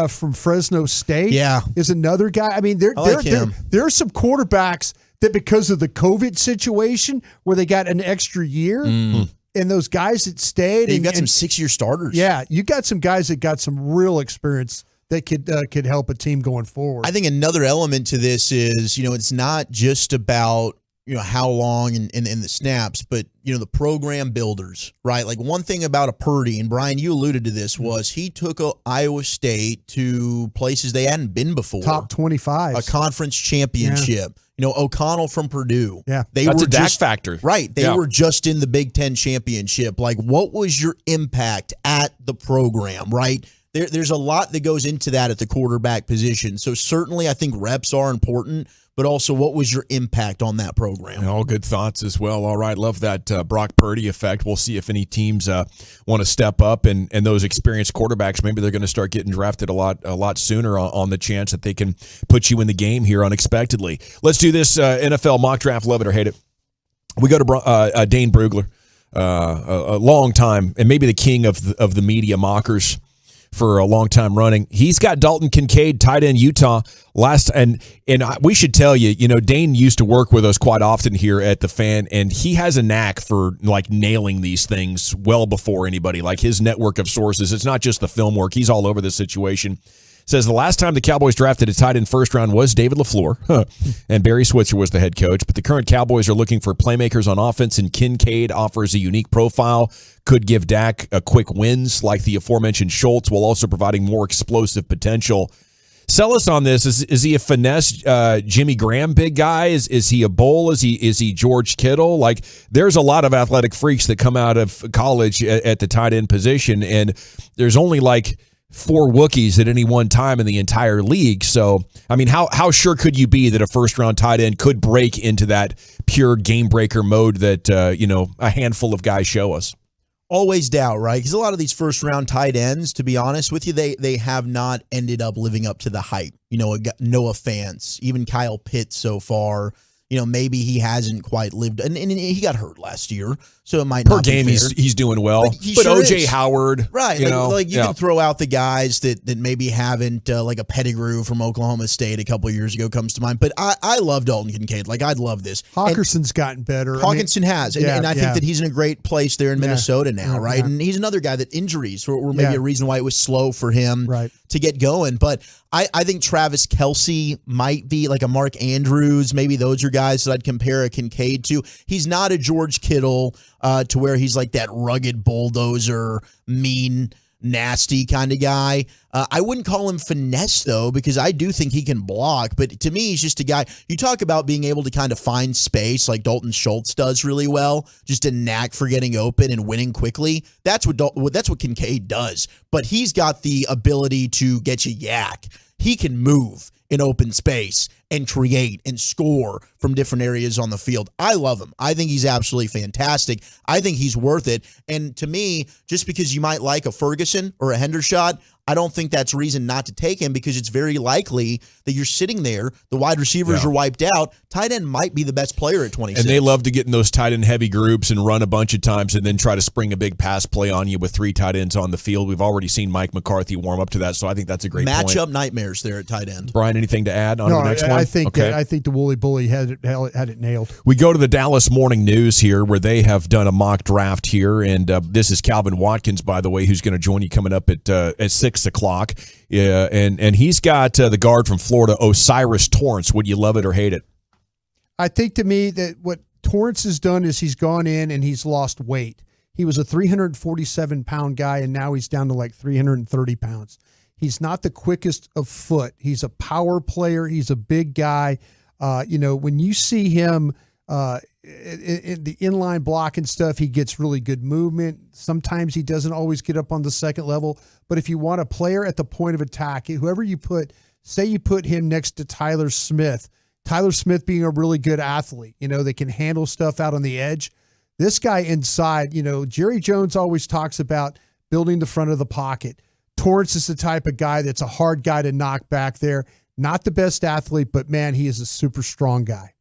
from Fresno State is another guy. I mean, there are some quarterbacks that, because of the COVID situation where they got an extra year, and those guys that stayed. You've got some 6-year starters. Yeah, you got some guys that got some real experience that could help a team going forward. I think another element to this is, it's not just about how long and the snaps, but the program builders, right? Like, one thing about a Purdy, and Brian, you alluded to this, was he took Iowa State to places they hadn't been before. Top 25, a conference championship. O'Connell from Purdue. Yeah, that's a Dak factor, right? They were just in the Big Ten championship. Like, what was your impact at the program, right? There's a lot that goes into that at the quarterback position. So certainly, I think reps are important, but also, what was your impact on that program? And all good thoughts as well. All right, love that Brock Purdy effect. We'll see if any teams want to step up, and those experienced quarterbacks, maybe they're going to start getting drafted a lot sooner on the chance that they can put you in the game here unexpectedly. Let's do this NFL mock draft. Love it or hate it. We go to Dane Brugler. a long time, and maybe the king of the media mockers for a long time running. He's got Dalton Kincaid, tight end Utah. We should tell you, Dane used to work with us quite often here at the Fan, and he has a knack for like nailing these things well before anybody. Like his network of sources, it's not just the film work. He's all over this situation. Says the last time the Cowboys drafted a tight end first round was David LaFleur, and Barry Switzer was the head coach. But the current Cowboys are looking for playmakers on offense, and Kincaid offers a unique profile, could give Dak a quick wins like the aforementioned Schultz, while also providing more explosive potential. Sell us on this. Is he a finesse Jimmy Graham big guy? Is he a bull? Is he George Kittle? Like, there's a lot of athletic freaks that come out of college at the tight end position, and there's only like 4 Wookiees at any one time in the entire league. So, I mean, how sure could you be that a first-round tight end could break into that pure game-breaker mode that, a handful of guys show us? Always doubt, right? Because a lot of these first-round tight ends, to be honest with you, they have not ended up living up to the hype. Noah Fant, even Kyle Pitts so far. Maybe he hasn't quite lived, and he got hurt last year, so it might per not game be fair. he's doing well. But sure OJ is. Howard, right? You can throw out the guys that maybe haven't like a Pettigrew from Oklahoma State a couple of years ago comes to mind. But I love Dalton Kincaid. Like, I'd love this. Hawkinson's gotten better. Hawkinson has, and I think that he's in a great place there in Minnesota now, right? Yeah. And he's another guy that injuries were maybe a reason why it was slow for him to get going. But I think Travis Kelce might be like a Mark Andrews. Maybe those are guys that I'd compare a Kincaid to. He's not a George Kittle to where he's like that rugged bulldozer, mean, nasty kind of guy. I wouldn't call him finesse, though, because I do think he can block. But to me, he's just a guy. You talk about being able to kind of find space like Dalton Schultz does really well, just a knack for getting open and winning quickly. That's what Kincaid does. But he's got the ability to get you yak. He can move in open space and create and score from different areas on the field. I love him. I think he's absolutely fantastic. I think he's worth it. And to me, just because you might like a Ferguson or a Hendershot, I don't think that's reason not to take him, because it's very likely that you're sitting there, the wide receivers are wiped out, tight end might be the best player at 26. And they love to get in those tight end heavy groups and run a bunch of times and then try to spring a big pass play on you with 3 tight ends on the field. We've already seen Mike McCarthy warm up to that, so I think that's a great matchup point. Nightmares there at tight end. Brian, anything to add on the next one? I think the Wooly Bully had it nailed. We go to the Dallas Morning News here, where they have done a mock draft here, and this is Calvin Watkins, by the way, who's going to join you coming up at 6 o'clock. Yeah, and he's got the guard from Florida, Osiris Torrance. Would you love it or hate it? I think, to me, that what Torrance has done is he's gone in and he's lost weight. He was a 347-pound guy, and now he's down to like 330 pounds. He's not the quickest of foot. He's a power player. He's a big guy. When you see him in the inline block and stuff, he gets really good movement. Sometimes he doesn't always get up on the second level. But if you want a player at the point of attack, whoever you put, say you put him next to Tyler Smith being a really good athlete, they can handle stuff out on the edge. This guy inside, Jerry Jones always talks about building the front of the pocket. Torrance is the type of guy that's a hard guy to knock back there. Not the best athlete, but man, he is a super strong guy.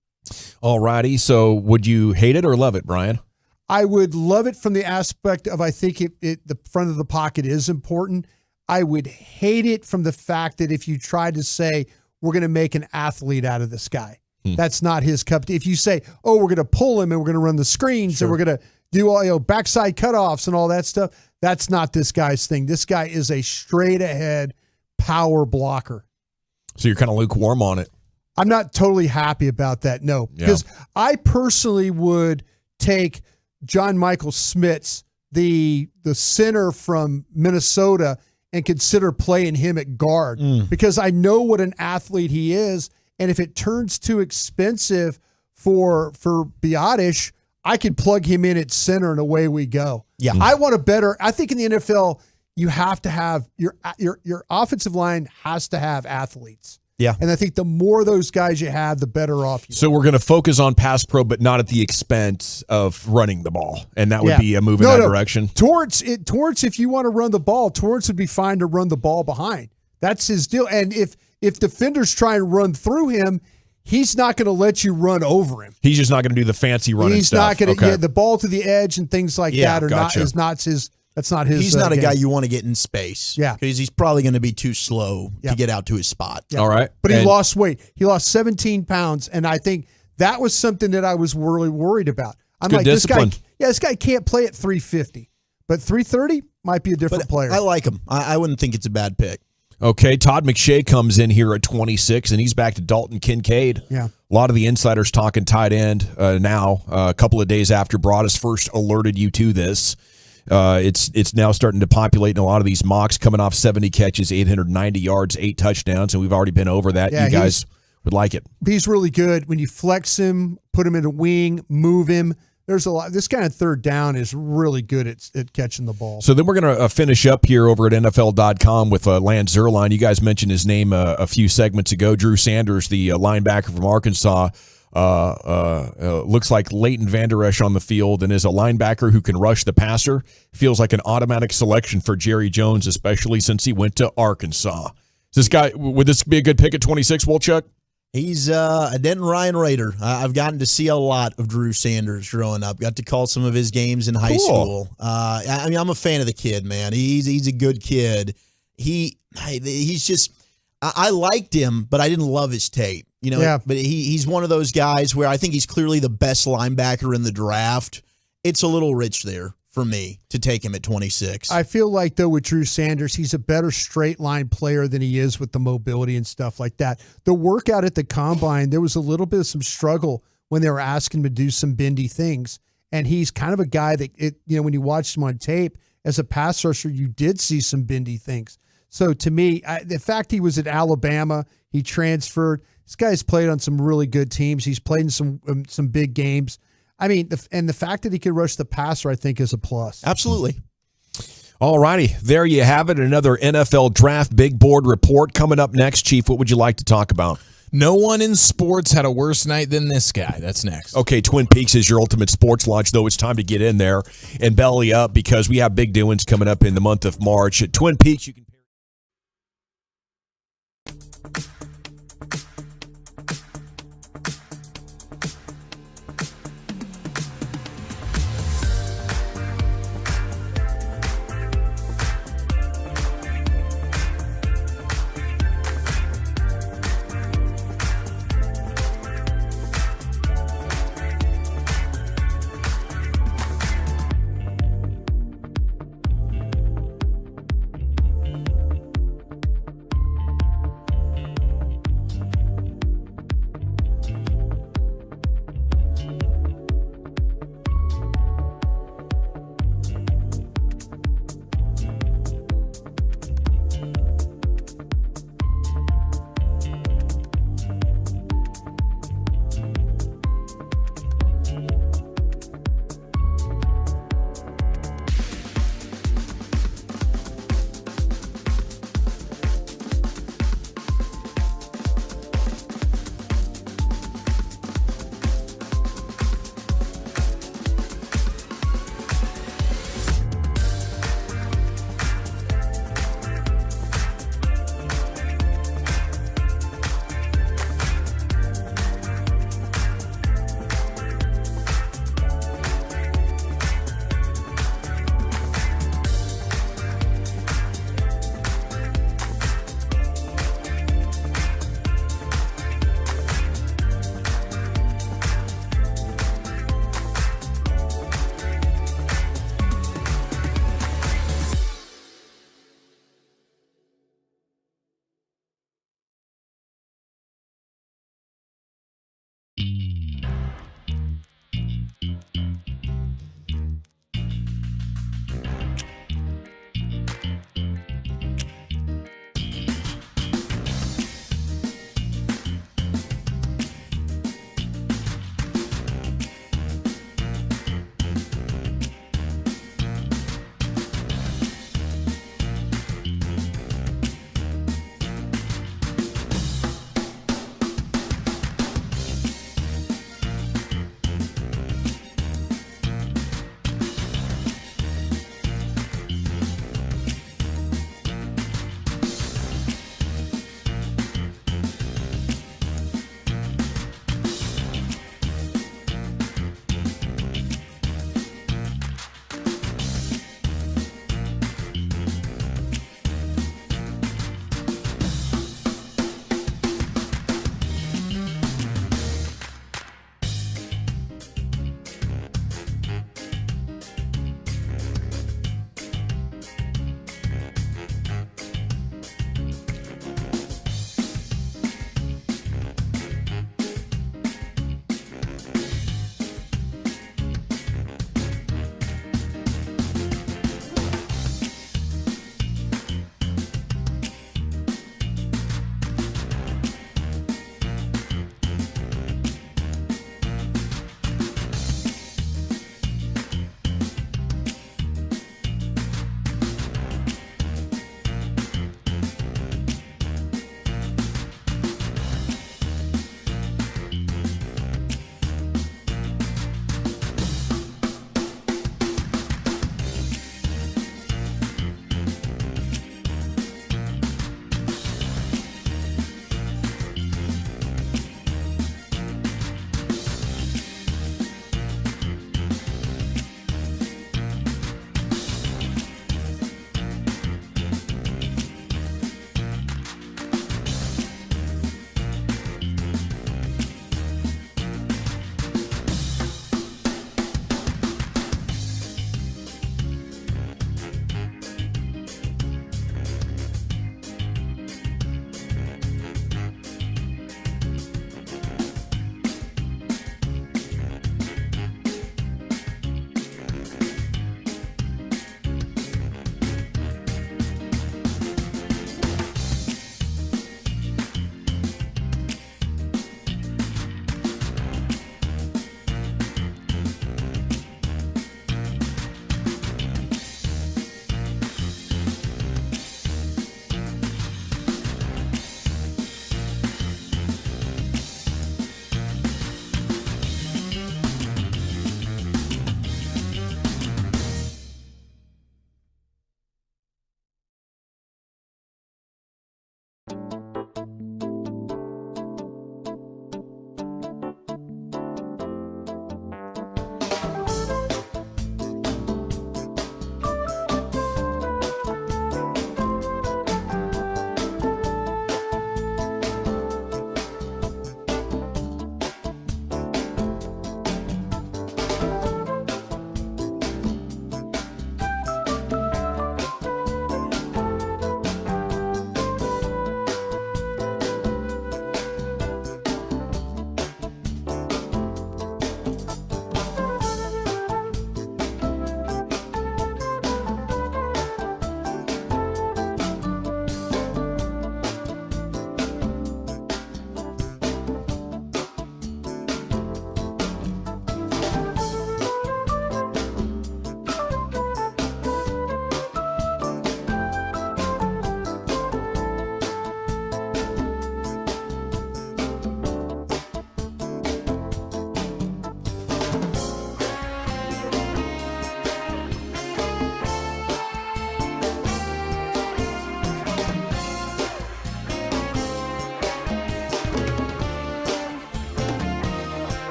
All righty. So would you hate it or love it, Brian? I would love it from the aspect of, I think the front of the pocket is important. I would hate it from the fact that if you tried to say, we're going to make an athlete out of this guy, that's not his cup. If you say, we're going to pull him and we're going to run the screens and we're going to do all backside cutoffs and all that stuff, that's not this guy's thing. This guy is a straight ahead power blocker. So you're kind of lukewarm on it. I'm not totally happy about that, no. Because I personally would take John Michael Smits, the center from Minnesota, and consider playing him at guard because I know what an athlete he is, and if it turns too expensive for Biotish, I could plug him in at center and away we go. Yeah. I think in the NFL, you have to have your offensive line has to have athletes. Yeah. And I think the more those guys you have, the better off you are. So we're going to focus on pass pro, but not at the expense of running the ball. And that would be a move in that direction. Torrance, if you want to run the ball, Torrance would be fine to run the ball behind. That's his deal. And if defenders try and run through him, he's not going to let you run over him. He's just not going to do the fancy running He's stuff. not going to Okay. the ball to the edge and things like that are gotcha. not his. That's not his. He's not a game. guy you want to get in space. Yeah. Because he's probably going to be too slow to get out to his spot. Yeah. All right. But he And- lost weight. He lost 17 pounds, and I think that was something that I was really worried about. I'm good like, discipline. this guy can't play at 350, but 330 might be a different player. I like him. I wouldn't think it's a bad pick. Okay, Todd McShay comes in here at 26, and he's back to Dalton Kincaid. Yeah. A lot of the insiders talking tight end now. A couple of days after Broadus first alerted you to this, it's now starting to populate in a lot of these mocks, coming off 70 catches, 890 yards, 8 touchdowns, and we've already been over that. Yeah, you guys would like it. He's really good when you flex him, put him in a wing, move him. There's a lot. This guy on third down is really good at catching the ball. So then we're going to finish up here over at NFL.com with Lance Zierlein. You guys mentioned his name a few segments ago. Drew Sanders, the linebacker from Arkansas, looks like Leighton Vander Esch on the field and is a linebacker who can rush the passer. Feels like an automatic selection for Jerry Jones, especially since he went to Arkansas. Would this be a good pick at 26, Wolchuk? He's a Denton Ryan Raider. I've gotten to see a lot of Drew Sanders growing up. Got to call some of his games in high school. I mean, I'm a fan of the kid, man. He's a good kid. He's just I liked him, but I didn't love his tape. You know, Yeah. but he's one of those guys where I think he's clearly the best linebacker in the draft. It's a little rich there for me to take him at 26. I feel like, though, with Drew Sanders, he's a better straight line player than he is with the mobility and stuff like that. The workout at the combine, there was a little bit of some struggle when they were asking him to do some bendy things. And he's kind of a guy that, when you watched him on tape as a pass rusher, you did see some bendy things. So to me, the fact he was at Alabama, he transferred. This guy's played on some really good teams. He's played in some big games. I mean, the fact that he can rush the passer, I think, is a plus. Absolutely. All righty. There you have it. Another NFL Draft Big Board report coming up next. Chief, what would you like to talk about? No one in sports had a worse night than this guy. That's next. Okay, Twin Peaks is your ultimate sports launch, though it's time to get in there and belly up because we have big doings coming up in the month of March. At Twin Peaks, you can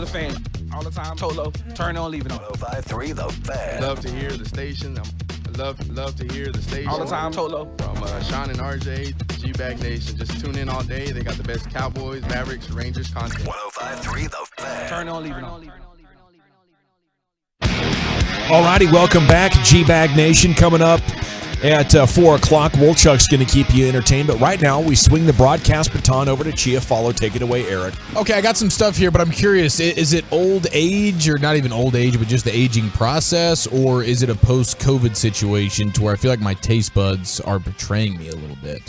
to the fan. All the time. Tolo. Turn on, leave it on. 105.3 The Fan. Love to hear the station. Love to hear the station. All the time. Tolo. From Sean and RJ, G-Bag Nation. Just tune in all day. They got the best Cowboys, Mavericks, Rangers content. 105.3 The Fan. Turn on, leave it on. All righty, welcome back. G-Bag Nation coming up at 4 o'clock. Wolchuk's going to keep you entertained. But right now, we swing the broadcast baton over to Chia. Take it away, Eric. Okay, I got some stuff here, but I'm curious. Is it old age, or not even old age, but just the aging process? Or is it a post-COVID situation to where I feel like my taste buds are betraying me a little bit?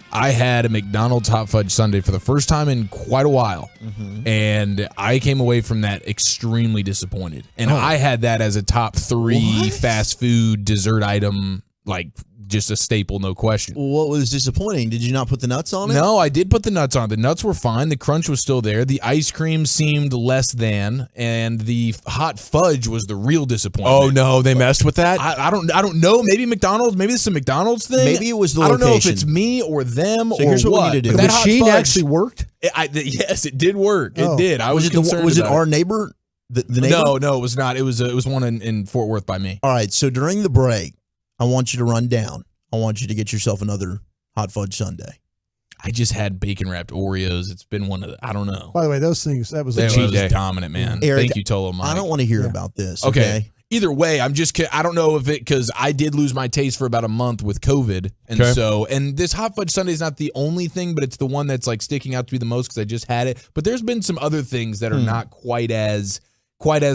I had a McDonald's hot fudge sundae for the first time in quite a while, and I came away from that extremely disappointed. And I had that as a top 3 fast food dessert item, like just a staple, no question. What was disappointing? Did you not put the nuts on it? No, I did put the nuts on. The nuts were fine. The crunch was still there. The ice cream seemed less than, and the hot fudge was the real disappointment. Oh no, they messed with that. I don't know. Maybe McDonald's. Maybe this is a McDonald's thing. Maybe it was the I don't know if location. it's me or them So or here's what we need to do. But The that hot machine fudge actually worked? Yes, it did work. Oh. It did. I was it concerned. Was it about our neighbor? The neighbor? No, it was not. It was one in Fort Worth by me. All right. So during the break, I want you to run down. I want you to get yourself another hot fudge sundae. I just had bacon wrapped Oreos. It's been one of the, I don't know. By the way, those things, that was a That cheat was day. dominant, man. Eric, Thank you, Tolo Mike. I don't want to hear about this. Okay. Either way, I don't know if it, because I did lose my taste for about a month with COVID. And and this hot fudge sundae is not the only thing, but it's the one that's like sticking out to be the most because I just had it. But there's been some other things that are not quite as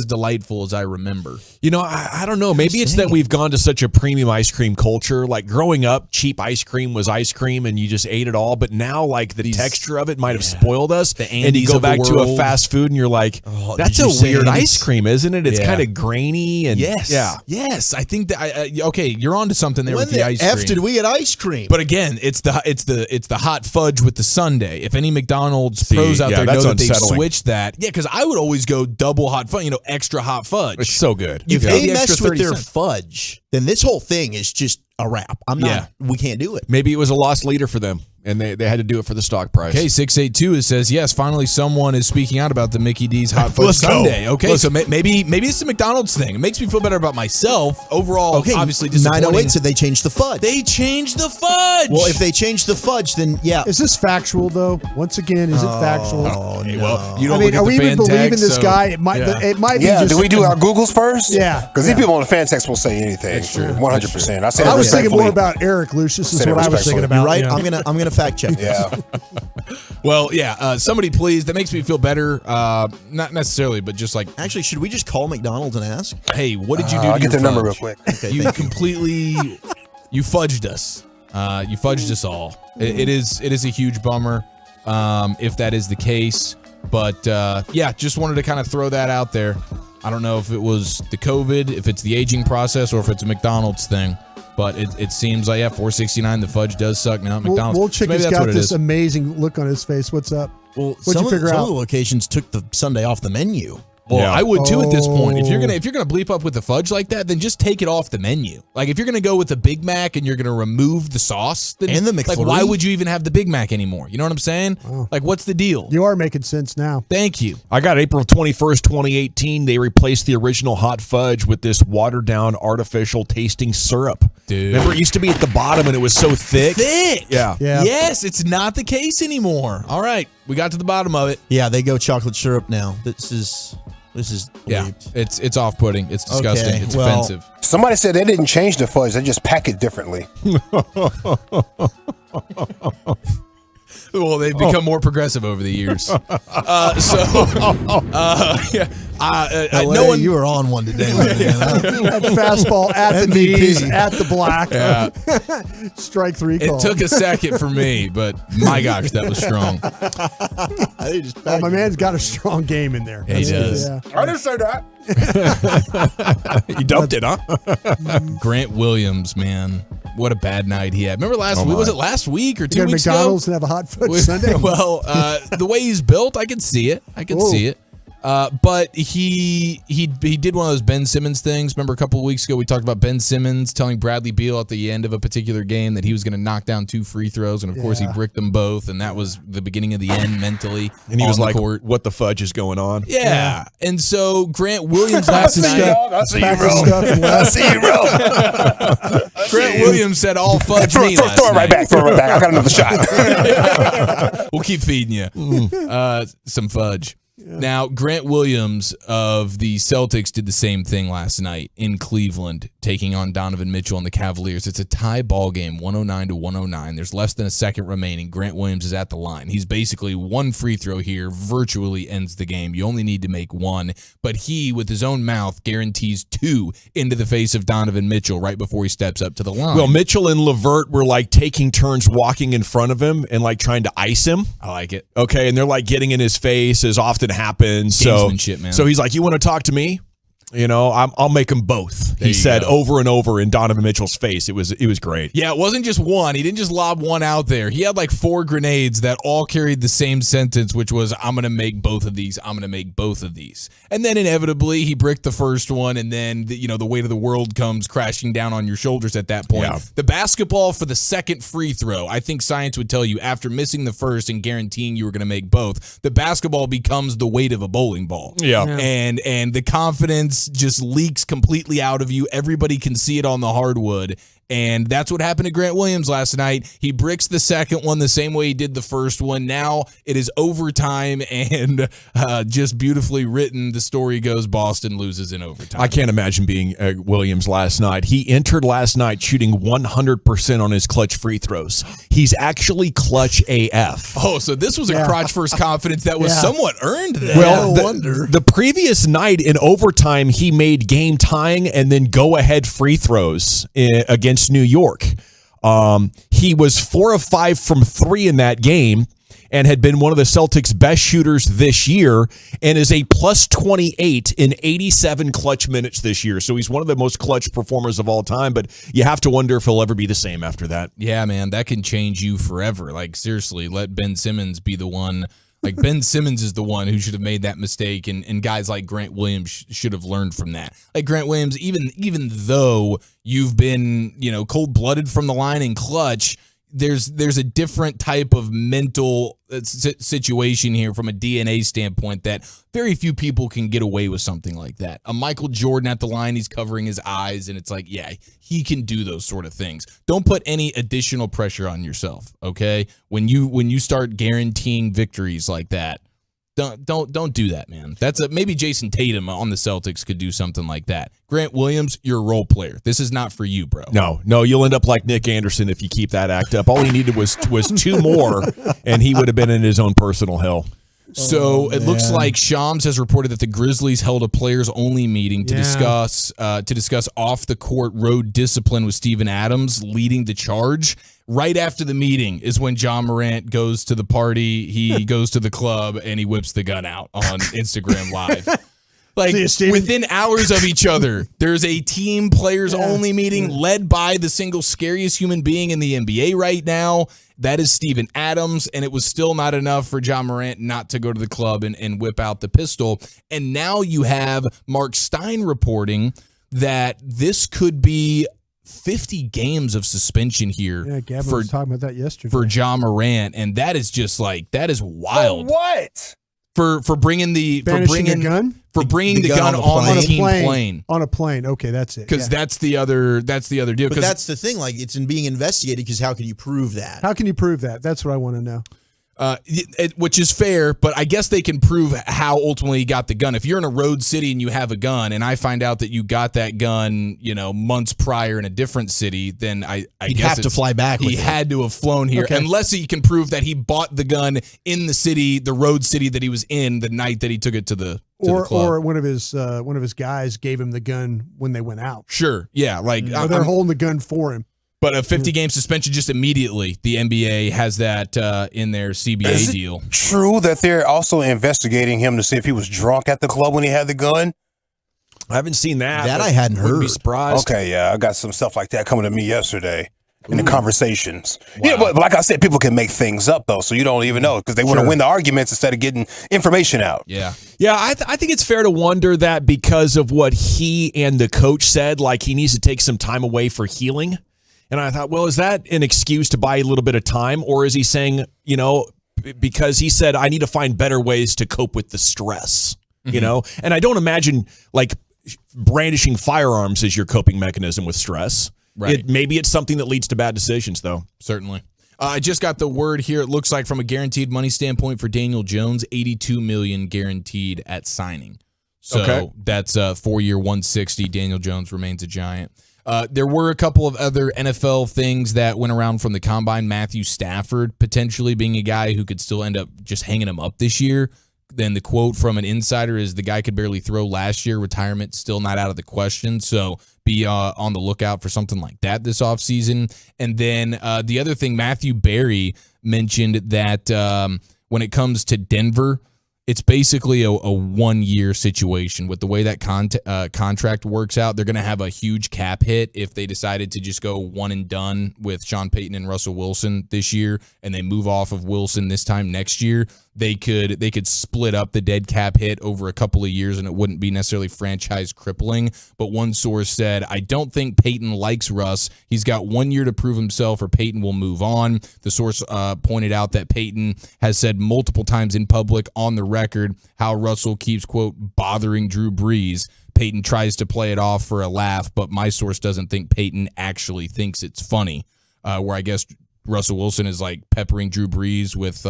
delightful as I remember. You know, I don't know. Maybe it's that we've gone to such a premium ice cream culture. Like growing up, cheap ice cream was ice cream and you just ate it all. But now, like the texture of it might have spoiled us. And you go back to a fast food and you're like, that's a weird ice cream, isn't it? It's kind of grainy. And Yes. I think that, okay, you're onto something there When with the ice F cream. did we get ice cream? But again, it's the hot fudge with the sundae. If any McDonald's pros out there know that's that they've unsettling. switched that, because I would always go double hot fudge, extra hot fudge. It's so good. If pay they the extra mess with 30 their cents. fudge, then this whole thing is just a wrap. We can't do it. Maybe it was a lost leader for them, and they had to do it for the stock price. Okay, 682 it says, yes, finally someone is speaking out about the Mickey D's hot fudge Let's go. sundae. Okay, Let's- so maybe it's a McDonald's thing. It makes me feel better about myself. Overall, Okay, obviously disappointing. 908 said they changed the fudge. They changed the fudge. Well, if they changed the fudge, then yeah. Is this factual, though? Once again, is it factual? Oh, no. Well, you I don't mean, look at are the we even fan believing text, this so- guy? It might. Yeah. It might be. Yeah, just, do we do our Googles first? Yeah. Because these people on the fan text will say anything. That's true. 100%. I say I it was thinking respectfully. more about Eric Lucius. Is Said it what I was thinking respectfully. about. You're right. Yeah. I'm gonna fact check. Yeah. Well, yeah, somebody please. That makes me feel better. Not necessarily, but just like, Actually, should we just call McDonald's and ask? hey, what did you do to I'll get your their number real fudge? quick. Okay, You thank you. completely, you fudged us. You fudged us all. It is a huge bummer if that is the case. But yeah, just wanted to kind of throw that out there. I don't know if it was the COVID, if it's the aging process, or if it's a McDonald's thing. But it seems like, yeah, $4.69, the fudge does suck now at McDonald's. Wolchuk So maybe has that's got what it this is. amazing look on his face. What's up? Well, What'd some you figure of out? the locations took the Sunday off the menu. Well, Yeah. I would too at this point. If you're Oh. gonna bleep up with the fudge like that, then just take it off the menu. Like if you're gonna go with the Big Mac and you're gonna remove the sauce, then And the like McFlurry? why would you even have the Big Mac anymore? You know what I'm saying? Like what's the deal? You are making sense now. Thank you. I got April 21st, 2018. They replaced the original hot fudge with this watered down artificial tasting syrup. Dude. Remember, it used to be at the bottom and it was so thick. Yeah. Yeah. Yes, it's not the case anymore. All right, we got to the bottom of it. Yeah, they go chocolate syrup now. This is Yeah, bleeped. it's off-putting. It's disgusting. Okay, It's well- offensive. Somebody said they didn't change the fudge. They just pack it differently. Well, they've become more progressive over the years. Yeah, no one. You were on one today, my man. That fastball at the MVP. knees, at the black. Yeah. Strike three call. It took a second for me, but my gosh, that was strong. Well, my man's got a strong game in there. Yeah, he That's does. good, yeah. I didn't say that. You dumped it, huh? Grant Williams, man, what a bad night he had. Remember last week? Was it last week or You 2 go to weeks McDonald's ago? and have a hot fudge sundae. Well, the way he's built, I can see it. I can see it. But he did one of those Ben Simmons things. Remember a couple of weeks ago we talked about Ben Simmons telling Bradley Beal at the end of a particular game that he was going to knock down 2 free throws, and of course he bricked them both, and that was the beginning of the end mentally. And he was like, court. "What the fudge is going on?" Yeah. And so Grant Williams last night. I see you, bro. I see you, bro. Grant Williams said all fudge me last throw it right night. back. Throw it right back. I got another shot. We'll keep feeding you some fudge. Now, Grant Williams of the Celtics did the same thing last night in Cleveland, taking on Donovan Mitchell and the Cavaliers. It's a tie ball game, 109-109. There's less than a second remaining. Grant Williams is at the line. He's basically one free throw here, virtually ends the game. You only need to make one, but he, with his own mouth, guarantees 2 into the face of Donovan Mitchell right before he steps up to the line. Well, Mitchell and LeVert were like taking turns walking in front of him and like trying to ice him. I like it. Okay, and they're like getting in his face as often happens. Gamesmanship, man. So he's like, "You want to talk to me? You know, I'll make them both." There He you said go. over and over in Donovan Mitchell's face. It was great. Yeah, it wasn't just one. He didn't just lob one out there. He had like 4 grenades that all carried the same sentence, which was, "I'm going to make both of these. I'm going to make both of these." And then inevitably, he bricked the first one, and then the weight of the world comes crashing down on your shoulders at that point. Yeah. The basketball for the second free throw, I think science would tell you, after missing the first and guaranteeing you were going to make both, the basketball becomes the weight of a bowling ball. Yeah. And the confidence just leaks completely out of you. Everybody can see it on the hardwood. And that's what happened to Grant Williams last night. He bricks the second one the same way he did the first one. Now it is overtime, and just beautifully written, the story goes Boston loses in overtime. I can't imagine being Williams last night. He entered last night shooting 100% on his clutch free throws. He's actually clutch AF. Oh, so this was a crotch first confidence that was somewhat earned then. Well, the previous night in overtime, he made game tying and then go ahead free throws against New York. He was 4 of 5 from 3 in that game and had been one of the Celtics' best shooters this year and is a plus 28 in 87 clutch minutes this year. So he's one of the most clutch performers of all time, but you have to wonder if he'll ever be the same after that. Yeah, man, that can change you forever. Like, seriously, let Ben Simmons be the one. Like, Ben Simmons is the one who should have made that mistake, and guys like Grant Williams should have learned from that. Like, Grant Williams, even though you've been, cold-blooded from the line in clutch, there's a different type of mental situation here from a DNA standpoint that very few people can get away with something like that. A Michael Jordan at the line, he's covering his eyes, and it's like, yeah, he can do those sort of things. Don't put any additional pressure on yourself, okay? When you start guaranteeing victories like that, don't do that, man. Maybe Jason Tatum on the Celtics could do something like that. Grant Williams, you're a role player. This is not for you, bro. No, you'll end up like Nick Anderson if you keep that act up. All he needed was 2 more, and he would have been in his own personal hell. So it looks like Shams has reported that the Grizzlies held a players-only meeting to discuss off the court road discipline with Steven Adams leading the charge. Right after the meeting is when John Morant goes to the party, he goes to the club, and he whips the gun out on Instagram Live. Like, within hours of each other, there's a team players-only meeting led by the single scariest human being in the NBA right now. That is Steven Adams, and it was still not enough for John Morant not to go to the club and whip out the pistol. And now you have Mark Stein reporting that this could be 50 games of suspension here. Yeah, Gavin was talking about that yesterday. For John Morant, and that is just that is wild. What? For bringing the gun? For bringing the gun on a team plane. On a plane. Okay, that's it. Because that's the other deal. But that's the thing. Like, it's in being investigated because how can you prove that? How can you prove that? That's what I want to know. Which is fair, but I guess they can prove how ultimately he got the gun. If you're in a road city and you have a gun, and I find out that you got that gun, months prior in a different city, then I He'd guess have to fly back. He had to have flown here, unless he can prove that he bought the gun in the city, the road city that he was in the night that he took it to the club. Or one of his guys gave him the gun when they went out. Sure, yeah, like or they're holding the gun for him. But a 50-game suspension just immediately. The NBA has that in their CBA deal. True that they're also investigating him to see if he was drunk at the club when he had the gun? I haven't seen that. That I hadn't heard. Wouldn't be surprised. Okay, yeah, I got some stuff like that coming to me yesterday. in the conversations. Yeah, but like I said, people can make things up though, so you don't even know because they want to win the arguments instead of getting information out. Yeah. Yeah, I think it's fair to wonder that because of what he and the coach said, like he needs to take some time away for healing. And I thought, well, is that an excuse to buy a little bit of time? Or is he saying, you know, because he said, I need to find better ways to cope with the stress, you know? And I don't imagine like brandishing firearms as your coping mechanism with stress. Right. Maybe it's something that leads to bad decisions, though. Certainly. I just got the word here. It looks like from a guaranteed money standpoint for Daniel Jones, $82 million guaranteed at signing. So that's a 4-year, $160. Daniel Jones remains a Giant. There were a couple of other NFL things that went around from the combine. Matthew Stafford potentially being a guy who could still end up just hanging him up this year. Then the quote from an insider is the guy could barely throw last year. Retirement still not out of the question. So be on the lookout for something like that this offseason. And then the other thing, Matthew Berry mentioned that when it comes to Denver, it's basically a 1-year situation with the way that contract works out. They're going to have a huge cap hit if they decided to just go one and done with Sean Payton and Russell Wilson this year, and they move off of Wilson this time next year. They could split up the dead cap hit over a couple of years, and it wouldn't be necessarily franchise crippling. But one source said, I don't think Payton likes Russ. He's got 1 year to prove himself, or Payton will move on. The source pointed out that Payton has said multiple times in public on the record how Russell keeps, quote, bothering Drew Brees. Payton tries to play it off for a laugh, but my source doesn't think Payton actually thinks it's funny. Where I guess Russell Wilson is like peppering Drew Brees with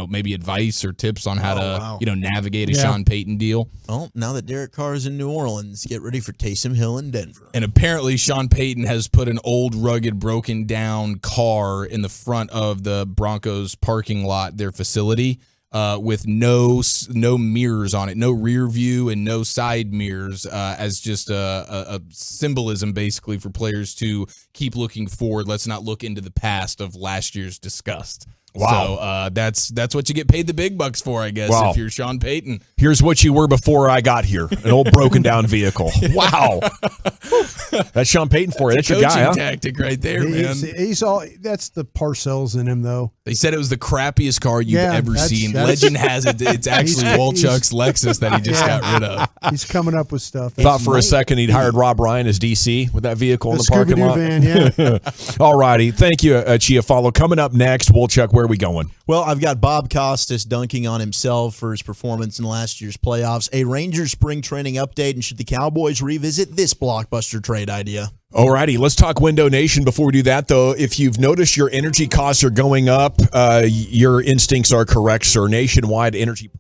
maybe advice or tips on how to navigate a Sean Payton deal. Oh, now that Derek Carr is in New Orleans, get ready for Taysom Hill in Denver. And apparently Sean Payton has put an old, rugged, broken down car in the front of the Broncos parking lot, their facility, with no mirrors on it, no rear view and no side mirrors, as just a symbolism basically for players to keep looking forward. Let's not look into the past of last year's disgust. Wow. So that's what you get paid the big bucks for, I guess, if you're Sean Payton. Here's what you were before I got here, an old broken down vehicle. Wow. That's Sean Payton for you. That's your guy, huh? Tactic right there, man. He's all, that's the Parcells in him, though. They said it was the crappiest car you've ever seen. Legend has it it's actually Walchuk's Lexus that he just got rid of. He's coming up with stuff. Thought for a second he'd hired Rob Ryan as DC with that vehicle in the parking lot. Van, yeah. All righty. Thank you, Chiafalo. Coming up next, Walchuk, where are we going? Well, I've got Bob Costas dunking on himself for his performance in last year's playoffs, a Rangers spring training update, and should the Cowboys revisit this blockbuster trade idea? Alrighty, let's talk Window Nation. Before we do that, though, if you've noticed your energy costs are going up, your instincts are correct, sir. Nationwide energy prices.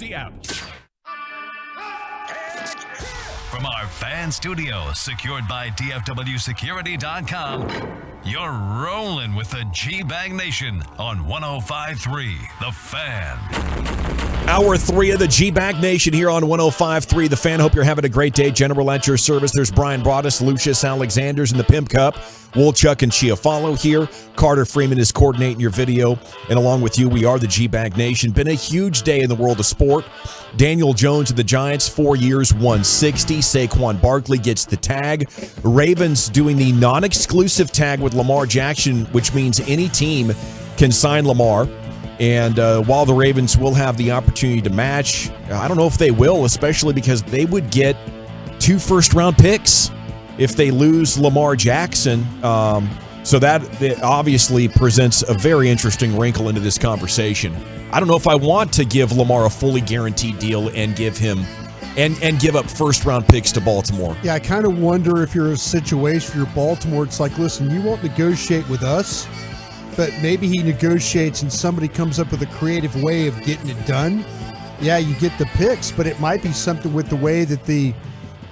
the app. From our fan studio, secured by DFWsecurity.com, you're rolling with the G-Bang Nation on 105.3 The Fan. Hour 3 of the G-Bag Nation here on 105.3 The Fan. Hope you're having a great day. General at your service. There's Brian Broaddus, Lucius Alexanders in the Pimp Cup. Woolchuck and Chiafalo here. Carter Freeman is coordinating your video. And along with you, we are the G-Bag Nation. Been a huge day in the world of sport. Daniel Jones of the Giants, 4 years, 160. Saquon Barkley gets the tag. Ravens doing the non-exclusive tag with Lamar Jackson, which means any team can sign Lamar. And while the Ravens will have the opportunity to match, I don't know if they will, especially because they would get 2 first-round picks if they lose Lamar Jackson. So that obviously presents a very interesting wrinkle into this conversation. I don't know if I want to give Lamar a fully guaranteed deal and give him and give up first-round picks to Baltimore. Yeah, I kind of wonder if you're a situation for your Baltimore, it's like, listen, you won't negotiate with us, but maybe he negotiates and somebody comes up with a creative way of getting it done. Yeah, you get the picks, but it might be something with the way that the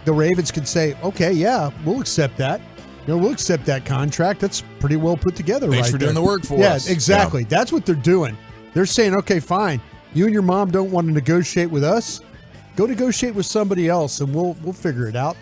Ravens could say, okay, yeah, we'll accept that. We'll accept that contract. That's pretty well put together. Thanks for doing the work for us. Yeah, exactly. Yeah. That's what they're doing. They're saying, okay, fine. You and your mom don't want to negotiate with us. Go negotiate with somebody else, and we'll figure it out.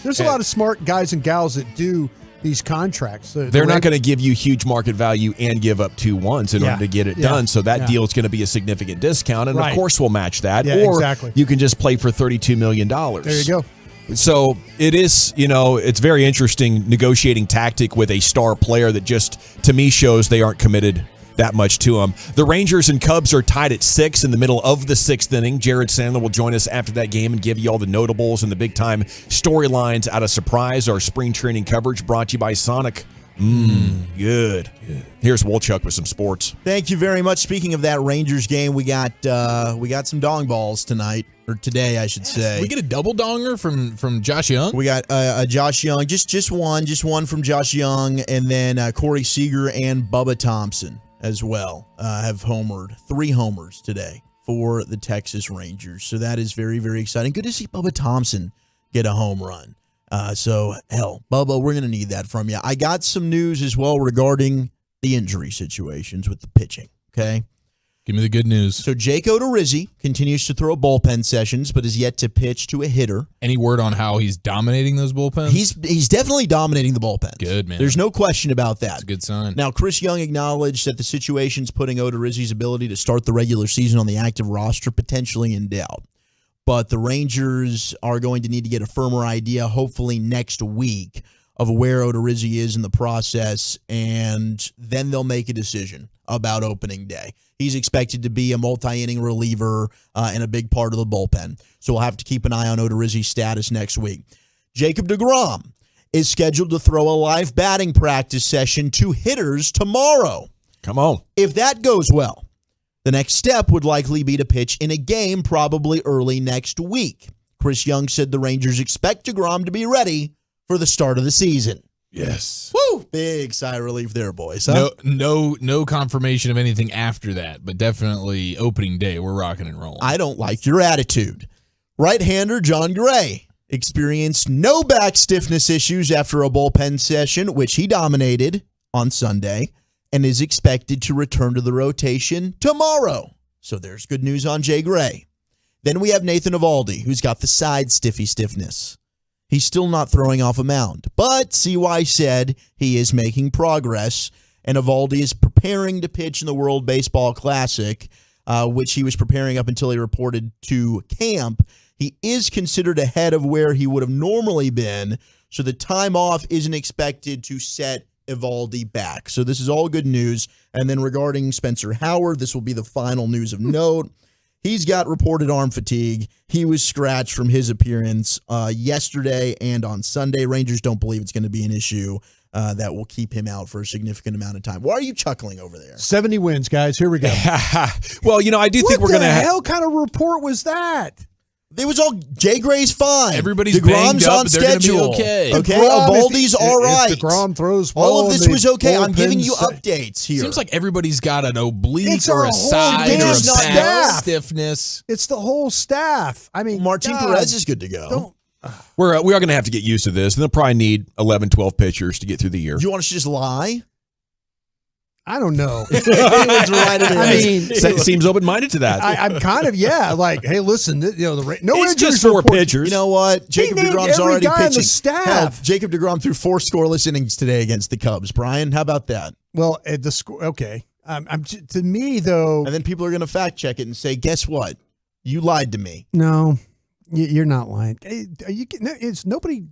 There's a lot of smart guys and gals that do these contracts. They're not going to give you huge market value and give up 2 ones in order to get it done. So that deal is going to be a significant discount, and of course we'll match that. Yeah, or exactly. You can just play for $32 million. There you go. So it is, it's very interesting negotiating tactic with a star player that just, to me, shows they aren't committed that much to him. The Rangers and Cubs are tied at 6 in the middle of the 6th inning. Jared Sandler will join us after that game and give you all the notables and the big-time storylines out of Surprise, our spring training coverage brought to you by Sonic. Good. Here's Woolchuck with some sports. Thank you very much. Speaking of that Rangers game, we got some dong balls tonight, or today, I should say. We get a double donger from Josh Young. We got Josh Young, just one from Josh Young, and then Corey Seager and Bubba Thompson as well have homered. 3 homers today for the Texas Rangers. So that is very, very exciting. Good to see Bubba Thompson get a home run. So, Bubba, we're going to need that from you. I got some news as well regarding the injury situations with the pitching, okay? Give me the good news. So, Jake Odorizzi continues to throw bullpen sessions, but is yet to pitch to a hitter. Any word on how he's dominating those bullpens? He's definitely dominating the bullpens. Good, man. There's no question about that. That's a good sign. Now, Chris Young acknowledged that the situation's putting Odorizzi's ability to start the regular season on the active roster potentially in doubt. But the Rangers are going to need to get a firmer idea, hopefully next week, of where Odorizzi is in the process, and then they'll make a decision about opening day. He's expected to be a multi-inning reliever and a big part of the bullpen. So we'll have to keep an eye on Odorizzi's status next week. Jacob deGrom is scheduled to throw a live batting practice session to hitters tomorrow. Come on. If that goes well, the next step would likely be to pitch in a game probably early next week. Chris Young said the Rangers expect deGrom to be ready for the start of the season. Yes. Woo! Big sigh of relief there, boys. Huh? No confirmation of anything after that, but definitely opening day, we're rocking and rolling. I don't like your attitude. Right-hander John Gray experienced no back stiffness issues after a bullpen session, which he dominated on Sunday, and is expected to return to the rotation tomorrow. So there's good news on Jay Gray. Then we have Nathan Eovaldi, who's got the side stiffness. He's still not throwing off a mound, but CY said he is making progress, and Eovaldi is preparing to pitch in the World Baseball Classic, which he was preparing up until he reported to camp. He is considered ahead of where he would have normally been, so the time off isn't expected to set Eovaldi back. So this is all good news. And then regarding Spencer Howard, this will be the final news of note. He's got reported arm fatigue. He was scratched from his appearance yesterday and on Sunday. Rangers don't believe it's going to be an issue that will keep him out for a significant amount of time. Why are you chuckling over there? 70 wins, guys. Here we go. Well, I do think we're going to What the hell kind of report was that? It was all Jay Gray's fine. Everybody's DeGrom's banged up, on but they're gonna be schedule. okay. Okay, DeGrom, Evaldi's all right. If DeGrom throws well, all of this and was the okay. I'm giving you bullpen's- updates here. Seems like everybody's got an oblique It's or our a whole side or a damn back staff. stiffness. It's the whole staff. I mean, Martin God, Perez is good to go. don't- We are going to have to get used to this. And they'll probably need 11, 12 pitchers to get through the year. Do you want us to just lie? I don't know. I mean, Seems open-minded to that. I'm kind of like, hey, listen, no it's injuries just 4 report. pitchers. You know what? Jacob named DeGrom's every already guy on the pitching. staff. Hell, Jacob DeGrom threw 4 scoreless innings today against the Cubs. Brian, how about that? Well, at the score, okay. To me though, And then people are going to fact check it and say, "Guess what? You lied to me." no, you're not lying. Are you? Is nobody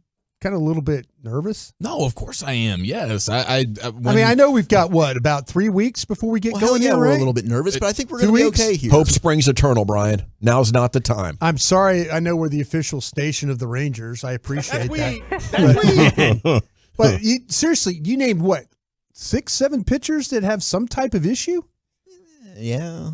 kind of a little bit nervous? No, of course I am. Yes, I mean, I know we've got about 3 weeks before we get Well, going. hell yeah, here, we're right? a little bit nervous, but I think we're 2 going to be weeks? okay here. Hope springs eternal, Brian. Now's not the time. I'm sorry. I know we're the official station of the Rangers. I appreciate that. But seriously, you named what? 6, 7 pitchers that have some type of issue? Yeah.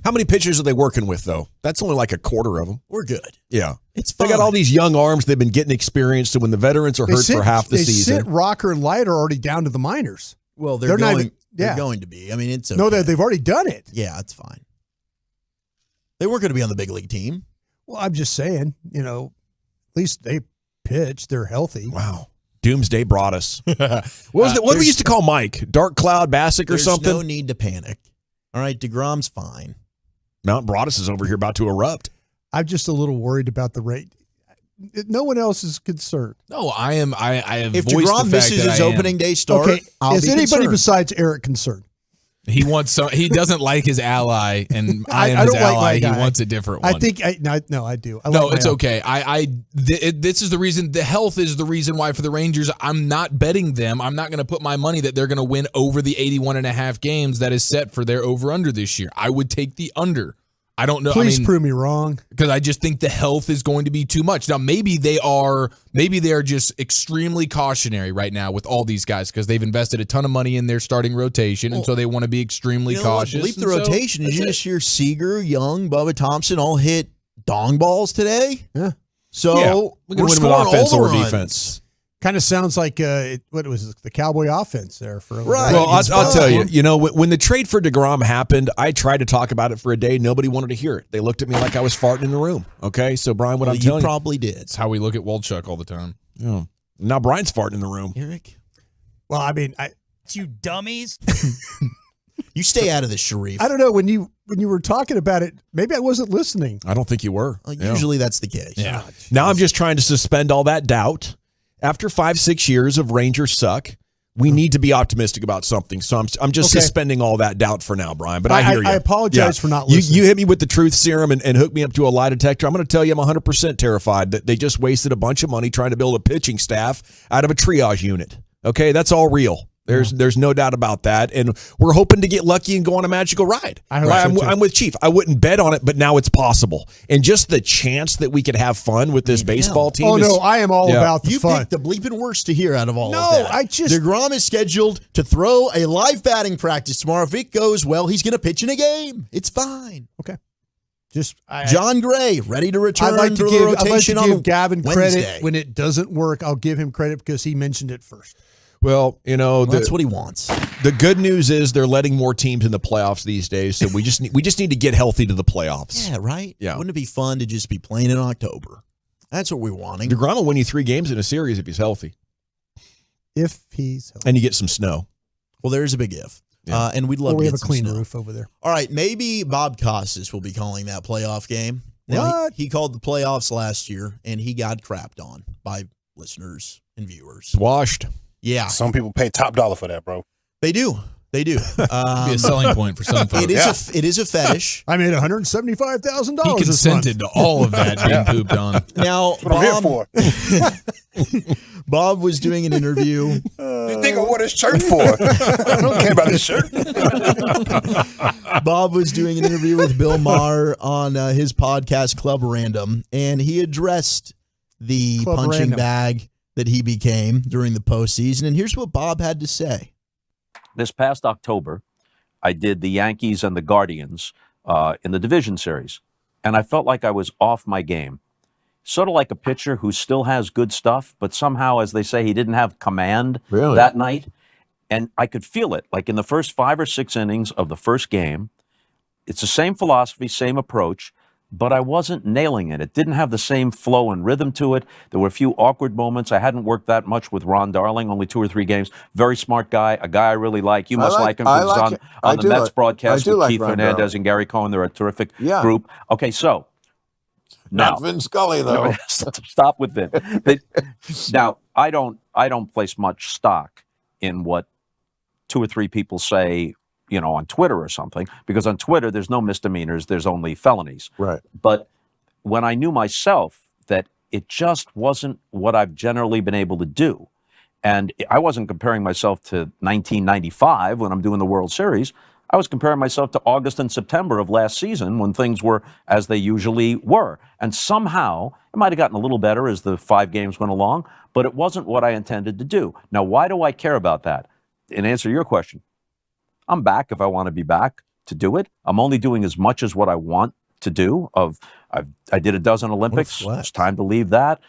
How many pitchers are they working with, though? That's only like a quarter of them. We're good. Yeah. It's They fine. got all these young arms. They've been getting experience. So when the veterans are hurt for half the they season. sent Rocker and Light are already down to the minors. Well, they're not going. even- They're yeah. going to be. I mean, it's okay. No, they've already done it. Yeah, it's fine. They weren't going to be on the big league team. Well, I'm just saying, at least they pitch. They're healthy. Wow. Doomsday brought us. What do we used to call Mike? Dark Cloud Bassick or There's something? no need to panic. All right, DeGrom's fine. Mount Broadus is over here about to erupt. I'm just a little worried about the rate. No one else is concerned. No, I am. I have If voiced DeGrom the fact misses that his I am. opening day start, Okay, I'll is be anybody concerned. besides Eric concerned? He wants so he doesn't like his ally, and I am his don't like ally. my He guy. wants a different one. I think no, I do. I No, like my it's own. okay. This is the reason. The health is the reason why for the Rangers. I'm not betting them. I'm not going to put my money that they're going to win over the 81.5 games that is set for their over/under this year. I would take the under. I don't know. Please prove me wrong. Because I just think the health is going to be too much. Now, maybe they are just extremely cautionary right now with all these guys because they've invested a ton of money in their starting rotation, and so they want to be extremely cautious. Bleep the and so rotation. Did you that's just hear Seager, Young, Bubba Thompson all hit dong balls today? Yeah. So Yeah, we're we can win with scoring offense all or the runs. defense. Kind of sounds like what was it, the Cowboy offense there for a little Right. bit. Well, It's I'll tell fun. you, when the trade for DeGrom happened, I tried to talk about it for a day. Nobody wanted to hear it. They looked at me like I was farting in the room. Okay, so Brian, what Well, I'm telling you probably did. That's how we look at Walchuk all the time. you, now Brian's farting in the room. Eric, Well, I mean, You dummies. you stay out of this, Sharif. I don't know when you were talking about it. Maybe I wasn't listening. I don't think you were. Yeah. Usually that's the case. Yeah. Now I'm just trying to suspend all that doubt. After 5-6 years of Rangers suck, we need to be optimistic about something. So I'm just Okay. suspending all that doubt for now, Brian. But I hear you. I apologize for not You listening. hit me with the truth serum and hook me up to a lie detector. I'm going to tell you I'm 100% terrified that they just wasted a bunch of money trying to build a pitching staff out of a triage unit. Okay, that's all real. There's no doubt about that, and we're hoping to get lucky and go on a magical ride. I hope so, too. I'm with Chief. I wouldn't bet on it, but now it's possible, and just the chance that we could have fun with this baseball team. Oh is, no, I am all about the You fun. picked the bleeping worst to hear out of all No, of that. I just- DeGrom is scheduled to throw a live batting practice tomorrow. If it goes well, he's going to pitch in a game. It's fine. Okay. Just John Gray, ready to return I'd like to the give rotation on Gavin Wednesday. credit when it doesn't work. I'll give him credit because he mentioned it first. Well, that's what he wants. The good news is they're letting more teams in the playoffs these days, so we just need to get healthy to the playoffs. Yeah, right? Yeah. Wouldn't it be fun to just be playing in October? That's what we're wanting. DeGrom will win you 3 games in a series if he's healthy, If he's healthy. and you get some snow. Well, there's a big if. Yeah. And we'd love Or to we get have a some clean snow. roof over there. All right, maybe Bob Costas will be calling that playoff game. Now, What? He called the playoffs last year, and he got crapped on by listeners and viewers. Washed. Yeah. Some people pay top dollar for that, bro. They do. They do. Be a selling point for some folks. It is a fetish. I made $175,000. He consented to all of that being pooped on. Now, That's what I'm here for. Bob was doing an interview. You think I wore this shirt for? I don't care about this shirt. Bob was doing an interview with Bill Maher on his podcast Club Random, and he addressed the Club punching Random. bag that he became during the postseason. And here's what Bob had to say. This past October, I did the Yankees and the Guardians in the division series, and I felt like I was off my game. sort of like a pitcher who still has good stuff, but somehow, as they say, he didn't have command Really? that night. And I could feel it. Like in the first 5 or 6 innings of the first game, it's the same philosophy, same approach, but I wasn't nailing it. It didn't have the same flow and rhythm to it. There were a few awkward moments. I hadn't worked that much with Ron Darling, only 2 or 3 games. Very smart guy, a guy I really like. You must like him because he's on the Mets broadcast with Keith Hernandez and Gary Cohen. They're a terrific group. Okay, so. Not Vin Scully, though. Stop with Vin. Now, I don't place much stock in what 2 or 3 people say, on Twitter or something, because on Twitter there's no misdemeanors, there's only felonies. Right. But when I knew myself that it just wasn't what I've generally been able to do, and I wasn't comparing myself to 1995 when I'm doing the World Series, I was comparing myself to August and September of last season when things were as they usually were. And somehow, it might have gotten a little better as the 5 games went along, but it wasn't what I intended to do. Now, why do I care about that? In answer to your question, I'm back if I want to be back to do it. I'm only doing as much as what I want to do. I did a dozen Olympics. It's time to leave that.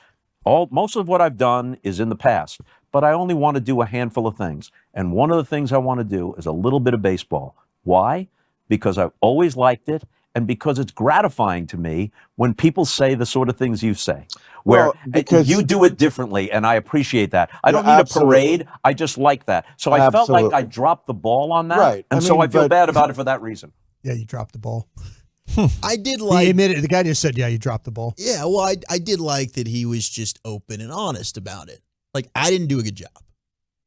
Most of what I've done is in the past, but I only want to do a handful of things. And one of the things I want to do is a little bit of baseball. Why? Because I've always liked it, and because it's gratifying to me when people say the sort of things you say, where because you do it differently, and I appreciate that. I don't need a parade. I just like that. So I felt like I dropped the ball on that, and so I feel bad about it for that reason. Yeah, you dropped the ball. I did like. He admitted. The guy just said, "Yeah, you dropped the ball." Yeah, well, I did like that he was just open and honest about it. Like, I didn't do a good job,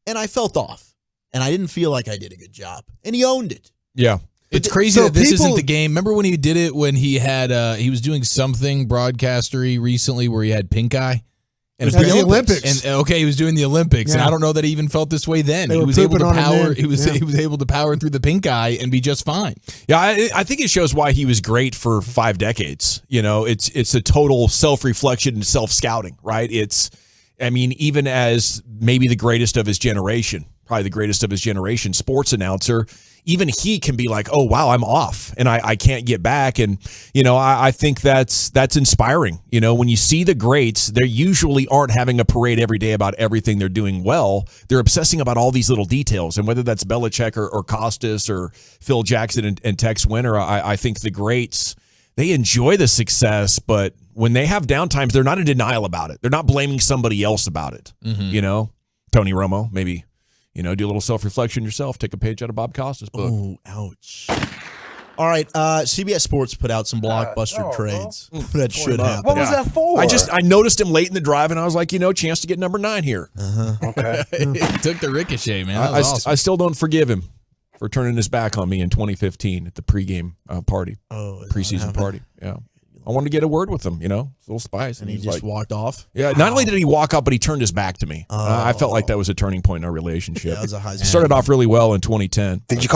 and I felt off, and I didn't feel like I did a good job, and he owned it. Yeah. It's crazy that this isn't the game. Remember when he did it when he had he was doing something broadcastery recently where he had pink eye? And it was the Olympics. And he was doing the Olympics, and I don't know that he even felt this way then. He was able to power. He was able to power through the pink eye and be just fine. Yeah, I think it shows why he was great for 5 decades. It's a total self-reflection and self-scouting, right? Even as maybe the greatest of his generation, probably the greatest of his generation sports announcer, even he can be like, oh, wow, I'm off and I can't get back. And, I think that's inspiring. When you see the greats, they usually aren't having a parade every day about everything they're doing well. They're obsessing about all these little details. And whether that's Belichick or Costas or Phil Jackson and Tex Winter, I think the greats, they enjoy the success, but when they have downtimes, they're not in denial about it. They're not blaming somebody else about it. Mm-hmm. Tony Romo, maybe. Do a little self-reflection yourself. Take a page out of Bob Costas' book. Oh, ouch. All right, CBS Sports put out some blockbuster trades that should happen. What was that for? I noticed him late in the drive, and I was like, chance to get number 9 here. Okay. Took the ricochet, man. That was awesome. I still don't forgive him for turning his back on me in 2015 at the pregame party, preseason party. Yeah. I wanted to get a word with him, a little spice. And he just walked off? Yeah, not only did he walk up, but he turned his back to me. I felt like that was a turning point in our relationship. Yeah, that was a high started off really well in 2010. Did he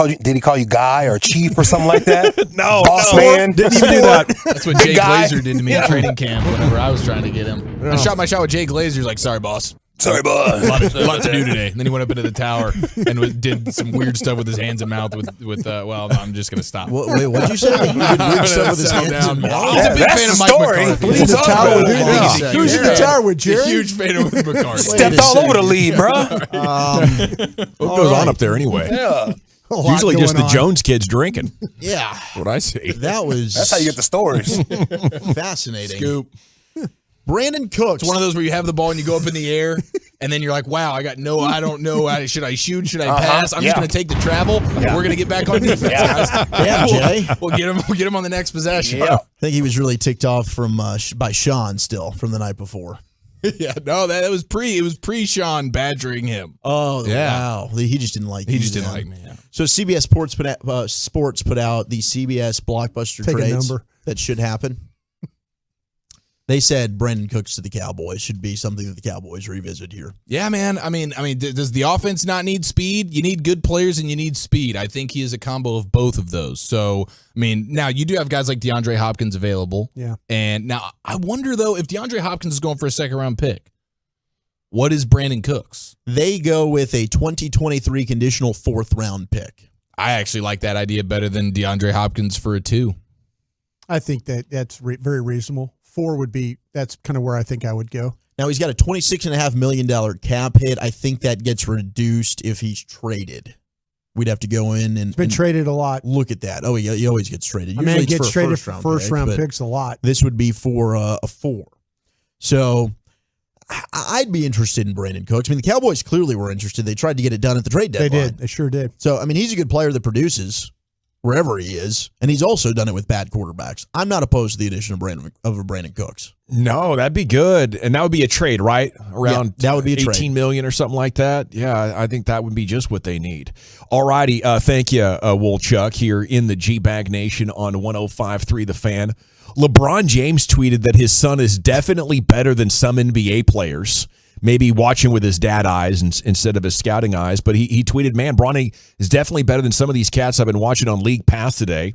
call you guy or chief or something like that? No. Boss man? Didn't even do that. That's what Jay Glazer did to me in training camp whenever I was trying to get him. I shot my shot with Jay Glazer. He's like, sorry, boss. Sorry, boss. A lot to do today. And then he went up into the tower and did some weird stuff with his hands and mouth with I'm just going to stop. Wait, what'd you say? He did weird stuff with his hands and mouth? He's a big fan of Mike McCarthy. Who's in the tower with Jerry? A huge fan of McCarthy. Stepped all over the lead, bro. What goes on up there anyway? Yeah. Usually just the Jones kids drinking. Yeah. That's what I see. That's how you get the stories. Fascinating. Scoop. Brandon Cooks. It's one of those where you have the ball and you go up in the air, and then you're like, wow, I don't know. Should I shoot? Should I pass? I'm just going to take the travel. We're going to get back on defense, guys. Yeah, Jay. We'll get him on the next possession. Yeah. I think he was really ticked off by Sean still from the night before. Yeah, no, it was pre-Sean badgering him. Oh, yeah. Wow. He just didn't like He just didn't like me. Yeah. So CBS Sports put out the CBS blockbuster trades that should happen. They said Brandon Cooks to the Cowboys should be something that the Cowboys revisit here. Yeah, man. I mean, does the offense not need speed? You need good players and you need speed. I think he is a combo of both of those. So, now you do have guys like DeAndre Hopkins available. Yeah. And now I wonder, though, if DeAndre Hopkins is going for a second-round pick, what is Brandon Cooks? They go with a 2023 conditional 4th-round pick. I actually like that idea better than DeAndre Hopkins for a 2. I think that's very reasonable. 4 would be, that's kind of where I think I would go. Now he's got a $26.5 million cap hit. I think that gets reduced if he's traded. We'd have to go in and been traded a lot. Look at that. Oh, he always gets traded. I mean, Usually he gets it's for traded first for first-round but picks a lot. This would be for a 4. So I'd be interested in Brandon Cooks. I mean, the Cowboys clearly were interested. They tried to get it done at the trade deadline. They did. They sure did. So, I mean, he's a good player that produces wherever he is, and he's also done it with bad quarterbacks. I'm not opposed to the addition of Brandon Cooks. No, that'd be good, and that would be a trade, right? Around that would be a trade. $18 million or something like that. Yeah, I think that would be just what they need. All righty, thank you, Wolchuk, here in the G-Bag Nation on 105.3 The Fan. LeBron James tweeted that his son is definitely better than some NBA players. Maybe watching with his dad eyes instead of his scouting eyes. But he tweeted, man, Bronny is definitely better than some of these cats I've been watching on League Pass today.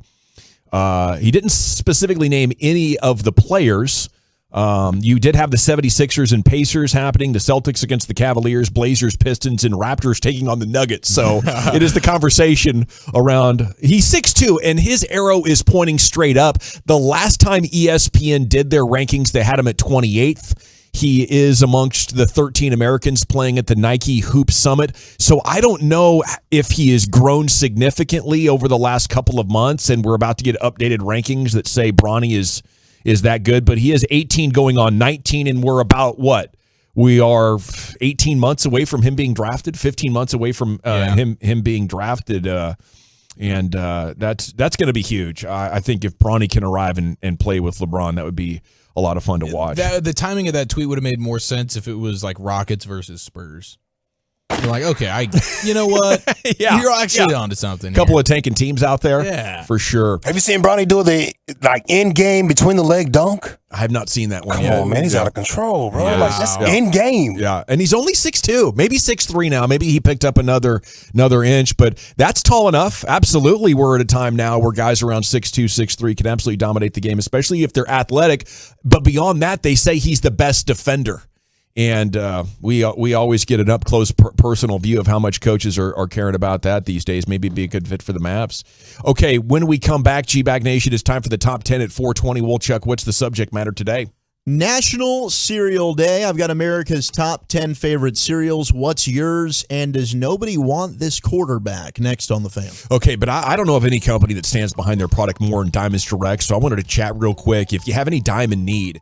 He didn't specifically name any of the players. You did have the 76ers and Pacers happening, the Celtics against the Cavaliers, Blazers, Pistons, and Raptors taking on the Nuggets. So it is the conversation around. He's 6'2", and his arrow is pointing straight up. The last time ESPN did their rankings, they had him at 28th. He is amongst the 13 Americans playing at the Nike Hoop Summit. So I don't know if he has grown significantly over the last couple of months, and we're about to get updated rankings that say Bronny is that good. But he is 18 going on 19, and we're about what? We are 18 months away from him being drafted, 15 months away from him being drafted. And that's going to be huge. I think if Bronny can arrive and play with LeBron, that would be a lot of fun to watch. The timing of that tweet would have made more sense if it was like Rockets versus Spurs. You're like, okay, you know what? You're actually onto something. A couple of tanking teams out there, yeah, for sure. Have you seen Bronny do the end game between the leg dunk? I have not seen that one Come yet. on, man, he's out of control, bro. Yeah. Like that's in game. Yeah, and he's only 6'2", maybe 6'3" now. Maybe he picked up another inch, but that's tall enough. Absolutely, we're at a time now where guys around 6'2", 6'3" can absolutely dominate the game, especially if they're athletic. But beyond that, they say he's the best defender. And we always get an up-close personal view of how much coaches are caring about that these days. Maybe it'd be a good fit for the Mavs. Okay, when we come back, G-Bag Nation, it's time for the top 10 at 4:20. Wolchuk, what's the subject matter today? National Cereal Day. I've got America's top 10 favorite cereals. What's yours? And does nobody want this quarterback? Next on The Fan. Okay, but I don't know of any company that stands behind their product more than Diamonds Direct, so I wanted to chat real quick. If you have any diamond need,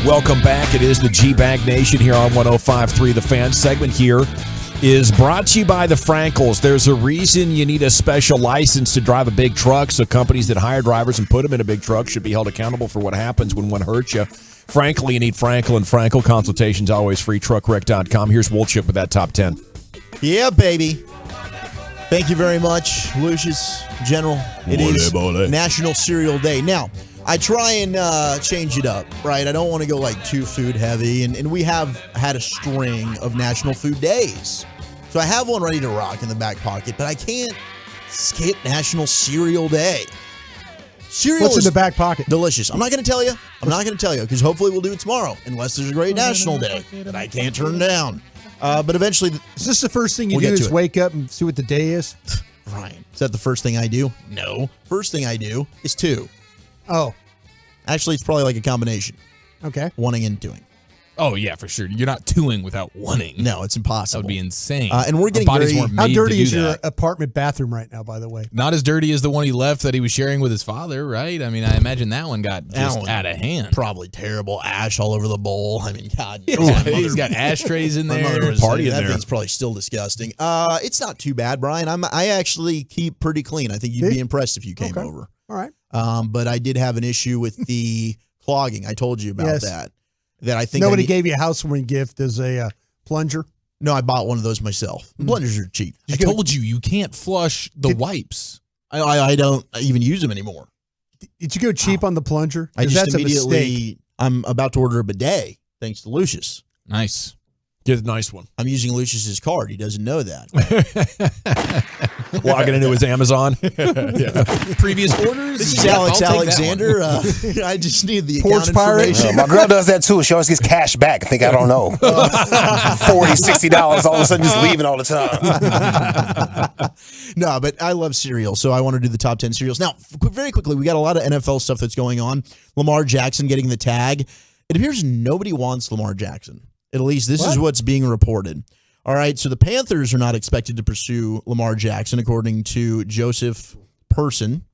Welcome back. It is the G-Bag Nation here on 105.3 The Fan. Segment here is brought to you by the Frankels. There's a reason you need a special license to drive a big truck, so companies that hire drivers and put them in a big truck should be held accountable for what happens when one hurts you. Frankly, you need Frankel and Frankel. Consultations always free. Truckwreck.com. Here's Wolchip with that top 10. Yeah, baby. Thank you very much, Lucius General. It is National Cereal Day. Now, I try and change it up, right? I don't want to go like too food heavy, and we have had a string of National Food Days. So I have one ready to rock in the back pocket, but I can't skip National Cereal Day. Cereal What's in is the back pocket? delicious. I'm not going to tell you. Because hopefully we'll do it tomorrow, unless there's a great National Day that I can't turn down. But eventually... Is this the first thing you We'll do get is to it. wake up and see what the day is? Ryan, is that the first thing I do? No. First thing I do is two. Oh. Actually, it's probably like a combination. Okay. Wanting and doing. Oh, yeah, for sure. You're not twoing without wanting. No, it's impossible. That would be insane. And we're getting Our bodies weren't How made dirty to is do your that. apartment bathroom right now, by the way? Not as dirty as the one he left that he was sharing with his father, right? I mean, I imagine that one got That just one, out of hand. Probably terrible. Ash all over the bowl. I mean, God. He's got ashtrays in My mother there. was Party saying in that there. thing's probably still disgusting. It's not too bad, Brian. I actually keep pretty clean. I think you'd be impressed if you came over. All right. But I did have an issue with the clogging. I told you about Yes. that. That I think Nobody gave you a housewarming gift as a plunger? No, I bought one of those myself. Plungers are cheap. I told you can't flush the wipes. I don't even use them anymore. Did you go cheap on the plunger? I 'Cause just that's a mistake. immediately, I'm about to order a bidet, thanks to Lucius. Nice. Get a nice one. I'm using Lucius's card. He doesn't know that. Logging into his Amazon. Yeah. Previous orders? This is Yeah, Alex I'll take that Alexander. one. I just need the Porch account pirate? information. My girl does that too. She always gets cash back. I think I don't know. $40, $60 all of a sudden just leaving all the time. No, but I love cereal, so I want to do the top 10 cereals. Now, very quickly, we got a lot of NFL stuff that's going on. Lamar Jackson getting the tag. It appears nobody wants Lamar Jackson. At least this is what's being reported. All right, so the Panthers are not expected to pursue Lamar Jackson, according to Joe Person,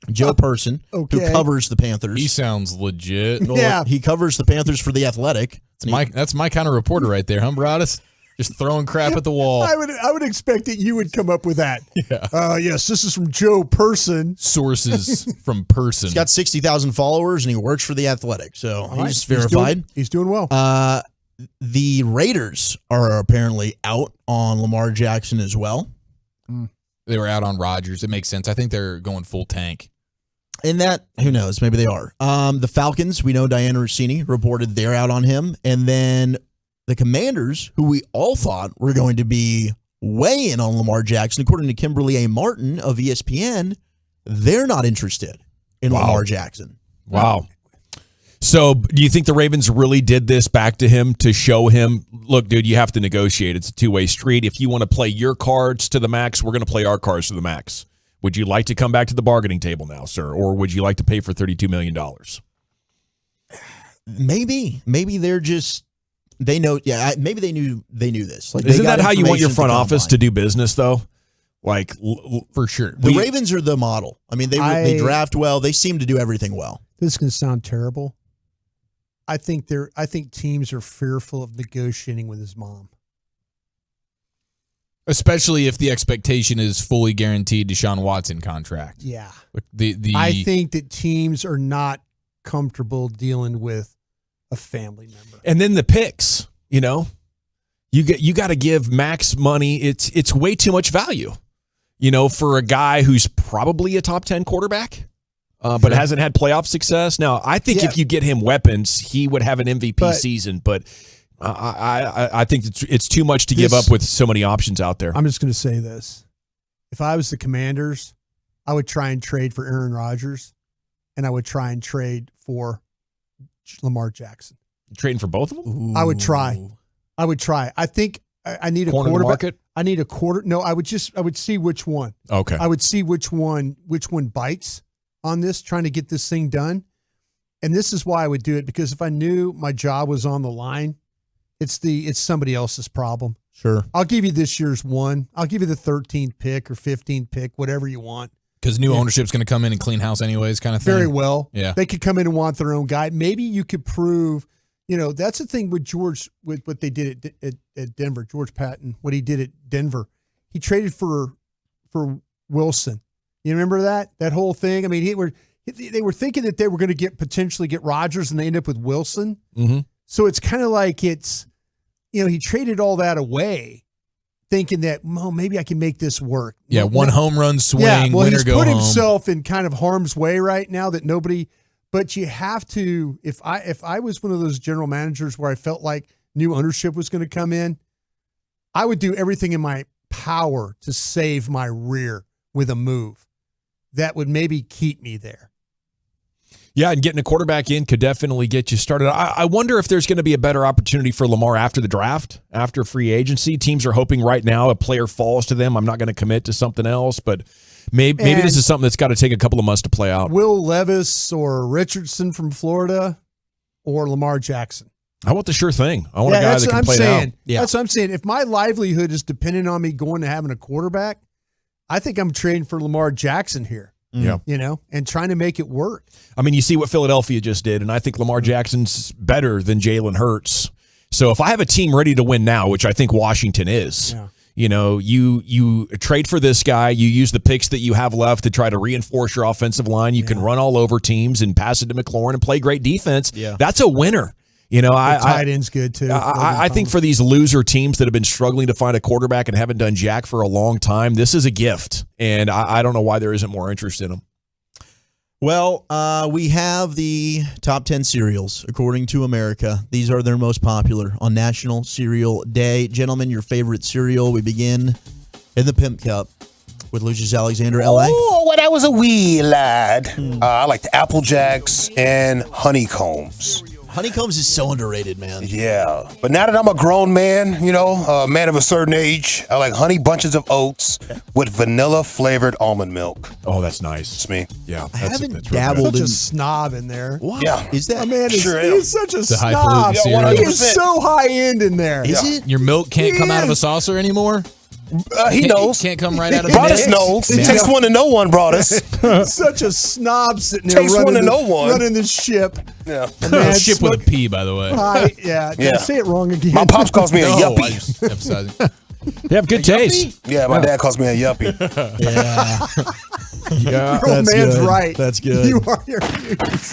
who covers the Panthers. He sounds legit. Well, he covers the Panthers for The Athletic. That's my kind of reporter right there, huh, Broadus? Just throwing crap at the wall. I would expect that you would come up with that. Yeah. Yes, this is from Joe Person. Sources from Person. He's got 60,000 followers, and he works for The Athletic, so All right. he's verified. He's doing well. The Raiders are apparently out on Lamar Jackson as well. They were out on Rodgers. It makes sense. I think they're going full tank. And that, who knows, maybe they are. The Falcons, we know Diana Rossini reported they're out on him. And then the Commanders, who we all thought were going to be way in on Lamar Jackson, according to Kimberly A. Martin of ESPN, they're not interested in Lamar Jackson. Wow. So do you think the Ravens really did this back to him to show him, look, dude, you have to negotiate. It's a two-way street. If you want to play your cards to the max, we're going to play our cards to the max. Would you like to come back to the bargaining table now, sir? Or would you like to pay for $32 million? Maybe they're just, they know, maybe they knew this. Like, isn't that how you want your front office to do business, though? Like, for sure. The Ravens are the model. I mean, they draft well. They seem to do everything well. This can sound terrible. I think teams are fearful of negotiating with his mom. Especially if the expectation is fully guaranteed Deshaun Watson contract. Yeah. I think that teams are not comfortable dealing with a family member. And then the picks, you got to give Max money. It's way too much value, for a guy who's probably a top 10 quarterback. But hasn't had playoff success. Now, I think if you get him weapons, he would have an MVP season. But I think it's too much to give up with so many options out there. I'm just going to say this. If I was the Commanders, I would try and trade for Aaron Rodgers, and I would try and trade for Lamar Jackson. Trading for both of them? I would try. I think I need a Corner quarterback. market? I need a quarter. No, I would see which one. Okay. I would see which one bites on this, trying to get this thing done. And this is why I would do it, because if I knew my job was on the line, it's somebody else's problem. Sure. I'll give you this year's one. I'll give you the 13th pick or 15th pick, whatever you want. Because new ownership's going to come in and clean house anyways, kind of thing. Very well. Yeah. They could come in and want their own guy. Maybe you could prove, that's the thing with George, with what they did at Denver, George Patton, what he did at Denver. He traded for Wilson. You remember that whole thing? I mean, they were thinking that they were going to potentially get Rodgers, and they end up with Wilson. Mm-hmm. So it's kind of like he traded all that away, thinking that, maybe I can make this work. Yeah, one home run swing, well, winner he's go put home. himself in kind of harm's way right now that nobody. But you have to. If I was one of those general managers where I felt like new ownership was going to come in, I would do everything in my power to save my rear with a move that would maybe keep me there. Yeah, and getting a quarterback in could definitely get you started. I wonder if there's going to be a better opportunity for Lamar after the draft, after free agency. Teams are hoping right now a player falls to them. I'm not going to commit to something else, but maybe this is something that's got to take a couple of months to play out. Will Levis or Richardson from Florida or Lamar Jackson? I want the sure thing. I want a guy that can play it out. Yeah. That's what I'm saying. If my livelihood is dependent on me going to having a quarterback, I think I'm trading for Lamar Jackson here. Yeah. And trying to make it work. I mean, you see what Philadelphia just did, and I think Lamar Jackson's better than Jalen Hurts. So if I have a team ready to win now, which I think Washington is, you trade for this guy, you use the picks that you have left to try to reinforce your offensive line. You can run all over teams and pass it to McLaurin and play great defense. Yeah. That's a winner. Tight end's good too. I think for these loser teams that have been struggling to find a quarterback and haven't done jack for a long time, this is a gift. And I don't know why there isn't more interest in them. Well, we have the top 10 cereals, according to America. These are their most popular on National Cereal Day. Gentlemen, your favorite cereal. We begin in the Pimp Cup with Lucius Alexander, L.A. Oh, when I was a wee lad, I liked Apple Jacks and Honeycombs. Honeycombs is so underrated, man. Yeah. But now that I'm a grown man, a man of a certain age, I like Honey Bunches of Oats with vanilla-flavored almond milk. Oh, that's nice. It's me. Yeah. I haven't that's dabbled Such in... a snob in there. What? Yeah. Is that? Man, Sure he's such a It's a snob. highfalutin cereal. He is so high end in there. Is it? Your milk can't come out of a saucer anymore? He knows. Can't come right out of Brought the us dish? knows. It takes one to know one, brought us. Such a snob sitting there Takes one to know one. running this ship. Yeah. Man, Ship with a P, by the way. Yeah. Yeah. Say it wrong again. My pops calls me a No, I yuppie. just emphasizing. They have good taste. Yeah, my dad calls me a yuppie. Yeah, Grown that's man's good. right. That's good. You are your.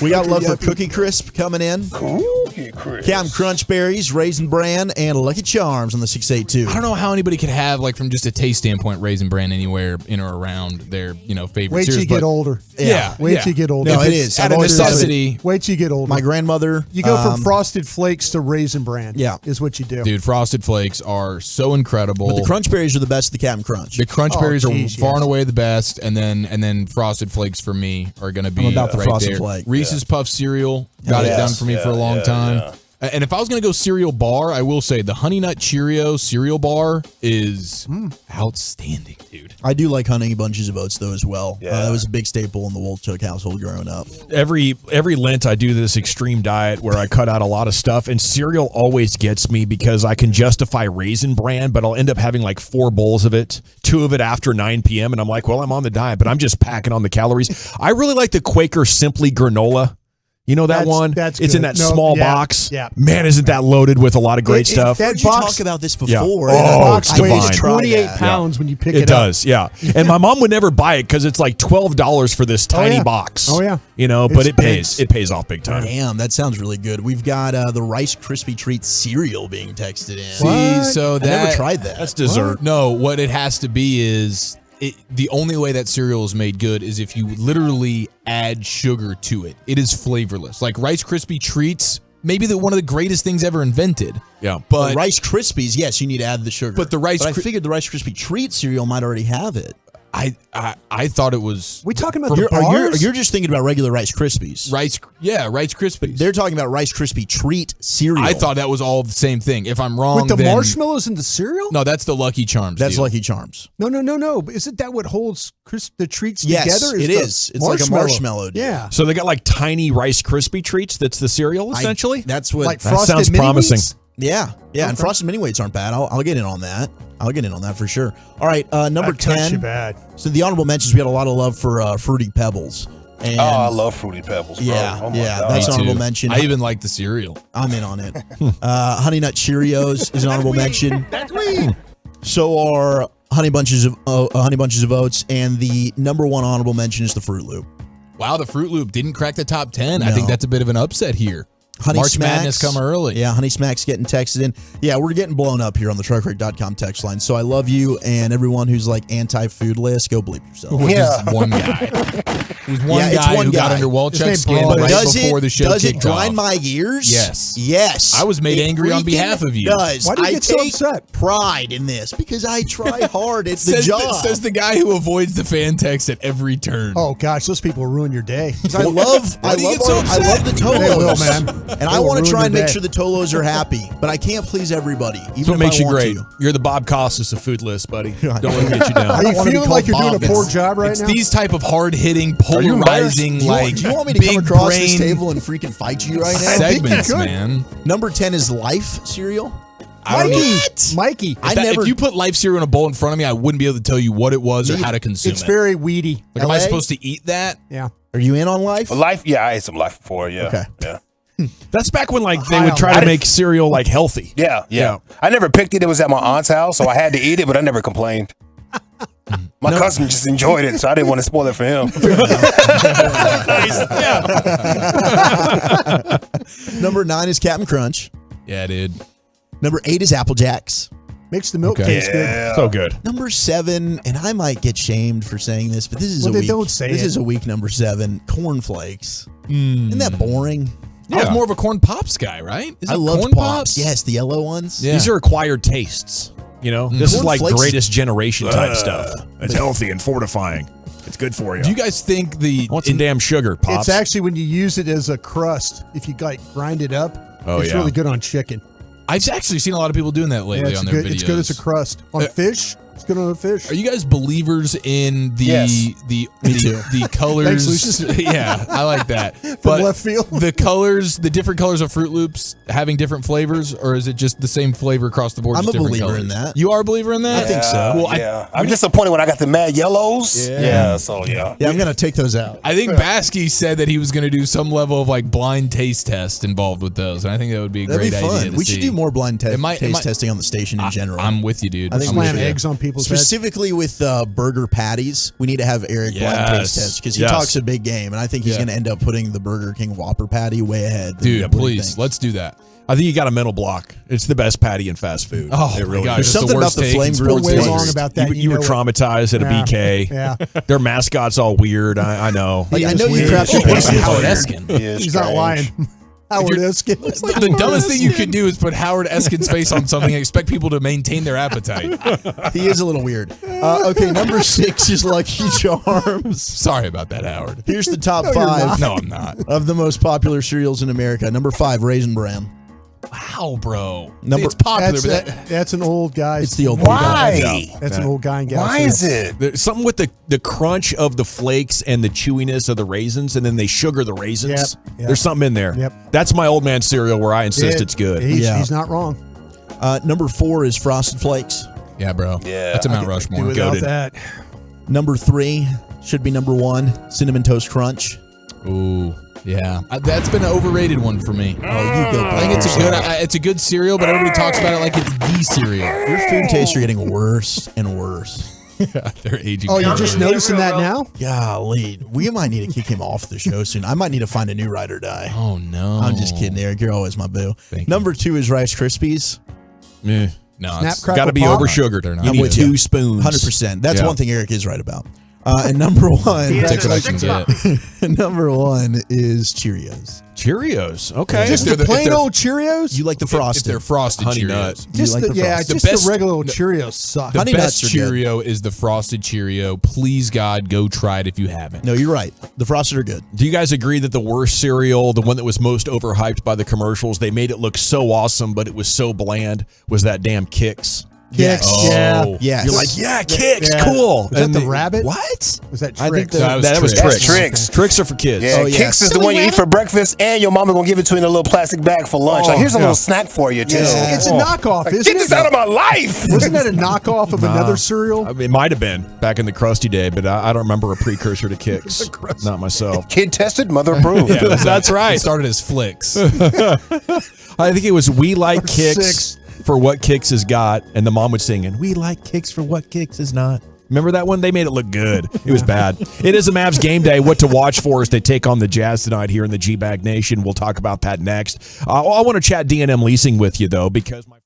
We got love for Cookie Crisp coming in. Cookie Crisp. Captain Crunch Berries, Raisin Bran, and Lucky Charms on the 682. I don't know how anybody could have, like, from just a taste standpoint, Raisin Bran anywhere in or around their, favorite Wait till cereals. you get older. Yeah. Wait till you get older. No, If it it's is. Out I've of always thought of it. necessity. Wait till you get older. My grandmother. You go from Frosted Flakes to Raisin Bran. Yeah. Is what you do. Dude, Frosted Flakes are so incredible. But the Crunch Berries are the best of the Captain Crunch. The Crunch Oh, Berries geez, are far yes. and away the best, and then Frosted Flakes for me are going to be I'm about the right Frosted there. Flake. Reese's Puff cereal got it done for me for a long time. And if I was going to go cereal bar, I will say the Honey Nut Cheerio cereal bar is outstanding, dude. I do like Honey Bunches of Oats, though, as well. Yeah. That was a big staple in the Wolchuk household growing up. Every Lent I do this extreme diet where I cut out a lot of stuff, and cereal always gets me because I can justify Raisin Bran, but I'll end up having like 4 bowls of it, 2 of it after 9 p.m. And I'm like, well, I'm on the diet, but I'm just packing on the calories. I really like the Quaker Simply granola. You know that one? That's it's in good. that small box. Yeah. Man, isn't that loaded with a lot of great stuff? That you talk about this before. Yeah. That Oh, box it's weighs divine. 28 pounds when you pick it up. It does, yeah. And my mom would never buy it because it's like $12 for this tiny box. Oh, yeah. But it It's- pays. It pays off big time. Damn, that sounds really good. We've got the Rice Krispie Treat cereal being texted in. See, so I that never tried that. That's dessert. No, what it has to be is the only way that cereal is made good is if you literally add sugar to it. It is flavorless. Like Rice Krispie Treats, maybe one of the greatest things ever invented. Yeah. But Rice Krispies, yes, you need to add the sugar. But I figured the Rice Krispie Treat cereal might already have it. I thought it was We talking about You're, the bars? you're just thinking about regular Rice Krispies. Rice Krispies. They're talking about Rice Krispie Treat cereal. I thought that was all the same thing. If I'm wrong, With the then marshmallows in the cereal? no, that's the Lucky Charms. That's deal. Lucky Charms. No. But isn't that what holds the treats Yes, together? it is. It's like a marshmallow deal. Yeah. So they got like tiny Rice Krispie treats. That's the cereal, essentially. That's what. Like That Frosted sounds Mini promising. Wheats? Yeah. And frosted mini wheats aren't bad. I'll get in on that. I'll get in on that for sure. All right, number 10. Too bad. So the honorable mentions, we had a lot of love for Fruity Pebbles. And I love Fruity Pebbles, bro. Yeah, Oh my God. that's an honorable mention. I even like the cereal. I'm in on it. Honey Nut Cheerios is an honorable mention. That's weed. So are Honey Bunches of Oats, and the number one honorable mention is the Fruit Loop. Wow, the Fruit Loop didn't crack the top 10. I No. think that's a bit of an upset here. Honey March Smacks, Madness come early. Yeah, Honey Smacks getting texted in. Yeah, we're getting blown up here on the truckrate.com text line. So I love you, and everyone who's like anti-food list, go bleep yourself. Just one guy. There's one Yeah, it's guy one who got guy. under His Walchuk's name skin Broad. right Does before the show Does it kicked grind off. my gears? Yes. Yes. I was made It angry on freaking behalf of you. Does. Why do you I get so take upset? pride in this because I try hard. It's the Says job. says the guy who avoids the fan text at every turn. Oh gosh, those people will ruin your day. I love Why do you get so I love the They will, Tolos, man. and They I will want to ruin try and your make day. sure the Tolos are happy, but I can't please everybody. Even That's what if makes I you want great. to. You're the Bob Costas of food lists, buddy. Don't let him get you down. Are you I wanna be feeling like you're called doing a Bob. poor job right It's now? these type of hard-hitting, you polarizing, embarrassed? Do you want me to come big across this brain table and freaking fight you right now? segments, could. man. Number 10 is Life cereal. I don't know. Mikey. If you put Life cereal in a bowl in front of me, I wouldn't be able to tell you what it was or how to consume It's it. very weedy. Like, am I LA? supposed to eat that? Yeah. Are you in on Life? Life, yeah, I ate some Life before, yeah. Okay. Yeah. That's back when like they would try to make cereal like healthy. Yeah. I never picked it. It was at my aunt's house, so I had to eat it, but I never complained. My cousin just enjoyed it, so I didn't want to spoil it for him. Number 9 is Captain Crunch. Yeah, dude. Number 8 is Apple Jacks. Makes the milk Okay. taste good. So good. Number 7, and I might get shamed for saying this, but this is Well, a then week. don't say this it. is a week number 7. Cornflakes. Isn't that boring? I was more of a corn pops guy, right? Is I it love corn pops. Yes, the yellow ones. Yeah. These are acquired tastes. You know, this is like Cornflakes- greatest generation type stuff. It's healthy and fortifying. It's good for you. Do you guys think I want some damn sugar, Pops? It's actually when you use it as a crust. If you like grind it up, it's really good on chicken. I've actually seen a lot of people doing that lately it's on their good. videos. It's good as a crust on fish. It's good on a fish. Are you guys believers in the Yes. the too. colors? Thanks, Lucius. Yeah, I like that. From left field. The colors, the different colors of Fruit Loops having different flavors, or is it just the same flavor across the board? I'm just a different believer colors? in that. You are a believer in that? I think so. Well, Yeah. I'm disappointed when I got the mad yellows. Yeah, so yeah. Yeah, I'm going to take those out. I think Baskey said that he was going to do some level of like blind taste test involved with those, and I think that would be a That'd great be fun. idea. To We see. should do more blind It might- taste testing on the station in general. I'm with you, dude. I think I'm we with Slam you. eggs on people's heads. Specifically with burger patties, we need to have Eric blind taste test because he Yes. talks a big game, and I think he's Yeah. going to end up putting the Burger King Whopper patty way ahead. Dude, What do you please, think? let's do that. I think you got a mental block. It's the best patty in fast food. Oh, it my really gosh, is. it's Something the about worst the take flame in grill sports way taste. wrong history. about that. You were traumatized at a Yeah. BK. Yeah. Their mascot's all weird. I know. I know you weird. crapped your Howard pants. Eskin. He's not lying. Howard Eskin. The dumbest thing you could do is put Howard Eskin's face on something and expect people to maintain their appetite. He is a little weird. Okay, number 6 is Lucky Charms. Sorry about that, Howard. Here's the top No, you're 5 not. No, I'm not. of the most popular cereals in America. Number 5, Raisin Bran. Wow, bro. Number- It's popular, That's, but that's an old guy. It's the old Why? That's an old guy and gal. Why is it? There's something with the crunch of the flakes and the chewiness of the raisins, and then they sugar the raisins. Yep. There's something in there. Yep. That's my old man cereal where I insist it's good. He's not wrong. Number 4 is Frosted Flakes. yeah, bro. Yeah. That's a Mount Do Rushmore. without Goated. that. Number 3 should be number 1, Cinnamon Toast Crunch. Ooh, yeah. That's been an overrated one for me. Oh, you go. I think it's a good cereal, but everybody talks about it like it's the cereal. Your food tastes are getting worse and worse. They're aging. Oh, you're just noticing that now? Golly, we might need to kick him off the show soon. I might need to find a new ride or die. Oh no. I'm just kidding, Eric. You're always my boo. Thank Number 2 is Rice Krispies. Eh. No, Snap, it's crackle, Got to be pop. over sugared. They're not You good. need 2 spoons. 100%. That's Yeah. one thing Eric is right about. And number 1, Take what I can get. number 1 is Cheerios. Cheerios. Okay. Just If the they're- plain if they're- old Cheerios? You like the If frosted. they're frosted Honey Cheerios. Nut. Just like the, the yeah, frosted. just best- the regular old Cheerios suck. The Honey best Nuts are good. Cheerio is the frosted Cheerio. Please, God, go try it if you haven't. No, you're right. The frosted are good. Do you guys agree that the worst cereal, the one that was most overhyped by the commercials, they made it look so awesome, but it was so bland, was that damn Kix? Kicks. Oh, Yeah. Yes. You're like, yeah, kicks, Yeah. cool. Was that the the- rabbit? What? Was that I think Tricks? that was That's tricks. Tricks. Tricks are for kids. Yeah, Kicks is the one you eat for breakfast, and your mama gonna give it to you in a little plastic bag for lunch. Like, here's a little snack for you, too. It's a knockoff, Like, isn't get it? this out of my life. Wasn't that a knockoff of another cereal? I mean, it might have been back in the Krusty day, but I don't remember a precursor to Kicks. Not myself. Kid tested, mother approved. Yeah, that's right. It started as Flicks. I think it was "We Like Or Kicks Six. for What Kicks Has Got," and the mom would sing, and "We like Kicks for what Kicks is not." Remember that one? They made it look good. It was bad. It is a Mavs game day. What to watch for as they take on the Jazz tonight here in the G-Bag Nation. We'll talk about that next. I want to chat D&M leasing with you, though, because my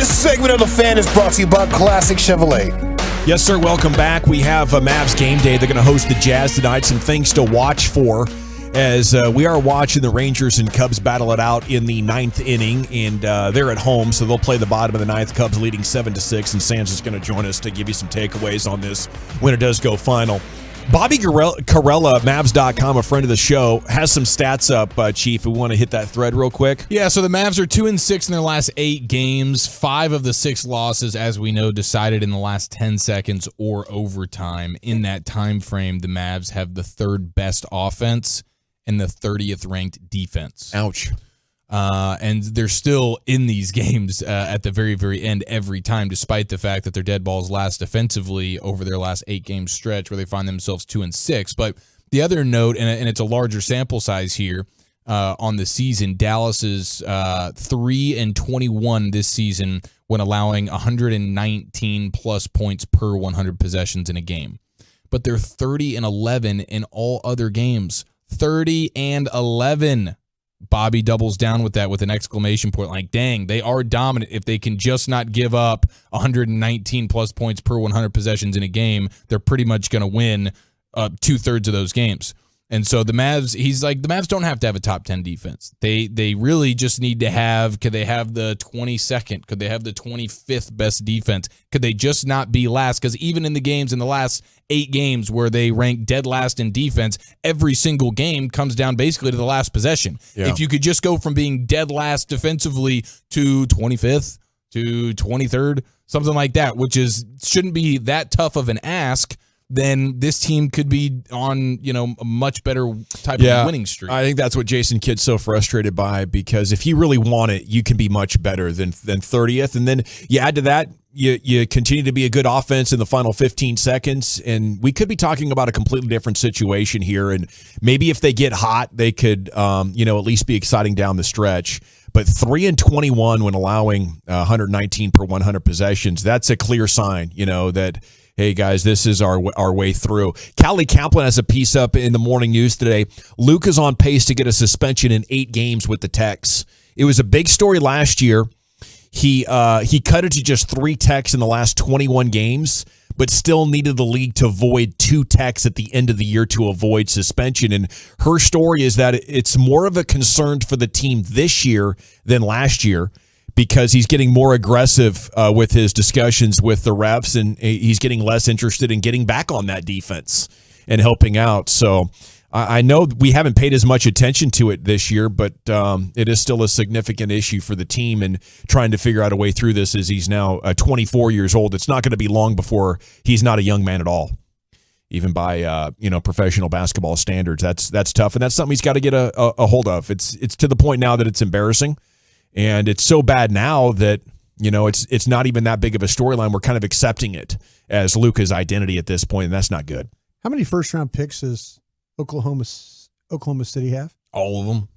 This segment of The Fan is brought to you by Classic Chevrolet. Yes, sir. Welcome back. We have Mavs game day. They're going to host the Jazz tonight. Some things to watch for as we are watching the Rangers and Cubs battle it out in the 9th inning, and they're at home, so they'll play the bottom of the 9th. Cubs leading 7-6, and Sands is going to join us to give you some takeaways on this when it does go final. Bobby Carella, Mavs.com, a friend of the show, has some stats up, Chief. We want to hit that thread real quick. Yeah, so the Mavs are 2-6 in their last 8 games. 5 of the 6 losses, as we know, decided in the last 10 seconds or overtime. In that time frame, the Mavs have the 3rd best offense and the 30th ranked defense. Ouch. And they're still in these games at the very, very end every time, despite the fact that their dead balls last defensively over their last 8-game stretch where they find themselves 2-6. But the other note, and it's a larger sample size here on the season, Dallas is 3-21 this season when allowing 119 plus points per 100 possessions in a game. But they're 30-11 in all other games. 30-11. Bobby doubles down with that with an exclamation point like, dang, they are dominant. If they can just not give up 119 plus points per 100 possessions in a game, they're pretty much going to win 2/3 of those games. And so the Mavs, he's like, the Mavs don't have to have a top 10 defense. They really just need to have, could they have the 22nd? Could they have the 25th best defense? Could they just not be last? Because even in the games in the last 8 games where they rank dead last in defense, every single game comes down basically to the last possession. Yeah. If you could just go from being dead last defensively to 25th to 23rd, something like that, which shouldn't be that tough of an ask, then this team could be on, a much better type of winning streak. I think that's what Jason Kidd's so frustrated by, because if you really want it, you can be much better than 30th. And then you add to that, you continue to be a good offense in the final 15 seconds, and we could be talking about a completely different situation here. And maybe if they get hot, they could, at least be exciting down the stretch. But 3-21 when allowing 119 per 100 possessions, that's a clear sign, that, hey, guys, this is our way through. Callie Kaplan has a piece up in the morning news today. Luke is on pace to get a suspension in 8 games with the Tex. It was a big story last year. He cut it to just 3 techs in the last 21 games, but still needed the league to void 2 techs at the end of the year to avoid suspension. And her story is that it's more of a concern for the team this year than last year, because he's getting more aggressive with his discussions with the refs, and he's getting less interested in getting back on that defense and helping out. So I know we haven't paid as much attention to it this year, but it is still a significant issue for the team, and trying to figure out a way through this as he's now 24 years old. It's not going to be long before he's not a young man at all, even by professional basketball standards. That's tough, and that's something he's got to get a hold of. It's to the point now that it's embarrassing. And it's so bad now that, it's not even that big of a storyline. We're kind of accepting it as Luka's identity at this point, and that's not good. How many first-round picks does Oklahoma City have? All of them.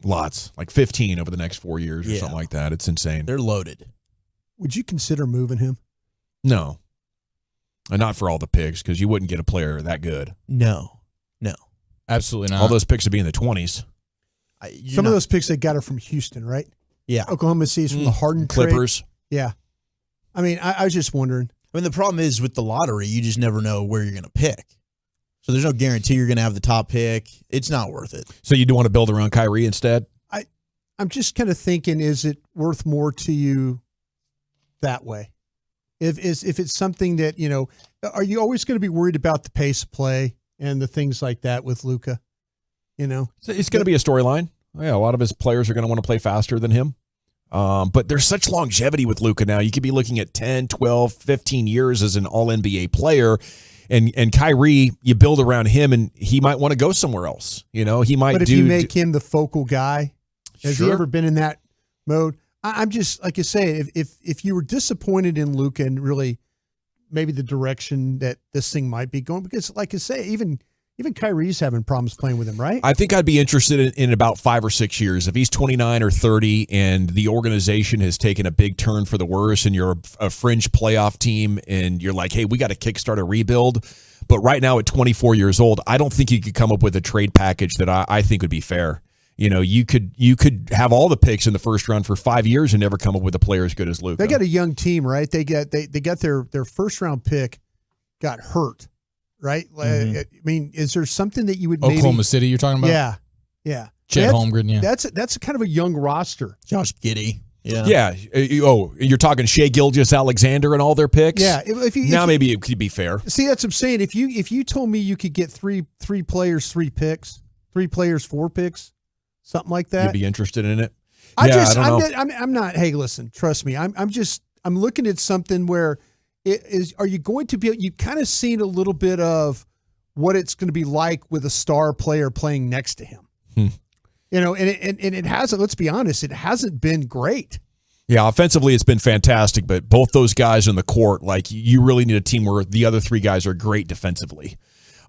Lots. Like 15 over the next 4 years or something like that. It's insane. They're loaded. Would you consider moving him? No. And not for all the picks, because you wouldn't get a player that good. No. Absolutely not. All those picks would be in the 20s. Some of those picks they got are from Houston, right? Yeah. Oklahoma City's from the Harden trade. Clippers. Yeah. I mean, I was just wondering. I mean, the problem is with the lottery, you just never know where you're going to pick. So there's no guarantee you're going to have the top pick. It's not worth it. So you do want to build around Kyrie instead? I'm just kind of thinking, is it worth more to you that way? If it's something that, are you always going to be worried about the pace of play and the things like that with Luka? It's going to be a storyline. Yeah, a lot of his players are going to want to play faster than him. But there's such longevity with Luka now. You could be looking at 10, 12, 15 years as an all-NBA player. And Kyrie, you build around him, and he might want to go somewhere else. He might. But if you make him the focal guy, has Sure. he ever been in that mode? I'm just, like you say, if you were disappointed in Luka and really maybe the direction that this thing might be going, because like you say, even Kyrie's having problems playing with him, right? I think I'd be interested in about 5 or 6 years. If he's 29 or 30 and the organization has taken a big turn for the worse, and you're a fringe playoff team and you're like, hey, we got to kickstart a rebuild. But right now at 24 years old, I don't think you could come up with a trade package that I think would be fair. you could have all the picks in the first round for 5 years and never come up with a player as good as Luka. They got a young team, right? They got their first round pick got hurt, right? Mm-hmm. I mean, is there something that you would Oklahoma City you're talking about? Yeah. Chet Holmgren, yeah. That's kind of a young roster. Josh Giddey. Yeah. You're talking Shea Gilgeous-Alexander and all their picks? Yeah. Maybe it could be fair. See, that's what I'm saying. If you told me you could get three players, 3 picks, 3 players, 4 picks, something like that, You'd be interested in it? I don't know. I'm not. Hey, listen, trust me. I'm looking at something where are you going to be? You kind of seen a little bit of what it's going to be like with a star player playing next to him. And it hasn't. Let's be honest, it hasn't been great. Yeah, offensively it's been fantastic, but both those guys in the court, like you really need a team where the other 3 guys are great defensively.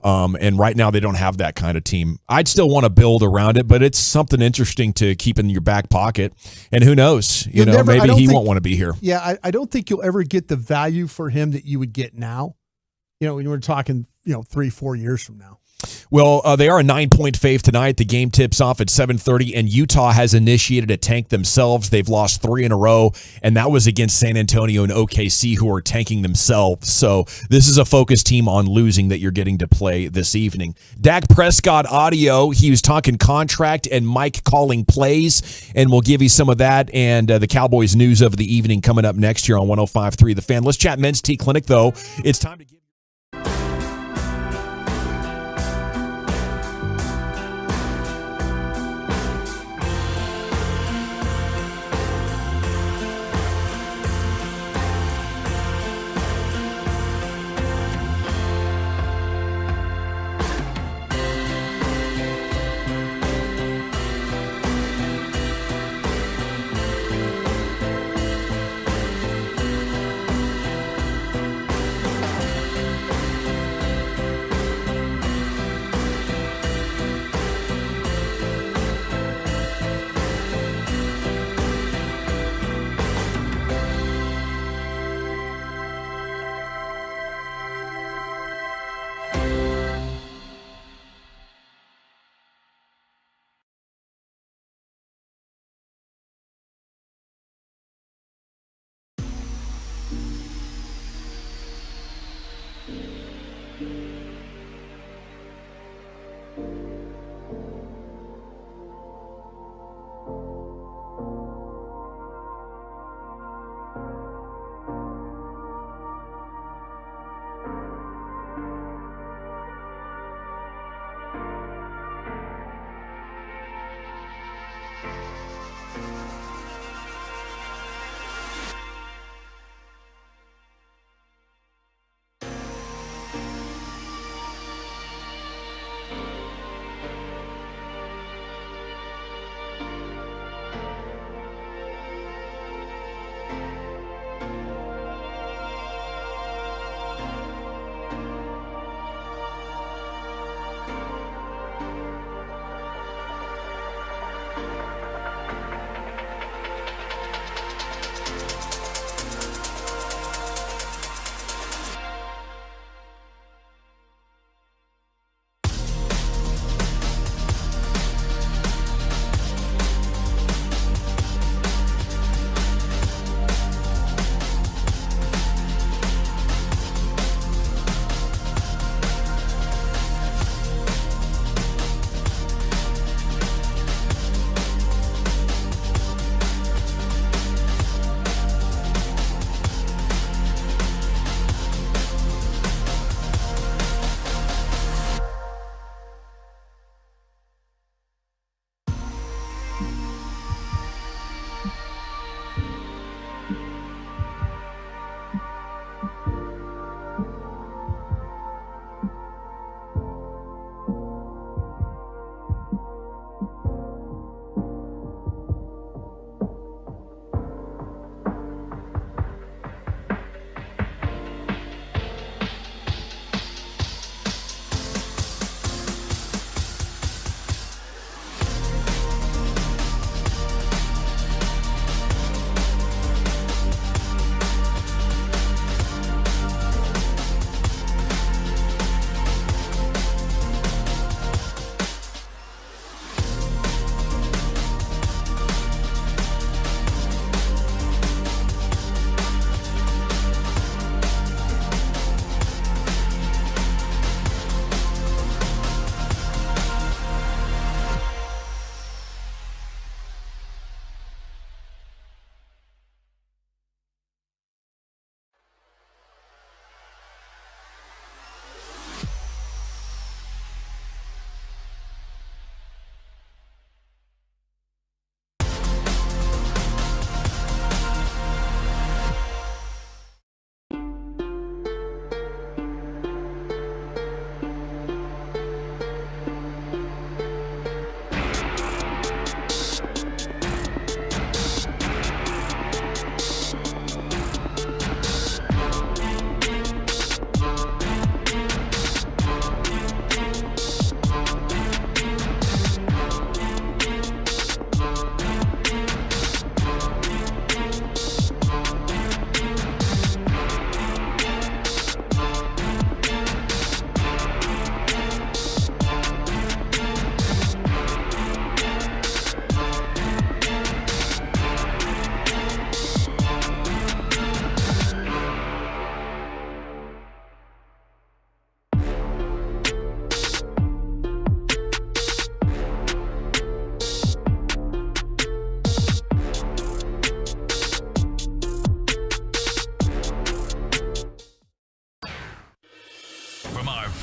And right now they don't have that kind of team. I'd still want to build around it, but it's something interesting to keep in your back pocket. And who knows? Maybe he won't want to be here. Yeah, I don't think you'll ever get the value for him that you would get now. When we're talking, 3-4 years from now. Well, they are a 9-point fave tonight. The game tips off at 7:30, and Utah has initiated a tank themselves. They've lost 3 in a row, and that was against San Antonio and OKC, who are tanking themselves. So this is a focused team on losing that you're getting to play this evening. Dak Prescott audio. He was talking contract and Mike calling plays, and we'll give you some of that and the Cowboys news of the evening coming up next year on 105.3 The Fan. Let's chat Men's T Clinic, though. It's time to give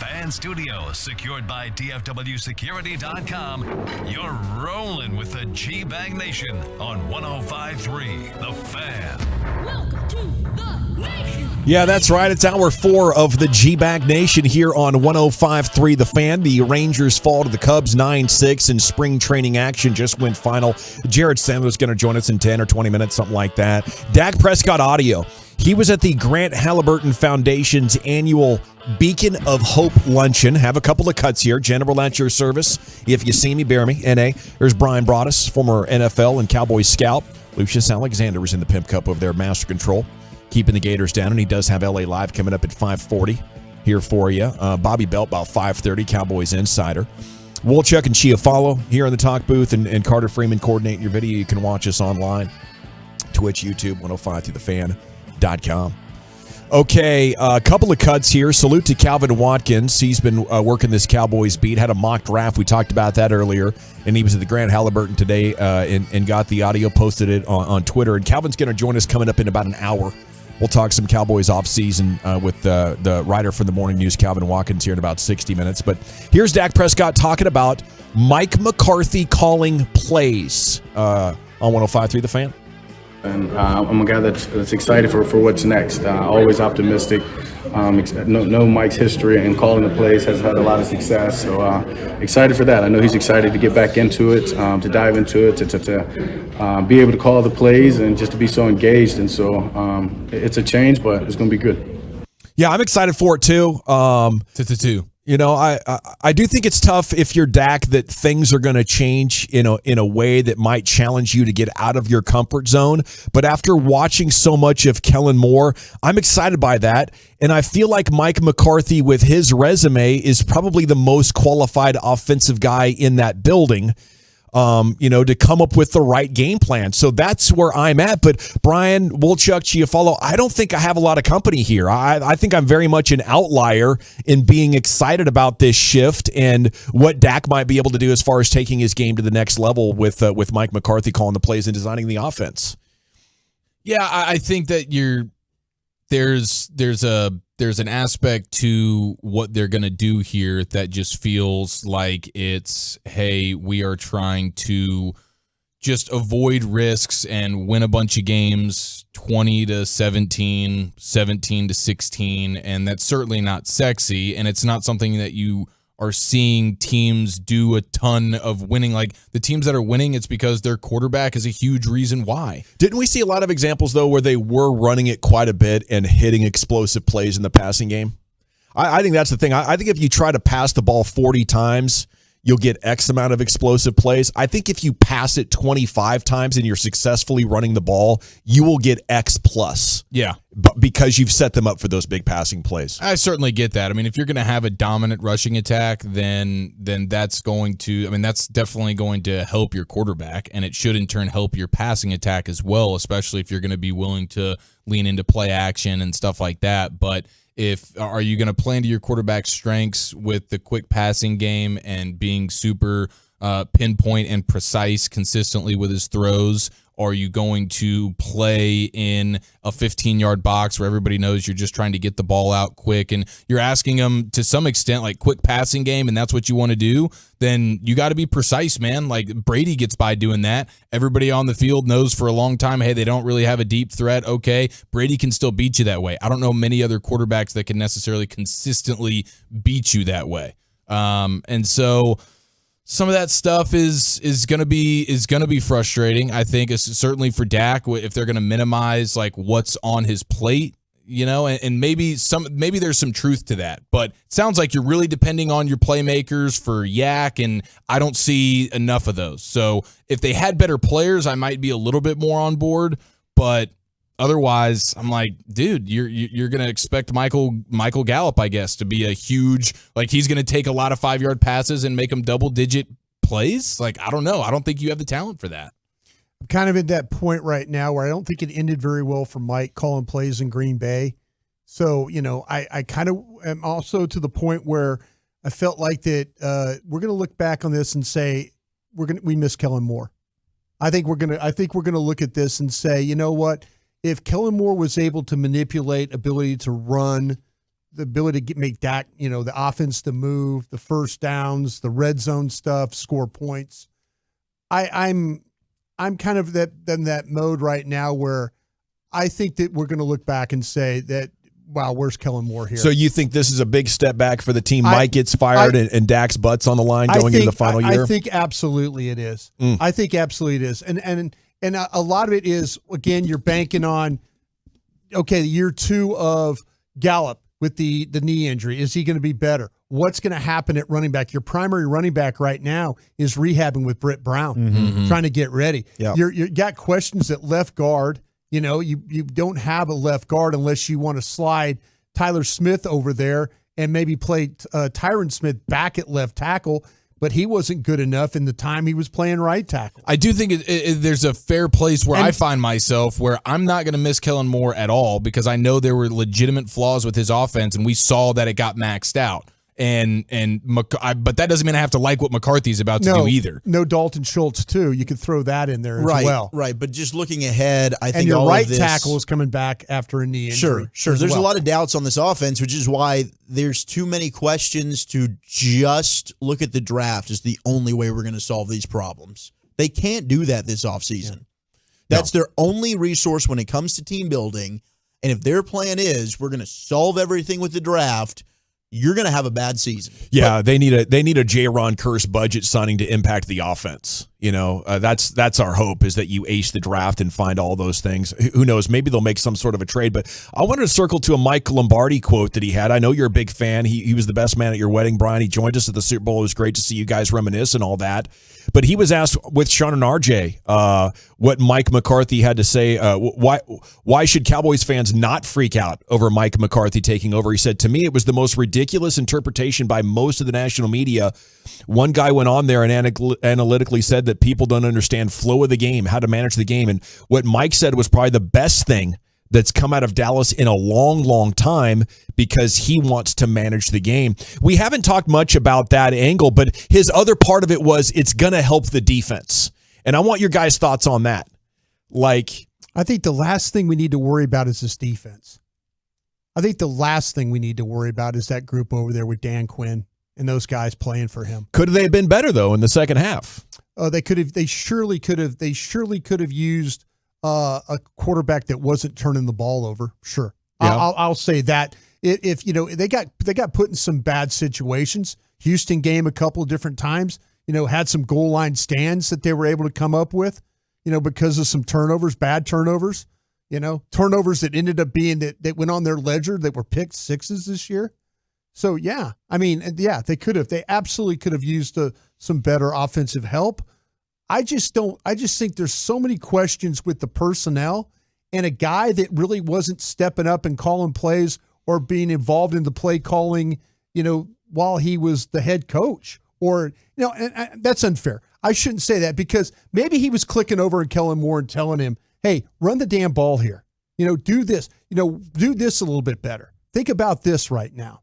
fan studio, secured by DFWSecurity.com. You're rolling with the G-Bag Nation on 105.3 The Fan. Welcome to the nation. Yeah, that's right. It's hour 4 of the G-Bag Nation here on 105.3 The Fan. The Rangers fall to the Cubs 9-6 in spring training action. Just went final. Jared Sandler's going to join us in 10 or 20 minutes, something like that. Dak Prescott audio. He was at the Grant Halliburton Foundation's annual Beacon of Hope Luncheon. Have a couple of cuts here. General at your service. If you see me, bear me. N.A. There's Brian Broaddus, former NFL and Cowboys scout. Lucius Alexander was in the Pimp Cup over there, Master Control, keeping the Gators down. And he does have L.A. Live coming up at 5:40 here for you. Bobby Belt about 5:30, Cowboys Insider. Wolchuk and Chiafalo here in the talk booth, and Carter Freeman coordinating your video. You can watch us online, Twitch, YouTube, 105thethefan.com. Okay, a couple of cuts here. Salute to Calvin Watkins. He's been working this Cowboys beat. Had a mock draft. We talked about that earlier. And he was at the Grant Halliburton today and got the audio, posted it on Twitter. And Calvin's going to join us coming up in about an hour. We'll talk some Cowboys offseason with the writer from the Morning News, Calvin Watkins, here in about 60 minutes. But here's Dak Prescott talking about Mike McCarthy calling plays on 105.3 The Fan. And I'm a guy that's excited for what's next. Always optimistic. Know Mike's history and calling the plays, has had a lot of success. So excited for that. I know he's excited to get back into it, to dive into it, to be able to call the plays and just to be so engaged. And so it's a change, but it's going to be good. Yeah, I'm excited for it too. You know, I do think it's tough if you're Dak that things are going to change in a way that might challenge you to get out of your comfort zone. But after watching so much of Kellen Moore, I'm excited by that. And I feel like Mike McCarthy, with his resume, is probably the most qualified offensive guy in that building. To come up with the right game plan. So that's where I'm at. But Brian, Wolchuk, Chiafalo, I don't think I have a lot of company here. I think I'm very much an outlier in being excited about this shift and what Dak might be able to do as far as taking his game to the next level with Mike McCarthy calling the plays and designing the offense. Yeah, I think that there's an aspect to what they're going to do here that just feels like it's, hey, we are trying to just avoid risks and win a bunch of games 20-17, 17-16, and that's certainly not sexy, and it's not something that you are seeing teams do a ton of winning. Like the teams that are winning, it's because their quarterback is a huge reason why. Didn't we see a lot of examples, though, where they were running it quite a bit and hitting explosive plays in the passing game? I think that's the thing. I think if you try to pass the ball 40 times, you'll get X amount of explosive plays. I think if you pass it 25 times and you're successfully running the ball, you will get X plus. Yeah. But because you've set them up for those big passing plays. I certainly get that. I mean, if you're going to have a dominant rushing attack, then that's definitely going to help your quarterback, and it should in turn help your passing attack as well, especially if you're going to be willing to lean into play action and stuff like that. But are you going to play into your quarterback's strengths with the quick passing game and being super pinpoint and precise consistently with his throws? Or are you going to play in a 15-yard box where everybody knows you're just trying to get the ball out quick and you're asking them to some extent like quick passing game, and that's what you want to do? Then you got to be precise, man. Like Brady gets by doing that. Everybody on the field knows for a long time, hey, they don't really have a deep threat. Okay, Brady can still beat you that way. I don't know many other quarterbacks that can necessarily consistently beat you that way. And so some of that stuff is gonna be frustrating. I think it's certainly for Dak if they're gonna minimize like what's on his plate, and maybe there's some truth to that. But it sounds like you're really depending on your playmakers for Yak, and I don't see enough of those. So if they had better players, I might be a little bit more on board. But otherwise, I'm like, dude, you're gonna expect Michael Gallup, I guess, to be a huge, like he's gonna take a lot of 5-yard passes and make them double-digit plays. Like, I don't know. I don't think you have the talent for that. I'm kind of at that point right now where I don't think it ended very well for Mike calling plays in Green Bay. So, I kind of am also to the point where I felt like that we're gonna look back on this and say we miss Kellen Moore. I think we're gonna look at this and say, you know what? If Kellen Moore was able to manipulate ability to run the ability to make Dak, the offense to move, the first downs, the red zone stuff, score points. I'm kind of in that mode right now where I think that we're going to look back and say that, wow, where's Kellen Moore here? So you think this is a big step back for the team? Mike gets fired and Dak's butt's on the line going into the final year? I think absolutely it is. I think absolutely it is. And a lot of it is, again, you're banking on, okay, year 2 of Gallup with the knee injury. Is he going to be better? What's going to happen at running back? Your primary running back right now is rehabbing with Britt Brown, trying to get ready. Yep. You got questions at left guard. You don't have a left guard unless you want to slide Tyler Smith over there and maybe play Tyron Smith back at left tackle, but he wasn't good enough in the time he was playing right tackle. I do think there's a fair place where I find myself where I'm not going to miss Kellen Moore at all because I know there were legitimate flaws with his offense, and we saw that it got maxed out. But that doesn't mean I have to like what McCarthy's about to do either. No, Dalton Schultz too. You could throw that in there as well. Right. But just looking ahead, I think and your all right of this, tackle is coming back after a knee injury. Sure. There's a lot of doubts on this offense, which is why there's too many questions to just look at the draft as the only way we're going to solve these problems. They can't do that this offseason. Yeah. That's their only resource when it comes to team building. And if their plan is we're going to solve everything with the draft, you're going to have a bad season. Yeah, they need a J-Ron Curse budget signing to impact the offense. That's our hope, is that you ace the draft and find all those things. Who knows? Maybe they'll make some sort of a trade. But I wanted to circle to a Mike Lombardi quote that he had. I know you're a big fan. He was the best man at your wedding, Brian. He joined us at the Super Bowl. It was great to see you guys reminisce and all that. But he was asked with Sean and RJ what Mike McCarthy had to say. Why should Cowboys fans not freak out over Mike McCarthy taking over? He said, to me, it was the most ridiculous interpretation by most of the national media. One guy went on there and analytically said that people don't understand flow of the game, how to manage the game. And what Mike said was probably the best thing that's come out of Dallas in a long, long time, because he wants to manage the game. We haven't talked much about that angle, but his other part of it was it's going to help the defense. And I want your guys' thoughts on that. I think the last thing we need to worry about is this defense. I think the last thing we need to worry about is that group over there with Dan Quinn and those guys playing for him. Could they have been better though in the second half? They could have. They surely could have. They surely could have used a quarterback that wasn't turning the ball over. Sure, yeah. I'll say that. If they got put in some bad situations. Houston game a couple of different times. Had some goal line stands that they were able to come up with. Because of some turnovers, bad turnovers. Turnovers that ended up being that went on their ledger that were picked sixes this year. So yeah, they could have. They absolutely could have used some better offensive help. I just think there's so many questions with the personnel, and a guy that really wasn't stepping up and calling plays or being involved in the play calling, while he was the head coach. Or, and that's unfair. I shouldn't say that, because maybe he was clicking over at Kellen Moore and telling him, hey, run the damn ball here. Do this. Do this a little bit better. Think about this right now.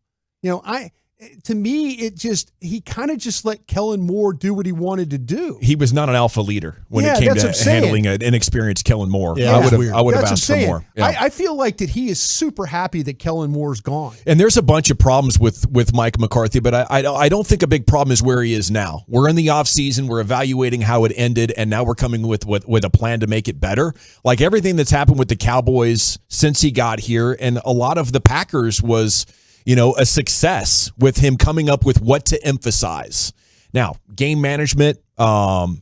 To me, he kind of just let Kellen Moore do what he wanted to do. He was not an alpha leader when it came to handling an inexperienced Kellen Moore. Yeah, I would have asked for more. Yeah. I feel like that he is super happy that Kellen Moore's gone. And there's a bunch of problems with Mike McCarthy, but I don't think a big problem is where he is now. We're in the offseason. We're evaluating how it ended, and now we're coming with a plan to make it better. Like everything that's happened with the Cowboys since he got here, and a lot of the Packers was a success with him coming up with what to emphasize. Now, game management, under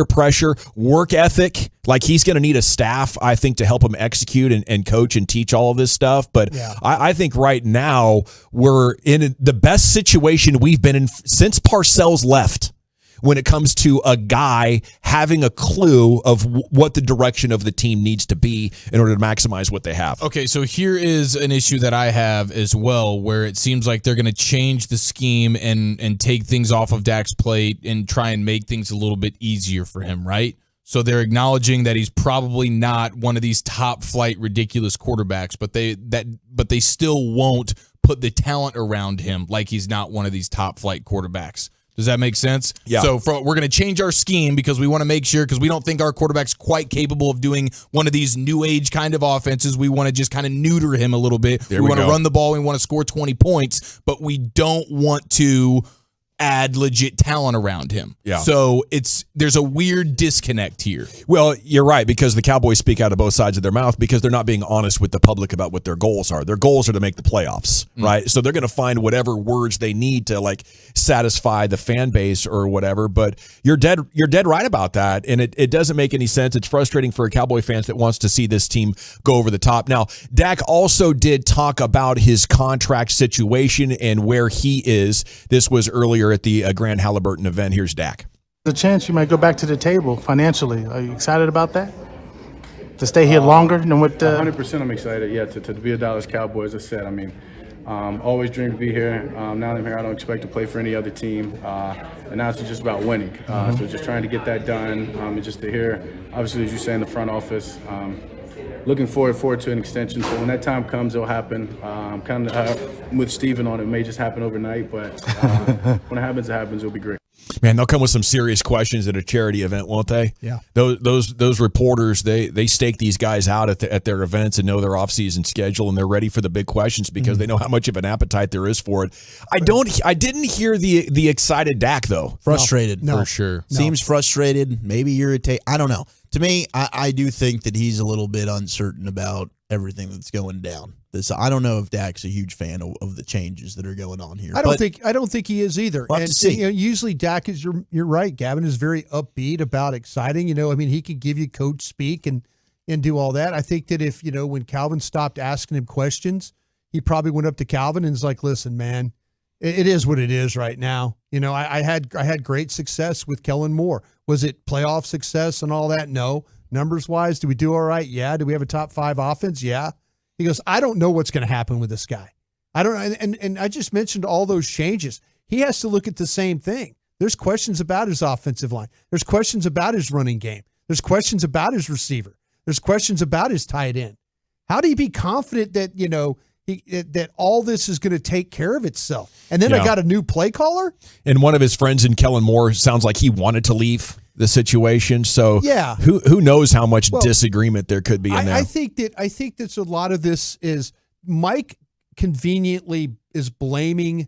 pressure, work ethic, like he's going to need a staff, I think, to help him execute and coach and teach all of this stuff. But yeah. I think right now we're in the best situation we've been in since Parcells left, when it comes to a guy having a clue of what the direction of the team needs to be in order to maximize what they have. Okay, so here is an issue that I have as well, where it seems like they're going to change the scheme and take things off of Dak's plate and try and make things a little bit easier for him, right? So they're acknowledging that he's probably not one of these top flight ridiculous quarterbacks, but they still won't put the talent around him like he's not one of these top flight quarterbacks. Does that make sense? Yeah. So we're going to change our scheme because we want to make sure, because we don't think our quarterback's quite capable of doing one of these new age kind of offenses. We want to just kind of neuter him a little bit. We want to run the ball. We want to score 20 points, but we don't want to add legit talent around him. Yeah. So there's a weird disconnect here. Well, you're right, because the Cowboys speak out of both sides of their mouth because they're not being honest with the public about what their goals are. Their goals are to make the playoffs, right? So they're going to find whatever words they need to like satisfy the fan base or whatever. But you're dead right about that, and it doesn't make any sense. It's frustrating for a Cowboy fans that wants to see this team go over the top. Now, Dak also did talk about his contract situation and where he is. This was earlier at the Grand Halliburton event. Here's Dak. There's a chance you might go back to the table financially. Are you excited about that? To stay here longer than what? 100% I'm excited, yeah, to be a Dallas Cowboy, as I said. I mean, always dreamed to be here. Now that I'm here, I don't expect to play for any other team. And now it's just about winning. So just trying to get that done and just to hear, obviously, as you say, in the front office, looking forward to an extension. So when that time comes, it'll happen. I'm kind of with Steven on it. It may just happen overnight, but when it happens, it'll be great. Man, they'll come with some serious questions at a charity event, won't they? Yeah. Those reporters, they stake these guys out at their events and know their off-season schedule, and they're ready for the big questions because they know how much of an appetite there is for it. I didn't hear the excited Dak though. Frustrated for sure. Seems frustrated, maybe irritated. I don't know. To me, I do think that he's a little bit uncertain about everything that's going down. I don't know if Dak's a huge fan of the changes that are going on here. I don't think he is either. We'll have to see. You know, usually Dak is you're right. Gavin is very upbeat about exciting. You know, I mean, he can give you coach speak and do all that. I think that if when Calvin stopped asking him questions, he probably went up to Calvin and was like, "Listen, man, it is what it is right now. You know, I had great success with Kellen Moore. Was it playoff success and all that? No. Numbers wise, do we do all right? Yeah. Do we have a top 5 offense? Yeah." He goes, "I don't know what's going to happen with this guy. I don't." And I just mentioned all those changes. He has to look at the same thing. There's questions about his offensive line. There's questions about his running game. There's questions about his receiver. There's questions about his tight end. How do you be confident that that all this is going to take care of itself? And then I got a new play caller. And one of his friends in Kellen Moore sounds like he wanted to leave the situation. So yeah, who knows how much disagreement there could be in there. I think that a lot of this is Mike conveniently is blaming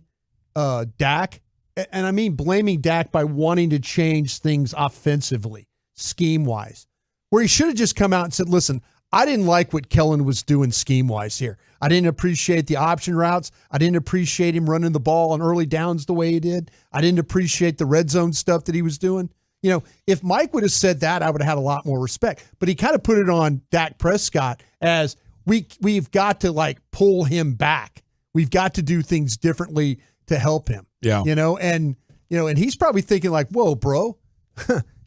Dak, and I mean blaming Dak by wanting to change things offensively, scheme wise, where he should have just come out and said, "Listen, I didn't like what Kellen was doing scheme wise here. I didn't appreciate the option routes. I didn't appreciate him running the ball on early downs the way he did. I didn't appreciate the red zone stuff that he was doing." You know, if Mike would have said that, I would have had a lot more respect. But he kind of put it on Dak Prescott as we've got to pull him back. We've got to do things differently to help him. Yeah. And he's probably thinking like, "Whoa, bro."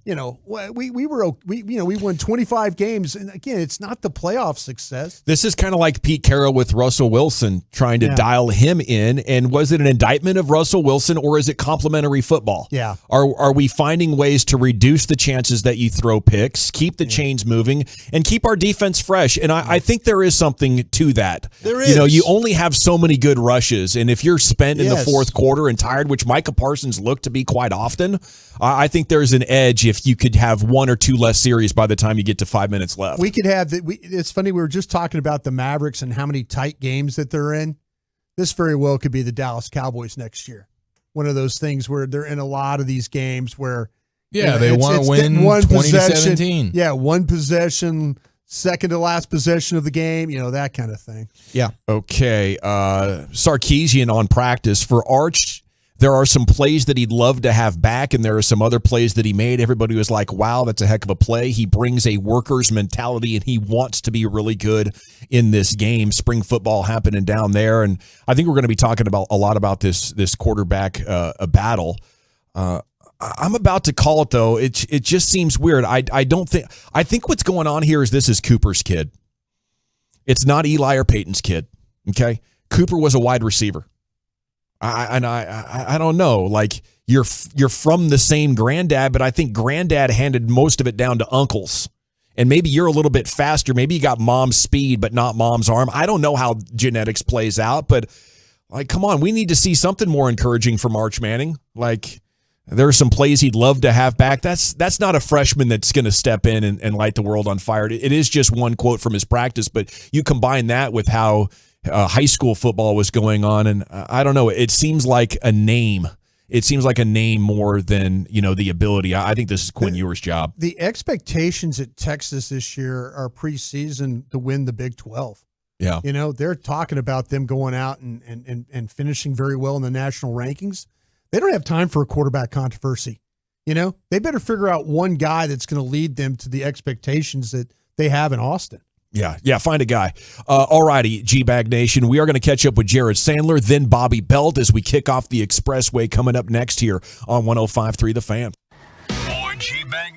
We won 25 games, and again, it's not the playoff success. This is kind of like Pete Carroll with Russell Wilson trying to dial him in. And was it an indictment of Russell Wilson, or is it complimentary football? Yeah. Are we finding ways to reduce the chances that you throw picks, keep the chains moving, and keep our defense fresh? And I think there is something to that. There is. You only have so many good rushes, and if you're spent in the fourth quarter and tired, which Micah Parsons looked to be quite often, I think there's an edge if you could have 1 or 2 less series by the time you get to 5 minutes left. We could have it's funny, we were just talking about the Mavericks and how many tight games that they're in. This very well could be the Dallas Cowboys next year. One of those things where they're in a lot of these games where they want to win 2017. Yeah, one possession, second to last possession of the game, that kind of thing. Yeah. Okay. Sarkisian on practice for Arch. There are some plays that he'd love to have back, and there are some other plays that he made. Everybody was like, wow, that's a heck of a play. He brings a worker's mentality, and he wants to be really good in this game. Spring football happening down there, and I think we're going to be talking about a lot about this quarterback battle. I'm about to call it, though. It just seems weird. I think what's going on here is this is Cooper's kid. It's not Eli or Peyton's kid, okay? Cooper was a wide receiver. I don't know. Like you're from the same granddad, but I think granddad handed most of it down to uncles. And maybe you're a little bit faster. Maybe you got mom's speed, but not mom's arm. I don't know how genetics plays out, but come on, we need to see something more encouraging from Arch Manning. There are some plays he'd love to have back. That's not a freshman that's going to step in and light the world on fire. It is just one quote from his practice, but you combine that with how high school football was going on, and I don't know. It seems like a name. It seems like a name more than the ability. I think this is Quinn Ewers' job. The expectations at Texas this year are preseason to win the Big 12. Yeah, they're talking about them going out and finishing very well in the national rankings. They don't have time for a quarterback controversy. They better figure out one guy that's going to lead them to the expectations that they have in Austin. Yeah, find a guy. All righty, G-Bag Nation. We are going to catch up with Jared Sandler, then Bobby Belt as we kick off the Expressway coming up next here on 105.3 The Fan. More G-Bag